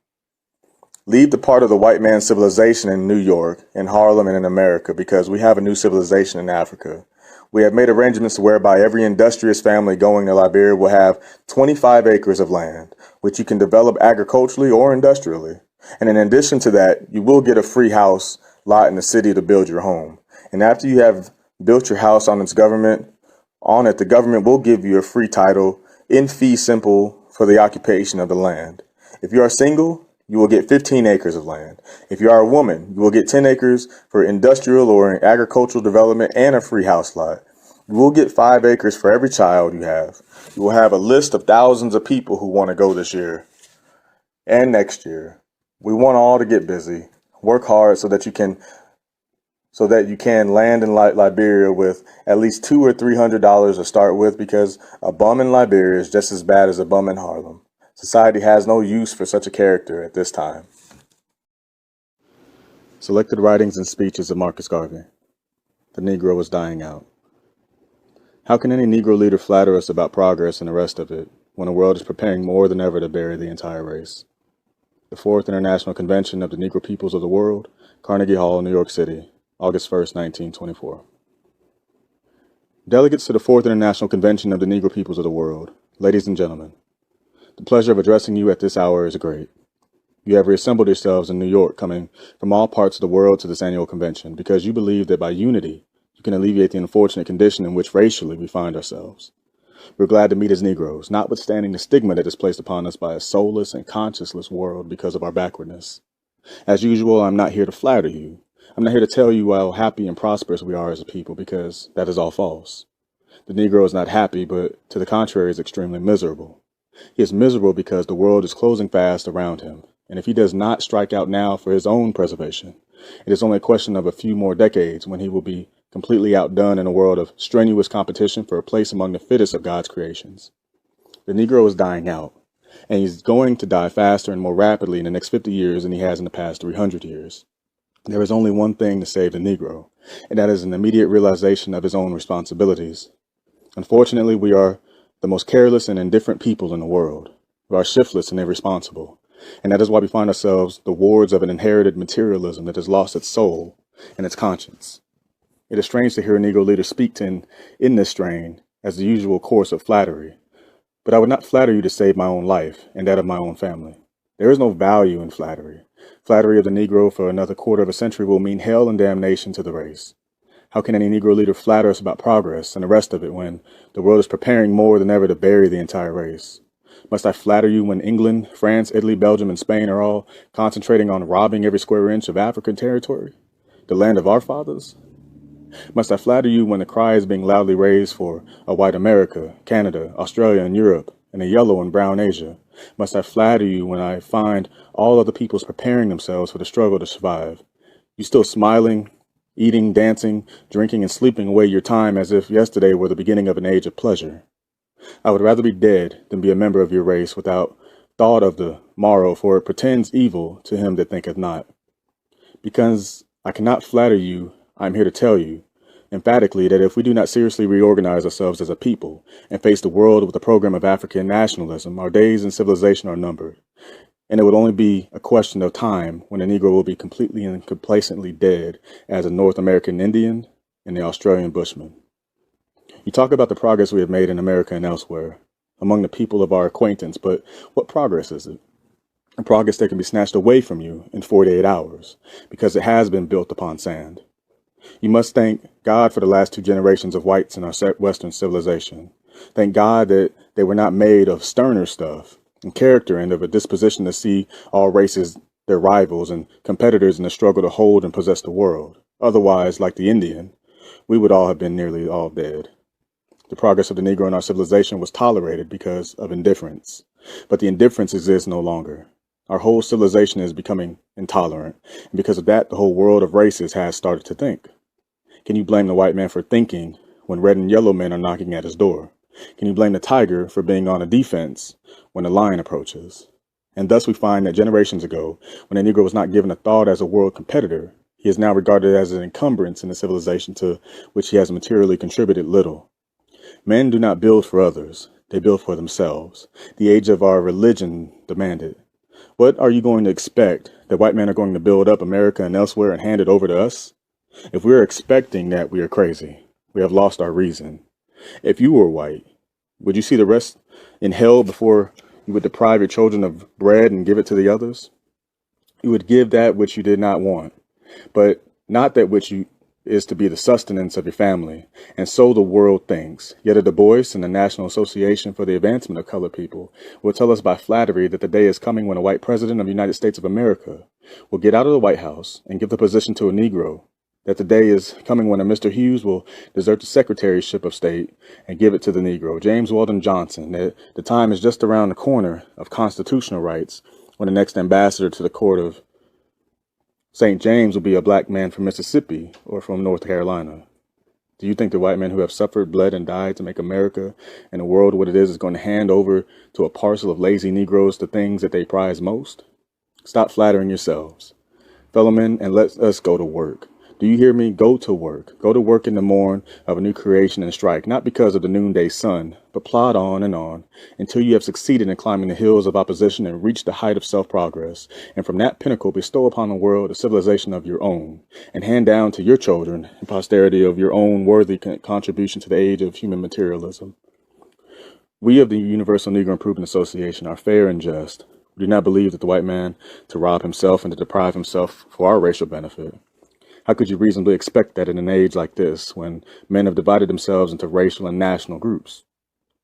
Leave the part of the white man's civilization in New York, in Harlem, and in America, because we have a new civilization in Africa. We have made arrangements whereby every industrious family going to Liberia will have 25 acres of land, which you can develop agriculturally or industrially. And in addition to that, you will get a free house lot in the city to build your home. And after you have built your house on the government will give you a free title in fee simple for the occupation of the land. If you are single, you will get 15 acres of land. If you are a woman, you will get 10 acres for industrial or agricultural development and a free house lot. You will get 5 acres for every child you have. You will have a list of thousands of people who want to go this year and next year. We want all to get busy, work hard so that you can land in Liberia with at least $200 or $300 to start with, because a bum in Liberia is just as bad as a bum in Harlem. Society has no use for such a character at this time. Selected writings and speeches of Marcus Garvey. The Negro is dying out. How can any Negro leader flatter us about progress and the rest of it, when the world is preparing more than ever to bury the entire race? The 4th International Convention of the Negro Peoples of the World, Carnegie Hall, New York City, August 1st, 1924. Delegates to the 4th International Convention of the Negro Peoples of the World, ladies and gentlemen, the pleasure of addressing you at this hour is great. You have reassembled yourselves in New York, coming from all parts of the world to this annual convention, because you believe that by unity, you can alleviate the unfortunate condition in which racially we find ourselves. We're glad to meet as Negroes, notwithstanding the stigma that is placed upon us by a soulless and conscienceless world because of our backwardness. As usual, I'm not here to flatter you. I'm not here to tell you how happy and prosperous we are as a people, because that is all false. The Negro is not happy, but to the contrary is extremely miserable. He is miserable because the world is closing fast around him, and if he does not strike out now for his own preservation, it is only a question of a few more decades when he will be completely outdone in a world of strenuous competition for a place among the fittest of God's creations. The Negro is dying out, and he's going to die faster and more rapidly in the next 50 years than he has in the past 300 years. There is only one thing to save the Negro, and that is an immediate realization of his own responsibilities. Unfortunately, we are the most careless and indifferent people in the world. We are shiftless and irresponsible, and that is why we find ourselves the wards of an inherited materialism that has lost its soul and its conscience. It is strange to hear a Negro leader speak in this strain as the usual course of flattery, but I would not flatter you to save my own life and that of my own family. There is no value in flattery. Flattery of the Negro for another quarter of a century will mean hell and damnation to the race. How can any Negro leader flatter us about progress and the rest of it when the world is preparing more than ever to bury the entire race? Must I flatter you when England, France, Italy, Belgium, and Spain are all concentrating on robbing every square inch of African territory, the land of our fathers? Must I flatter you when the cry is being loudly raised for a white America, Canada, Australia, and Europe, and a yellow and brown Asia? Must I flatter you when I find all other peoples preparing themselves for the struggle to survive? You still smiling, eating, dancing, drinking, and sleeping away your time as if yesterday were the beginning of an age of pleasure. I would rather be dead than be a member of your race without thought of the morrow, for it pretends evil to him that thinketh not. Because I cannot flatter you I'm here to tell you, emphatically, that if we do not seriously reorganize ourselves as a people and face the world with a program of African nationalism, our days in civilization are numbered, and it would only be a question of time when the Negro will be completely and complacently dead as a North American Indian and the Australian Bushman. You talk about the progress we have made in America and elsewhere, among the people of our acquaintance, but what progress is it? A progress that can be snatched away from you in 48 hours, because it has been built upon sand. You must thank God for the last 2 generations of whites in our Western civilization. Thank God that they were not made of sterner stuff and character and of a disposition to see all races their rivals and competitors in the struggle to hold and possess the world. Otherwise, like the Indian, we would all have been nearly all dead. The progress of the Negro in our civilization was tolerated because of indifference, but the indifference exists no longer. Our whole civilization is becoming intolerant, and because of that, the whole world of races has started to think. Can you blame the white man for thinking when red and yellow men are knocking at his door? Can you blame the tiger for being on a defense when a lion approaches? And thus we find that generations ago, when the Negro was not given a thought as a world competitor, he is now regarded as an encumbrance in a civilization to which he has materially contributed little. Men do not build for others, they build for themselves. The age of our religion demanded. What are you going to expect, that white men are going to build up America and elsewhere and hand it over to us? If we are expecting that, we are crazy. We have lost our reason. If you were white, would you see the rest in hell before you would deprive your children of bread and give it to the others? You would give that which you did not want, but not that which is to be the sustenance of your family, and so the world thinks. Yet a Dubois and the National Association for the Advancement of Colored People will tell us by flattery that the day is coming when a white president of the United States of America will get out of the White House and give the position to a Negro, that the day is coming when a Mr. Hughes will desert the Secretaryship of State and give it to the Negro, James Weldon Johnson, that the time is just around the corner of constitutional rights when the next ambassador to the court of St. James will be a black man from Mississippi or from North Carolina. Do you think the white men who have suffered, bled, and died to make America and the world what it is going to hand over to a parcel of lazy Negroes the things that they prize most? Stop flattering yourselves, fellow men, and let us go to work. Do you hear me? Go to work. Go to work in the morn of a new creation and strike, not because of the noonday sun, but plod on until you have succeeded in climbing the hills of opposition and reached the height of self-progress, and from that pinnacle bestow upon the world a civilization of your own, and hand down to your children and posterity of your own worthy contribution to the age of human materialism. We of the Universal Negro Improvement Association are fair and just. We do not believe that the white man to rob himself and to deprive himself for our racial benefit. How could you reasonably expect that in an age like this, when men have divided themselves into racial and national groups,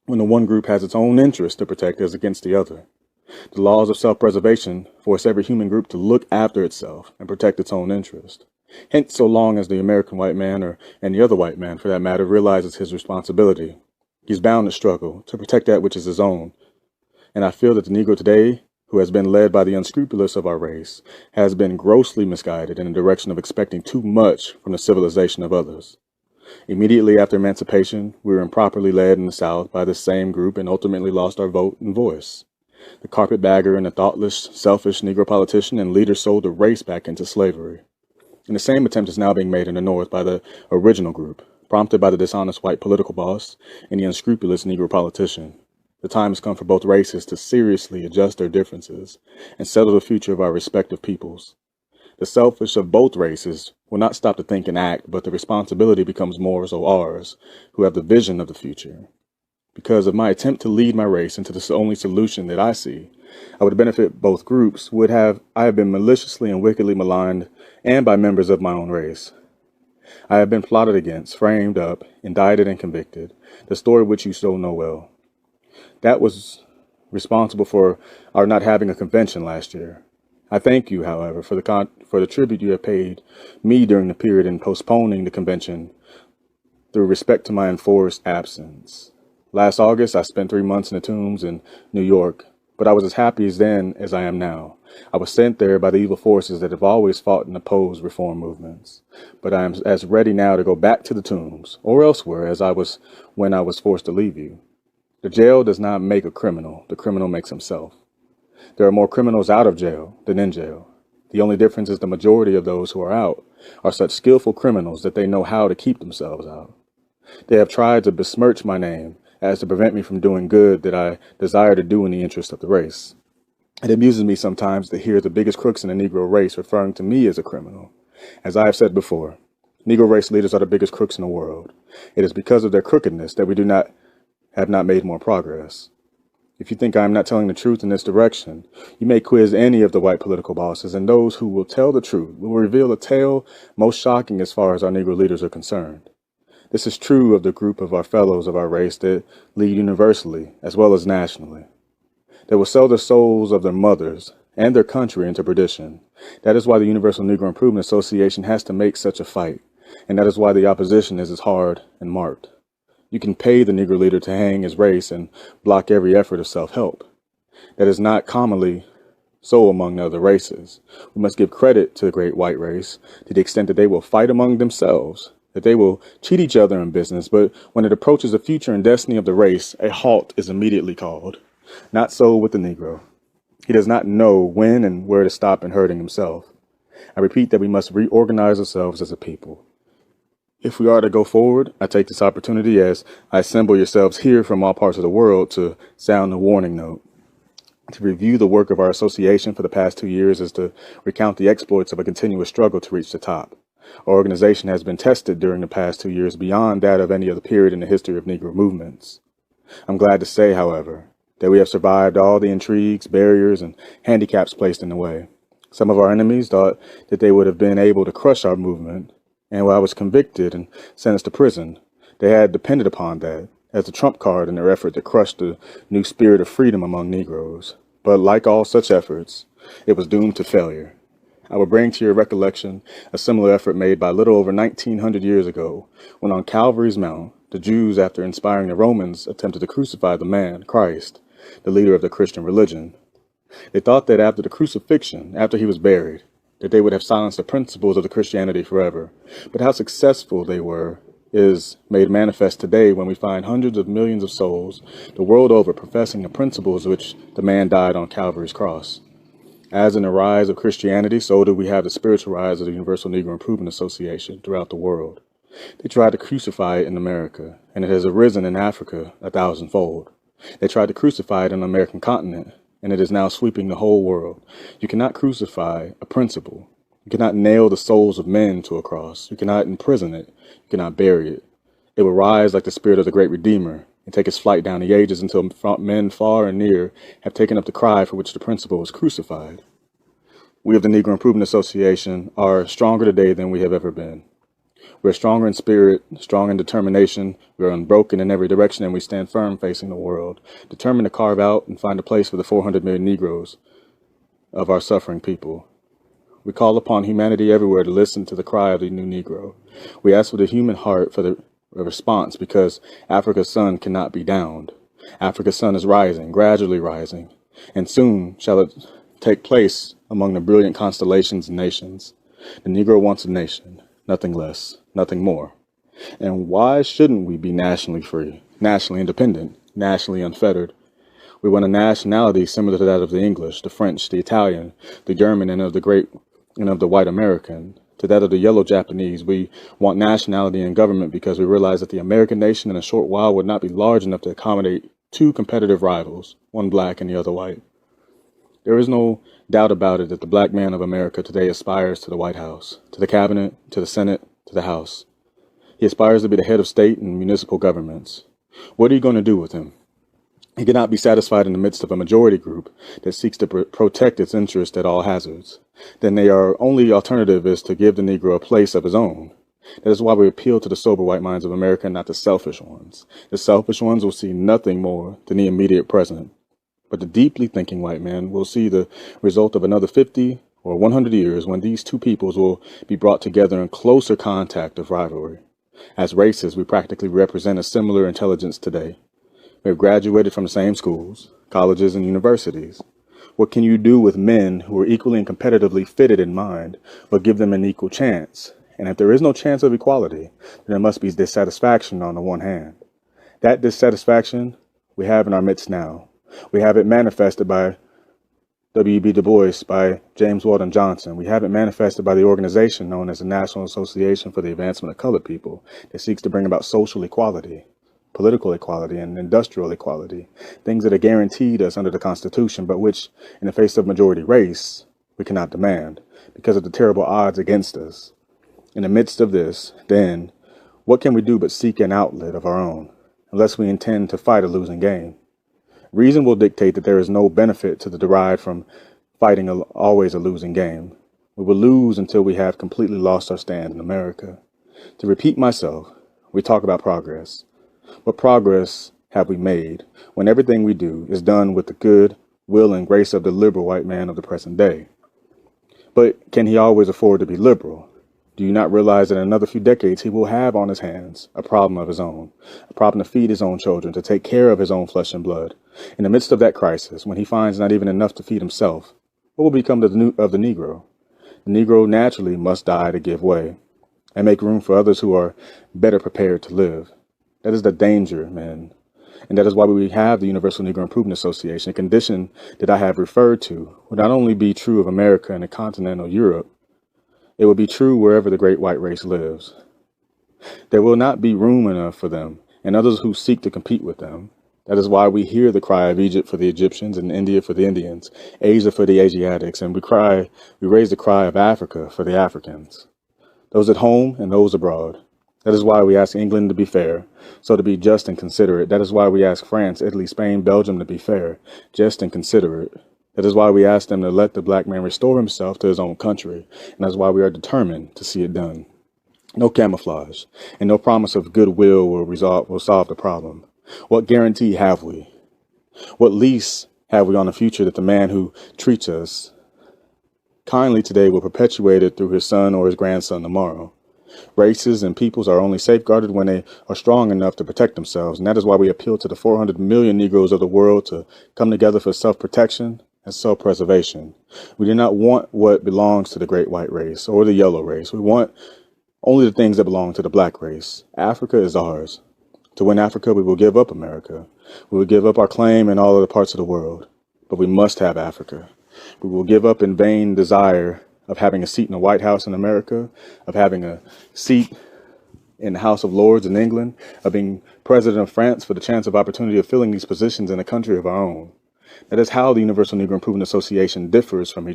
when the one group has its own interests to protect as against the other? The laws of self-preservation force every human group to look after itself and protect its own interest. Hence, so long as the American white man, or any other white man for that matter, realizes his responsibility, he's bound to struggle to protect that which is his own. And I feel that the Negro today, who has been led by the unscrupulous of our race, has been grossly misguided in the direction of expecting too much from the civilization of others. Immediately after emancipation, we were improperly led in the South by this same group and ultimately lost our vote and voice. The carpetbagger and the thoughtless, selfish Negro politician and leader sold the race back into slavery. And the same attempt is now being made in the North by the original group, prompted by the dishonest white political boss and the unscrupulous Negro politician. The time has come for both races to seriously adjust their differences and settle the future of our respective peoples. The selfish of both races will not stop to think and act, but the responsibility becomes more so ours, who have the vision of the future. Because of my attempt to lead my race into the only solution that I see, I would benefit both groups, I have been maliciously and wickedly maligned, and by members of my own race. I have been plotted against, framed up, indicted, and convicted, the story which you so know well. That was responsible for our not having a convention last year. I thank you, however, for the tribute you have paid me during the period in postponing the convention through respect to my enforced absence. Last August, I spent 3 months in the Tombs in New York, but I was as happy then as I am now. I was sent there by the evil forces that have always fought and opposed reform movements. But I am as ready now to go back to the Tombs, or elsewhere, as I was when I was forced to leave you. The jail does not make a criminal. The criminal makes himself. There are more criminals out of jail than in jail. The only difference is the majority of those who are out are such skillful criminals that they know how to keep themselves out. They have tried to besmirch my name as to prevent me from doing good that I desire to do in the interest of the race. It amuses me sometimes to hear the biggest crooks in the Negro race referring to me as a criminal. As I have said before, Negro race leaders are the biggest crooks in the world. It is because of their crookedness that we have not made more progress. If you think I am not telling the truth in this direction, you may quiz any of the white political bosses, and those who will tell the truth will reveal a tale most shocking as far as our Negro leaders are concerned. This is true of the group of our fellows of our race that lead universally as well as nationally. They will sell the souls of their mothers and their country into perdition. That is why the Universal Negro Improvement Association has to make such a fight, and that is why the opposition is as hard and marked. You can pay the Negro leader to hang his race and block every effort of self-help. That is not commonly so among other races. We must give credit to the great white race to the extent that they will fight among themselves, that they will cheat each other in business, but when it approaches the future and destiny of the race, a halt is immediately called. Not so with the Negro. He does not know when and where to stop in hurting himself. I repeat that we must reorganize ourselves as a people. If we are to go forward, I take this opportunity as I assemble yourselves here from all parts of the world to sound a warning note. To review the work of our association for the past 2 years is to recount the exploits of a continuous struggle to reach the top. Our organization has been tested during the past 2 years beyond that of any other period in the history of Negro movements. I'm glad to say, however, that we have survived all the intrigues, barriers, and handicaps placed in the way. Some of our enemies thought that they would have been able to crush our movement, and while I was convicted and sentenced to prison, they had depended upon that as a trump card in their effort to crush the new spirit of freedom among Negroes. But like all such efforts, it was doomed to failure. I will bring to your recollection a similar effort made by a little over 1900 years ago, when on Calvary's Mount, the Jews, after inspiring the Romans, attempted to crucify the man, Christ, the leader of the Christian religion. They thought that after the crucifixion, after he was buried, that they would have silenced the principles of the Christianity forever. But how successful they were is made manifest today when we find hundreds of millions of souls the world over professing the principles which the man died on Calvary's cross. As in the rise of Christianity, so do we have the spiritual rise of the Universal Negro Improvement Association throughout the world. They tried to crucify it in America, and it has arisen in Africa 1,000-fold. They tried to crucify it on the American continent, and it is now sweeping the whole world. You cannot crucify a principle. You cannot nail the souls of men to a cross. You cannot imprison it. You cannot bury it. It will rise like the spirit of the great Redeemer and take its flight down the ages until men far and near have taken up the cry for which the principle was crucified. We of the Negro Improvement Association are stronger today than we have ever been. We are stronger in spirit, strong in determination. We are unbroken in every direction, and we stand firm facing the world, determined to carve out and find a place for the 400 million Negroes of our suffering people. We call upon humanity everywhere to listen to the cry of the new Negro. We ask for the human heart for the response, because Africa's sun cannot be downed. Africa's sun is rising, gradually rising, and soon shall it take place among the brilliant constellations and nations. The Negro wants a nation, nothing less, nothing more. And why shouldn't we be nationally free, nationally independent, nationally unfettered? We want a nationality similar to that of the English, the French, the Italian, the German, and of the white American, to that of the yellow Japanese. We want nationality in government because we realize that the American nation in a short while would not be large enough to accommodate two competitive rivals, one black and the other white. There is no doubt about it that the black man of America today aspires to the White House, to the cabinet, to the Senate, to the House. He aspires to be the head of state and municipal governments. What are you going to do with him? He cannot be satisfied in the midst of a majority group that seeks to protect its interests at all hazards. Then their only alternative is to give the Negro a place of his own. That is why we appeal to the sober white minds of America, not the selfish ones. The selfish ones will see nothing more than the immediate present. But the deeply thinking white man will see the result of another 50 or 100 years when these two peoples will be brought together in closer contact of rivalry. As races, we practically represent a similar intelligence today. We have graduated from the same schools, colleges, and universities. What can you do with men who are equally and competitively fitted in mind, but give them an equal chance? And if there is no chance of equality, then there must be dissatisfaction on the one hand. That dissatisfaction we have in our midst now. We have it manifested by W.E.B. Dubois by James Weldon Johnson. We have it manifested by the organization known as the National Association for the Advancement of Colored People that seeks to bring about social equality, political equality, and industrial equality, things that are guaranteed us under the Constitution, but which, in the face of majority race, we cannot demand because of the terrible odds against us. In the midst of this, then, what can we do but seek an outlet of our own, unless we intend to fight a losing game? Reason will dictate that there is no benefit to the derived from fighting always a losing game. We will lose until we have completely lost our stand in America. To repeat myself, we talk about progress. What progress have we made when everything we do is done with the good will and grace of the liberal white man of the present day? But can he always afford to be liberal? Do you not realize that in another few decades he will have on his hands a problem of his own, a problem to feed his own children, to take care of his own flesh and blood? In the midst of that crisis, when he finds not even enough to feed himself, what will become of the Negro? The Negro naturally must die to give way and make room for others who are better prepared to live. That is the danger, men. And that is why we have the Universal Negro Improvement Association. A condition that I have referred to would not only be true of America and the continental Europe, it will be true wherever the great white race lives. There will not be room enough for them and others who seek to compete with them. That is why we hear the cry of Egypt for the Egyptians and India for the Indians, Asia for the Asiatics, and we raise the cry of Africa for the Africans, those at home and those abroad. That is why we ask England to be fair, so to be just and considerate. That is why we ask France, Italy, Spain, Belgium to be fair, just and considerate. That is why we ask them to let the black man restore himself to his own country, and that's why we are determined to see it done. No camouflage and no promise of goodwill will solve the problem. What guarantee have we? What lease have we on the future that the man who treats us kindly today will perpetuate it through his son or his grandson tomorrow? Races and peoples are only safeguarded when they are strong enough to protect themselves, and that is why we appeal to the 400 million Negroes of the world to come together for self-protection and self-preservation. We do not want what belongs to the great white race or the yellow race. We want only the things that belong to the black race. Africa is ours. To win Africa, we will give up America. We will give up our claim in all other parts of the world. But we must have Africa. We will give up in vain desire of having a seat in the White House in America, of having a seat in the House of Lords in England, of being president of France for the chance of opportunity of filling these positions in a country of our own. That is how the Universal Negro Improvement Association differs from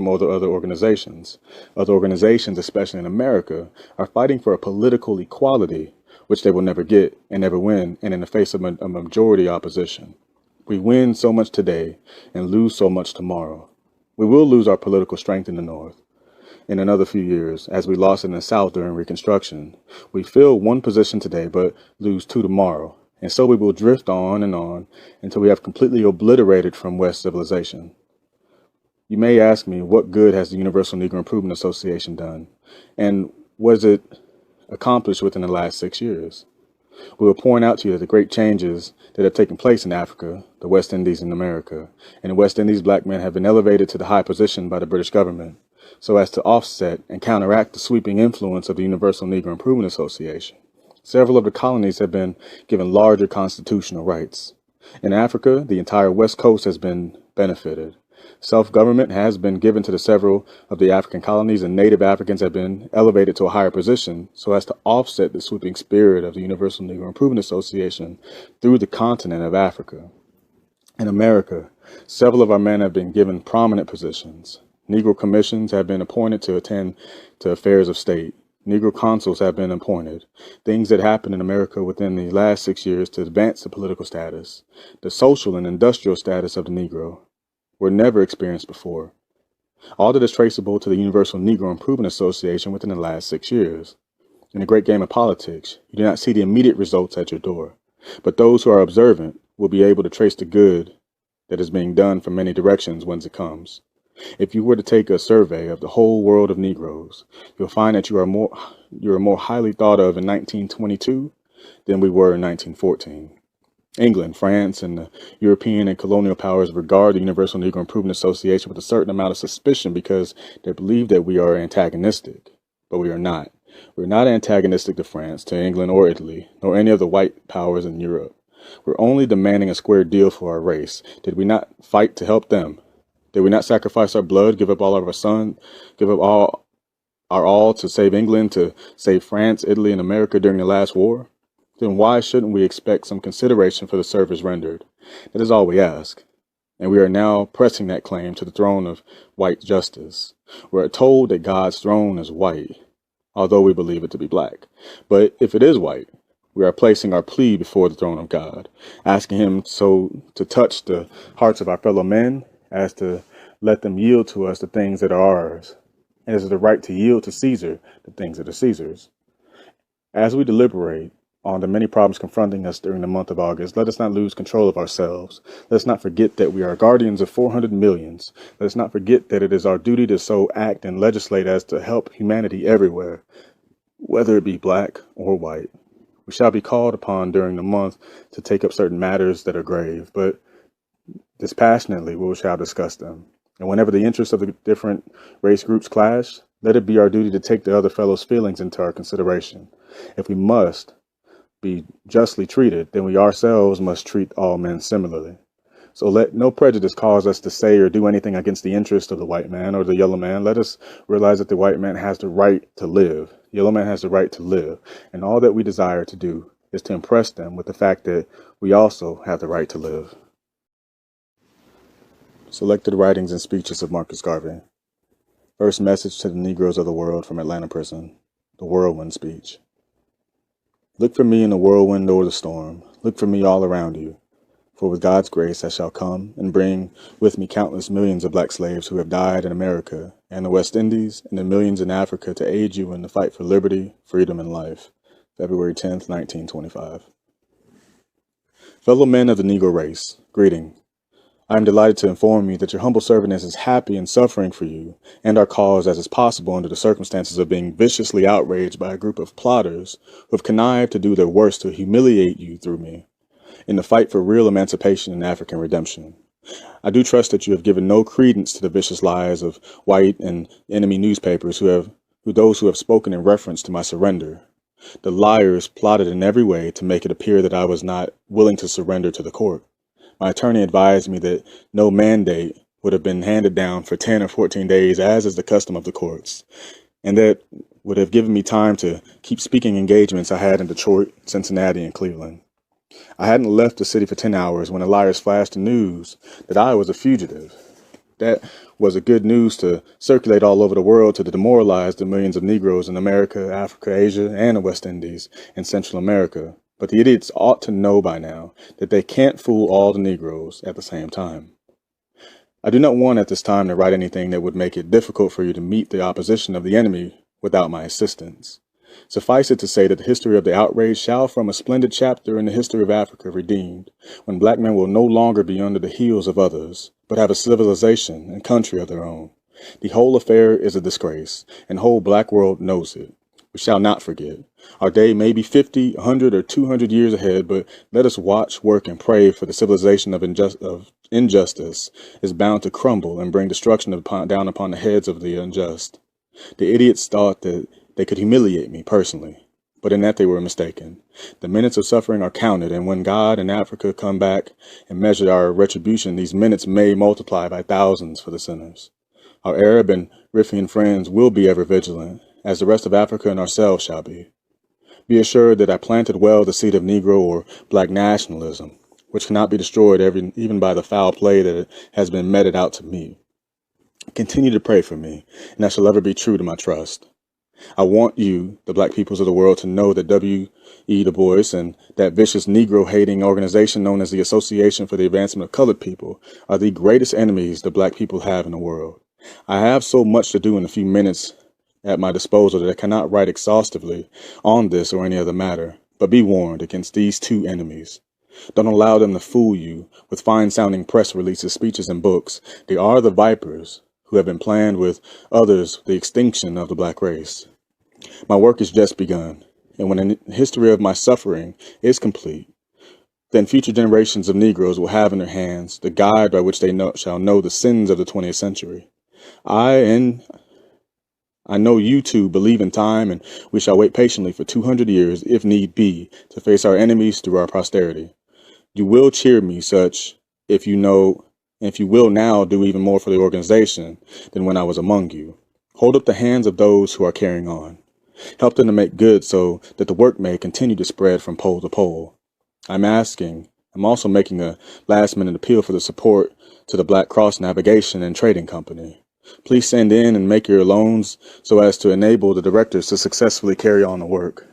other organizations. Other organizations, especially in America, are fighting for a political equality, which they will never get and never win, and in the face of a majority opposition. We win so much today and lose so much tomorrow. We will lose our political strength in the North in another few years, as we lost in the South during Reconstruction. We fill one position today, but lose two tomorrow. And so we will drift on until we have completely obliterated from West civilization. You may ask me, what good has the Universal Negro Improvement Association done? And was it accomplished within the last 6 years? We will point out to you that the great changes that have taken place in Africa, the West Indies, and America. In the West Indies, black men have been elevated to the high position by the British government so as to offset and counteract the sweeping influence of the Universal Negro Improvement Association. Several of the colonies have been given larger constitutional rights. In Africa, the entire West Coast has been benefited. Self-government has been given to the several of the African colonies, and Native Africans have been elevated to a higher position so as to offset the sweeping spirit of the Universal Negro Improvement Association through the continent of Africa. In America, several of our men have been given prominent positions. Negro commissions have been appointed to attend to affairs of state. Negro consuls have been appointed. Things that happened in America within the last 6 years to advance the political status, the social and industrial status of the Negro, were never experienced before. All that is traceable to the Universal Negro Improvement Association within the last 6 years. In the great game of politics, you do not see the immediate results at your door, but those who are observant will be able to trace the good that is being done from many directions whence it comes. If you were to take a survey of the whole world of Negroes, you'll find that you are more highly thought of in 1922 than we were in 1914. England, France, and the European and colonial powers regard the Universal Negro Improvement Association with a certain amount of suspicion because they believe that we are antagonistic, but we are not. We're not antagonistic to France, to England, or Italy, nor any of the white powers in Europe. We're only demanding a square deal for our race. Did we not fight to help them? Did we not sacrifice our blood, give up all of our son, give up all our all to save England, to save France, Italy, and America during the last war? Then why shouldn't we expect some consideration for the service rendered? That is all we ask. And we are now pressing that claim to the throne of white justice. We are told that God's throne is white, although we believe it to be black. But if it is white, we are placing our plea before the throne of God, asking him so to touch the hearts of our fellow men as to let them yield to us the things that are ours, and it is the right to yield to Caesar the things that are Caesar's. As we deliberate on the many problems confronting us during the month of August, let us not lose control of ourselves. Let us not forget that we are guardians of 400 millions. Let us not forget that it is our duty to so act and legislate as to help humanity everywhere, whether it be black or white. We shall be called upon during the month to take up certain matters that are grave, but dispassionately we shall discuss them. And whenever the interests of the different race groups clash, let it be our duty to take the other fellow's feelings into our consideration. If we must be justly treated, then we ourselves must treat all men similarly. So let no prejudice cause us to say or do anything against the interest of the white man or the yellow man. Let us realize that the white man has the right to live. The yellow man has the right to live. And all that we desire to do is to impress them with the fact that we also have the right to live. Selected writings and speeches of Marcus Garvey. First message to the Negroes of the world from Atlanta prison. The Whirlwind Speech. Look for me in the whirlwind or the storm. Look for me all around you. For with God's grace I shall come and bring with me countless millions of black slaves who have died in America and the West Indies and the millions in Africa to aid you in the fight for liberty, freedom, and life. February 10th, 1925. Fellow men of the Negro race, greeting. I am delighted to inform you that your humble servant is as happy in suffering for you and our cause as is possible under the circumstances of being viciously outraged by a group of plotters who have connived to do their worst to humiliate you through me in the fight for real emancipation and African redemption. I do trust that you have given no credence to the vicious lies of white and enemy newspapers those who have spoken in reference to my surrender. The liars plotted in every way to make it appear that I was not willing to surrender to the court. My attorney advised me that no mandate would have been handed down for 10 or 14 days, as is the custom of the courts, and that would have given me time to keep speaking engagements I had in Detroit, Cincinnati, and Cleveland. I hadn't left the city for 10 hours when the liars flashed the news that I was a fugitive. That was a good news to circulate all over the world to demoralize the millions of Negroes in America, Africa, Asia, and the West Indies and Central America. But the idiots ought to know by now that they can't fool all the Negroes at the same time. I do not want at this time to write anything that would make it difficult for you to meet the opposition of the enemy without my assistance. Suffice it to say that the history of the outrage shall form a splendid chapter in the history of Africa redeemed, when black men will no longer be under the heels of others, but have a civilization and country of their own. The whole affair is a disgrace, and the whole black world knows it. We shall not forget. Our day may be 50, 100, or 200 years ahead, but let us watch, work, and pray, for the civilization of injustice is bound to crumble and bring destruction down upon the heads of the unjust. The idiots thought that they could humiliate me personally, but in that they were mistaken. The minutes of suffering are counted, and when God and Africa come back and measure our retribution, these minutes may multiply by thousands for the sinners. Our Arab and Riffian friends will be ever vigilant, as the rest of Africa and ourselves shall be. Be assured that I planted well the seed of Negro or black nationalism, which cannot be destroyed even by the foul play that has been meted out to me. Continue to pray for me, and I shall ever be true to my trust. I want you, the black peoples of the world, to know that W.E. Dubois and that vicious Negro-hating organization known as the Association for the Advancement of Colored People are the greatest enemies the black people have in the world. I have so much to do in a few minutes at my disposal that I cannot write exhaustively on this or any other matter, but be warned against these two enemies. Don't allow them to fool you with fine-sounding press releases, speeches, and books. They are the vipers who have been planned with others the extinction of the black race. My work is just begun, and when the history of my suffering is complete, then future generations of Negroes will have in their hands the guide by which they shall know the sins of the 20th century. I know you too believe in time, and we shall wait patiently for 200 years, if need be, to face our enemies through our posterity. You will cheer me such if you know And if you will now do even more for the organization than when I was among you, hold up the hands of those who are carrying on. Help them to make good so that the work may continue to spread from pole to pole. I'm also making a last-minute appeal for the support to the Black Cross Navigation and Trading Company. Please send in and make your loans so as to enable the directors to successfully carry on the work.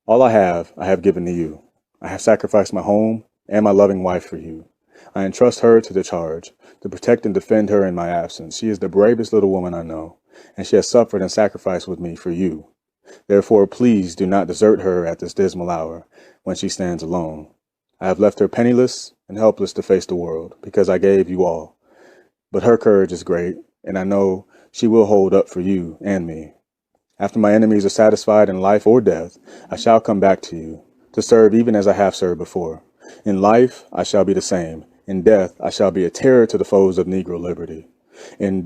All I have given to you. I have sacrificed my home and my loving wife for you. I entrust her to the charge, to protect and defend her in my absence. She is the bravest little woman I know, and she has suffered and sacrificed with me for you. Therefore, please do not desert her at this dismal hour when she stands alone. I have left her penniless and helpless to face the world, because I gave you all. But her courage is great, and I know she will hold up for you and me. After my enemies are satisfied in life or death, I shall come back to you, to serve even as I have served before. In life, I shall be the same. In death, I shall be a terror to the foes of Negro liberty. If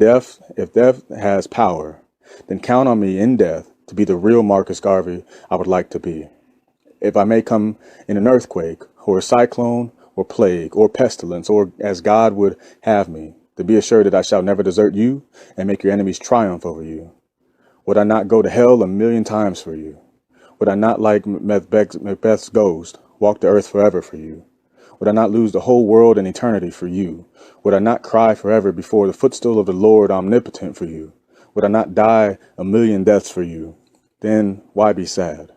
death has power, then count on me in death to be the real Marcus Garvey I would like to be. If I may come in an earthquake, or a cyclone, or plague, or pestilence, or as God would have me, to be assured that I shall never desert you and make your enemies triumph over you. Would I not go to hell 1,000,000 times for you? Would I not, like Macbeth's ghost, walk the earth forever for you? Would I not lose the whole world and eternity for you? Would I not cry forever before the footstool of the Lord omnipotent for you? Would I not die 1,000,000 deaths for you? Then why be sad?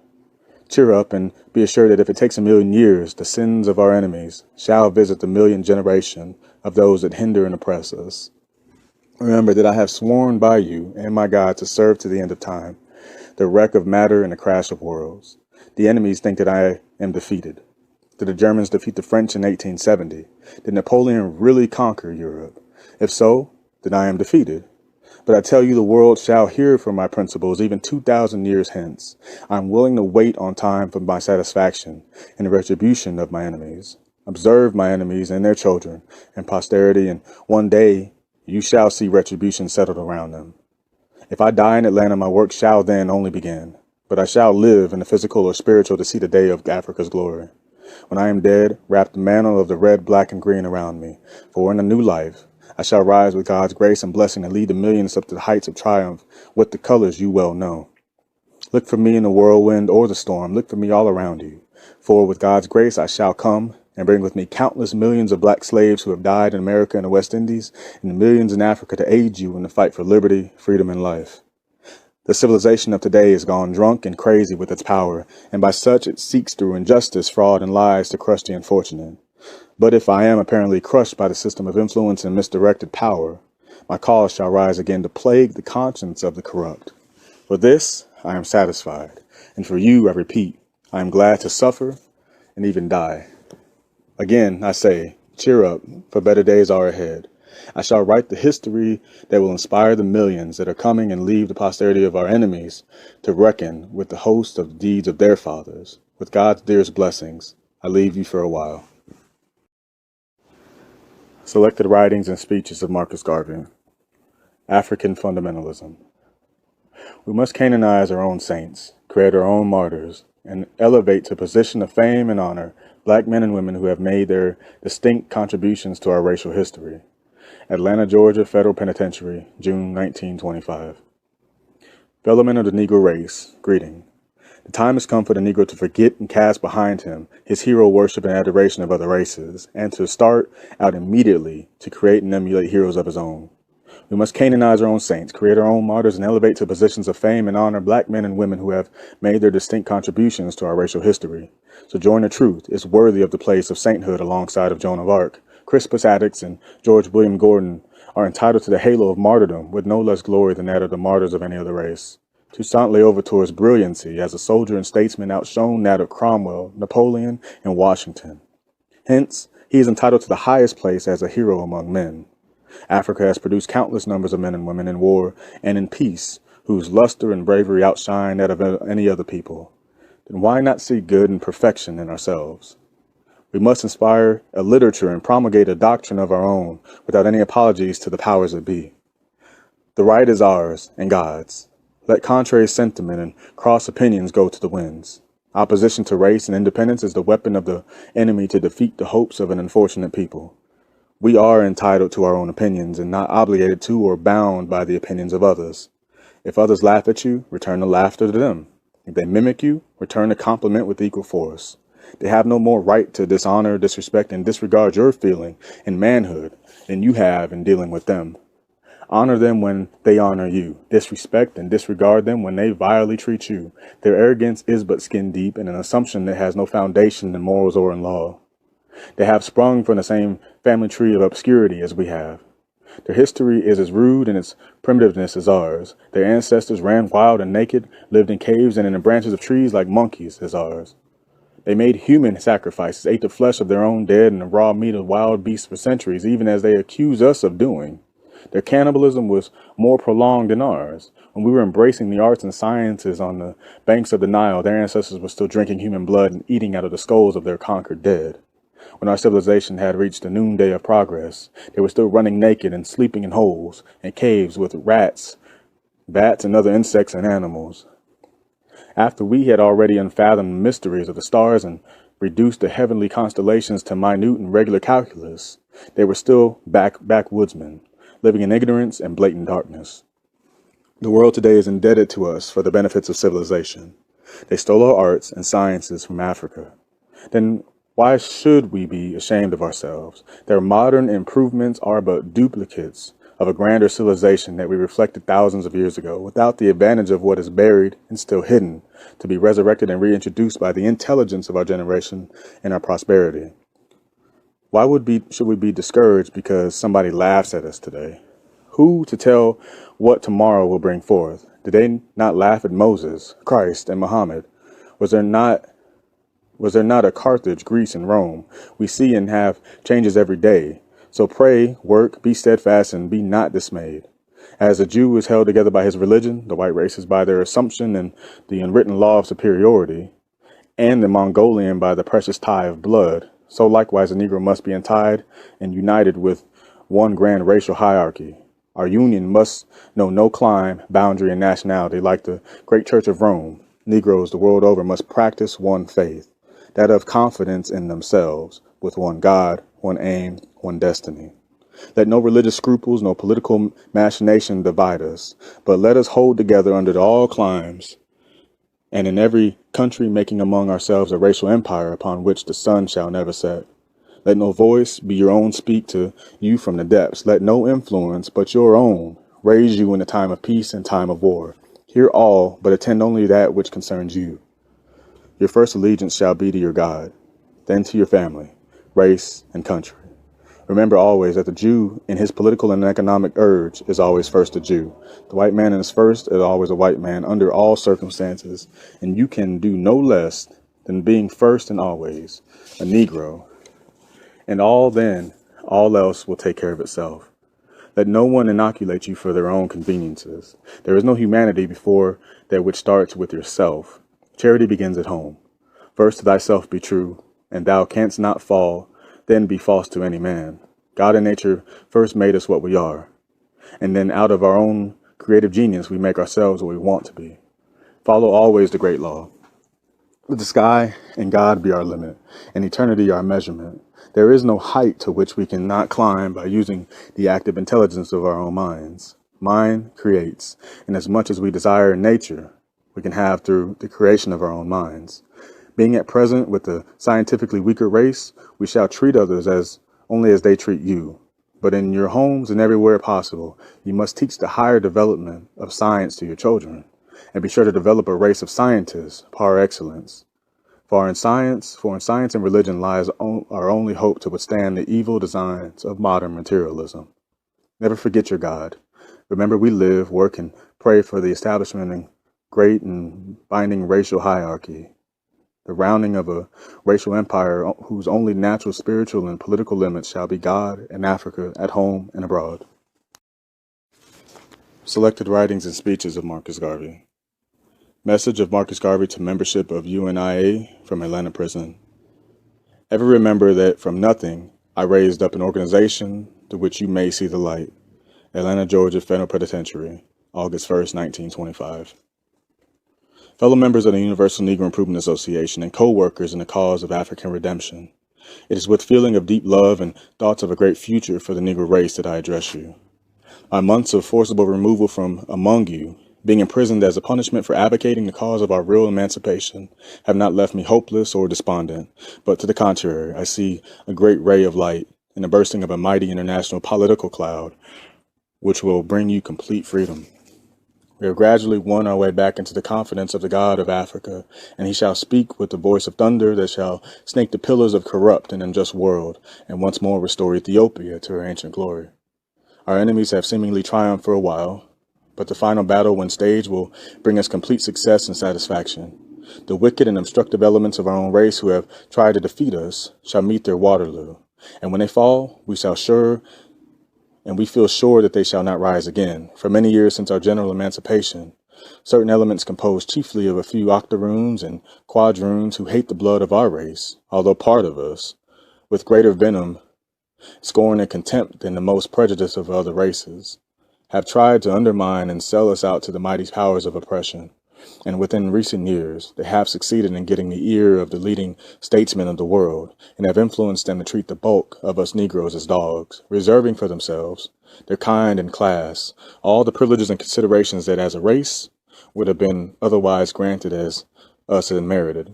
Cheer up and be assured that if it takes 1,000,000 years, the sins of our enemies shall visit the 1,000,000th generation of those that hinder and oppress us. Remember that I have sworn by you and my God to serve to the end of time, the wreck of matter and the crash of worlds. The enemies think that I am defeated. Did the Germans defeat the French in 1870? Did Napoleon really conquer Europe? If so, then I am defeated. But I tell you, the world shall hear from my principles even 2,000 years hence. I am willing to wait on time for my satisfaction and the retribution of my enemies. Observe my enemies and their children and posterity, and one day you shall see retribution settled around them. If I die in Atlanta, my work shall then only begin, but I shall live in the physical or spiritual to see the day of Africa's glory. When I am dead, wrap the mantle of the red, black, and green around me, for in a new life I shall rise with God's grace and blessing and lead the millions up to the heights of triumph with the colors you well know. Look for me in the whirlwind or the storm. Look for me all around you. For with God's grace I shall come and bring with me countless millions of black slaves who have died in America and the West Indies, and the millions in Africa to aid you in the fight for liberty, freedom, and life. The civilization of today has gone drunk and crazy with its power, and by such it seeks through injustice, fraud, and lies to crush the unfortunate. But if I am apparently crushed by the system of influence and misdirected power, my cause shall rise again to plague the conscience of the corrupt. For this I am satisfied, and for you, I repeat, I am glad to suffer and even die. Again, I say, cheer up, for better days are ahead. I shall write the history that will inspire the millions that are coming and leave the posterity of our enemies to reckon with the host of the deeds of their fathers. With God's dearest blessings, I leave you for a while. Selected writings and speeches of Marcus Garvey. African Fundamentalism. We must canonize our own saints, create our own martyrs, and elevate to a position of fame and honor black men and women who have made their distinct contributions to our racial history. Atlanta, Georgia Federal Penitentiary, June 1925. Fellow men of the Negro race, greeting. The time has come for the Negro to forget and cast behind him his hero worship and adoration of other races, and to start out immediately to create and emulate heroes of his own. We must canonize our own saints, create our own martyrs, and elevate to positions of fame and honor black men and women who have made their distinct contributions to our racial history. Sojourner Truth is worthy of the place of sainthood alongside of Joan of Arc. Crispus Attucks and George William Gordon are entitled to the halo of martyrdom with no less glory than that of the martyrs of any other race. Toussaint Louverture's brilliancy as a soldier and statesman outshone that of Cromwell, Napoleon, and Washington. Hence, he is entitled to the highest place as a hero among men. Africa has produced countless numbers of men and women in war and in peace whose luster and bravery outshine that of any other people. Then why not see good and perfection in ourselves? We must inspire a literature and promulgate a doctrine of our own without any apologies to the powers that be. The right is ours and God's. Let contrary sentiment and cross opinions go to the winds. Opposition to race and independence is the weapon of the enemy to defeat the hopes of an unfortunate people. We are entitled to our own opinions and not obligated to or bound by the opinions of others. If others laugh at you, return the laughter to them. If they mimic you, return the compliment with equal force. They have no more right to dishonor, disrespect, and disregard your feeling and manhood than you have in dealing with them. Honor them when they honor you. Disrespect and disregard them when they vilely treat you. Their arrogance is but skin deep and an assumption that has no foundation in morals or in law. They have sprung from the same family tree of obscurity as we have. Their history is as rude in its primitiveness as ours. Their ancestors ran wild and naked, lived in caves and in the branches of trees like monkeys as ours. They made human sacrifices, ate the flesh of their own dead and the raw meat of wild beasts for centuries, even as they accuse us of doing. Their cannibalism was more prolonged than ours. When we were embracing the arts and sciences on the banks of the Nile, their ancestors were still drinking human blood and eating out of the skulls of their conquered dead. When our civilization had reached the noonday of progress, they were still running naked and sleeping in holes and caves with rats, bats, and other insects and animals. After we had already unfathomed the mysteries of the stars and reduced the heavenly constellations to minute and regular calculus, they were still backwoodsmen, living in ignorance and blatant darkness. The world today is indebted to us for the benefits of civilization. They stole our arts and sciences from Africa. Then why should we be ashamed of ourselves? Their modern improvements are but duplicates of a grander civilization that we reflected thousands of years ago, without the advantage of what is buried and still hidden, to be resurrected and reintroduced by the intelligence of our generation and our prosperity. Why should we be discouraged because somebody laughs at us today? Who to tell what tomorrow will bring forth? Did they not laugh at Moses, Christ, and Muhammad? Was there not a Carthage, Greece, and Rome? We see and have changes every day. So pray, work, be steadfast, and be not dismayed. As the Jew is held together by his religion, the white races by their assumption and the unwritten law of superiority, and the Mongolian by the precious tie of blood, so likewise the Negro must be untied and united with one grand racial hierarchy. Our union must know no clime, boundary, and nationality. Like the great Church of Rome, Negroes the world over must practice one faith, that of confidence in themselves, with one God, one aim, one destiny. Let no religious scruples, no political machination divide us, but let us hold together under all climes, and in every country making among ourselves a racial empire upon which the sun shall never set. Let no voice be your own speak to you from the depths. Let no influence but your own raise you in the time of peace and time of war. Hear all, but attend only that which concerns you. Your first allegiance shall be to your God, then to your family, race, and country. Remember always that the Jew in his political and economic urge is always first a Jew. The white man in his first is always a white man under all circumstances, and you can do no less than being first and always a Negro. And then all else will take care of itself. Let no one inoculate you for their own conveniences. There is no humanity before that which starts with yourself. Charity begins at home. First to thyself be true, and thou canst not fall, then be false to any man. God and nature first made us what we are, and then out of our own creative genius we make ourselves what we want to be. Follow always the great law. Let the sky and God be our limit, and eternity our measurement. There is no height to which we cannot climb by using the active intelligence of our own minds. Mind creates, and as much as we desire in nature, we can have through the creation of our own minds. Being at present with the scientifically weaker race, we shall treat others only as they treat you. But in your homes and everywhere possible, you must teach the higher development of science to your children, and be sure to develop a race of scientists par excellence. For in science and religion lies our only hope to withstand the evil designs of modern materialism. Never forget your God. Remember we live, work, and pray for the establishment of great and binding racial hierarchy, the rounding of a racial empire whose only natural, spiritual, and political limits shall be God and Africa at home and abroad. Selected writings and speeches of Marcus Garvey. Message of Marcus Garvey to membership of U.N.I.A. from Atlanta prison. Ever remember that from nothing I raised up an organization to which you may see the light. Atlanta, Georgia Federal Penitentiary, August 1st, 1925. Fellow members of the Universal Negro Improvement Association and co-workers in the cause of African redemption, It is with feeling of deep love and thoughts of a great future for the Negro race that I address you. My months of forcible removal from among you, being imprisoned as a punishment for advocating the cause of our real emancipation, have not left me hopeless or despondent, but to the contrary, I see a great ray of light in the bursting of a mighty international political cloud, which will bring you complete freedom. We have gradually won our way back into the confidence of the God of Africa, and he shall speak with the voice of thunder that shall snake the pillars of corrupt and unjust world, and once more restore Ethiopia to her ancient glory. Our enemies have seemingly triumphed for a while, but the final battle when staged will bring us complete success and satisfaction. The wicked and obstructive elements of our own race who have tried to defeat us shall meet their Waterloo, and when they fall, we feel sure that they shall not rise again. For many years since our general emancipation, certain elements composed chiefly of a few octoroons and quadroons who hate the blood of our race, although part of us, with greater venom, scorn and contempt than the most prejudiced of other races, have tried to undermine and sell us out to the mighty powers of oppression. And within recent years, they have succeeded in getting the ear of the leading statesmen of the world and have influenced them to treat the bulk of us Negroes as dogs, reserving for themselves, their kind and class, all the privileges and considerations that as a race would have been otherwise granted as us and merited.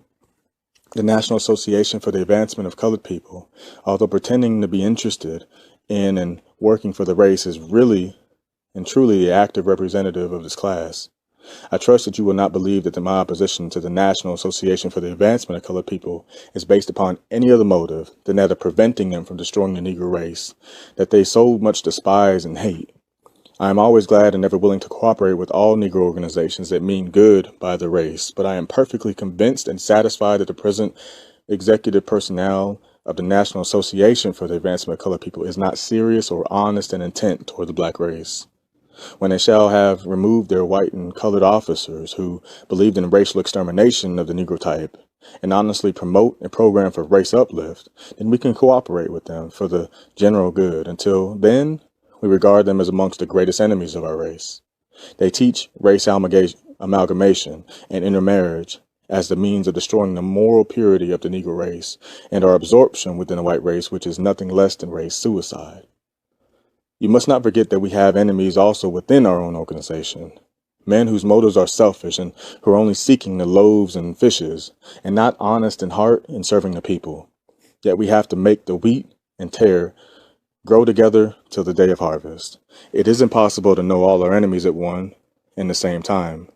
The National Association for the Advancement of Colored People, although pretending to be interested in and working for the race, is really and truly the active representative of this class. I trust that you will not believe that my opposition to the National Association for the Advancement of Colored People is based upon any other motive than that of preventing them from destroying the Negro race, that they so much despise and hate. I am always glad and ever willing to cooperate with all Negro organizations that mean good by the race, but I am perfectly convinced and satisfied that the present executive personnel of the National Association for the Advancement of Colored People is not serious or honest in intent toward the black race. When they shall have removed their white and colored officers who believed in racial extermination of the Negro type and honestly promote a program for race uplift, then we can cooperate with them for the general good. Until then, we regard them as amongst the greatest enemies of our race. They teach race amalgamation and intermarriage as the means of destroying the moral purity of the Negro race and our absorption within the white race, which is nothing less than race suicide. You must not forget that we have enemies also within our own organization, men whose motives are selfish and who are only seeking the loaves and fishes and not honest in heart in serving the people. Yet we have to make the wheat and tare grow together till the day of harvest. It is impossible to know all our enemies at one and the same time.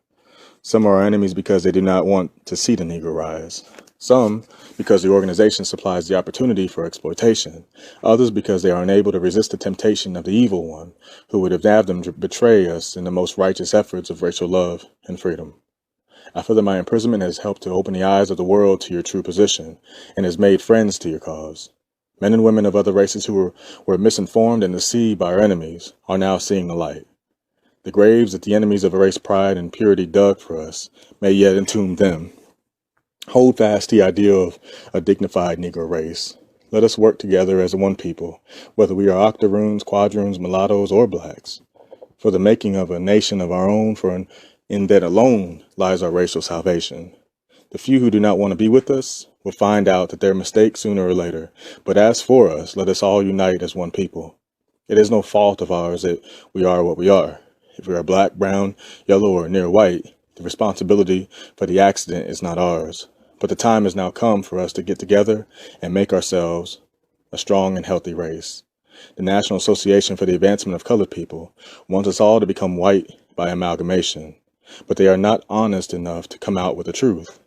Some are our enemies because they do not want to see the Negro rise. Some because the organization supplies the opportunity for exploitation. Others because they are unable to resist the temptation of the evil one, who would have them betray us in the most righteous efforts of racial love and freedom. I feel that my imprisonment has helped to open the eyes of the world to your true position and has made friends to your cause. Men and women of other races who were misinformed and deceived by our enemies are now seeing the light. The graves that the enemies of race pride and purity dug for us may yet entomb them. Hold fast the ideal of a dignified Negro race. Let us work together as one people, whether we are octoroons, quadroons, mulattoes, or blacks, for the making of a nation of our own, for in that alone lies our racial salvation. The few who do not want to be with us will find out that their mistake sooner or later, but as for us, let us all unite as one people. It is no fault of ours that we are what we are. If we are black, brown, yellow, or near white, the responsibility for the accident is not ours. But the time has now come for us to get together and make ourselves a strong and healthy race. The National Association for the Advancement of Colored People wants us all to become white by amalgamation, but they are not honest enough to come out with the truth.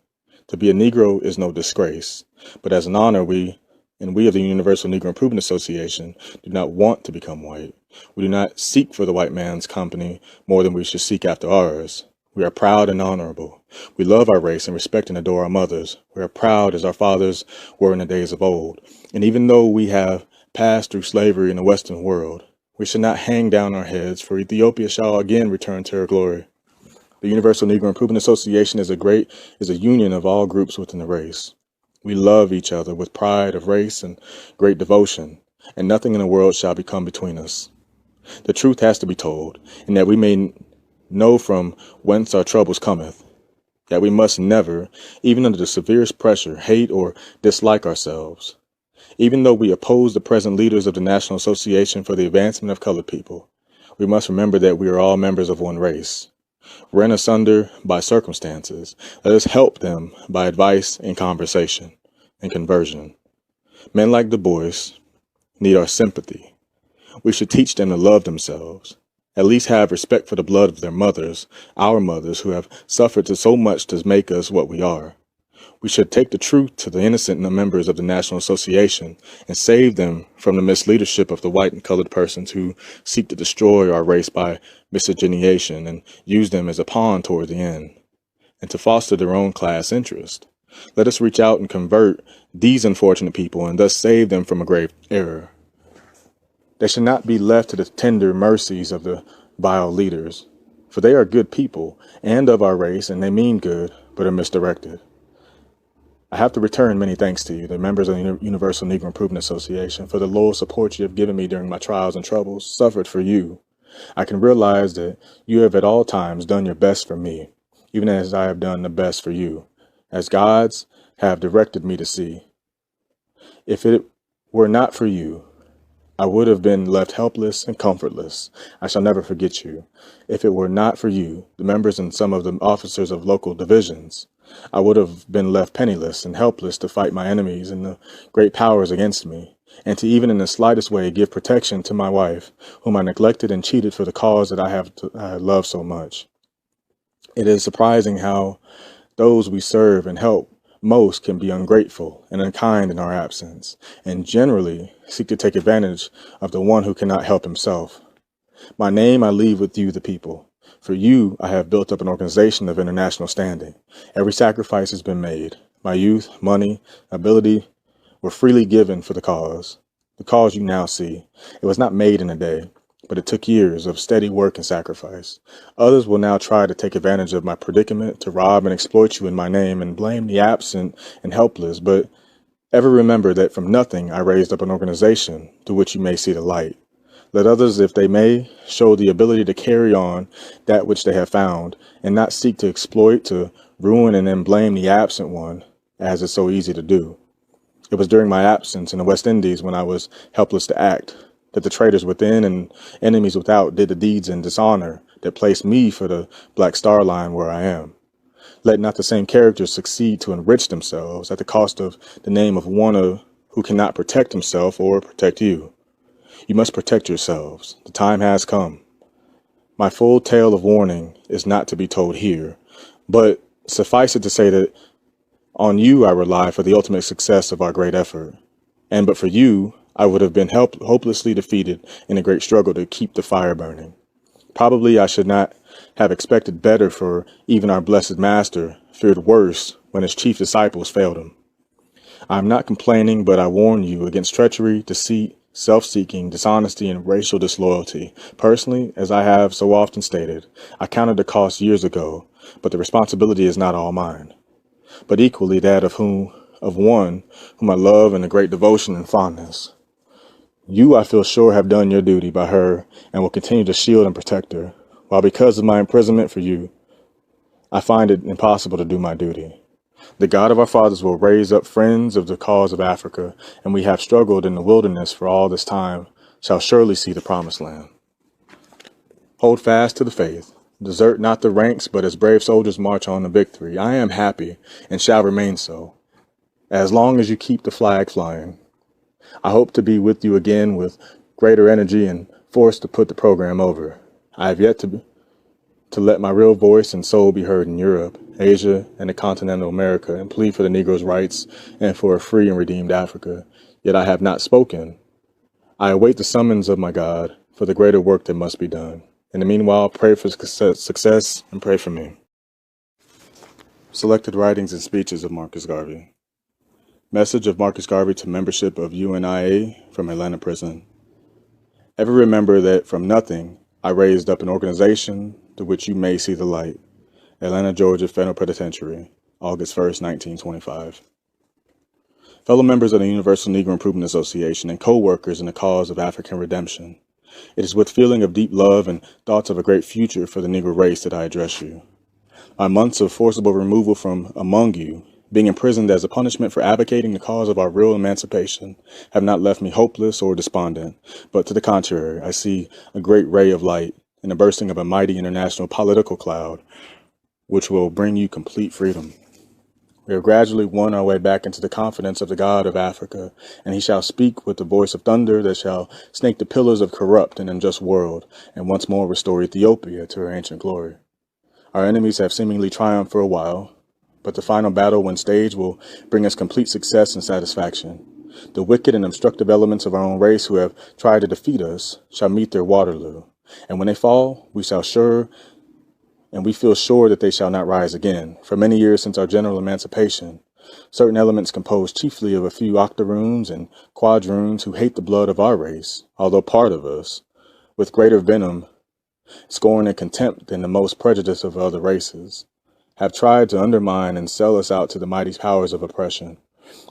To be a Negro is no disgrace, but as an honor, we of the Universal Negro Improvement Association do not want to become white. We do not seek for the white man's company more than we should seek after ours. We are proud and honorable. We love our race and respect and adore our mothers. We are proud as our fathers were in the days of old. And even though we have passed through slavery in the Western world, we should not hang down our heads, for Ethiopia shall again return to her glory. The Universal Negro Improvement Association is a union of all groups within the race. We love each other with pride of race and great devotion, and nothing in the world shall become between us. The truth has to be told, and that we may know from whence our troubles cometh, that we must never, even under the severest pressure, hate or dislike ourselves. Even though we oppose the present leaders of the National Association for the Advancement of Colored People, we must remember that we are all members of one race. Rent asunder by circumstances, let us help them by advice and conversation and conversion. Men like Dubois need our sympathy. We should teach them to love themselves, at least have respect for the blood of their mothers, our mothers who have suffered so much to make us what we are. We should take the truth to the innocent members of the National Association and save them from the misleadership of the white and colored persons who seek to destroy our race by miscegenation and use them as a pawn toward the end, and to foster their own class interest. Let us reach out and convert these unfortunate people and thus save them from a grave error. They should not be left to the tender mercies of the vile leaders, for they are good people and of our race, and they mean good, but are misdirected. I have to return many thanks to you, the members of the Universal Negro Improvement Association, for the loyal support you have given me during my trials and troubles, suffered for you. I can realize that you have at all times done your best for me, even as I have done the best for you, as gods have directed me to see. If it were not for you, I would have been left helpless and comfortless. I shall never forget you. If it were not for you, the members and some of the officers of local divisions, I would have been left penniless and helpless to fight my enemies and the great powers against me, and to even in the slightest way give protection to my wife, whom I neglected and cheated for the cause that I love so much. It is surprising how those we serve and help most can be ungrateful and unkind in our absence, and generally seek to take advantage of the one who cannot help himself. My name I leave with you, the people. For you, I have built up an organization of international standing. Every sacrifice has been made. My youth, money, ability were freely given for the cause you now see. It was not made in a day, but it took years of steady work and sacrifice. Others will now try to take advantage of my predicament to rob and exploit you in my name and blame the absent and helpless, but ever remember that from nothing I raised up an organization through which you may see the light. Let others, if they may, show the ability to carry on that which they have found and not seek to exploit, to ruin, and then blame the absent one, as is so easy to do. It was during my absence in the West Indies, when I was helpless to act, that the traitors within and enemies without did the deeds in dishonor that placed me for the Black Star Line where I am. Let not the same characters succeed to enrich themselves at the cost of the name of one who cannot protect himself or protect you. You must protect yourselves. The time has come. My full tale of warning is not to be told here, but suffice it to say that on you I rely for the ultimate success of our great effort. And but for you, I would have been hopelessly defeated in a great struggle to keep the fire burning. Probably I should not have expected better, for even our blessed Master feared worse when his chief disciples failed him. I am not complaining, but I warn you against treachery, deceit, self-seeking, dishonesty, and racial disloyalty. Personally, as I have so often stated, I counted the cost years ago, but the responsibility is not all mine, but equally that of one whom I love in a great devotion and fondness. You, I feel sure, have done your duty by her and will continue to shield and protect her, while because of my imprisonment for you, I find it impossible to do my duty. The God of our fathers will raise up friends of the cause of Africa, and we have struggled in the wilderness for all this time, shall surely see the promised land. Hold fast to the faith. Desert not the ranks, but as brave soldiers march on to victory. I am happy, and shall remain so, as long as you keep the flag flying. I hope to be with you again with greater energy and force to put the program over. I have yet to let my real voice and soul be heard in Europe, Asia, and the continental America, and plead for the Negroes' rights and for a free and redeemed Africa. Yet I have not spoken. I await the summons of my God for the greater work that must be done. In the meanwhile, pray for success and pray for me. Selected writings and speeches of Marcus Garvey. Message of Marcus Garvey to membership of U.N.I.A. from Atlanta prison. Ever remember that from nothing I raised up an organization through which you may see the light. Atlanta, Georgia Federal Penitentiary, August 1st, 1925. Fellow members of the Universal Negro Improvement Association and co-workers in the cause of African redemption, it is with feeling of deep love and thoughts of a great future for the Negro race that I address you. My months of forcible removal from among you, being imprisoned as a punishment for advocating the cause of our real emancipation, have not left me hopeless or despondent, but to the contrary, I see a great ray of light in the bursting of a mighty international political cloud, which will bring you complete freedom. We have gradually won our way back into the confidence of the God of Africa, and he shall speak with the voice of thunder that shall snake the pillars of corrupt and unjust world, and once more restore Ethiopia to her ancient glory. Our enemies have seemingly triumphed for a while, but the final battle when staged will bring us complete success and satisfaction. The wicked and obstructive elements of our own race who have tried to defeat us shall meet their Waterloo, and when they fall, we feel sure that they shall not rise again. For many years since our general emancipation, certain elements composed chiefly of a few octoroons and quadroons who hate the blood of our race, although part of us, with greater venom, scorn and contempt than the most prejudiced of other races, have tried to undermine and sell us out to the mighty powers of oppression.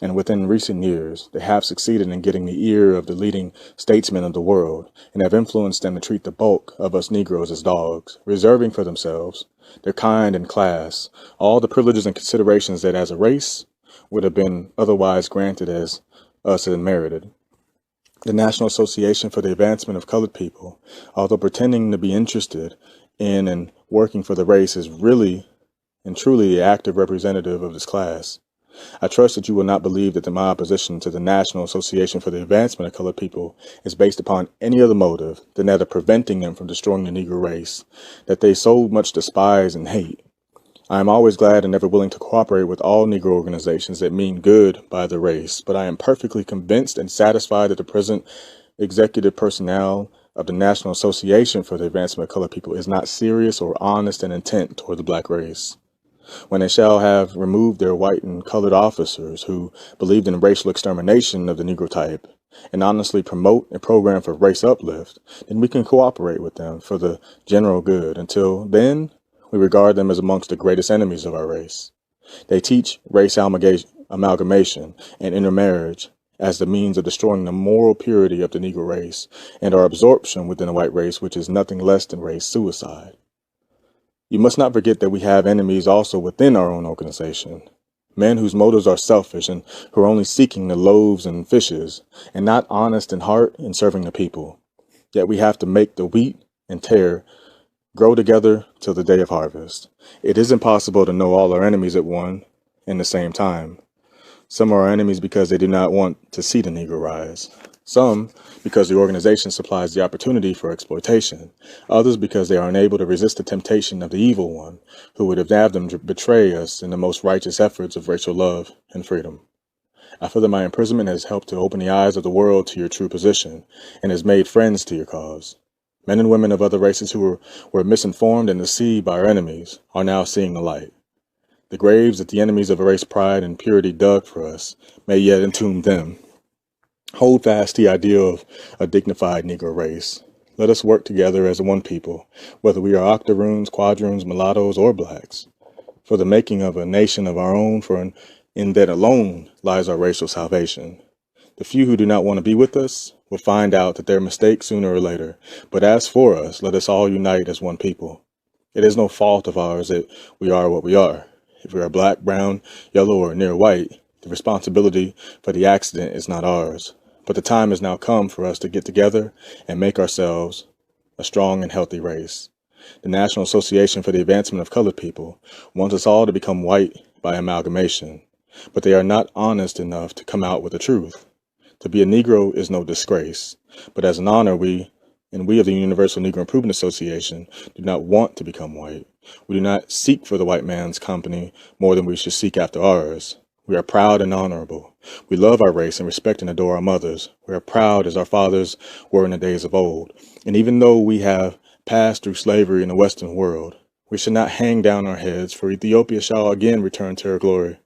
And within recent years, they have succeeded in getting the ear of the leading statesmen of the world, and have influenced them to treat the bulk of us Negroes as dogs, reserving for themselves, their kind and class, all the privileges and considerations that as a race would have been otherwise granted as us and merited. The National Association for the Advancement of Colored People, although pretending to be interested in and working for the race, is really and truly the active representative of this class. I trust that you will not believe that my opposition to the National Association for the Advancement of Colored People is based upon any other motive than that of preventing them from destroying the Negro race, that they so much despise and hate. I am always glad and never willing to cooperate with all Negro organizations that mean good by the race, but I am perfectly convinced and satisfied that the present executive personnel of the National Association for the Advancement of Colored People is not serious or honest in intent toward the black race. When they shall have removed their white and colored officers who believed in racial extermination of the Negro type and honestly promote a program for race uplift, then we can cooperate with them for the general good. Until then, we regard them as amongst the greatest enemies of our race. They teach race amalgamation and intermarriage as the means of destroying the moral purity of the Negro race and our absorption within the white race, which is nothing less than race suicide. You must not forget that we have enemies also within our own organization, men whose motives are selfish and who are only seeking the loaves and fishes and not honest in heart in serving the people. Yet we have to make the wheat and tare grow together till the day of harvest. It is impossible to know all our enemies at one and the same time. Some are our enemies because they do not want to see the Negro rise. Some because the organization supplies the opportunity for exploitation. Others because they are unable to resist the temptation of the evil one, who would have them betray us in the most righteous efforts of racial love and freedom. I feel that my imprisonment has helped to open the eyes of the world to your true position and has made friends to your cause. Men and women of other races who were misinformed and deceived by our enemies are now seeing the light. The graves that the enemies of race pride and purity dug for us may yet entomb them. Hold fast the ideal of a dignified Negro race. Let us work together as one people, whether we are octoroons, quadroons, mulattoes, or blacks, for the making of a nation of our own, for in that alone lies our racial salvation. The few who do not want to be with us will find out that their mistake sooner or later, but as for us, let us all unite as one people. It is no fault of ours that we are what we are. If we are black, brown, yellow, or near white, the responsibility for the accident is not ours. But the time has now come for us to get together and make ourselves a strong and healthy race. The National Association for the Advancement of Colored People wants us all to become white by amalgamation, but they are not honest enough to come out with the truth. To be a Negro is no disgrace, but as an honor, we of the Universal Negro Improvement Association do not want to become white. We do not seek for the white man's company more than we should seek after ours. We are proud and honorable. We love our race and respect and adore our mothers. We are proud as our fathers were in the days of old. And even though we have passed through slavery in the Western world, we should not hang down our heads, for Ethiopia shall again return to her glory.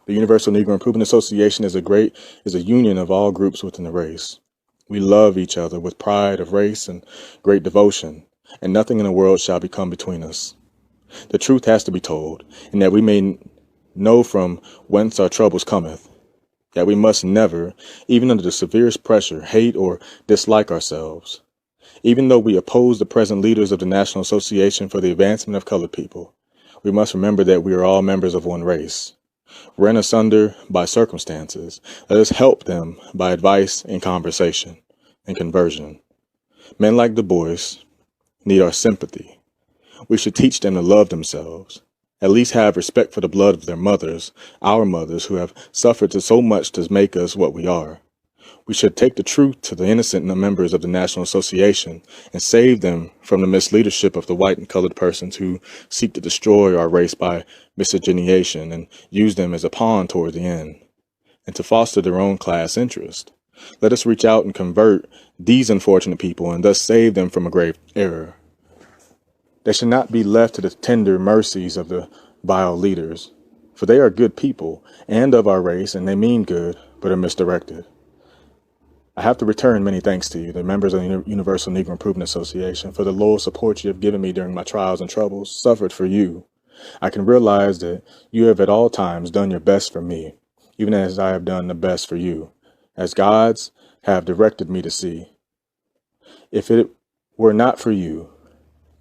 The Universal Negro Improvement Association is a union of all groups within the race. We love each other with pride of race and great devotion, and nothing in the world shall become between us. The truth has to be told, and that we may know from whence our troubles cometh, that we must never, even under the severest pressure, hate or dislike ourselves. Even though we oppose the present leaders of the National Association for the Advancement of Colored People, we must remember that we are all members of one race. rent asunder by circumstances. Let us help them by advice and conversation and conversion. Men like Dubois need our sympathy. We should teach them to love themselves, at least have respect for the blood of their mothers, our mothers who have suffered so much to make us what we are. We should take the truth to the innocent members of the National Association and save them from the misleadership of the white and colored persons who seek to destroy our race by miscegenation and use them as a pawn toward the end, and to foster their own class interest. Let us reach out and convert these unfortunate people and thus save them from a grave error. They should not be left to the tender mercies of the vile leaders, for they are good people and of our race, and they mean good, but are misdirected. I have to return many thanks to you, the members of the Universal Negro Improvement Association, for the loyal support you have given me during my trials and troubles, suffered for you. I can realize that you have at all times done your best for me, even as I have done the best for you, as gods have directed me to see. If it were not for you,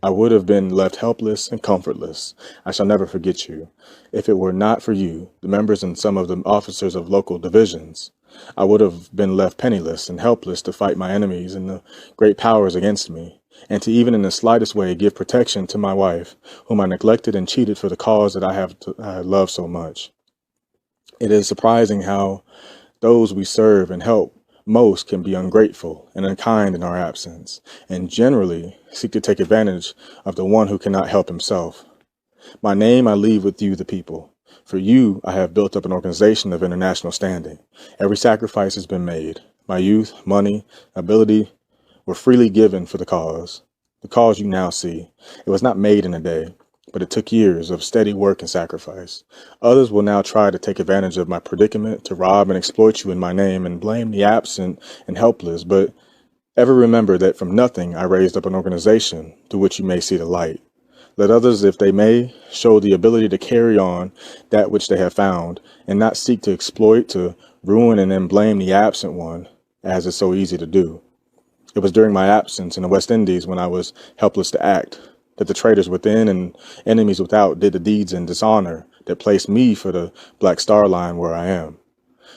I would have been left helpless and comfortless. I shall never forget you. If it were not for you, the members and some of the officers of local divisions, I would have been left penniless and helpless to fight my enemies and the great powers against me, and to even in the slightest way give protection to my wife, whom I neglected and cheated for the cause that I love so much. It is surprising how those we serve and help most can be ungrateful and unkind in our absence, and generally seek to take advantage of the one who cannot help himself. My name I leave with you, the people. For you, I have built up an organization of international standing. Every sacrifice has been made. My youth, money, ability were freely given for the cause you now see. It was not made in a day, but it took years of steady work and sacrifice. Others will now try to take advantage of my predicament, to rob and exploit you in my name and blame the absent and helpless, but ever remember that from nothing I raised up an organization to which you may see the light. Let others, if they may, show the ability to carry on that which they have found, and not seek to exploit, to ruin, and then blame the absent one, as is so easy to do. It was during my absence in the West Indies, when I was helpless to act, that the traitors within and enemies without did the deeds in dishonor that placed me for the Black Star Line where I am.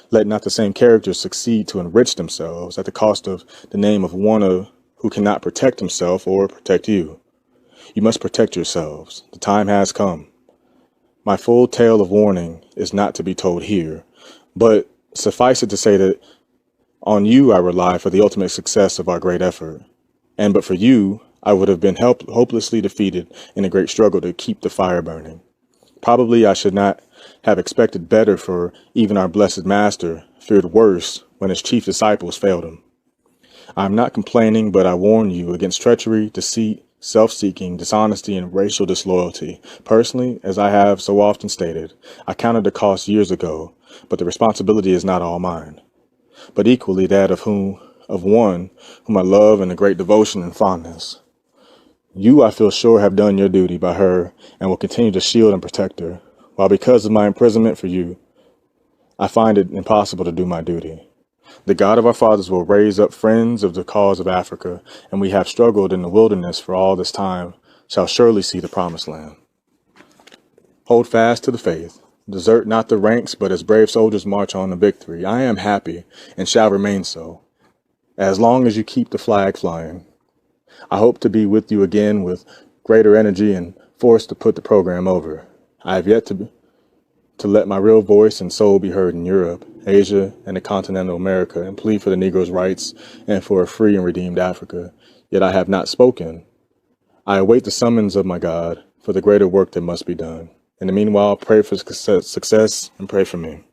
Let not the same characters succeed to enrich themselves at the cost of the name of one who cannot protect himself or protect you. You must protect yourselves. The time has come. My full tale of warning is not to be told here, but suffice it to say that on you I rely for the ultimate success of our great effort. And but for you, I would have been hopelessly defeated in a great struggle to keep the fire burning. Probably I should not have expected better, for even our blessed master feared worse when his chief disciples failed him. I am not complaining, but I warn you against treachery, deceit, self-seeking, dishonesty, and racial disloyalty. Personally, as I have so often stated, I counted the cost years ago, but the responsibility is not all mine, but equally that of one whom I love in a great devotion and fondness. You, I feel sure, have done your duty by her and will continue to shield and protect her, while because of my imprisonment for you, I find it impossible to do my duty. The God of our fathers will raise up friends of the cause of Africa, and we have struggled in the wilderness for all this time, shall surely see the promised land. Hold fast to the faith. Desert not the ranks, but as brave soldiers march on to victory. I am happy, and shall remain so, as long as you keep the flag flying. I hope to be with you again with greater energy and force to put the program over. I have yet to let my real voice and soul be heard in Europe, Asia, and the continental America, and plead for the Negroes' rights and for a free and redeemed Africa. Yet I have not spoken. I await the summons of my God for the greater work that must be done. In the meanwhile, pray for success and pray for me.